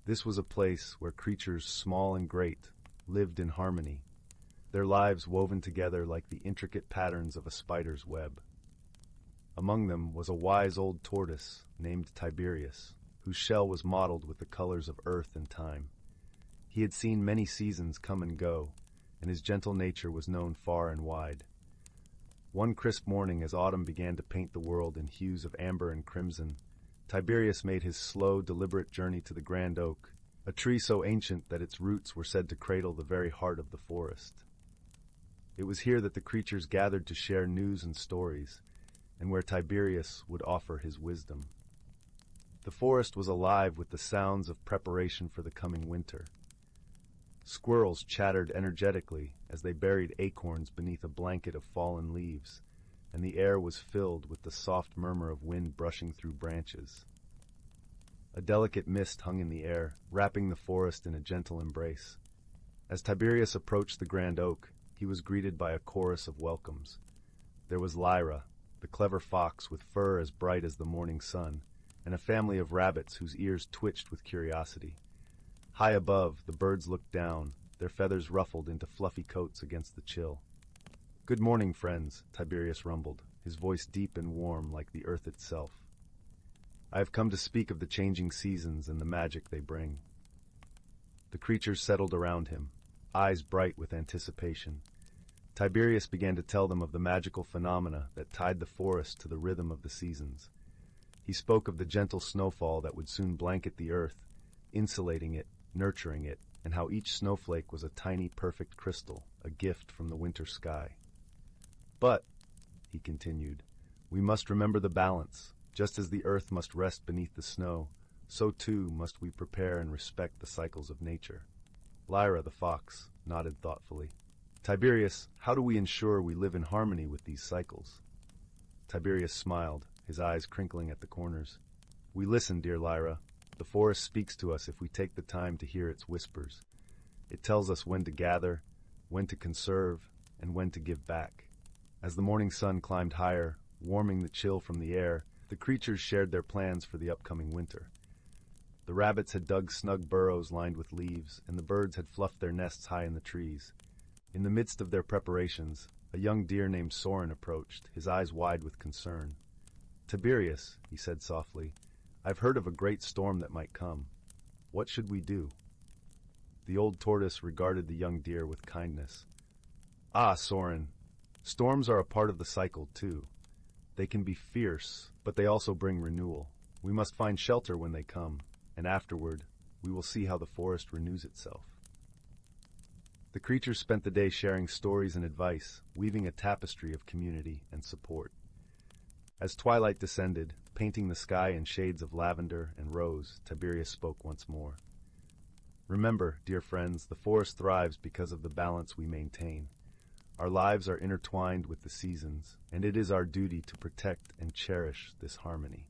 S1: This was a place where creatures small and great lived in harmony, their lives woven together like the intricate patterns of a spider's web. Among them was a wise old tortoise named Tiberius, whose shell was mottled with the colors of earth and time. He had seen many seasons come and go, and his gentle nature was known far and wide. One crisp morning, as autumn began to paint the world in hues of amber and crimson, Tiberius made his slow, deliberate journey to the grand oak, a tree so ancient that its roots were said to cradle the very heart of the forest. It was here that the creatures gathered to share news and stories, and where Tiberius would offer his wisdom. The forest was alive with the sounds of preparation for the coming winter. Squirrels chattered energetically as they buried acorns beneath a blanket of fallen leaves, and the air was filled with the soft murmur of wind brushing through branches. A delicate mist hung in the air, wrapping the forest in a gentle embrace. As Tiberius approached the grand oak, he was greeted by a chorus of welcomes. There was Lyra, the clever fox with fur as bright as the morning sun, and a family of rabbits whose ears twitched with curiosity. High above, the birds looked down, their feathers ruffled into fluffy coats against the chill. "Good morning, friends," Tiberius rumbled, his voice deep and warm like the earth itself. "I have come to speak of the changing seasons and the magic they bring." The creatures settled around him, eyes bright with anticipation. Tiberius began to tell them of the magical phenomena that tied the forest to the rhythm of the seasons. He spoke of the gentle snowfall that would soon blanket the earth, insulating it, nurturing it, and how each snowflake was a tiny, perfect crystal, a gift from the winter sky. "But," he continued, "we must remember the balance. Just as the earth must rest beneath the snow, so too must we prepare and respect the cycles of nature." Lyra, the fox, nodded thoughtfully. "Tiberius, how do we ensure we live in harmony with these cycles?" Tiberius smiled, his eyes crinkling at the corners. "We listen, dear Lyra. The forest speaks to us if we take the time to hear its whispers. It tells us when to gather, when to conserve, and when to give back." As the morning sun climbed higher, warming the chill from the air, the creatures shared their plans for the upcoming winter. The rabbits had dug snug burrows lined with leaves, and the birds had fluffed their nests high in the trees. In the midst of their preparations, a young deer named Serene approached, his eyes wide with concern. "Tiberius," he said softly, "I've heard of a great storm that might come. What should we do?" The old tortoise regarded the young deer with kindness. "Ah, Serene, storms are a part of the cycle, too. They can be fierce, but they also bring renewal. We must find shelter when they come, and afterward, we will see how the forest renews itself." The creatures spent the day sharing stories and advice, weaving a tapestry of community and support. As twilight descended, painting the sky in shades of lavender and rose, Tiberius spoke once more. "Remember, dear friends, the forest thrives because of the balance we maintain. Our lives are intertwined with the seasons, and it is our duty to protect and cherish this harmony."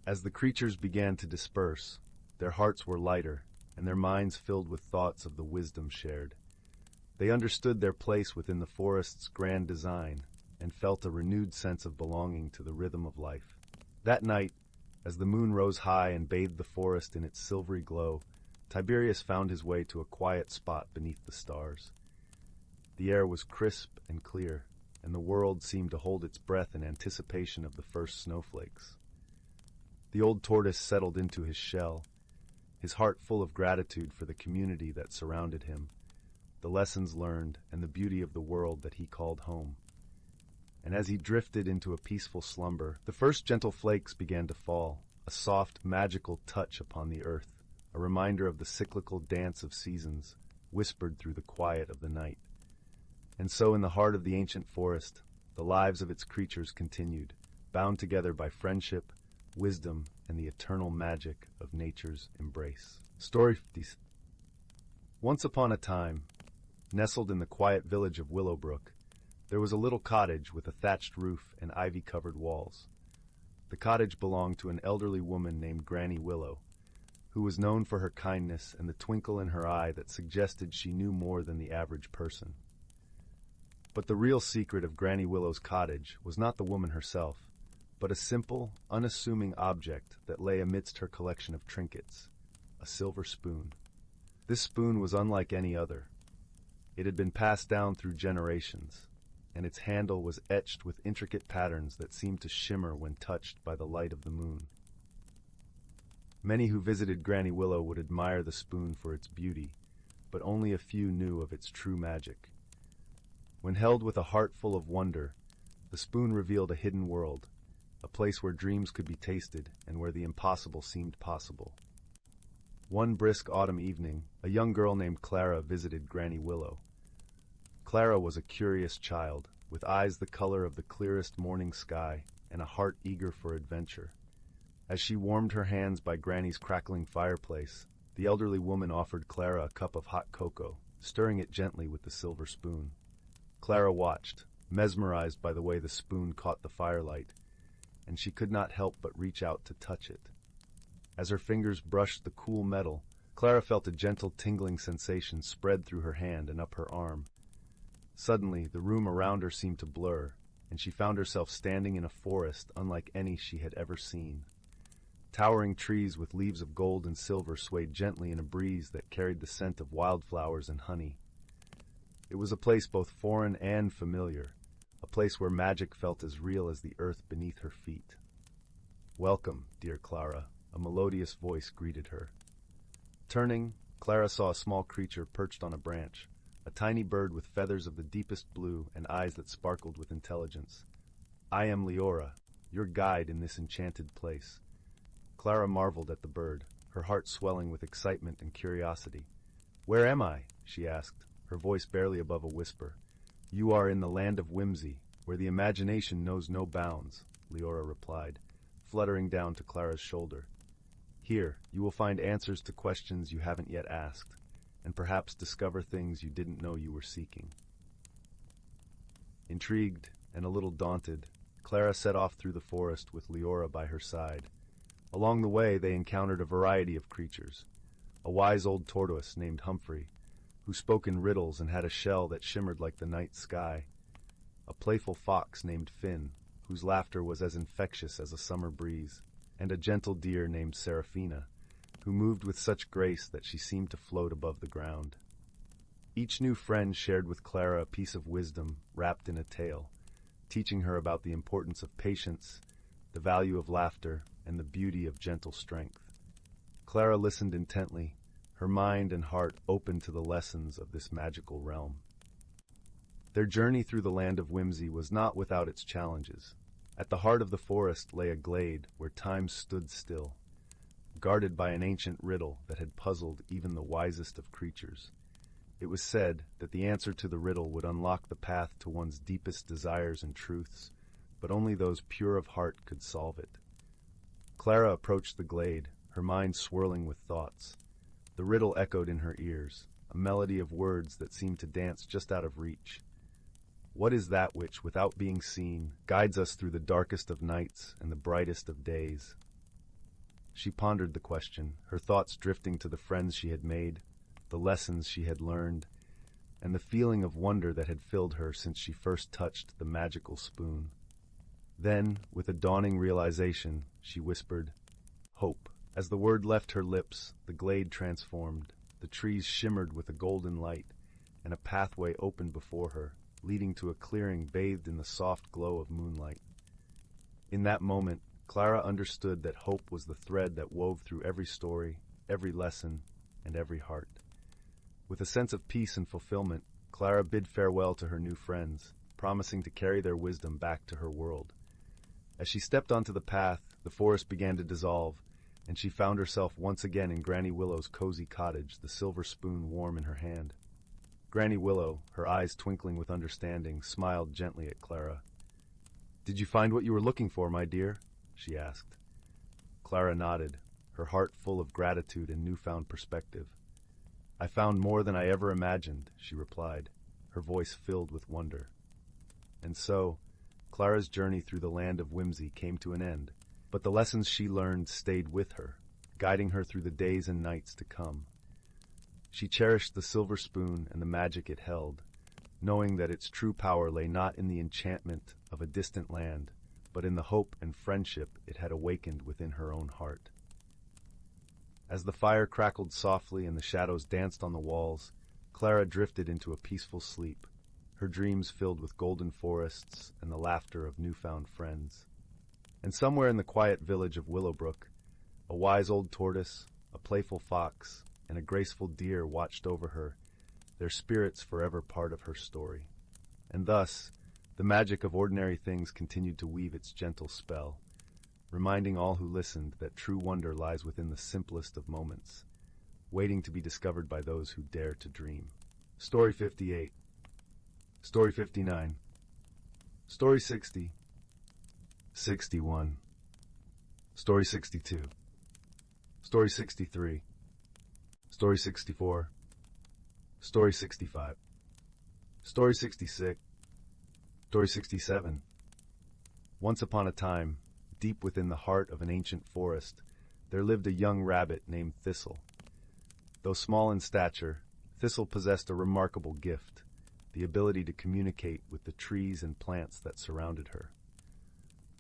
S1: As the creatures began to disperse, their hearts were lighter, and their minds filled with thoughts of the wisdom shared. They understood their place within the forest's grand design, and felt a renewed sense of belonging to the rhythm of life. That night, as the moon rose high and bathed the forest in its silvery glow, Tiberius found his way to a quiet spot beneath the stars. The air was crisp and clear, and the world seemed to hold its breath in anticipation of the first snowflakes. The old tortoise settled into his shell, his heart full of gratitude for the community that surrounded him, the lessons learned, and the beauty of the world that he called home. And as he drifted into a peaceful slumber, the first gentle flakes began to fall, a soft, magical touch upon the earth, a reminder of the cyclical dance of seasons, whispered through the quiet of the night. And so in the heart of the ancient forest, the lives of its creatures continued, bound together by friendship, wisdom, and the eternal magic of nature's embrace. Story 50. Once upon a time, nestled in the quiet village of Willowbrook, there was a little cottage with a thatched roof and ivy-covered walls. The cottage belonged to an elderly woman named Granny Willow, who was known for her kindness and the twinkle in her eye that suggested she knew more than the average person. But the real secret of Granny Willow's cottage was not the woman herself, but a simple, unassuming object that lay amidst her collection of trinkets, a silver spoon. This spoon was unlike any other. It had been passed down through generations, and its handle was etched with intricate patterns that seemed to shimmer when touched by the light of the moon. Many who visited Granny Willow would admire the spoon for its beauty, but only a few knew of its true magic. When held with a heart full of wonder, the spoon revealed a hidden world, a place where dreams could be tasted and where the impossible seemed possible. One brisk autumn evening, a young girl named Clara visited Granny Willow. Clara was a curious child, with eyes the color of the clearest morning sky and a heart eager for adventure. As she warmed her hands by Granny's crackling fireplace, the elderly woman offered Clara a cup of hot cocoa, stirring it gently with the silver spoon. Clara watched, mesmerized by the way the spoon caught the firelight, and she could not help but reach out to touch it. As her fingers brushed the cool metal, Clara felt a gentle tingling sensation spread through her hand and up her arm. Suddenly, the room around her seemed to blur, and she found herself standing in a forest unlike any she had ever seen. Towering trees with leaves of gold and silver swayed gently in a breeze that carried the scent of wildflowers and honey. It was a place both foreign and familiar, a place where magic felt as real as the earth beneath her feet. "Welcome, dear Clara," a melodious voice greeted her. Turning, Clara saw a small creature perched on a branch, a tiny bird with feathers of the deepest blue and eyes that sparkled with intelligence. "I am Lyra, your guide in this enchanted place." Clara marveled at the bird, her heart swelling with excitement and curiosity. "Where am I?" she asked, her voice barely above a whisper. "You are in the land of whimsy, where the imagination knows no bounds," Lyra replied, fluttering down to Clara's shoulder. "Here, you will find answers to questions you haven't yet asked, and perhaps discover things you didn't know you were seeking." Intrigued and a little daunted, Clara set off through the forest with Lyra by her side. Along the way, they encountered a variety of creatures. A wise old tortoise named Humphrey, who spoke in riddles and had a shell that shimmered like the night sky. A playful fox named Finn, whose laughter was as infectious as a summer breeze. And a gentle deer named Seraphina, who moved with such grace that she seemed to float above the ground. Each new friend shared with Clara a piece of wisdom wrapped in a tale, teaching her about the importance of patience, the value of laughter, and the beauty of gentle strength. Clara listened intently, her mind and heart open to the lessons of this magical realm. Their journey through the land of whimsy was not without its challenges. At the heart of the forest lay a glade where time stood still, guarded by an ancient riddle that had puzzled even the wisest of creatures. It was said that the answer to the riddle would unlock the path to one's deepest desires and truths, but only those pure of heart could solve it. Clara approached the glade, her mind swirling with thoughts. The riddle echoed in her ears, a melody of words that seemed to dance just out of reach. What is that which, without being seen, guides us through the darkest of nights and the brightest of days? She pondered the question, her thoughts drifting to the friends she had made, the lessons she had learned, and the feeling of wonder that had filled her since she first touched the magical spoon. Then, with a dawning realization, she whispered, "Hope." As the word left her lips, the glade transformed, the trees shimmered with a golden light, and a pathway opened before her, leading to a clearing bathed in the soft glow of moonlight. In that moment, Clara understood that hope was the thread that wove through every story, every lesson, and every heart. With a sense of peace and fulfillment, Clara bid farewell to her new friends, promising to carry their wisdom back to her world. As she stepped onto the path, the forest began to dissolve, and she found herself once again in Granny Willow's cozy cottage, the silver spoon warm in her hand. Granny Willow, her eyes twinkling with understanding, smiled gently at Clara. "Did you find what you were looking for, my dear?" she asked. Clara nodded, her heart full of gratitude and newfound perspective. "I found more than I ever imagined," she replied, her voice filled with wonder. And so, Clara's journey through the land of whimsy came to an end, but the lessons she learned stayed with her, guiding her through the days and nights to come. She cherished the silver spoon and the magic it held, knowing that its true power lay not in the enchantment of a distant land, but in the hope and friendship it had awakened within her own heart. As the fire crackled softly and the shadows danced on the walls, Clara drifted into a peaceful sleep, her dreams filled with golden forests and the laughter of newfound friends. And somewhere in the quiet village of Willowbrook, a wise old tortoise, a playful fox, and a graceful deer watched over her, their spirits forever part of her story. And thus, the magic of ordinary things continued to weave its gentle spell, reminding all who listened that true wonder lies within the simplest of moments, waiting to be discovered by those who dare to dream. Story 58. Story 59. Story 60. 61. Story 62. Story 63. Story 64. Story 65. Story 66. Story 67. Once upon a time, deep within the heart of an ancient forest, there lived a young rabbit named Thistle. Though small in stature, Thistle possessed a remarkable gift, the ability to communicate with the trees and plants that surrounded her.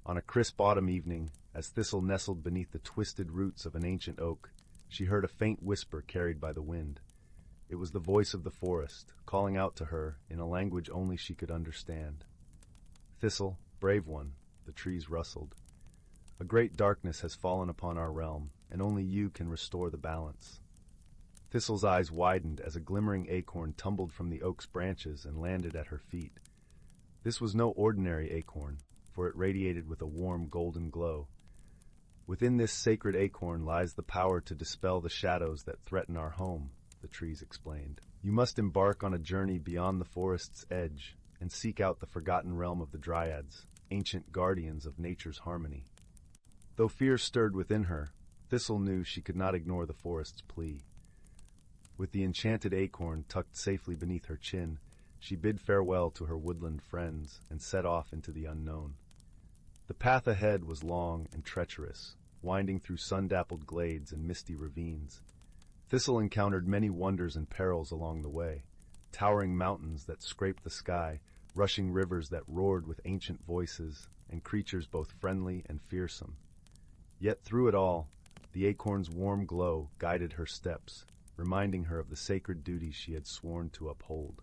S1: On a crisp autumn evening, as Thistle nestled beneath the twisted roots of an ancient oak, she heard a faint whisper carried by the wind. It was the voice of the forest, calling out to her in a language only she could understand. "Thistle, brave one," the trees rustled. "A great darkness has fallen upon our realm, and only you can restore the balance." Thistle's eyes widened as a glimmering acorn tumbled from the oak's branches and landed at her feet. This was no ordinary acorn, for it radiated with a warm golden glow. "Within this sacred acorn lies the power to dispel the shadows that threaten our home," the trees explained. "You must embark on a journey beyond the forest's edge and seek out the forgotten realm of the Dryads, ancient guardians of nature's harmony." Though fear stirred within her, Thistle knew she could not ignore the forest's plea. With the enchanted acorn tucked safely beneath her chin, she bid farewell to her woodland friends and set off into the unknown. The path ahead was long and treacherous, winding through sun-dappled glades and misty ravines. Thistle encountered many wonders and perils along the way, towering mountains that scraped the sky, rushing rivers that roared with ancient voices, and creatures both friendly and fearsome. Yet through it all, the acorn's warm glow guided her steps, reminding her of the sacred duties she had sworn to uphold.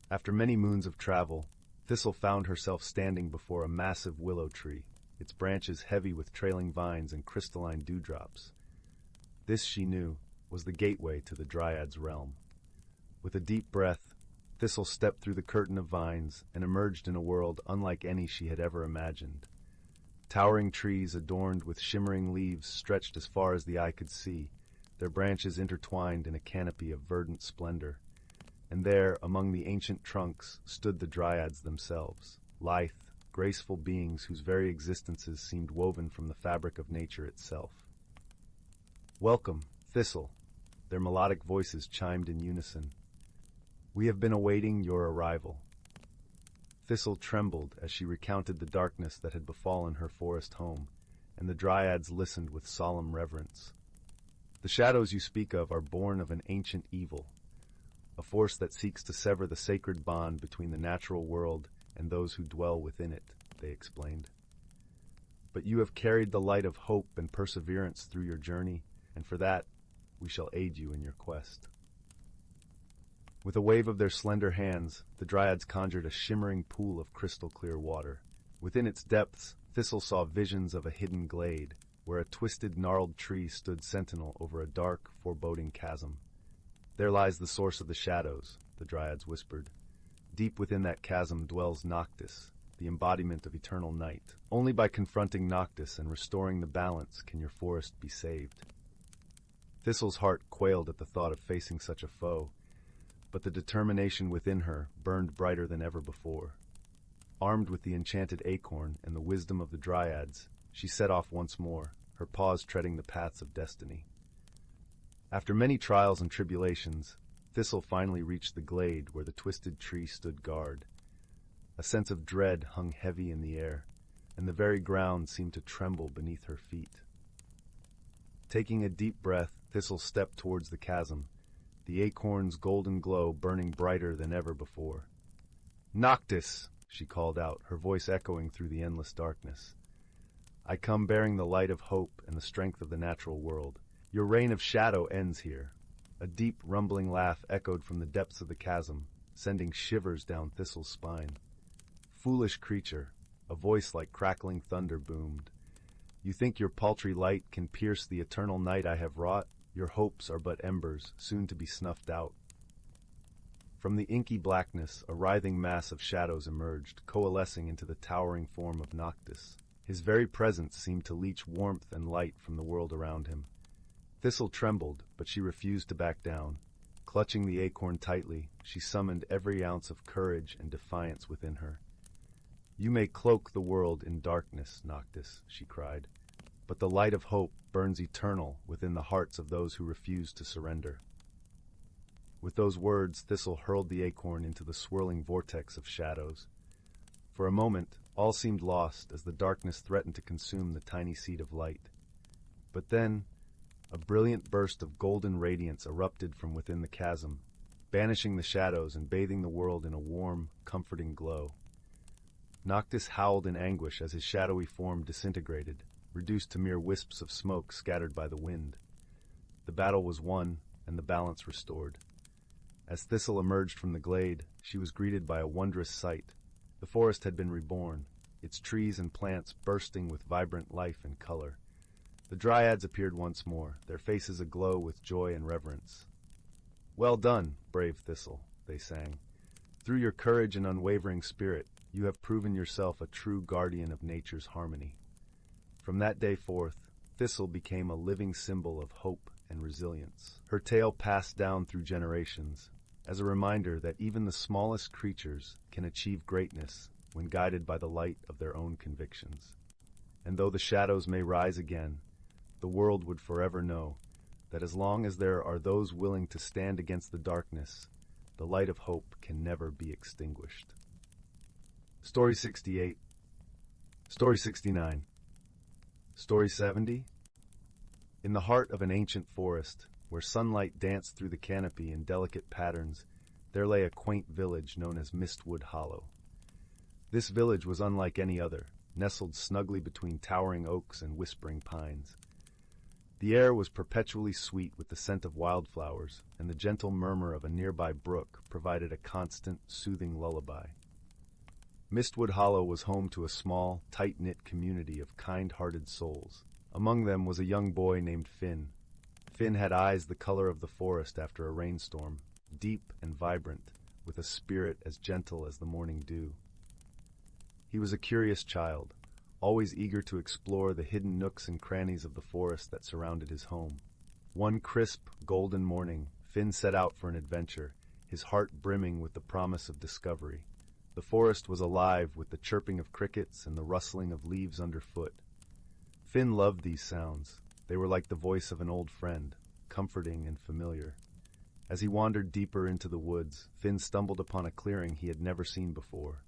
S1: After many moons of travel, Thistle found herself standing before a massive willow tree, its branches heavy with trailing vines and crystalline dewdrops. This, she knew, was the gateway to the Dryad's realm. With a deep breath, Thistle stepped through the curtain of vines and emerged in a world unlike any she had ever imagined. Towering trees adorned with shimmering leaves stretched as far as the eye could see, their branches intertwined in a canopy of verdant splendor. And there, among the ancient trunks, stood the Dryads themselves, lithe, graceful beings whose very existences seemed woven from the fabric of nature itself. "Welcome, Thistle," their melodic voices chimed in unison. "We have been awaiting your arrival." Thistle trembled as she recounted the darkness that had befallen her forest home, and the Dryads listened with solemn reverence. "The shadows you speak of are born of an ancient evil, a force that seeks to sever the sacred bond between the natural world and those who dwell within it," they explained. "But you have carried the light of hope and perseverance through your journey, and for that, we shall aid you in your quest." With a wave of their slender hands, the Dryads conjured a shimmering pool of crystal-clear water. Within its depths, Thistle saw visions of a hidden glade, where a twisted, gnarled tree stood sentinel over a dark, foreboding chasm. "There lies the source of the shadows," the Dryads whispered. "Deep within that chasm dwells Noctis, the embodiment of eternal night. Only by confronting Noctis and restoring the balance can your forest be saved." Thistle's heart quailed at the thought of facing such a foe, but the determination within her burned brighter than ever before. Armed with the enchanted acorn and the wisdom of the Dryads, she set off once more, her paws treading the paths of destiny. After many trials and tribulations, Thistle finally reached the glade where the twisted tree stood guard. A sense of dread hung heavy in the air, and the very ground seemed to tremble beneath her feet. Taking a deep breath, Thistle stepped towards the chasm, the acorn's golden glow burning brighter than ever before. Noctis, she called out, her voice echoing through the endless darkness. I come bearing the light of hope and the strength of the natural world. Your reign of shadow ends here. A deep, rumbling laugh echoed from the depths of the chasm, sending shivers down Thistle's spine. Foolish creature, a voice like crackling thunder boomed. You think your paltry light can pierce the eternal night I have wrought? Your hopes are but embers, soon to be snuffed out. From the inky blackness, a writhing mass of shadows emerged, coalescing into the towering form of Noctis. His very presence seemed to leach warmth and light from the world around him. Thistle trembled, but she refused to back down. Clutching the acorn tightly, she summoned every ounce of courage and defiance within her. You may cloak the world in darkness, Noctis, she cried, but the light of hope burns eternal within the hearts of those who refuse to surrender. With those words, Thistle hurled the acorn into the swirling vortex of shadows. For a moment, all seemed lost as the darkness threatened to consume the tiny seed of light. But then, a brilliant burst of golden radiance erupted from within the chasm, banishing the shadows and bathing the world in a warm, comforting glow. Noctis howled in anguish as his shadowy form disintegrated, reduced to mere wisps of smoke scattered by the wind. The battle was won, and the balance restored. As Thistle emerged from the glade, she was greeted by a wondrous sight. The forest had been reborn, its trees and plants bursting with vibrant life and color. The dryads appeared once more, their faces aglow with joy and reverence. Well done, brave Thistle, they sang. Through your courage and unwavering spirit, you have proven yourself a true guardian of nature's harmony. From that day forth, Thistle became a living symbol of hope and resilience. Her tale passed down through generations, as a reminder that even the smallest creatures can achieve greatness when guided by the light of their own convictions. And though the shadows may rise again, the world would forever know that as long as there are those willing to stand against the darkness, the light of hope can never be extinguished. Story 68. Story 69. Story 70. In the heart of an ancient forest, where sunlight danced through the canopy in delicate patterns, there lay a quaint village known as Mistwood Hollow. This village was unlike any other, nestled snugly between towering oaks and whispering pines. The air was perpetually sweet with the scent of wildflowers, and the gentle murmur of a nearby brook provided a constant, soothing lullaby. Mistwood Hollow was home to a small, tight-knit community of kind-hearted souls. Among them was a young boy named Finn. Finn had eyes the color of the forest after a rainstorm, deep and vibrant, with a spirit as gentle as the morning dew. He was a curious child, always eager to explore the hidden nooks and crannies of the forest that surrounded his home. One crisp, golden morning, Finn set out for an adventure, his heart brimming with the promise of discovery. The forest was alive with the chirping of crickets and the rustling of leaves underfoot. Finn loved these sounds. They were like the voice of an old friend, comforting and familiar. As he wandered deeper into the woods, Finn stumbled upon a clearing he had never seen before.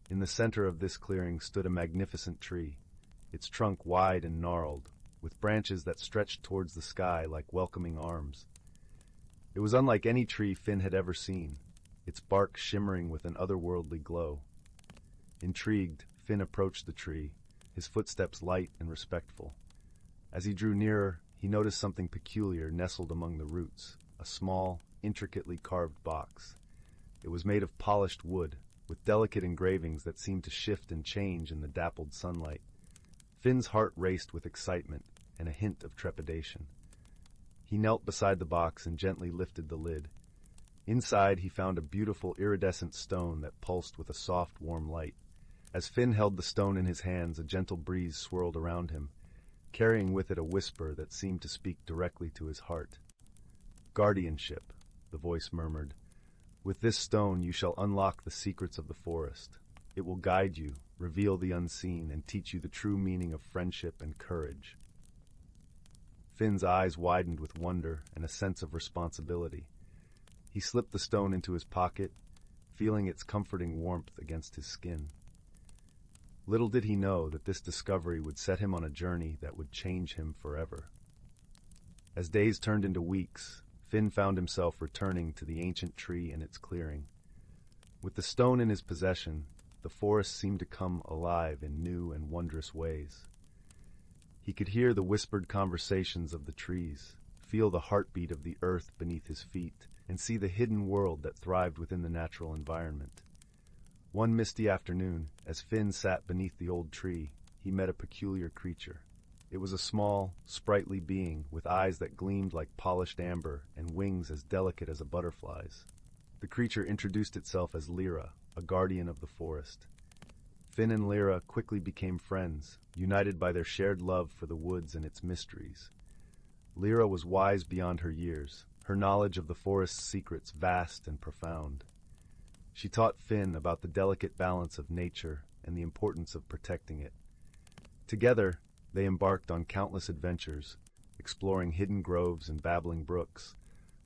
S1: In the center of this clearing stood a magnificent tree, its trunk wide and gnarled, with branches that stretched towards the sky like welcoming arms. It was unlike any tree Finn had ever seen, its bark shimmering with an otherworldly glow. Intrigued, Finn approached the tree, his footsteps light and respectful. As he drew nearer, he noticed something peculiar nestled among the roots, a small, intricately carved box. It was made of polished wood, with delicate engravings that seemed to shift and change in the dappled sunlight. Finn's heart raced with excitement and a hint of trepidation. He knelt beside the box and gently lifted the lid. Inside, he found a beautiful iridescent stone that pulsed with a soft, warm light. As Finn held the stone in his hands, a gentle breeze swirled around him, carrying with it a whisper that seemed to speak directly to his heart. "Guardianship," the voice murmured. "With this stone you shall unlock the secrets of the forest. It will guide you, reveal the unseen, and teach you the true meaning of friendship and courage." Finn's eyes widened with wonder and a sense of responsibility. He slipped the stone into his pocket, feeling its comforting warmth against his skin. Little did he know that this discovery would set him on a journey that would change him forever. As days turned into weeks, Finn found himself returning to the ancient tree and its clearing. With the stone in his possession, the forest seemed to come alive in new and wondrous ways. He could hear the whispered conversations of the trees, feel the heartbeat of the earth beneath his feet, and see the hidden world that thrived within the natural environment. One misty afternoon, as Finn sat beneath the old tree, he met a peculiar creature. It was a small, sprightly being with eyes that gleamed like polished amber and wings as delicate as a butterfly's. The creature introduced itself as Lyra, a guardian of the forest. Finn and Lyra quickly became friends, united by their shared love for the woods and its mysteries. Lyra was wise beyond her years, her knowledge of the forest's secrets vast and profound. She taught Finn about the delicate balance of nature and the importance of protecting it. Together, they embarked on countless adventures, exploring hidden groves and babbling brooks,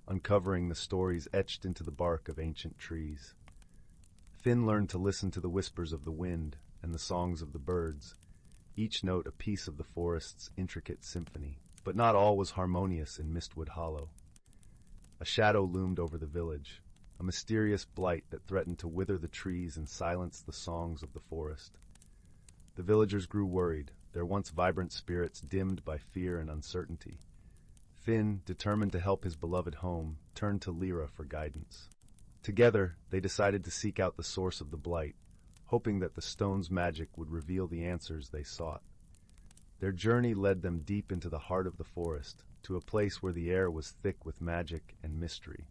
S1: uncovering the stories etched into the bark of ancient trees. Finn learned to listen to the whispers of the wind and the songs of the birds, each note a piece of the forest's intricate symphony. But not all was harmonious in Mistwood Hollow. A shadow loomed over the village, a mysterious blight that threatened to wither the trees and silence the songs of the forest. The villagers grew worried, their once vibrant spirits dimmed by fear and uncertainty. Finn, determined to help his beloved home, turned to Lyra for guidance. Together, they decided to seek out the source of the blight, hoping that the stone's magic would reveal the answers they sought. Their journey led them deep into the heart of the forest, to a place where the air was thick with magic and mystery.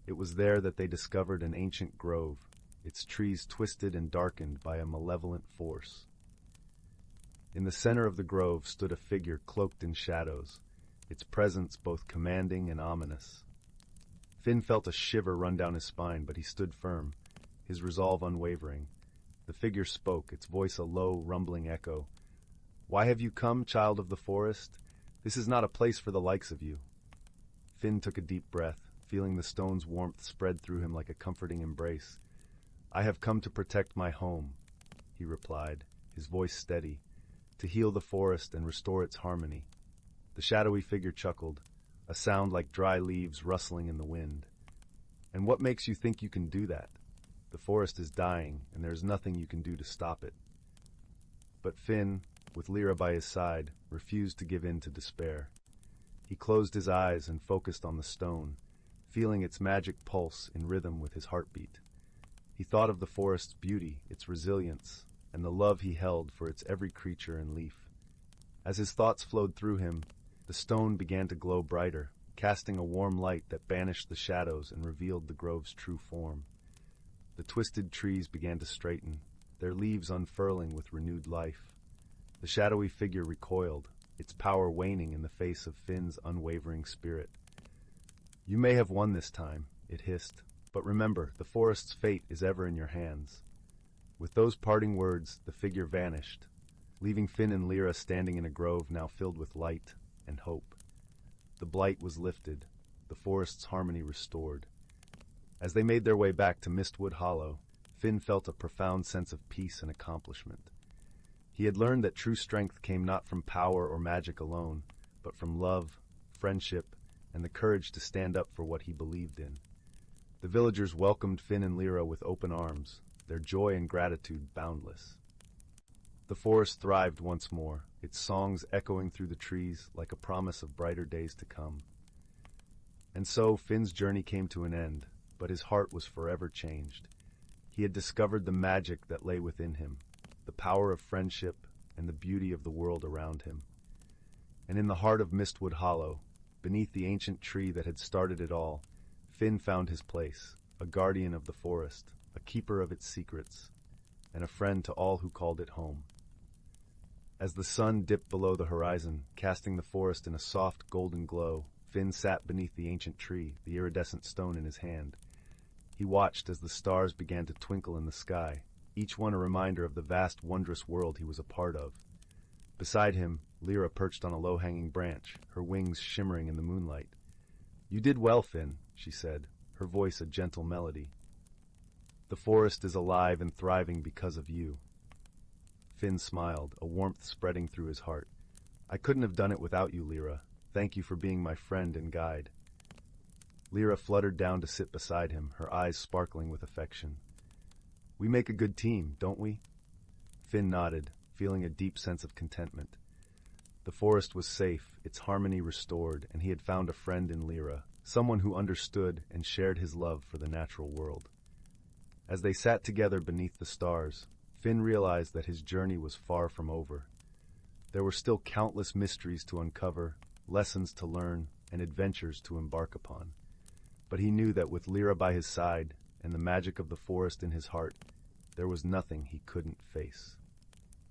S1: It was there that they discovered an ancient grove, its trees twisted and darkened by a malevolent force. In the center of the grove stood a figure cloaked in shadows, its presence both commanding and ominous. Finn felt a shiver run down his spine, but he stood firm, his resolve unwavering. The figure spoke, its voice a low, rumbling echo. "Why have you come, child of the forest? This is not a place for the likes of you." Finn took a deep breath, feeling the stone's warmth spread through him like a comforting embrace. "I have come to protect my home," he replied, his voice steady, "to heal the forest and restore its harmony." The shadowy figure chuckled, a sound like dry leaves rustling in the wind. "And what makes you think you can do that? The forest is dying, and there is nothing you can do to stop it." But Finn, with Lyra by his side, refused to give in to despair. He closed his eyes and focused on the stone, feeling its magic pulse in rhythm with his heartbeat. He thought of the forest's beauty, its resilience, and the love he held for its every creature and leaf. As his thoughts flowed through him, the stone began to glow brighter, casting a warm light that banished the shadows and revealed the grove's true form. The twisted trees began to straighten, their leaves unfurling with renewed life. The shadowy figure recoiled, its power waning in the face of Finn's unwavering spirit. "You may have won this time," it hissed, "but remember, the forest's fate is ever in your hands." With those parting words, the figure vanished, leaving Finn and Lyra standing in a grove now filled with light and hope. The blight was lifted, the forest's harmony restored. As they made their way back to Mistwood Hollow, Finn felt a profound sense of peace and accomplishment. He had learned that true strength came not from power or magic alone, but from love, friendship, and the courage to stand up for what he believed in. The villagers welcomed Finn and Lyra with open arms, their joy and gratitude boundless. The forest thrived once more, its songs echoing through the trees like a promise of brighter days to come. And so Finn's journey came to an end, but his heart was forever changed. He had discovered the magic that lay within him, the power of friendship, and the beauty of the world around him. And in the heart of Mistwood Hollow, beneath the ancient tree that had started it all, Finn found his place, a guardian of the forest, a keeper of its secrets, and a friend to all who called it home. As the sun dipped below the horizon, casting the forest in a soft golden glow, Finn sat beneath the ancient tree, the iridescent stone in his hand. He watched as the stars began to twinkle in the sky, each one a reminder of the vast, wondrous world he was a part of. Beside him, Lyra perched on a low-hanging branch, her wings shimmering in the moonlight. "You did well, Finn," she said, her voice a gentle melody. "The forest is alive and thriving because of you." Finn smiled, a warmth spreading through his heart. "I couldn't have done it without you, Lyra. Thank you for being my friend and guide." Lyra fluttered down to sit beside him, her eyes sparkling with affection. We make a good team, don't we? Finn nodded, feeling a deep sense of contentment. The forest was safe, its harmony restored, and he had found a friend in Lyra, someone who understood and shared his love for the natural world. As they sat together beneath the stars, Finn realized that his journey was far from over. There were still countless mysteries to uncover, lessons to learn, and adventures to embark upon. But he knew that with Lyra by his side and the magic of the forest in his heart, there was nothing he couldn't face.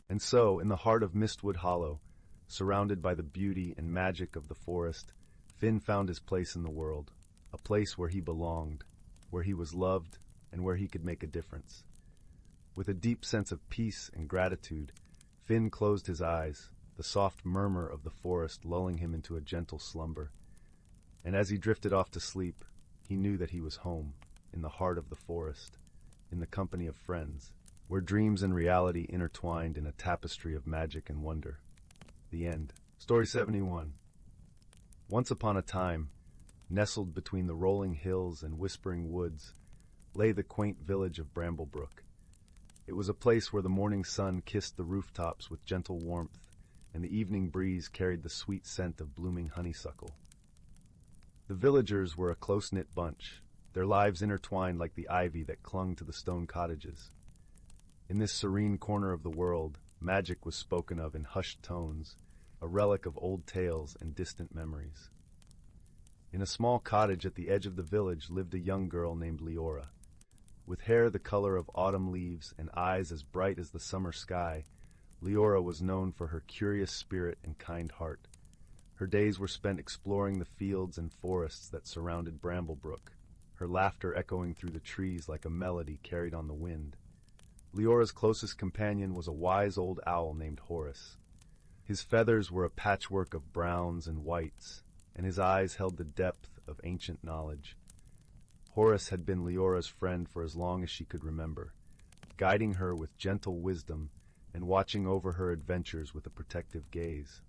S1: And so, in the heart of Mistwood Hollow, surrounded by the beauty and magic of the forest, Finn found his place in the world, a place where he belonged, where he was loved, and where he could make a difference. With a deep sense of peace and gratitude, Finn closed his eyes, the soft murmur of the forest lulling him into a gentle slumber. And as he drifted off to sleep, he knew that he was home, in the heart of the forest, in the company of friends, where dreams and reality intertwined in a tapestry of magic and wonder. The end. Story 71. Once upon a time, nestled between the rolling hills and whispering woods, lay the quaint village of Bramblebrook. It was a place where the morning sun kissed the rooftops with gentle warmth, and the evening breeze carried the sweet scent of blooming honeysuckle. The villagers were a close-knit bunch, their lives intertwined like the ivy that clung to the stone cottages. In this serene corner of the world, magic was spoken of in hushed tones, a relic of old tales and distant memories. In a small cottage at the edge of the village lived a young girl named Lyra. With hair the color of autumn leaves and eyes as bright as the summer sky, Lyra was known for her curious spirit and kind heart. Her days were spent exploring the fields and forests that surrounded Bramblebrook, her laughter echoing through the trees like a melody carried on the wind. Lyra's closest companion was a wise old owl named Horace. His feathers were a patchwork of browns and whites, and his eyes held the depth of ancient knowledge. Horace had been Lyra's friend for as long as she could remember, guiding her with gentle wisdom and watching over her adventures with a protective gaze.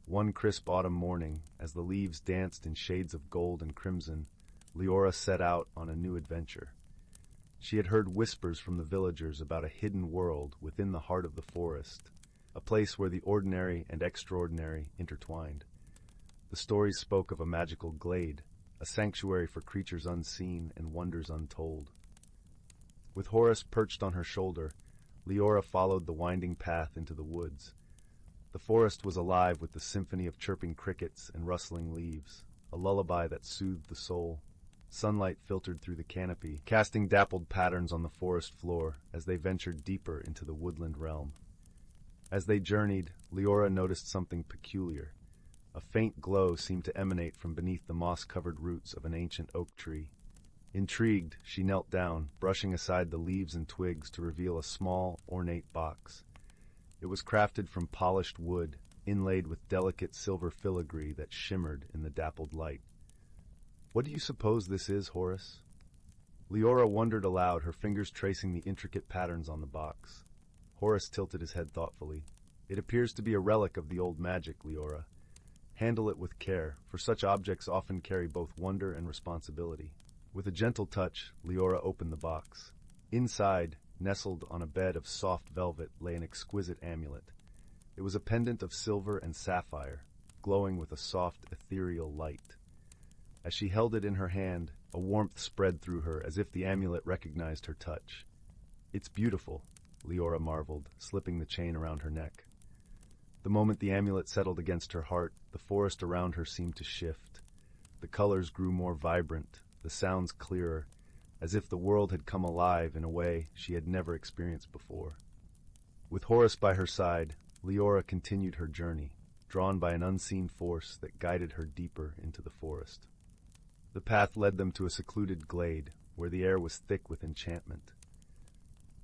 S1: One crisp autumn morning, as the leaves danced in shades of gold and crimson, Lyra set out on a new adventure. She had heard whispers from the villagers about a hidden world within the heart of the forest, a place where the ordinary and extraordinary intertwined. The stories spoke of a magical glade, a sanctuary for creatures unseen and wonders untold. With Horace perched on her shoulder, Lyra followed the winding path into the woods. The forest was alive with the symphony of chirping crickets and rustling leaves, a lullaby that soothed the soul. Sunlight filtered through the canopy, casting dappled patterns on the forest floor as they ventured deeper into the woodland realm. As they journeyed, Lyra noticed something peculiar. A faint glow seemed to emanate from beneath the moss-covered roots of an ancient oak tree. Intrigued, she knelt down, brushing aside the leaves and twigs to reveal a small, ornate box. It was crafted from polished wood, inlaid with delicate silver filigree that shimmered in the dappled light. "What do you suppose this is, Horace?" Lyra wondered aloud, her fingers tracing the intricate patterns on the box. Horace tilted his head thoughtfully. "It appears to be a relic of the old magic, Lyra. Handle it with care, for such objects often carry both wonder and responsibility." With a gentle touch, Lyra opened the box. Inside, nestled on a bed of soft velvet, lay an exquisite amulet. It was a pendant of silver and sapphire, glowing with a soft, ethereal light. As she held it in her hand, a warmth spread through her as if the amulet recognized her touch. "It's beautiful," Lyra marveled, slipping the chain around her neck. The moment the amulet settled against her heart, the forest around her seemed to shift. The colors grew more vibrant, the sounds clearer, as if the world had come alive in a way she had never experienced before. With Horace by her side, Lyra continued her journey, drawn by an unseen force that guided her deeper into the forest. The path led them to a secluded glade, where the air was thick with enchantment.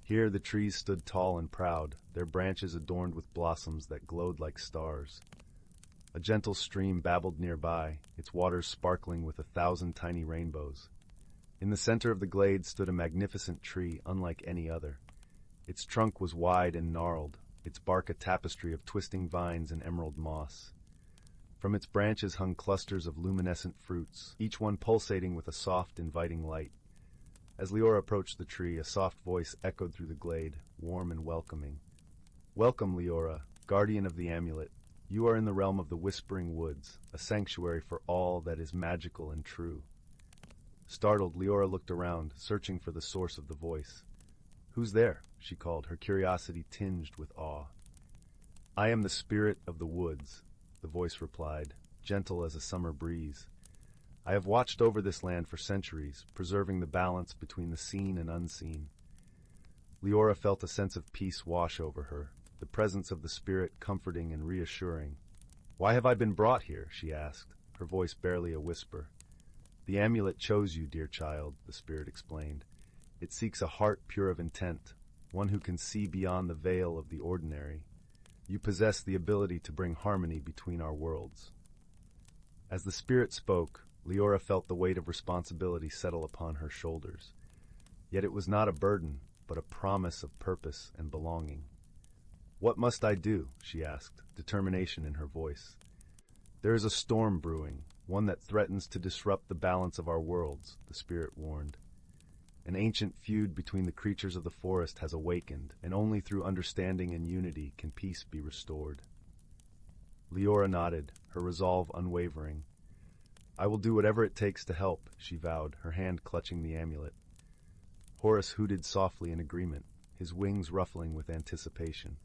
S1: Here the trees stood tall and proud, their branches adorned with blossoms that glowed like stars. A gentle stream babbled nearby, its waters sparkling with 1,000 tiny rainbows. In the center of the glade stood a magnificent tree unlike any other. Its trunk was wide and gnarled, its bark a tapestry of twisting vines and emerald moss. From its branches hung clusters of luminescent fruits, each one pulsating with a soft, inviting light. As Lyra approached the tree, a soft voice echoed through the glade, warm and welcoming. "Welcome, Lyra, guardian of the amulet. You are in the realm of the Whispering Woods, a sanctuary for all that is magical and true." Startled, Lyra looked around, searching for the source of the voice. "Who's there?" she called, her curiosity tinged with awe. "I am the spirit of the woods," the voice replied, gentle as a summer breeze. "I have watched over this land for centuries, preserving the balance between the seen and unseen." Lyra felt a sense of peace wash over her, the presence of the spirit comforting and reassuring. "Why have I been brought here?" she asked, her voice barely a whisper. "The amulet chose you, dear child," the spirit explained. "It seeks a heart pure of intent, one who can see beyond the veil of the ordinary. You possess the ability to bring harmony between our worlds." As the spirit spoke, Lyra felt the weight of responsibility settle upon her shoulders. Yet it was not a burden, but a promise of purpose and belonging. "What must I do?" she asked, determination in her voice. "There is a storm brewing, one that threatens to disrupt the balance of our worlds," the spirit warned. "An ancient feud between the creatures of the forest has awakened, and only through understanding and unity can peace be restored." Lyra nodded, her resolve unwavering. "I will do whatever it takes to help," she vowed, her hand clutching the amulet. Horus hooted softly in agreement, his wings ruffling with anticipation.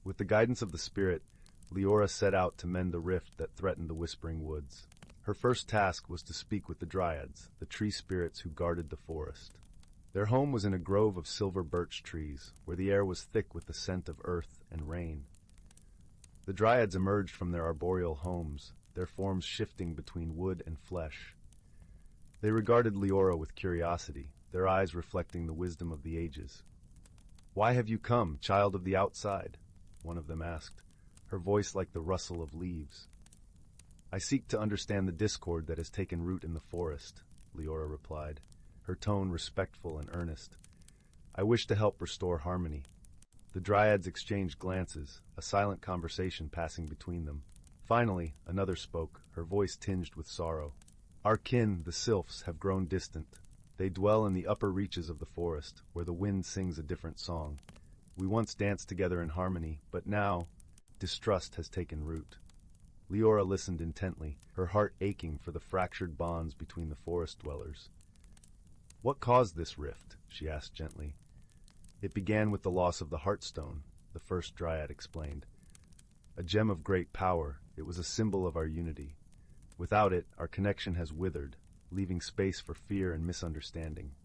S1: With the guidance of the spirit, Lyra set out to mend the rift that threatened the Whispering Woods. Her first task was to speak with the dryads, the tree spirits who guarded the forest. Their home was in a grove of silver birch trees, where the air was thick with the scent of earth and rain. The dryads emerged from their arboreal homes, their forms shifting between wood and flesh. They regarded Lyra with curiosity, their eyes reflecting the wisdom of the ages. "Why have you come, child of the outside?" one of them asked, her voice like the rustle of leaves. "I seek to understand the discord that has taken root in the forest," Lyra replied, her tone respectful and earnest. "I wish to help restore harmony." The dryads exchanged glances, a silent conversation passing between them. Finally, another spoke, her voice tinged with sorrow. "Our kin, the sylphs, have grown distant. They dwell in the upper reaches of the forest, where the wind sings a different song. We once danced together in harmony, but now distrust has taken root." Lyra listened intently, her heart aching for the fractured bonds between the forest dwellers. "What caused this rift?" she asked gently. "It began with the loss of the Heartstone," the first dryad explained. "A gem of great power, it was a symbol of our unity. Without it, our connection has withered, leaving space for fear and misunderstanding."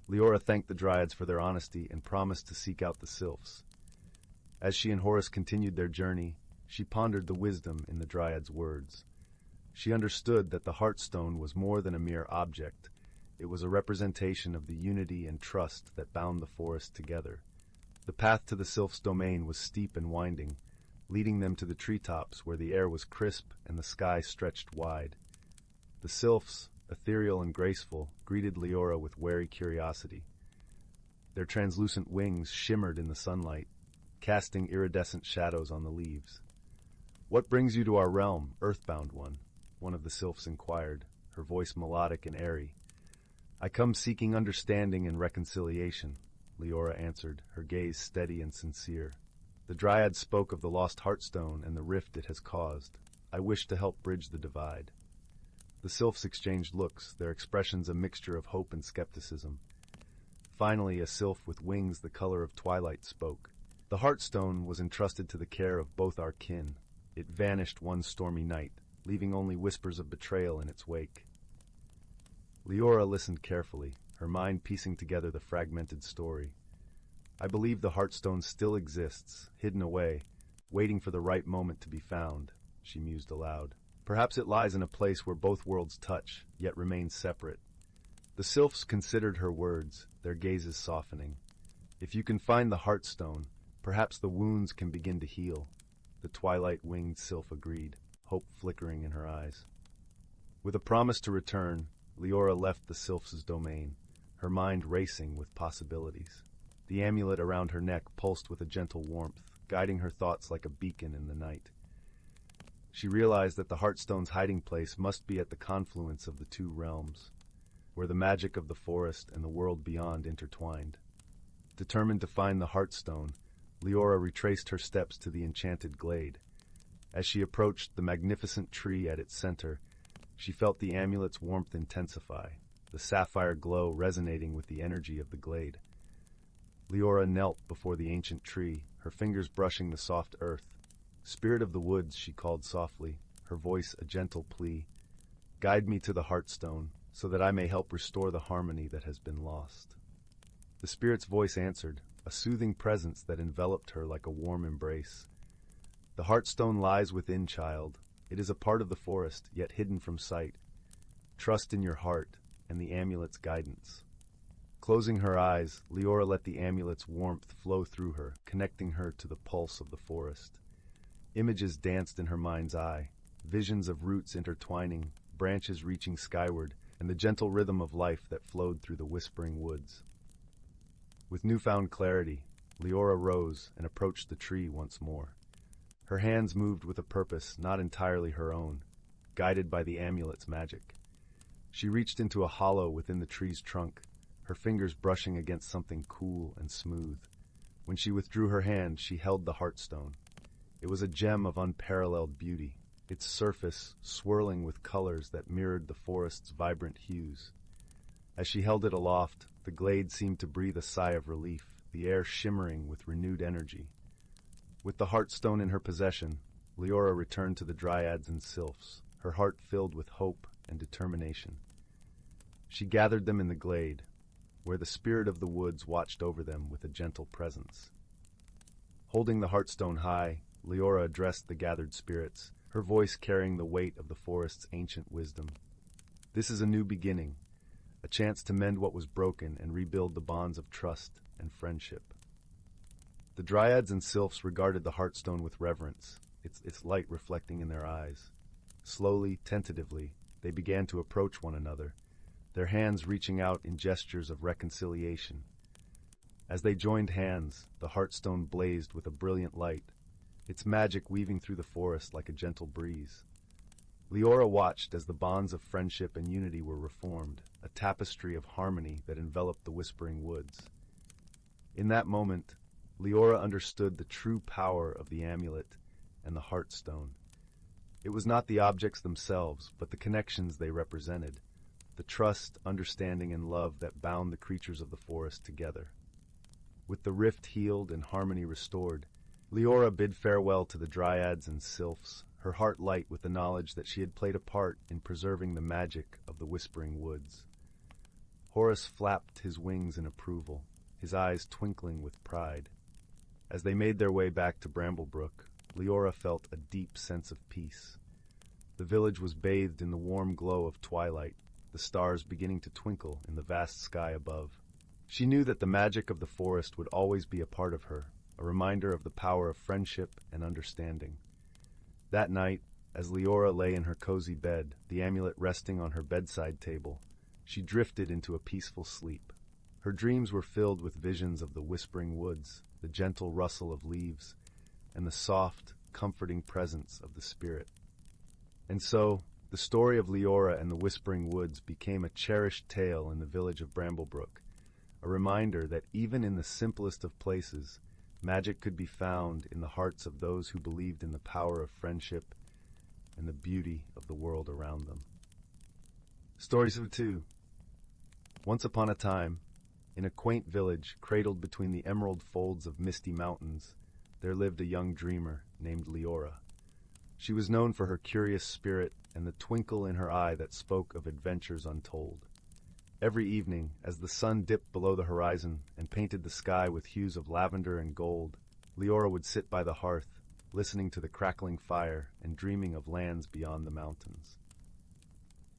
S1: Lyra thanked the dryads for their honesty and promised to seek out the sylphs. As she and Horus continued their journey, she pondered the wisdom in the dryads' words. She understood that the Heartstone was more than a mere object. It was a representation of the unity and trust that bound the forest together. The path to the sylphs' domain was steep and winding, leading them to the treetops where the air was crisp and the sky stretched wide. The sylphs, ethereal and graceful, greeted Lyra with wary curiosity. Their translucent wings shimmered in the sunlight, casting iridescent shadows on the leaves. "What brings you to our realm, earthbound one of the sylphs inquired, her voice melodic and airy. "I come seeking understanding and reconciliation," Lyra answered, her gaze steady and sincere. "The dryad spoke of the lost Heartstone and the rift it has caused. I wish to help bridge the divide." The sylphs exchanged looks, their expressions a mixture of hope and skepticism. Finally, a sylph with wings the color of twilight spoke. "The Heartstone was entrusted to the care of both our kin. It vanished one stormy night, leaving only whispers of betrayal in its wake." Lyra listened carefully, her mind piecing together the fragmented story. "I believe the Heartstone still exists, hidden away, waiting for the right moment to be found," she mused aloud. "Perhaps it lies in a place where both worlds touch, yet remain separate." The sylphs considered her words, their gazes softening. "If you can find the Heartstone, perhaps the wounds can begin to heal," the twilight-winged sylph agreed, hope flickering in her eyes. With a promise to return, Lyra left the sylphs' domain, her mind racing with possibilities. The amulet around her neck pulsed with a gentle warmth, guiding her thoughts like a beacon in the night. She realized that the Heartstone's hiding place must be at the confluence of the two realms, where the magic of the forest and the world beyond intertwined. Determined to find the Heartstone, Lyra retraced her steps to the enchanted glade. As she approached the magnificent tree at its center, she felt the amulet's warmth intensify, the sapphire glow resonating with the energy of the glade. Lyra knelt before the ancient tree, her fingers brushing the soft earth. "Spirit of the woods," she called softly, her voice a gentle plea. "Guide me to the Heartstone, so that I may help restore the harmony that has been lost." The spirit's voice answered, a soothing presence that enveloped her like a warm embrace. "The Heartstone lies within, child. It is a part of the forest, yet hidden from sight. Trust in your heart and the amulet's guidance." Closing her eyes, Lyra let the amulet's warmth flow through her, connecting her to the pulse of the forest. Images danced in her mind's eye, visions of roots intertwining, branches reaching skyward, and the gentle rhythm of life that flowed through the whispering woods. With newfound clarity, Lyra rose and approached the tree once more. Her hands moved with a purpose not entirely her own, guided by the amulet's magic. She reached into a hollow within the tree's trunk, her fingers brushing against something cool and smooth. When she withdrew her hand, she held the Heartstone. It was a gem of unparalleled beauty, its surface swirling with colors that mirrored the forest's vibrant hues. As she held it aloft, the glade seemed to breathe a sigh of relief, the air shimmering with renewed energy. With the Heartstone in her possession, Lyra returned to the dryads and sylphs, her heart filled with hope and determination. She gathered them in the glade, where the spirit of the woods watched over them with a gentle presence. Holding the Heartstone high, Lyra addressed the gathered spirits, her voice carrying the weight of the forest's ancient wisdom. "This is a new beginning, a chance to mend what was broken and rebuild the bonds of trust and friendship." The dryads and sylphs regarded the Heartstone with reverence, its light reflecting in their eyes. Slowly, tentatively, they began to approach one another, their hands reaching out in gestures of reconciliation. As they joined hands, the Heartstone blazed with a brilliant light, its magic weaving through the forest like a gentle breeze. Lyra watched as the bonds of friendship and unity were reformed, a tapestry of harmony that enveloped the whispering woods. In that moment, Lyra understood the true power of the amulet and the Heartstone. It was not the objects themselves, but the connections they represented, the trust, understanding, and love that bound the creatures of the forest together. With the rift healed and harmony restored, Lyra bid farewell to the dryads and sylphs, her heart light with the knowledge that she had played a part in preserving the magic of the whispering woods. Horus flapped his wings in approval, his eyes twinkling with pride. As they made their way back to Bramblebrook, Lyra felt a deep sense of peace. The village was bathed in the warm glow of twilight, the stars beginning to twinkle in the vast sky above. She knew that the magic of the forest would always be a part of her, a reminder of the power of friendship and understanding. That night, as Lyra lay in her cozy bed, the amulet resting on her bedside table, she drifted into a peaceful sleep. Her dreams were filled with visions of the whispering woods, the gentle rustle of leaves, and the soft, comforting presence of the spirit. And so, the story of Lyra and the whispering woods became a cherished tale in the village of Bramblebrook, a reminder that even in the simplest of places, magic could be found in the hearts of those who believed in the power of friendship and the beauty of the world around them. Stories of two. Once upon a time, in a quaint village cradled between the emerald folds of misty mountains, there lived a young dreamer named Lyra. She was known for her curious spirit and the twinkle in her eye that spoke of adventures untold. Every evening, as the sun dipped below the horizon and painted the sky with hues of lavender and gold, Lyra would sit by the hearth, listening to the crackling fire and dreaming of lands beyond the mountains.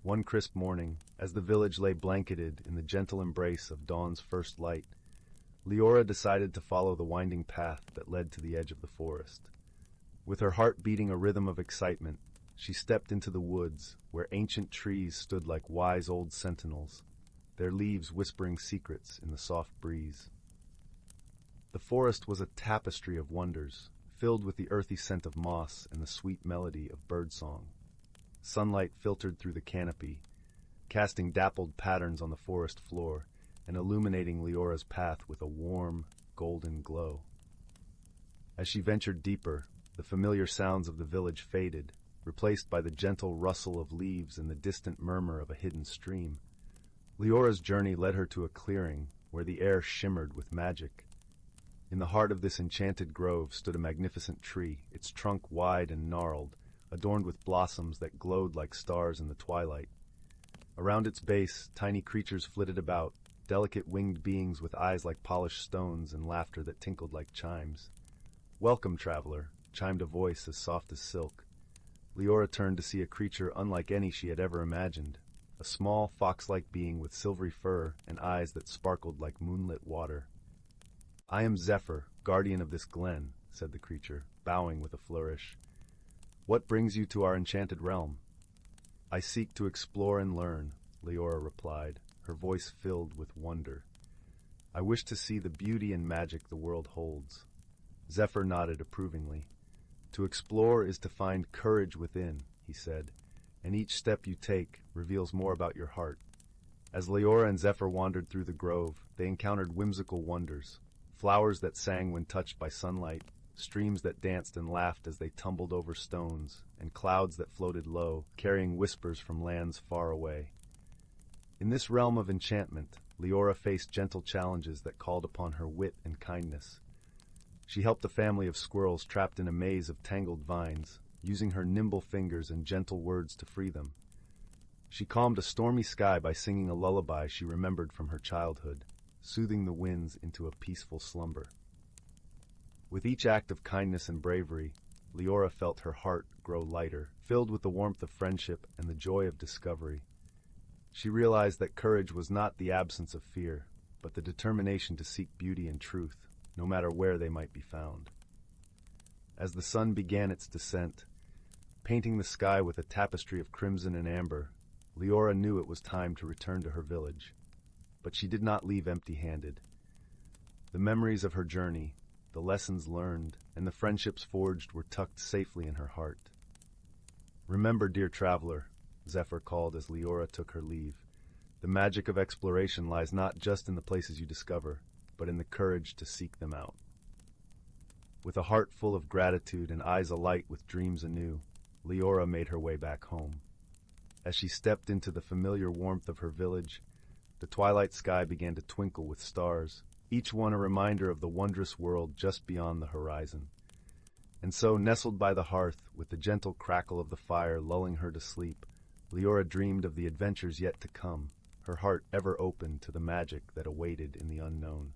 S1: One crisp morning, as the village lay blanketed in the gentle embrace of dawn's first light, Lyra decided to follow the winding path that led to the edge of the forest. With her heart beating a rhythm of excitement, she stepped into the woods, where ancient trees stood like wise old sentinels, their leaves whispering secrets in the soft breeze. The forest was a tapestry of wonders, filled with the earthy scent of moss and the sweet melody of birdsong. Sunlight filtered through the canopy, casting dappled patterns on the forest floor and illuminating Leora's path with a warm, golden glow. As she ventured deeper, the familiar sounds of the village faded, replaced by the gentle rustle of leaves and the distant murmur of a hidden stream. Leora's journey led her to a clearing where the air shimmered with magic. In the heart of this enchanted grove stood a magnificent tree, its trunk wide and gnarled, adorned with blossoms that glowed like stars in the twilight. Around its base, tiny creatures flitted about, delicate winged beings with eyes like polished stones and laughter that tinkled like chimes. "Welcome, traveler," chimed a voice as soft as silk. Leora turned to see a creature unlike any she had ever imagined, a small, fox-like being with silvery fur and eyes that sparkled like moonlit water. "I am Zephyr, guardian of this glen," said the creature, bowing with a flourish. "What brings you to our enchanted realm?" "I seek to explore and learn," Leora replied, her voice filled with wonder. "I wish to see the beauty and magic the world holds." Zephyr nodded approvingly. "To explore is to find courage within," he said, "and each step you take reveals more about your heart." As Leora and Zephyr wandered through the grove, they encountered whimsical wonders. Flowers that sang when touched by sunlight, streams that danced and laughed as they tumbled over stones, and clouds that floated low, carrying whispers from lands far away. In this realm of enchantment, Leora faced gentle challenges that called upon her wit and kindness. She helped a family of squirrels trapped in a maze of tangled vines, using her nimble fingers and gentle words to free them. She calmed a stormy sky by singing a lullaby she remembered from her childhood, soothing the winds into a peaceful slumber. With each act of kindness and bravery, Leora felt her heart grow lighter, filled with the warmth of friendship and the joy of discovery. She realized that courage was not the absence of fear, but the determination to seek beauty and truth, no matter where they might be found. As the sun began its descent, painting the sky with a tapestry of crimson and amber, Leora knew it was time to return to her village. But she did not leave empty-handed. The memories of her journey, the lessons learned, and the friendships forged were tucked safely in her heart. "Remember, dear traveler," Zephyr called as Leora took her leave, "the magic of exploration lies not just in the places you discover, but in the courage to seek them out." With a heart full of gratitude and eyes alight with dreams anew, Leora made her way back home. As she stepped into the familiar warmth of her village, the twilight sky began to twinkle with stars, each one a reminder of the wondrous world just beyond the horizon. And so, nestled by the hearth, with the gentle crackle of the fire lulling her to sleep, Leora dreamed of the adventures yet to come, her heart ever open to the magic that awaited in the unknown.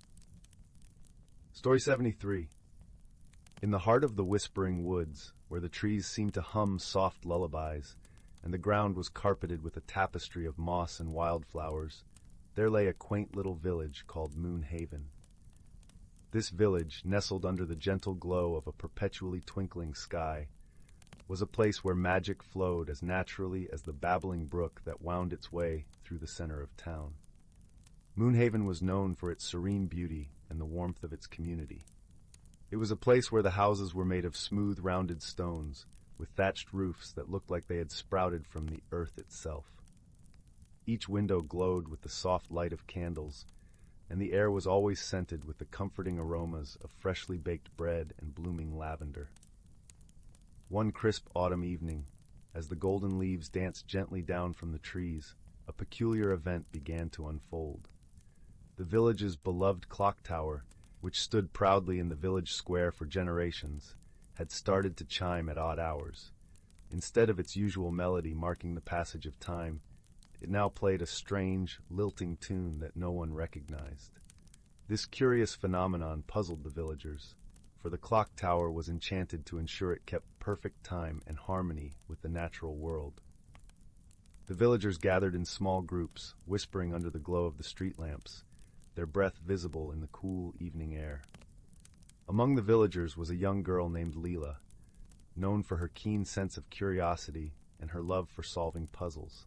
S1: Story 73. In the heart of the whispering woods, where the trees seemed to hum soft lullabies, and the ground was carpeted with a tapestry of moss and wildflowers, there lay a quaint little village called Moonhaven. This village, nestled under the gentle glow of a perpetually twinkling sky, was a place where magic flowed as naturally as the babbling brook that wound its way through the center of town. Moonhaven was known for its serene beauty and the warmth of its community. It was a place where the houses were made of smooth, rounded stones, with thatched roofs that looked like they had sprouted from the earth itself. Each window glowed with the soft light of candles, and the air was always scented with the comforting aromas of freshly baked bread and blooming lavender. One crisp autumn evening, as the golden leaves danced gently down from the trees, a peculiar event began to unfold. The village's beloved clock tower, which stood proudly in the village square for generations, had started to chime at odd hours. Instead of its usual melody marking the passage of time, it now played a strange, lilting tune that no one recognized. This curious phenomenon puzzled the villagers, for the clock tower was enchanted to ensure it kept perfect time and harmony with the natural world. The villagers gathered in small groups, whispering under the glow of the street lamps, their breath visible in the cool evening air. Among the villagers was a young girl named Lyra, known for her keen sense of curiosity and her love for solving puzzles.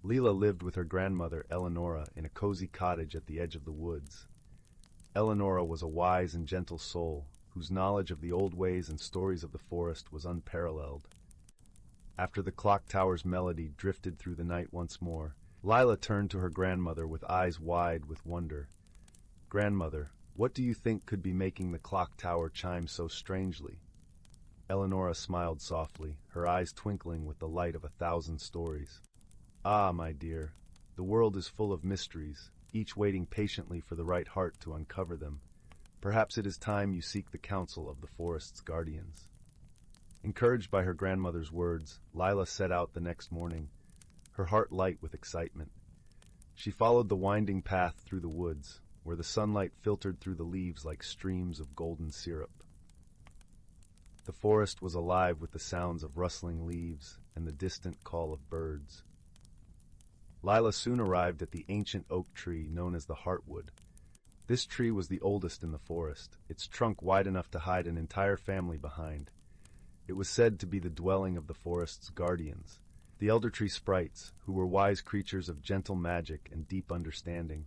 S1: Lyra lived with her grandmother, Eleonora, in a cozy cottage at the edge of the woods. Eleonora was a wise and gentle soul, whose knowledge of the old ways and stories of the forest was unparalleled. After the clock tower's melody drifted through the night once more, Lyra turned to her grandmother with eyes wide with wonder. "Grandmother, what do you think could be making the clock tower chime so strangely?" Eleonora smiled softly, her eyes twinkling with the light of 1,000 stories. "Ah, my dear, the world is full of mysteries, each waiting patiently for the right heart to uncover them. Perhaps it is time you seek the counsel of the forest's guardians." Encouraged by her grandmother's words, Lyra set out the next morning, her heart light with excitement. She followed the winding path through the woods, where the sunlight filtered through the leaves like streams of golden syrup. The forest was alive with the sounds of rustling leaves and the distant call of birds. Lyra soon arrived at the ancient oak tree known as the heartwood. This tree was the oldest in the forest, its trunk wide enough to hide an entire family behind. It was said to be the dwelling of the forest's guardians, the elder tree sprites, who were wise creatures of gentle magic and deep understanding.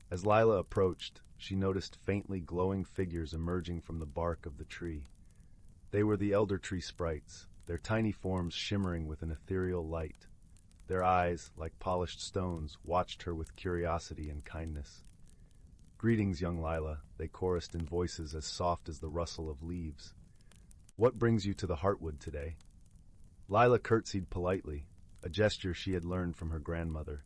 S1: As Lyra approached, she noticed faintly glowing figures emerging from the bark of the tree. They were the elder tree sprites, their tiny forms shimmering with an ethereal light. Their eyes, like polished stones, watched her with curiosity and kindness. "Greetings, young Lyra," they chorused in voices as soft as the rustle of leaves. "What brings you to the heartwood today?" Lyra curtsied politely, a gesture she had learned from her grandmother.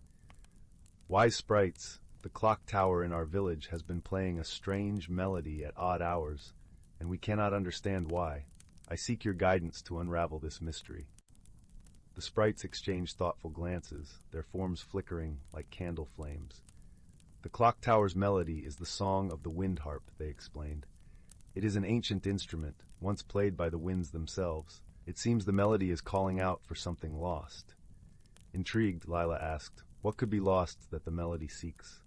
S1: "Wise sprites, the clock tower in our village has been playing a strange melody at odd hours, and we cannot understand why. I seek your guidance to unravel this mystery." The sprites exchanged thoughtful glances, their forms flickering like candle flames. "The clock tower's melody is the song of the wind harp," they explained. "It is an ancient instrument, once played by the winds themselves. It seems the melody is calling out for something lost." Intrigued, Lyra asked, "What could be lost that the melody seeks?"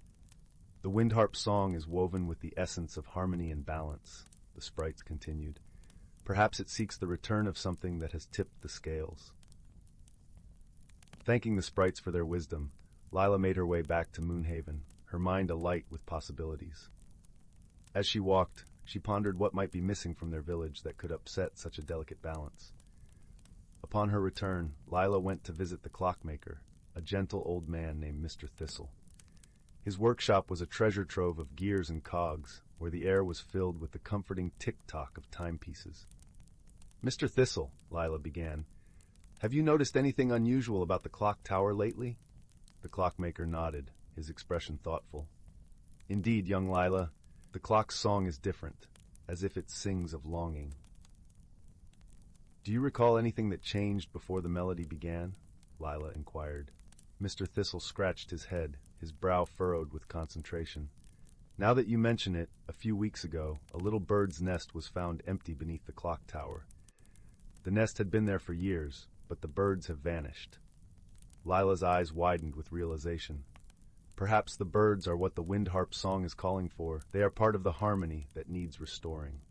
S1: "The wind harp song is woven with the essence of harmony and balance," the sprites continued. "Perhaps it seeks the return of something that has tipped the scales." Thanking the sprites for their wisdom, Lyra made her way back to Moonhaven, her mind alight with possibilities. As she walked, she pondered what might be missing from their village that could upset such a delicate balance. Upon her return, Lyra went to visit the clockmaker, a gentle old man named Mr. Thistle. His workshop was a treasure trove of gears and cogs, where the air was filled with the comforting tick-tock of timepieces. "Mr. Thistle," Lyra began, "have you noticed anything unusual about the clock tower lately?" The clockmaker nodded, his expression thoughtful. "Indeed, young Lyra, the clock's song is different, as if it sings of longing." "Do you recall anything that changed before the melody began?" Lyra inquired. Mr. Thistle scratched his head, his brow furrowed with concentration. "Now that you mention it, a few weeks ago, a little bird's nest was found empty beneath the clock tower. The nest had been there for years, but the birds have vanished." Lyra's eyes widened with realization. Perhaps the birds are what the wind harp song is calling for. They are part of the harmony that needs restoring.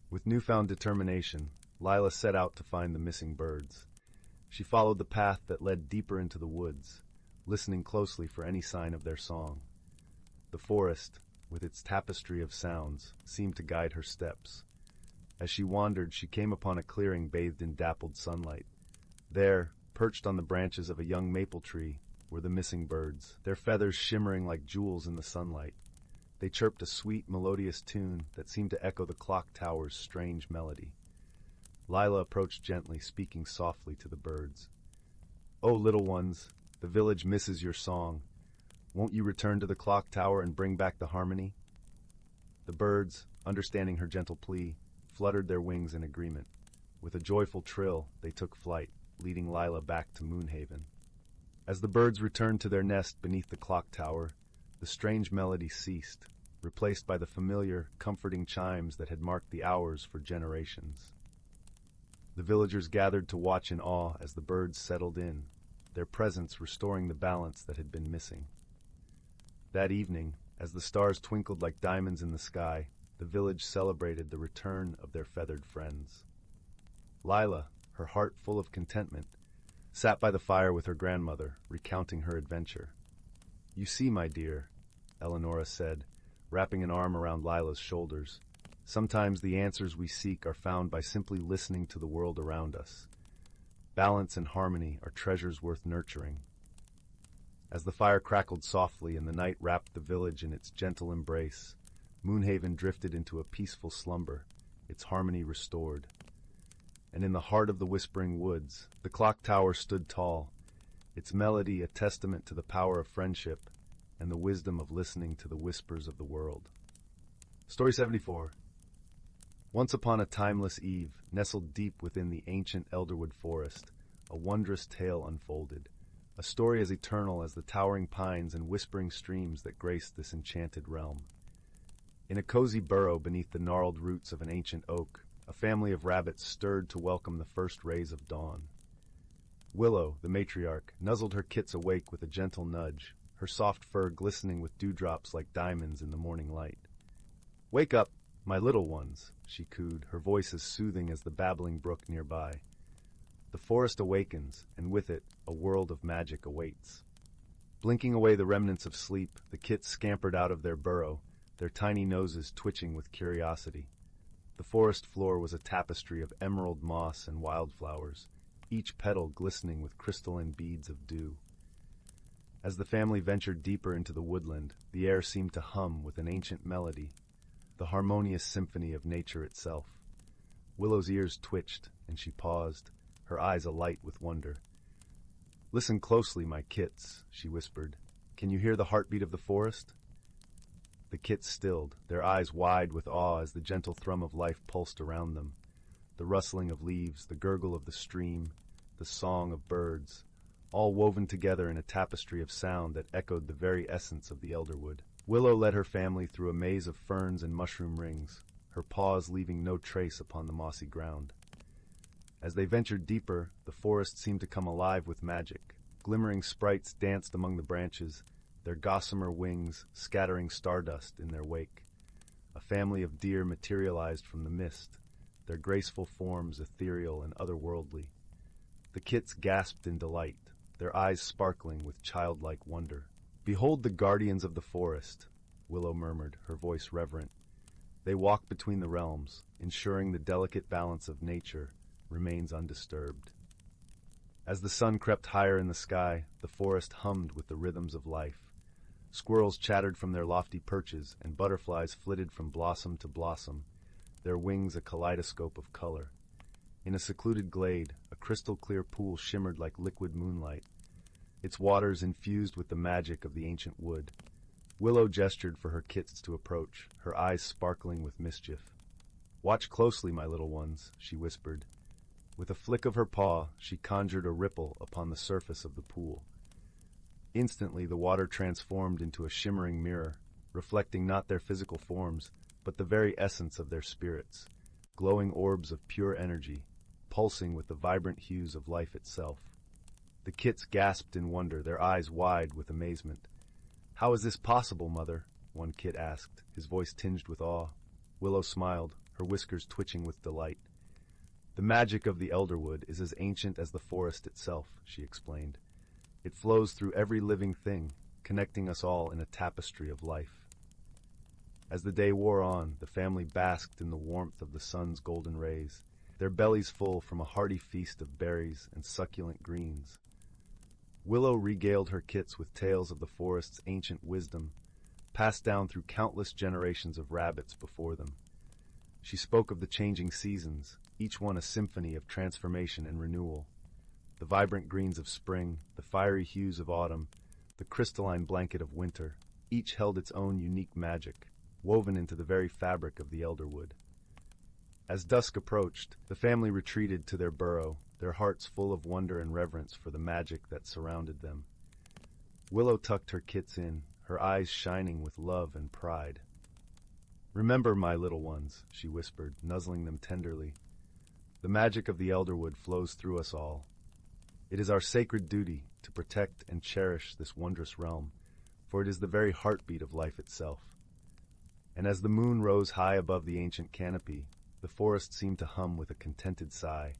S1: With newfound determination, Lyra set out to find the missing birds. She followed the path that led deeper into the woods, listening closely for any sign of their song. The forest, with its tapestry of sounds, seemed to guide her steps. As she wandered, she came upon a clearing bathed in dappled sunlight. There, perched on the branches of a young maple tree, were the missing birds, their feathers shimmering like jewels in the sunlight. They chirped a sweet, melodious tune that seemed to echo the clock tower's strange melody. Lyra approached gently, speaking softly to the birds. "Oh, little ones, the village misses your song. Won't you return to the clock tower and bring back the harmony?" The birds, understanding her gentle plea, fluttered their wings in agreement. With a joyful trill, they took flight, leading Lyra back to Moonhaven. As the birds returned to their nest beneath the clock tower, the strange melody ceased, replaced by the familiar, comforting chimes that had marked the hours for generations. The villagers gathered to watch in awe as the birds settled in, their presence restoring the balance that had been missing. That evening, as the stars twinkled like diamonds in the sky, the village celebrated the return of their feathered friends. Lyra, her heart full of contentment, sat by the fire with her grandmother, recounting her adventure. "You see, my dear," Eleonora said, wrapping an arm around Lyra's shoulders, "sometimes the answers we seek are found by simply listening to the world around us. Balance and harmony are treasures worth nurturing. As the fire crackled softly and the night wrapped the village in its gentle embrace, Moonhaven drifted into a peaceful slumber, its harmony restored. And in the heart of the whispering woods, the clock tower stood tall, its melody a testament to the power of friendship and the wisdom of listening to the whispers of the world. Story 74. Once upon a timeless eve, nestled deep within the ancient Elderwood forest, a wondrous tale unfolded, a story as eternal as the towering pines and whispering streams that graced this enchanted realm. In a cozy burrow beneath the gnarled roots of an ancient oak, a family of rabbits stirred to welcome the first rays of dawn. Willow, the matriarch, nuzzled her kits awake with a gentle nudge, her soft fur glistening with dewdrops like diamonds in the morning light. "Wake up, my little ones," she cooed, her voice as soothing as the babbling brook nearby. The forest awakens, and with it, a world of magic awaits. Blinking away the remnants of sleep, the kits scampered out of their burrow, their tiny noses twitching with curiosity. The forest floor was a tapestry of emerald moss and wildflowers, each petal glistening with crystalline beads of dew. As the family ventured deeper into the woodland, the air seemed to hum with an ancient melody, the harmonious symphony of nature itself. Willow's ears twitched, and she paused, her eyes alight with wonder. "Listen closely, my kits," she whispered. "Can you hear the heartbeat of the forest?" The kits stilled, their eyes wide with awe as the gentle thrum of life pulsed around them. The rustling of leaves, the gurgle of the stream, the song of birds, all woven together in a tapestry of sound that echoed the very essence of the Elderwood. Willow led her family through a maze of ferns and mushroom rings, her paws leaving no trace upon the mossy ground. As they ventured deeper, the forest seemed to come alive with magic. Glimmering sprites danced among the branches, their gossamer wings scattering stardust in their wake. A family of deer materialized from the mist, their graceful forms ethereal and otherworldly. The kits gasped in delight, their eyes sparkling with childlike wonder. "Behold the guardians of the forest," Willow murmured, her voice reverent. "They walk between the realms, ensuring the delicate balance of nature remains undisturbed." As the sun crept higher in the sky, the forest hummed with the rhythms of life. Squirrels chattered from their lofty perches, and butterflies flitted from blossom to blossom, their wings a kaleidoscope of color. In a secluded glade, a crystal-clear pool shimmered like liquid moonlight, its waters infused with the magic of the ancient wood. Willow gestured for her kits to approach, her eyes sparkling with mischief. "Watch closely, my little ones," she whispered. With a flick of her paw, she conjured a ripple upon the surface of the pool. Instantly, the water transformed into a shimmering mirror, reflecting not their physical forms, but the very essence of their spirits, glowing orbs of pure energy, pulsing with the vibrant hues of life itself. The kits gasped in wonder, their eyes wide with amazement. "How is this possible, Mother?" one kit asked, his voice tinged with awe. Willow smiled, her whiskers twitching with delight. "The magic of the Elderwood is as ancient as the forest itself," she explained. "It flows through every living thing, connecting us all in a tapestry of life." As the day wore on, the family basked in the warmth of the sun's golden rays, their bellies full from a hearty feast of berries and succulent greens. Willow regaled her kits with tales of the forest's ancient wisdom, passed down through countless generations of rabbits before them. She spoke of the changing seasons, each one a symphony of transformation and renewal. The vibrant greens of spring, the fiery hues of autumn, the crystalline blanket of winter, each held its own unique magic, woven into the very fabric of the Elderwood. As dusk approached, the family retreated to their burrow, their hearts full of wonder and reverence for the magic that surrounded them. Willow tucked her kits in, her eyes shining with love and pride. "Remember, my little ones," she whispered, nuzzling them tenderly. "The magic of the Elderwood flows through us all. It is our sacred duty to protect and cherish this wondrous realm, for it is the very heartbeat of life itself." And as the moon rose high above the ancient canopy, the forest seemed to hum with a contented sigh,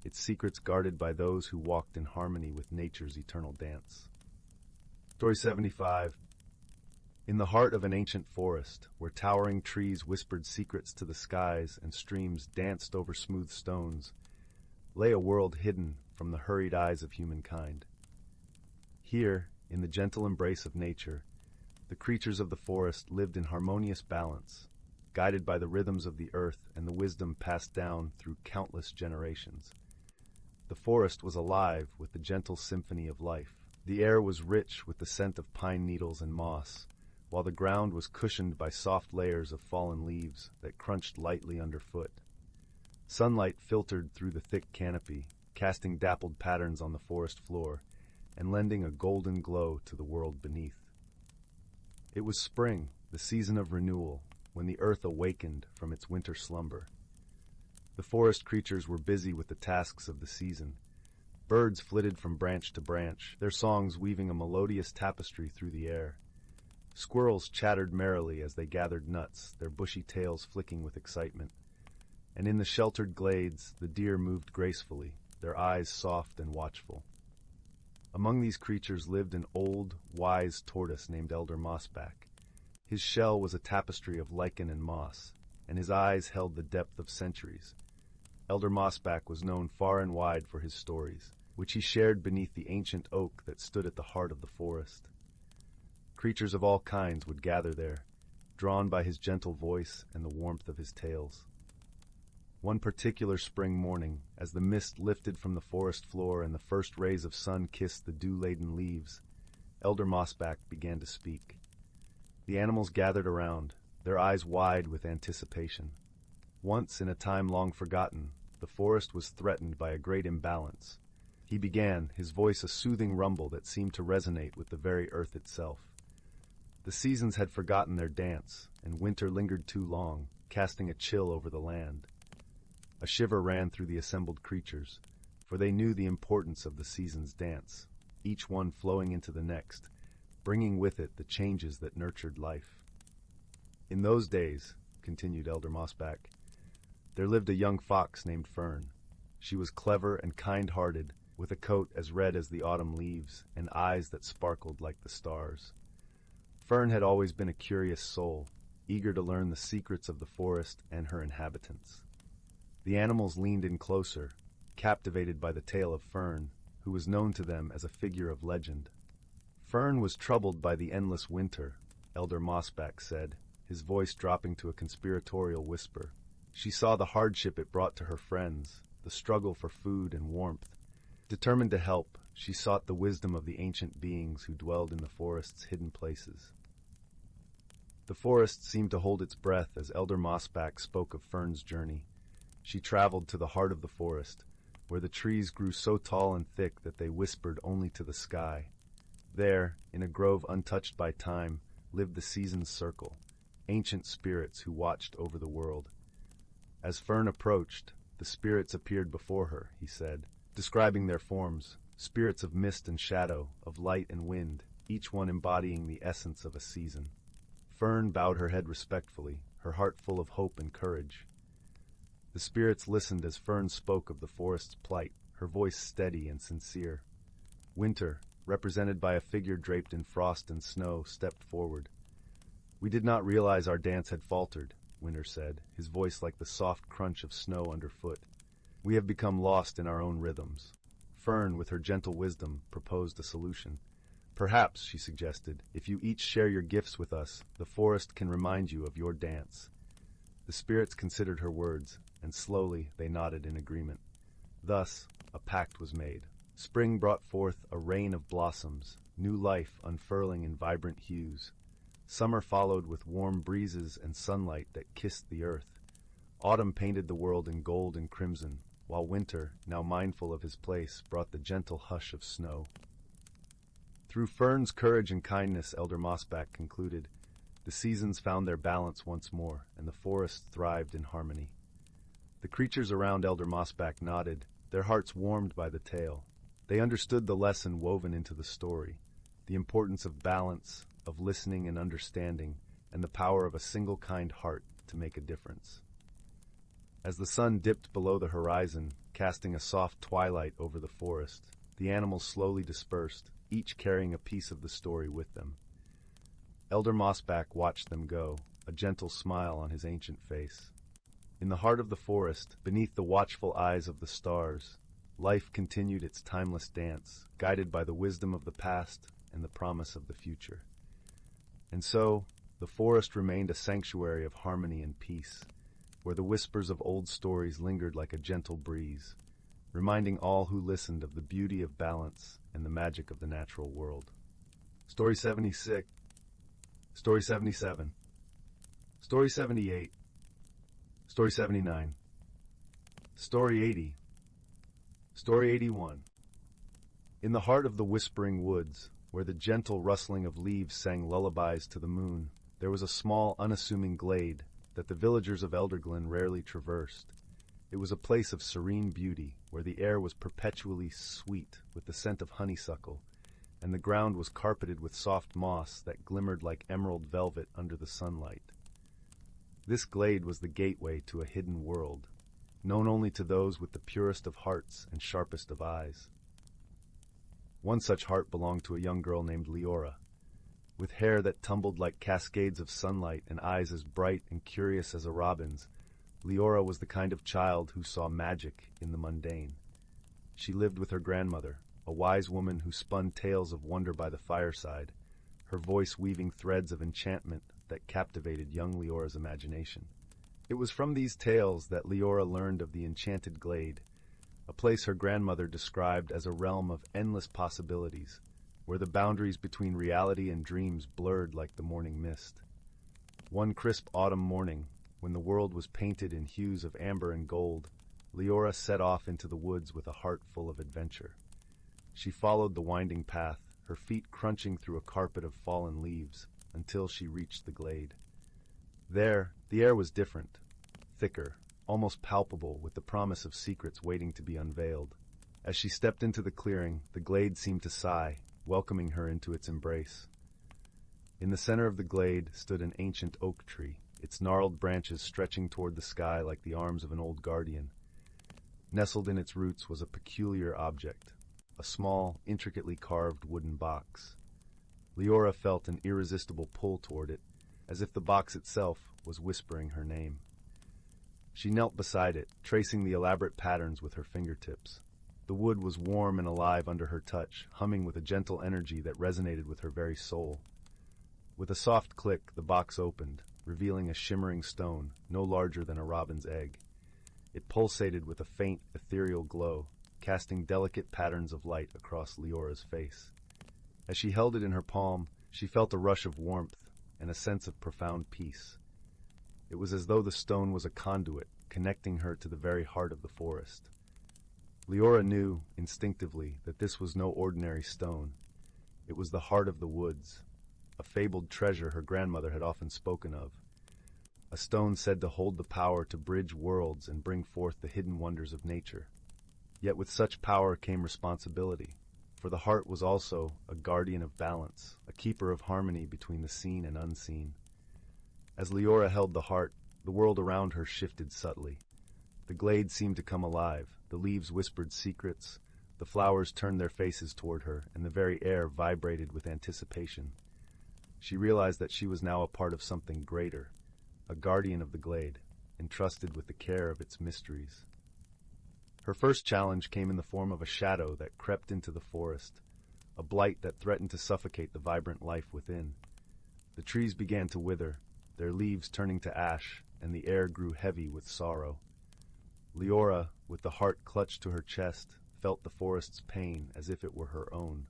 S1: its secrets guarded by those who walked in harmony with nature's eternal dance. Story 75. In the heart of an ancient forest, where towering trees whispered secrets to the skies and streams danced over smooth stones, lay a world hidden from the hurried eyes of humankind. Here, in the gentle embrace of nature, the creatures of the forest lived in harmonious balance, guided by the rhythms of the earth and the wisdom passed down through countless generations. The forest was alive with the gentle symphony of life. The air was rich with the scent of pine needles and moss, while the ground was cushioned by soft layers of fallen leaves that crunched lightly underfoot. Sunlight filtered through the thick canopy, casting dappled patterns on the forest floor and lending a golden glow to the world beneath. It was spring, the season of renewal, when the earth awakened from its winter slumber. The forest creatures were busy with the tasks of the season. Birds flitted from branch to branch, their songs weaving a melodious tapestry through the air. Squirrels chattered merrily as they gathered nuts, their bushy tails flicking with excitement. And in the sheltered glades, the deer moved gracefully, their eyes soft and watchful. Among these creatures lived an old, wise tortoise named Elder Mossback. His shell was a tapestry of lichen and moss, and his eyes held the depth of centuries. Elder Mossback was known far and wide for his stories, which he shared beneath the ancient oak that stood at the heart of the forest. Creatures of all kinds would gather there, drawn by his gentle voice and the warmth of his tales. One particular spring morning, as the mist lifted from the forest floor and the first rays of sun kissed the dew-laden leaves, Elder Mossback began to speak. The animals gathered around, their eyes wide with anticipation. Once, in a time long forgotten, the forest was threatened by a great imbalance. He began, his voice a soothing rumble that seemed to resonate with the very earth itself. The seasons had forgotten their dance, and winter lingered too long, casting a chill over the land. A shiver ran through the assembled creatures, for they knew the importance of the season's dance, each one flowing into the next, bringing with it the changes that nurtured life. In those days, continued Elder Mossback, there lived a young fox named Fern. She was clever and kind-hearted, with a coat as red as the autumn leaves and eyes that sparkled like the stars. Fern had always been a curious soul, eager to learn the secrets of the forest and her inhabitants. The animals leaned in closer, captivated by the tale of Fern, who was known to them as a figure of legend. Fern was troubled by the endless winter, Elder Mossback said, his voice dropping to a conspiratorial whisper. She saw the hardship it brought to her friends, the struggle for food and warmth. Determined to help, she sought the wisdom of the ancient beings who dwelled in the forest's hidden places. The forest seemed to hold its breath as Elder Mossback spoke of Fern's journey. She traveled to the heart of the forest, where the trees grew so tall and thick that they whispered only to the sky. There, in a grove untouched by time, lived the season's circle, ancient spirits who watched over the world. As Fern approached, the spirits appeared before her, he said, describing their forms, spirits of mist and shadow, of light and wind, each one embodying the essence of a season. Fern bowed her head respectfully, her heart full of hope and courage. The spirits listened as Fern spoke of the forest's plight, her voice steady and sincere. Winter, represented by a figure draped in frost and snow, stepped forward. "We did not realize our dance had faltered," Winter said, his voice like the soft crunch of snow underfoot. "We have become lost in our own rhythms." Fern, with her gentle wisdom, proposed a solution. "Perhaps," she suggested, "if you each share your gifts with us, the forest can remind you of your dance." The spirits considered her words, and slowly they nodded in agreement. Thus, a pact was made. Spring brought forth a rain of blossoms, new life unfurling in vibrant hues. Summer followed with warm breezes and sunlight that kissed the earth. Autumn painted the world in gold and crimson, while winter, now mindful of his place, brought the gentle hush of snow. Through Fern's courage and kindness, Elder Mossback concluded, the seasons found their balance once more, and the forest thrived in harmony. The creatures around Elder Mossback nodded, their hearts warmed by the tale. They understood the lesson woven into the story, the importance of balance, of listening and understanding, and the power of a single kind heart to make a difference. As the sun dipped below the horizon, casting a soft twilight over the forest, the animals slowly dispersed, each carrying a piece of the story with them. Elder Mossback watched them go, a gentle smile on his ancient face. In the heart of the forest, beneath the watchful eyes of the stars, life continued its timeless dance, guided by the wisdom of the past and the promise of the future. And so, the forest remained a sanctuary of harmony and peace, where the whispers of old stories lingered like a gentle breeze, reminding all who listened of the beauty of balance and the magic of the natural world. Story 76, Story 77, Story 78, Story 79, Story 80, Story 81. In the heart of the whispering woods, where the gentle rustling of leaves sang lullabies to the moon, there was a small, unassuming glade that the villagers of Elderglen rarely traversed. It was a place of serene beauty, where the air was perpetually sweet with the scent of honeysuckle, and the ground was carpeted with soft moss that glimmered like emerald velvet under the sunlight. This glade was the gateway to a hidden world, known only to those with the purest of hearts and sharpest of eyes. One such heart belonged to a young girl named Lyra. With hair that tumbled like cascades of sunlight and eyes as bright and curious as a robin's, Lyra was the kind of child who saw magic in the mundane. She lived with her grandmother, a wise woman who spun tales of wonder by the fireside, her voice weaving threads of enchantment that captivated young Lyra's imagination. It was from these tales that Lyra learned of the Enchanted Glade, a place her grandmother described as a realm of endless possibilities, where the boundaries between reality and dreams blurred like the morning mist. One crisp autumn morning, when the world was painted in hues of amber and gold, Lyra set off into the woods with a heart full of adventure. She followed the winding path, her feet crunching through a carpet of fallen leaves, until she reached the glade. There, the air was different, thicker, almost palpable, with the promise of secrets waiting to be unveiled. As she stepped into the clearing, the glade seemed to sigh, welcoming her into its embrace. In the center of the glade stood an ancient oak tree, its gnarled branches stretching toward the sky like the arms of an old guardian. Nestled in its roots was a peculiar object, a small, intricately carved wooden box. Lyra felt an irresistible pull toward it, as if the box itself was whispering her name. She knelt beside it, tracing the elaborate patterns with her fingertips. The wood was warm and alive under her touch, humming with a gentle energy that resonated with her very soul. With a soft click, the box opened, revealing a shimmering stone, no larger than a robin's egg. It pulsated with a faint, ethereal glow, casting delicate patterns of light across Lyra's face. As she held it in her palm, she felt a rush of warmth and a sense of profound peace. It was as though the stone was a conduit, connecting her to the very heart of the forest. Lyra knew, instinctively, that this was no ordinary stone. It was the heart of the woods, a fabled treasure her grandmother had often spoken of. A stone said to hold the power to bridge worlds and bring forth the hidden wonders of nature. Yet with such power came responsibility, for the heart was also a guardian of balance, a keeper of harmony between the seen and unseen. As Lyra held the heart, the world around her shifted subtly. The glade seemed to come alive, the leaves whispered secrets, the flowers turned their faces toward her, and the very air vibrated with anticipation. She realized that she was now a part of something greater, a guardian of the glade, entrusted with the care of its mysteries. Her first challenge came in the form of a shadow that crept into the forest, a blight that threatened to suffocate the vibrant life within. The trees began to wither, their leaves turning to ash, and the air grew heavy with sorrow. Lyra, with the heart clutched to her chest, felt the forest's pain as if it were her own.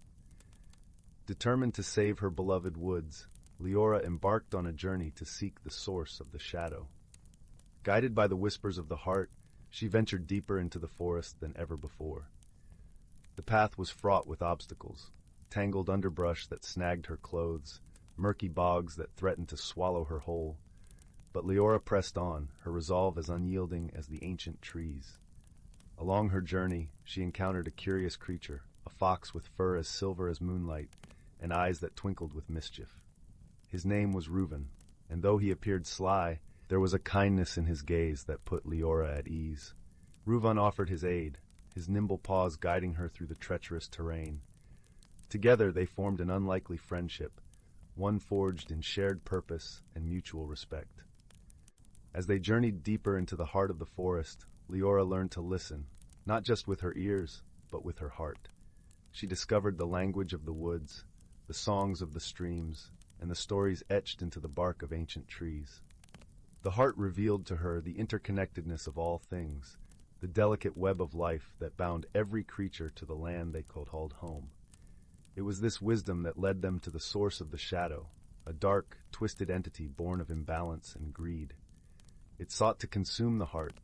S1: Determined to save her beloved woods, Lyra embarked on a journey to seek the source of the shadow. Guided by the whispers of the heart, she ventured deeper into the forest than ever before. The path was fraught with obstacles, tangled underbrush that snagged her clothes, murky bogs that threatened to swallow her whole. But Lyra pressed on, her resolve as unyielding as the ancient trees. Along her journey, she encountered a curious creature, a fox with fur as silver as moonlight, and eyes that twinkled with mischief. His name was Reuven, and though he appeared sly, there was a kindness in his gaze that put Lyra at ease. Reuven offered his aid, his nimble paws guiding her through the treacherous terrain. Together they formed an unlikely friendship, one forged in shared purpose and mutual respect. As they journeyed deeper into the heart of the forest, Lyra learned to listen, not just with her ears, but with her heart. She discovered the language of the woods, the songs of the streams, and the stories etched into the bark of ancient trees. The heart revealed to her the interconnectedness of all things, the delicate web of life that bound every creature to the land they called home. It was this wisdom that led them to the source of the shadow, a dark, twisted entity born of imbalance and greed. It sought to consume the heart,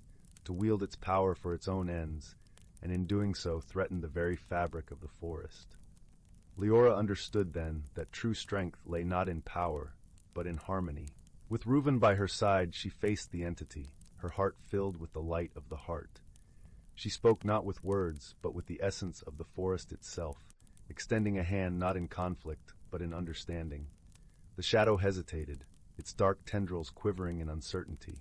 S1: to wield its power for its own ends, and in doing so threatened the very fabric of the forest. Lyra understood then that true strength lay not in power, but in harmony. With Reuven by her side, she faced the entity, her heart filled with the light of the heart. She spoke not with words, but with the essence of the forest itself, extending a hand not in conflict, but in understanding. The shadow hesitated, its dark tendrils quivering in uncertainty.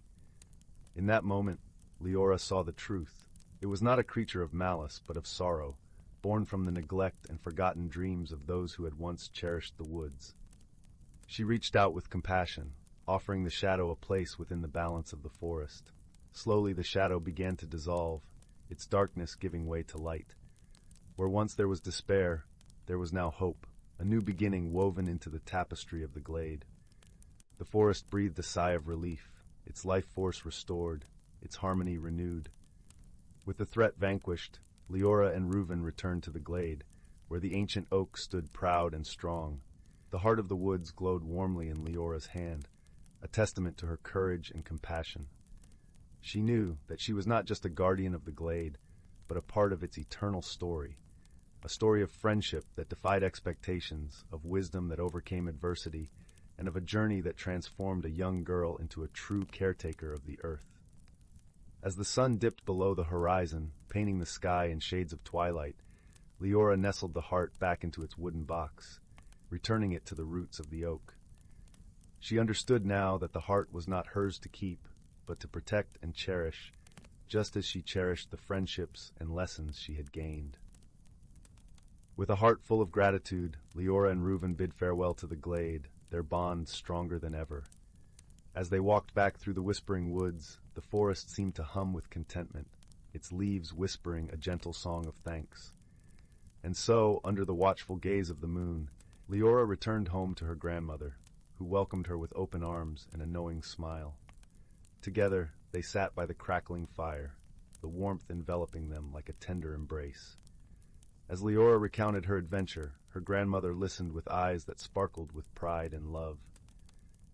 S1: In that moment, Lyra saw the truth. It was not a creature of malice, but of sorrow, born from the neglect and forgotten dreams of those who had once cherished the woods. She reached out with compassion, offering the shadow a place within the balance of the forest. Slowly the shadow began to dissolve, its darkness giving way to light. Where once there was despair, there was now hope, a new beginning woven into the tapestry of the glade. The forest breathed a sigh of relief, its life force restored, its harmony renewed. With the threat vanquished, Lyra and Reuven returned to the glade, where the ancient oak stood proud and strong. The heart of the woods glowed warmly in Lyra's hand, a testament to her courage and compassion. She knew that she was not just a guardian of the glade, but a part of its eternal story, a story of friendship that defied expectations, of wisdom that overcame adversity, and of a journey that transformed a young girl into a true caretaker of the earth. As the sun dipped below the horizon, painting the sky in shades of twilight, Lyra nestled the heart back into its wooden box, returning it to the roots of the oak. She understood now that the heart was not hers to keep, but to protect and cherish, just as she cherished the friendships and lessons she had gained. With a heart full of gratitude, Lyra and Reuven bid farewell to the glade, their bond stronger than ever. As they walked back through the whispering woods, the forest seemed to hum with contentment, its leaves whispering a gentle song of thanks. And so, under the watchful gaze of the moon, Lyra returned home to her grandmother, who welcomed her with open arms and a knowing smile. Together, they sat by the crackling fire, the warmth enveloping them like a tender embrace. As Lyra recounted her adventure, her grandmother listened with eyes that sparkled with pride and love.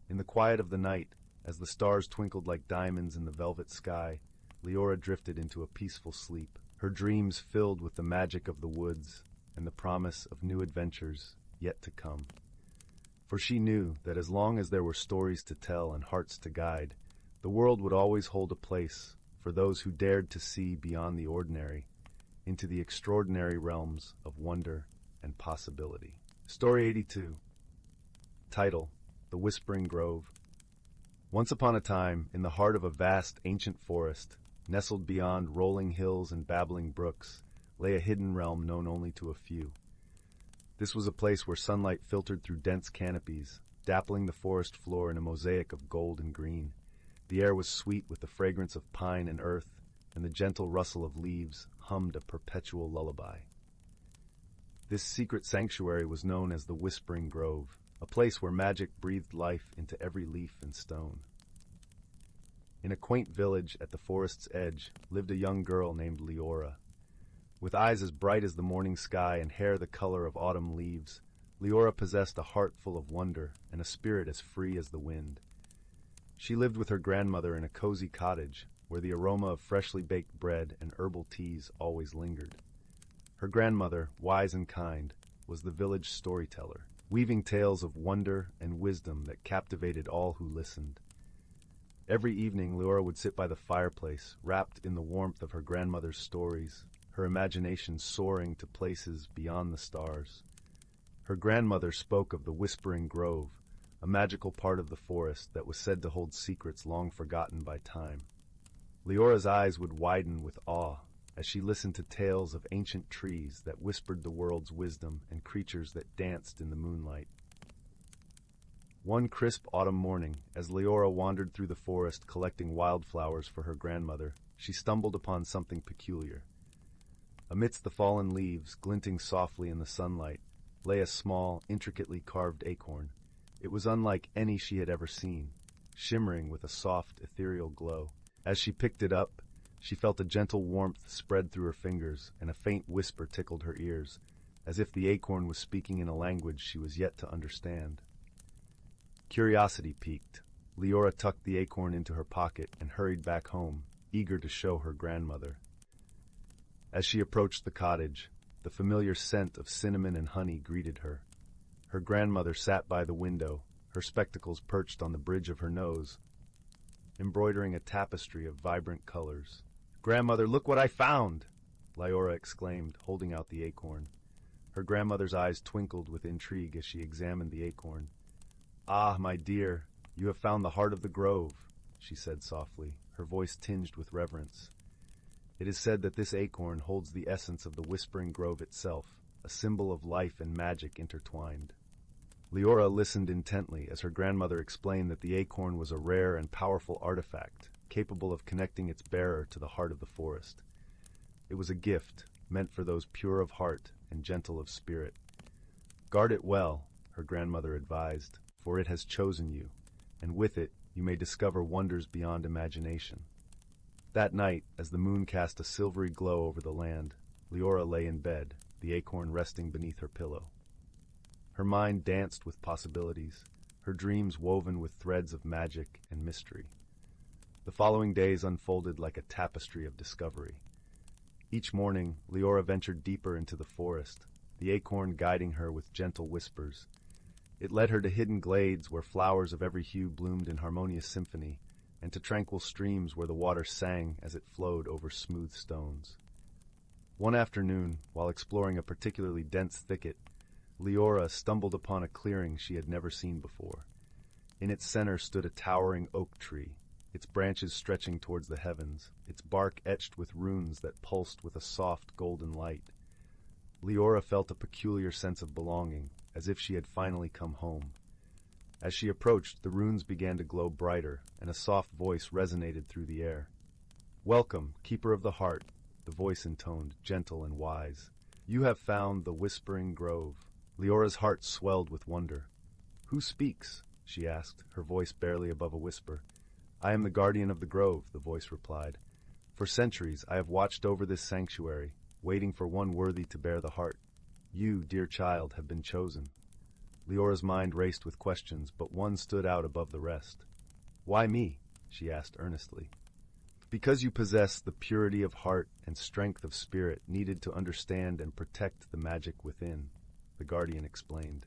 S1: In the quiet of the night, as the stars twinkled like diamonds in the velvet sky, Lyra drifted into a peaceful sleep, her dreams filled with the magic of the woods and the promise of new adventures yet to come. For she knew that as long as there were stories to tell and hearts to guide, the world would always hold a place for those who dared to see beyond the ordinary into the extraordinary realms of wonder and possibility. Story 82. Title: The Whispering Grove. Once upon a time, in the heart of a vast ancient forest, nestled beyond rolling hills and babbling brooks, lay a hidden realm known only to a few. This was a place where sunlight filtered through dense canopies, dappling the forest floor in a mosaic of gold and green. The air was sweet with the fragrance of pine and earth, and the gentle rustle of leaves hummed a perpetual lullaby. This secret sanctuary was known as the Whispering Grove, a place where magic breathed life into every leaf and stone. In a quaint village at the forest's edge lived a young girl named Lyra. With eyes as bright as the morning sky and hair the color of autumn leaves, Lyra possessed a heart full of wonder and a spirit as free as the wind. She lived with her grandmother in a cozy cottage where the aroma of freshly baked bread and herbal teas always lingered. Her grandmother, wise and kind, was the village storyteller, weaving tales of wonder and wisdom that captivated all who listened. Every evening, Lyra would sit by the fireplace, wrapped in the warmth of her grandmother's stories, her imagination soaring to places beyond the stars. Her grandmother spoke of the Whispering Grove, a magical part of the forest that was said to hold secrets long forgotten by time. Lyra's eyes would widen with awe as she listened to tales of ancient trees that whispered the world's wisdom and creatures that danced in the moonlight. One crisp autumn morning, as Lyra wandered through the forest collecting wildflowers for her grandmother, she stumbled upon something peculiar. Amidst the fallen leaves, glinting softly in the sunlight, lay a small, intricately carved acorn. It was unlike any she had ever seen, shimmering with a soft, ethereal glow. As she picked it up, she felt a gentle warmth spread through her fingers, and a faint whisper tickled her ears, as if the acorn was speaking in a language she was yet to understand. Curiosity piqued. Lyra tucked the acorn into her pocket and hurried back home, eager to show her grandmother. As she approached the cottage, the familiar scent of cinnamon and honey greeted her. Her grandmother sat by the window, her spectacles perched on the bridge of her nose, embroidering a tapestry of vibrant colors. "Grandmother, look what I found!" Lyra exclaimed, holding out the acorn. Her grandmother's eyes twinkled with intrigue as she examined the acorn. "Ah, my dear, you have found the heart of the grove," she said softly, her voice tinged with reverence. "It is said that this acorn holds the essence of the Whispering Grove itself, a symbol of life and magic intertwined." Lyra listened intently as her grandmother explained that the acorn was a rare and powerful artifact, capable of connecting its bearer to the heart of the forest. It was a gift, meant for those pure of heart and gentle of spirit. "Guard it well," her grandmother advised, "for it has chosen you, and with it you may discover wonders beyond imagination." That night, as the moon cast a silvery glow over the land, Lyra lay in bed, the acorn resting beneath her pillow. Her mind danced with possibilities, her dreams woven with threads of magic and mystery. The following days unfolded like a tapestry of discovery. Each morning, Lyra ventured deeper into the forest, the acorn guiding her with gentle whispers. It led her to hidden glades where flowers of every hue bloomed in harmonious symphony, and to tranquil streams where the water sang as it flowed over smooth stones. One afternoon, while exploring a particularly dense thicket, Lyra stumbled upon a clearing she had never seen before. In its center stood a towering oak tree, its branches stretching towards the heavens, its bark etched with runes that pulsed with a soft golden light. Lyra felt a peculiar sense of belonging, as if she had finally come home. As she approached, the runes began to glow brighter, and a soft voice resonated through the air. "Welcome, Keeper of the Heart," the voice intoned, gentle and wise. "You have found the Whispering Grove." Lyra's heart swelled with wonder. "Who speaks?" she asked, her voice barely above a whisper. "I am the guardian of the grove," the voice replied. "For centuries I have watched over this sanctuary, waiting for one worthy to bear the heart. You, dear child, have been chosen." Lyra's mind raced with questions, but one stood out above the rest. "Why me?" she asked earnestly. "Because you possess the purity of heart and strength of spirit needed to understand and protect the magic within," the guardian explained.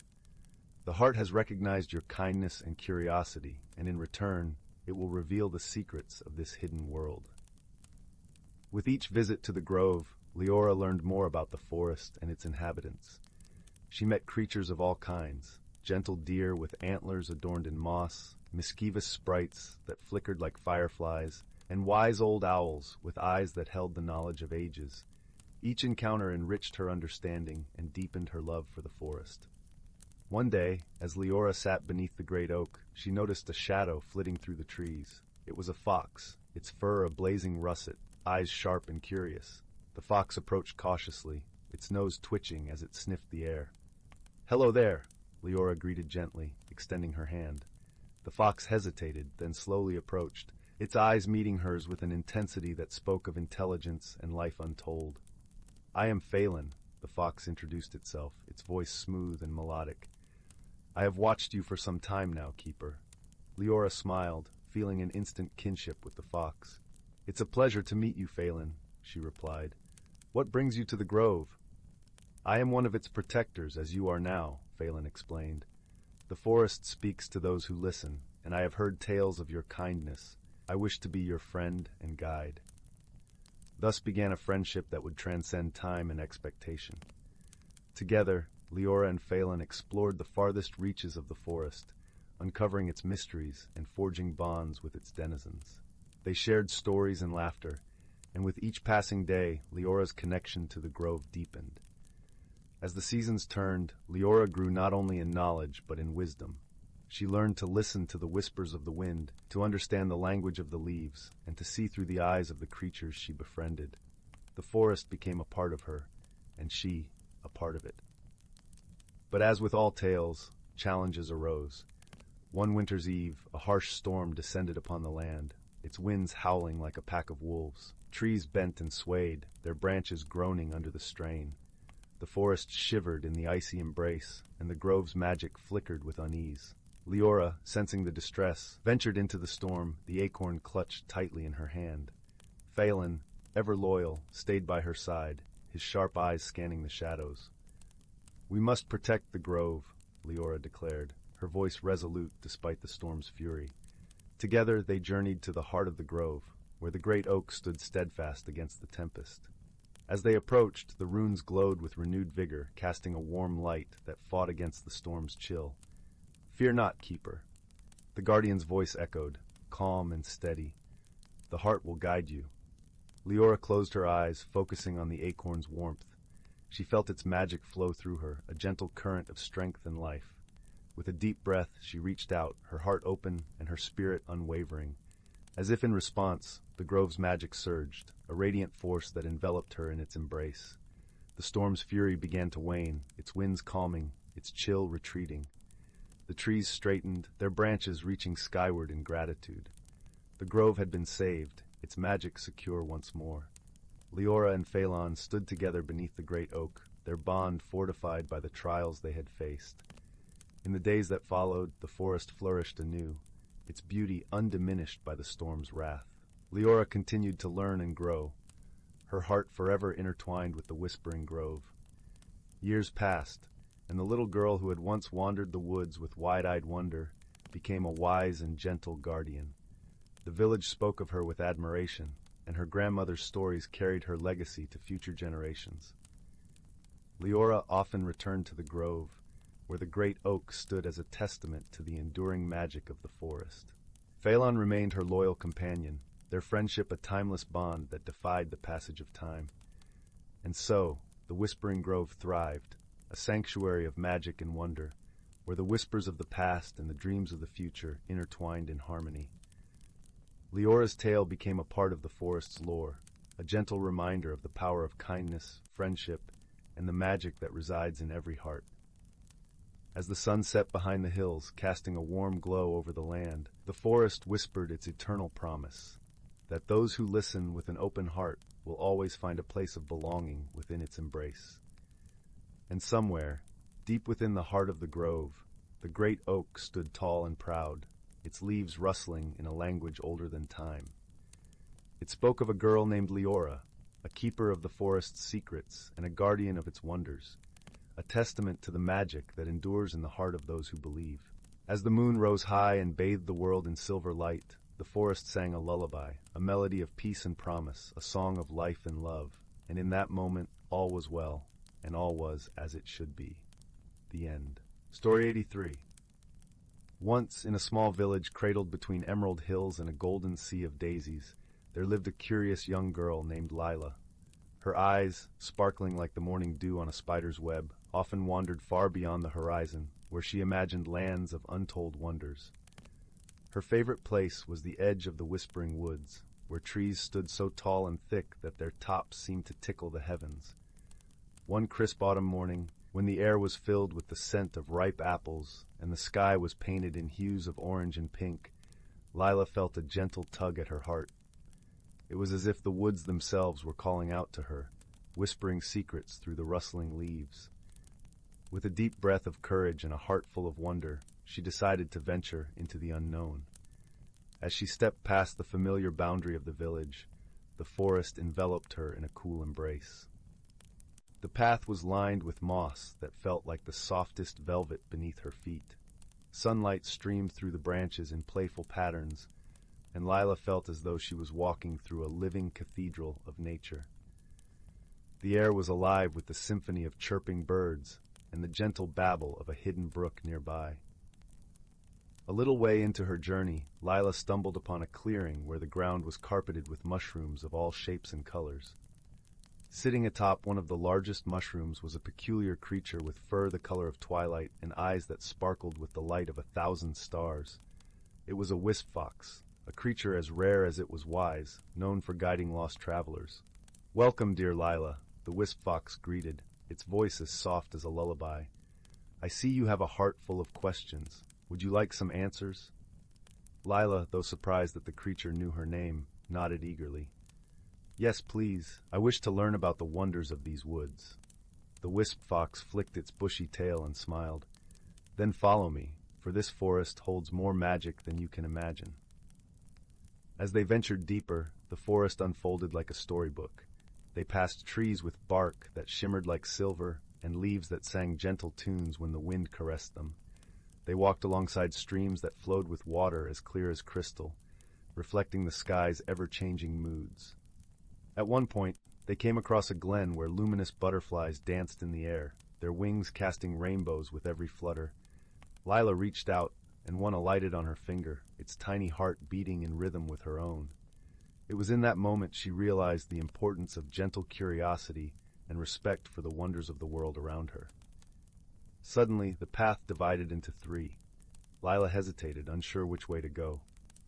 S1: "The heart has recognized your kindness and curiosity, and in return, it will reveal the secrets of this hidden world." With each visit to the grove, Lyra learned more about the forest and its inhabitants. She met creatures of all kinds, gentle deer with antlers adorned in moss, mischievous sprites that flickered like fireflies, and wise old owls with eyes that held the knowledge of ages. Each encounter enriched her understanding and deepened her love for the forest. One day, as Lyra sat beneath the great oak, she noticed a shadow flitting through the trees. It was a fox, its fur a blazing russet, eyes sharp and curious. The fox approached cautiously, its nose twitching as it sniffed the air. "Hello there," Lyra greeted gently, extending her hand. The fox hesitated, then slowly approached, its eyes meeting hers with an intensity that spoke of intelligence and life untold. "I am Phelan," the fox introduced itself, its voice smooth and melodic. "I have watched you for some time now, Keeper." Lyra smiled, feeling an instant kinship with the fox. "It's a pleasure to meet you, Phelan," she replied. "What brings you to the grove?" "I am one of its protectors, as you are now," Phelan explained. "The forest speaks to those who listen, and I have heard tales of your kindness. I wish to be your friend and guide." Thus began a friendship that would transcend time and expectation. Together, Lyra and Phelan explored the farthest reaches of the forest, uncovering its mysteries and forging bonds with its denizens. They shared stories and laughter, and with each passing day, Lyra's connection to the grove deepened. As the seasons turned, Lyra grew not only in knowledge but in wisdom. She learned to listen to the whispers of the wind, to understand the language of the leaves, and to see through the eyes of the creatures she befriended. The forest became a part of her, and she a part of it. But as with all tales, challenges arose. One winter's eve, a harsh storm descended upon the land, its winds howling like a pack of wolves. Trees bent and swayed, their branches groaning under the strain. The forest shivered in the icy embrace, and the grove's magic flickered with unease. Lyra, sensing the distress, ventured into the storm, the acorn clutched tightly in her hand. Phelan, ever loyal, stayed by her side, his sharp eyes scanning the shadows. "We must protect the grove," Lyra declared, her voice resolute despite the storm's fury. Together they journeyed to the heart of the grove, where the great oak stood steadfast against the tempest. As they approached, the runes glowed with renewed vigor, casting a warm light that fought against the storm's chill. "Fear not, Keeper," the guardian's voice echoed, calm and steady. "The heart will guide you." Lyra closed her eyes, focusing on the acorn's warmth. She felt its magic flow through her, a gentle current of strength and life. With a deep breath, she reached out, her heart open and her spirit unwavering. As if in response, the grove's magic surged, a radiant force that enveloped her in its embrace. The storm's fury began to wane, its winds calming, its chill retreating. The trees straightened, their branches reaching skyward in gratitude. The grove had been saved, its magic secure once more. Lyra and Phelan stood together beneath the great oak, their bond fortified by the trials they had faced. In the days that followed, the forest flourished anew, its beauty undiminished by the storm's wrath. Lyra continued to learn and grow, her heart forever intertwined with the whispering grove. Years passed, and the little girl who had once wandered the woods with wide-eyed wonder became a wise and gentle guardian. The village spoke of her with admiration, and her grandmother's stories carried her legacy to future generations. Lyra often returned to the grove, where the great oak stood as a testament to the enduring magic of the forest. Phelan remained her loyal companion, their friendship a timeless bond that defied the passage of time. And so, the Whispering Grove thrived, a sanctuary of magic and wonder, where the whispers of the past and the dreams of the future intertwined in harmony. Lyra's tale became a part of the forest's lore, a gentle reminder of the power of kindness, friendship, and the magic that resides in every heart. As the sun set behind the hills, casting a warm glow over the land, the forest whispered its eternal promise, that those who listen with an open heart will always find a place of belonging within its embrace. And somewhere, deep within the heart of the grove, the great oak stood tall and proud, its leaves rustling in a language older than time. It spoke of a girl named Lyra, a keeper of the forest's secrets and a guardian of its wonders, a testament to the magic that endures in the heart of those who believe. As the moon rose high and bathed the world in silver light, the forest sang a lullaby, a melody of peace and promise, a song of life and love, and in that moment all was well, and all was as it should be. The end. Story 83. Once, in a small village cradled between emerald hills and a golden sea of daisies, there lived a curious young girl named Lyra. Her eyes, sparkling like the morning dew on a spider's web, often wandered far beyond the horizon, where she imagined lands of untold wonders. Her favorite place was the edge of the whispering woods, where trees stood so tall and thick that their tops seemed to tickle the heavens. One crisp autumn morning, when the air was filled with the scent of ripe apples and the sky was painted in hues of orange and pink, Lyra felt a gentle tug at her heart. It was as if the woods themselves were calling out to her, whispering secrets through the rustling leaves. With a deep breath of courage and a heart full of wonder, she decided to venture into the unknown. As she stepped past the familiar boundary of the village, the forest enveloped her in a cool embrace. The path was lined with moss that felt like the softest velvet beneath her feet. Sunlight streamed through the branches in playful patterns, and Lyra felt as though she was walking through a living cathedral of nature. The air was alive with the symphony of chirping birds and the gentle babble of a hidden brook nearby. A little way into her journey, Lyra stumbled upon a clearing where the ground was carpeted with mushrooms of all shapes and colors. Sitting atop one of the largest mushrooms was a peculiar creature with fur the color of twilight and eyes that sparkled with the light of 1,000 stars. It was a wisp fox, a creature as rare as it was wise, known for guiding lost travelers. Welcome, dear Lyra, the wisp fox greeted, its voice as soft as a lullaby. I see you have a heart full of questions. Would you like some answers? Lyra, though surprised that the creature knew her name, nodded eagerly. Yes, please. I wish to learn about the wonders of these woods. The wisp fox flicked its bushy tail and smiled. Then follow me, for this forest holds more magic than you can imagine. As they ventured deeper, the forest unfolded like a storybook. They passed trees with bark that shimmered like silver and leaves that sang gentle tunes when the wind caressed them. They walked alongside streams that flowed with water as clear as crystal, reflecting the sky's ever-changing moods. At one point, they came across a glen where luminous butterflies danced in the air, their wings casting rainbows with every flutter. Lyra reached out, and one alighted on her finger, its tiny heart beating in rhythm with her own. It was in that moment she realized the importance of gentle curiosity and respect for the wonders of the world around her. Suddenly, the path divided into three. Lyra hesitated, unsure which way to go.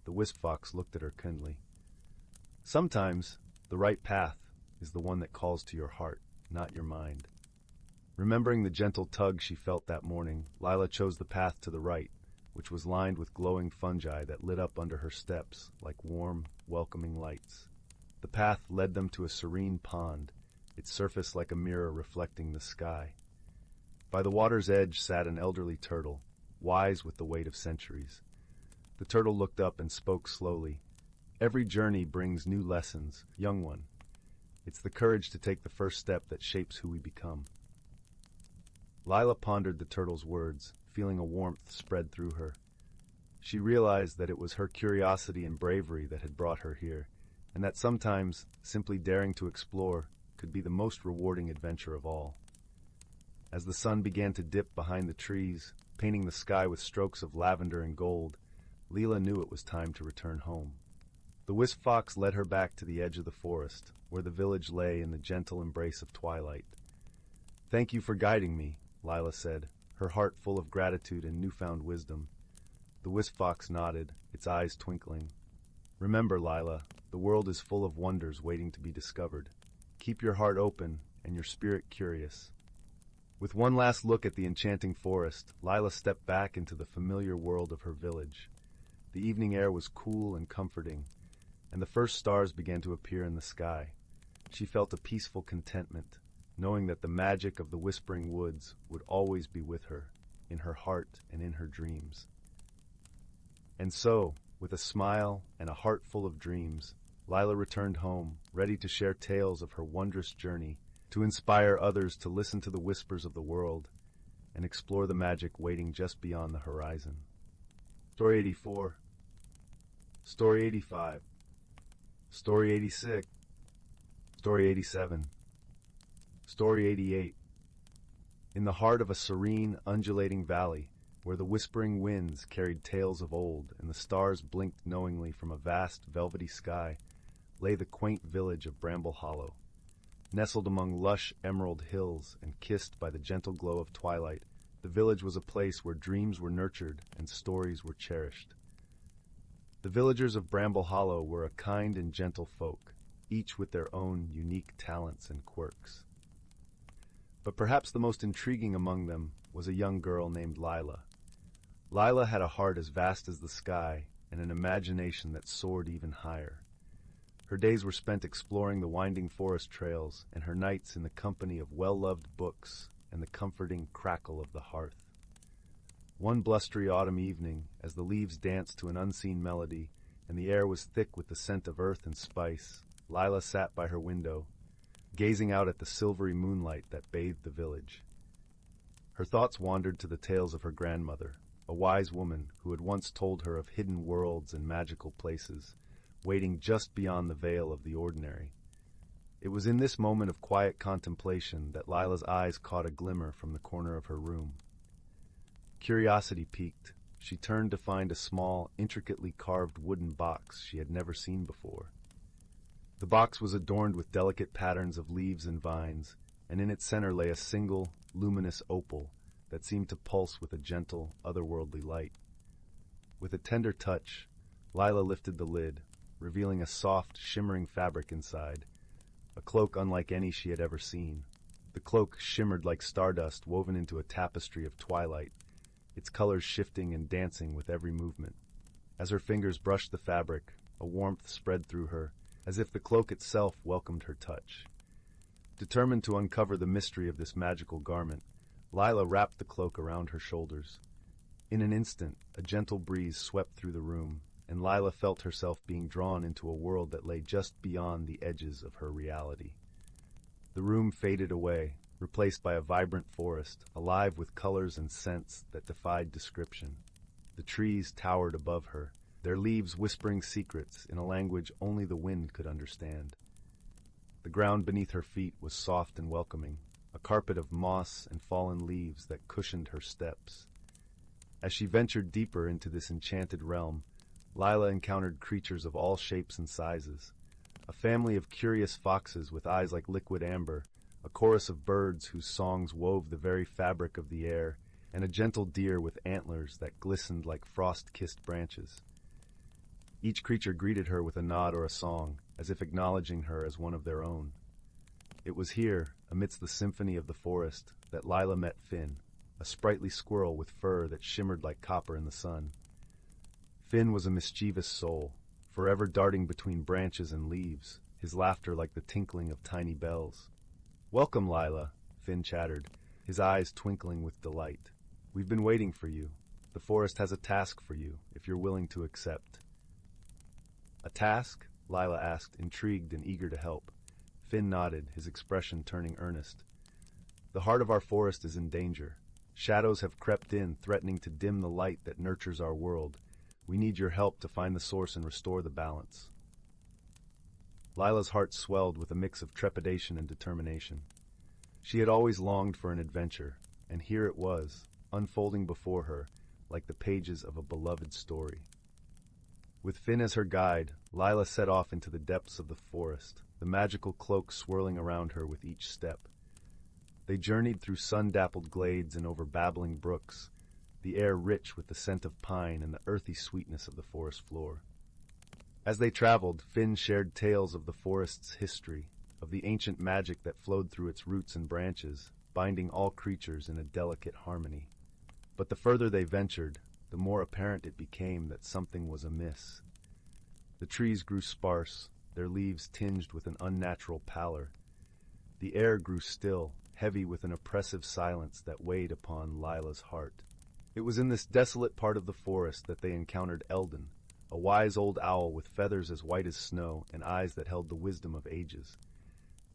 S1: The wisp fox looked at her kindly. Sometimes, the right path is the one that calls to your heart, not your mind. Remembering the gentle tug she felt that morning, Lyra chose the path to the right, which was lined with glowing fungi that lit up under her steps like warm, welcoming lights. The path led them to a serene pond, its surface like a mirror reflecting the sky. By the water's edge sat an elderly turtle, wise with the weight of centuries. The turtle looked up and spoke slowly. Every journey brings new lessons, young one. It's the courage to take the first step that shapes who we become. Lyra pondered the turtle's words, feeling a warmth spread through her. She realized that it was her curiosity and bravery that had brought her here, and that sometimes simply daring to explore could be the most rewarding adventure of all. As the sun began to dip behind the trees, painting the sky with strokes of lavender and gold, Lyra knew it was time to return home. The wisp fox led her back to the edge of the forest, where the village lay in the gentle embrace of twilight. Thank you for guiding me, Lyra said, her heart full of gratitude and newfound wisdom. The wisp fox nodded, its eyes twinkling. Remember, Lyra, the world is full of wonders waiting to be discovered. Keep your heart open and your spirit curious. With one last look at the enchanting forest, Lyra stepped back into the familiar world of her village. The evening air was cool and comforting, and the first stars began to appear in the sky. She felt a peaceful contentment, knowing that the magic of the whispering woods would always be with her, in her heart and in her dreams. And so, with a smile and a heart full of dreams, Lyra returned home, ready to share tales of her wondrous journey, to inspire others to listen to the whispers of the world and explore the magic waiting just beyond the horizon. Story 84. Story 85. Story 86. Story 87. Story 88. In the heart of a serene, undulating valley, where the whispering winds carried tales of old and the stars blinked knowingly from a vast, velvety sky, lay the quaint village of Bramble Hollow. Nestled among lush emerald hills and kissed by the gentle glow of twilight, the village was a place where dreams were nurtured and stories were cherished. The villagers of Bramble Hollow were a kind and gentle folk, each with their own unique talents and quirks. But perhaps the most intriguing among them was a young girl named Lyra. Lyra had a heart as vast as the sky and an imagination that soared even higher. Her days were spent exploring the winding forest trails and her nights in the company of well-loved books and the comforting crackle of the hearth. One blustery autumn evening, as the leaves danced to an unseen melody and the air was thick with the scent of earth and spice, Lyra sat by her window, gazing out at the silvery moonlight that bathed the village. Her thoughts wandered to the tales of her grandmother, a wise woman who had once told her of hidden worlds and magical places, waiting just beyond the veil of the ordinary. It was in this moment of quiet contemplation that Lyra's eyes caught a glimmer from the corner of her room. Curiosity piqued, she turned to find a small, intricately carved wooden box she had never seen before. The box was adorned with delicate patterns of leaves and vines, and in its center lay a single, luminous opal that seemed to pulse with a gentle, otherworldly light. With a tender touch, Lyra lifted the lid, revealing a soft, shimmering fabric inside, a cloak unlike any she had ever seen. The cloak shimmered like stardust woven into a tapestry of twilight, its colors shifting and dancing with every movement. As her fingers brushed the fabric, a warmth spread through her, as if the cloak itself welcomed her touch. Determined to uncover the mystery of this magical garment, Lyra wrapped the cloak around her shoulders. In an instant, a gentle breeze swept through the room, and Lyra felt herself being drawn into a world that lay just beyond the edges of her reality. The room faded away, replaced by a vibrant forest, alive with colors and scents that defied description. The trees towered above her, their leaves whispering secrets in a language only the wind could understand. The ground beneath her feet was soft and welcoming, a carpet of moss and fallen leaves that cushioned her steps. As she ventured deeper into this enchanted realm, Lyra encountered creatures of all shapes and sizes. A family of curious foxes with eyes like liquid amber, a chorus of birds whose songs wove the very fabric of the air, and a gentle deer with antlers that glistened like frost-kissed branches. Each creature greeted her with a nod or a song, as if acknowledging her as one of their own. It was here, amidst the symphony of the forest, that Lyra met Finn, a sprightly squirrel with fur that shimmered like copper in the sun. Finn was a mischievous soul, forever darting between branches and leaves, his laughter like the tinkling of tiny bells. "Welcome, Lyra," Finn chattered, his eyes twinkling with delight. "We've been waiting for you. The forest has a task for you, if you're willing to accept." "A task?" Lyra asked, intrigued and eager to help. Finn nodded, his expression turning earnest. "The heart of our forest is in danger. Shadows have crept in, threatening to dim the light that nurtures our world. We need your help to find the source and restore the balance." Lyra's heart swelled with a mix of trepidation and determination. She had always longed for an adventure, and here it was, unfolding before her, like the pages of a beloved story. With Finn as her guide, Lyra set off into the depths of the forest, the magical cloak swirling around her with each step. They journeyed through sun-dappled glades and over babbling brooks, the air rich with the scent of pine and the earthy sweetness of the forest floor. As they traveled, Finn shared tales of the forest's history, of the ancient magic that flowed through its roots and branches, binding all creatures in a delicate harmony. But the further they ventured, the more apparent it became that something was amiss. The trees grew sparse, their leaves tinged with an unnatural pallor. The air grew still, heavy with an oppressive silence that weighed upon Lyra's heart. It was in this desolate part of the forest that they encountered Elden, a wise old owl with feathers as white as snow and eyes that held the wisdom of ages.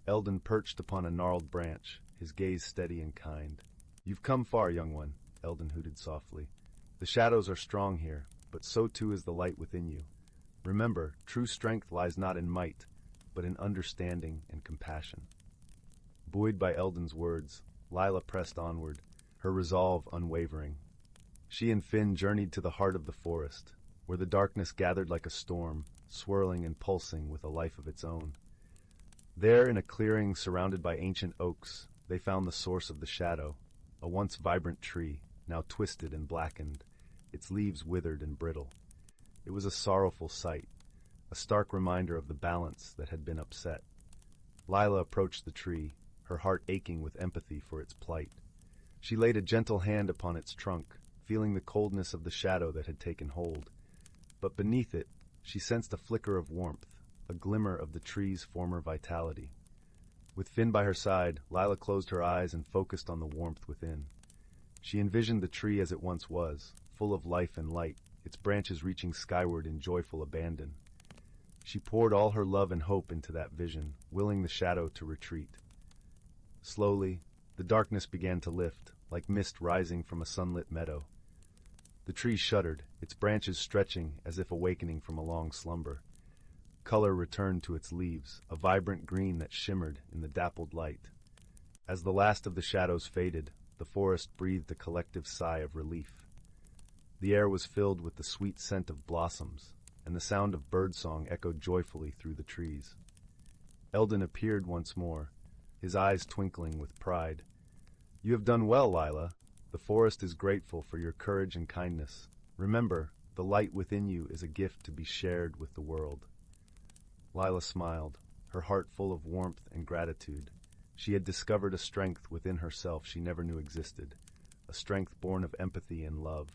S1: Elden perched upon a gnarled branch, his gaze steady and kind. "You've come far, young one," Elden hooted softly. "The shadows are strong here, but so too is the light within you. Remember, true strength lies not in might, but in understanding and compassion." Buoyed by Elden's words, Lyra pressed onward, her resolve unwavering. She and Finn journeyed to the heart of the forest, where the darkness gathered like a storm, swirling and pulsing with a life of its own. There, in a clearing surrounded by ancient oaks, they found the source of the shadow, a once vibrant tree, now twisted and blackened, its leaves withered and brittle. It was a sorrowful sight, a stark reminder of the balance that had been upset. Lyra approached the tree, her heart aching with empathy for its plight. She laid a gentle hand upon its trunk, feeling the coldness of the shadow that had taken hold. But beneath it, she sensed a flicker of warmth, a glimmer of the tree's former vitality. With Finn by her side, Lyra closed her eyes and focused on the warmth within. She envisioned the tree as it once was, full of life and light, its branches reaching skyward in joyful abandon. She poured all her love and hope into that vision, willing the shadow to retreat. Slowly, the darkness began to lift, like mist rising from a sunlit meadow. The tree shuddered, its branches stretching as if awakening from a long slumber. Color returned to its leaves, a vibrant green that shimmered in the dappled light. As the last of the shadows faded, the forest breathed a collective sigh of relief. The air was filled with the sweet scent of blossoms, and the sound of birdsong echoed joyfully through the trees. Elden appeared once more, his eyes twinkling with pride. "You have done well, Lyra. The forest is grateful for your courage and kindness. Remember, the light within you is a gift to be shared with the world." Lyra smiled, her heart full of warmth and gratitude. She had discovered a strength within herself she never knew existed, a strength born of empathy and love.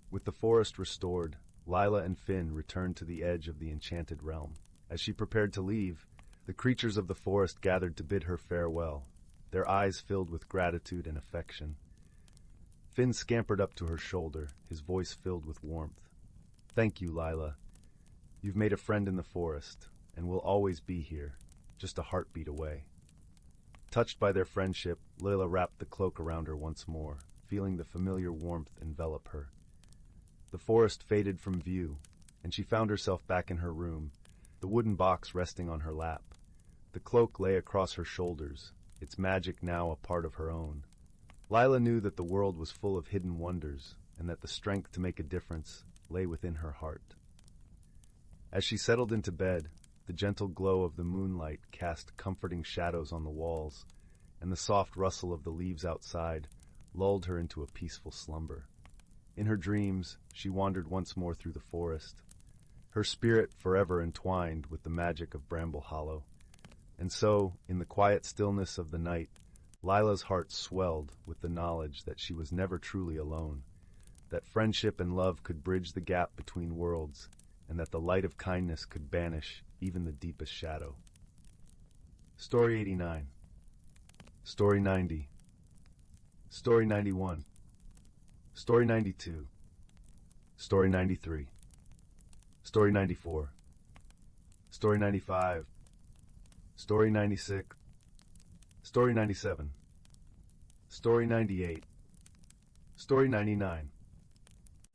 S1: With the forest restored, Lyra and Finn returned to the edge of the enchanted realm. As she prepared to leave, the creatures of the forest gathered to bid her farewell, their eyes filled with gratitude and affection. Finn scampered up to her shoulder, his voice filled with warmth. "Thank you, Lyra. You've made a friend in the forest, and will always be here, just a heartbeat away." Touched by their friendship, Lyra wrapped the cloak around her once more, feeling the familiar warmth envelop her. The forest faded from view, and she found herself back in her room, the wooden box resting on her lap. The cloak lay across her shoulders, its magic now a part of her own. Lyra knew that the world was full of hidden wonders, and that the strength to make a difference lay within her heart. As she settled into bed, the gentle glow of the moonlight cast comforting shadows on the walls, and the soft rustle of the leaves outside lulled her into a peaceful slumber. In her dreams, she wandered once more through the forest, her spirit forever entwined with the magic of Bramble Hollow. And so, in the quiet stillness of the night, Lyra's heart swelled with the knowledge that she was never truly alone, that friendship and love could bridge the gap between worlds, and that the light of kindness could banish even the deepest shadow. Story 89. Story 90. Story 91. Story 92. Story 93. Story 94. Story 95. Story 96. Story 97. Story 98. Story 99.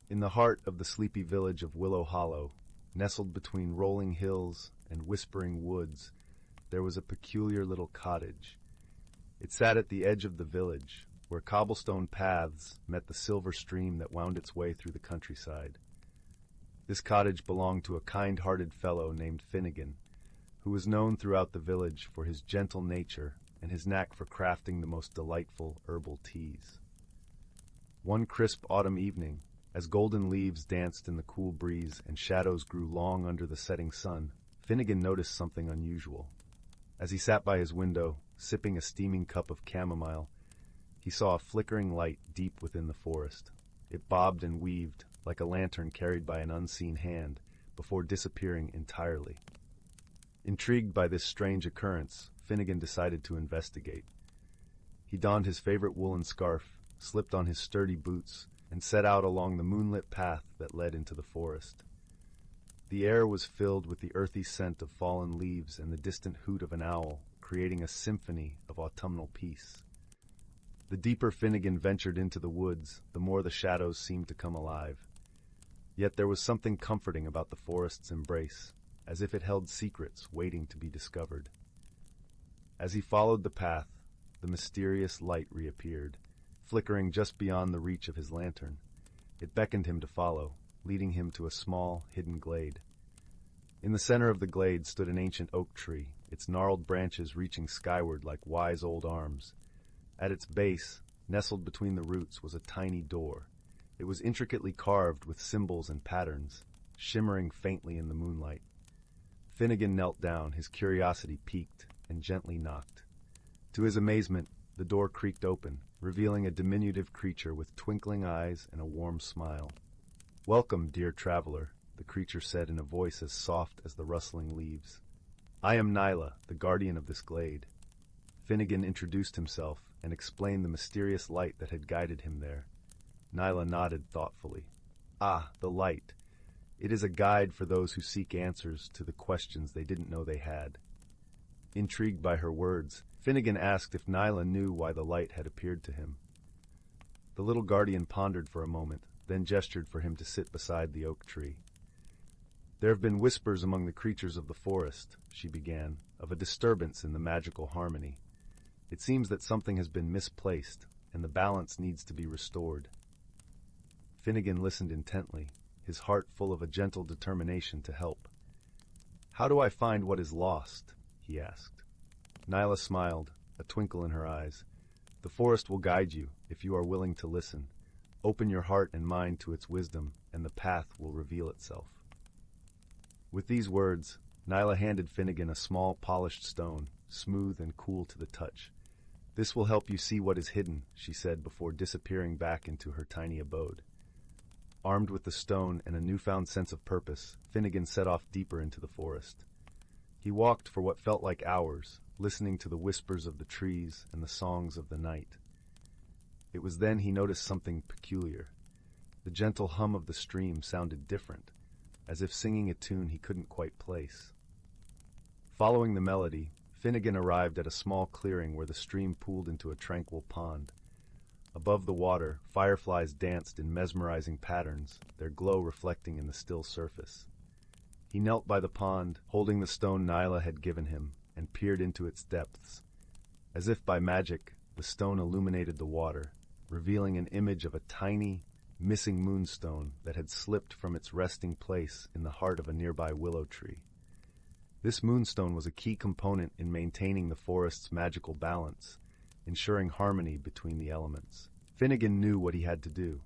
S1: In the heart of the sleepy village of Willow Hollow, nestled between rolling hills and whispering woods, there was a peculiar little cottage. It sat at the edge of the village, where cobblestone paths met the silver stream that wound its way through the countryside. This cottage belonged to a kind-hearted fellow named Finnegan, who was known throughout the village for his gentle nature and his knack for crafting the most delightful herbal teas. One crisp autumn evening, as golden leaves danced in the cool breeze and shadows grew long under the setting sun, Finnegan noticed something unusual. As he sat by his window, sipping a steaming cup of chamomile, he saw a flickering light deep within the forest. It bobbed and weaved like a lantern carried by an unseen hand before disappearing entirely. Intrigued by this strange occurrence, Finnegan decided to investigate. He donned his favorite woolen scarf, slipped on his sturdy boots, and set out along the moonlit path that led into the forest. The air was filled with the earthy scent of fallen leaves and the distant hoot of an owl, creating a symphony of autumnal peace. The deeper Finnegan ventured into the woods, the more the shadows seemed to come alive. Yet there was something comforting about the forest's embrace, as if it held secrets waiting to be discovered. As he followed the path, the mysterious light reappeared, flickering just beyond the reach of his lantern. It beckoned him to follow, leading him to a small, hidden glade. In the center of the glade stood an ancient oak tree, its gnarled branches reaching skyward like wise old arms. At its base, nestled between the roots, was a tiny door. It was intricately carved with symbols and patterns, shimmering faintly in the moonlight. Finnegan knelt down, his curiosity piqued, and gently knocked. To his amazement, the door creaked open, revealing a diminutive creature with twinkling eyes and a warm smile. "Welcome, dear traveler," the creature said in a voice as soft as the rustling leaves. "I am Nyla, the guardian of this glade." Finnegan introduced himself and explained the mysterious light that had guided him there. Nyla nodded thoughtfully. "Ah, the light. It is a guide for those who seek answers to the questions they didn't know they had." Intrigued by her words, Finnegan asked if Nyla knew why the light had appeared to him. The little guardian pondered for a moment, then gestured for him to sit beside the oak tree. "There have been whispers among the creatures of the forest," she began, "of a disturbance in the magical harmony. It seems that something has been misplaced, and the balance needs to be restored." Finnegan listened intently, his heart full of a gentle determination to help. "How do I find what is lost?" he asked. Nyla smiled, a twinkle in her eyes. "The forest will guide you, if you are willing to listen. Open your heart and mind to its wisdom, and the path will reveal itself." With these words, Nyla handed Finnegan a small, polished stone, smooth and cool to the touch. "This will help you see what is hidden," she said before disappearing back into her tiny abode. Armed with the stone and a newfound sense of purpose, Finnegan set off deeper into the forest. He walked for what felt like hours, listening to the whispers of the trees and the songs of the night. It was then he noticed something peculiar. The gentle hum of the stream sounded different, as if singing a tune he couldn't quite place. Following the melody, Finnegan arrived at a small clearing where the stream pooled into a tranquil pond. Above the water, fireflies danced in mesmerizing patterns, their glow reflecting in the still surface. He knelt by the pond, holding the stone Nyla had given him, and peered into its depths. As if by magic, the stone illuminated the water, revealing an image of a tiny, missing moonstone that had slipped from its resting place in the heart of a nearby willow tree. This moonstone was a key component in maintaining the forest's magical balance, ensuring harmony between the elements. Finnegan knew what he had to do.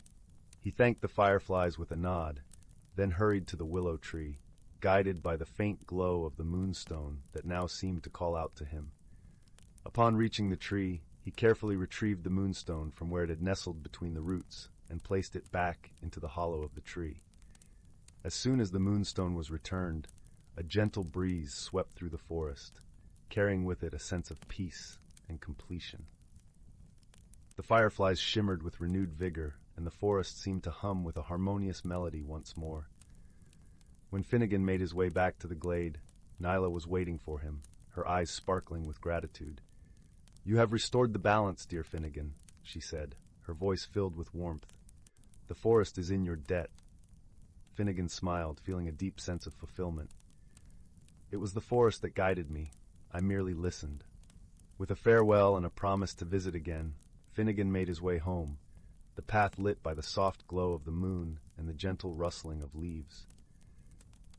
S1: He thanked the fireflies with a nod, then hurried to the willow tree, guided by the faint glow of the moonstone that now seemed to call out to him. Upon reaching the tree, he carefully retrieved the moonstone from where it had nestled between the roots and placed it back into the hollow of the tree. As soon as the moonstone was returned, a gentle breeze swept through the forest, carrying with it a sense of peace and completion. The fireflies shimmered with renewed vigor, and the forest seemed to hum with a harmonious melody once more. When Finnegan made his way back to the glade, Nyla was waiting for him, her eyes sparkling with gratitude. "You have restored the balance, dear Finnegan," she said, her voice filled with warmth. "The forest is in your debt." Finnegan smiled, feeling a deep sense of fulfillment. "It was the forest that guided me. I merely listened." With a farewell and a promise to visit again, Finnegan made his way home, the path lit by the soft glow of the moon and the gentle rustling of leaves.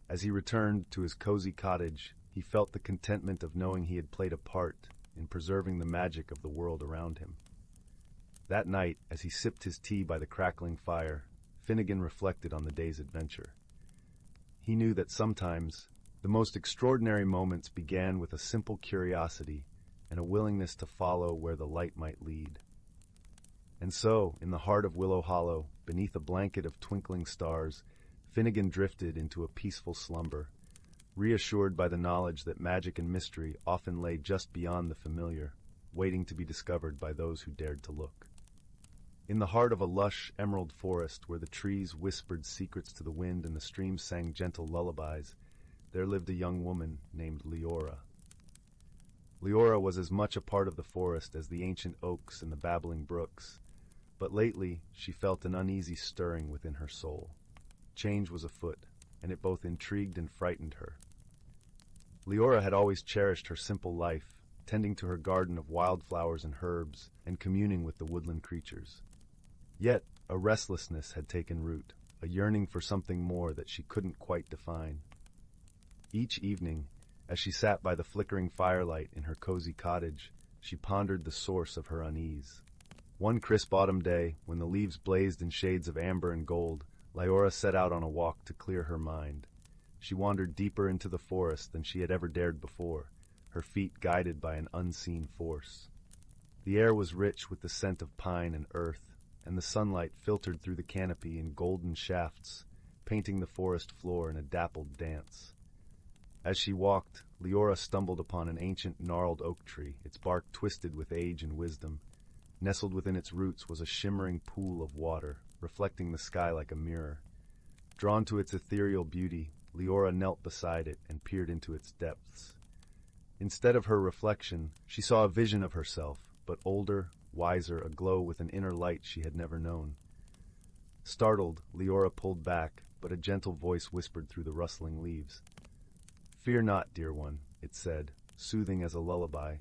S1: As he returned to his cozy cottage, he felt the contentment of knowing he had played a part in preserving the magic of the world around him. That night, as he sipped his tea by the crackling fire, Finnegan reflected on the day's adventure. He knew that sometimes the most extraordinary moments began with a simple curiosity and a willingness to follow where the light might lead. And so, in the heart of Willow Hollow, beneath a blanket of twinkling stars, Finnegan drifted into a peaceful slumber, reassured by the knowledge that magic and mystery often lay just beyond the familiar, waiting to be discovered by those who dared to look. In the heart of a lush, emerald forest where the trees whispered secrets to the wind and the streams sang gentle lullabies, there lived a young woman named Lyra. Lyra was as much a part of the forest as the ancient oaks and the babbling brooks, but lately she felt an uneasy stirring within her soul. Change was afoot, and it both intrigued and frightened her. Lyra had always cherished her simple life, tending to her garden of wildflowers and herbs, and communing with the woodland creatures. Yet a restlessness had taken root, a yearning for something more that she couldn't quite define. Each evening, as she sat by the flickering firelight in her cozy cottage, she pondered the source of her unease. One crisp autumn day, when the leaves blazed in shades of amber and gold, Lyra set out on a walk to clear her mind. She wandered deeper into the forest than she had ever dared before, her feet guided by an unseen force. The air was rich with the scent of pine and earth, and the sunlight filtered through the canopy in golden shafts, painting the forest floor in a dappled dance. As she walked, Lyra stumbled upon an ancient gnarled oak tree, its bark twisted with age and wisdom. Nestled within its roots was a shimmering pool of water, reflecting the sky like a mirror. Drawn to its ethereal beauty, Lyra knelt beside it and peered into its depths. Instead of her reflection, she saw a vision of herself, but older, wiser, aglow with an inner light she had never known. Startled, Lyra pulled back, but a gentle voice whispered through the rustling leaves. "Fear not, dear one," it said, soothing as a lullaby.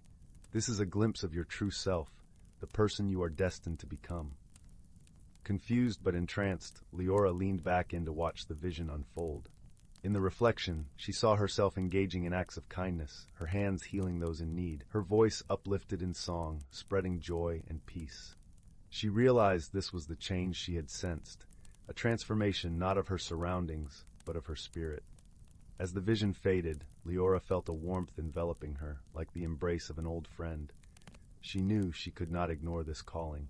S1: "This is a glimpse of your true self, the person you are destined to become." Confused but entranced, Lyra leaned back in to watch the vision unfold. In the reflection, she saw herself engaging in acts of kindness, her hands healing those in need, her voice uplifted in song, spreading joy and peace. She realized this was the change she had sensed, a transformation not of her surroundings, but of her spirit. As the vision faded, Lyra felt a warmth enveloping her, like the embrace of an old friend. She knew she could not ignore this calling.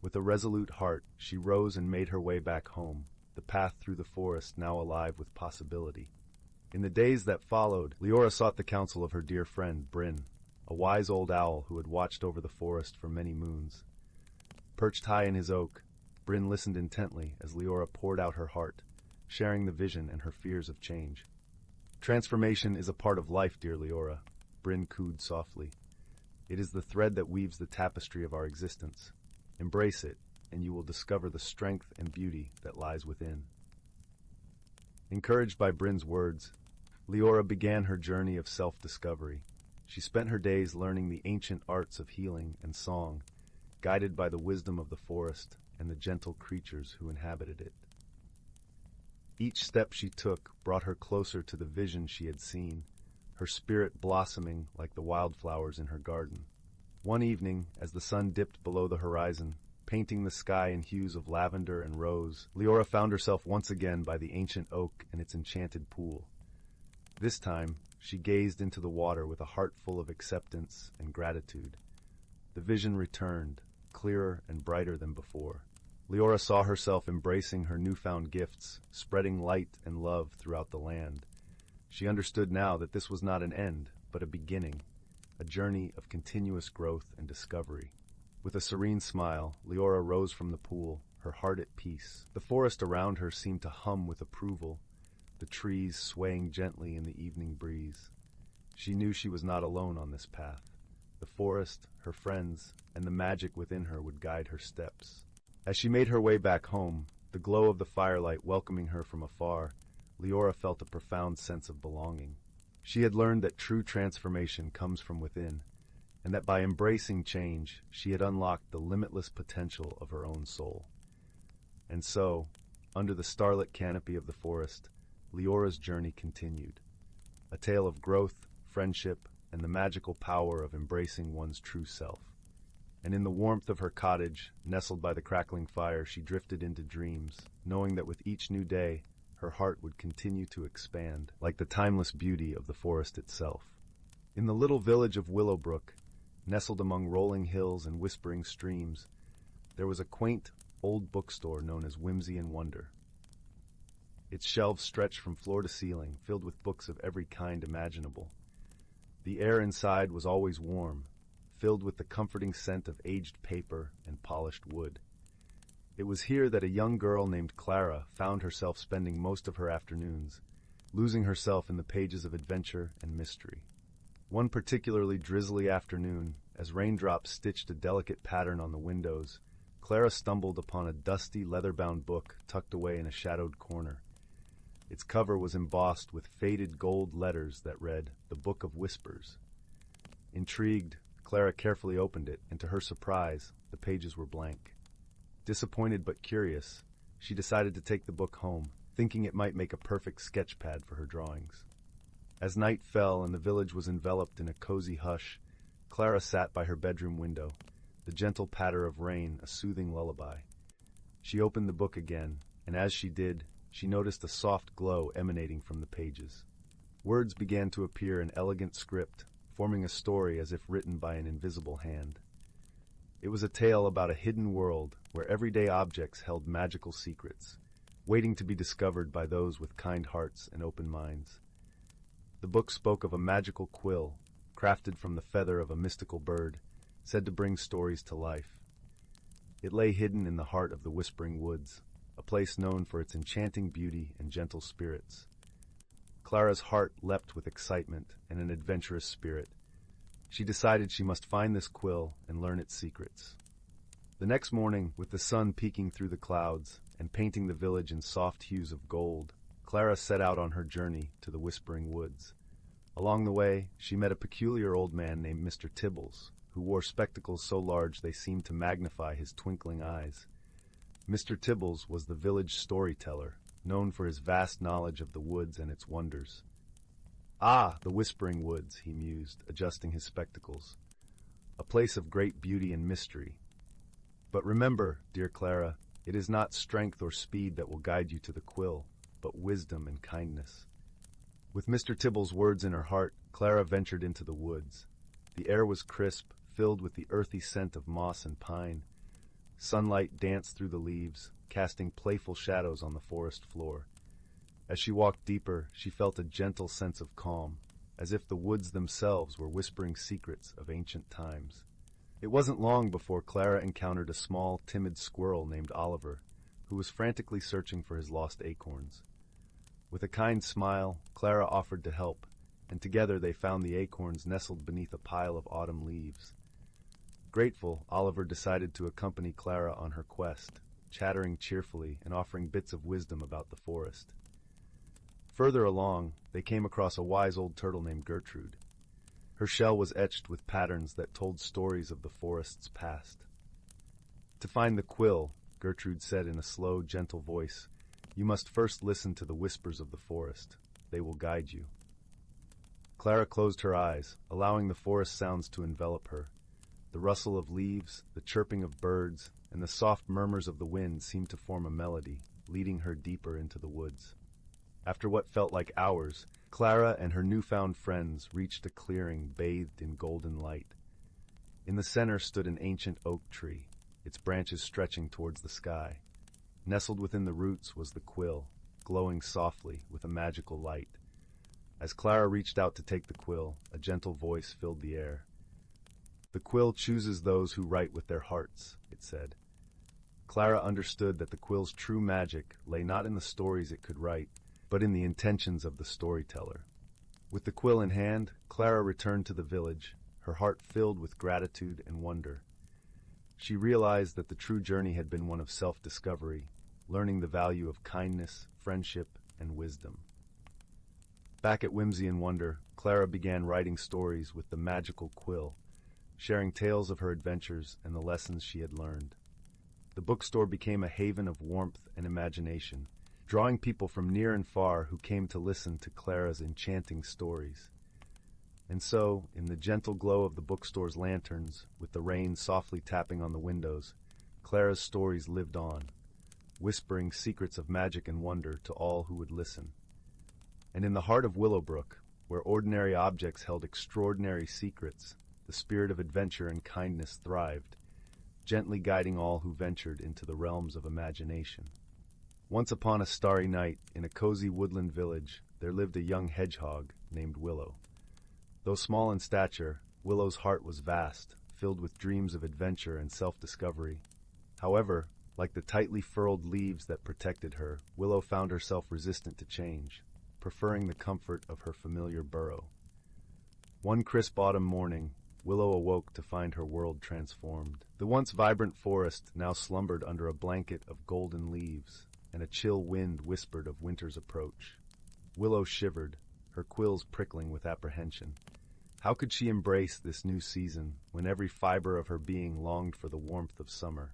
S1: With a resolute heart, she rose and made her way back home, the path through the forest now alive with possibility. In the days that followed, Lyra sought the counsel of her dear friend, Bryn, a wise old owl who had watched over the forest for many moons. Perched high in his oak, Bryn listened intently as Lyra poured out her heart, sharing the vision and her fears of change. Transformation is a part of life, dear Lyra, Bryn cooed softly. It is the thread that weaves the tapestry of our existence. Embrace it, and you will discover the strength and beauty that lies within. Encouraged by Bryn's words, Lyra began her journey of self-discovery. She spent her days learning the ancient arts of healing and song, guided by the wisdom of the forest and the gentle creatures who inhabited it. Each step she took brought her closer to the vision she had seen, her spirit blossoming like the wildflowers in her garden. One evening, as the sun dipped below the horizon, painting the sky in hues of lavender and rose, Lyra found herself once again by the ancient oak and its enchanted pool. This time, she gazed into the water with a heart full of acceptance and gratitude. The vision returned, clearer and brighter than before. Lyra saw herself embracing her newfound gifts, spreading light and love throughout the land. She understood now that this was not an end, but a beginning, a journey of continuous growth and discovery. With a serene smile, Lyra rose from the pool, her heart at peace. The forest around her seemed to hum with approval, the trees swaying gently in the evening breeze. She knew she was not alone on this path. The forest, her friends, and the magic within her would guide her steps. As she made her way back home, the glow of the firelight welcoming her from afar, Lyra felt a profound sense of belonging. She had learned that true transformation comes from within, and that by embracing change, she had unlocked the limitless potential of her own soul. And so, under the starlit canopy of the forest, Lyra's journey continued, a tale of growth, friendship, and the magical power of embracing one's true self. And in the warmth of her cottage, nestled by the crackling fire, she drifted into dreams, knowing that with each new day, her heart would continue to expand, like the timeless beauty of the forest itself. In the little village of Willowbrook, nestled among rolling hills and whispering streams, there was a quaint, old bookstore known as Whimsy and Wonder. Its shelves stretched from floor to ceiling, filled with books of every kind imaginable. The air inside was always warm, filled with the comforting scent of aged paper and polished wood. It was here that a young girl named Clara found herself spending most of her afternoons, losing herself in the pages of adventure and mystery. One particularly drizzly afternoon, as raindrops stitched a delicate pattern on the windows, Clara stumbled upon a dusty, leather-bound book tucked away in a shadowed corner. Its cover was embossed with faded gold letters that read, "The Book of Whispers." Intrigued, Clara carefully opened it, and to her surprise, the pages were blank. Disappointed but curious, she decided to take the book home, thinking it might make a perfect sketch pad for her drawings. As night fell and the village was enveloped in a cozy hush, Clara sat by her bedroom window, the gentle patter of rain a soothing lullaby. She opened the book again, and as she did, she noticed a soft glow emanating from the pages. Words began to appear in elegant script, forming a story as if written by an invisible hand. It was a tale about a hidden world where everyday objects held magical secrets, waiting to be discovered by those with kind hearts and open minds. The book spoke of a magical quill, crafted from the feather of a mystical bird, said to bring stories to life. It lay hidden in the heart of the Whispering Woods, a place known for its enchanting beauty and gentle spirits. Clara's heart leapt with excitement and an adventurous spirit. She decided she must find this quill and learn its secrets. The next morning, with the sun peeking through the clouds and painting the village in soft hues of gold, Clara set out on her journey to the Whispering Woods. Along the way, she met a peculiar old man named Mr. Tibbles, who wore spectacles so large they seemed to magnify his twinkling eyes. Mr. Tibbles was the village storyteller, known for his vast knowledge of the woods and its wonders. "Ah, the Whispering Woods," he mused, adjusting his spectacles. "A place of great beauty and mystery. But remember, dear Clara, it is not strength or speed that will guide you to the quill, but wisdom and kindness." With Mr. Tibble's words in her heart, Clara ventured into the woods. The air was crisp, filled with the earthy scent of moss and pine. Sunlight danced through the leaves, casting playful shadows on the forest floor. As she walked deeper, she felt a gentle sense of calm, as if the woods themselves were whispering secrets of ancient times. It wasn't long before Clara encountered a small, timid squirrel named Oliver, who was frantically searching for his lost acorns. With a kind smile, Clara offered to help, and together they found the acorns nestled beneath a pile of autumn leaves. Grateful, Oliver decided to accompany Clara on her quest, chattering cheerfully and offering bits of wisdom about the forest. Further along, they came across a wise old turtle named Gertrude. Her shell was etched with patterns that told stories of the forest's past. To find the quill, Gertrude said in a slow, gentle voice, you must first listen to the whispers of the forest. They will guide you. Clara closed her eyes, allowing the forest sounds to envelop her. The rustle of leaves, the chirping of birds, and the soft murmurs of the wind seemed to form a melody, leading her deeper into the woods. After what felt like hours, Clara and her newfound friends reached a clearing bathed in golden light. In the center stood an ancient oak tree, its branches stretching towards the sky. Nestled within the roots was the quill, glowing softly with a magical light. As Clara reached out to take the quill, a gentle voice filled the air. The quill chooses those who write with their hearts, it said. Clara understood that the quill's true magic lay not in the stories it could write, but in the intentions of the storyteller. With the quill in hand, Clara returned to the village, her heart filled with gratitude and wonder. She realized that the true journey had been one of self-discovery, learning the value of kindness, friendship, and wisdom. Back at Whimsy and Wonder, Clara began writing stories with the magical quill, sharing tales of her adventures and the lessons she had learned. The bookstore became a haven of warmth and imagination, drawing people from near and far who came to listen to Clara's enchanting stories. And so, in the gentle glow of the bookstore's lanterns, with the rain softly tapping on the windows, Clara's stories lived on, whispering secrets of magic and wonder to all who would listen. And in the heart of Willowbrook, where ordinary objects held extraordinary secrets, the spirit of adventure and kindness thrived, gently guiding all who ventured into the realms of imagination. Once upon a starry night, in a cozy woodland village, there lived a young hedgehog named Willow. Though small in stature, Willow's heart was vast, filled with dreams of adventure and self-discovery. However, like the tightly furled leaves that protected her, Willow found herself resistant to change, preferring the comfort of her familiar burrow. One crisp autumn morning, Willow awoke to find her world transformed. The once vibrant forest now slumbered under a blanket of golden leaves, and a chill wind whispered of winter's approach. Willow shivered, her quills prickling with apprehension. How could she embrace this new season when every fiber of her being longed for the warmth of summer?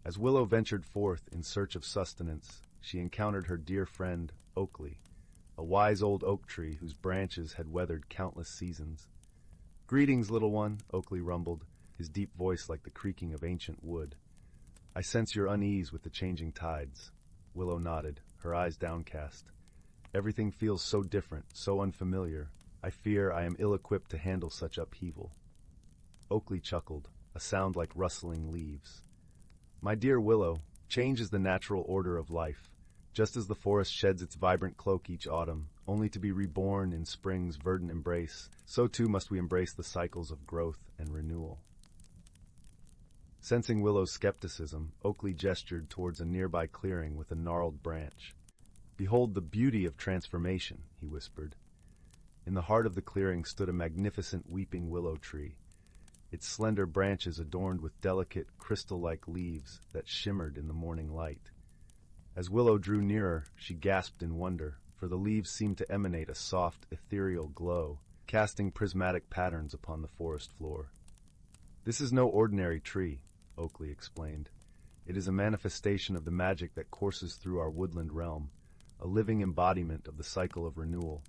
S1: As Willow ventured forth in search of sustenance, she encountered her dear friend, Oakley, a wise old oak tree whose branches had weathered countless seasons. "Greetings, little one," Oakley rumbled, his deep voice like the creaking of ancient wood. "I sense your unease with the changing tides." Willow nodded, her eyes downcast. "Everything feels so different, so unfamiliar. I fear I am ill-equipped to handle such upheaval." Oakley chuckled, a sound like rustling leaves. "My dear Willow, change is the natural order of life. Just as the forest sheds its vibrant cloak each autumn, only to be reborn in spring's verdant embrace, so too must we embrace the cycles of growth and renewal." Sensing Willow's skepticism, Oakley gestured towards a nearby clearing with a gnarled branch. "Behold the beauty of transformation," he whispered. In the heart of the clearing stood a magnificent weeping willow tree, its slender branches adorned with delicate, crystal-like leaves that shimmered in the morning light. As Willow drew nearer, she gasped in wonder, for the leaves seemed to emanate a soft, ethereal glow, casting prismatic patterns upon the forest floor. "This is no ordinary tree," Oakley explained. "It is a manifestation of the magic that courses through our woodland realm, a living embodiment of the cycle of renewal.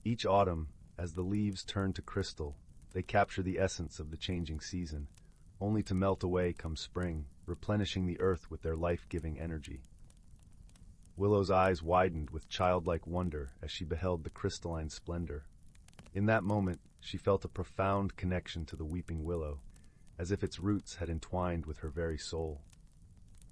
S1: Each autumn, as the leaves turn to crystal, they capture the essence of the changing season, only to melt away come spring, replenishing the earth with their life-giving energy." Willow's eyes widened with childlike wonder as she beheld the crystalline splendor. In that moment, she felt a profound connection to the weeping willow, as if its roots had entwined with her very soul.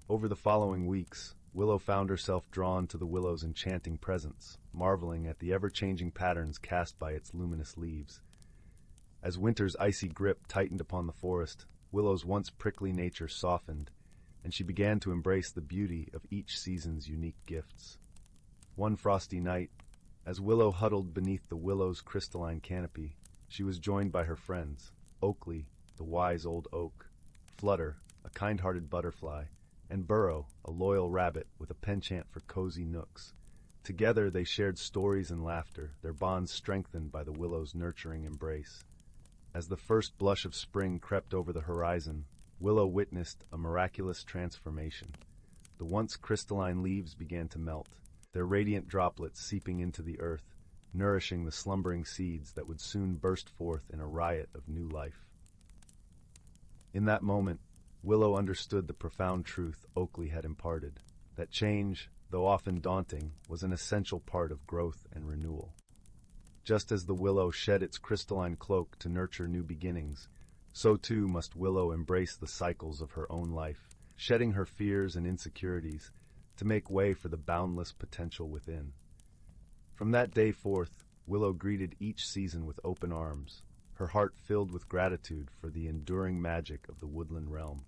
S1: Over the following weeks, Willow found herself drawn to the willow's enchanting presence, marveling at the ever-changing patterns cast by its luminous leaves. As winter's icy grip tightened upon the forest, Willow's once prickly nature softened, and she began to embrace the beauty of each season's unique gifts. One frosty night, as Willow huddled beneath the willow's crystalline canopy, she was joined by her friends, Oakley, the wise old oak, Flutter, a kind-hearted butterfly, and Burrow, a loyal rabbit with a penchant for cozy nooks. Together they shared stories and laughter, their bonds strengthened by the willow's nurturing embrace. As the first blush of spring crept over the horizon, Willow witnessed a miraculous transformation. The once crystalline leaves began to melt, their radiant droplets seeping into the earth, nourishing the slumbering seeds that would soon burst forth in a riot of new life. In that moment, Willow understood the profound truth Oakley had imparted, that change, though often daunting, was an essential part of growth and renewal. Just as the willow shed its crystalline cloak to nurture new beginnings, so too must Willow embrace the cycles of her own life, shedding her fears and insecurities to make way for the boundless potential within. From that day forth, Willow greeted each season with open arms, her heart filled with gratitude for the enduring magic of the woodland realm.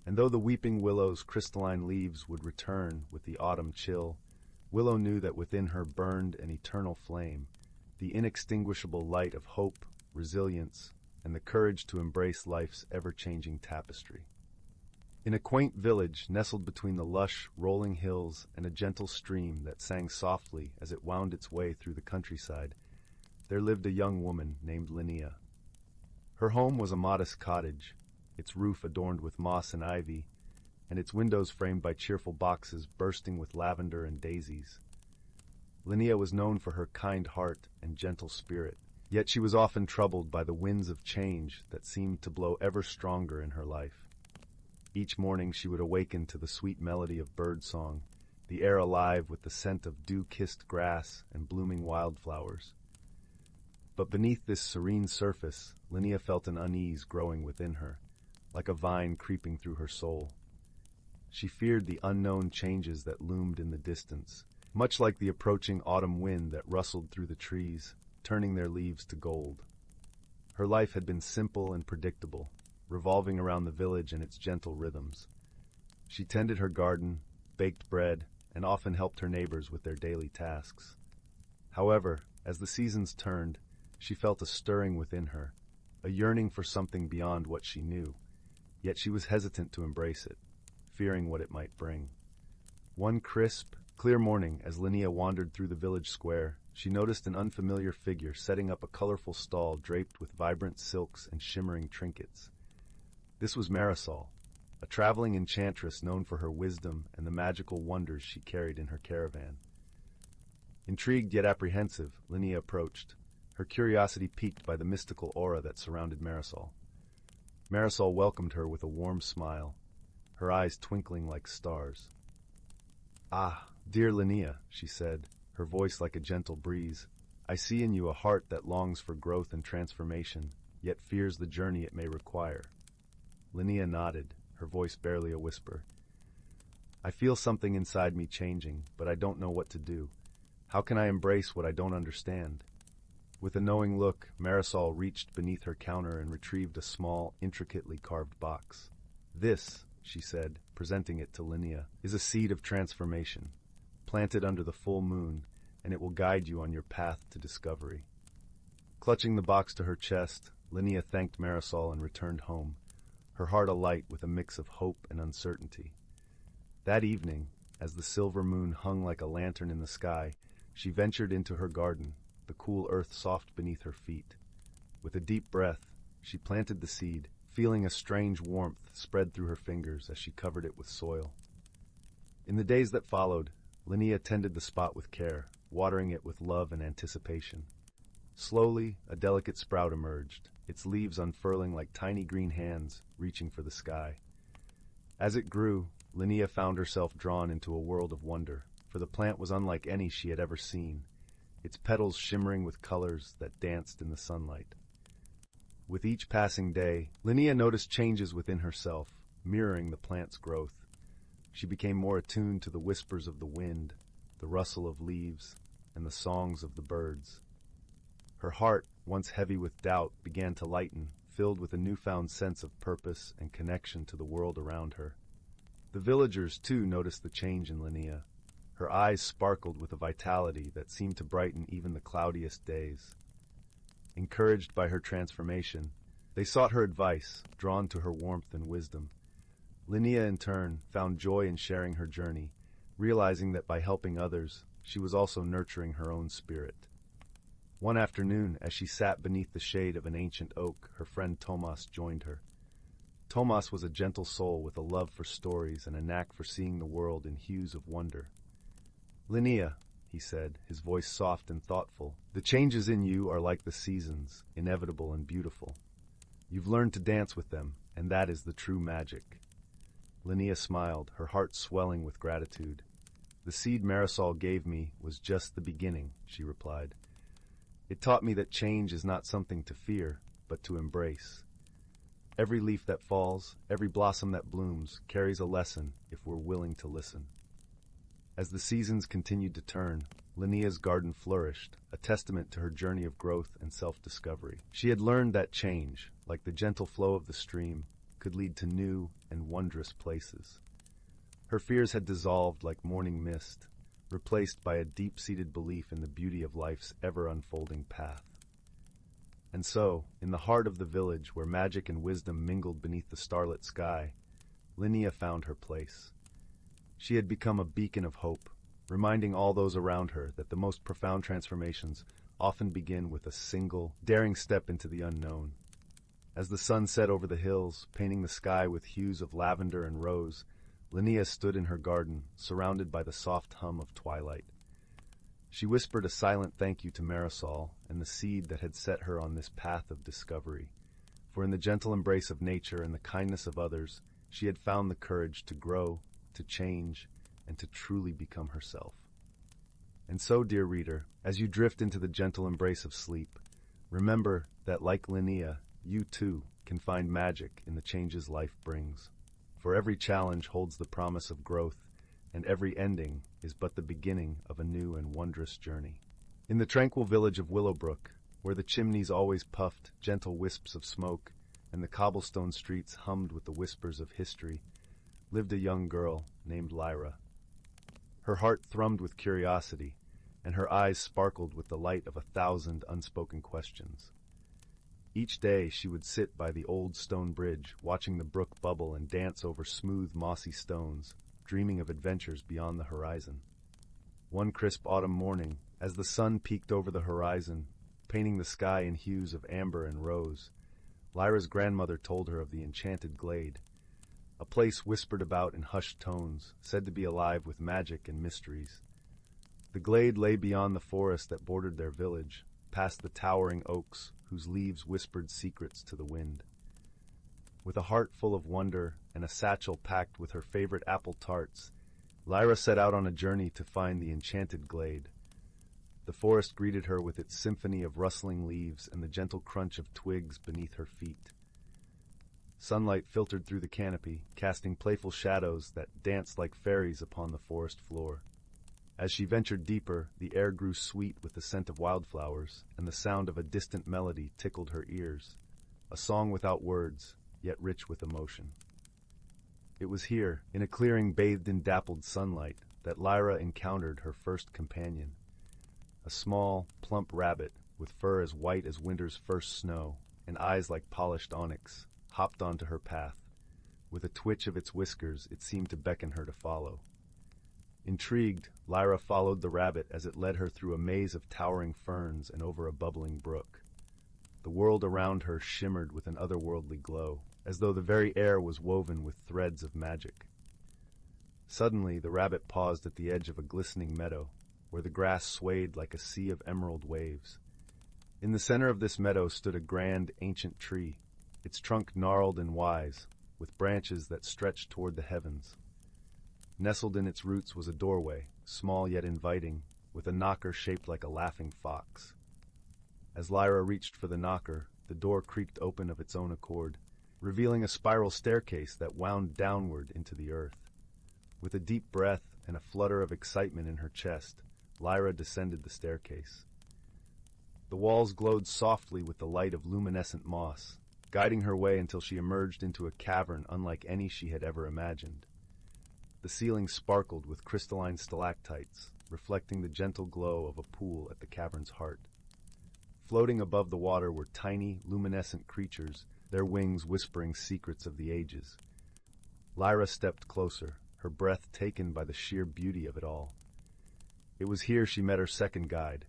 S1: And though the weeping willow's crystalline leaves would return with the autumn chill, Willow knew that within her burned an eternal flame, the inextinguishable light of hope, resilience, and the courage to embrace life's ever-changing tapestry. In a quaint village nestled between the lush, rolling hills and a gentle stream that sang softly as it wound its way through the countryside, there lived a young woman named Linnea. Her home was a modest cottage, its roof adorned with moss and ivy, and its windows framed by cheerful boxes bursting with lavender and daisies. Linnea was known for her kind heart and gentle spirit, yet she was often troubled by the winds of change that seemed to blow ever stronger in her life. Each morning she would awaken to the sweet melody of birdsong, the air alive with the scent of dew-kissed grass and blooming wildflowers. But beneath this serene surface, Linnea felt an unease growing within her, like a vine creeping through her soul. She feared the unknown changes that loomed in the distance, much like the approaching autumn wind that rustled through the trees, turning their leaves to gold. Her life had been simple and predictable, revolving around the village and its gentle rhythms. She tended her garden, baked bread, and often helped her neighbors with their daily tasks. However, as the seasons turned, she felt a stirring within her, a yearning for something beyond what she knew, yet she was hesitant to embrace it, fearing what it might bring. One crisp, clear morning, as Linnea wandered through the village square, she noticed an unfamiliar figure setting up a colorful stall draped with vibrant silks and shimmering trinkets. This was Marisol, a traveling enchantress known for her wisdom and the magical wonders she carried in her caravan. Intrigued yet apprehensive, Linnea approached, her curiosity piqued by the mystical aura that surrounded Marisol. Marisol welcomed her with a warm smile, her eyes twinkling like stars. "Ah, dear Linnea," she said, her voice like a gentle breeze, "I see in you a heart that longs for growth and transformation, yet fears the journey it may require." Linnea nodded, her voice barely a whisper. "I feel something inside me changing, but I don't know what to do. How can I embrace what I don't understand?" With a knowing look, Marisol reached beneath her counter and retrieved a small, intricately carved box. "This," she said, presenting it to Linnea, "is a seed of transformation. Plant it under the full moon, and it will guide you on your path to discovery." Clutching the box to her chest, Linnea thanked Marisol and returned home, her heart alight with a mix of hope and uncertainty. That evening, as the silver moon hung like a lantern in the sky, she ventured into her garden, the cool earth soft beneath her feet. With a deep breath, she planted the seed, feeling a strange warmth spread through her fingers as she covered it with soil. In the days that followed, Linnea tended the spot with care, watering it with love and anticipation. Slowly, a delicate sprout emerged, its leaves unfurling like tiny green hands reaching for the sky. As it grew, Linnea found herself drawn into a world of wonder, for the plant was unlike any she had ever seen, its petals shimmering with colors that danced in the sunlight. With each passing day, Linnea noticed changes within herself, mirroring the plant's growth. She became more attuned to the whispers of the wind, the rustle of leaves, and the songs of the birds. Her heart, once heavy with doubt, began to lighten, filled with a newfound sense of purpose and connection to the world around her. The villagers, too, noticed the change in Linnea. Her eyes sparkled with a vitality that seemed to brighten even the cloudiest days. Encouraged by her transformation, they sought her advice, drawn to her warmth and wisdom. Linnea, in turn, found joy in sharing her journey, realizing that by helping others, she was also nurturing her own spirit. One afternoon, as she sat beneath the shade of an ancient oak, her friend Tomas joined her. Tomas was a gentle soul with a love for stories and a knack for seeing the world in hues of wonder. "Linnea," he said, his voice soft and thoughtful, "the changes in you are like the seasons, inevitable and beautiful. You've learned to dance with them, and that is the true magic." Linnea smiled, her heart swelling with gratitude. "The seed Marisol gave me was just the beginning," she replied. "It taught me that change is not something to fear, but to embrace. Every leaf that falls, every blossom that blooms, carries a lesson if we're willing to listen." As the seasons continued to turn, Linnea's garden flourished, a testament to her journey of growth and self-discovery. She had learned that change, like the gentle flow of the stream, could lead to new and wondrous places. Her fears had dissolved like morning mist, replaced by a deep-seated belief in the beauty of life's ever-unfolding path. And so, in the heart of the village where magic and wisdom mingled beneath the starlit sky, Linnea found her place. She had become a beacon of hope, reminding all those around her that the most profound transformations often begin with a single, daring step into the unknown. As the sun set over the hills, painting the sky with hues of lavender and rose, Linnea stood in her garden, surrounded by the soft hum of twilight. She whispered a silent thank you to Marisol and the seed that had set her on this path of discovery, for in the gentle embrace of nature and the kindness of others, she had found the courage to grow, to change, and to truly become herself. And so, dear reader, as you drift into the gentle embrace of sleep, remember that, like Linnea, you too can find magic in the changes life brings. For every challenge holds the promise of growth, and every ending is but the beginning of a new and wondrous journey. In the tranquil village of Willowbrook, where the chimneys always puffed gentle wisps of smoke, and the cobblestone streets hummed with the whispers of history, lived a young girl named Lyra. Her heart thrummed with curiosity, and her eyes sparkled with the light of 1,000 unspoken questions. Each day she would sit by the old stone bridge, watching the brook bubble and dance over smooth, mossy stones, dreaming of adventures beyond the horizon. One crisp autumn morning, as the sun peeked over the horizon, painting the sky in hues of amber and rose, Lyra's grandmother told her of the Enchanted Glade, a place whispered about in hushed tones, said to be alive with magic and mysteries. The glade lay beyond the forest that bordered their village, past the towering oaks whose leaves whispered secrets to the wind. With a heart full of wonder and a satchel packed with her favorite apple tarts, Lyra set out on a journey to find the Enchanted Glade. The forest greeted her with its symphony of rustling leaves and the gentle crunch of twigs beneath her feet. Sunlight filtered through the canopy, casting playful shadows that danced like fairies upon the forest floor. As she ventured deeper, the air grew sweet with the scent of wildflowers, and the sound of a distant melody tickled her ears, a song without words, yet rich with emotion. It was here, in a clearing bathed in dappled sunlight, that Lyra encountered her first companion, a small, plump rabbit with fur as white as winter's first snow and eyes like polished onyx, hopped onto her path. With a twitch of its whiskers, it seemed to beckon her to follow. Intrigued, Lyra followed the rabbit as it led her through a maze of towering ferns and over a bubbling brook. The world around her shimmered with an otherworldly glow, as though the very air was woven with threads of magic. Suddenly, the rabbit paused at the edge of a glistening meadow, where the grass swayed like a sea of emerald waves. In the center of this meadow stood a grand, ancient tree, its trunk gnarled and wise, with branches that stretched toward the heavens. Nestled in its roots was a doorway, small yet inviting, with a knocker shaped like a laughing fox. As Lyra reached for the knocker, the door creaked open of its own accord, revealing a spiral staircase that wound downward into the earth. With a deep breath and a flutter of excitement in her chest, Lyra descended the staircase. The walls glowed softly with the light of luminescent moss, guiding her way until she emerged into a cavern unlike any she had ever imagined. The ceiling sparkled with crystalline stalactites, reflecting the gentle glow of a pool at the cavern's heart. Floating above the water were tiny, luminescent creatures, their wings whispering secrets of the ages. Lyra stepped closer, her breath taken by the sheer beauty of it all. It was here she met her second guide,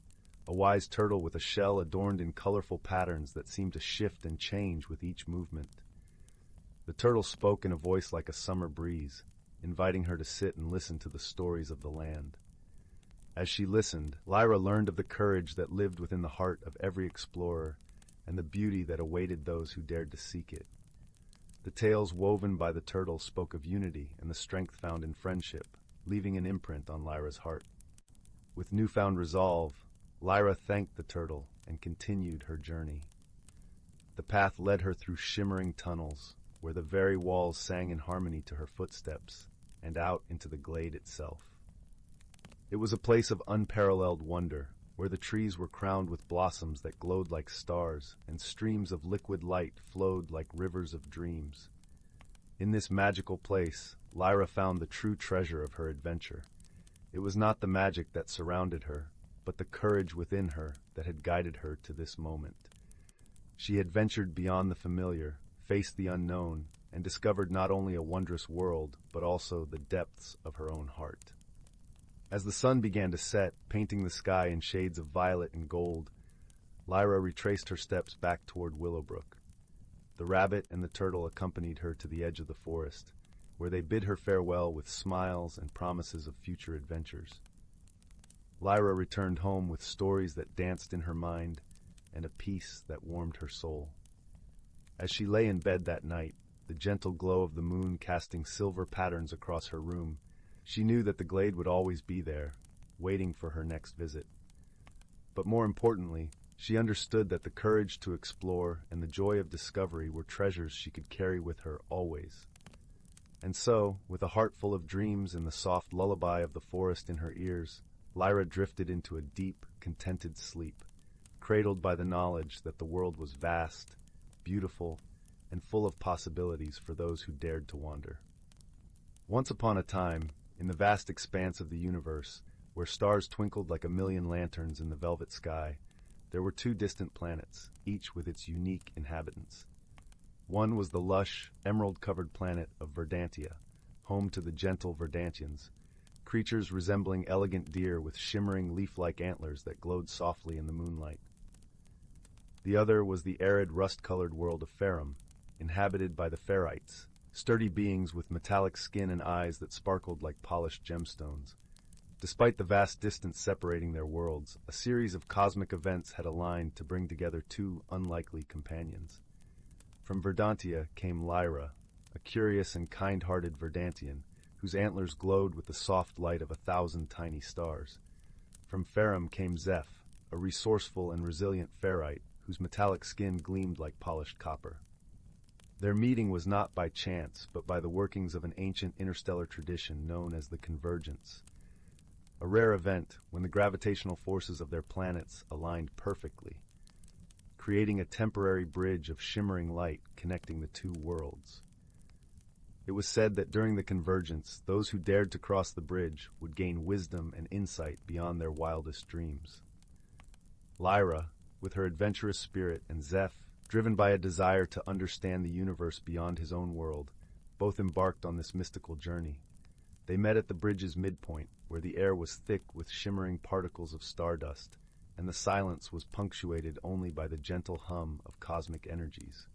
S1: a wise turtle with a shell adorned in colorful patterns that seemed to shift and change with each movement. The turtle spoke in a voice like a summer breeze, inviting her to sit and listen to the stories of the land. As she listened, Lyra learned of the courage that lived within the heart of every explorer and the beauty that awaited those who dared to seek it. The tales woven by the turtle spoke of unity and the strength found in friendship, leaving an imprint on Lyra's heart. With newfound resolve, Lyra thanked the turtle and continued her journey. The path led her through shimmering tunnels, where the very walls sang in harmony to her footsteps, and out into the glade itself. It was a place of unparalleled wonder, where the trees were crowned with blossoms that glowed like stars, and streams of liquid light flowed like rivers of dreams. In this magical place, Lyra found the true treasure of her adventure. It was not the magic that surrounded her, but the courage within her that had guided her to this moment. She had ventured beyond the familiar, faced the unknown, and discovered not only a wondrous world, but also the depths of her own heart. As the sun began to set, painting the sky in shades of violet and gold, Lyra retraced her steps back toward Willowbrook. The rabbit and the turtle accompanied her to the edge of the forest, where they bid her farewell with smiles and promises of future adventures. Lyra returned home with stories that danced in her mind and a peace that warmed her soul. As she lay in bed that night, the gentle glow of the moon casting silver patterns across her room, she knew that the glade would always be there, waiting for her next visit. But more importantly, she understood that the courage to explore and the joy of discovery were treasures she could carry with her always. And so, with a heart full of dreams and the soft lullaby of the forest in her ears, Lyra drifted into a deep, contented sleep, cradled by the knowledge that the world was vast, beautiful, and full of possibilities for those who dared to wander. Once upon a time, in the vast expanse of the universe, where stars twinkled like a million lanterns in the velvet sky, there were two distant planets, each with its unique inhabitants. One was the lush, emerald-covered planet of Verdantia, home to the gentle Verdantians, creatures resembling elegant deer with shimmering leaf-like antlers that glowed softly in the moonlight. The other was the arid, rust-colored world of Ferrum, inhabited by the Ferites, sturdy beings with metallic skin and eyes that sparkled like polished gemstones. Despite the vast distance separating their worlds, a series of cosmic events had aligned to bring together two unlikely companions. From Verdantia came Lyra, a curious and kind-hearted Verdantian, whose antlers glowed with the soft light of 1,000 tiny stars. From Ferrum came Zeph, a resourceful and resilient Ferrite, whose metallic skin gleamed like polished copper. Their meeting was not by chance, but by the workings of an ancient interstellar tradition known as the Convergence. A rare event when the gravitational forces of their planets aligned perfectly, creating a temporary bridge of shimmering light connecting the two worlds. It was said that during the convergence, those who dared to cross the bridge would gain wisdom and insight beyond their wildest dreams. Lyra, with her adventurous spirit, and Zeph, driven by a desire to understand the universe beyond his own world, both embarked on this mystical journey. They met at the bridge's midpoint, where the air was thick with shimmering particles of stardust, and the silence was punctuated only by the gentle hum of cosmic energies.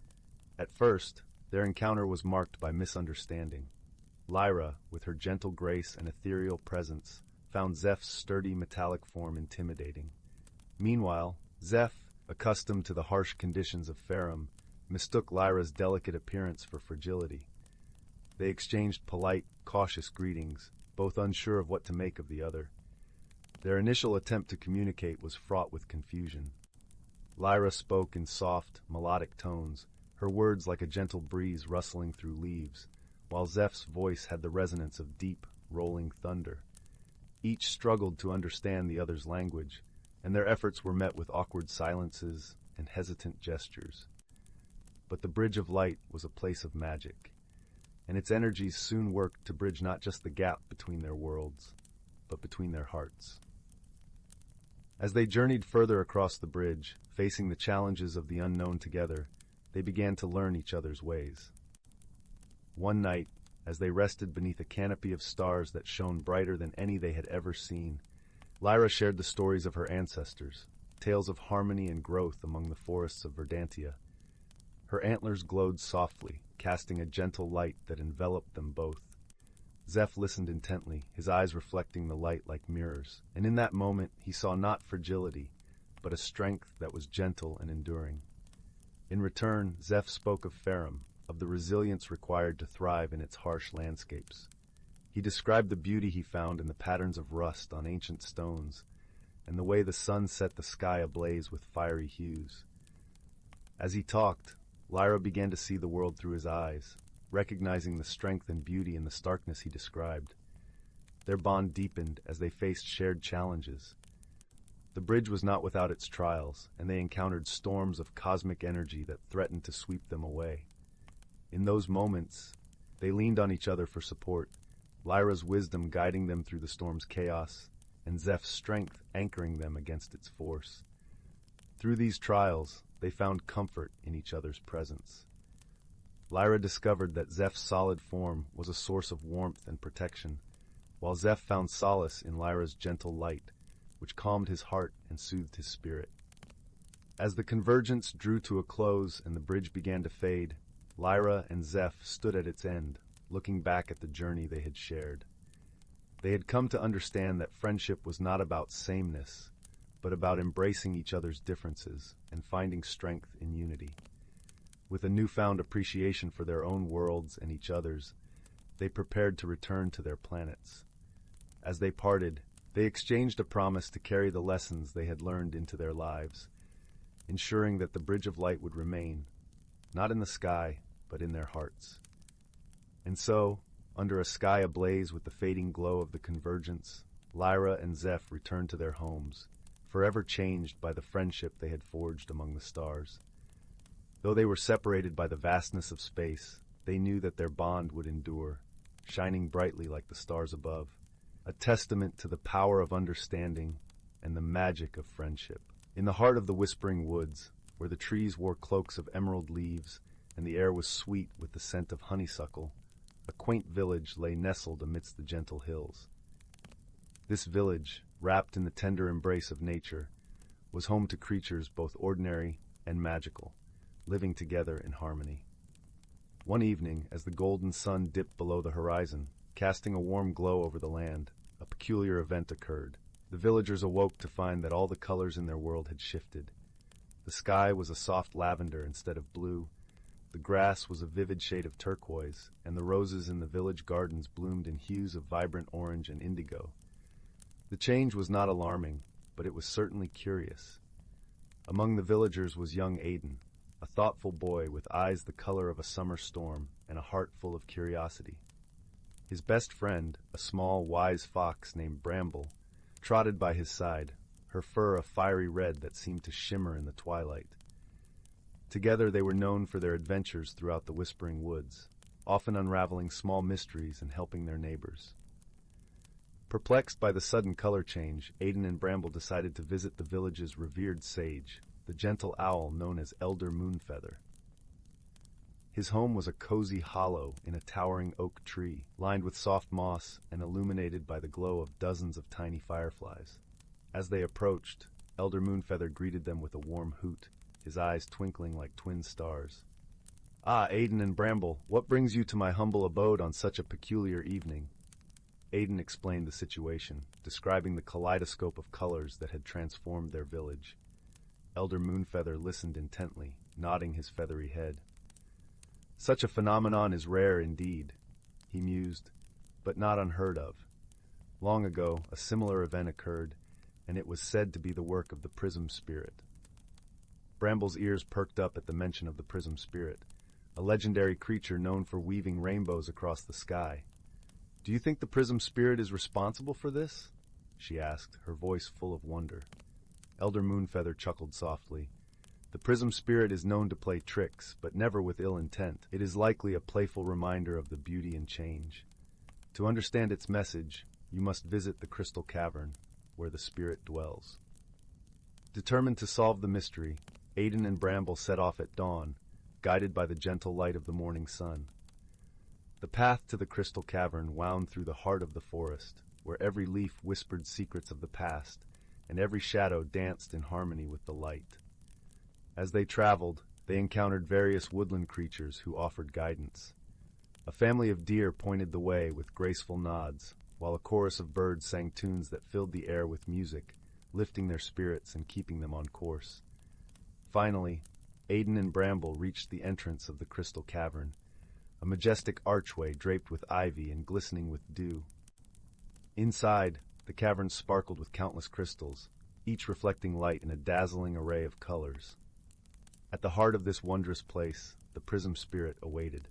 S1: At first, their encounter was marked by misunderstanding. Lyra, with her gentle grace and ethereal presence, found Zeph's sturdy metallic form intimidating. Meanwhile, Zeph, accustomed to the harsh conditions of Ferrum, mistook Lyra's delicate appearance for fragility. They exchanged polite, cautious greetings, both unsure of what to make of the other. Their initial attempt to communicate was fraught with confusion. Lyra spoke in soft, melodic tones, her words like a gentle breeze rustling through leaves, while Zeph's voice had the resonance of deep, rolling thunder. Each struggled to understand the other's language, and their efforts were met with awkward silences and hesitant gestures. But the Bridge of Light was a place of magic, and its energies soon worked to bridge not just the gap between their worlds, but between their hearts. As they journeyed further across the bridge, facing the challenges of the unknown together, they began to learn each other's ways. One night, as they rested beneath a canopy of stars that shone brighter than any they had ever seen, Lyra shared the stories of her ancestors, tales of harmony and growth among the forests of Verdantia. Her antlers glowed softly, casting a gentle light that enveloped them both. Zeph listened intently, his eyes reflecting the light like mirrors, and in that moment he saw not fragility, but a strength that was gentle and enduring. In return, Zeph spoke of Fern, of the resilience required to thrive in its harsh landscapes. He described the beauty he found in the patterns of rust on ancient stones, and the way the sun set the sky ablaze with fiery hues. As he talked, Lyra began to see the world through his eyes, recognizing the strength and beauty in the starkness he described. Their bond deepened as they faced shared challenges. The bridge was not without its trials, and they encountered storms of cosmic energy that threatened to sweep them away. In those moments, they leaned on each other for support, Lyra's wisdom guiding them through the storm's chaos, and Zeph's strength anchoring them against its force. Through these trials, they found comfort in each other's presence. Lyra discovered that Zeph's solid form was a source of warmth and protection, while Zeph found solace in Lyra's gentle light, which calmed his heart and soothed his spirit. As the convergence drew to a close and the bridge began to fade, Lyra and Zeph stood at its end, looking back at the journey they had shared. They had come to understand that friendship was not about sameness, but about embracing each other's differences and finding strength in unity. With a newfound appreciation for their own worlds and each other's, they prepared to return to their planets. As they parted, they exchanged a promise to carry the lessons they had learned into their lives, ensuring that the Bridge of Light would remain, not in the sky, but in their hearts. And so, under a sky ablaze with the fading glow of the convergence, Lyra and Zeph returned to their homes, forever changed by the friendship they had forged among the stars. Though they were separated by the vastness of space, they knew that their bond would endure, shining brightly like the stars above, a testament to the power of understanding and the magic of friendship. In the heart of the whispering woods, where the trees wore cloaks of emerald leaves and the air was sweet with the scent of honeysuckle, a quaint village lay nestled amidst the gentle hills. This village, wrapped in the tender embrace of nature, was home to creatures both ordinary and magical, living together in harmony. One evening, as the golden sun dipped below the horizon, casting a warm glow over the land, a peculiar event occurred. The villagers awoke to find that all the colors in their world had shifted. The sky was a soft lavender instead of blue, the grass was a vivid shade of turquoise, and the roses in the village gardens bloomed in hues of vibrant orange and indigo. The change was not alarming, but it was certainly curious. Among the villagers was young Aiden, a thoughtful boy with eyes the color of a summer storm and a heart full of curiosity. His best friend, a small, wise fox named Bramble, trotted by his side, her fur a fiery red that seemed to shimmer in the twilight. Together they were known for their adventures throughout the whispering woods, often unraveling small mysteries and helping their neighbors. Perplexed by the sudden color change, Aiden and Bramble decided to visit the village's revered sage, the gentle owl known as Elder Moonfeather. His home was a cozy hollow in a towering oak tree, lined with soft moss and illuminated by the glow of dozens of tiny fireflies. As they approached, Elder Moonfeather greeted them with a warm hoot, his eyes twinkling like twin stars. "Ah, Aiden and Bramble, what brings you to my humble abode on such a peculiar evening?" Aiden explained the situation, describing the kaleidoscope of colors that had transformed their village. Elder Moonfeather listened intently, nodding his feathery head. "Such a phenomenon is rare indeed," he mused, "but not unheard of. Long ago, a similar event occurred, and it was said to be the work of the prism spirit. Bramble's ears perked up at the mention of the prism spirit, a legendary creature known for weaving rainbows across the sky. "Do you think the prism spirit is responsible for this?" she asked, her voice full of wonder. Elder Moonfeather chuckled softly. "The prism spirit is known to play tricks, but never with ill intent. It is likely a playful reminder of the beauty and change. To understand its message, you must visit the crystal cavern, where the spirit dwells." Determined to solve the mystery, Aiden and Bramble set off at dawn, guided by the gentle light of the morning sun. The path to the crystal cavern wound through the heart of the forest, where every leaf whispered secrets of the past, and every shadow danced in harmony with the light. As they traveled, they encountered various woodland creatures who offered guidance. A family of deer pointed the way with graceful nods, while a chorus of birds sang tunes that filled the air with music, lifting their spirits and keeping them on course. Finally, Aiden and Bramble reached the entrance of the crystal cavern, a majestic archway draped with ivy and glistening with dew. Inside, the cavern sparkled with countless crystals, each reflecting light in a dazzling array of colors. At the heart of this wondrous place, the prism spirit awaited.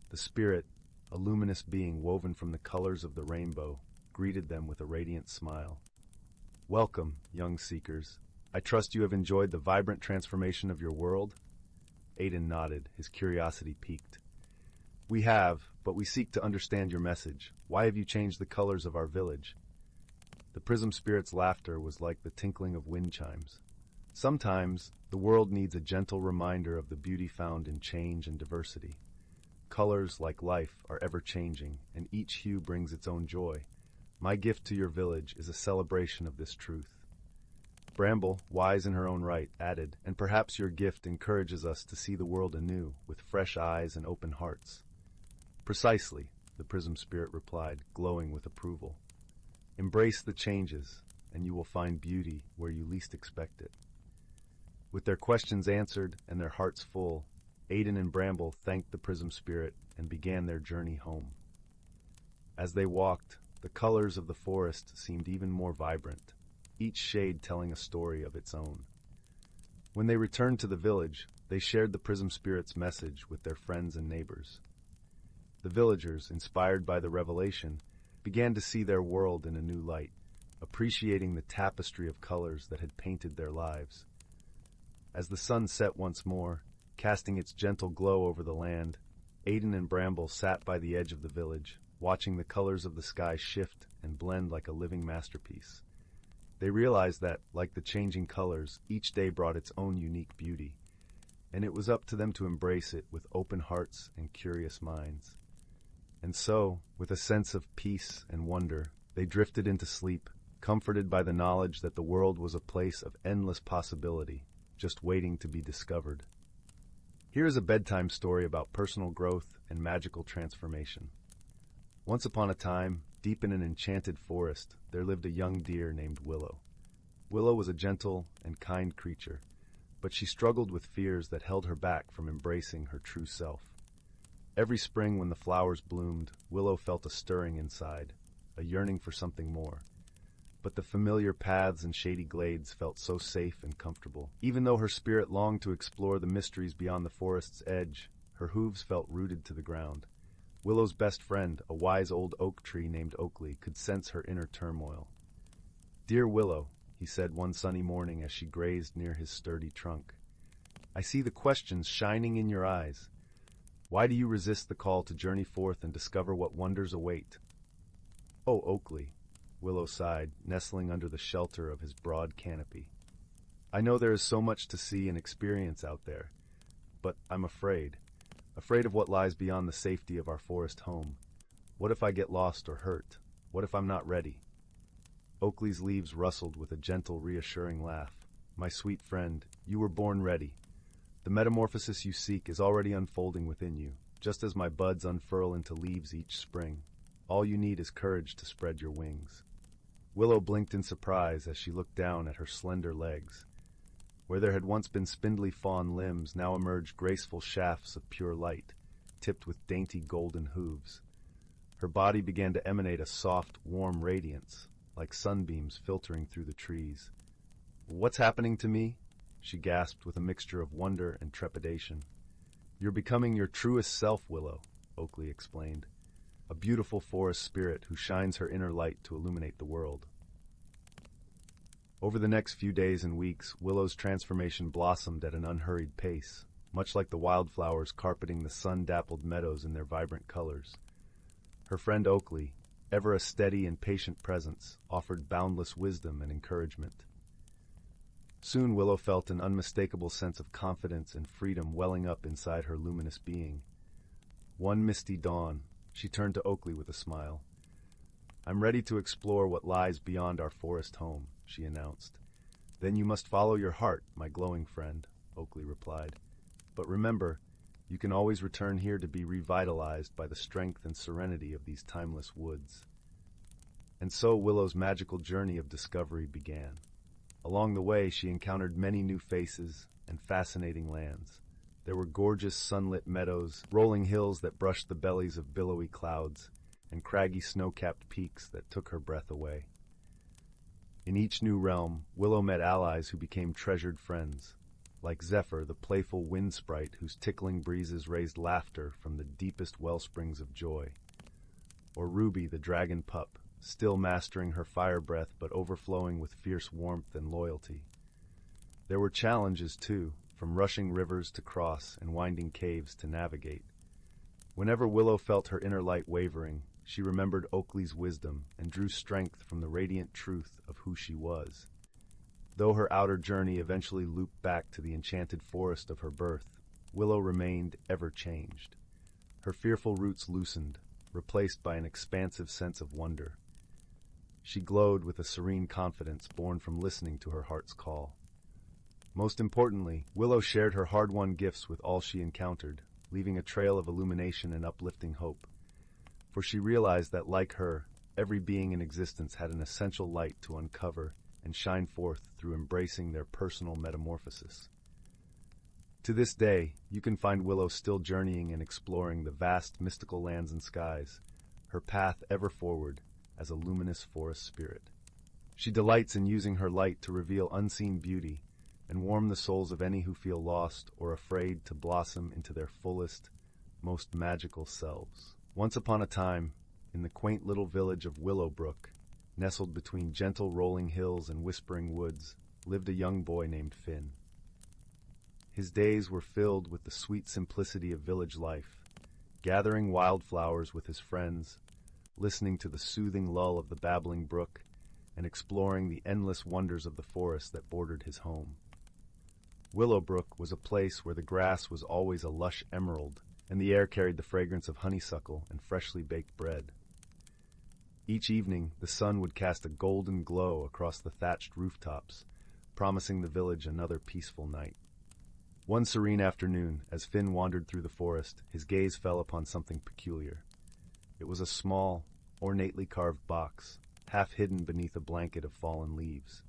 S1: The spirit, a luminous being woven from the colors of the rainbow, greeted them with a radiant smile. "Welcome, young seekers. I trust you have enjoyed the vibrant transformation of your world?" Aiden nodded, his curiosity piqued. "We have, but we seek to understand your message. Why have you changed the colors of our village?" The prism spirit's laughter was like the tinkling of wind chimes. "Sometimes, the world needs a gentle reminder of the beauty found in change and diversity. Colors, like life, are ever-changing, and each hue brings its own joy. My gift to your village is a celebration of this truth." Bramble, wise in her own right, added, "And perhaps your gift encourages us to see the world anew, with fresh eyes and open hearts." "Precisely," the prism spirit replied, glowing with approval. "Embrace the changes, and you will find beauty where you least expect it." With their questions answered and their hearts full, Aiden and Bramble thanked the prism spirit and began their journey home. As they walked, the colors of the forest seemed even more vibrant, each shade telling a story of its own. When they returned to the village, they shared the prism spirit's message with their friends and neighbors. The villagers, inspired by the revelation, began to see their world in a new light, appreciating the tapestry of colors that had painted their lives. As the sun set once more, casting its gentle glow over the land, Aiden and Bramble sat by the edge of the village, watching the colors of the sky shift and blend like a living masterpiece. They realized that, like the changing colors, each day brought its own unique beauty, and it was up to them to embrace it with open hearts and curious minds. And so, with a sense of peace and wonder, they drifted into sleep, comforted by the knowledge that the world was a place of endless possibility, just waiting to be discovered. Here is a bedtime story about personal growth and magical transformation. Once upon a time, deep in an enchanted forest, there lived a young deer named Willow. Willow was a gentle and kind creature, but she struggled with fears that held her back from embracing her true self. Every spring when the flowers bloomed, Willow felt a stirring inside, a yearning for something more. But the familiar paths and shady glades felt so safe and comfortable. Even though her spirit longed to explore the mysteries beyond the forest's edge, her hooves felt rooted to the ground. Willow's best friend, a wise old oak tree named Oakley, could sense her inner turmoil. "Dear Willow," he said one sunny morning as she grazed near his sturdy trunk, "I see the questions shining in your eyes. Why do you resist the call to journey forth and discover what wonders await?" "Oh, Oakley," Willow sighed, nestling under the shelter of his broad canopy. "I know there is so much to see and experience out there, but I'm afraid of what lies beyond the safety of our forest home. What if I get lost or hurt? What if I'm not ready?" Oakley's leaves rustled with a gentle, reassuring laugh. "My sweet friend, you were born ready. The metamorphosis you seek is already unfolding within you, just as my buds unfurl into leaves each spring. All you need is courage to spread your wings." Willow blinked in surprise as she looked down at her slender legs. Where there had once been spindly fawn limbs, now emerged graceful shafts of pure light, tipped with dainty golden hooves. Her body began to emanate a soft, warm radiance, like sunbeams filtering through the trees. "What's happening to me?" she gasped with a mixture of wonder and trepidation. "You're becoming your truest self, Willow," Oakley explained. "A beautiful forest spirit who shines her inner light to illuminate the world." Over the next few days and weeks, Willow's transformation blossomed at an unhurried pace, much like the wildflowers carpeting the sun-dappled meadows in their vibrant colors. Her friend Oakley, ever a steady and patient presence, offered boundless wisdom and encouragement. Soon Willow felt an unmistakable sense of confidence and freedom welling up inside her luminous being. One misty dawn, she turned to Oakley with a smile. "I'm ready to explore what lies beyond our forest home," she announced. "Then you must follow your heart, my glowing friend," Oakley replied. "But remember, you can always return here to be revitalized by the strength and serenity of these timeless woods." And so Willow's magical journey of discovery began. Along the way, she encountered many new faces and fascinating lands. There were gorgeous sunlit meadows, rolling hills that brushed the bellies of billowy clouds, and craggy snow-capped peaks that took her breath away. In each new realm, Willow met allies who became treasured friends, like Zephyr, the playful wind sprite whose tickling breezes raised laughter from the deepest wellsprings of joy, or Ruby, the dragon pup, still mastering her fire breath but overflowing with fierce warmth and loyalty. There were challenges, too, from rushing rivers to cross and winding caves to navigate. Whenever Willow felt her inner light wavering, she remembered Oakley's wisdom and drew strength from the radiant truth of who she was. Though her outer journey eventually looped back to the enchanted forest of her birth, Willow remained ever changed. Her fearful roots loosened, replaced by an expansive sense of wonder. She glowed with a serene confidence born from listening to her heart's call. Most importantly, Willow shared her hard-won gifts with all she encountered, leaving a trail of illumination and uplifting hope. For she realized that, like her, every being in existence had an essential light to uncover and shine forth through embracing their personal metamorphosis. To this day, you can find Willow still journeying and exploring the vast mystical lands and skies, her path ever forward as a luminous forest spirit. She delights in using her light to reveal unseen beauty and warm the souls of any who feel lost or afraid to blossom into their fullest, most magical selves. Once upon a time, in the quaint little village of Willowbrook, nestled between gentle rolling hills and whispering woods, lived a young boy named Finn. His days were filled with the sweet simplicity of village life, gathering wildflowers with his friends, listening to the soothing lull of the babbling brook, and exploring the endless wonders of the forest that bordered his home. Willowbrook was a place where the grass was always a lush emerald, and the air carried the fragrance of honeysuckle and freshly baked bread. Each evening, the sun would cast a golden glow across the thatched rooftops, promising the village another peaceful night. One serene afternoon, as Finn wandered through the forest, his gaze fell upon something peculiar. It was a small, ornately carved box, half hidden beneath a blanket of fallen leaves.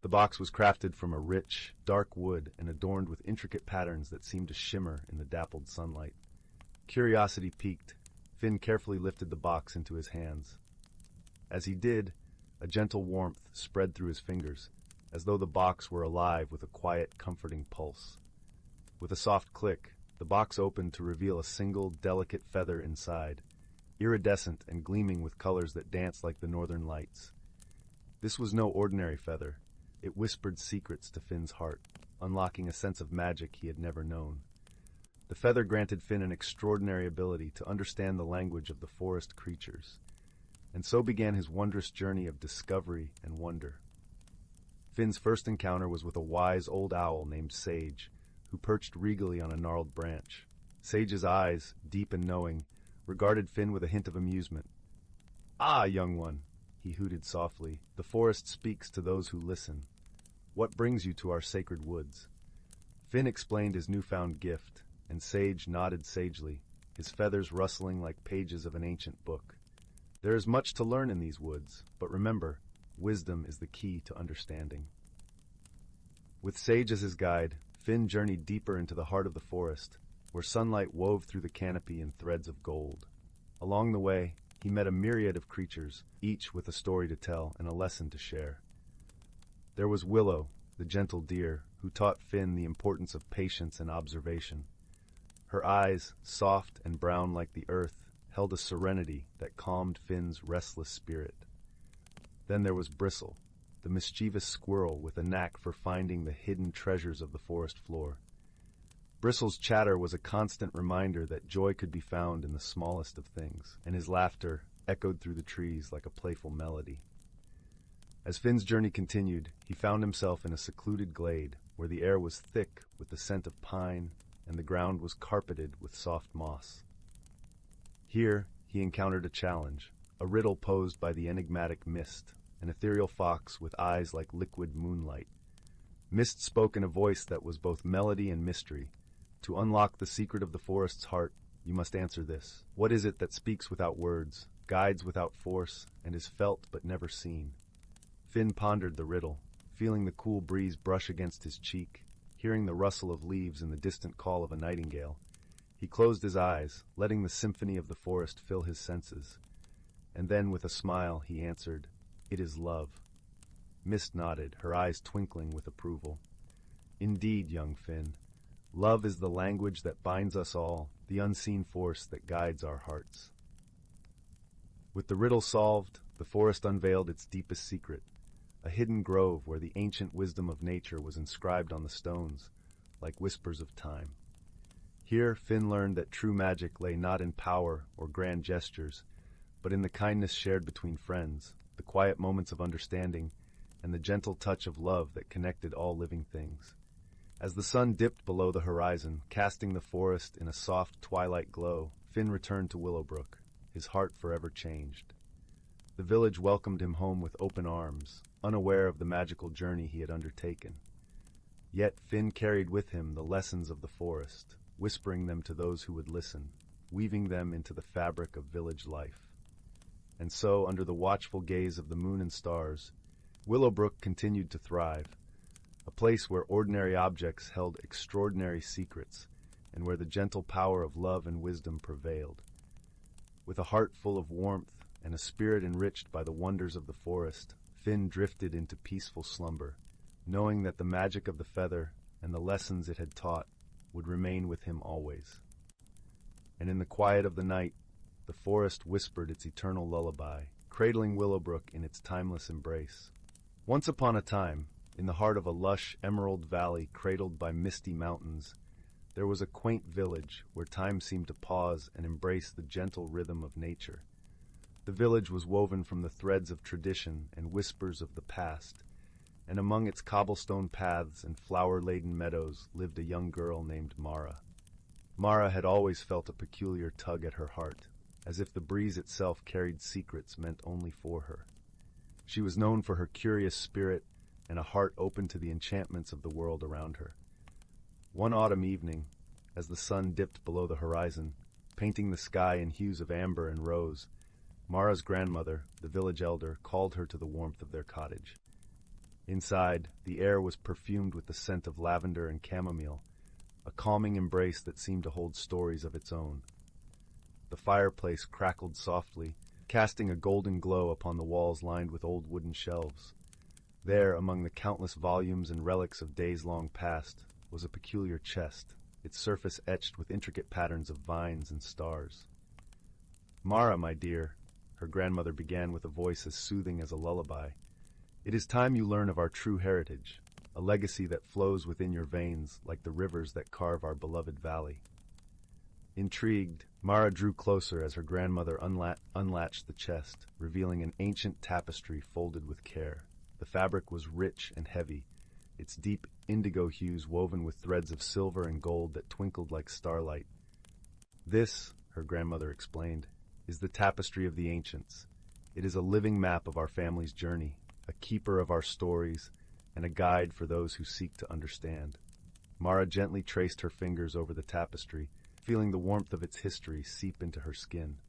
S1: The box was crafted from a rich, dark wood and adorned with intricate patterns that seemed to shimmer in the dappled sunlight. Curiosity piqued, Finn carefully lifted the box into his hands. As he did, a gentle warmth spread through his fingers, as though the box were alive with a quiet, comforting pulse. With a soft click, the box opened to reveal a single, delicate feather inside, iridescent and gleaming with colors that danced like the northern lights. This was no ordinary feather. It whispered secrets to Finn's heart, unlocking a sense of magic he had never known. The feather granted Finn an extraordinary ability to understand the language of the forest creatures, and so began his wondrous journey of discovery and wonder. Finn's first encounter was with a wise old owl named Sage, who perched regally on a gnarled branch. Sage's eyes, deep and knowing, regarded Finn with a hint of amusement. "Ah, young one," he hooted softly, "the forest speaks to those who listen. What brings you to our sacred woods?" Finn explained his newfound gift, and Sage nodded sagely, his feathers rustling like pages of an ancient book. "There is much to learn in these woods, but remember, wisdom is the key to understanding." With Sage as his guide, Finn journeyed deeper into the heart of the forest, where sunlight wove through the canopy in threads of gold. Along the way, he met a myriad of creatures, each with a story to tell and a lesson to share. There was Willow, the gentle deer, who taught Finn the importance of patience and observation. Her eyes, soft and brown like the earth, held a serenity that calmed Finn's restless spirit. Then there was Bristle, the mischievous squirrel with a knack for finding the hidden treasures of the forest floor. Bristle's chatter was a constant reminder that joy could be found in the smallest of things, and his laughter echoed through the trees like a playful melody. As Finn's journey continued, he found himself in a secluded glade where the air was thick with the scent of pine and the ground was carpeted with soft moss. Here, he encountered a challenge, a riddle posed by the enigmatic Mist, an ethereal fox with eyes like liquid moonlight. Mist spoke in a voice that was both melody and mystery. To unlock the secret of the forest's heart, you must answer this. What is it that speaks without words, guides without force, and is felt but never seen? Finn pondered the riddle, feeling the cool breeze brush against his cheek, hearing the rustle of leaves and the distant call of a nightingale. He closed his eyes, letting the symphony of the forest fill his senses. And then, with a smile, he answered, "It is love." Mist nodded, her eyes twinkling with approval. "Indeed, young Finn, love is the language that binds us all, the unseen force that guides our hearts." With the riddle solved, the forest unveiled its deepest secret, a hidden grove where the ancient wisdom of nature was inscribed on the stones, like whispers of time. Here, Finn learned that true magic lay not in power or grand gestures, but in the kindness shared between friends, the quiet moments of understanding, and the gentle touch of love that connected all living things. As the sun dipped below the horizon, casting the forest in a soft twilight glow, Finn returned to Willowbrook, his heart forever changed. The village welcomed him home with open arms, unaware of the magical journey he had undertaken. Yet Finn carried with him the lessons of the forest, whispering them to those who would listen, weaving them into the fabric of village life. And so, under the watchful gaze of the moon and stars, Willowbrook continued to thrive, a place where ordinary objects held extraordinary secrets, and where the gentle power of love and wisdom prevailed. With a heart full of warmth and a spirit enriched by the wonders of the forest, Finn drifted into peaceful slumber, knowing that the magic of the feather and the lessons it had taught would remain with him always. And in the quiet of the night, the forest whispered its eternal lullaby, cradling Willowbrook in its timeless embrace. Once upon a time, in the heart of a lush emerald valley cradled by misty mountains, there was a quaint village where time seemed to pause and embrace the gentle rhythm of nature. The village was woven from the threads of tradition and whispers of the past, and among its cobblestone paths and flower-laden meadows lived a young girl named Mara. Mara had always felt a peculiar tug at her heart, as if the breeze itself carried secrets meant only for her. She was known for her curious spirit and a heart open to the enchantments of the world around her. One autumn evening, as the sun dipped below the horizon, painting the sky in hues of amber and rose, Mara's grandmother, the village elder, called her to the warmth of their cottage. Inside, the air was perfumed with the scent of lavender and chamomile, a calming embrace that seemed to hold stories of its own. The fireplace crackled softly, casting a golden glow upon the walls lined with old wooden shelves. There, among the countless volumes and relics of days long past, was a peculiar chest, its surface etched with intricate patterns of vines and stars. "Mara, my dear," her grandmother began with a voice as soothing as a lullaby, "it is time you learn of our true heritage, a legacy that flows within your veins like the rivers that carve our beloved valley." Intrigued, Mara drew closer as her grandmother unlatched the chest, revealing an ancient tapestry folded with care. The fabric was rich and heavy, its deep indigo hues woven with threads of silver and gold that twinkled like starlight. "This," her grandmother explained, "is the tapestry of the ancients. It is a living map of our family's journey, a keeper of our stories, and a guide for those who seek to understand." Mara gently traced her fingers over the tapestry, feeling the warmth of its history seep into her skin.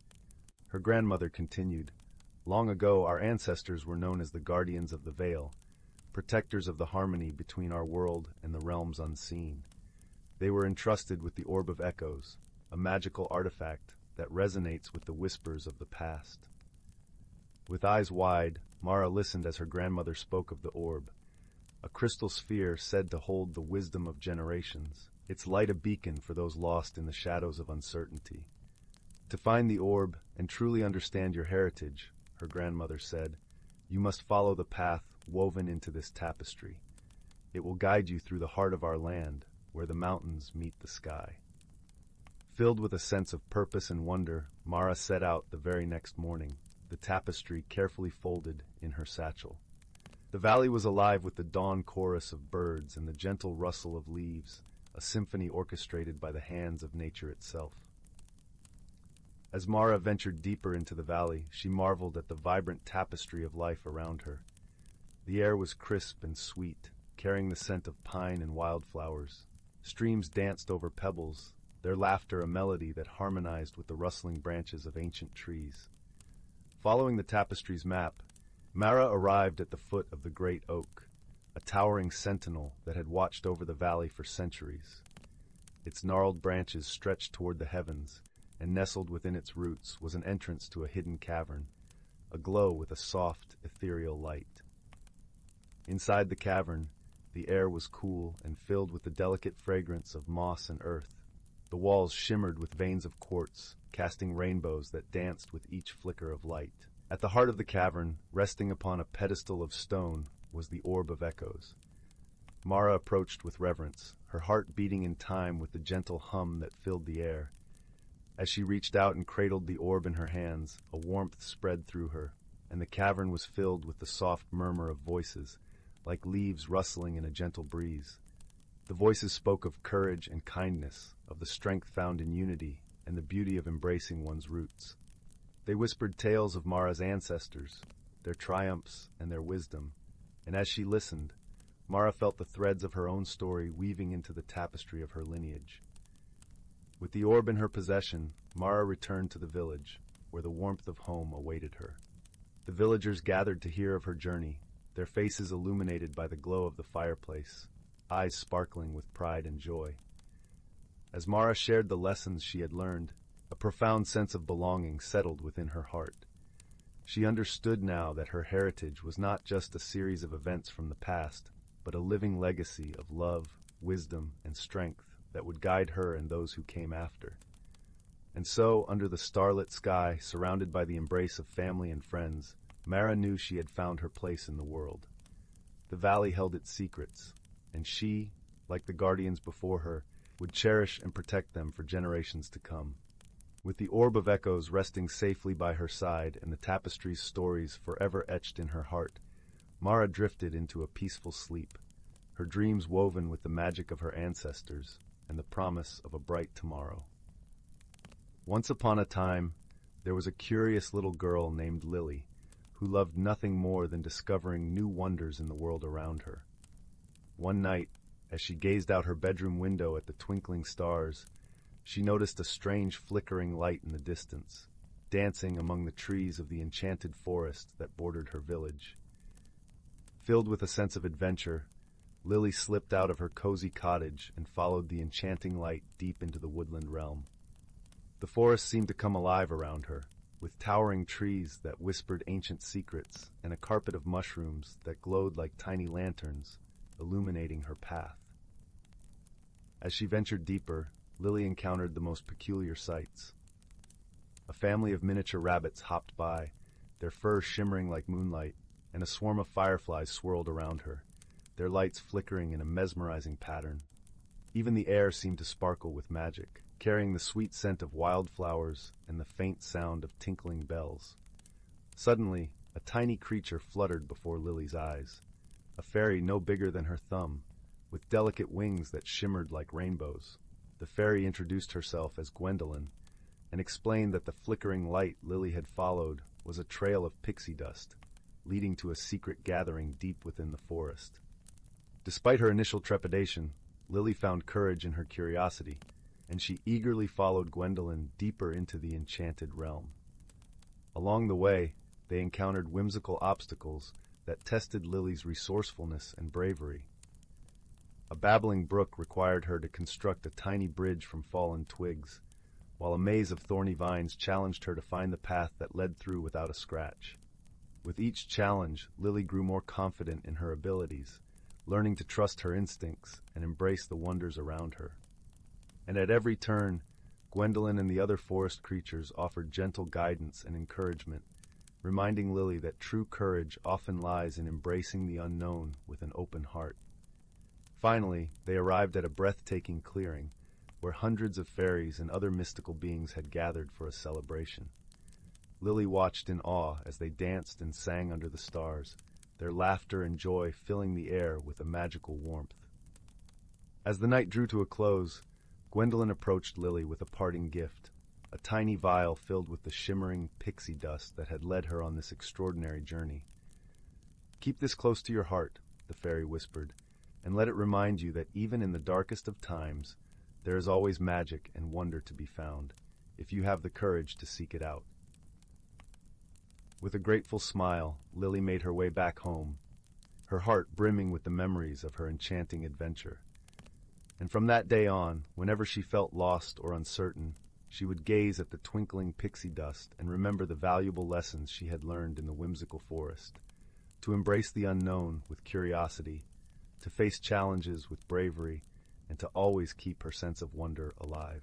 S1: Her grandmother continued, "Long ago, our ancestors were known as the guardians of the veil, protectors of the harmony between our world and the realms unseen. They were entrusted with the Orb of Echoes, a magical artifact that resonates with the whispers of the past. With eyes wide, Mara listened as her grandmother spoke of the orb, a crystal sphere said to hold the wisdom of generations, its light a beacon for those lost in the shadows of uncertainty. To find the orb and truly understand your heritage, her grandmother said, you must follow the path woven into this tapestry. It will guide you through the heart of our land, where the mountains meet the sky. Filled with a sense of purpose and wonder, Mara set out the very next morning, the tapestry carefully folded in her satchel. The valley was alive with the dawn chorus of birds and the gentle rustle of leaves, a symphony orchestrated by the hands of nature itself. As Mara ventured deeper into the valley, she marveled at the vibrant tapestry of life around her. The air was crisp and sweet, carrying the scent of pine and wildflowers. Streams danced over pebbles, their laughter a melody that harmonized with the rustling branches of ancient trees. Following the tapestry's map, Mara arrived at the foot of the great oak, a towering sentinel that had watched over the valley for centuries. Its gnarled branches stretched toward the heavens, and nestled within its roots was an entrance to a hidden cavern, aglow with a soft, ethereal light. Inside the cavern, the air was cool and filled with the delicate fragrance of moss and earth. The walls shimmered with veins of quartz, casting rainbows that danced with each flicker of light. At the heart of the cavern, resting upon a pedestal of stone, was the Orb of Echoes. Mara approached with reverence, her heart beating in time with the gentle hum that filled the air. As she reached out and cradled the orb in her hands, a warmth spread through her, and the cavern was filled with the soft murmur of voices, like leaves rustling in a gentle breeze. The voices spoke of courage and kindness, of the strength found in unity, and the beauty of embracing one's roots. They whispered tales of Mara's ancestors, their triumphs and their wisdom, and as she listened, Mara felt the threads of her own story weaving into the tapestry of her lineage. With the orb in her possession, Mara returned to the village, where the warmth of home awaited her. The villagers gathered to hear of her journey, their faces illuminated by the glow of the fireplace, eyes sparkling with pride and joy. As Mara shared the lessons she had learned, a profound sense of belonging settled within her heart. She understood now that her heritage was not just a series of events from the past, but a living legacy of love, wisdom, and strength that would guide her and those who came after. And so, under the starlit sky, surrounded by the embrace of family and friends, Mara knew she had found her place in the world. The valley held its secrets, and she, like the guardians before her, would cherish and protect them for generations to come. With the Orb of Echoes resting safely by her side and the tapestry's stories forever etched in her heart, Mara drifted into a peaceful sleep, her dreams woven with the magic of her ancestors and the promise of a bright tomorrow. Once upon a time, there was a curious little girl named Lily, who loved nothing more than discovering new wonders in the world around her. One night, as she gazed out her bedroom window at the twinkling stars, she noticed a strange flickering light in the distance, dancing among the trees of the enchanted forest that bordered her village. Filled with a sense of adventure, Lily slipped out of her cozy cottage and followed the enchanting light deep into the woodland realm. The forest seemed to come alive around her, with towering trees that whispered ancient secrets and a carpet of mushrooms that glowed like tiny lanterns, illuminating her path. As she ventured deeper, Lily encountered the most peculiar sights. A family of miniature rabbits hopped by, their fur shimmering like moonlight, and a swarm of fireflies swirled around her, their lights flickering in a mesmerizing pattern. Even the air seemed to sparkle with magic, carrying the sweet scent of wildflowers and the faint sound of tinkling bells. Suddenly, a tiny creature fluttered before Lily's eyes, a fairy no bigger than her thumb, with delicate wings that shimmered like rainbows. The fairy introduced herself as Gwendolyn and explained that the flickering light Lily had followed was a trail of pixie dust, leading to a secret gathering deep within the forest. Despite her initial trepidation, Lily found courage in her curiosity, and she eagerly followed Gwendolyn deeper into the enchanted realm. Along the way, they encountered whimsical obstacles that tested Lily's resourcefulness and bravery. A babbling brook required her to construct a tiny bridge from fallen twigs, while a maze of thorny vines challenged her to find the path that led through without a scratch. With each challenge, Lily grew more confident in her abilities, learning to trust her instincts and embrace the wonders around her. And at every turn, Gwendolyn and the other forest creatures offered gentle guidance and encouragement, reminding Lily that true courage often lies in embracing the unknown with an open heart. Finally, they arrived at a breathtaking clearing, where hundreds of fairies and other mystical beings had gathered for a celebration. Lily watched in awe as they danced and sang under the stars, their laughter and joy filling the air with a magical warmth. As the night drew to a close, Gwendolyn approached Lily with a parting gift, a tiny vial filled with the shimmering pixie dust that had led her on this extraordinary journey. "Keep this close to your heart," the fairy whispered, "and let it remind you that even in the darkest of times, there is always magic and wonder to be found, if you have the courage to seek it out." With a grateful smile, Lily made her way back home, her heart brimming with the memories of her enchanting adventure. And from that day on, whenever she felt lost or uncertain, she would gaze at the twinkling pixie dust and remember the valuable lessons she had learned in the whimsical forest, to embrace the unknown with curiosity, to face challenges with bravery, and to always keep her sense of wonder alive.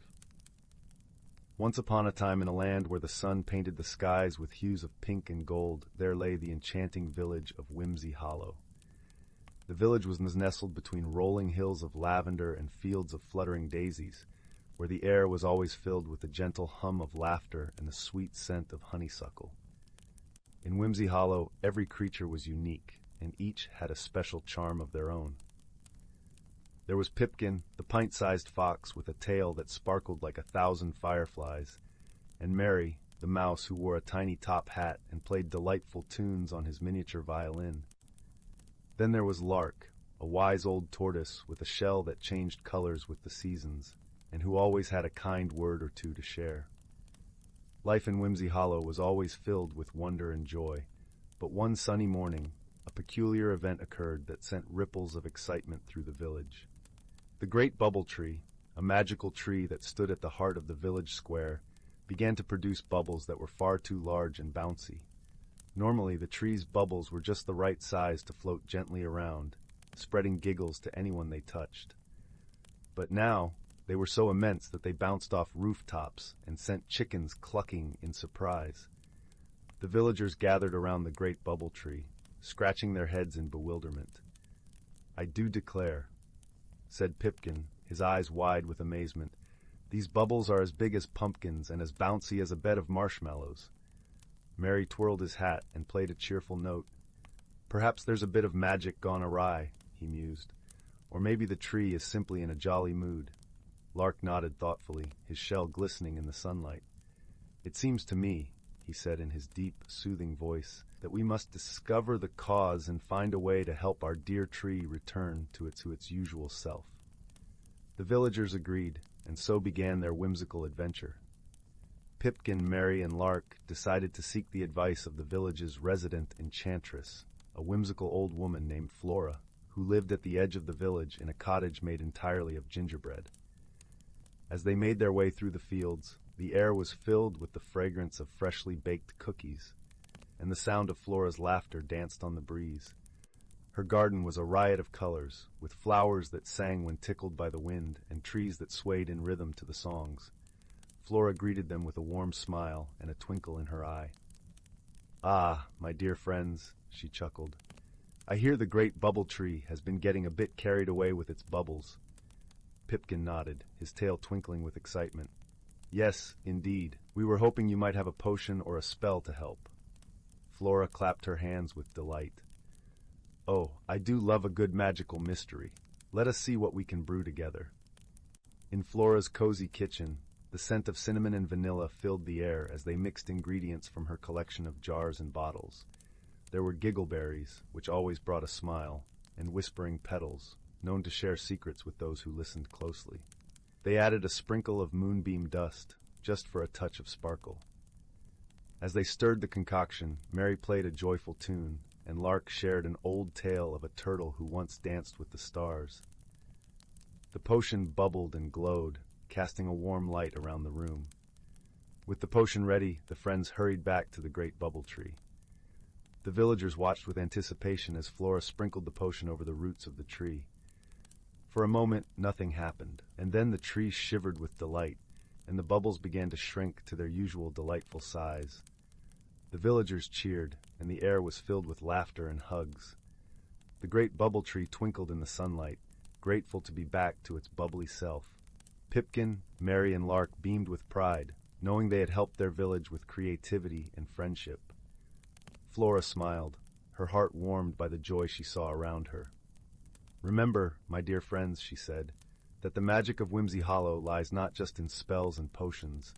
S1: Once upon a time, in a land where the sun painted the skies with hues of pink and gold, there lay the enchanting village of Whimsy Hollow. The village was nestled between rolling hills of lavender and fields of fluttering daisies, where the air was always filled with the gentle hum of laughter and the sweet scent of honeysuckle. In Whimsy Hollow, every creature was unique, and each had a special charm of their own. There was Pipkin, the pint-sized fox with a tail that sparkled like 1,000 fireflies, and Mary, the mouse who wore a tiny top hat and played delightful tunes on his miniature violin. Then there was Lark, a wise old tortoise with a shell that changed colors with the seasons, and who always had a kind word or two to share. Life in Whimsy Hollow was always filled with wonder and joy, but one sunny morning, a peculiar event occurred that sent ripples of excitement through the village. The great bubble tree, a magical tree that stood at the heart of the village square, began to produce bubbles that were far too large and bouncy. Normally, the tree's bubbles were just the right size to float gently around, spreading giggles to anyone they touched. But now, they were so immense that they bounced off rooftops and sent chickens clucking in surprise. The villagers gathered around the great bubble tree, scratching their heads in bewilderment. "I do declare," said Pipkin, his eyes wide with amazement, "these bubbles are as big as pumpkins and as bouncy as a bed of marshmallows." Mary twirled his hat and played a cheerful note. "Perhaps there's a bit of magic gone awry," he mused. "Or maybe the tree is simply in a jolly mood." Lark nodded thoughtfully, his shell glistening in the sunlight. "It seems to me," he said in his deep, soothing voice, "that we must discover the cause and find a way to help our dear tree return to its usual self." The villagers agreed, and so began their whimsical adventure. Pipkin, Mary, and Lark decided to seek the advice of the village's resident enchantress, a whimsical old woman named Flora, who lived at the edge of the village in a cottage made entirely of gingerbread. As they made their way through the fields, the air was filled with the fragrance of freshly baked cookies, and the sound of Flora's laughter danced on the breeze. Her garden was a riot of colors, with flowers that sang when tickled by the wind and trees that swayed in rhythm to the songs. Flora greeted them with a warm smile and a twinkle in her eye. "Ah, my dear friends," she chuckled, "I hear the great bubble tree has been getting a bit carried away with its bubbles." Pipkin nodded, his tail twinkling with excitement. "Yes, indeed. We were hoping you might have a potion or a spell to help." Flora clapped her hands with delight. "Oh, I do love a good magical mystery. Let us see what we can brew together." In Flora's cozy kitchen, the scent of cinnamon and vanilla filled the air as they mixed ingredients from her collection of jars and bottles. There were giggleberries, which always brought a smile, and whispering petals, known to share secrets with those who listened closely. They added a sprinkle of moonbeam dust, just for a touch of sparkle. As they stirred the concoction, Mary played a joyful tune, and Lark shared an old tale of a turtle who once danced with the stars. The potion bubbled and glowed, casting a warm light around the room. With the potion ready, the friends hurried back to the great bubble tree. The villagers watched with anticipation as Flora sprinkled the potion over the roots of the tree. For a moment, nothing happened, and then the tree shivered with delight, and the bubbles began to shrink to their usual delightful size. The villagers cheered, and the air was filled with laughter and hugs. The great bubble tree twinkled in the sunlight, grateful to be back to its bubbly self. Pipkin, Mary, and Lark beamed with pride, knowing they had helped their village with creativity and friendship. Flora smiled, her heart warmed by the joy she saw around her. "Remember, my dear friends," she said, "that the magic of Whimsy Hollow lies not just in spells and potions,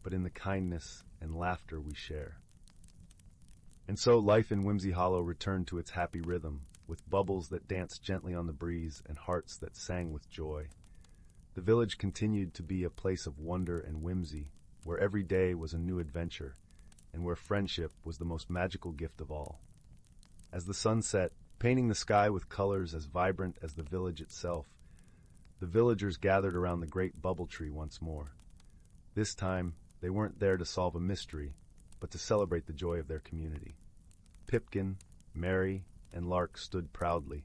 S1: but in the kindness and laughter we share." And so life in Whimsy Hollow returned to its happy rhythm, with bubbles that danced gently on the breeze and hearts that sang with joy. The village continued to be a place of wonder and whimsy, where every day was a new adventure, and where friendship was the most magical gift of all. As the sun set, painting the sky with colors as vibrant as the village itself, the villagers gathered around the great bubble tree once more. This time, they weren't there to solve a mystery, but to celebrate the joy of their community. Pipkin, Mary, and Lark stood proudly,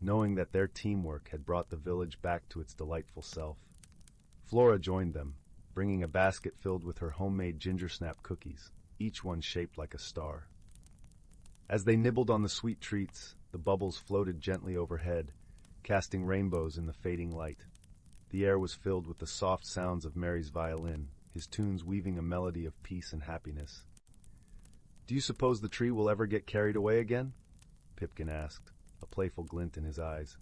S1: knowing that their teamwork had brought the village back to its delightful self. Flora joined them, bringing a basket filled with her homemade ginger snap cookies, each one shaped like a star. As they nibbled on the sweet treats, the bubbles floated gently overhead, casting rainbows in the fading light. The air was filled with the soft sounds of Mary's violin, his tunes weaving a melody of peace and happiness. "Do you suppose the tree will ever get carried away again?" Pipkin asked, a playful glint in his eyes.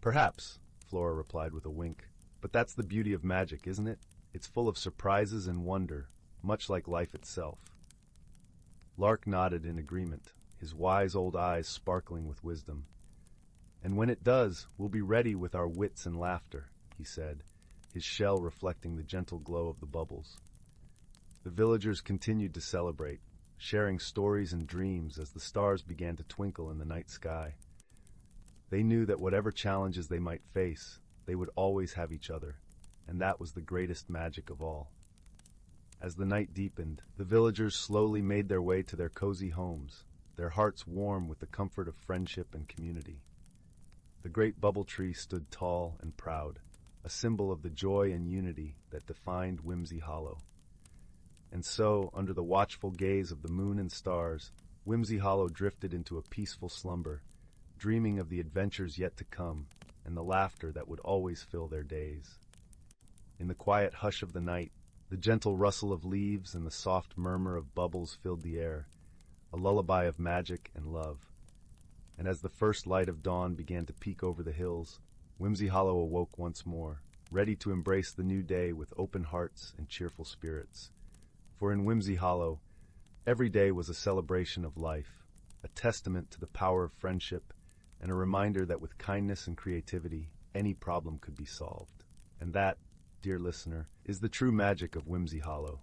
S1: "Perhaps," Flora replied with a wink. "But that's the beauty of magic, isn't it? It's full of surprises and wonder, much like life itself." Lark nodded in agreement, his wise old eyes sparkling with wisdom. "And when it does, we'll be ready with our wits and laughter," he said, his shell reflecting the gentle glow of the bubbles. The villagers continued to celebrate, sharing stories and dreams as the stars began to twinkle in the night sky. They knew that whatever challenges they might face, they would always have each other, and that was the greatest magic of all. As the night deepened, the villagers slowly made their way to their cozy homes, their hearts warm with the comfort of friendship and community. The great bubble tree stood tall and proud, a symbol of the joy and unity that defined Whimsy Hollow. And so, under the watchful gaze of the moon and stars, Whimsy Hollow drifted into a peaceful slumber, dreaming of the adventures yet to come and the laughter that would always fill their days. In the quiet hush of the night, the gentle rustle of leaves and the soft murmur of bubbles filled the air, a lullaby of magic and love. And as the first light of dawn began to peek over the hills, Whimsy Hollow awoke once more, ready to embrace the new day with open hearts and cheerful spirits. For in Whimsy Hollow, every day was a celebration of life, a testament to the power of friendship, and a reminder that with kindness and creativity, any problem could be solved. And that, dear listener, is the true magic of Whimsy Hollow,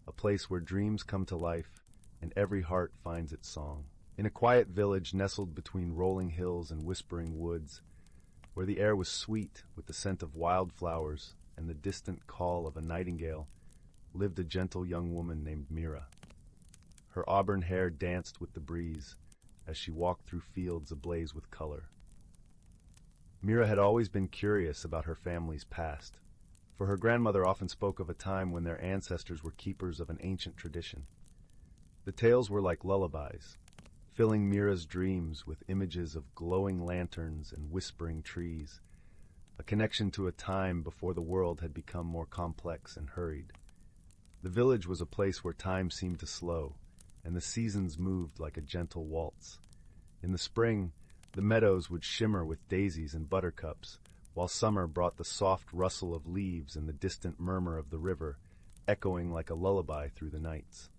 S1: a place where dreams come to life and every heart finds its song. In a quiet village nestled between rolling hills and whispering woods, where the air was sweet with the scent of wildflowers and the distant call of a nightingale, lived a gentle young woman named Mira. Her auburn hair danced with the breeze as she walked through fields ablaze with color. Mira had always been curious about her family's past, for her grandmother often spoke of a time when their ancestors were keepers of an ancient tradition. The tales were like lullabies, filling Mira's dreams with images of glowing lanterns and whispering trees, a connection to a time before the world had become more complex and hurried. The village was a place where time seemed to slow, and the seasons moved like a gentle waltz. In the spring, the meadows would shimmer with daisies and buttercups, while summer brought the soft rustle of leaves and the distant murmur of the river, echoing like a lullaby through the nights.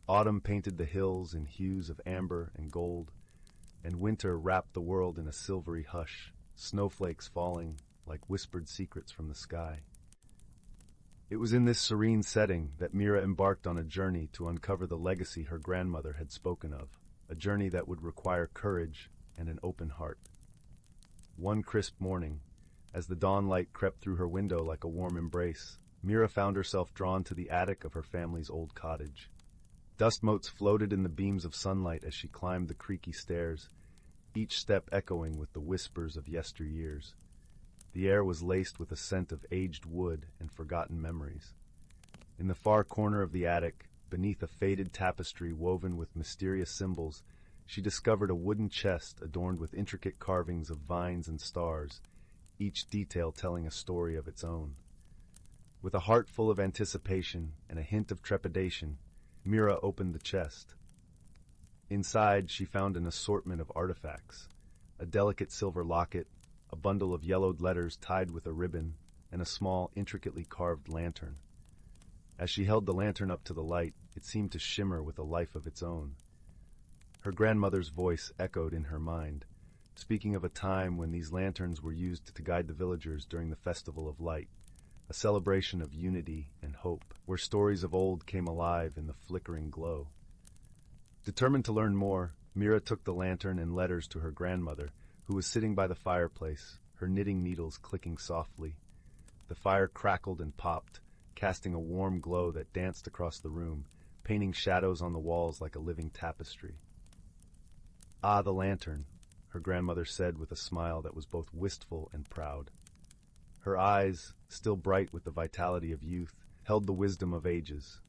S1: Autumn painted the hills in hues of amber and gold, and winter wrapped the world in a silvery hush, snowflakes falling like whispered secrets from the sky. It was in this serene setting that Mira embarked on a journey to uncover the legacy her grandmother had spoken of, a journey that would require courage and an open heart. One crisp morning, as the dawn light crept through her window like a warm embrace, Mira found herself drawn to the attic of her family's old cottage. Dust motes floated in the beams of sunlight as she climbed the creaky stairs, each step echoing with the whispers of yesteryears. The air was laced with a scent of aged wood and forgotten memories. In the far corner of the attic, beneath a faded tapestry woven with mysterious symbols, she discovered a wooden chest adorned with intricate carvings of vines and stars, each detail telling a story of its own. With a heart full of anticipation and a hint of trepidation, Mira opened the chest. Inside, she found an assortment of artifacts, a delicate silver locket, a bundle of yellowed letters tied with a ribbon, and a small, intricately carved lantern. As she held the lantern up to the light, it seemed to shimmer with a life of its own. Her grandmother's voice echoed in her mind, speaking of a time when these lanterns were used to guide the villagers during the Festival of Light, a celebration of unity and hope, where stories of old came alive in the flickering glow. Determined to learn more, Mira took the lantern and letters to her grandmother, who was sitting by the fireplace, her knitting needles clicking softly. The fire crackled and popped, casting a warm glow that danced across the room, painting shadows on the walls like a living tapestry. "Ah, the lantern," her grandmother said with a smile that was both wistful and proud. Her eyes, still bright with the vitality of youth, held the wisdom of ages.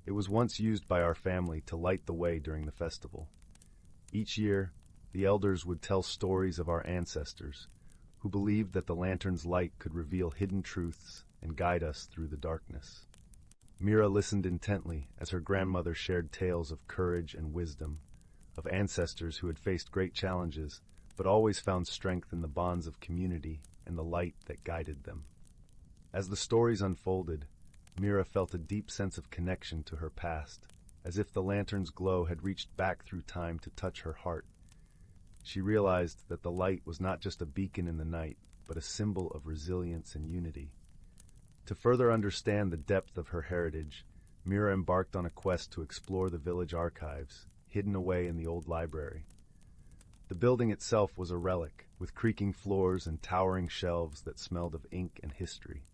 S1: "It was once used by our family to light the way during the festival. Each year, the elders would tell stories of our ancestors, who believed that the lantern's light could reveal hidden truths and guide us through the darkness." Mira listened intently as her grandmother shared tales of courage and wisdom, of ancestors who had faced great challenges, but always found strength in the bonds of community and the light that guided them. As the stories unfolded, Mira felt a deep sense of connection to her past, as if the lantern's glow had reached back through time to touch her heart. She realized that the light was not just a beacon in the night, but a symbol of resilience and unity. To further understand the depth of her heritage, Mira embarked on a quest to explore the village archives, hidden away in the old library. The building itself was a relic, with creaking floors and towering shelves that smelled of ink and history.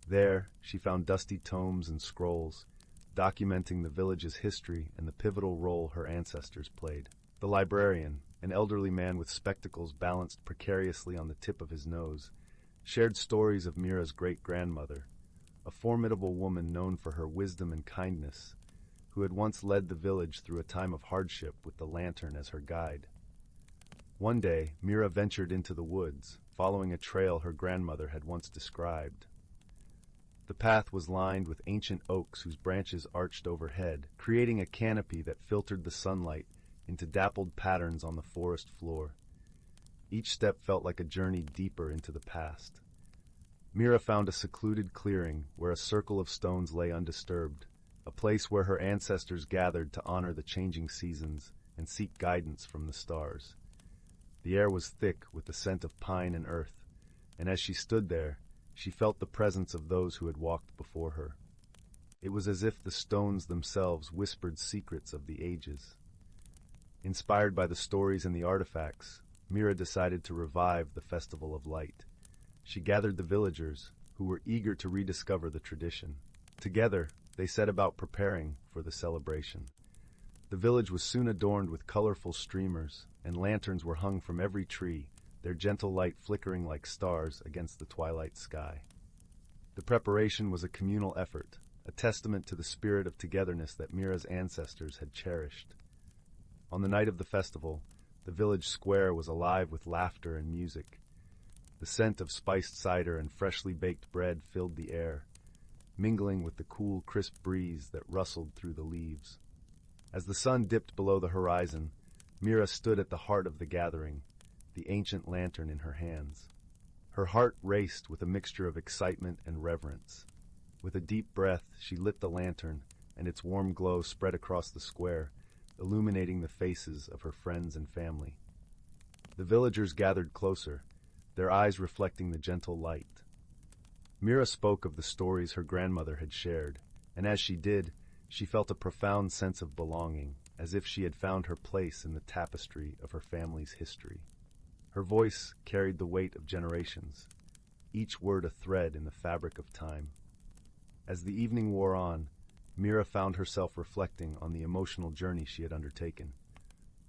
S1: There, she found dusty tomes and scrolls, documenting the village's history and the pivotal role her ancestors played. The librarian, an elderly man with spectacles balanced precariously on the tip of his nose, shared stories of Mira's great-grandmother, a formidable woman known for her wisdom and kindness, who had once led the village through a time of hardship with the lantern as her guide. One day, Mira ventured into the woods, following a trail her grandmother had once described. The path was lined with ancient oaks whose branches arched overhead, creating a canopy that filtered the sunlight into dappled patterns on the forest floor. Each step felt like a journey deeper into the past. Mira found a secluded clearing where a circle of stones lay undisturbed, a place where her ancestors gathered to honor the changing seasons and seek guidance from the stars. The air was thick with the scent of pine and earth, and as she stood there, she felt the presence of those who had walked before her. It was as if the stones themselves whispered secrets of the ages. Inspired by the stories and the artifacts, Mira decided to revive the Festival of Light. She gathered the villagers, who were eager to rediscover the tradition. Together, they set about preparing for the celebration. The village was soon adorned with colorful streamers, and lanterns were hung from every tree, their gentle light flickering like stars against the twilight sky. The preparation was a communal effort, a testament to the spirit of togetherness that Mira's ancestors had cherished. On the night of the festival, the village square was alive with laughter and music. The scent of spiced cider and freshly baked bread filled the air, mingling with the cool, crisp breeze that rustled through the leaves. As the sun dipped below the horizon, Mira stood at the heart of the gathering, the ancient lantern in her hands. Her heart raced with a mixture of excitement and reverence. With a deep breath, she lit the lantern, and its warm glow spread across the square, illuminating the faces of her friends and family. The villagers gathered closer, their eyes reflecting the gentle light. Mira spoke of the stories her grandmother had shared, and as she did, she felt a profound sense of belonging, as if she had found her place in the tapestry of her family's history. Her voice carried the weight of generations, each word a thread in the fabric of time. As the evening wore on, Mira found herself reflecting on the emotional journey she had undertaken.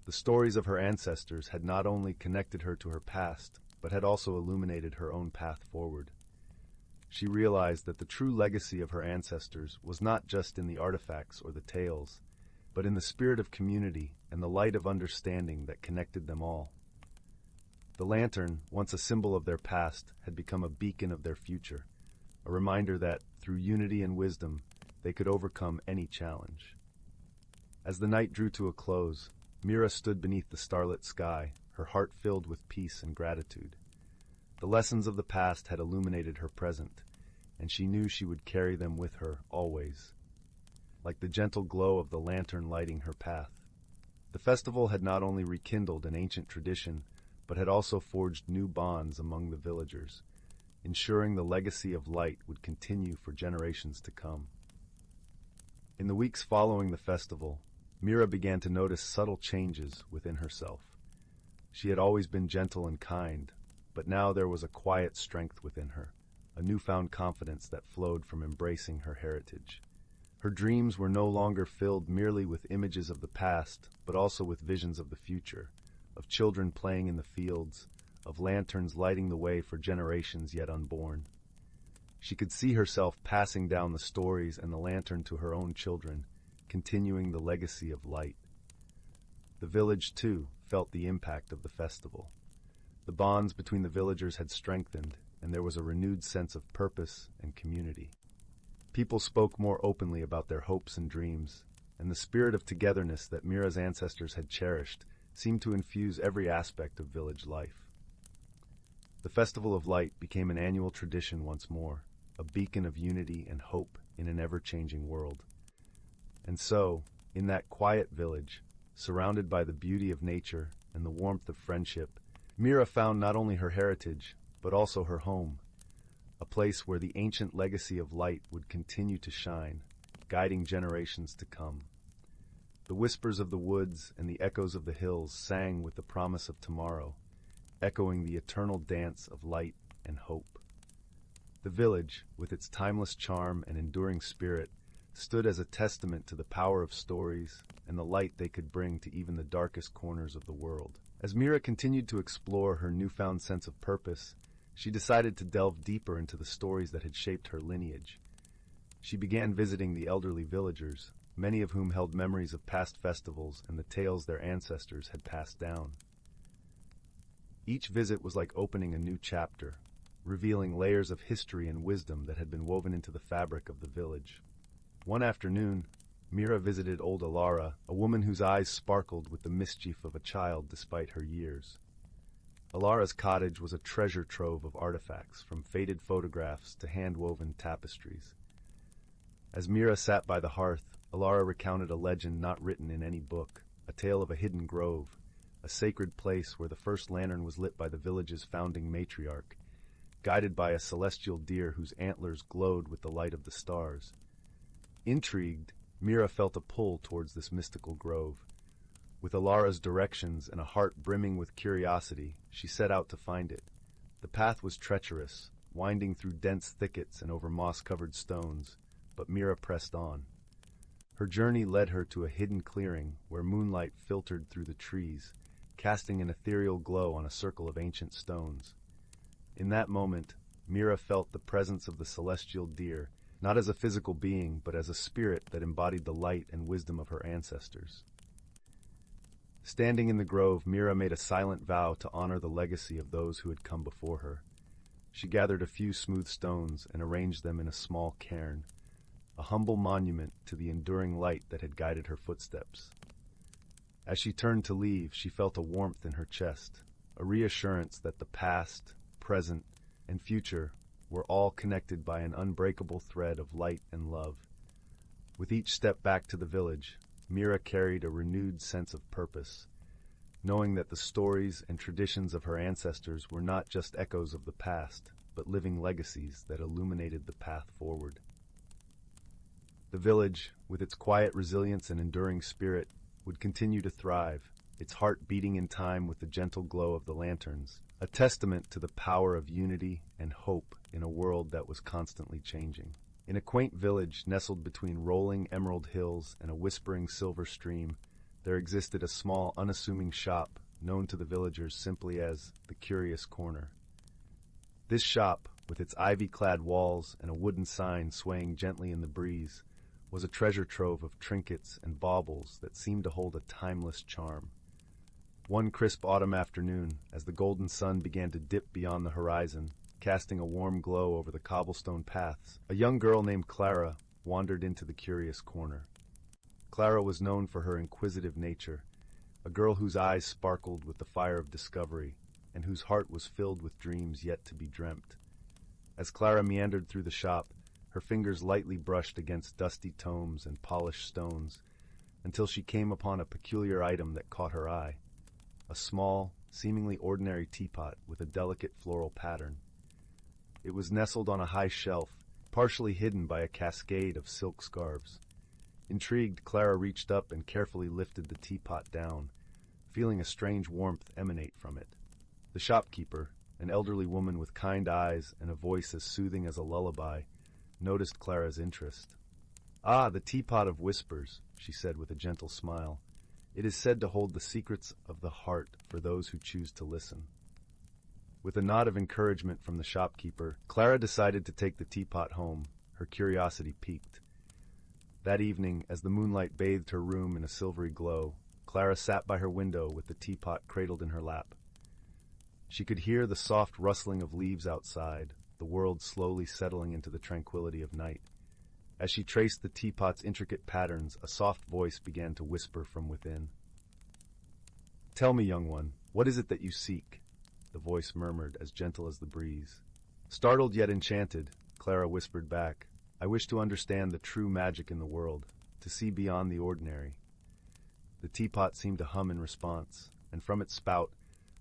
S1: The stories of her ancestors had not only connected her to her past, but had also illuminated her own path forward. She realized that the true legacy of her ancestors was not just in the artifacts or the tales, but in the spirit of community and the light of understanding that connected them all. The lantern, once a symbol of their past, had become a beacon of their future, a reminder that, through unity and wisdom, they could overcome any challenge. As the night drew to a close, Mira stood beneath the starlit sky, her heart filled with peace and gratitude. The lessons of the past had illuminated her present, and she knew she would carry them with her always, like the gentle glow of the lantern lighting her path. The festival had not only rekindled an ancient tradition, but had also forged new bonds among the villagers, ensuring the legacy of light would continue for generations to come. In the weeks following the festival, Mira began to notice subtle changes within herself. She had always been gentle and kind, but now there was a quiet strength within her, a newfound confidence that flowed from embracing her heritage. Her dreams were no longer filled merely with images of the past, but also with visions of the future, of children playing in the fields, of lanterns lighting the way for generations yet unborn. She could see herself passing down the stories and the lantern to her own children, continuing the legacy of light. The village, too, felt the impact of the festival. The bonds between the villagers had strengthened, and there was a renewed sense of purpose and community. People spoke more openly about their hopes and dreams, and the spirit of togetherness that Mira's ancestors had cherished seemed to infuse every aspect of village life. The Festival of Light became an annual tradition once more, a beacon of unity and hope in an ever-changing world. And so, in that quiet village, surrounded by the beauty of nature and the warmth of friendship, Mira found not only her heritage, but also her home, a place where the ancient legacy of light would continue to shine, guiding generations to come. The whispers of the woods and the echoes of the hills sang with the promise of tomorrow, echoing the eternal dance of light and hope. The village, with its timeless charm and enduring spirit, stood as a testament to the power of stories and the light they could bring to even the darkest corners of the world. As Mira continued to explore her newfound sense of purpose, she decided to delve deeper into the stories that had shaped her lineage. She began visiting the elderly villagers, many of whom held memories of past festivals and the tales their ancestors had passed down. Each visit was like opening a new chapter, revealing layers of history and wisdom that had been woven into the fabric of the village. One afternoon, Mira visited old Lyra, a woman whose eyes sparkled with the mischief of a child despite her years. Lyra's cottage was a treasure trove of artifacts, from faded photographs to hand-woven tapestries. As Mira sat by the hearth, Lyra recounted a legend not written in any book, a tale of a hidden grove, a sacred place where the first lantern was lit by the village's founding matriarch, guided by a celestial deer whose antlers glowed with the light of the stars. Intrigued, Mira felt a pull towards this mystical grove. With Lyra's directions and a heart brimming with curiosity, she set out to find it. The path was treacherous, winding through dense thickets and over moss-covered stones, but Mira pressed on. Her journey led her to a hidden clearing where moonlight filtered through the trees, casting an ethereal glow on a circle of ancient stones. In that moment, Mira felt the presence of the celestial deer, not as a physical being, but as a spirit that embodied the light and wisdom of her ancestors. Standing in the grove, Mira made a silent vow to honor the legacy of those who had come before her. She gathered a few smooth stones and arranged them in a small cairn, a humble monument to the enduring light that had guided her footsteps. As she turned to leave, she felt a warmth in her chest, a reassurance that the past, present, and future were all connected by an unbreakable thread of light and love. With each step back to the village, Mira carried a renewed sense of purpose, knowing that the stories and traditions of her ancestors were not just echoes of the past, but living legacies that illuminated the path forward. The village, with its quiet resilience and enduring spirit, would continue to thrive, its heart beating in time with the gentle glow of the lanterns, a testament to the power of unity and hope in a world that was constantly changing. In a quaint village nestled between rolling emerald hills and a whispering silver stream, there existed a small, unassuming shop known to the villagers simply as the Curious Corner. This shop, with its ivy-clad walls and a wooden sign swaying gently in the breeze, was a treasure trove of trinkets and baubles that seemed to hold a timeless charm. One crisp autumn afternoon, as the golden sun began to dip beyond the horizon, casting a warm glow over the cobblestone paths, a young girl named Clara wandered into the Curious Corner. Clara was known for her inquisitive nature, a girl whose eyes sparkled with the fire of discovery, and whose heart was filled with dreams yet to be dreamt. As Clara meandered through the shop, her fingers lightly brushed against dusty tomes and polished stones, until she came upon a peculiar item that caught her eye. A small, seemingly ordinary teapot with a delicate floral pattern. It was nestled on a high shelf, partially hidden by a cascade of silk scarves. Intrigued, Clara reached up and carefully lifted the teapot down, feeling a strange warmth emanate from it. The shopkeeper, an elderly woman with kind eyes and a voice as soothing as a lullaby, noticed Clara's interest. "Ah, the teapot of whispers," she said with a gentle smile. "It is said to hold the secrets of the heart for those who choose to listen." With a nod of encouragement from the shopkeeper, Clara decided to take the teapot home, her curiosity piqued. That evening, as the moonlight bathed her room in a silvery glow, Clara sat by her window with the teapot cradled in her lap. She could hear the soft rustling of leaves outside, the world slowly settling into the tranquility of night. As she traced the teapot's intricate patterns, a soft voice began to whisper from within. "Tell me, young one, what is it that you seek?" the voice murmured, as gentle as the breeze. Startled yet enchanted, Clara whispered back, "I wish to understand the true magic in the world, to see beyond the ordinary." The teapot seemed to hum in response, and from its spout,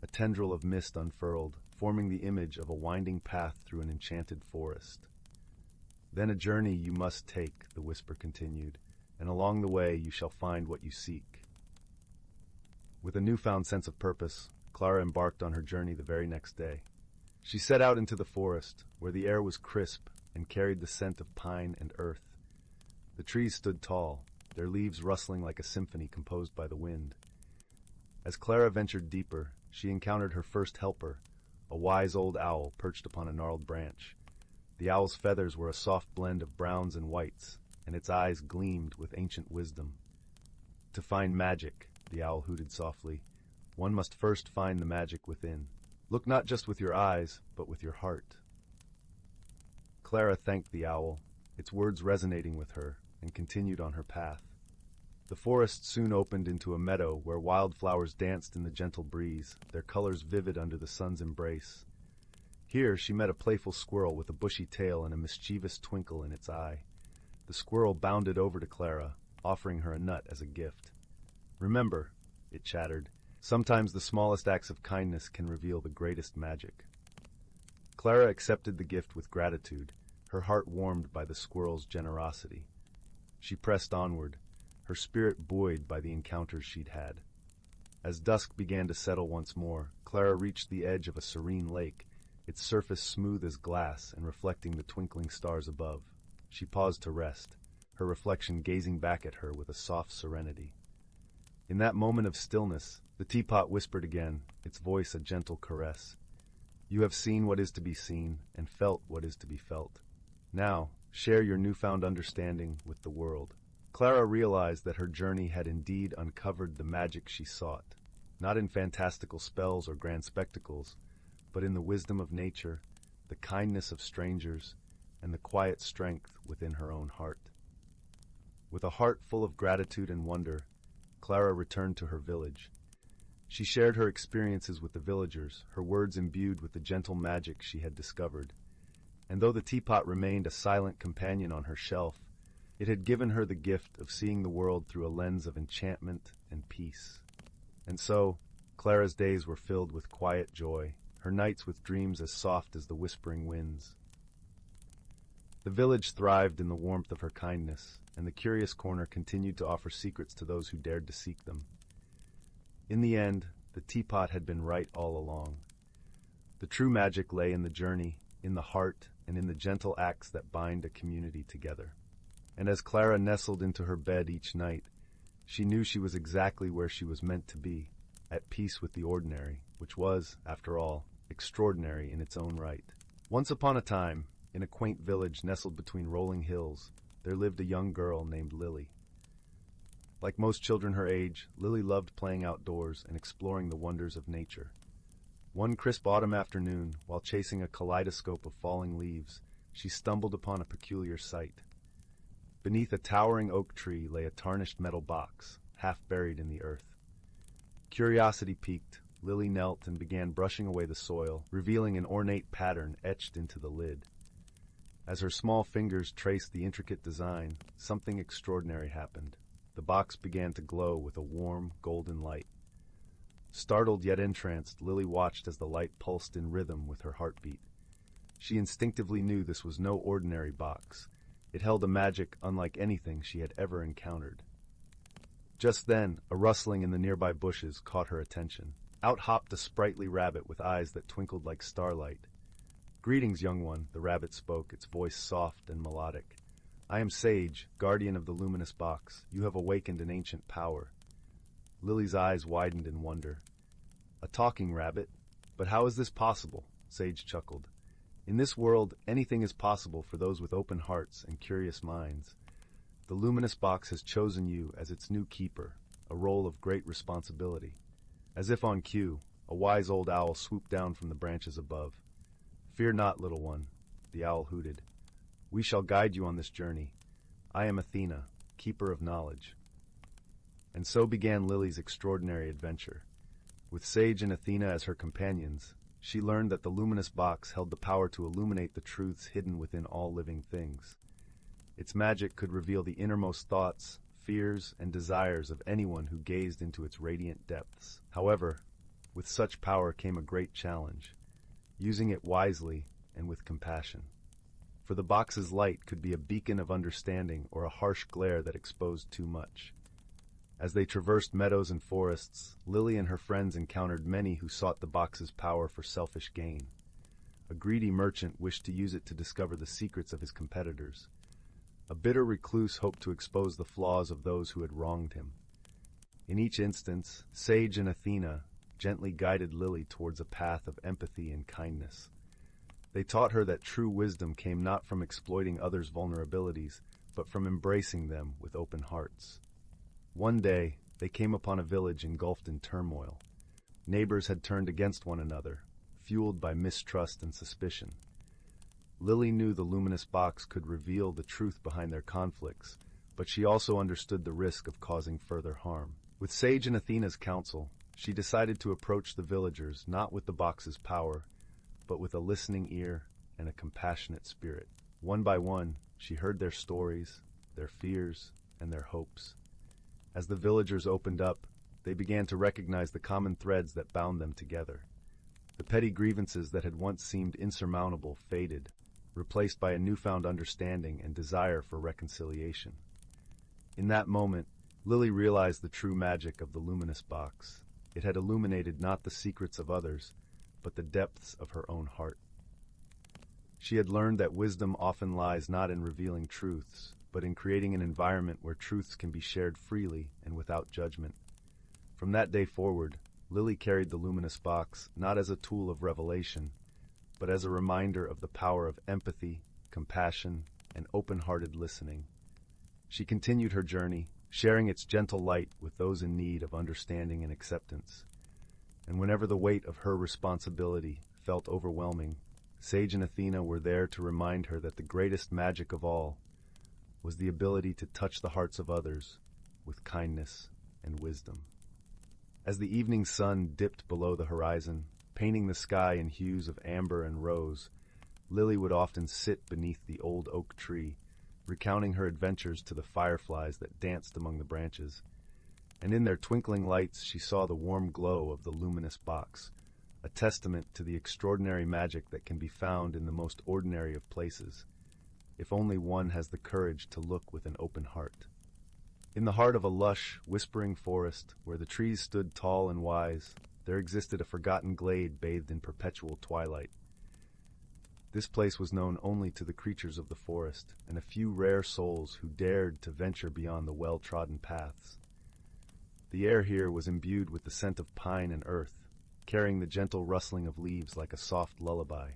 S1: a tendril of mist unfurled, forming the image of a winding path through an enchanted forest. "Then a journey you must take," the whisper continued, "and along the way you shall find what you seek." With a newfound sense of purpose, Clara embarked on her journey the very next day. She set out into the forest, where the air was crisp and carried the scent of pine and earth. The trees stood tall, their leaves rustling like a symphony composed by the wind. As Clara ventured deeper, she encountered her first helper, a wise old owl perched upon a gnarled branch. The owl's feathers were a soft blend of browns and whites, and its eyes gleamed with ancient wisdom. "To find magic," the owl hooted softly, "one must first find the magic within. Look not just with your eyes, but with your heart." Clara thanked the owl, its words resonating with her, and continued on her path. The forest soon opened into a meadow where wildflowers danced in the gentle breeze, their colors vivid under the sun's embrace. Here she met a playful squirrel with a bushy tail and a mischievous twinkle in its eye. The squirrel bounded over to Clara, offering her a nut as a gift. "Remember," it chattered, "sometimes the smallest acts of kindness can reveal the greatest magic." Clara accepted the gift with gratitude, her heart warmed by the squirrel's generosity. She pressed onward, her spirit buoyed by the encounters she'd had. As dusk began to settle once more, Clara reached the edge of a serene lake, its surface smooth as glass and reflecting the twinkling stars above. She paused to rest, her reflection gazing back at her with a soft serenity. In that moment of stillness, the teapot whispered again, its voice a gentle caress. "You have seen what is to be seen, and felt what is to be felt. Now, share your newfound understanding with the world." Clara realized that her journey had indeed uncovered the magic she sought, not in fantastical spells or grand spectacles, but in the wisdom of nature, the kindness of strangers, and the quiet strength within her own heart. With a heart full of gratitude and wonder, Clara returned to her village. She shared her experiences with the villagers, her words imbued with the gentle magic she had discovered. And though the teapot remained a silent companion on her shelf, it had given her the gift of seeing the world through a lens of enchantment and peace. And so, Clara's days were filled with quiet joy, her nights with dreams as soft as the whispering winds. The village thrived in the warmth of her kindness, and the Curious Corner continued to offer secrets to those who dared to seek them. In the end, the teapot had been right all along. The true magic lay in the journey, in the heart, and in the gentle acts that bind a community together. And as Clara nestled into her bed each night, she knew she was exactly where she was meant to be, at peace with the ordinary, which was, after all, extraordinary in its own right. Once upon a time, in a quaint village nestled between rolling hills, there lived a young girl named Lily. Like most children her age, Lily loved playing outdoors and exploring the wonders of nature. One crisp autumn afternoon, while chasing a kaleidoscope of falling leaves, she stumbled upon a peculiar sight. Beneath a towering oak tree lay a tarnished metal box, half buried in the earth. Curiosity piqued, Lily knelt and began brushing away the soil, revealing an ornate pattern etched into the lid. As her small fingers traced the intricate design, something extraordinary happened. The box began to glow with a warm, golden light. Startled yet entranced, Lily watched as the light pulsed in rhythm with her heartbeat. She instinctively knew this was no ordinary box. It held a magic unlike anything she had ever encountered. Just then, a rustling in the nearby bushes caught her attention. Out hopped a sprightly rabbit with eyes that twinkled like starlight. "Greetings, young one," the rabbit spoke, its voice soft and melodic. "I am Sage, guardian of the luminous box. You have awakened an ancient power." Lily's eyes widened in wonder. "A talking rabbit? But how is this possible?" Sage chuckled. "In this world, anything is possible for those with open hearts and curious minds. The luminous box has chosen you as its new keeper, a role of great responsibility." As if on cue, a wise old owl swooped down from the branches above. "Fear not, little one," the owl hooted. "We shall guide you on this journey. I am Athena, keeper of knowledge." And so began Lily's extraordinary adventure. With Sage and Athena as her companions, she learned that the luminous box held the power to illuminate the truths hidden within all living things. Its magic could reveal the innermost thoughts, fears, and desires of anyone who gazed into its radiant depths. However, with such power came a great challenge, using it wisely and with compassion. For the box's light could be a beacon of understanding or a harsh glare that exposed too much. As they traversed meadows and forests, Lily and her friends encountered many who sought the box's power for selfish gain. A greedy merchant wished to use it to discover the secrets of his competitors. A bitter recluse hoped to expose the flaws of those who had wronged him. In each instance, Sage and Athena gently guided Lily towards a path of empathy and kindness. They taught her that true wisdom came not from exploiting others' vulnerabilities, but from embracing them with open hearts. One day, they came upon a village engulfed in turmoil. Neighbors had turned against one another, fueled by mistrust and suspicion. Lily knew the luminous box could reveal the truth behind their conflicts, but she also understood the risk of causing further harm. With Sage and Athena's counsel, she decided to approach the villagers not with the box's power, but with a listening ear and a compassionate spirit. One by one, she heard their stories, their fears, and their hopes. As the villagers opened up, they began to recognize the common threads that bound them together. The petty grievances that had once seemed insurmountable faded, replaced by a newfound understanding and desire for reconciliation. In that moment, Lily realized the true magic of the luminous box. It had illuminated not the secrets of others, but the depths of her own heart. She had learned that wisdom often lies not in revealing truths, but in creating an environment where truths can be shared freely and without judgment. From that day forward, Lily carried the luminous box not as a tool of revelation, but as a reminder of the power of empathy, compassion, and open-hearted listening. She continued her journey, sharing its gentle light with those in need of understanding and acceptance. And whenever the weight of her responsibility felt overwhelming, Sage and Athena were there to remind her that the greatest magic of all was the ability to touch the hearts of others with kindness and wisdom. As the evening sun dipped below the horizon, painting the sky in hues of amber and rose, Lily would often sit beneath the old oak tree, recounting her adventures to the fireflies that danced among the branches. And in their twinkling lights she saw the warm glow of the luminous box, a testament to the extraordinary magic that can be found in the most ordinary of places, if only one has the courage to look with an open heart. In the heart of a lush, whispering forest, where the trees stood tall and wise, there existed a forgotten glade bathed in perpetual twilight. This place was known only to the creatures of the forest, and a few rare souls who dared to venture beyond the well-trodden paths. The air here was imbued with the scent of pine and earth, carrying the gentle rustling of leaves like a soft lullaby.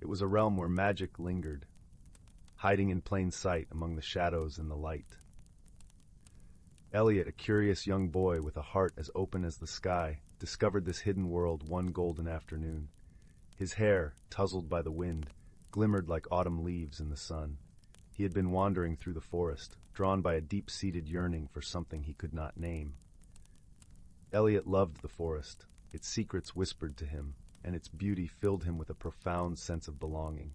S1: It was a realm where magic lingered, hiding in plain sight among the shadows and the light. Elliot, a curious young boy with a heart as open as the sky, discovered this hidden world one golden afternoon. His hair, tousled by the wind, glimmered like autumn leaves in the sun. He had been wandering through the forest, drawn by a deep-seated yearning for something he could not name. Elliot loved the forest. Its secrets whispered to him, and its beauty filled him with a profound sense of belonging.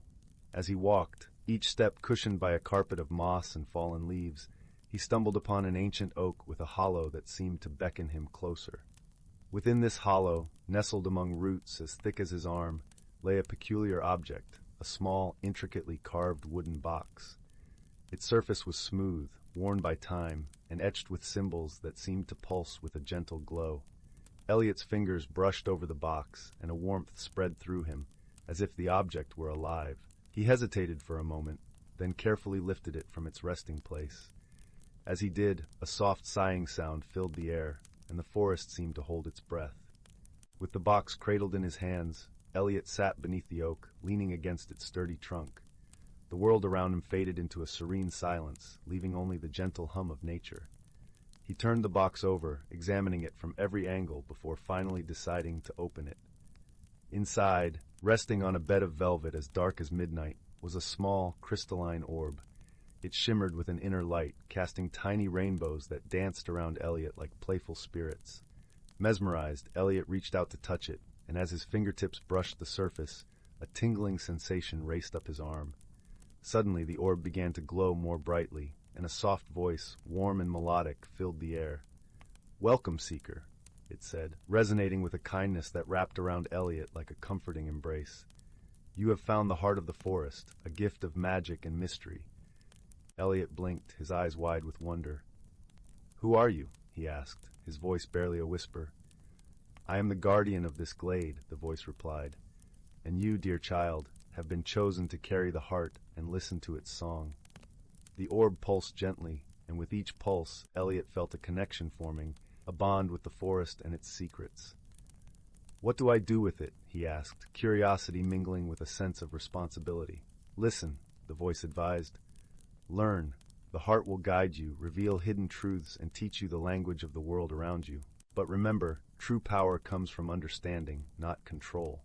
S1: As he walked, each step cushioned by a carpet of moss and fallen leaves, he stumbled upon an ancient oak with a hollow that seemed to beckon him closer. Within this hollow, nestled among roots as thick as his arm, lay a peculiar object, a small, intricately carved wooden box. Its surface was smooth, worn by time, and etched with symbols that seemed to pulse with a gentle glow. Elliot's fingers brushed over the box, and a warmth spread through him, as if the object were alive. He hesitated for a moment, then carefully lifted it from its resting place. As he did, a soft sighing sound filled the air, and the forest seemed to hold its breath. With the box cradled in his hands, Elliot sat beneath the oak, leaning against its sturdy trunk. The world around him faded into a serene silence, leaving only the gentle hum of nature. He turned the box over, examining it from every angle before finally deciding to open it. Inside, resting on a bed of velvet as dark as midnight, was a small, crystalline orb. It shimmered with an inner light, casting tiny rainbows that danced around Elliot like playful spirits. Mesmerized, Elliot reached out to touch it, and as his fingertips brushed the surface, a tingling sensation raced up his arm. Suddenly, the orb began to glow more brightly, and a soft voice, warm and melodic, filled the air. "Welcome, Seeker," it said, resonating with a kindness that wrapped around Elliot like a comforting embrace. "You have found the heart of the forest, a gift of magic and mystery." Elliot blinked, his eyes wide with wonder. "Who are you?" he asked, his voice barely a whisper. "I am the guardian of this glade," the voice replied. "And you, dear child, have been chosen to carry the heart and listen to its song." The orb pulsed gently, and with each pulse, Elliot felt a connection forming, a bond with the forest and its secrets. "What do I do with it?" he asked, curiosity mingling with a sense of responsibility. "Listen," the voice advised. "Learn. The heart will guide you, reveal hidden truths, and teach you the language of the world around you. But remember, true power comes from understanding, not control."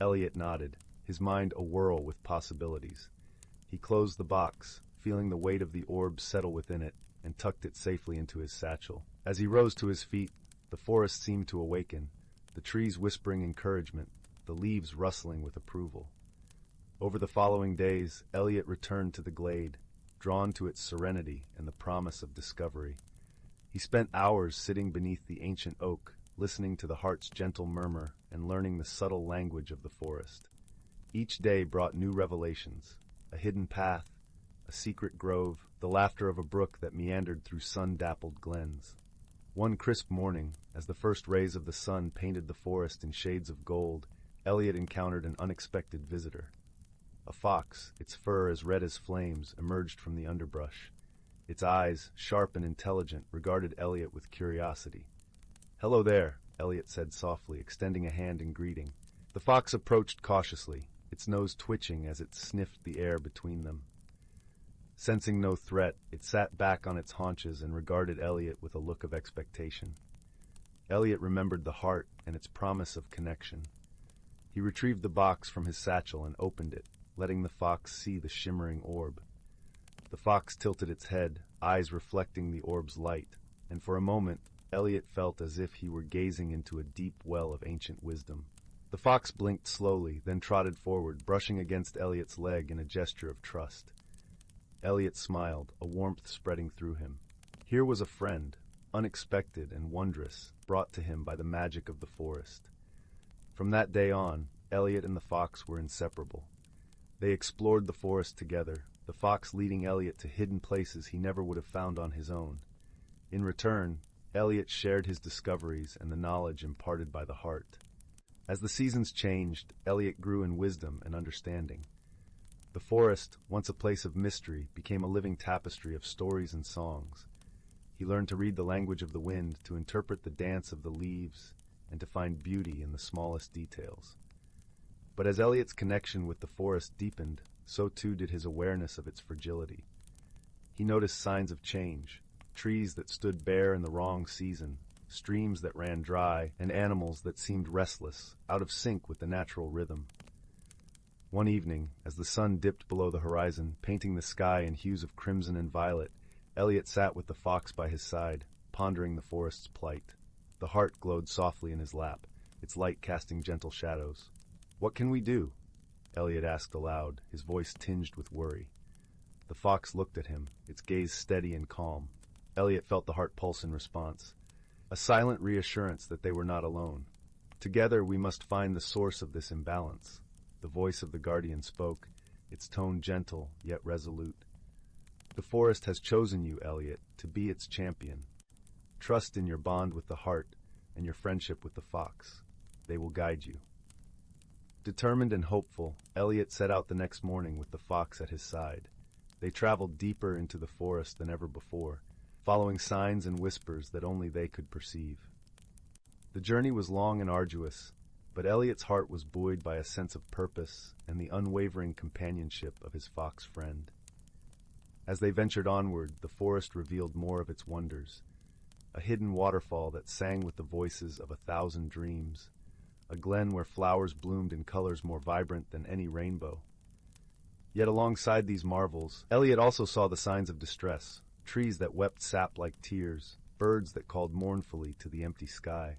S1: Elliot nodded, his mind awhirl with possibilities. He closed the box, feeling the weight of the orb settle within it, and tucked it safely into his satchel. As he rose to his feet, the forest seemed to awaken, the trees whispering encouragement, the leaves rustling with approval. Over the following days, Elliot returned to the glade, drawn to its serenity and the promise of discovery. He spent hours sitting beneath the ancient oak, listening to the heart's gentle murmur and learning the subtle language of the forest. Each day brought new revelations, a hidden path, a secret grove, the laughter of a brook that meandered through sun-dappled glens. One crisp morning, as the first rays of the sun painted the forest in shades of gold, Elliot encountered an unexpected visitor. A fox, its fur as red as flames, emerged from the underbrush. Its eyes, sharp and intelligent, regarded Elliot with curiosity. "Hello there," Elliot said softly, extending a hand in greeting. The fox approached cautiously, its nose twitching as it sniffed the air between them. Sensing no threat, it sat back on its haunches and regarded Elliot with a look of expectation. Elliot remembered the heart and its promise of connection. He retrieved the box from his satchel and opened it, letting the fox see the shimmering orb. The fox tilted its head, eyes reflecting the orb's light, and for a moment, Elliot felt as if he were gazing into a deep well of ancient wisdom. The fox blinked slowly, then trotted forward, brushing against Elliot's leg in a gesture of trust. Elliot smiled, a warmth spreading through him. Here was a friend, unexpected and wondrous, brought to him by the magic of the forest. From that day on, Elliot and the fox were inseparable. They explored the forest together, the fox leading Elliot to hidden places he never would have found on his own. In return, Elliot shared his discoveries and the knowledge imparted by the heart. As the seasons changed, Elliot grew in wisdom and understanding. The forest, once a place of mystery, became a living tapestry of stories and songs. He learned to read the language of the wind, to interpret the dance of the leaves, and to find beauty in the smallest details. But as Elliot's connection with the forest deepened, so too did his awareness of its fragility. He noticed signs of change, trees that stood bare in the wrong season, streams that ran dry, and animals that seemed restless, out of sync with the natural rhythm. One evening, as the sun dipped below the horizon, painting the sky in hues of crimson and violet, Elliot sat with the fox by his side, pondering the forest's plight. The heart glowed softly in his lap, its light casting gentle shadows. "What can we do?" Elliot asked aloud, his voice tinged with worry. The fox looked at him, its gaze steady and calm. Elliot felt the heart pulse in response, a silent reassurance that they were not alone. "Together we must find the source of this imbalance." The voice of the guardian spoke, its tone gentle yet resolute. "The forest has chosen you, Elliot, to be its champion. Trust in your bond with the heart and your friendship with the fox. They will guide you." Determined and hopeful, Elliot set out the next morning with the fox at his side. They traveled deeper into the forest than ever before, following signs and whispers that only they could perceive. The journey was long and arduous, but Elliot's heart was buoyed by a sense of purpose and the unwavering companionship of his fox friend. As they ventured onward, the forest revealed more of its wonders. A hidden waterfall that sang with the voices of 1,000 dreams. A glen where flowers bloomed in colors more vibrant than any rainbow. Yet alongside these marvels, Elliot also saw the signs of distress, trees that wept sap like tears, birds that called mournfully to the empty sky.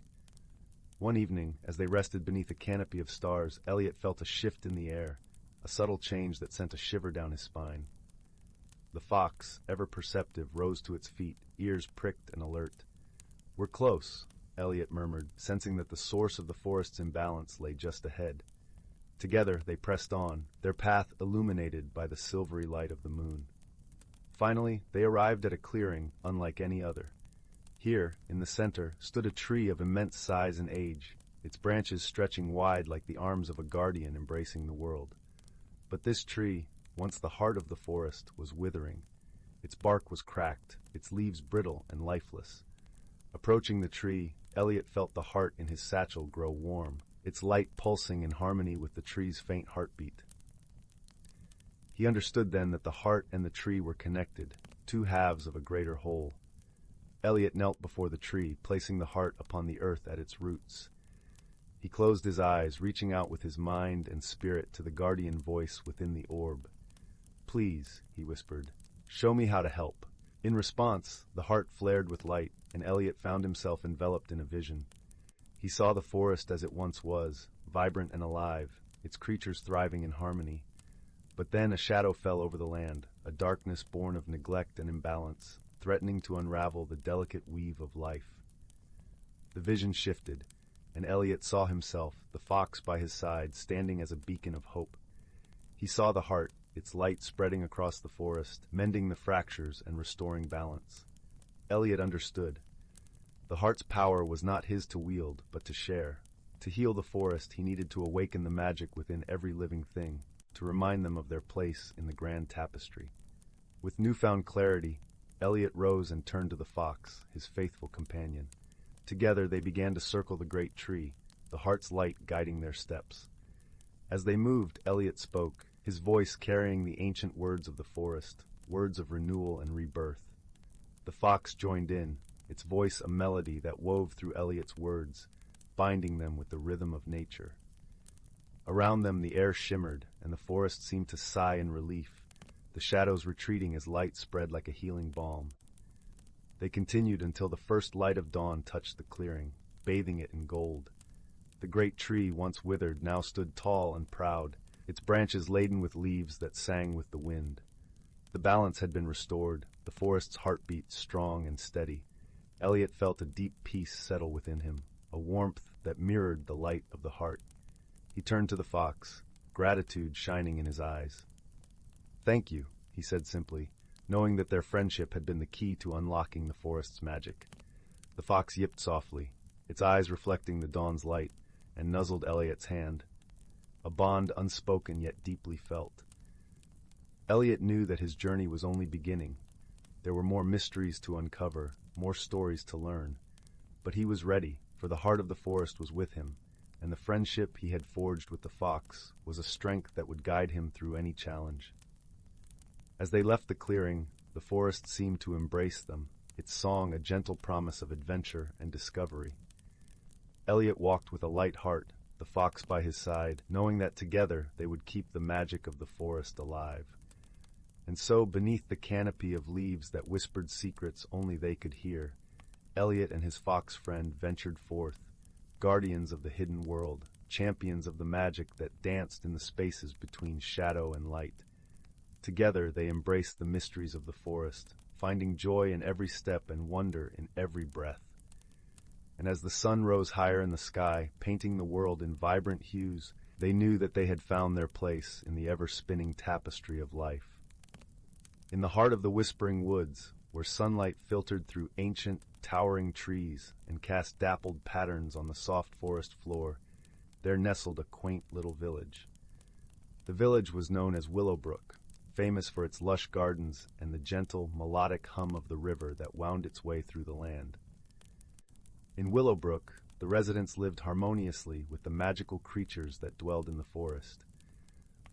S1: One evening, as they rested beneath a canopy of stars, Elliot felt a shift in the air, a subtle change that sent a shiver down his spine. The fox, ever perceptive, rose to its feet, ears pricked and alert. "We're close," Elliot murmured, sensing that the source of the forest's imbalance lay just ahead. Together they pressed on, their path illuminated by the silvery light of the moon. Finally, they arrived at a clearing unlike any other. Here, in the center, stood a tree of immense size and age, its branches stretching wide like the arms of a guardian embracing the world. But this tree, once the heart of the forest, was withering. Its bark was cracked, its leaves brittle and lifeless. Approaching the tree, Elliot felt the heart in his satchel grow warm, its light pulsing in harmony with the tree's faint heartbeat. He understood then that the heart and the tree were connected, two halves of a greater whole. Elliot knelt before the tree, placing the heart upon the earth at its roots. He closed his eyes, reaching out with his mind and spirit to the guardian voice within the orb. "Please," he whispered, "show me how to help." In response, the heart flared with light, and Elliot found himself enveloped in a vision. He saw the forest as it once was, vibrant and alive, its creatures thriving in harmony. But then a shadow fell over the land, a darkness born of neglect and imbalance, threatening to unravel the delicate weave of life. The vision shifted, and Elliot saw himself, the fox by his side, standing as a beacon of hope. He saw the heart, its light spreading across the forest, mending the fractures and restoring balance. Elliot understood. The heart's power was not his to wield, but to share. To heal the forest, he needed to awaken the magic within every living thing, to remind them of their place in the grand tapestry. With newfound clarity, Elliot rose and turned to the fox, his faithful companion. Together they began to circle the great tree, the heart's light guiding their steps. As they moved, Elliot spoke, his voice carrying the ancient words of the forest, words of renewal and rebirth. The fox joined in, its voice a melody that wove through Elliot's words, binding them with the rhythm of nature. Around them the air shimmered, and the forest seemed to sigh in relief, the shadows retreating as light spread like a healing balm. They continued until the first light of dawn touched the clearing, bathing it in gold. The great tree, once withered, now stood tall and proud, its branches laden with leaves that sang with the wind. The balance had been restored, the forest's heartbeat strong and steady. Elliot felt a deep peace settle within him, a warmth that mirrored the light of the heart. He turned to the fox, gratitude shining in his eyes. "Thank you," he said simply, knowing that their friendship had been the key to unlocking the forest's magic. The fox yipped softly, its eyes reflecting the dawn's light, and nuzzled Elliot's hand, a bond unspoken yet deeply felt. Elliot knew that his journey was only beginning. There were more mysteries to uncover, more stories to learn. But he was ready, for the heart of the forest was with him, and the friendship he had forged with the fox was a strength that would guide him through any challenge. As they left the clearing, the forest seemed to embrace them, its song a gentle promise of adventure and discovery. Elliot walked with a light heart, the fox by his side, knowing that together they would keep the magic of the forest alive. And so, beneath the canopy of leaves that whispered secrets only they could hear, Elliot and his fox friend ventured forth, guardians of the hidden world, champions of the magic that danced in the spaces between shadow and light. Together they embraced the mysteries of the forest, finding joy in every step and wonder in every breath. And as the sun rose higher in the sky, painting the world in vibrant hues, they knew that they had found their place in the ever-spinning tapestry of life. In the heart of the whispering woods, where sunlight filtered through ancient, towering trees and cast dappled patterns on the soft forest floor, there nestled a quaint little village. The village was known as Willowbrook, famous for its lush gardens and the gentle, melodic hum of the river that wound its way through the land. In Willowbrook, the residents lived harmoniously with the magical creatures that dwelled in the forest.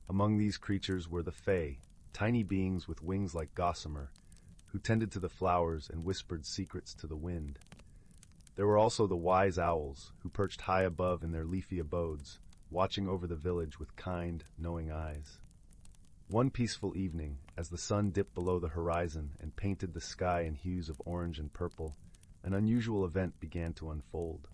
S1: Among these creatures were the Fae, tiny beings with wings like gossamer, who tended to the flowers and whispered secrets to the wind. There were also the wise owls, who perched high above in their leafy abodes, watching over the village with kind, knowing eyes. One peaceful evening, as the sun dipped below the horizon and painted the sky in hues of orange and purple, an unusual event began to unfold.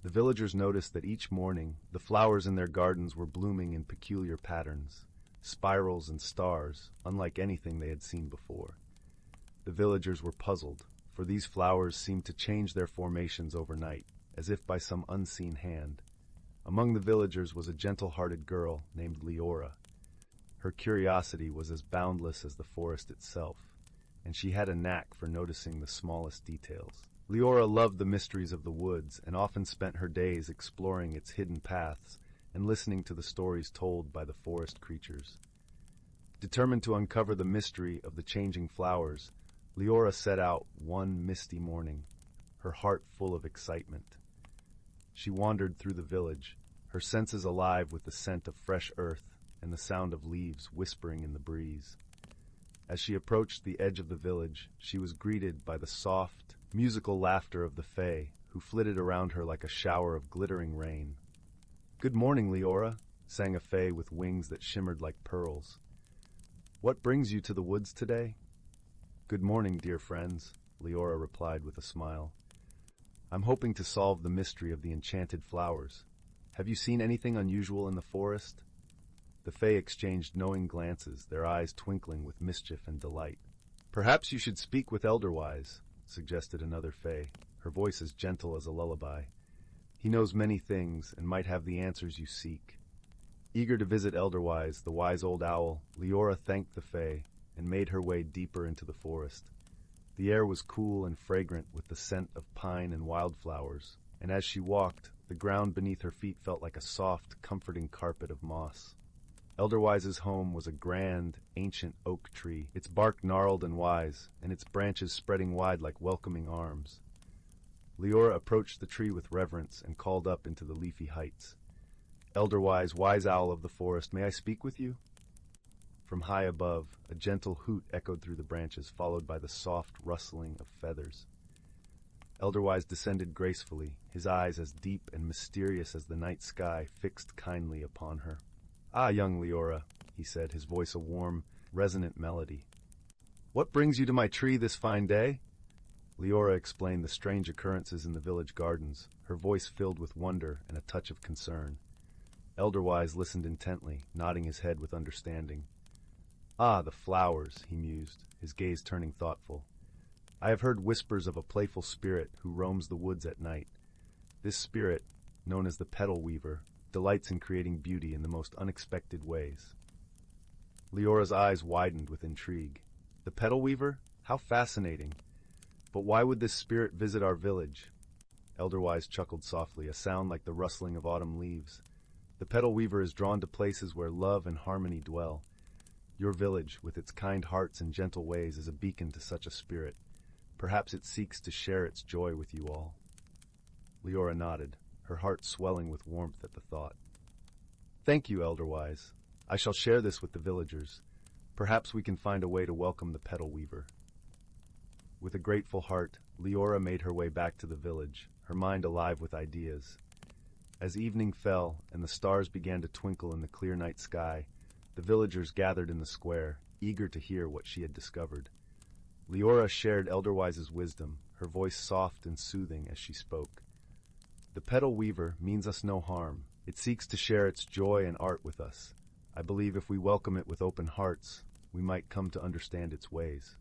S1: The villagers noticed that each morning the flowers in their gardens were blooming in peculiar patterns, spirals and stars, unlike anything they had seen before. The villagers were puzzled, for these flowers seemed to change their formations overnight, as if by some unseen hand. Among the villagers was a gentle-hearted girl named Lyra. Her curiosity was as boundless as the forest itself, and she had a knack for noticing the smallest details. Lyra loved the mysteries of the woods and often spent her days exploring its hidden paths and listening to the stories told by the forest creatures. Determined to uncover the mystery of the changing flowers, Lyra set out one misty morning, her heart full of excitement. She wandered through the village, her senses alive with the scent of fresh earth and the sound of leaves whispering in the breeze. As she approached the edge of the village, she was greeted by the soft, musical laughter of the Fae, who flitted around her like a shower of glittering rain. "Good morning, Lyra," sang a Fae with wings that shimmered like pearls. "What brings you to the woods today?" "Good morning, dear friends," Lyra replied with a smile. "I'm hoping to solve the mystery of the enchanted flowers. Have you seen anything unusual in the forest?" The Fae exchanged knowing glances, their eyes twinkling with mischief and delight. "Perhaps you should speak with Elderwise," suggested another Fae, her voice as gentle as a lullaby. "He knows many things and might have the answers you seek." Eager to visit Elderwise, the wise old owl, Lyra thanked the Fae and made her way deeper into the forest. The air was cool and fragrant with the scent of pine and wildflowers, and as she walked, the ground beneath her feet felt like a soft, comforting carpet of moss. Elderwise's home was a grand, ancient oak tree, its bark gnarled and wise, and its branches spreading wide like welcoming arms. Lyra approached the tree with reverence and called up into the leafy heights. "Elderwise, wise owl of the forest, may I speak with you?" From high above, a gentle hoot echoed through the branches, followed by the soft rustling of feathers. Elderwise descended gracefully, his eyes as deep and mysterious as the night sky fixed kindly upon her. "Ah, young Lyra," he said, his voice a warm, resonant melody. "What brings you to my tree this fine day?" Lyra explained the strange occurrences in the village gardens, her voice filled with wonder and a touch of concern. Elderwise listened intently, nodding his head with understanding. "Ah, the flowers," he mused, his gaze turning thoughtful. "I have heard whispers of a playful spirit who roams the woods at night. This spirit, known as the petal weaver, delights in creating beauty in the most unexpected ways." Lyra's eyes widened with intrigue. "The petal weaver? How fascinating! But why would this spirit visit our village? Elderwise chuckled softly, a sound like the rustling of autumn leaves. The petal weaver is drawn to places where love and harmony dwell. Your village, with its kind hearts and gentle ways, is a beacon to such a spirit. Perhaps it seeks to share its joy with you all. Lyra nodded, her heart swelling with warmth at the thought. Thank you, Elderwise. I shall share this with the villagers. Perhaps we can find a way to welcome the petal weaver. With a grateful heart, Lyra made her way back to the village, her mind alive with ideas. As evening fell and the stars began to twinkle in the clear night sky, the villagers gathered in the square, eager to hear what she had discovered. Lyra shared Elderwise's wisdom, her voice soft and soothing as she spoke. The petal weaver means us no harm. It seeks to share its joy and art with us. I believe if we welcome it with open hearts, we might come to understand its ways.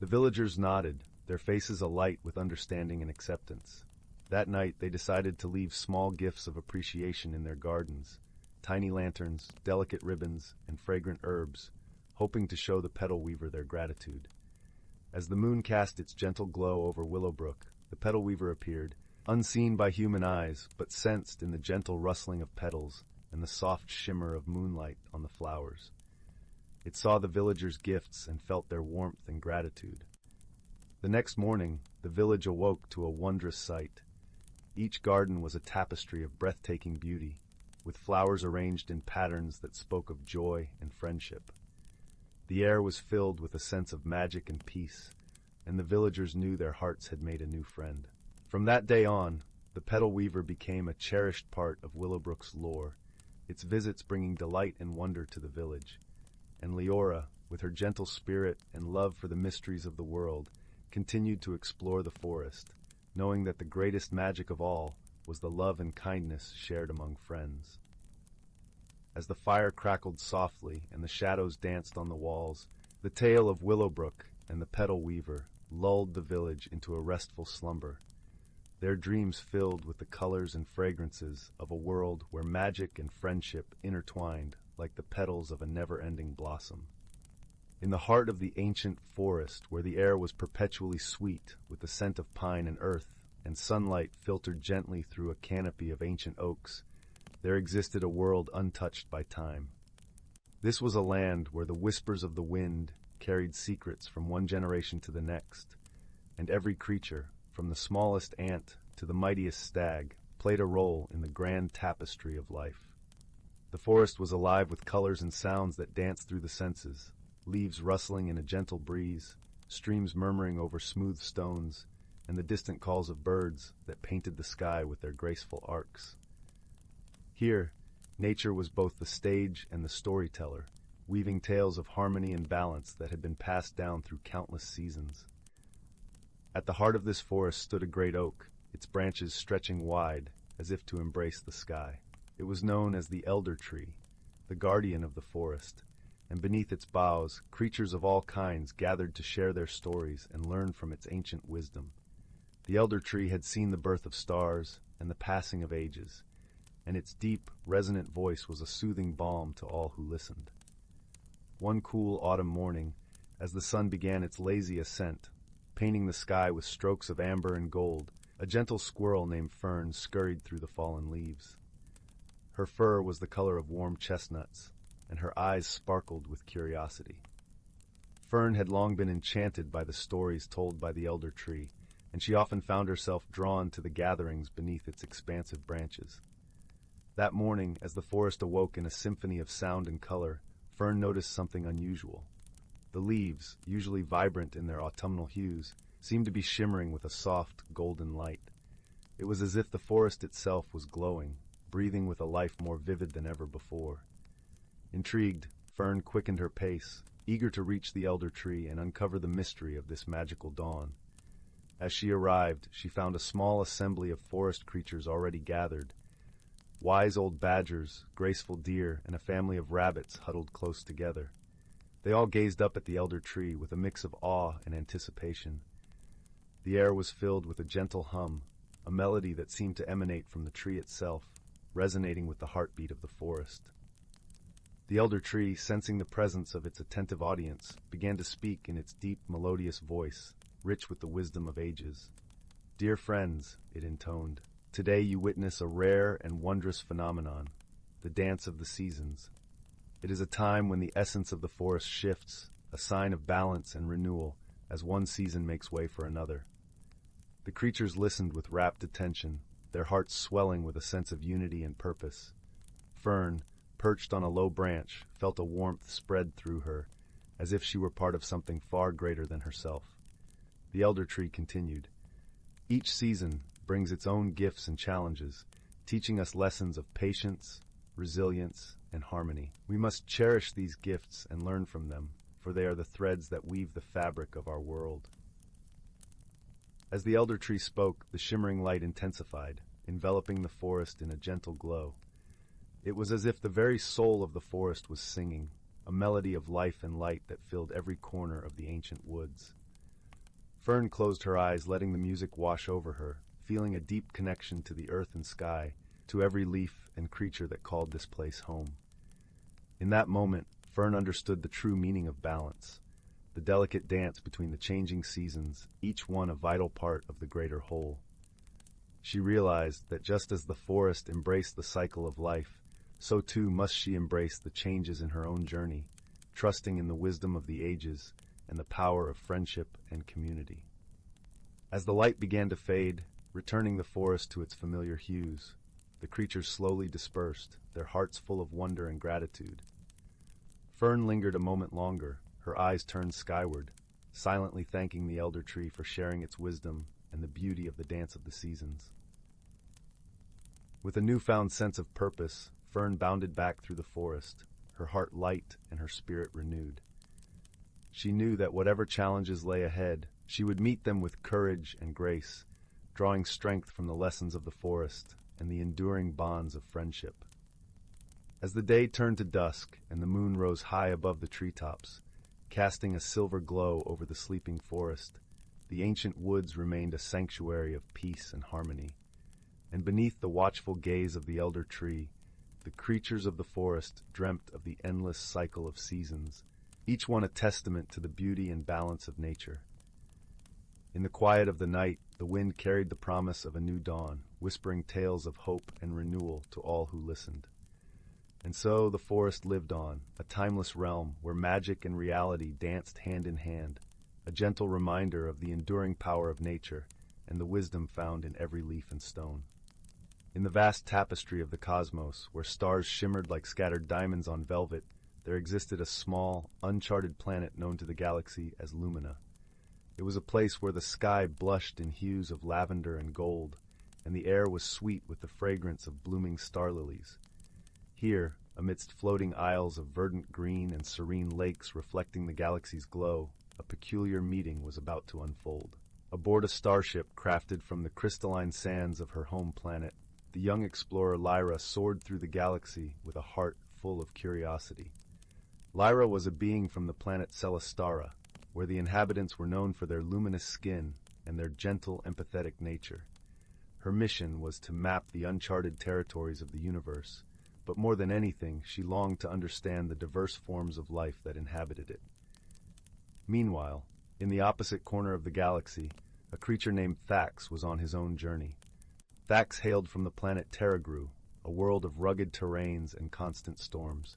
S1: The villagers nodded, their faces alight with understanding and acceptance. That night they decided to leave small gifts of appreciation in their gardens, tiny lanterns, delicate ribbons, and fragrant herbs, hoping to show the petal weaver their gratitude. As the moon cast its gentle glow over Willowbrook, the petal weaver appeared, unseen by human eyes, but sensed in the gentle rustling of petals and the soft shimmer of moonlight on the flowers. It saw the villagers' gifts and felt their warmth and gratitude. The next morning, the village awoke to a wondrous sight. Each garden was a tapestry of breathtaking beauty, with flowers arranged in patterns that spoke of joy and friendship. The air was filled with a sense of magic and peace, and the villagers knew their hearts had made a new friend. From that day on, the petal weaver became a cherished part of Willowbrook's lore, its visits bringing delight and wonder to the village. And Lyra, with her gentle spirit and love for the mysteries of the world, continued to explore the forest, knowing that the greatest magic of all was the love and kindness shared among friends. As the fire crackled softly and the shadows danced on the walls, the tale of Willowbrook and the petal weaver lulled the village into a restful slumber, their dreams filled with the colors and fragrances of a world where magic and friendship intertwined like the petals of a never-ending blossom. In the heart of the ancient forest, where the air was perpetually sweet with the scent of pine and earth, and sunlight filtered gently through a canopy of ancient oaks, there existed a world untouched by time. This was a land where the whispers of the wind carried secrets from one generation to the next, and every creature, from the smallest ant to the mightiest stag, played a role in the grand tapestry of life. The forest was alive with colors and sounds that danced through the senses, leaves rustling in a gentle breeze, streams murmuring over smooth stones, and the distant calls of birds that painted the sky with their graceful arcs. Here, nature was both the stage and the storyteller, weaving tales of harmony and balance that had been passed down through countless seasons. At the heart of this forest stood a great oak, its branches stretching wide as if to embrace the sky. It was known as the Elder Tree, the guardian of the forest, and beneath its boughs, creatures of all kinds gathered to share their stories and learn from its ancient wisdom. The Elder Tree had seen the birth of stars and the passing of ages, and its deep, resonant voice was a soothing balm to all who listened. One cool autumn morning, as the sun began its lazy ascent, painting the sky with strokes of amber and gold, a gentle squirrel named Fern scurried through the fallen leaves. Her fur was the color of warm chestnuts, and her eyes sparkled with curiosity. Fern had long been enchanted by the stories told by the Elder Tree, and she often found herself drawn to the gatherings beneath its expansive branches. That morning, as the forest awoke in a symphony of sound and color, Fern noticed something unusual. The leaves, usually vibrant in their autumnal hues, seemed to be shimmering with a soft, golden light. It was as if the forest itself was glowing, breathing with a life more vivid than ever before. Intrigued, Fern quickened her pace, eager to reach the Elder Tree and uncover the mystery of this magical dawn. As she arrived, she found a small assembly of forest creatures already gathered. Wise old badgers, graceful deer, and a family of rabbits huddled close together. They all gazed up at the Elder Tree with a mix of awe and anticipation. The air was filled with a gentle hum, a melody that seemed to emanate from the tree itself, resonating with the heartbeat of the forest. The elder tree, sensing the presence of its attentive audience, began to speak in its deep, melodious voice, rich with the wisdom of ages. "Dear friends," it intoned, "today you witness a rare and wondrous phenomenon, the dance of the seasons. It is a time when the essence of the forest shifts, a sign of balance and renewal, as one season makes way for another." The creatures listened with rapt attention, their hearts swelling with a sense of unity and purpose. Fern, perched on a low branch, felt a warmth spread through her, as if she were part of something far greater than herself. The elder tree continued, "Each season brings its own gifts and challenges, teaching us lessons of patience, resilience, and harmony. We must cherish these gifts and learn from them, for they are the threads that weave the fabric of our world." As the elder tree spoke, the shimmering light intensified, enveloping the forest in a gentle glow. It was as if the very soul of the forest was singing, a melody of life and light that filled every corner of the ancient woods. Fern closed her eyes, letting the music wash over her, feeling a deep connection to the earth and sky, to every leaf and creature that called this place home. In that moment, Fern understood the true meaning of balance, the delicate dance between the changing seasons, each one a vital part of the greater whole. She realized that just as the forest embraced the cycle of life, so too must she embrace the changes in her own journey, trusting in the wisdom of the ages and the power of friendship and community. As the light began to fade, returning the forest to its familiar hues, the creatures slowly dispersed, their hearts full of wonder and gratitude. Fern lingered a moment longer, her eyes turned skyward, silently thanking the elder tree for sharing its wisdom and the beauty of the dance of the seasons. With a newfound sense of purpose, Fern bounded back through the forest, her heart light and her spirit renewed. She knew that whatever challenges lay ahead, she would meet them with courage and grace, drawing strength from the lessons of the forest and the enduring bonds of friendship. As the day turned to dusk and the moon rose high above the treetops, casting a silver glow over the sleeping forest, the ancient woods remained a sanctuary of peace and harmony. And beneath the watchful gaze of the elder tree, the creatures of the forest dreamt of the endless cycle of seasons, each one a testament to the beauty and balance of nature. In the quiet of the night, the wind carried the promise of a new dawn, whispering tales of hope and renewal to all who listened. And so the forest lived on, a timeless realm where magic and reality danced hand in hand, a gentle reminder of the enduring power of nature and the wisdom found in every leaf and stone. In the vast tapestry of the cosmos, where stars shimmered like scattered diamonds on velvet, there existed a small, uncharted planet known to the galaxy as Lumina. It was a place where the sky blushed in hues of lavender and gold, and the air was sweet with the fragrance of blooming star lilies. Here, amidst floating isles of verdant green and serene lakes reflecting the galaxy's glow, a peculiar meeting was about to unfold. Aboard a starship crafted from the crystalline sands of her home planet, the young explorer Lyra soared through the galaxy with a heart full of curiosity. Lyra was a being from the planet Celestara, where the inhabitants were known for their luminous skin and their gentle, empathetic nature. Her mission was to map the uncharted territories of the universe, but more than anything, she longed to understand the diverse forms of life that inhabited it. Meanwhile, in the opposite corner of the galaxy, a creature named Thax was on his own journey. Thax hailed from the planet Terragru, a world of rugged terrains and constant storms.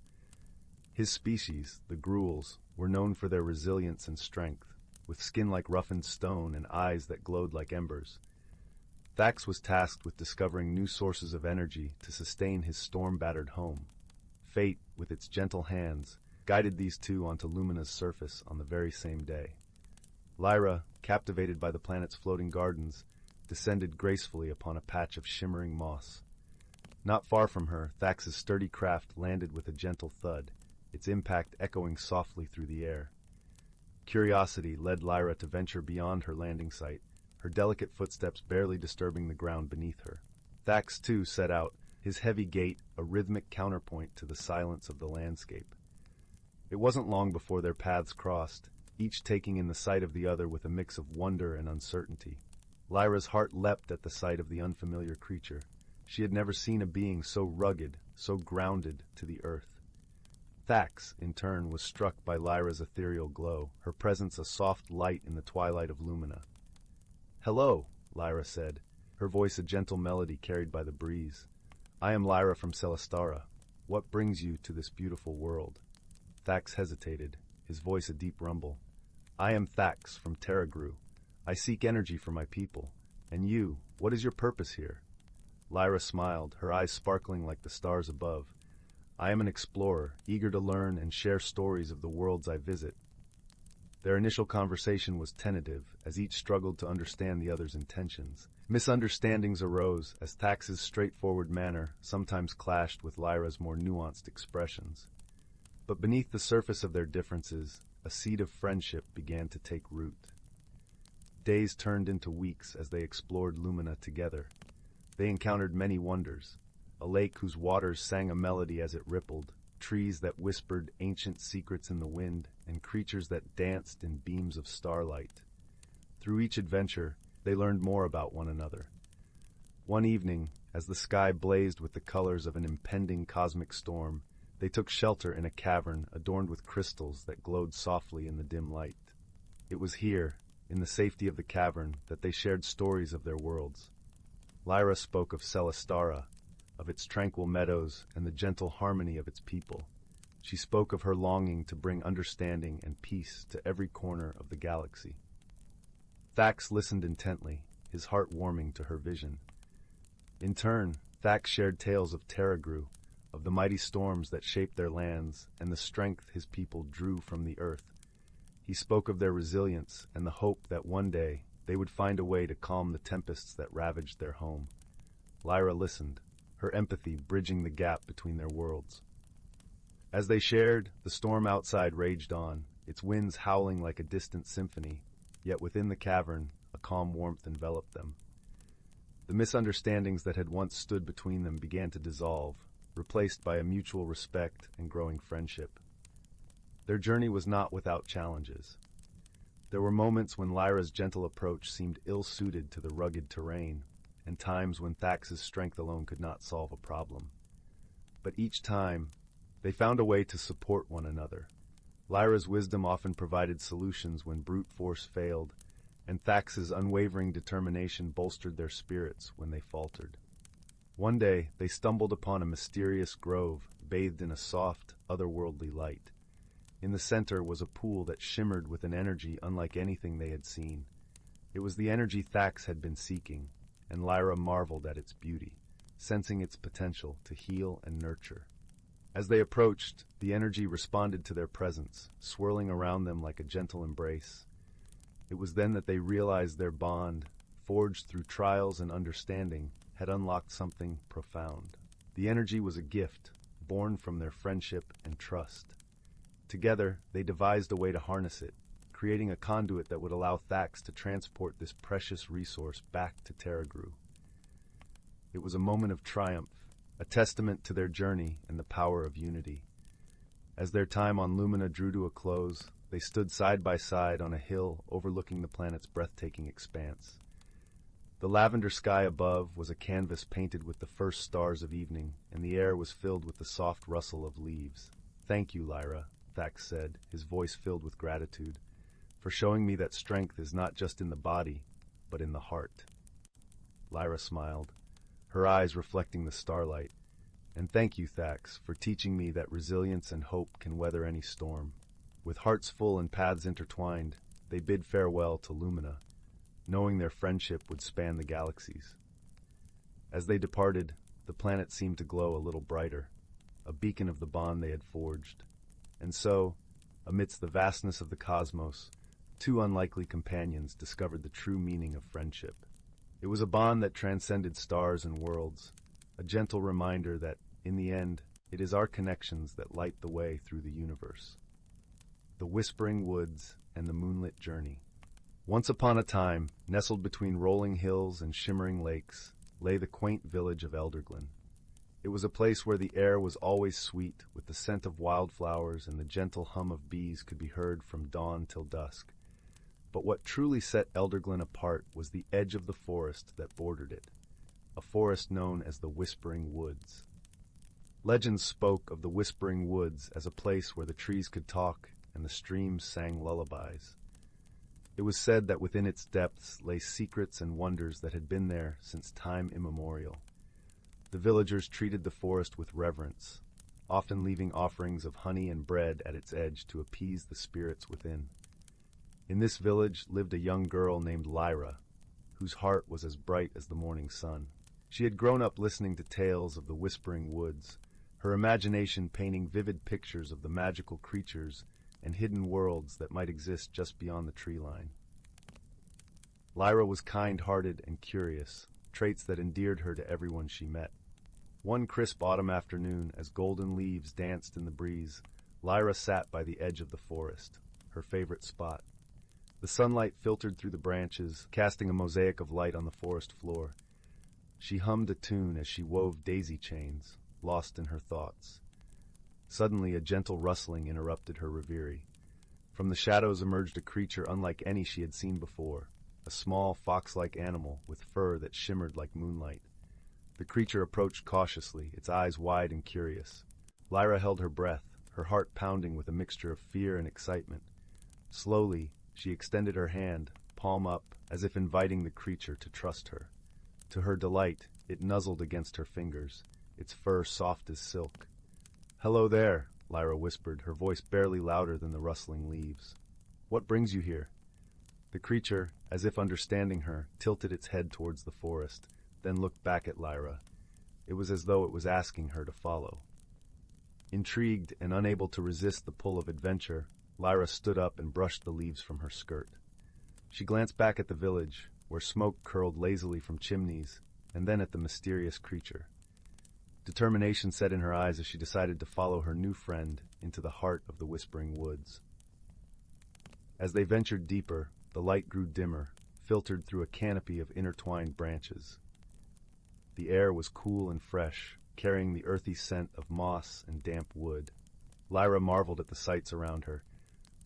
S1: His species, the Gruels, were known for their resilience and strength, with skin like roughened stone and eyes that glowed like embers. Thax was tasked with discovering new sources of energy to sustain his storm-battered home. Fate, with its gentle hands, guided these two onto Lumina's surface on the very same day. Lyra, captivated by the planet's floating gardens, descended gracefully upon a patch of shimmering moss. Not far from her, Thax's sturdy craft landed with a gentle thud, its impact echoing softly through the air. Curiosity led Lyra to venture beyond her landing site, her delicate footsteps barely disturbing the ground beneath her. Thax, too, set out, his heavy gait a rhythmic counterpoint to the silence of the landscape. It wasn't long before their paths crossed, each taking in the sight of the other with a mix of wonder and uncertainty. Lyra's heart leapt at the sight of the unfamiliar creature. She had never seen a being so rugged, so grounded to the earth. Thax, in turn, was struck by Lyra's ethereal glow, her presence a soft light in the twilight of Lumina. "Hello," Lyra said, her voice a gentle melody carried by the breeze. "I am Lyra from Celestara. What brings you to this beautiful world?" Thax hesitated, his voice a deep rumble. "I am Thax from Terragru. I seek energy for my people. And you, what is your purpose here?" Lyra smiled, her eyes sparkling like the stars above. "I am an explorer, eager to learn and share stories of the worlds I visit." Their initial conversation was tentative, as each struggled to understand the other's intentions. Misunderstandings arose, as Thax's straightforward manner sometimes clashed with Lyra's more nuanced expressions. But beneath the surface of their differences, a seed of friendship began to take root. Days turned into weeks as they explored Lumina together. They encountered many wonders: a lake whose waters sang a melody as it rippled, trees that whispered ancient secrets in the wind, and creatures that danced in beams of starlight. Through each adventure, they learned more about one another. One evening, as the sky blazed with the colors of an impending cosmic storm, they took shelter in a cavern adorned with crystals that glowed softly in the dim light. It was here, in the safety of the cavern, that they shared stories of their worlds. Lyra spoke of Celestara, of its tranquil meadows and the gentle harmony of its people. She spoke of her longing to bring understanding and peace to every corner of the galaxy. Thax listened intently, his heart warming to her vision. In turn, Thax shared tales of Terragru, of the mighty storms that shaped their lands and the strength his people drew from the earth. He spoke of their resilience and the hope that one day they would find a way to calm the tempests that ravaged their home. Lyra listened, her empathy bridging the gap between their worlds. As they shared, the storm outside raged on, its winds howling like a distant symphony, yet within the cavern, a calm warmth enveloped them. The misunderstandings that had once stood between them began to dissolve, replaced by a mutual respect and growing friendship. Their journey was not without challenges. There were moments when Lyra's gentle approach seemed ill-suited to the rugged terrain, and times when Thax's strength alone could not solve a problem. But each time, they found a way to support one another. Lyra's wisdom often provided solutions when brute force failed, and Thax's unwavering determination bolstered their spirits when they faltered. One day, they stumbled upon a mysterious grove bathed in a soft, otherworldly light. In the center was a pool that shimmered with an energy unlike anything they had seen. It was the energy Thax had been seeking, and Lyra marveled at its beauty, sensing its potential to heal and nurture. As they approached, the energy responded to their presence, swirling around them like a gentle embrace. It was then that they realized their bond, forged through trials and understanding, had unlocked something profound. The energy was a gift, born from their friendship and trust. Together, they devised a way to harness it, creating a conduit that would allow Thax to transport this precious resource back to Terragru. It was a moment of triumph, a testament to their journey and the power of unity. As their time on Lumina drew to a close, they stood side by side on a hill overlooking the planet's breathtaking expanse. The lavender sky above was a canvas painted with the first stars of evening, and the air was filled with the soft rustle of leaves. "Thank you, Lyra," Thax said, his voice filled with gratitude, "for showing me that strength is not just in the body, but in the heart." Lyra smiled, her eyes reflecting the starlight. "And thank you, Thax, for teaching me that resilience and hope can weather any storm." With hearts full and paths intertwined, they bid farewell to Lumina, knowing their friendship would span the galaxies. As they departed, the planet seemed to glow a little brighter, a beacon of the bond they had forged. And so, amidst the vastness of the cosmos, two unlikely companions discovered the true meaning of friendship. It was a bond that transcended stars and worlds, a gentle reminder that, in the end, it is our connections that light the way through the universe. The Whispering Woods and the Moonlit Journey. Once upon a time, nestled between rolling hills and shimmering lakes, lay the quaint village of Elderglen. It was a place where the air was always sweet, with the scent of wildflowers and the gentle hum of bees could be heard from dawn till dusk. But what truly set Elderglen apart was the edge of the forest that bordered it, a forest known as the Whispering Woods. Legends spoke of the Whispering Woods as a place where the trees could talk and the streams sang lullabies. It was said that within its depths lay secrets and wonders that had been there since time immemorial. The villagers treated the forest with reverence, often leaving offerings of honey and bread at its edge to appease the spirits within. In this village lived a young girl named Lyra, whose heart was as bright as the morning sun. She had grown up listening to tales of the Whispering Woods, her imagination painting vivid pictures of the magical creatures and hidden worlds that might exist just beyond the tree line. Lyra was kind-hearted and curious, traits that endeared her to everyone she met. One crisp autumn afternoon, as golden leaves danced in the breeze, Lyra sat by the edge of the forest, her favorite spot. The sunlight filtered through the branches, casting a mosaic of light on the forest floor. She hummed a tune as she wove daisy chains, lost in her thoughts. Suddenly, a gentle rustling interrupted her reverie. From the shadows emerged a creature unlike any she had seen before, a small, fox-like animal with fur that shimmered like moonlight. The creature approached cautiously, its eyes wide and curious. Lyra held her breath, her heart pounding with a mixture of fear and excitement. Slowly, she extended her hand, palm up, as if inviting the creature to trust her. To her delight, it nuzzled against her fingers, its fur soft as silk. "Hello there," Lyra whispered, her voice barely louder than the rustling leaves. "What brings you here?" The creature, as if understanding her, tilted its head towards the forest, then looked back at Lyra. It was as though it was asking her to follow. Intrigued and unable to resist the pull of adventure, Lyra stood up and brushed the leaves from her skirt. She glanced back at the village, where smoke curled lazily from chimneys, and then at the mysterious creature. Determination set in her eyes as she decided to follow her new friend into the heart of the Whispering Woods. As they ventured deeper, the light grew dimmer, filtered through a canopy of intertwined branches. The air was cool and fresh, carrying the earthy scent of moss and damp wood. Lyra marveled at the sights around her.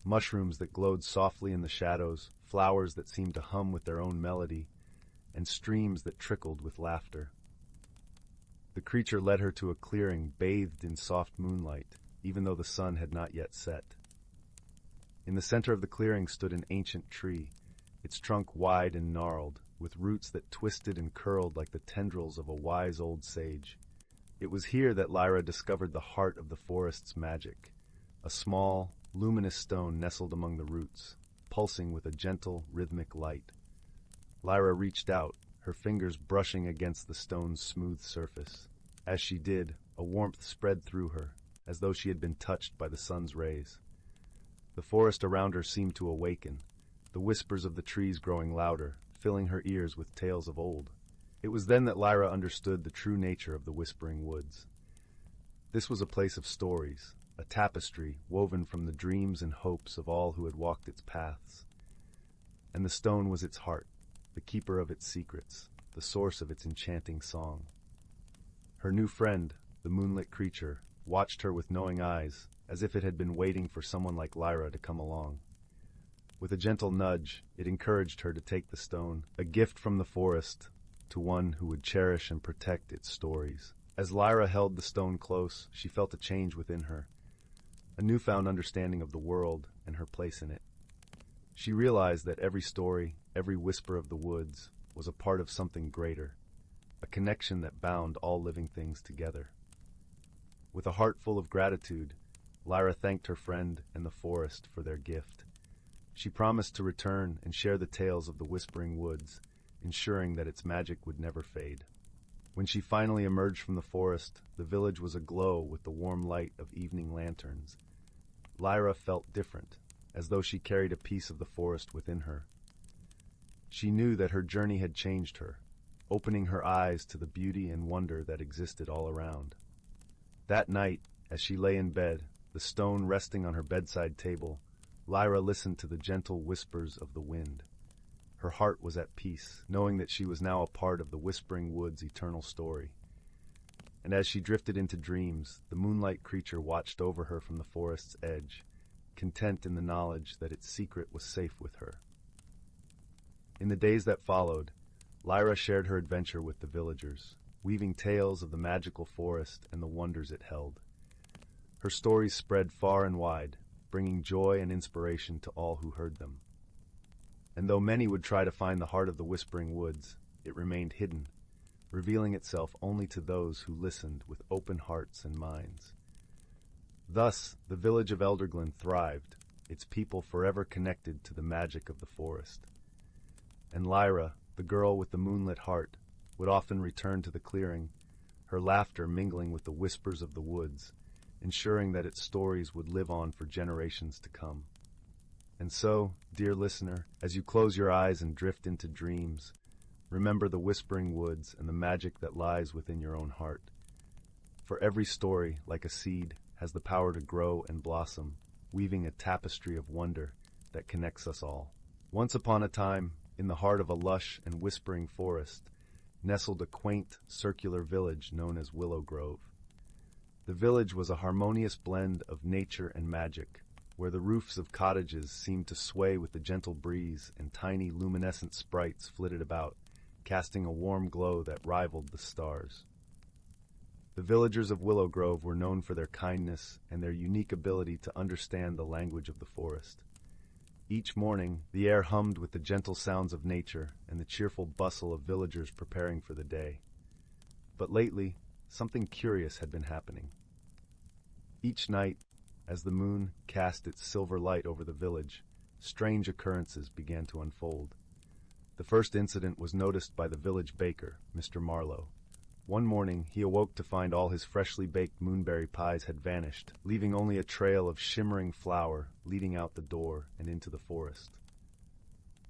S1: Mushrooms that glowed softly in the shadows, flowers that seemed to hum with their own melody, and streams that trickled with laughter. The creature led her to a clearing bathed in soft moonlight, even though the sun had not yet set. In the center of the clearing stood an ancient tree, its trunk wide and gnarled, with roots that twisted and curled like the tendrils of a wise old sage. It was here that Lyra discovered the heart of the forest's magic, a small, luminous stone nestled among the roots, pulsing with a gentle, rhythmic light. Lyra reached out, her fingers brushing against the stone's smooth surface. As she did, a warmth spread through her, as though she had been touched by the sun's rays. The forest around her seemed to awaken, the whispers of the trees growing louder, filling her ears with tales of old. It was then that Lyra understood the true nature of the Whispering Woods. This was a place of stories, a tapestry woven from the dreams and hopes of all who had walked its paths. And the stone was its heart, the keeper of its secrets, the source of its enchanting song. Her new friend, the moonlit creature, watched her with knowing eyes, as if it had been waiting for someone like Lyra to come along. With a gentle nudge, it encouraged her to take the stone, a gift from the forest, to one who would cherish and protect its stories. As Lyra held the stone close, she felt a change within her, a newfound understanding of the world and her place in it. She realized that every story, every whisper of the woods, was a part of something greater, a connection that bound all living things together. With a heart full of gratitude, Lyra thanked her friend and the forest for their gift. She promised to return and share the tales of the Whispering Woods, ensuring that its magic would never fade. When she finally emerged from the forest, the village was aglow with the warm light of evening lanterns. Lyra felt different, as though she carried a piece of the forest within her. She knew that her journey had changed her, opening her eyes to the beauty and wonder that existed all around. That night, as she lay in bed, the stone resting on her bedside table, Lyra listened to the gentle whispers of the wind. Her heart was at peace, knowing that she was now a part of the Whispering Woods' eternal story. And as she drifted into dreams, the moonlight creature watched over her from the forest's edge, content in the knowledge that its secret was safe with her. In the days that followed, Lyra shared her adventure with the villagers, weaving tales of the magical forest and the wonders it held. Her stories spread far and wide, bringing joy and inspiration to all who heard them. And though many would try to find the heart of the Whispering Woods, it remained hidden, revealing itself only to those who listened with open hearts and minds. Thus, the village of Elderglen thrived, its people forever connected to the magic of the forest. And Lyra, the girl with the moonlit heart, would often return to the clearing, her laughter mingling with the whispers of the woods, ensuring that its stories would live on for generations to come. And so, dear listener, as you close your eyes and drift into dreams, remember the Whispering Woods and the magic that lies within your own heart. For every story, like a seed, has the power to grow and blossom, weaving a tapestry of wonder that connects us all. Once upon a time, in the heart of a lush and whispering forest, nestled a quaint, circular village known as Willow Grove. The village was a harmonious blend of nature and magic, where the roofs of cottages seemed to sway with the gentle breeze and tiny luminescent sprites flitted about, casting a warm glow that rivaled the stars. The villagers of Willow Grove were known for their kindness and their unique ability to understand the language of the forest. Each morning, the air hummed with the gentle sounds of nature and the cheerful bustle of villagers preparing for the day. But lately, something curious had been happening. Each night, as the moon cast its silver light over the village, strange occurrences began to unfold. The first incident was noticed by the village baker, Mr. Marlowe. One morning, he awoke to find all his freshly baked moonberry pies had vanished, leaving only a trail of shimmering flour leading out the door and into the forest.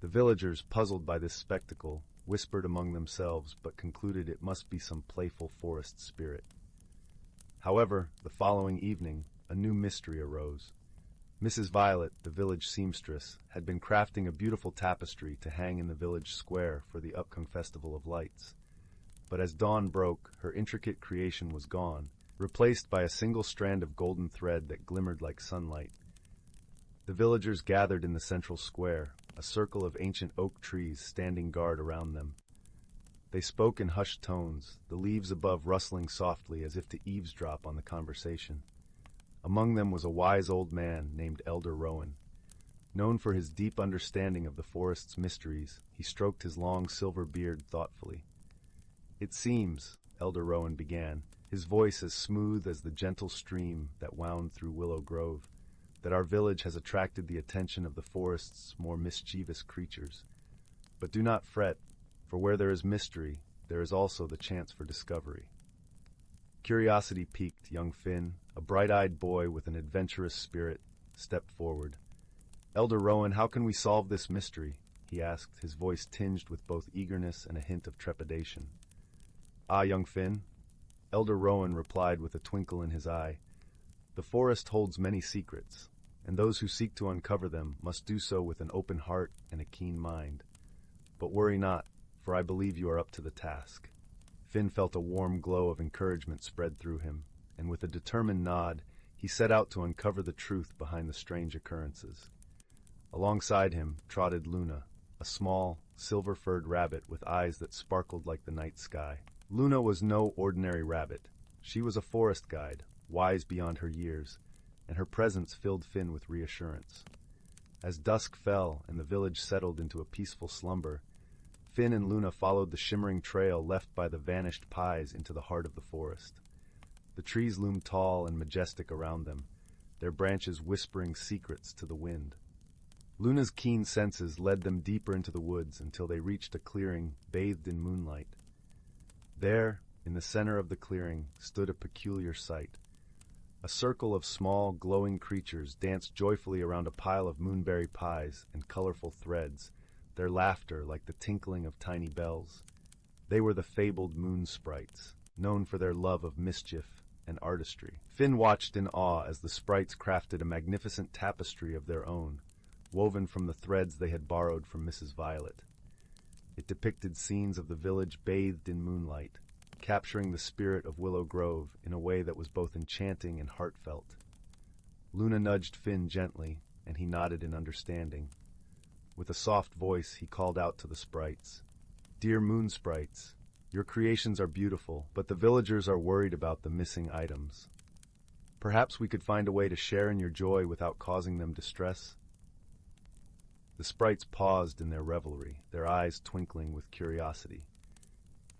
S1: The villagers, puzzled by this spectacle, whispered among themselves but concluded it must be some playful forest spirit. However, the following evening, a new mystery arose. Mrs. Violet, the village seamstress, had been crafting a beautiful tapestry to hang in the village square for the upcoming Festival of Lights. But as dawn broke, her intricate creation was gone, replaced by a single strand of golden thread that glimmered like sunlight. The villagers gathered in the central square, a circle of ancient oak trees standing guard around them. They spoke in hushed tones, the leaves above rustling softly as if to eavesdrop on the conversation. Among them was a wise old man named Elder Rowan. Known for his deep understanding of the forest's mysteries, he stroked his long silver beard thoughtfully. "It seems," Elder Rowan began, his voice as smooth as the gentle stream that wound through Willow Grove, "that our village has attracted the attention of the forest's more mischievous creatures. But do not fret, for where there is mystery, there is also the chance for discovery." Curiosity piqued young Finn, a bright-eyed boy with an adventurous spirit, stepped forward. "Elder Rowan, how can we solve this mystery?" he asked, his voice tinged with both eagerness and a hint of trepidation. "Ah, young Finn," Elder Rowan replied with a twinkle in his eye, "the forest holds many secrets, and those who seek to uncover them must do so with an open heart and a keen mind. But worry not, for I believe you are up to the task." Finn felt a warm glow of encouragement spread through him, and with a determined nod, he set out to uncover the truth behind the strange occurrences. Alongside him trotted Luna, a small, silver-furred rabbit with eyes that sparkled like the night sky. Luna was no ordinary rabbit. She was a forest guide, wise beyond her years, and her presence filled Finn with reassurance. As dusk fell and the village settled into a peaceful slumber, Finn and Luna followed the shimmering trail left by the vanished pies into the heart of the forest. The trees loomed tall and majestic around them, their branches whispering secrets to the wind. Luna's keen senses led them deeper into the woods until they reached a clearing bathed in moonlight. There, in the center of the clearing, stood a peculiar sight. A circle of small, glowing creatures danced joyfully around a pile of moonberry pies and colorful threads, their laughter like the tinkling of tiny bells. They were the fabled moon sprites, known for their love of mischief and artistry. Finn watched in awe as the sprites crafted a magnificent tapestry of their own, woven from the threads they had borrowed from Mrs. Violet. It depicted scenes of the village bathed in moonlight, capturing the spirit of Willow Grove in a way that was both enchanting and heartfelt. Luna nudged Finn gently, and he nodded in understanding. With a soft voice, he called out to the sprites, "Dear moon sprites, Your creations are beautiful, but the villagers are worried about the missing items. Perhaps we could find a way to share in your joy without causing them distress?" The sprites paused in their revelry, their eyes twinkling with curiosity.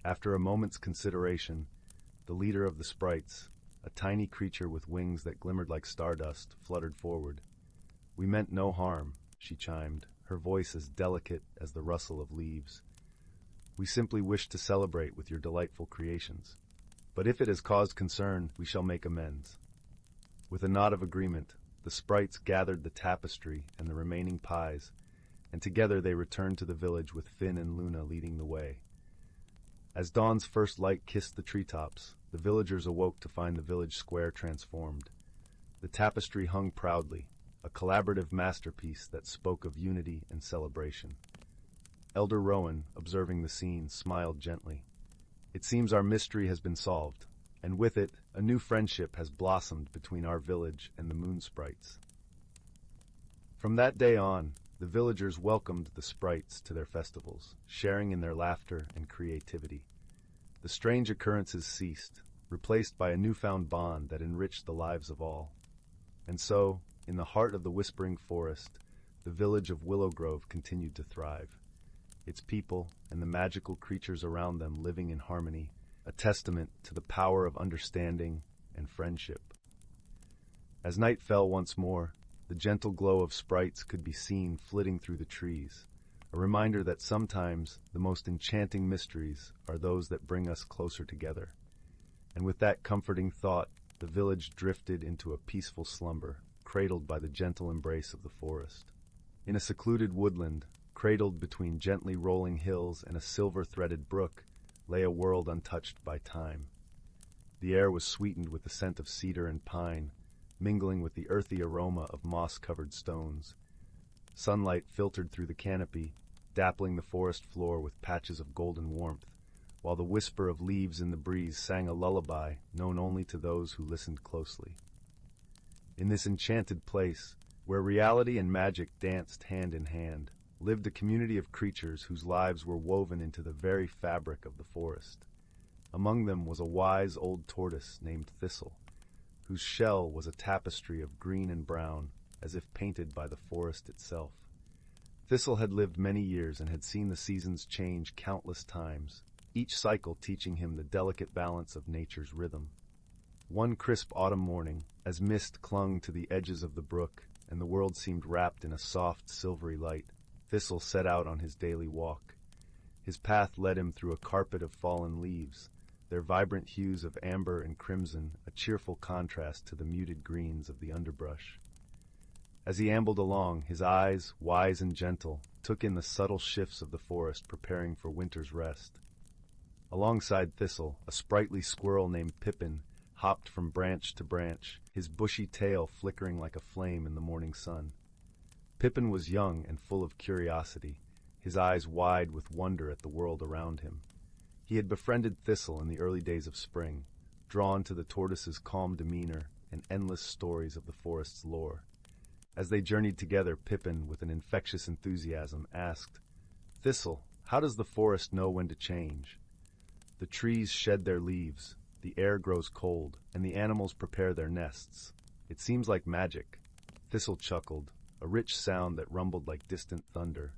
S1: After a moment's consideration, the leader of the sprites, a tiny creature with wings that glimmered like stardust, fluttered forward. "We meant no harm," she chimed, her voice as delicate as the rustle of leaves. "We simply wish to celebrate with your delightful creations. But if it has caused concern, we shall make amends." With a nod of agreement, the sprites gathered the tapestry and the remaining pies, and together they returned to the village with Finn and Luna leading the way. As dawn's first light kissed the treetops, the villagers awoke to find the village square transformed. The tapestry hung proudly, a collaborative masterpiece that spoke of unity and celebration. Elder Rowan, observing the scene, smiled gently. "It seems our mystery has been solved, and with it, a new friendship has blossomed between our village and the moon sprites." From that day on, the villagers welcomed the sprites to their festivals, sharing in their laughter and creativity. The strange occurrences ceased, replaced by a newfound bond that enriched the lives of all. And so, in the heart of the whispering forest, the village of Willow Grove continued to thrive, its people and the magical creatures around them living in harmony, a testament to the power of understanding and friendship. As night fell once more, the gentle glow of sprites could be seen flitting through the trees, a reminder that sometimes the most enchanting mysteries are those that bring us closer together. And with that comforting thought, the village drifted into a peaceful slumber, cradled by the gentle embrace of the forest. In a secluded woodland, cradled between gently rolling hills and a silver-threaded brook, lay a world untouched by time. The air was sweetened with the scent of cedar and pine, mingling with the earthy aroma of moss-covered stones. Sunlight filtered through the canopy, dappling the forest floor with patches of golden warmth, while the whisper of leaves in the breeze sang a lullaby known only to those who listened closely. In this enchanted place, where reality and magic danced hand in hand, lived a community of creatures whose lives were woven into the very fabric of the forest. Among them was a wise old tortoise named Thistle, whose shell was a tapestry of green and brown, as if painted by the forest itself. Thistle had lived many years and had seen the seasons change countless times, each cycle teaching him the delicate balance of nature's rhythm. One crisp autumn morning, as mist clung to the edges of the brook and the world seemed wrapped in a soft, silvery light, Thistle set out on his daily walk. His path led him through a carpet of fallen leaves, their vibrant hues of amber and crimson a cheerful contrast to the muted greens of the underbrush. As he ambled along, his eyes, wise and gentle, took in the subtle shifts of the forest preparing for winter's rest. Alongside Thistle, a sprightly squirrel named Pippin hopped from branch to branch, his bushy tail flickering like a flame in the morning sun. Pippin was young and full of curiosity, his eyes wide with wonder at the world around him. He had befriended Thistle in the early days of spring, drawn to the tortoise's calm demeanor and endless stories of the forest's lore. As they journeyed together, Pippin, with an infectious enthusiasm, asked, "Thistle, how does the forest know when to change? The trees shed their leaves, the air grows cold, and the animals prepare their nests. It seems like magic." Thistle chuckled, a rich sound that rumbled like distant thunder.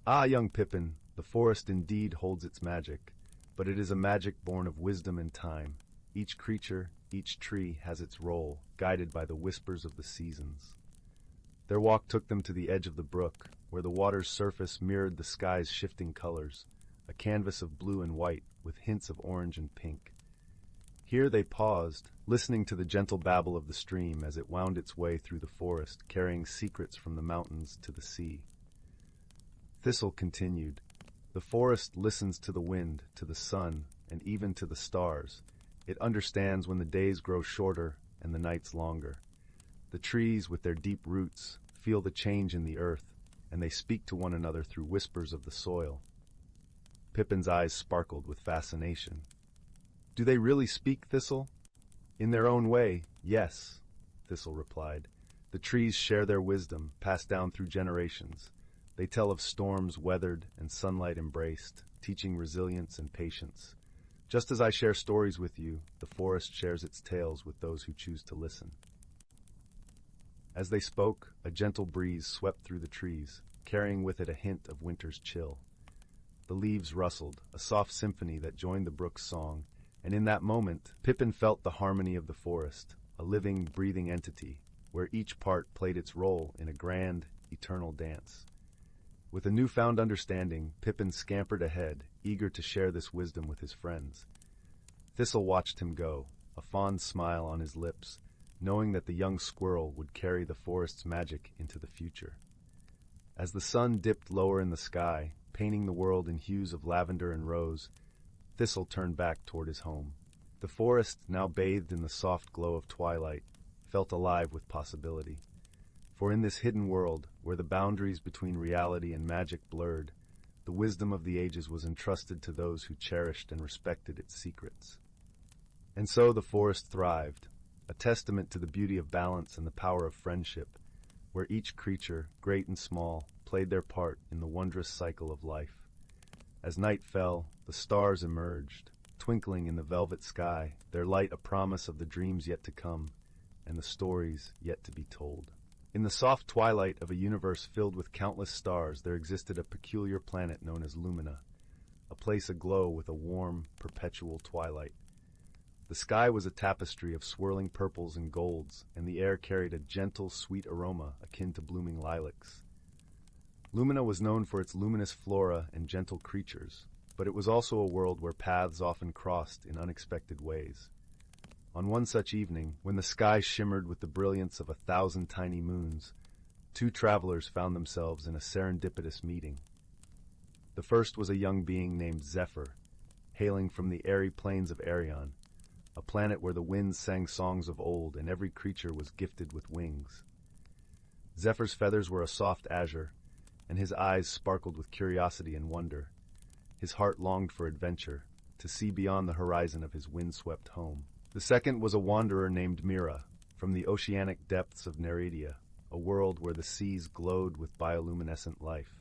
S1: "Ah, young Pippin, the forest indeed holds its magic, but it is a magic born of wisdom and time. Each creature, each tree has its role, guided by the whispers of the seasons." Their walk took them to the edge of the brook, where the water's surface mirrored the sky's shifting colors, a canvas of blue and white with hints of orange and pink. Here they paused, listening to the gentle babble of the stream as it wound its way through the forest, carrying secrets from the mountains to the sea. Thistle continued, "The forest listens to the wind, to the sun, and even to the stars. It understands when the days grow shorter and the nights longer. The trees, with their deep roots, feel the change in the earth, and they speak to one another through whispers of the soil." Pippin's eyes sparkled with fascination. "Do they really speak, Thistle?" "In their own way, yes," Thistle replied. "The trees share their wisdom, passed down through generations. They tell of storms weathered and sunlight embraced, teaching resilience and patience. Just as I share stories with you, the forest shares its tales with those who choose to listen. As they spoke, a gentle breeze swept through the trees, carrying with it a hint of winter's chill. The leaves rustled, a soft symphony that joined the brook's song, and in that moment, Pippin felt the harmony of the forest, a living, breathing entity, where each part played its role in a grand, eternal dance. With a newfound understanding, Pippin scampered ahead, eager to share this wisdom with his friends. Thistle watched him go, a fond smile on his lips, knowing that the young squirrel would carry the forest's magic into the future. As the sun dipped lower in the sky, painting the world in hues of lavender and rose, Thistle turned back toward his home. The forest, now bathed in the soft glow of twilight, felt alive with possibility. For in this hidden world, where the boundaries between reality and magic blurred, the wisdom of the ages was entrusted to those who cherished and respected its secrets. And so the forest thrived, a testament to the beauty of balance and the power of friendship, where each creature, great and small, played their part in the wondrous cycle of life. As night fell, the stars emerged, twinkling in the velvet sky, their light a promise of the dreams yet to come, and the stories yet to be told. In the soft twilight of a universe filled with countless stars, there existed a peculiar planet known as Lumina, a place aglow with a warm, perpetual twilight. The sky was a tapestry of swirling purples and golds, and the air carried a gentle, sweet aroma akin to blooming lilacs. Lumina was known for its luminous flora and gentle creatures, but it was also a world where paths often crossed in unexpected ways. On one such evening, when the sky shimmered with the brilliance of 1,000 tiny moons, two travelers found themselves in a serendipitous meeting. The first was a young being named Zephyr, hailing from the airy plains of Arion, a planet where the winds sang songs of old and every creature was gifted with wings. Zephyr's feathers were a soft azure, and his eyes sparkled with curiosity and wonder. His heart longed for adventure, to see beyond the horizon of his windswept home. The second was a wanderer named Mira, from the oceanic depths of Nereida, a world where the seas glowed with bioluminescent life.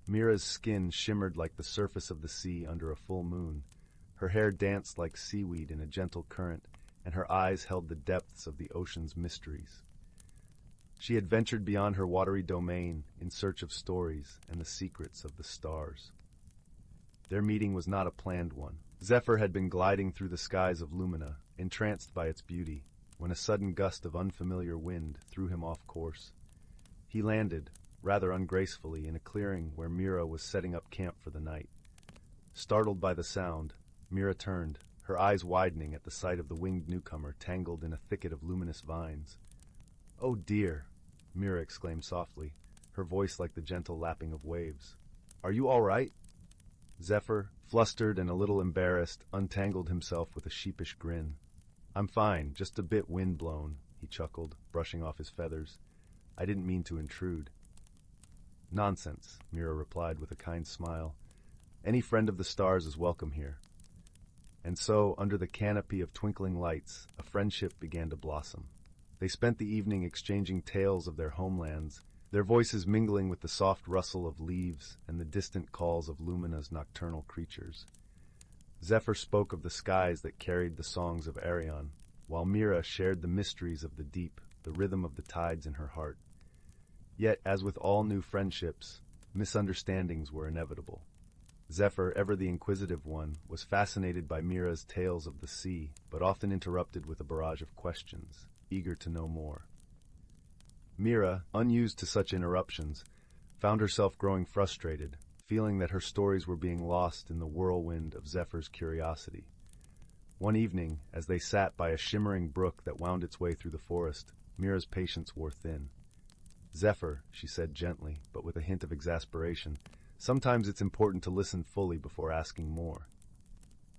S1: Mira's skin shimmered like the surface of the sea under a full moon. Her hair danced like seaweed in a gentle current, and her eyes held the depths of the ocean's mysteries. She had ventured beyond her watery domain in search of stories and the secrets of the stars. Their meeting was not a planned one. Zephyr had been gliding through the skies of Lumina, entranced by its beauty, when a sudden gust of unfamiliar wind threw him off course. He landed, rather ungracefully, in a clearing where Mira was setting up camp for the night. Startled by the sound, Mira turned, her eyes widening at the sight of the winged newcomer tangled in a thicket of luminous vines. "Oh dear," Mira exclaimed softly, her voice like the gentle lapping of waves. "Are you all right?" Zephyr, flustered and a little embarrassed, untangled himself with a sheepish grin. "I'm fine, just a bit wind-blown," he chuckled, brushing off his feathers. "I didn't mean to intrude." "Nonsense," Mira replied with a kind smile. "Any friend of the stars is welcome here." And so, under the canopy of twinkling lights, a friendship began to blossom. They spent the evening exchanging tales of their homelands, their voices mingling with the soft rustle of leaves and the distant calls of Lumina's nocturnal creatures. Zephyr spoke of the skies that carried the songs of Arion, while Mira shared the mysteries of the deep, the rhythm of the tides in her heart. Yet, as with all new friendships, misunderstandings were inevitable. Zephyr, ever the inquisitive one, was fascinated by Mira's tales of the sea, but often interrupted with a barrage of questions, eager to know more. Mira, unused to such interruptions, found herself growing frustrated, feeling that her stories were being lost in the whirlwind of Zephyr's curiosity. One evening, as they sat by a shimmering brook that wound its way through the forest, Mira's patience wore thin. "Zephyr," she said gently, but with a hint of exasperation, "sometimes it's important to listen fully before asking more."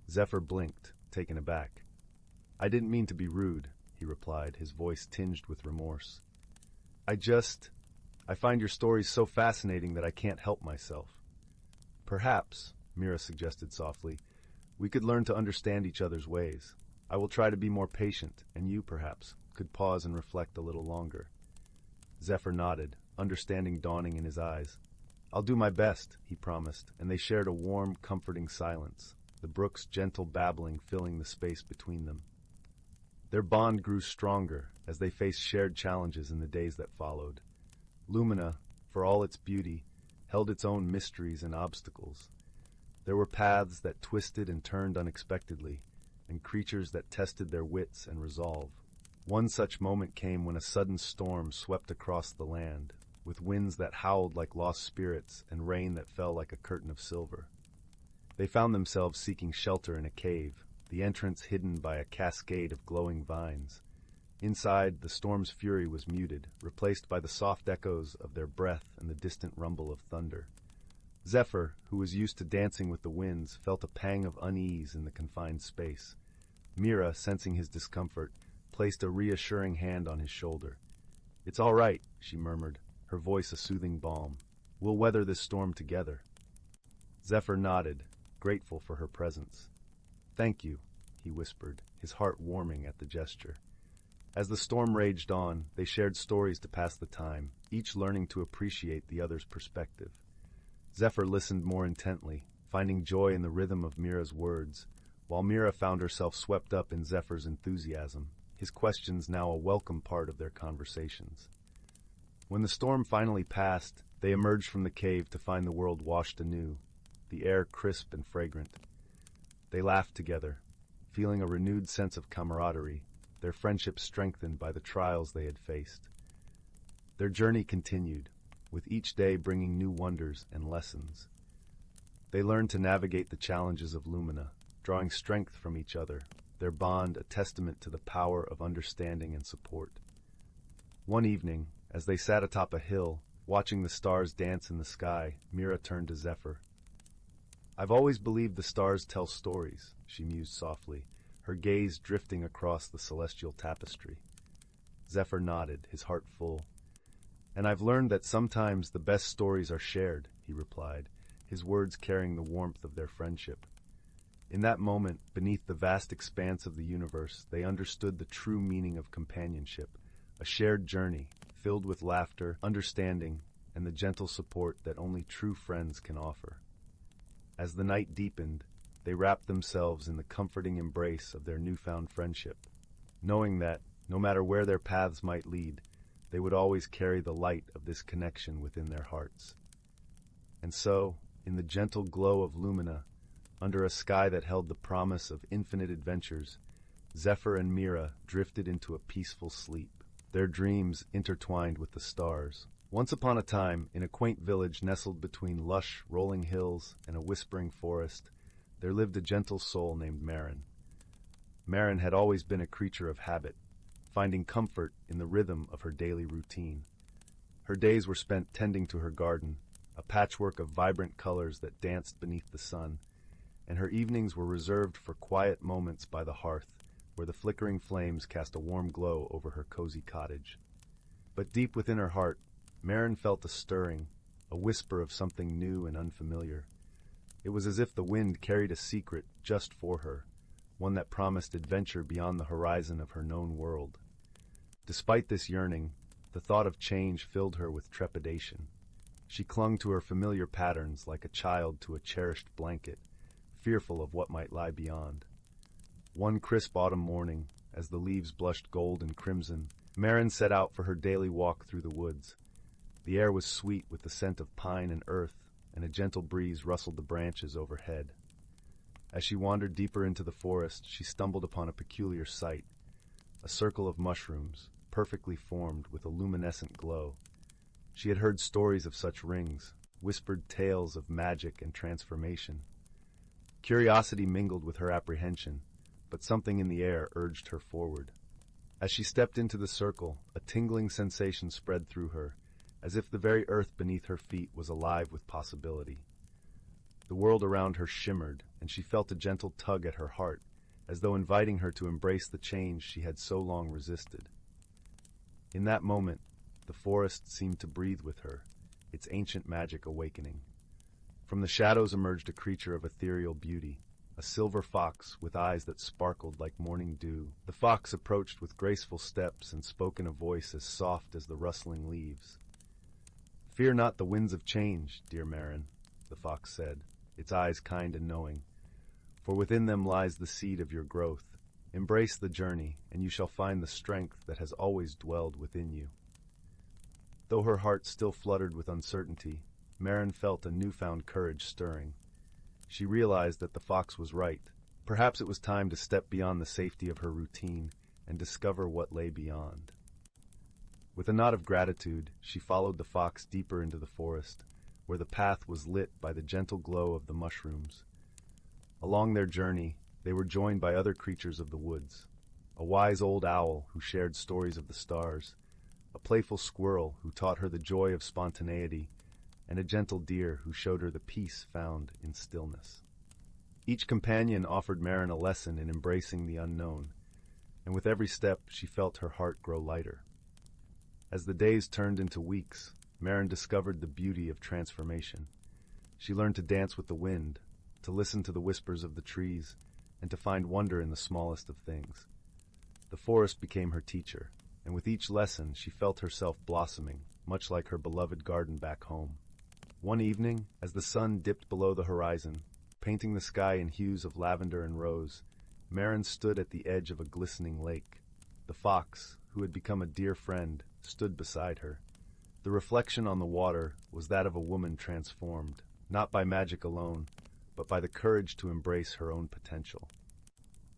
S1: Zephyr blinked, taken aback. "I didn't mean to be rude," he replied, his voice tinged with remorse. I find your stories so fascinating that I can't help myself." "Perhaps," Mira suggested softly, "we could learn to understand each other's ways. I will try to be more patient, and you, perhaps, could pause and reflect a little longer." Zephyr nodded, understanding dawning in his eyes. "I'll do my best," he promised, and they shared a warm, comforting silence. the brook's gentle babbling filling the space between them. Their bond grew stronger as they faced shared challenges in the days that followed. Lumina, for all its beauty, held its own mysteries and obstacles. There were paths that twisted and turned unexpectedly, and creatures that tested their wits and resolve. One such moment came when a sudden storm swept across the land, with winds that howled like lost spirits and rain that fell like a curtain of silver. They found themselves seeking shelter in a cave, the entrance hidden by a cascade of glowing vines. Inside, the storm's fury was muted, replaced by the soft echoes of their breath and the distant rumble of thunder. Zephyr, who was used to dancing with the winds, felt a pang of unease in the confined space. Mira, sensing his discomfort, placed a reassuring hand on his shoulder. "It's all right," she murmured, her voice a soothing balm. "We'll weather this storm together." Zephyr nodded, grateful for her presence. "Thank you," he whispered, his heart warming at the gesture. As the storm raged on, they shared stories to pass the time, each learning to appreciate the other's perspective. Zephyr listened more intently, finding joy in the rhythm of Mira's words, while Mira found herself swept up in Zephyr's enthusiasm, his questions now a welcome part of their conversations. When the storm finally passed, they emerged from the cave to find the world washed anew, the air crisp and fragrant. They laughed together, feeling a renewed sense of camaraderie, their friendship strengthened by the trials they had faced. Their journey continued, with each day bringing new wonders and lessons. They learned to navigate the challenges of Lumina, drawing strength from each other, their bond a testament to the power of understanding and support. One evening, as they sat atop a hill, watching the stars dance in the sky, Mira turned to Zephyr. "I've always believed the stars tell stories," she mused softly, her gaze drifting across the celestial tapestry. Zephyr nodded, his heart full. "And I've learned that sometimes the best stories are shared," he replied, his words carrying the warmth of their friendship. In that moment, beneath the vast expanse of the universe, they understood the true meaning of companionship, a shared journey, filled with laughter, understanding, and the gentle support that only true friends can offer. As the night deepened, they wrapped themselves in the comforting embrace of their newfound friendship, knowing that, no matter where their paths might lead, they would always carry the light of this connection within their hearts. And so, in the gentle glow of Lumina, under a sky that held the promise of infinite adventures, Zephyr and Mira drifted into a peaceful sleep, their dreams intertwined with the stars. Once upon a time, in a quaint village nestled between lush, rolling hills and a whispering forest, there lived a gentle soul named Marin. Marin had always been a creature of habit, finding comfort in the rhythm of her daily routine. Her days were spent tending to her garden, a patchwork of vibrant colors that danced beneath the sun, and her evenings were reserved for quiet moments by the hearth, where the flickering flames cast a warm glow over her cozy cottage. But deep within her heart, Marin felt a stirring, a whisper of something new and unfamiliar. It was as if the wind carried a secret just for her, one that promised adventure beyond the horizon of her known world. Despite this yearning, the thought of change filled her with trepidation. She clung to her familiar patterns like a child to a cherished blanket, fearful of what might lie beyond. One crisp autumn morning, as the leaves blushed gold and crimson, Marin set out for her daily walk through the woods. The air was sweet with the scent of pine and earth, and a gentle breeze rustled the branches overhead. As she wandered deeper into the forest, she stumbled upon a peculiar sight, a circle of mushrooms, perfectly formed with a luminescent glow. She had heard stories of such rings, whispered tales of magic and transformation. Curiosity mingled with her apprehension, but something in the air urged her forward. As she stepped into the circle, a tingling sensation spread through her, as if the very earth beneath her feet was alive with possibility. The world around her shimmered, and she felt a gentle tug at her heart, as though inviting her to embrace the change she had so long resisted. In that moment, the forest seemed to breathe with her, its ancient magic awakening. From the shadows emerged a creature of ethereal beauty, a silver fox with eyes that sparkled like morning dew. The fox approached with graceful steps and spoke in a voice as soft as the rustling leaves. "Fear not the winds of change, dear Marin," the fox said, its eyes kind and knowing. for within them lies the seed of your growth. Embrace the journey, and you shall find the strength that has always dwelled within you." Though her heart still fluttered with uncertainty, Maren felt a newfound courage stirring. She realized that the fox was right. Perhaps it was time to step beyond the safety of her routine and discover what lay beyond. With a nod of gratitude, she followed the fox deeper into the forest, where the path was lit by the gentle glow of the mushrooms. Along their journey, they were joined by other creatures of the woods: a wise old owl who shared stories of the stars, a playful squirrel who taught her the joy of spontaneity, and a gentle deer who showed her the peace found in stillness. Each companion offered Maren a lesson in embracing the unknown, and with every step she felt her heart grow lighter. As the days turned into weeks, Maren discovered the beauty of transformation. She learned to dance with the wind, to listen to the whispers of the trees, and to find wonder in the smallest of things. The forest became her teacher, and with each lesson she felt herself blossoming, much like her beloved garden back home. One evening, as the sun dipped below the horizon, painting the sky in hues of lavender and rose, Maren stood at the edge of a glistening lake. The fox, who had become a dear friend, stood beside her. The reflection on the water was that of a woman transformed, not by magic alone, but by the courage to embrace her own potential.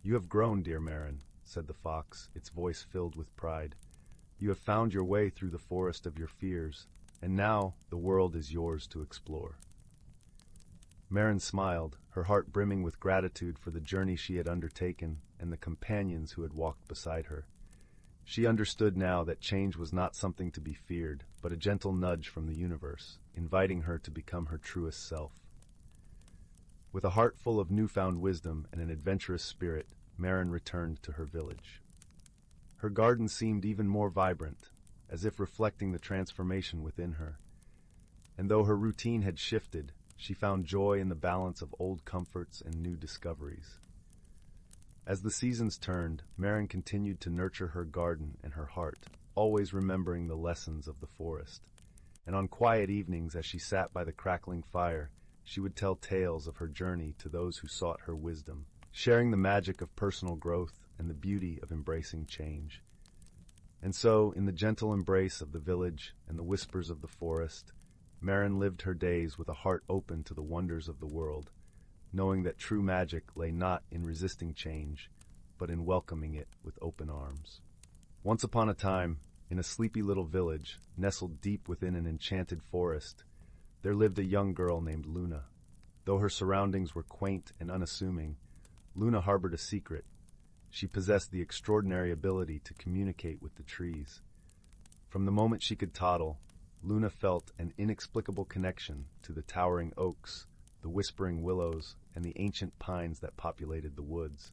S1: "You have grown, dear Maren," said the fox, its voice filled with pride. "You have found your way through the forest of your fears, and now the world is yours to explore." Maren smiled, her heart brimming with gratitude for the journey she had undertaken and the companions who had walked beside her. She understood now that change was not something to be feared, but a gentle nudge from the universe, inviting her to become her truest self. With a heart full of newfound wisdom and an adventurous spirit, Maren returned to her village. Her garden seemed even more vibrant, as if reflecting the transformation within her. And though her routine had shifted, she found joy in the balance of old comforts and new discoveries. As the seasons turned, Maren continued to nurture her garden and her heart, always remembering the lessons of the forest. And on quiet evenings, as she sat by the crackling fire, she would tell tales of her journey to those who sought her wisdom, sharing the magic of personal growth and the beauty of embracing change. And so, in the gentle embrace of the village and the whispers of the forest, Maren lived her days with a heart open to the wonders of the world, knowing that true magic lay not in resisting change, but in welcoming it with open arms. Once upon a time, in a sleepy little village, nestled deep within an enchanted forest, there lived a young girl named Luna. Though her surroundings were quaint and unassuming, Luna harbored a secret. She possessed the extraordinary ability to communicate with the trees. From the moment she could toddle, Luna felt an inexplicable connection to the towering oaks, the whispering willows, and the ancient pines that populated the woods.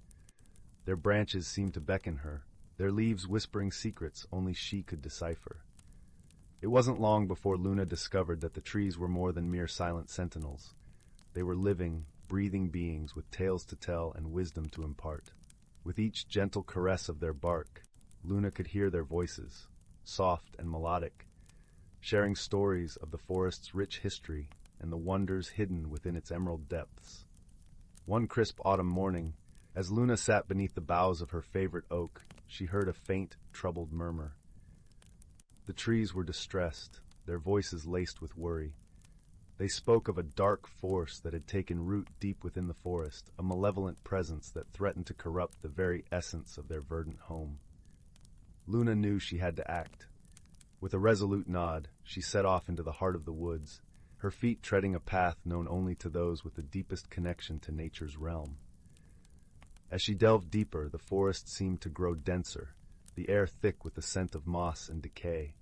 S1: Their branches seemed to beckon her, their leaves whispering secrets only she could decipher. It wasn't long before Luna discovered that the trees were more than mere silent sentinels. They were living, breathing beings with tales to tell and wisdom to impart. With each gentle caress of their bark, Luna could hear their voices, soft and melodic, sharing stories of the forest's rich history and the wonders hidden within its emerald depths. One crisp autumn morning, as Luna sat beneath the boughs of her favorite oak, she heard a faint, troubled murmur. The trees were distressed, their voices laced with worry. They spoke of a dark force that had taken root deep within the forest, a malevolent presence that threatened to corrupt the very essence of their verdant home. Luna knew she had to act. With a resolute nod, she set off into the heart of the woods, her feet treading a path known only to those with the deepest connection to nature's realm. As she delved deeper, the forest seemed to grow denser, the air thick with the scent of moss and decay.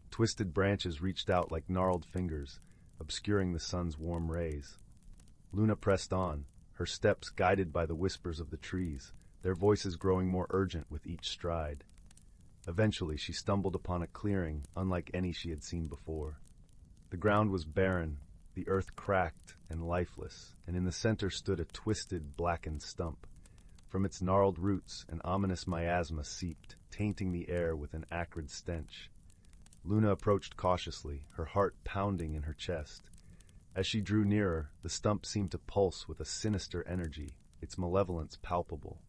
S1: Twisted branches reached out like gnarled fingers, obscuring the sun's warm rays. Luna pressed on, her steps guided by the whispers of the trees, their voices growing more urgent with each stride. Eventually, she stumbled upon a clearing unlike any she had seen before. The ground was barren, the earth cracked and lifeless, and in the center stood a twisted, blackened stump. From its gnarled roots, an ominous miasma seeped, tainting the air with an acrid stench. Luna approached cautiously, her heart pounding in her chest. As she drew nearer, the stump seemed to pulse with a sinister energy, its malevolence palpable.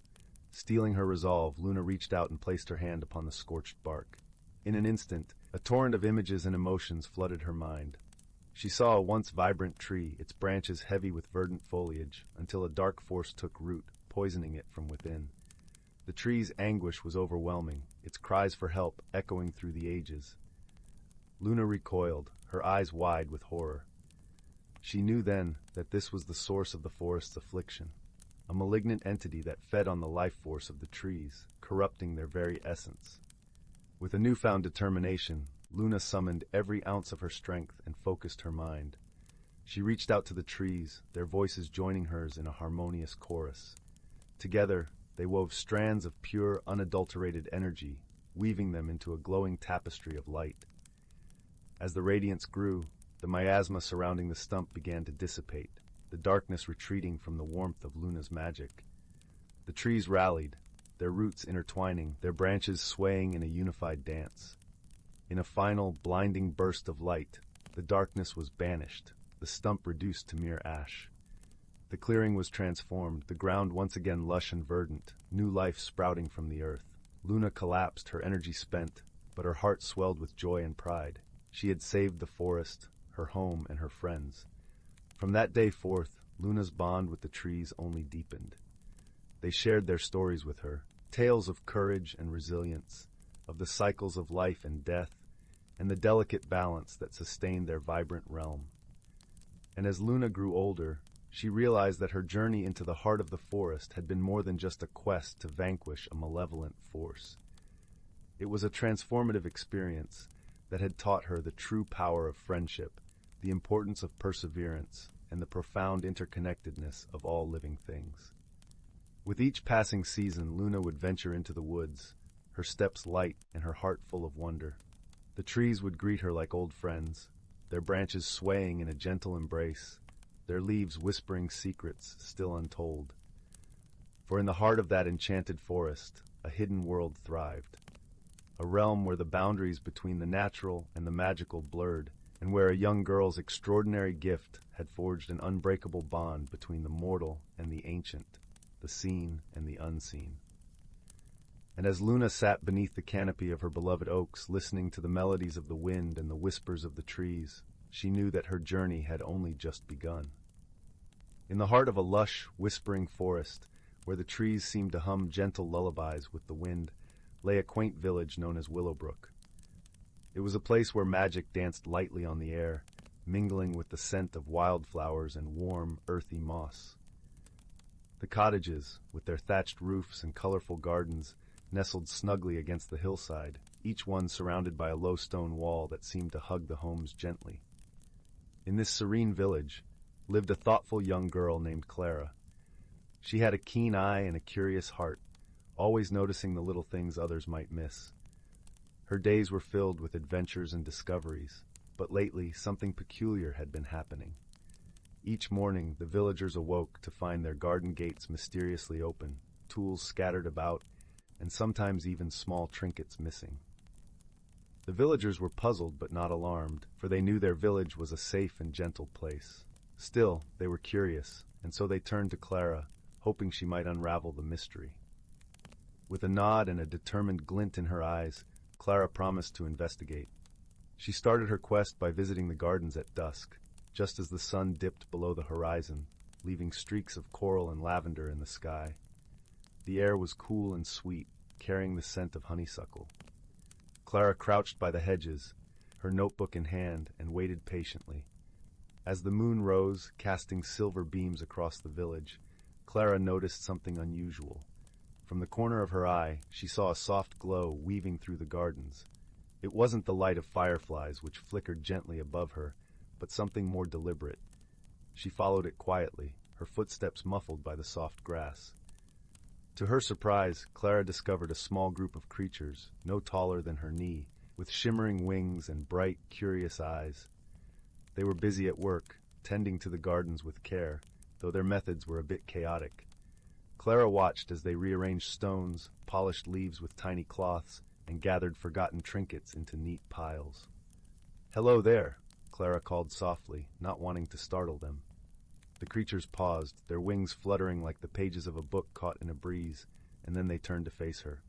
S1: Steeling her resolve, Luna reached out and placed her hand upon the scorched bark. In an instant, a torrent of images and emotions flooded her mind. She saw a once vibrant tree, its branches heavy with verdant foliage, until a dark force took root, poisoning it from within. The tree's anguish was overwhelming, its cries for help echoing through the ages. Luna recoiled, her eyes wide with horror. She knew then that this was the source of the forest's affliction, a malignant entity that fed on the life force of the trees, corrupting their very essence. With a newfound determination, Luna summoned every ounce of her strength and focused her mind. She reached out to the trees, their voices joining hers in a harmonious chorus. Together, they wove strands of pure, unadulterated energy, weaving them into a glowing tapestry of light. As the radiance grew, the miasma surrounding the stump began to dissipate, the darkness retreating from the warmth of Luna's magic. The trees rallied, their roots intertwining, their branches swaying in a unified dance. In a final, blinding burst of light, the darkness was banished, the stump reduced to mere ash. The clearing was transformed, the ground once again lush and verdant, new life sprouting from the earth. Luna collapsed, her energy spent, but her heart swelled with joy and pride. She had saved the forest, her home, and her friends. From that day forth, Luna's bond with the trees only deepened. They shared their stories with her, tales of courage and resilience, of the cycles of life and death, and the delicate balance that sustained their vibrant realm. And as Luna grew older, she realized that her journey into the heart of the forest had been more than just a quest to vanquish a malevolent force. It was a transformative experience that had taught her the true power of friendship, the importance of perseverance, and the profound interconnectedness of all living things. With each passing season, Luna would venture into the woods, her steps light and her heart full of wonder. The trees would greet her like old friends, their branches swaying in a gentle embrace, their leaves whispering secrets still untold. For in the heart of that enchanted forest, a hidden world thrived, a realm where the boundaries between the natural and the magical blurred, and where a young girl's extraordinary gift had forged an unbreakable bond between the mortal and the ancient, the seen and the unseen. And as Luna sat beneath the canopy of her beloved oaks, listening to the melodies of the wind and the whispers of the trees, she knew that her journey had only just begun. In the heart of a lush, whispering forest, where the trees seemed to hum gentle lullabies with the wind, lay a quaint village known as Willowbrook. It was a place where magic danced lightly on the air, mingling with the scent of wildflowers and warm, earthy moss. The cottages, with their thatched roofs and colorful gardens, nestled snugly against the hillside, each one surrounded by a low stone wall that seemed to hug the homes gently. In this serene village lived a thoughtful young girl named Clara. She had a keen eye and a curious heart, always noticing the little things others might miss. Her days were filled with adventures and discoveries, but lately something peculiar had been happening. Each morning the villagers awoke to find their garden gates mysteriously open, tools scattered about, and sometimes even small trinkets missing. The villagers were puzzled but not alarmed, for they knew their village was a safe and gentle place. Still, they were curious, and so they turned to Clara, hoping she might unravel the mystery. With a nod and a determined glint in her eyes, Clara promised to investigate. She started her quest by visiting the gardens at dusk, just as the sun dipped below the horizon, leaving streaks of coral and lavender in the sky. The air was cool and sweet, carrying the scent of honeysuckle. Clara crouched by the hedges, her notebook in hand, and waited patiently. As the moon rose, casting silver beams across the village, Clara noticed something unusual. From the corner of her eye, she saw a soft glow weaving through the gardens. It wasn't the light of fireflies which flickered gently above her, but something more deliberate. She followed it quietly, her footsteps muffled by the soft grass. To her surprise, Clara discovered a small group of creatures, no taller than her knee, with shimmering wings and bright, curious eyes. They were busy at work, tending to the gardens with care, though their methods were a bit chaotic. Clara watched as they rearranged stones, polished leaves with tiny cloths, and gathered forgotten trinkets into neat piles. "Hello there," Clara called softly, not wanting to startle them. The creatures paused, their wings fluttering like the pages of a book caught in a breeze, and then they turned to face her.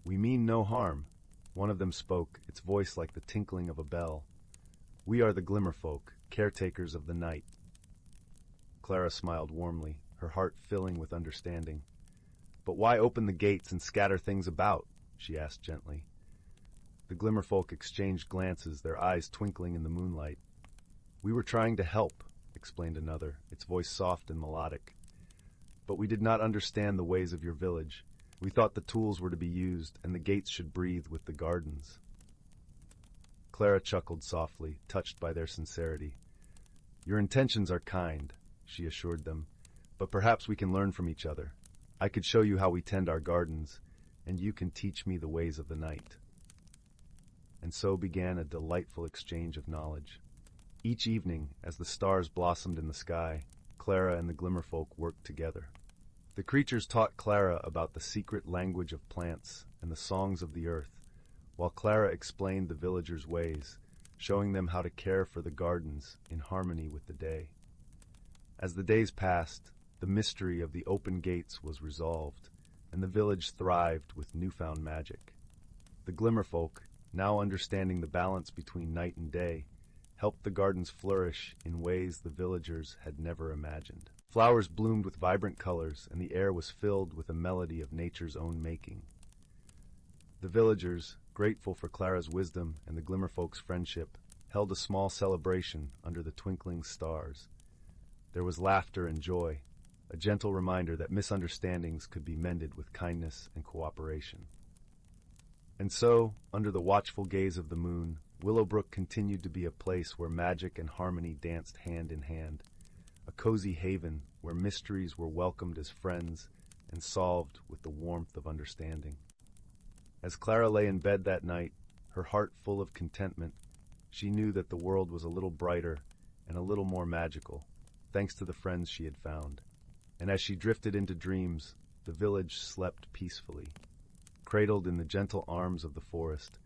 S1: "We mean no harm," one of them spoke, its voice like the tinkling of a bell. "We are the Glimmerfolk, caretakers of the night." Clara smiled warmly, her heart filling with understanding. "But why open the gates and scatter things about?" she asked gently. The Glimmerfolk exchanged glances, their eyes twinkling in the moonlight. "We were trying to help," explained another, its voice soft and melodic. "But we did not understand the ways of your village. We thought the tools were to be used, and the gates should breathe with the gardens." Clara chuckled softly, touched by their sincerity. "Your intentions are kind," she assured them, "but perhaps we can learn from each other. I could show you how we tend our gardens, and you can teach me the ways of the night." And so began a delightful exchange of knowledge. Each evening, as the stars blossomed in the sky, Clara and the Glimmerfolk worked together. The creatures taught Clara about the secret language of plants and the songs of the earth, while Clara explained the villagers' ways, showing them how to care for the gardens in harmony with the day. As the days passed, the mystery of the open gates was resolved, and the village thrived with newfound magic. The Glimmerfolk, now understanding the balance between night and day, helped the gardens flourish in ways the villagers had never imagined. Flowers bloomed with vibrant colors, and the air was filled with a melody of nature's own making. The villagers, grateful for Clara's wisdom and the Glimmerfolk's friendship, held a small celebration under the twinkling stars. There was laughter and joy, a gentle reminder that misunderstandings could be mended with kindness and cooperation. And so, under the watchful gaze of the moon, Willowbrook continued to be a place where magic and harmony danced hand in hand, a cozy haven where mysteries were welcomed as friends and solved with the warmth of understanding. As Clara lay in bed that night, her heart full of contentment, she knew that the world was a little brighter and a little more magical, thanks to the friends she had found. And as she drifted into dreams, the village slept peacefully, cradled in the gentle arms of the forest,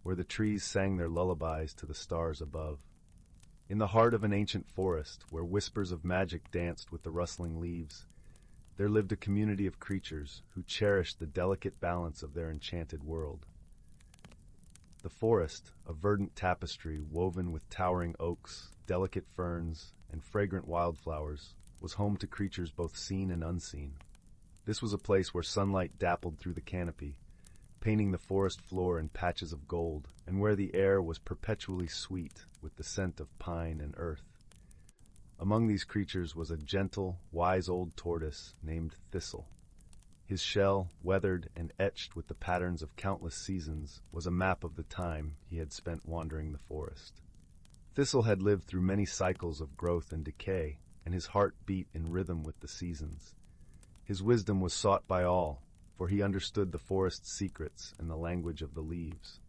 S1: where the trees sang their lullabies to the stars above. In the heart of an ancient forest, where whispers of magic danced with the rustling leaves, there lived a community of creatures who cherished the delicate balance of their enchanted world. The forest, a verdant tapestry woven with towering oaks, delicate ferns, and fragrant wildflowers, was home to creatures both seen and unseen. This was a place where sunlight dappled through the canopy, painting the forest floor in patches of gold, and where the air was perpetually sweet with the scent of pine and earth. Among these creatures was a gentle, wise old tortoise named Thistle. His shell, weathered and etched with the patterns of countless seasons, was a map of the time he had spent wandering the forest. Thistle had lived through many cycles of growth and decay, and his heart beat in rhythm with the seasons. His wisdom was sought by all, for he understood the forest's secrets and the language of the leaves.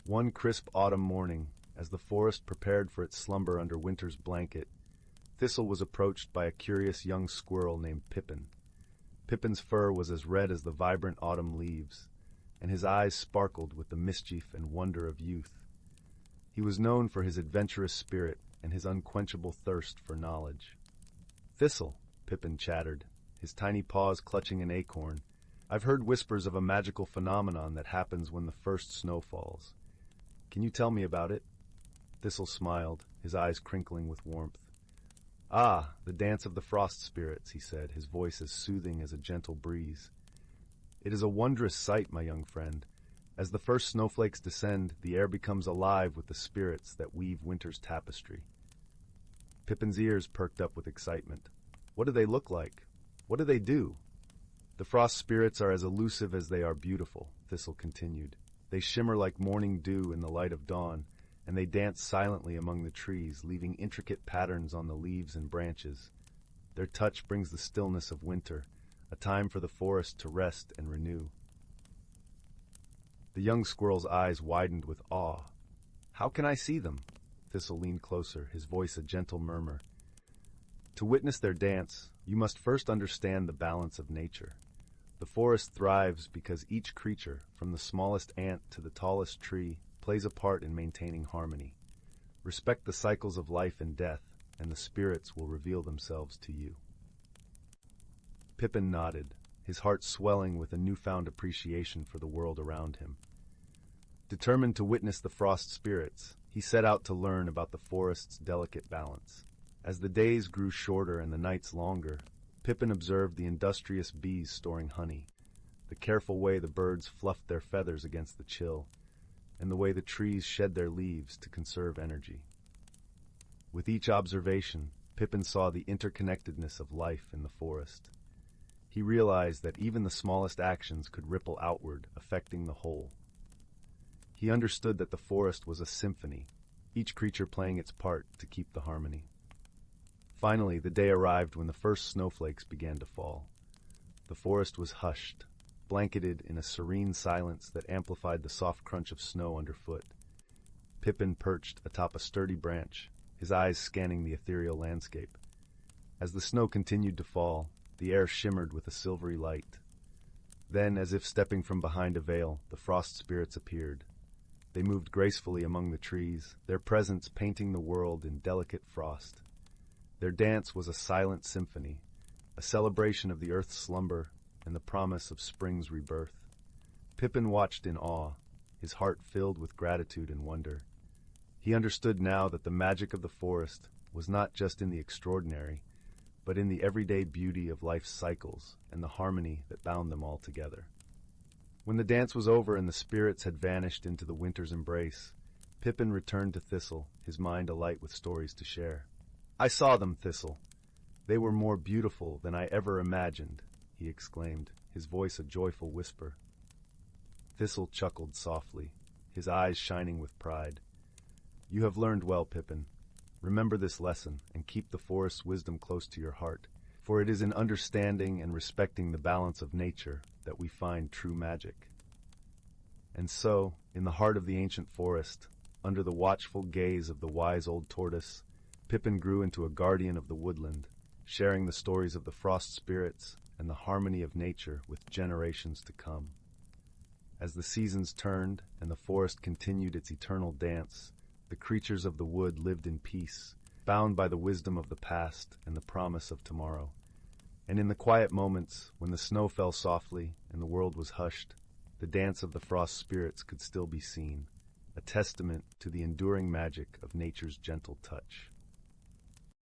S1: One crisp autumn morning, as the forest prepared for its slumber under winter's blanket, Thistle was approached by a curious young squirrel named Pippin. Pippin's fur was as red as the vibrant autumn leaves, and his eyes sparkled with the mischief and wonder of youth. He was known for his adventurous spirit and his unquenchable thirst for knowledge. "Thistle," Pippin chattered, his tiny paws clutching an acorn, "I've heard whispers of a magical phenomenon that happens when the first snow falls. Can you tell me about it?" Thistle smiled, his eyes crinkling with warmth. "Ah, the dance of the frost spirits," he said, his voice as soothing as a gentle breeze. "It is a wondrous sight, my young friend. As the first snowflakes descend, the air becomes alive with the spirits that weave winter's tapestry." Pippin's ears perked up with excitement. "What do they look like? What do they do?" "The frost spirits are as elusive as they are beautiful," Thistle continued. "They shimmer like morning dew in the light of dawn, and they dance silently among the trees, leaving intricate patterns on the leaves and branches. Their touch brings the stillness of winter, a time for the forest to rest and renew." The young squirrel's eyes widened with awe. "How can I see them?" Thistle leaned closer, his voice a gentle murmur. "To witness their dance, you must first understand the balance of nature. The forest thrives because each creature, from the smallest ant to the tallest tree, plays a part in maintaining harmony. Respect the cycles of life and death, and the spirits will reveal themselves to you." Pippin nodded, his heart swelling with a newfound appreciation for the world around him. Determined to witness the frost spirits, he set out to learn about the forest's delicate balance. As the days grew shorter and the nights longer, Pippin observed the industrious bees storing honey, the careful way the birds fluffed their feathers against the chill, and the way the trees shed their leaves to conserve energy. With each observation, Pippin saw the interconnectedness of life in the forest. He realized that even the smallest actions could ripple outward, affecting the whole. He understood that the forest was a symphony, each creature playing its part to keep the harmony. Finally, the day arrived when the first snowflakes began to fall. The forest was hushed, blanketed in a serene silence that amplified the soft crunch of snow underfoot. Pippin perched atop a sturdy branch, his eyes scanning the ethereal landscape. As the snow continued to fall, the air shimmered with a silvery light. Then, as if stepping from behind a veil, the frost spirits appeared. They moved gracefully among the trees, their presence painting the world in delicate frost. Their dance was a silent symphony, a celebration of the earth's slumber and the promise of spring's rebirth. Pippin watched in awe, his heart filled with gratitude and wonder. He understood now that the magic of the forest was not just in the extraordinary, but in the everyday beauty of life's cycles and the harmony that bound them all together. When the dance was over and the spirits had vanished into the winter's embrace, Pippin returned to Thistle, his mind alight with stories to share. "I saw them, Thistle. They were more beautiful than I ever imagined," he exclaimed, his voice a joyful whisper. Thistle chuckled softly, his eyes shining with pride. "You have learned well, Pippin. Remember this lesson and keep the forest's wisdom close to your heart, for it is in understanding and respecting the balance of nature that we find true magic." And so, in the heart of the ancient forest, under the watchful gaze of the wise old tortoise, Pippin grew into a guardian of the woodland, sharing the stories of the frost spirits and the harmony of nature with generations to come. As the seasons turned and the forest continued its eternal dance, the creatures of the wood lived in peace, bound by the wisdom of the past and the promise of tomorrow. And in the quiet moments, when the snow fell softly and the world was hushed, the dance of the frost spirits could still be seen, a testament to the enduring magic of nature's gentle touch.